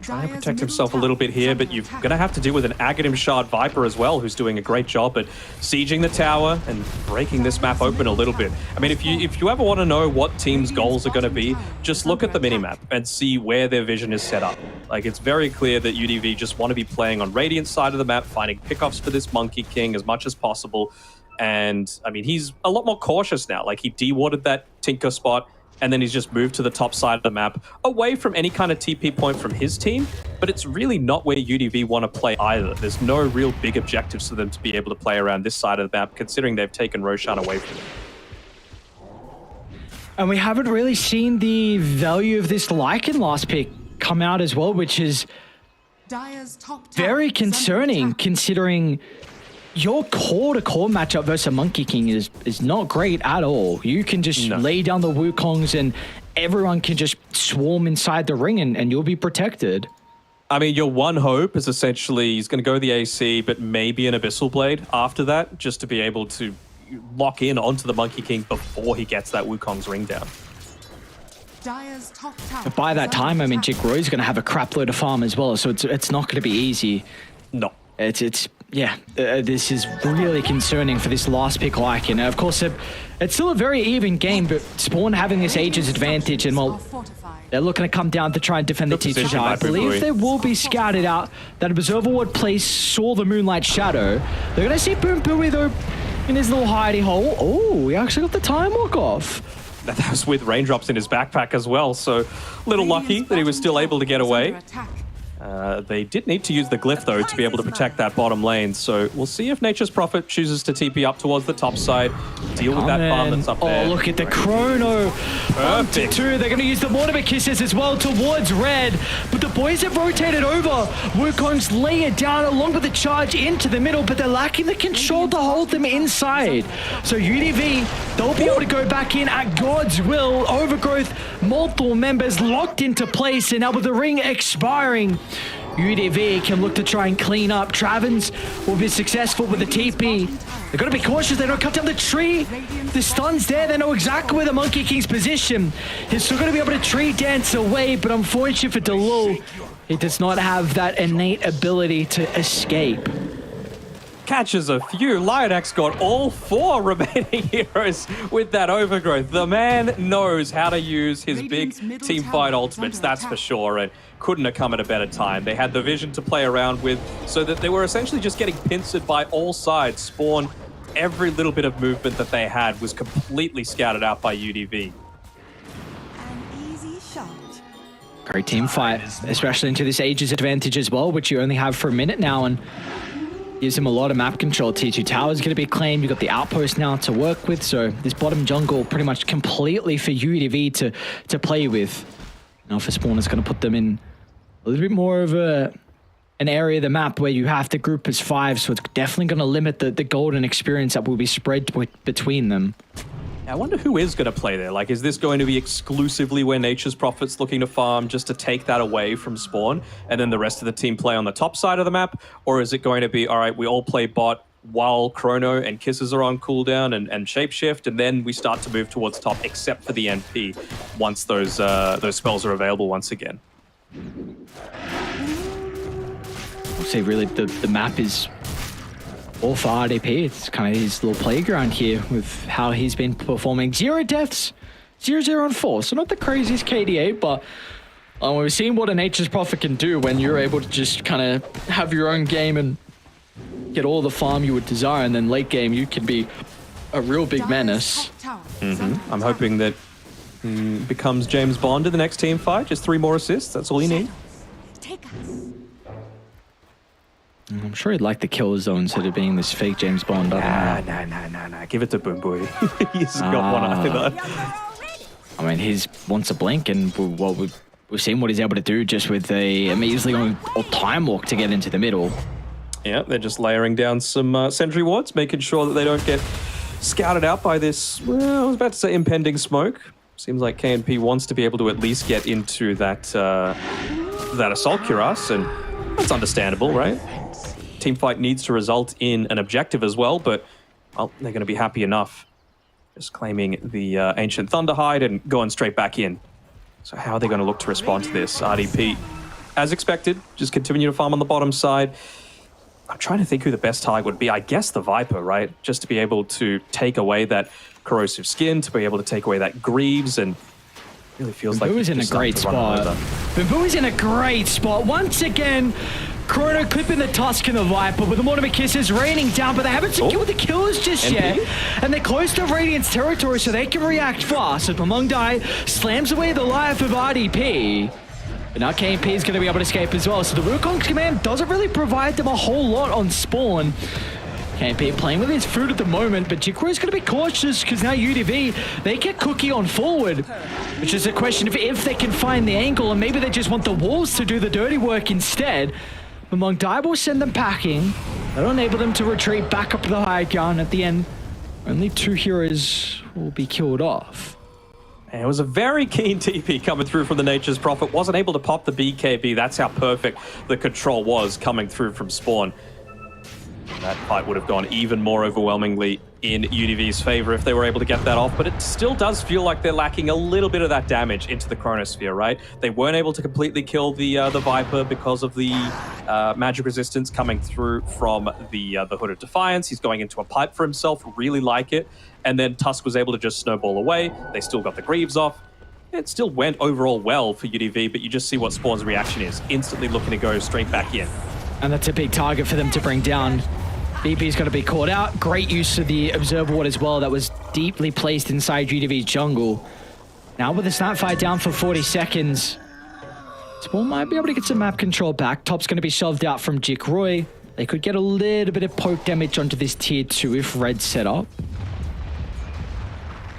Trying to protect himself a little bit here, but you're going to have to deal with an Aghanim Shard Viper as well, who's doing a great job at sieging the tower and breaking this map open a little bit. I mean, if you ever want to know what teams' goals are going to be, just look at the minimap and see where their vision is set up. Like, it's very clear that UDV just want to be playing on Radiant's side of the map, finding pickups for this Monkey King as much as possible. And, I mean, he's a lot more cautious now. Like, he de-warded that Tinker spot, and then he's just moved to the top side of the map, away from any kind of TP point from his team, but it's really not where UDV want to play either. There's no real big objectives for them to be able to play around this side of the map, considering they've taken Roshan away from them. And we haven't really seen the value of this Lycan last pick come out as well, which is very concerning, considering your core-to-core matchup versus a Monkey King is not great at all. You can just lay down the Wukongs and everyone can just swarm inside the ring and you'll be protected. I mean, your one hope is essentially he's going to go the AC, but maybe an Abyssal Blade after that, just to be able to lock in onto the Monkey King before he gets that Wukong's ring down. But by that time, I mean, Jikroy's going to have a crap load of farm as well, so it's not going to be easy. No. This is really concerning for this last pick Lycan. Of course, it's still a very even game, but Spawn having this Aegis advantage, and well, they're looking to come down to try and defend the teacher. I believe they will be scouted out. That Observer Ward place saw the Moonlight Shadow. They're going to see Boom Booey, though. in his little hidey hole. Oh, he actually got the time walk off. That was with raindrops in his backpack as well, so a little lucky that he was still able to get away. They did need to use the glyph, though, to be able to protect that bottom lane. So we'll see if Nature's Prophet chooses to TP up towards the top side, deal with that farm that's up there. Oh, look at the chrono. Perfect. 2. They're going to use the Mortimer Kisses as well towards red. But the boys have rotated over. Wukong's lay it down along with the charge into the middle, but they're lacking the control to hold them inside. So UDV, they'll be able to go back in at God's will. Overgrowth, multiple members locked into place, and now with the ring expiring, UDV can look to try and clean up. Travens will be successful with the TP. They've got to be cautious. They don't cut down the tree. The stun's there. They know exactly where the Monkey King's position. He's still going to be able to tree dance away, but unfortunately for Delul, he does not have that innate ability to escape. Catches a few. Lionax got all 4 remaining heroes with that overgrowth. The man knows how to use his big team fight ultimates, that's for sure, and couldn't have come at a better time. They had the vision to play around with, so that they were essentially just getting pincered by all sides. Spawn, every little bit of movement that they had was completely scouted out by UDV. Great team fight, especially into this Aegis advantage as well, which you only have for a minute now, and gives him a lot of map control. T2 Tower is going to be claimed. You've got the outpost now to work with, so this bottom jungle pretty much completely for UDV to play with. Now for Spawn, it's going to put them in a little bit more of an area of the map where you have to group as 5, so it's definitely going to limit the golden experience that will be spread between them. I wonder who is going to play there. Like, is this going to be exclusively where Nature's Prophet's looking to farm just to take that away from Spawn, and then the rest of the team play on the top side of the map? Or is it going to be, all right, we all play bot while Chrono and Kisses are on cooldown and Shapeshift, and then we start to move towards top, except for the NP, once those spells are available once again? I'll say really the map is all for RDP. It's kind of his little playground here with how he's been performing. 0 deaths, 0-0 and 4. So not the craziest KDA, but we've seen what a Nature's Prophet can do when you're able to just kind of have your own game and get all the farm you would desire, and then late game you can be a real big menace. I'm hoping that he becomes James Bond in the next team fight. Just 3 more assists, that's all you need. I'm sure he'd like the kill zone instead of being this fake James Bond. Nah. Give it to Boom Boy. He's got one either. I mean, he wants a blink, and we've seen what he's able to do just with a immediately going time walk to get into the middle. Yeah, they're just layering down some sentry wards, making sure that they don't get scouted out by this, well, I was about to say impending smoke. Seems like KNP wants to be able to at least get into that assault cuirass, and that's understandable, right? Teamfight needs to result in an objective as well, but well, they're going to be happy enough just claiming the Ancient Thunderhide and going straight back in. So how are they going to look to respond to this? RDP, as expected, just continue to farm on the bottom side. I'm trying to think who the best target would be. I guess the Viper, right? Just to be able to take away that corrosive skin, to be able to take away that Greaves, and really feels like Bambu's in a great spot. Bambu's in a great spot. Once again, Chrono clipping the Tusk and the Viper with the Mortimer Kisses raining down, but they haven't secured the kills just yet. And they're close to Radiant's territory, so they can react fast. So Pamung Dai slams away the life of RDP. But now KNP is going to be able to escape as well. So the Wukong's command doesn't really provide them a whole lot on spawn. KNP playing with his food at the moment, but Jikro is going to be cautious because now UDV, they get Cookie on forward, which is a question of if they can find the angle, and maybe they just want the walls to do the dirty work instead. Pamung Dai will send them packing. That'll enable them to retreat back up to the high ground. At the end, only 2 heroes will be killed off. And it was a very keen TP coming through from the Nature's Prophet. Wasn't able to pop the BKB. That's how perfect the control was coming through from spawn. That fight would have gone even more overwhelmingly in UDV's favor if they were able to get that off, but it still does feel like they're lacking a little bit of that damage into the Chronosphere, right? They weren't able to completely kill the Viper because of the magic resistance coming through from the Hood of Defiance. He's going into a pipe for himself, really like it. And then Tusk was able to just snowball away. They still got the Greaves off. It still went overall well for UDV, but you just see what Spawn's reaction is. Instantly looking to go straight back in. And that's a big target for them to bring down. BB's going to be caught out. Great use of the Observer Ward as well. That was deeply placed inside UDV's jungle. Now with the Snapfire down for 40 seconds, Spawn might be able to get some map control back. Top's going to be shoved out from Jick Roy. They could get a little bit of poke damage onto this tier 2 if Red's set up.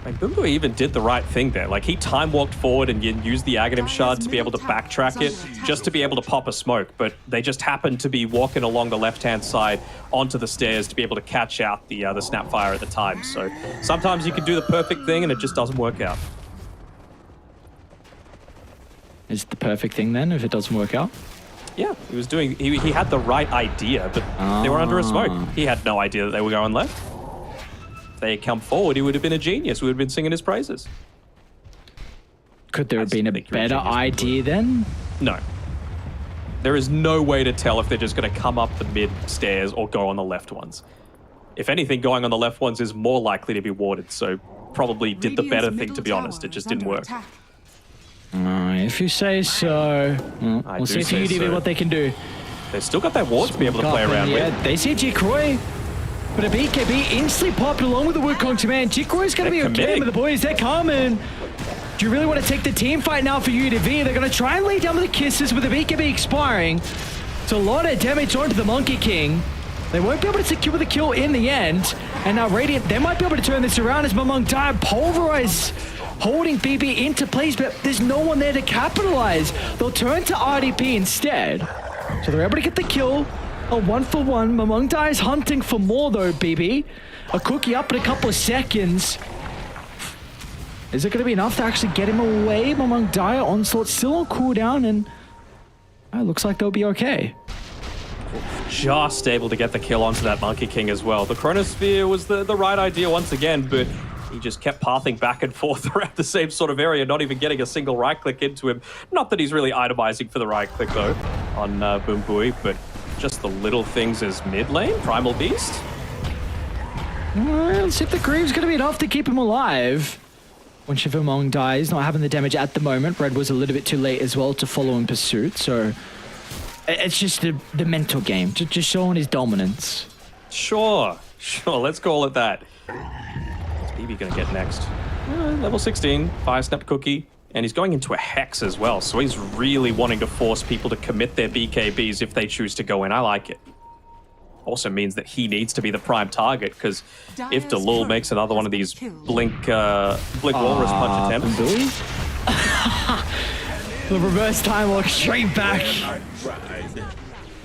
Like, Bumbu even did the right thing there. Like, he time walked forward and used the Aghanim Shard to be able to backtrack it, just to be able to pop a smoke. But they just happened to be walking along the left-hand side onto the stairs to be able to catch out the Snapfire at the time. So sometimes you can do the perfect thing and it just doesn't work out. Is it the perfect thing then if it doesn't work out? Yeah, he was doing. He had the right idea, but they were under a smoke. He had no idea that they were going left. They had come forward, he would have been a genius. We would have been singing his praises. Could there have been a better idea then? No. There is no way to tell if they're just going to come up the mid stairs or go on the left ones. If anything, going on the left ones is more likely to be warded, so probably did the better thing, to be honest. It just didn't work. If you say so. We'll see for UDV what they can do. They've still got that ward to be able to play around with. They see Jick Roy. But a BKB instantly popped along with the Wukong's command. Jick Roy's going to be okay with the boys. They're coming. Do you really want to take the team fight now for UDV? They're going to try and lay down with the kisses with the BKB expiring. It's a lot of damage onto the Monkey King. They won't be able to secure the kill in the end. And now Radiant, they might be able to turn this around as Mamong Dire pulverize, holding BB into place, but there's no one there to capitalize. They'll turn to RDP instead. So they're able to get the kill. A 1-for-1. Mamong Dire's hunting for more though, BB. A cookie up in a couple of seconds. Is it going to be enough to actually get him away? Mamong Dire onslaught still on cooldown, and it looks like they'll be okay. Just able to get the kill onto that Monkey King as well. The Chronosphere was the right idea once again, but he just kept pathing back and forth around the same sort of area, not even getting a single right click into him. Not that he's really itemizing for the right click though on Bumbu, but just the little things as mid lane, Primal Beast. Let's see if the Grieve's going to be enough to keep him alive. When Shivamong dies, not having the damage at the moment. Red was a little bit too late as well to follow in pursuit, so it's just the mental game, just showing his dominance. Sure, let's call it that. What's BB going to get next? Level 16, Fire Snap Cookie. And he's going into a Hex as well, so he's really wanting to force people to commit their BKBs if they choose to go in. I like it. Also means that he needs to be the prime target, because if Delul makes another one of these Blink Walrus Punch attempts... The reverse time walk straight back.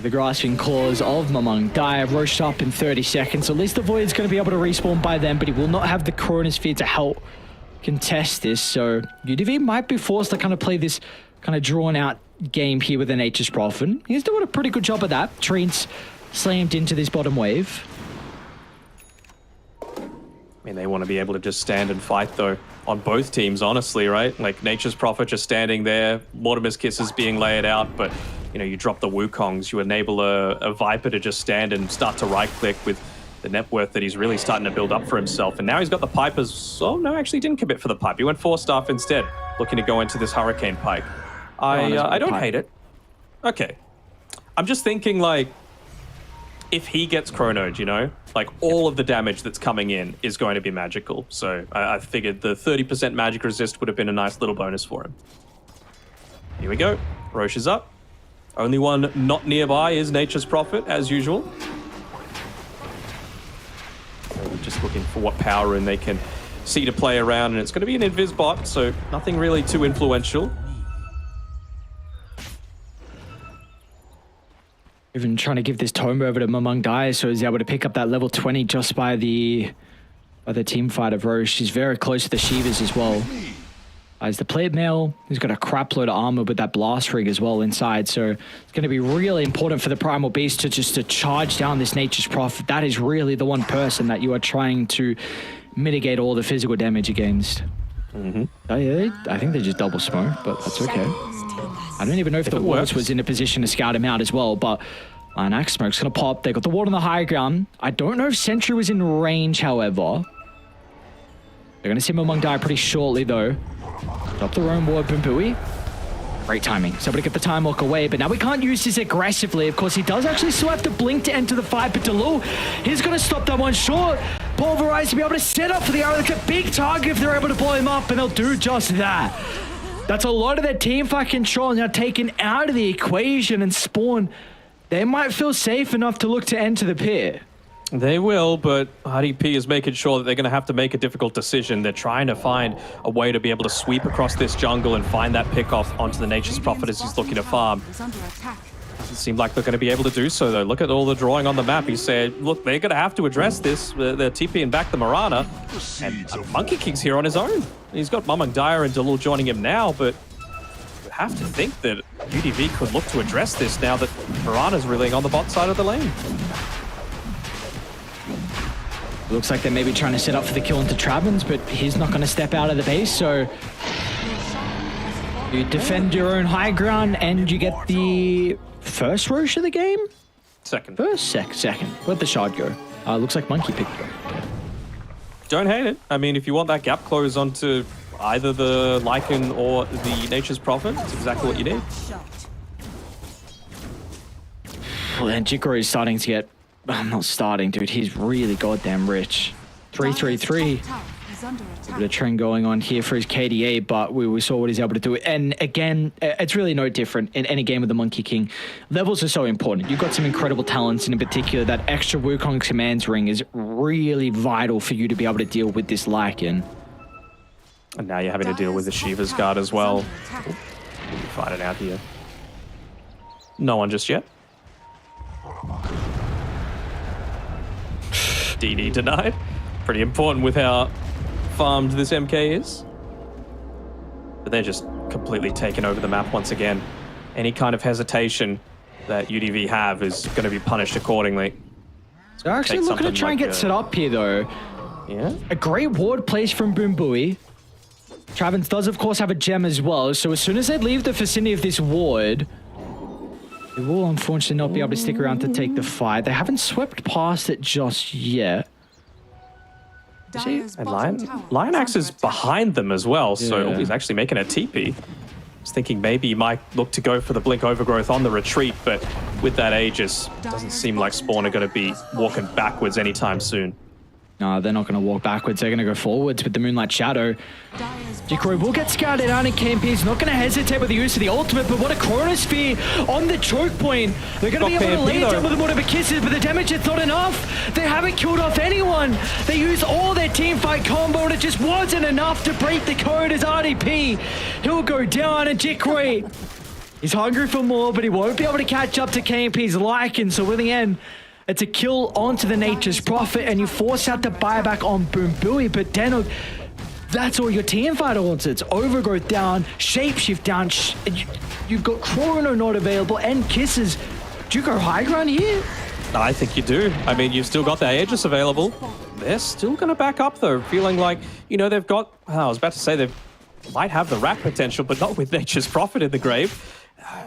The grasping claws of Mamong Dire rushed up in 30 seconds. At least the Void's going to be able to respawn by then, but he will not have the Chronosphere to help contest this, so UDV might be forced to kind of play this kind of drawn out game here with the Nature's Prophet. He's doing a pretty good job of that. Treant's slammed into this bottom wave. I mean, they want to be able to just stand and fight though on both teams, honestly, right? Like Nature's Prophet just standing there, Mortimer's Kisses being laid out, but you know, you drop the Wukongs, you enable a Viper to just stand and start to right click with the net worth that he's really starting to build up for himself. And now he's got the Pipers. Oh, no, actually didn't commit for the pipe. He went 4-staff instead, looking to go into this Hurricane Pike. I don't hate it. Okay. I'm just thinking, like, if he gets chronoed, you know, like all of the damage that's coming in is going to be magical. So I figured the 30% magic resist would have been a nice little bonus for him. Here we go. Roche is up. Only one not nearby is Nature's Prophet, as usual. Just looking for what power rune they can see to play around, and it's going to be an invis bot, so nothing really too influential. Even trying to give this tome over to Mamong Dire, so he's able to pick up that level 20 just by the team fight of Roche. He's very close to the Shivas as well. As the plate mail, he's got a crap load of armor with that blast rig as well inside, so it's going to be really important for the Primal Beast to charge down this Nature's Prophet. That is really the one person that you are trying to mitigate all the physical damage against. I think they just double smoke, but that's okay. I don't even know if the Walrus was in a position to scout him out as well, but an Axe Smoke's going to pop. They got the ward on the high ground. I don't know if Sentry was in range, however. They're going to see him among Dire pretty shortly, though. Drop the roam ward, Bumbui. Great timing. So able to get the time walk away, but now we can't use this aggressively. Of course, he does actually still have to blink to enter the fight, but Delu, he's going to stop that one short. Pulverize to be able to set up for the arrow. That's a big target if they're able to blow him up, and they'll do just that. That's a lot of their team fight control now taken out of the equation, and Spawn, they might feel safe enough to look to enter the pit. They will, but RDP is making sure that they're going to have to make a difficult decision. They're trying to find a way to be able to sweep across this jungle and find that pick off onto the Nature's Prophet as he's looking to farm. Doesn't seem like they're going to be able to do so, though. Look at all the drawing on the map. He said, look, they're going to have to address this. They're TPing back the Mirana. And Monkey King's here on his own. He's got Mumang Dyer and Dalul joining him now, but you have to think that UDV could look to address this now that Mirana's reeling on the bot side of the lane. Looks like they're maybe trying to set up for the kill into Travens, but he's not going to step out of the base, so you defend your own high ground and you get the first Roche of the game? Second. First? Second. Where'd the shard go? Looks like Monkey picked it up. Don't hate it. I mean, if you want that gap close onto either the Lycan or the Nature's Prophet, it's exactly what you need. Well, and Jikro is starting to get... I'm not starting, dude. He's really goddamn rich. 3-3-3. A bit of trend going on here for his KDA, but we saw what he's able to do. And again, it's really no different in any game with the Monkey King. Levels are so important. You've got some incredible talents, and in particular, that extra Wukong Commands ring is really vital for you to be able to deal with this Lycan. And now you're having to deal with the Shiva's Guard as well. Fight it out here. No one just yet. DD denied. Pretty important with how farmed this MK is. But they're just completely taken over the map once again. Any kind of hesitation that UDV have is going to be punished accordingly. So they're actually looking to try and get set up here, though. Yeah. A great ward placed from Boombui. Travens does, of course, have a gem as well. So as soon as they leave the vicinity of this ward, they will unfortunately not be able to stick around to take the fight. They haven't swept past it just yet. And Lion Axe is behind them as well, so he's actually making a TP. I was thinking maybe he might look to go for the Blink Overgrowth on the retreat, but with that Aegis, doesn't seem like Spawn are going to be walking backwards anytime soon. No, they're not going to walk backwards. They're going to go forwards with the Moonlight Shadow. Jikro will get scouted out, and KMP is not going to hesitate with the use of the ultimate, but what a Chronosphere on the choke point. They're going to be able to lay it down with whatever kisses, but the damage is not enough. They haven't killed off anyone. They used all their team fight combo, and it just wasn't enough to break the code as RDP. He'll go down, and Jikro, he's hungry for more, but he won't be able to catch up to KMP's Lycan, so in the end, it's a kill onto the Nature's Prophet, and you force out the buyback on Boombui, but Denog, that's all your team fighter wants. It's Overgrowth down, Shapeshift down, you've got Chrono not available, and Kisses. Do you go high ground here? I think you do. I mean, you've still got the Aegis available. They're still going to back up, though, feeling like, you know, they've got... I was about to say they might have the rack potential, but not with Nature's Prophet in the grave.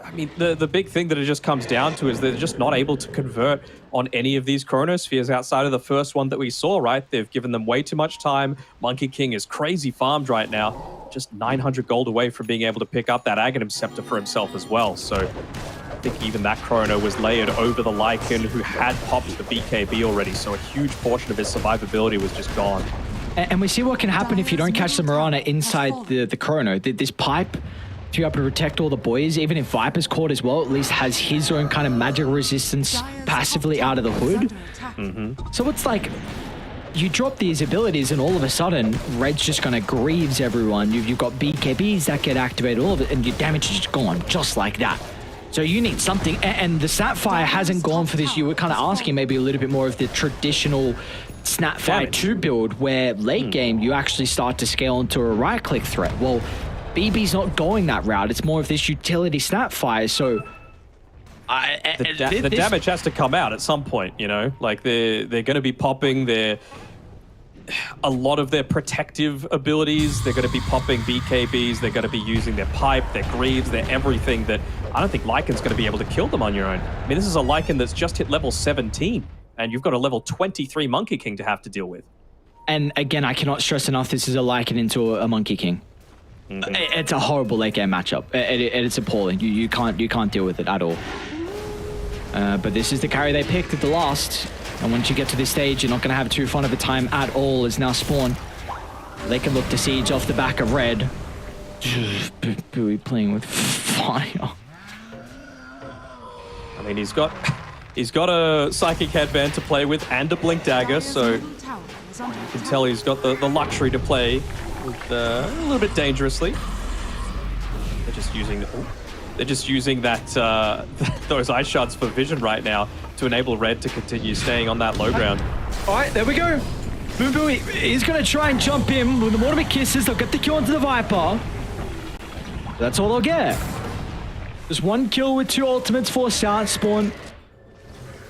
I mean, the big thing that it just comes down to is they're just not able to convert on any of these Chronospheres outside of the first one that we saw, right? They've given them way too much time. Monkey King is crazy farmed right now. Just 900 gold away from being able to pick up that Aghanim Scepter for himself as well. So I think even that Chrono was layered over the Lycan, who had popped the BKB already. So a huge portion of his survivability was just gone. And we see what can happen if you don't catch the Mirana inside the Chrono. This pipe, to be able to protect all the boys, even if Viper's caught as well, at least has his own kind of magic resistance passively out of the hood. So it's like, you drop these abilities and all of a sudden, Red's just going to grieves everyone. You've got BKBs that get activated, all of it, and your damage is just gone, just like that. So you need something, and the Snapfire hasn't gone for this. You were kind of asking maybe a little bit more of the traditional Snapfire 2 build, where late game, you actually start to scale into a right-click threat. Well, BB's not going that route. It's more of this utility Snapfire, so... the damage has to come out at some point, you know? Like, they're going to be popping a lot of their protective abilities. They're going to be popping BKBs. They're going to be using their pipe, their greaves, their everything that... I don't think Lycan's going to be able to kill them on your own. I mean, this is a Lycan that's just hit level 17, and you've got a level 23 Monkey King to have to deal with. And again, I cannot stress enough, this is a Lycan into a Monkey King. It's a horrible late game matchup. It's appalling. You can't deal with it at all. But this is the carry they picked at the last. And once you get to this stage, you're not going to have too fun of a time at all. Is now Spawn. They can look to siege off the back of red. Buoy playing with fire. I mean, he's got a Psychic Headband to play with and a Blink Dagger, so you can tell he's got the luxury to play with, a little bit dangerously. They're just using that those ice shards for vision right now to enable red to continue staying on that low ground. All right, there we go. Boom Buoy is going to try and jump in with the Mortimer Kisses. They'll get the kill onto the Viper. That's all they'll get. Just one kill with 2 ultimates forced out. Spawn.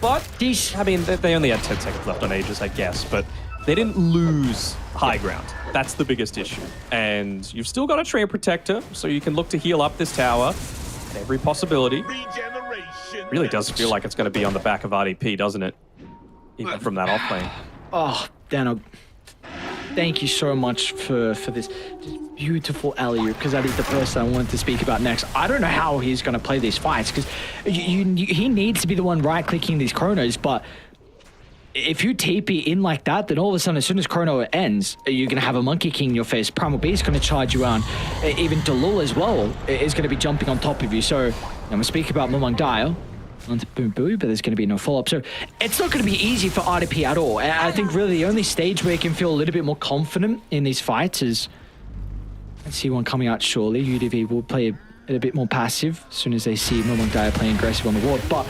But, I mean, they only had 10 seconds left on Aegis, I guess, but they didn't lose high ground. That's the biggest issue. And you've still got a Treant Protector, so you can look to heal up this tower at every possibility. Really does feel like it's going to be on the back of RDP, doesn't it? Even from that off lane. Oh, Dano, thank you so much for this beautiful alley-oop, because that is the person I wanted to speak about next. I don't know how he's going to play these fights, because he needs to be the one right-clicking these chronos, but if you TP in like that, then all of a sudden, as soon as chrono ends, you're going to have a Monkey King in your face. Primal Beast going to charge you around. Even Delul as well is going to be jumping on top of you. So I'm going to speak about Momong Dial onto Boom Buoy, but there's going to be no follow-up. So it's not going to be easy for RDP at all. I think really the only stage where you can feel a little bit more confident in these fights is, let's see one coming out shortly. UDV will play a bit more passive as soon as they see Momong Dial playing aggressive on the ward. But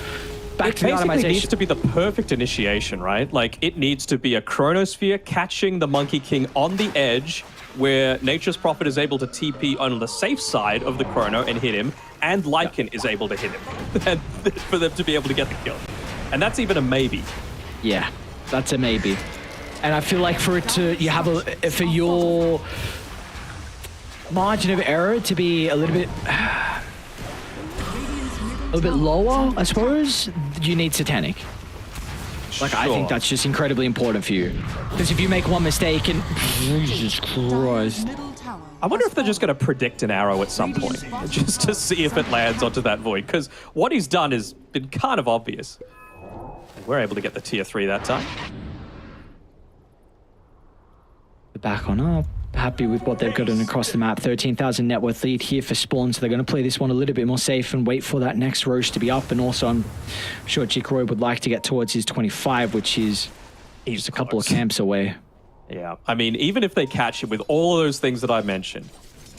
back to the basically needs to be the perfect initiation, right? Like, it needs to be a Chronosphere catching the Monkey King on the edge, where Nature's Prophet is able to TP on the safe side of the Chrono and hit him, and Lycan is able to hit him, and for them to be able to get the kill. And that's even a maybe. Yeah, that's a maybe. And I feel like for it to, for your margin of error to be a little bit lower, I suppose, you need Satanic. Like, I think that's just incredibly important for you. Because if you make one mistake and... Jesus Christ. I wonder if they're just going to predict an arrow at some point, just to see if it lands onto that void. Because what he's done has been kind of obvious. And we're able to get the tier 3 that time. Back on up. Happy with what they've gotten across the map. 13,000 net worth lead here for Spawn, so they're going to play this one a little bit more safe and wait for that next Roche to be up. And also, I'm sure Jikroy would like to get towards his 25, which is just a couple of camps away. Yeah, I mean, even if they catch him with all of those things that I mentioned,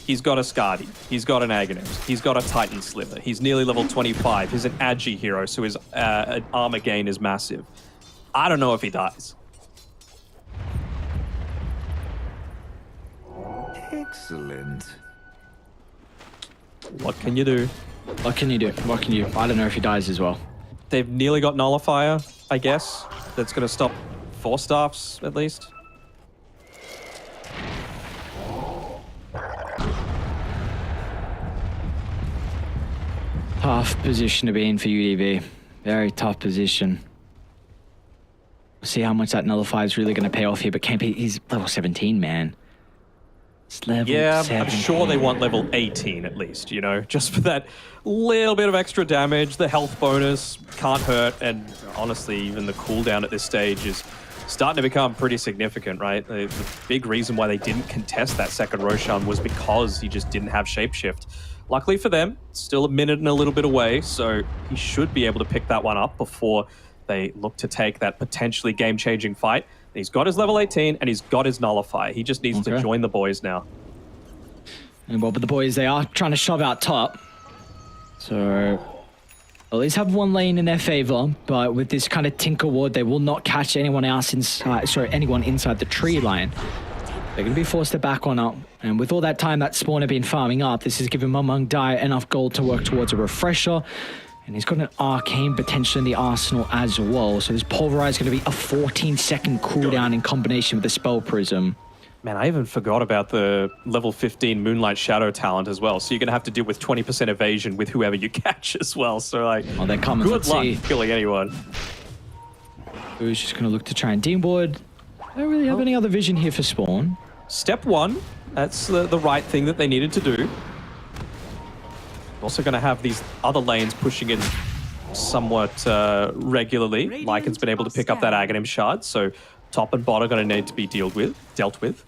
he's got a Skadi, he's got an Agonist, he's got a Titan Sliver, he's nearly level 25, he's an Agi hero, so his armor gain is massive. I don't know if he dies. Excellent. What can you do? What can you do? What can you... I don't know if he dies as well. They've nearly got Nullifier, I guess. That's going to stop 4 staffs, at least. Tough position to be in for UDV. Very tough position. We'll see how much that Nullifier is really going to pay off here, but he's level 17, man. Yeah, I'm sure they want level 18 at least, you know, just for that little bit of extra damage. The health bonus can't hurt, and honestly, even the cooldown at this stage is starting to become pretty significant, right? The big reason why they didn't contest that second Roshan was because he just didn't have Shapeshift. Luckily for them, still a minute and a little bit away, so he should be able to pick that one up before they look to take that potentially game-changing fight. He's got his level 18 and he's got his Nullifier. He just needs to join the boys now. And well, but the boys, they are trying to shove out top. So at least have one lane in their favor, but with this kind of Tinker Ward, they will not catch anyone else inside, anyone inside the tree line. They're going to be forced to back on up. And with all that time that Spawn have been farming up, this has given Momong Dial enough gold to work towards a refresher. And he's got an Arcane potential in the arsenal as well. So this Pulverize is going to be a 14-second cooldown in combination with the Spell Prism. Man, I even forgot about the level 15 Moonlight Shadow talent as well. So you're going to have to deal with 20% evasion with whoever you catch as well. So, like, they're coming. Good luck killing anyone. Who's just going to look to try and Dean Ward. I don't really have any other vision here for Spawn. Step 1, That's the right thing that they needed to do. Also going to have these other lanes pushing in somewhat regularly. Lycan's been able to pick up that Aghanim shard, so top and bot are going to need to be dealt with.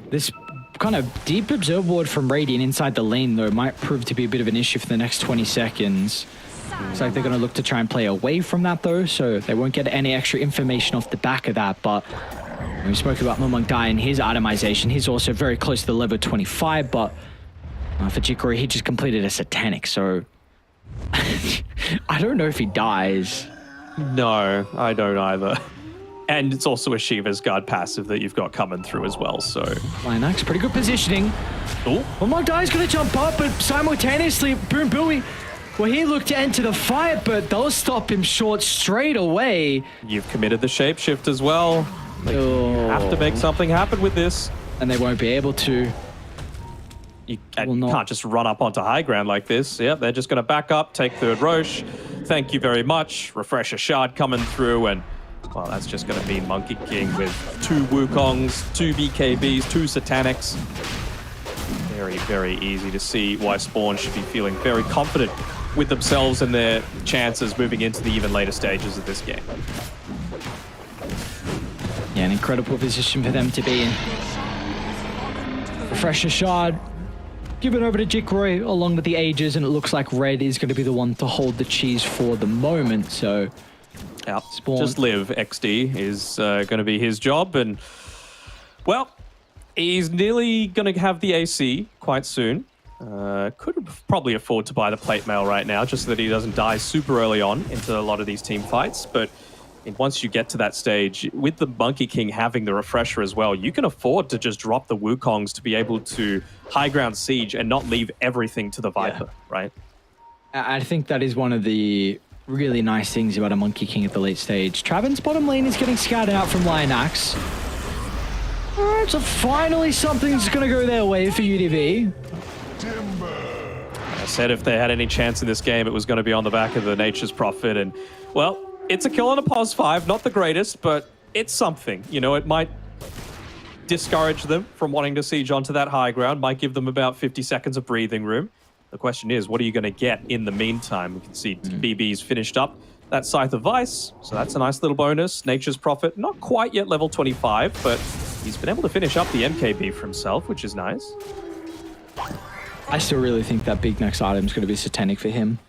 This kind of deep observe ward from Radiant inside the lane, though, might prove to be a bit of an issue for the next 20 seconds. Looks like they're going to look to try and play away from that, though, so they won't get any extra information off the back of that. But we spoke about Mumongdai and his itemization. He's also very close to the level 25, but for Jikori, he just completed a Satanic, so I don't know if he dies. No, I don't either. And it's also a Shiva's Guard passive that you've got coming through as well, so... Linax, pretty good positioning. Oh, Mumongdai's going to jump up, but simultaneously, Boom Booey, well, he looked to enter the fight, but they'll stop him short straight away. You've committed the shapeshift as well. Like, you have to make something happen with this. And they won't be able to. You can't just run up onto high ground like this. Yep, they're just going to back up, take third Roche. Thank you very much. Refresher shard coming through, and well, that's just going to mean Monkey King with 2 Wukongs, 2 BKBs, 2 Satanics. Very, very easy to see why Spawn should be feeling very confident with themselves and their chances moving into the even later stages of this game. Yeah, an incredible position for them to be in. Refresher shard. Give it over to Jikroy along with the Aegis, and it looks like Red is going to be the one to hold the cheese for the moment, so... Yeah, Spawn. Just live XD is going to be his job, and... Well, he's nearly going to have the AC quite soon. Could probably afford to buy the plate mail right now, just so that he doesn't die super early on into a lot of these team fights, but... Once you get to that stage, with the Monkey King having the refresher as well, you can afford to just drop the Wukongs to be able to high ground siege and not leave everything to the Viper, right? I think that is one of the really nice things about a Monkey King at the late stage. Travin's bottom lane is getting scouted out from Lionax. All right, so finally something's going to go their way for UDV. I said if they had any chance in this game, it was going to be on the back of the Nature's Prophet, and, well... It's a kill on a pos 5, not the greatest, but it's something. You know, it might discourage them from wanting to siege onto that high ground, might give them about 50 seconds of breathing room. The question is, what are you going to get in the meantime? We can see BB's finished up that Scythe of Vice, so that's a nice little bonus. Nature's Prophet, not quite yet level 25, but he's been able to finish up the MKB for himself, which is nice. I still really think that big next item is going to be Satanic for him.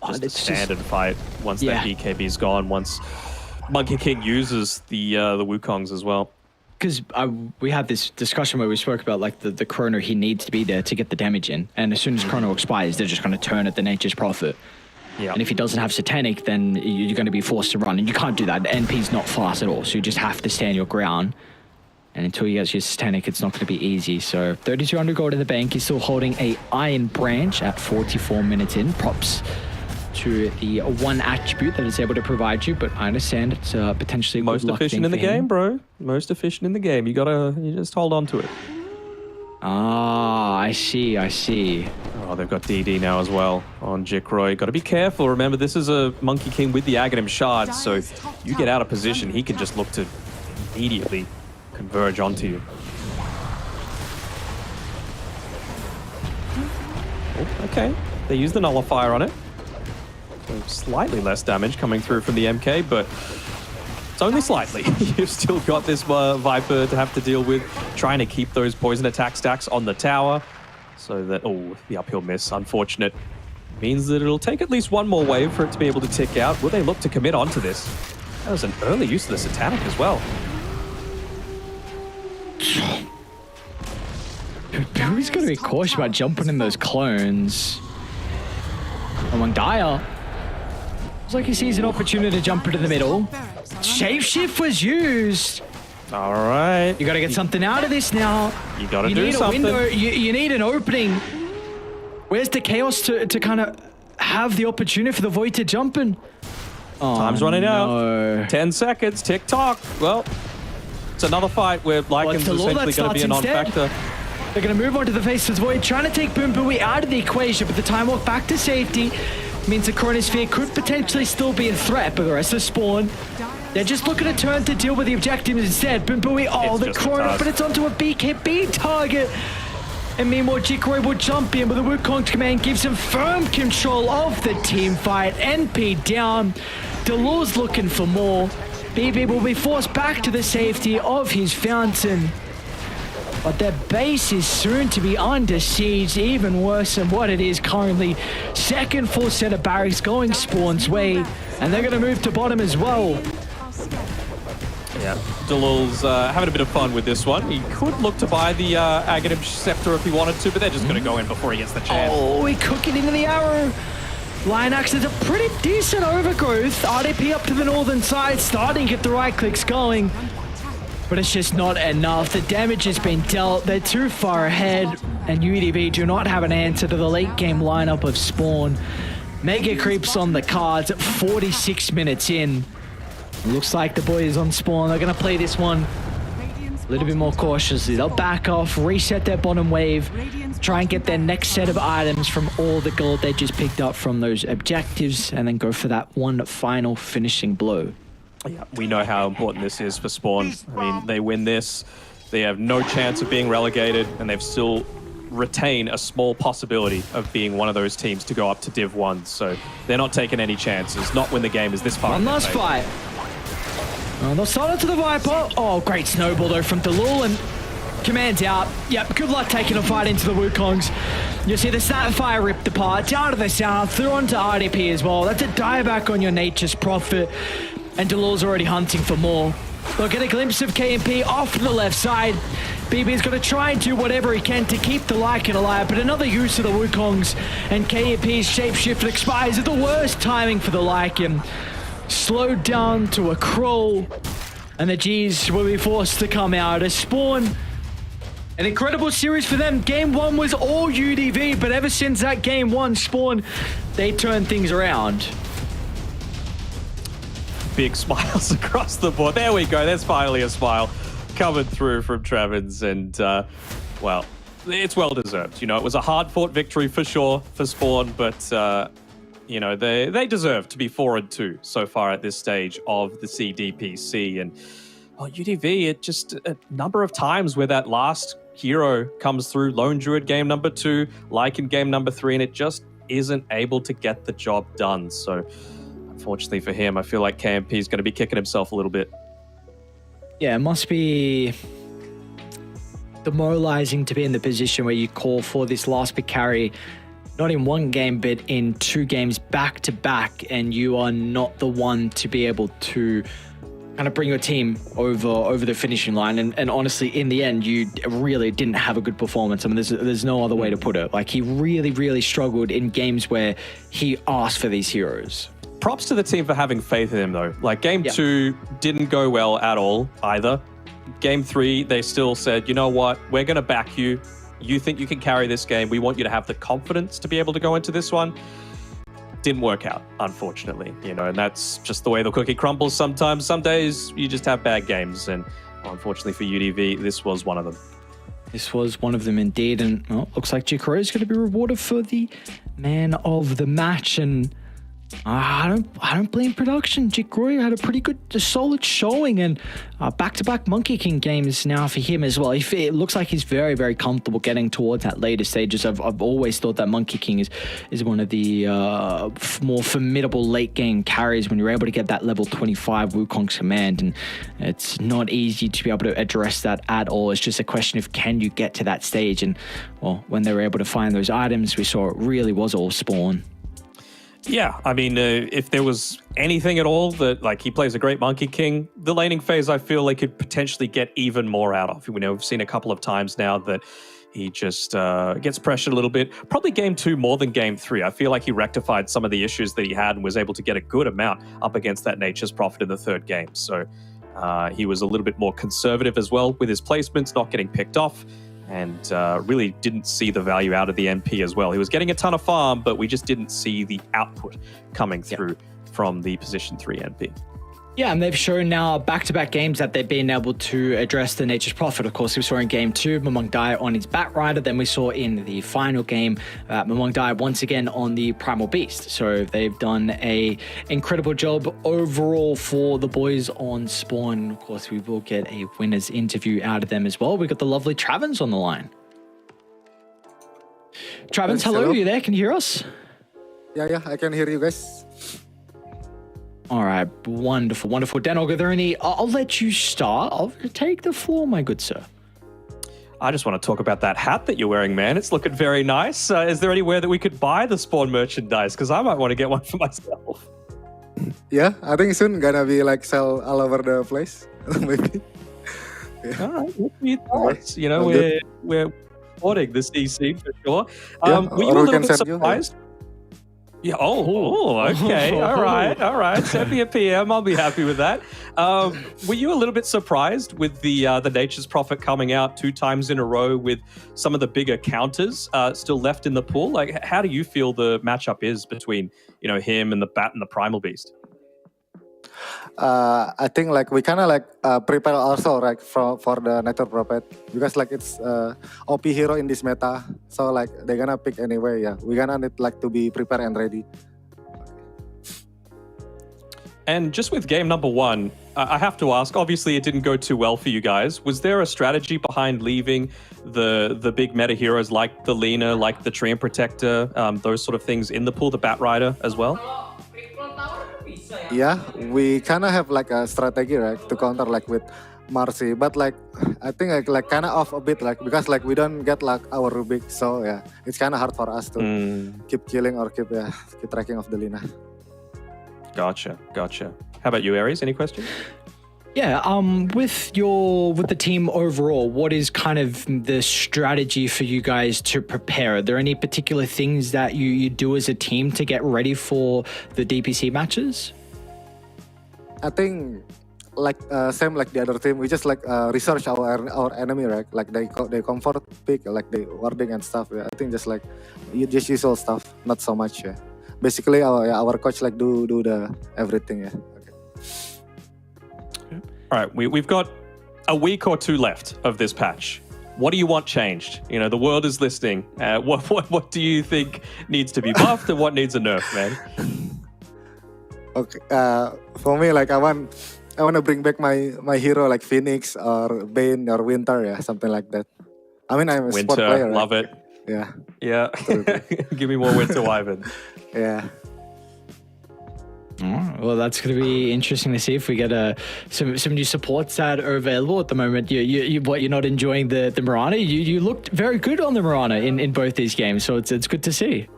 Just a standard fight once that BKB is gone, once Monkey King uses the Wukongs as well. Because we had this discussion where we spoke about like the chrono he needs to be there to get the damage in, and as soon as chrono expires, they're just going to turn at the Nature's Prophet. Yeah. And if he doesn't have Satanic, then you're going to be forced to run, and you can't do that. The NP's not fast at all, so you just have to stand your ground. And until he gets his Satanic, it's not going to be easy. So 3200 gold in the bank. He's still holding a Iron Branch at 44 minutes in. Props to the one attribute that it's able to provide you, but I understand it's potentially most efficient in the game, bro. Most efficient in the game. You just hold on to it. Ah, I see. Oh, they've got DD now as well on Jikroy. Got to be careful. Remember, this is a Monkey King with the Aghanim shard, so you get out of position, he can just look to immediately converge onto you. Oh, okay. They use the nullifier on it. So slightly less damage coming through from the MK, but it's only slightly. You've still got this Viper to have to deal with, trying to keep those poison attack stacks on the tower, so that, oh, the uphill miss, unfortunate. Means that it'll take at least one more wave for it to be able to tick out. Will they look to commit onto this? That was an early use of the Satanic as well. Who's going to be cautious about jumping in those clones? Mumongdai. Looks like he sees an opportunity to jump into the middle. Shapeshift was used. All right. You got to get something out of this now. You got to do something. Window. You need an opening. Where's the Chaos to kind of have the opportunity for the Void to jump in? Oh, time's running out. 10 seconds. Tick tock. Well, it's another fight where Lycan's essentially going to be a non-factor. They're going to move on to the Faceless Void, trying to take Boom Booey out of the equation, but the Time Walk back to safety. means the Chronosphere could potentially still be a threat, but the rest of Spawn, they're just looking to turn to deal with the objectives instead. But the Chrono, but it's onto a BKB target. And meanwhile, Jikroy will jump in, but the Wukong's command gives him firm control of the team fight. NP down. Delor's looking for more. BB will be forced back to the safety of his fountain. But their base is soon to be under siege, even worse than what it is currently. Second full set of barracks going Spawn's way, and they're going to move to bottom as well. Yeah, Delul's having a bit of fun with this one. He could look to buy the Aghanim Scepter if he wanted to, but they're just going to go in before he gets the chance. Oh, he cook it into the arrow. Lionax is a pretty decent overgrowth. RDP up to the northern side, starting to get the right clicks going. But it's just not enough. The damage has been dealt. They're too far ahead. And UDV do not have an answer to the late game lineup of Spawn. Mega creeps on the cards at 46 minutes in. Looks like the boys on Spawn are going to play this one a little bit more cautiously. They'll back off, reset their bottom wave, try and get their next set of items from all the gold they just picked up from those objectives, and then go for that one final finishing blow. Yeah, we know how important this is for Spawn. I mean, they win this, they have no chance of being relegated, and they've still retain a small possibility of being one of those teams to go up to Div 1. So they're not taking any chances, not when the game is this far. One last fight. They'll start into the Viper. Oh, great snowball though from Delul, and command's out. Yep, good luck taking a fight into the Wukongs. You'll see the Snapfire ripped apart, down to the south, through onto RDP as well. That's a dieback on your Nature's Prophet. And Delul's already hunting for more. They'll get a glimpse of KMP off to the left side. BB's going to try and do whatever he can to keep the Lycan alive, but another use of the Wukongs, and KMP's shapeshift expires at the worst timing for the Lycan. Slowed down to a crawl, and the G's will be forced to come out. A Spawn, an incredible series for them. Game 1 was all UDV, but ever since that Game 1 Spawn, they turned things around. Big smiles across the board. There we go. There's finally a smile coming through from Travins, and well, it's well deserved. You know, it was a hard-fought victory for sure for Spawn, but you know, they deserve to be 4-2 so far at this stage of the CDPC. And well, UDV, it just a number of times where that last hero comes through, Lone Druid game number 2, Lycan game number 3, and it just isn't able to get the job done. So unfortunately for him, I feel like KMP is going to be kicking himself a little bit. Yeah, it must be demoralizing to be in the position where you call for this last pick carry, not in one game, but in 2 games back to back, and you are not the one to be able to kind of bring your team over the finishing line. And honestly, in the end, you really didn't have a good performance. I mean, there's no other way to put it. Like, he really, really struggled in games where he asked for these heroes. Props to the team for having faith in him, though. Like, game 2 didn't go well at all either. Game 3, they still said, you know what, we're going to back you. You think you can carry this game. We want you to have the confidence to be able to go into this one. Didn't work out, unfortunately. You know, and that's just the way the cookie crumbles sometimes. Some days you just have bad games, and unfortunately for UDV, this was one of them. This was one of them indeed, and well, looks like Jikro is going to be rewarded for the man of the match. And I don't blame production. Jikro had a pretty good, solid showing, and back-to-back Monkey King games now for him as well. It looks like he's very, very comfortable getting towards that later stages. I've always thought that Monkey King is one of the more formidable late game carries when you're able to get that level 25 Wukong's command, and it's not easy to be able to address that at all. It's just a question of, can you get to that stage? And well, when they were able to find those items, we saw it really was all Spawn. Yeah, I mean, if there was anything at all that, like, he plays a great Monkey King, the laning phase, I feel like could potentially get even more out of. You know, we've seen a couple of times now that he just gets pressured a little bit. Probably game 2 more than game 3. I feel like he rectified some of the issues that he had and was able to get a good amount up against that Nature's Prophet in the 3rd game. So he was a little bit more conservative as well with his placements, not getting picked off, and really didn't see the value out of the MP as well. He was getting a ton of farm, but we just didn't see the output coming through from the position 3 MP. Yeah, and they've shown now back-to-back games that they've been able to address the Nature's Prophet. Of course, we saw in Game 2, Mamong Dai on his Batrider. Then we saw in the final game, Mamong Dai once again on the Primal Beast. So they've done a incredible job overall for the boys on Spawn. Of course, we will get a winner's interview out of them as well. We've got the lovely Travens on the line. Travens, hello, are you there? Can you hear us? Yeah, I can hear you guys. All right, wonderful, wonderful. Danog, are there any... I'll let you start. I'll take the floor, my good sir. I just want to talk about that hat that you're wearing, man. It's looking very nice. Is there anywhere that we could buy the Spawn merchandise? Because I might want to get one for myself. Yeah, I think soon gonna be like sell all over the place. Maybe. Yeah. All right, what do you thoughts? You know, we're supporting the CC for sure. Were you a little bit surprised? Yeah. Oh, okay. All right. Send me a PM. I'll be happy with that. Were you a little bit surprised with the Nature's Prophet coming out 2 times in a row with some of the bigger counters still left in the pool? Like, how do you feel the matchup is between, you know, him and the Bat and the Primal Beast? I think like we kind of like prepare also like for the Nature's Prophet because like it's OP hero in this meta, so like they're gonna pick anyway. Yeah, we gonna need like to be prepared and ready. And just with game number 1, I have to ask, obviously it didn't go too well for you guys. Was there a strategy behind leaving the big meta heroes like the Lina, like the Treant Protector, those sort of things in the pool, the Batrider as well? Yeah, we kind of have like a strategy, right, to counter like with Marcy, but like I think like kind of off a bit, like because like we don't get like our Rubik, so yeah, it's kind of hard for us to keep killing or keep tracking of the Lina. Gotcha. How about you, Aries? Any questions? Yeah, with the team overall, what is kind of the strategy for you guys to prepare? Are there any particular things that you do as a team to get ready for the DPC matches? I think like same like the other team, we just like research our enemy, right? Like they comfort pick, like they warding and stuff. Yeah, I think just like just usual stuff, not so much. Yeah, basically our coach like do the everything. Yeah. All right, we've got a week or 2 left of this patch. What do you want changed? You know, the world is listening. What do you think needs to be buffed and what needs a nerf, man? Okay, for me, like I want to bring back my hero like Phoenix or Bane or Winter, yeah, something like that. I mean, I'm a sport player. Love right? it. Yeah. Give me more Winter Wyvern. Yeah. Well, that's going to be interesting to see if we get some new supports that are available at the moment. You're not enjoying the Mirana. You looked very good on the Mirana in both these games, so it's good to see.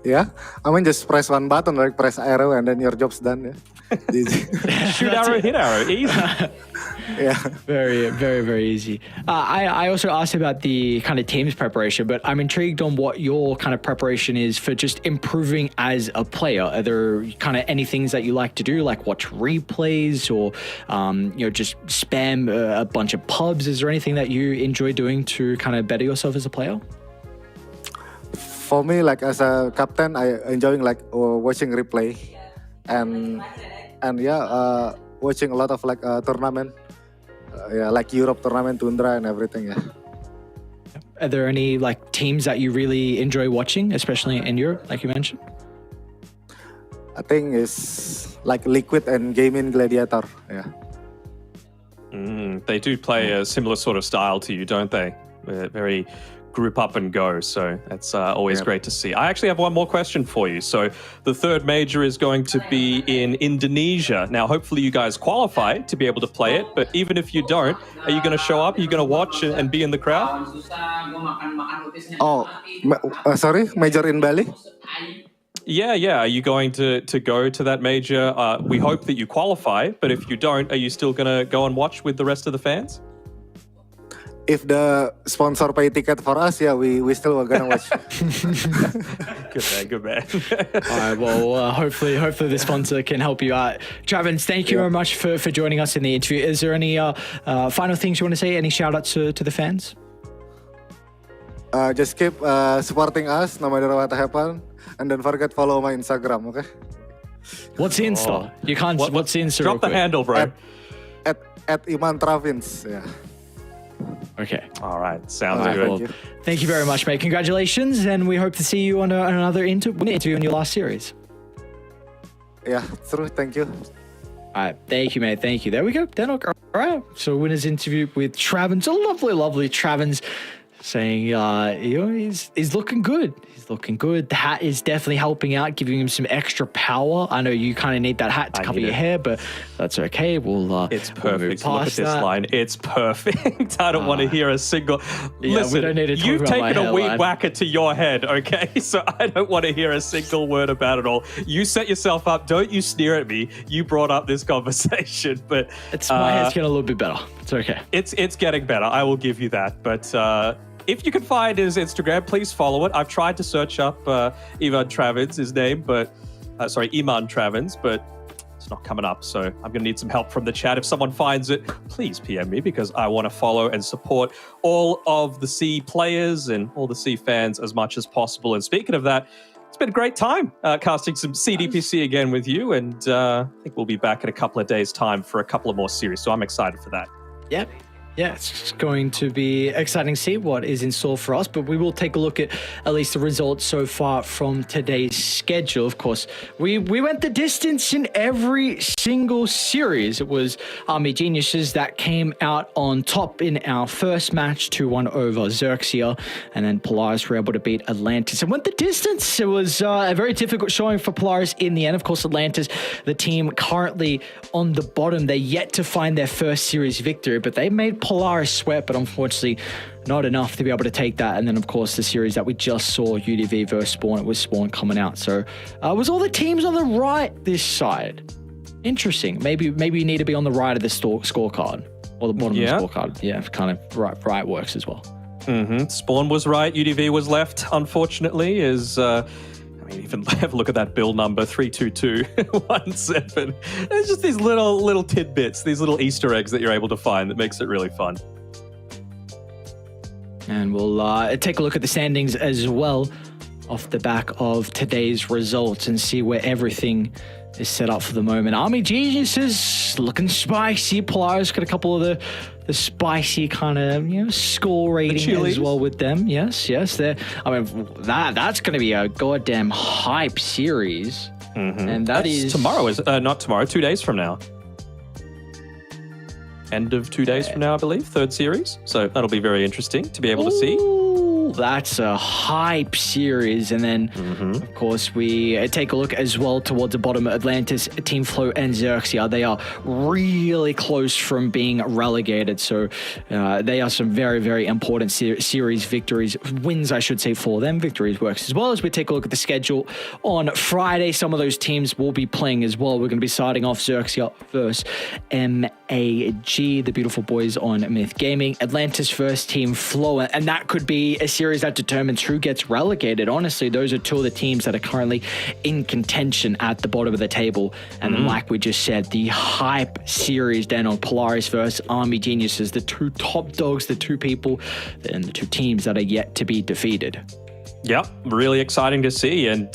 Yeah, I mean just press one button, like press arrow, and then your job's done. Yeah. Shoot arrow, hit arrow, easy. Yeah, very, very, very easy. I also asked about the kind of team's preparation, but I'm intrigued on what your kind of preparation is for just improving as a player. Are there kind of any things that you like to do, like watch replays or just spam a bunch of pubs? Is there anything that you enjoy doing to kind of better yourself as a player? For me, like as a captain, I enjoying like watching replay, and watching a lot of like tournament, like Europe tournament, Tundra, and everything. Yeah. Are there any like teams that you really enjoy watching, especially in Europe, like you mentioned? I think it's like Liquid and Gaming Gladiator. Yeah. They do play a similar sort of style to you, don't they? Very group up and go, so that's always great to see. I actually have one more question for you. So the third major is going to be in Indonesia. Now, hopefully you guys qualify to be able to play it, but even if you don't, are you going to show up? Are you going to watch and be in the crowd? Sorry, major in Bali? Yeah. Are you going to go to that major? We hope that you qualify, but if you don't, are you still going to go and watch with the rest of the fans? If the sponsor pay ticket for us, yeah, we still gonna watch. Good man. All right, well, hopefully the sponsor can help you out. Travens, thank you very much for joining us in the interview. Is there any final things you want to say? Any shout outs to the fans? Just keep supporting us no matter what happens, and don't forget follow my Instagram, okay? What's the Insta? You can't. What's the Insta? Drop the handle, bro. At Iman Travins. Yeah. Okay. All right. Sounds good. Thank you very much, mate. Congratulations, and we hope to see you on another interview in your last series. Yeah, true. Thank you. All right. Thank you, mate. Thank you. There we go. All right. So winner's interview with Travins. A lovely Travins saying, he's looking good. He's looking good. The hat is definitely helping out, giving him some extra power. I know you kind of need that hat to cover your hair, but that's okay. It's perfect. We'll Look at this line. It's perfect. I don't want to hear a single. Listen, we don't need to talk you've about taken my a weed hairline. whacker to your head, okay? So I don't want to hear a single word about it all. You set yourself up. Don't you sneer at me. You brought up this conversation, but my hair's getting a little bit better. It's okay. It's getting better. I will give you that, but. If you can find his Instagram, please follow it. I've tried to search up Iman Travins, his name, but Iman Travins, but it's not coming up. So I'm going to need some help from the chat. If someone finds it, please PM me because I want to follow and support all of the C players and all the C fans as much as possible. And speaking of that, it's been a great time casting some CDPC again with you. And I think we'll be back in a couple of days' time for a couple of more series. So I'm excited for that. Yep. Yeah, it's going to be exciting to see what is in store for us, but we will take a look at least the results so far from today's schedule. Of course, we went the distance in every single series. It was Army Geniuses that came out on top in our first match, 2-1 over XERXIA, and then Polaris were able to beat Atlantis and went the distance. It was a very difficult showing for Polaris in the end. Of course, Atlantis, the team currently on the bottom, they're yet to find their first series victory, but they made Polaris sweat, but unfortunately not enough to be able to take that. And then, of course, the series that we just saw, UDV versus Spawn, it was Spawn coming out. So it was all the teams on the right this side. Interesting. Maybe you need to be on the right of the scorecard or the bottom of the scorecard. Yeah, kind of right works as well. Spawn was right. UDV was left, unfortunately, even have a look at that bill number 32217. There's just these little tidbits, these little Easter eggs that you're able to find that makes it really fun. And we'll take a look at the standings as well off the back of today's results and see where everything is set up for the moment. Army Geniuses looking spicy. Polaris got a couple of the spicy kind of score rating as well with them. Yes. That's going to be a goddamn hype series, and that's tomorrow. Is not tomorrow. 2 days from now. End of 2 days from now, I believe. Third series. So that'll be very interesting to be able to see. That's a hype series. And then, of course, we take a look as well towards the bottom. Atlantis, Team Flow, and XERXIA. They are really close from being relegated. So they are some very, very important series victories, wins, I should say, for them. Victories works as well. As we take a look at the schedule on Friday, some of those teams will be playing as well. We're going to be starting off XERXIA versus MAG, the beautiful boys on Myth Gaming. Atlantis versus Team Flow. And that could be a series that determines who gets relegated. Honestly, those are two of the teams that are currently in contention at the bottom of the table. And then, like we just said, the hype series then on Polaris versus Army Geniuses, the two top dogs, the two people and the two teams that are yet to be defeated. Yep, really exciting to see. And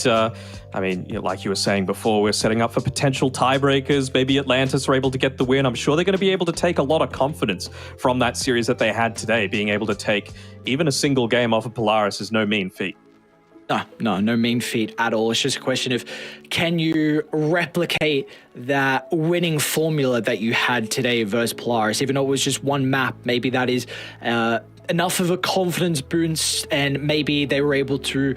like you were saying before, we're setting up for potential tiebreakers. Maybe Atlantis are able to get the win. I'm sure they're going to be able to take a lot of confidence from that series that they had today. Being able to take even a single game off of Polaris is no mean feat. No mean feat at all. It's just a question of, can you replicate that winning formula that you had today versus Polaris? Even though it was just one map, maybe that is enough of a confidence boost, and maybe they were able to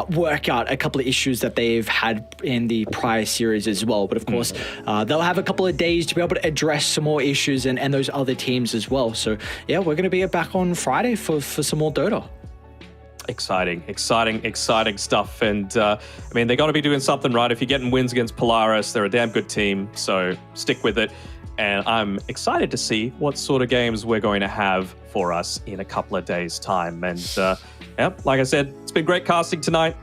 work out a couple of issues that they've had in the prior series as well. But of course, they'll have a couple of days to be able to address some more issues and those other teams as well. So yeah, we're going to be back on Friday for some more Dota. Exciting stuff. And they're going to be doing something right. If you're getting wins against Polaris, they're a damn good team. So stick with it. And I'm excited to see what sort of games we're going to have for us in a couple of days' time. And like I said, it's been great casting tonight.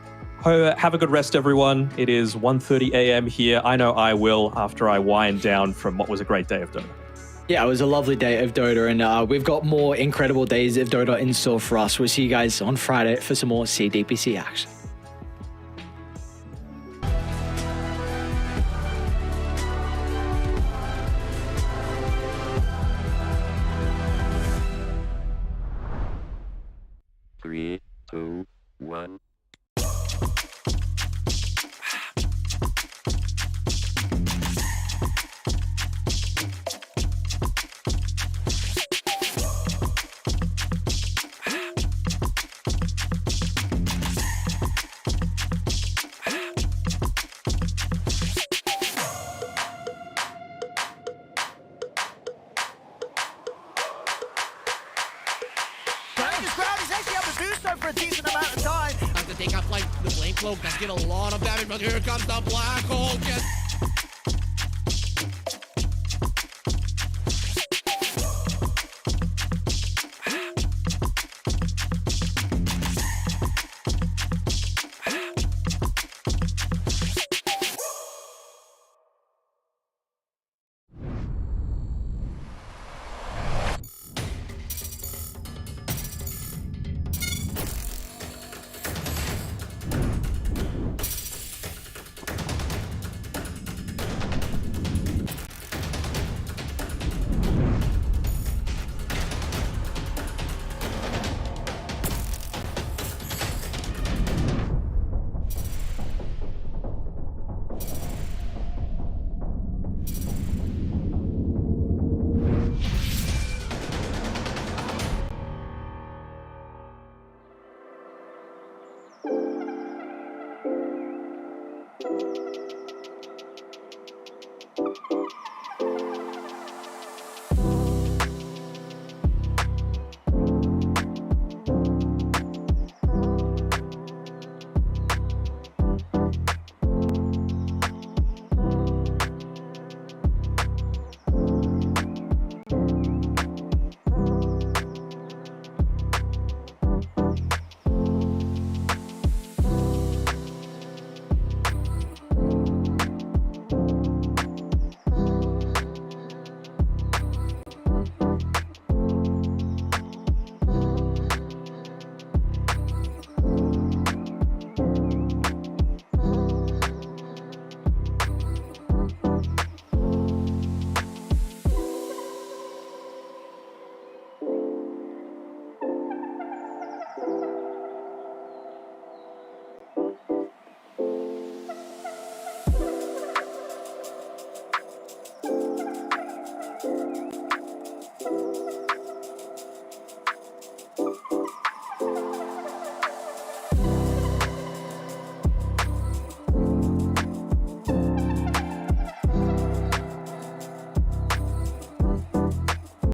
Have a good rest, everyone. It is 1:30 a.m. here. I know I will after I wind down from what was a great day of Dota. Yeah, it was a lovely day of Dota, and we've got more incredible days of Dota in store for us. We'll see you guys on Friday for some more CDPC action. 3, 2, 1. Dangerous crowd is actually able to do so for a decent amount of time. Time to take out like the flame cloak. That's get a lot of damage, but here comes the black hole. Just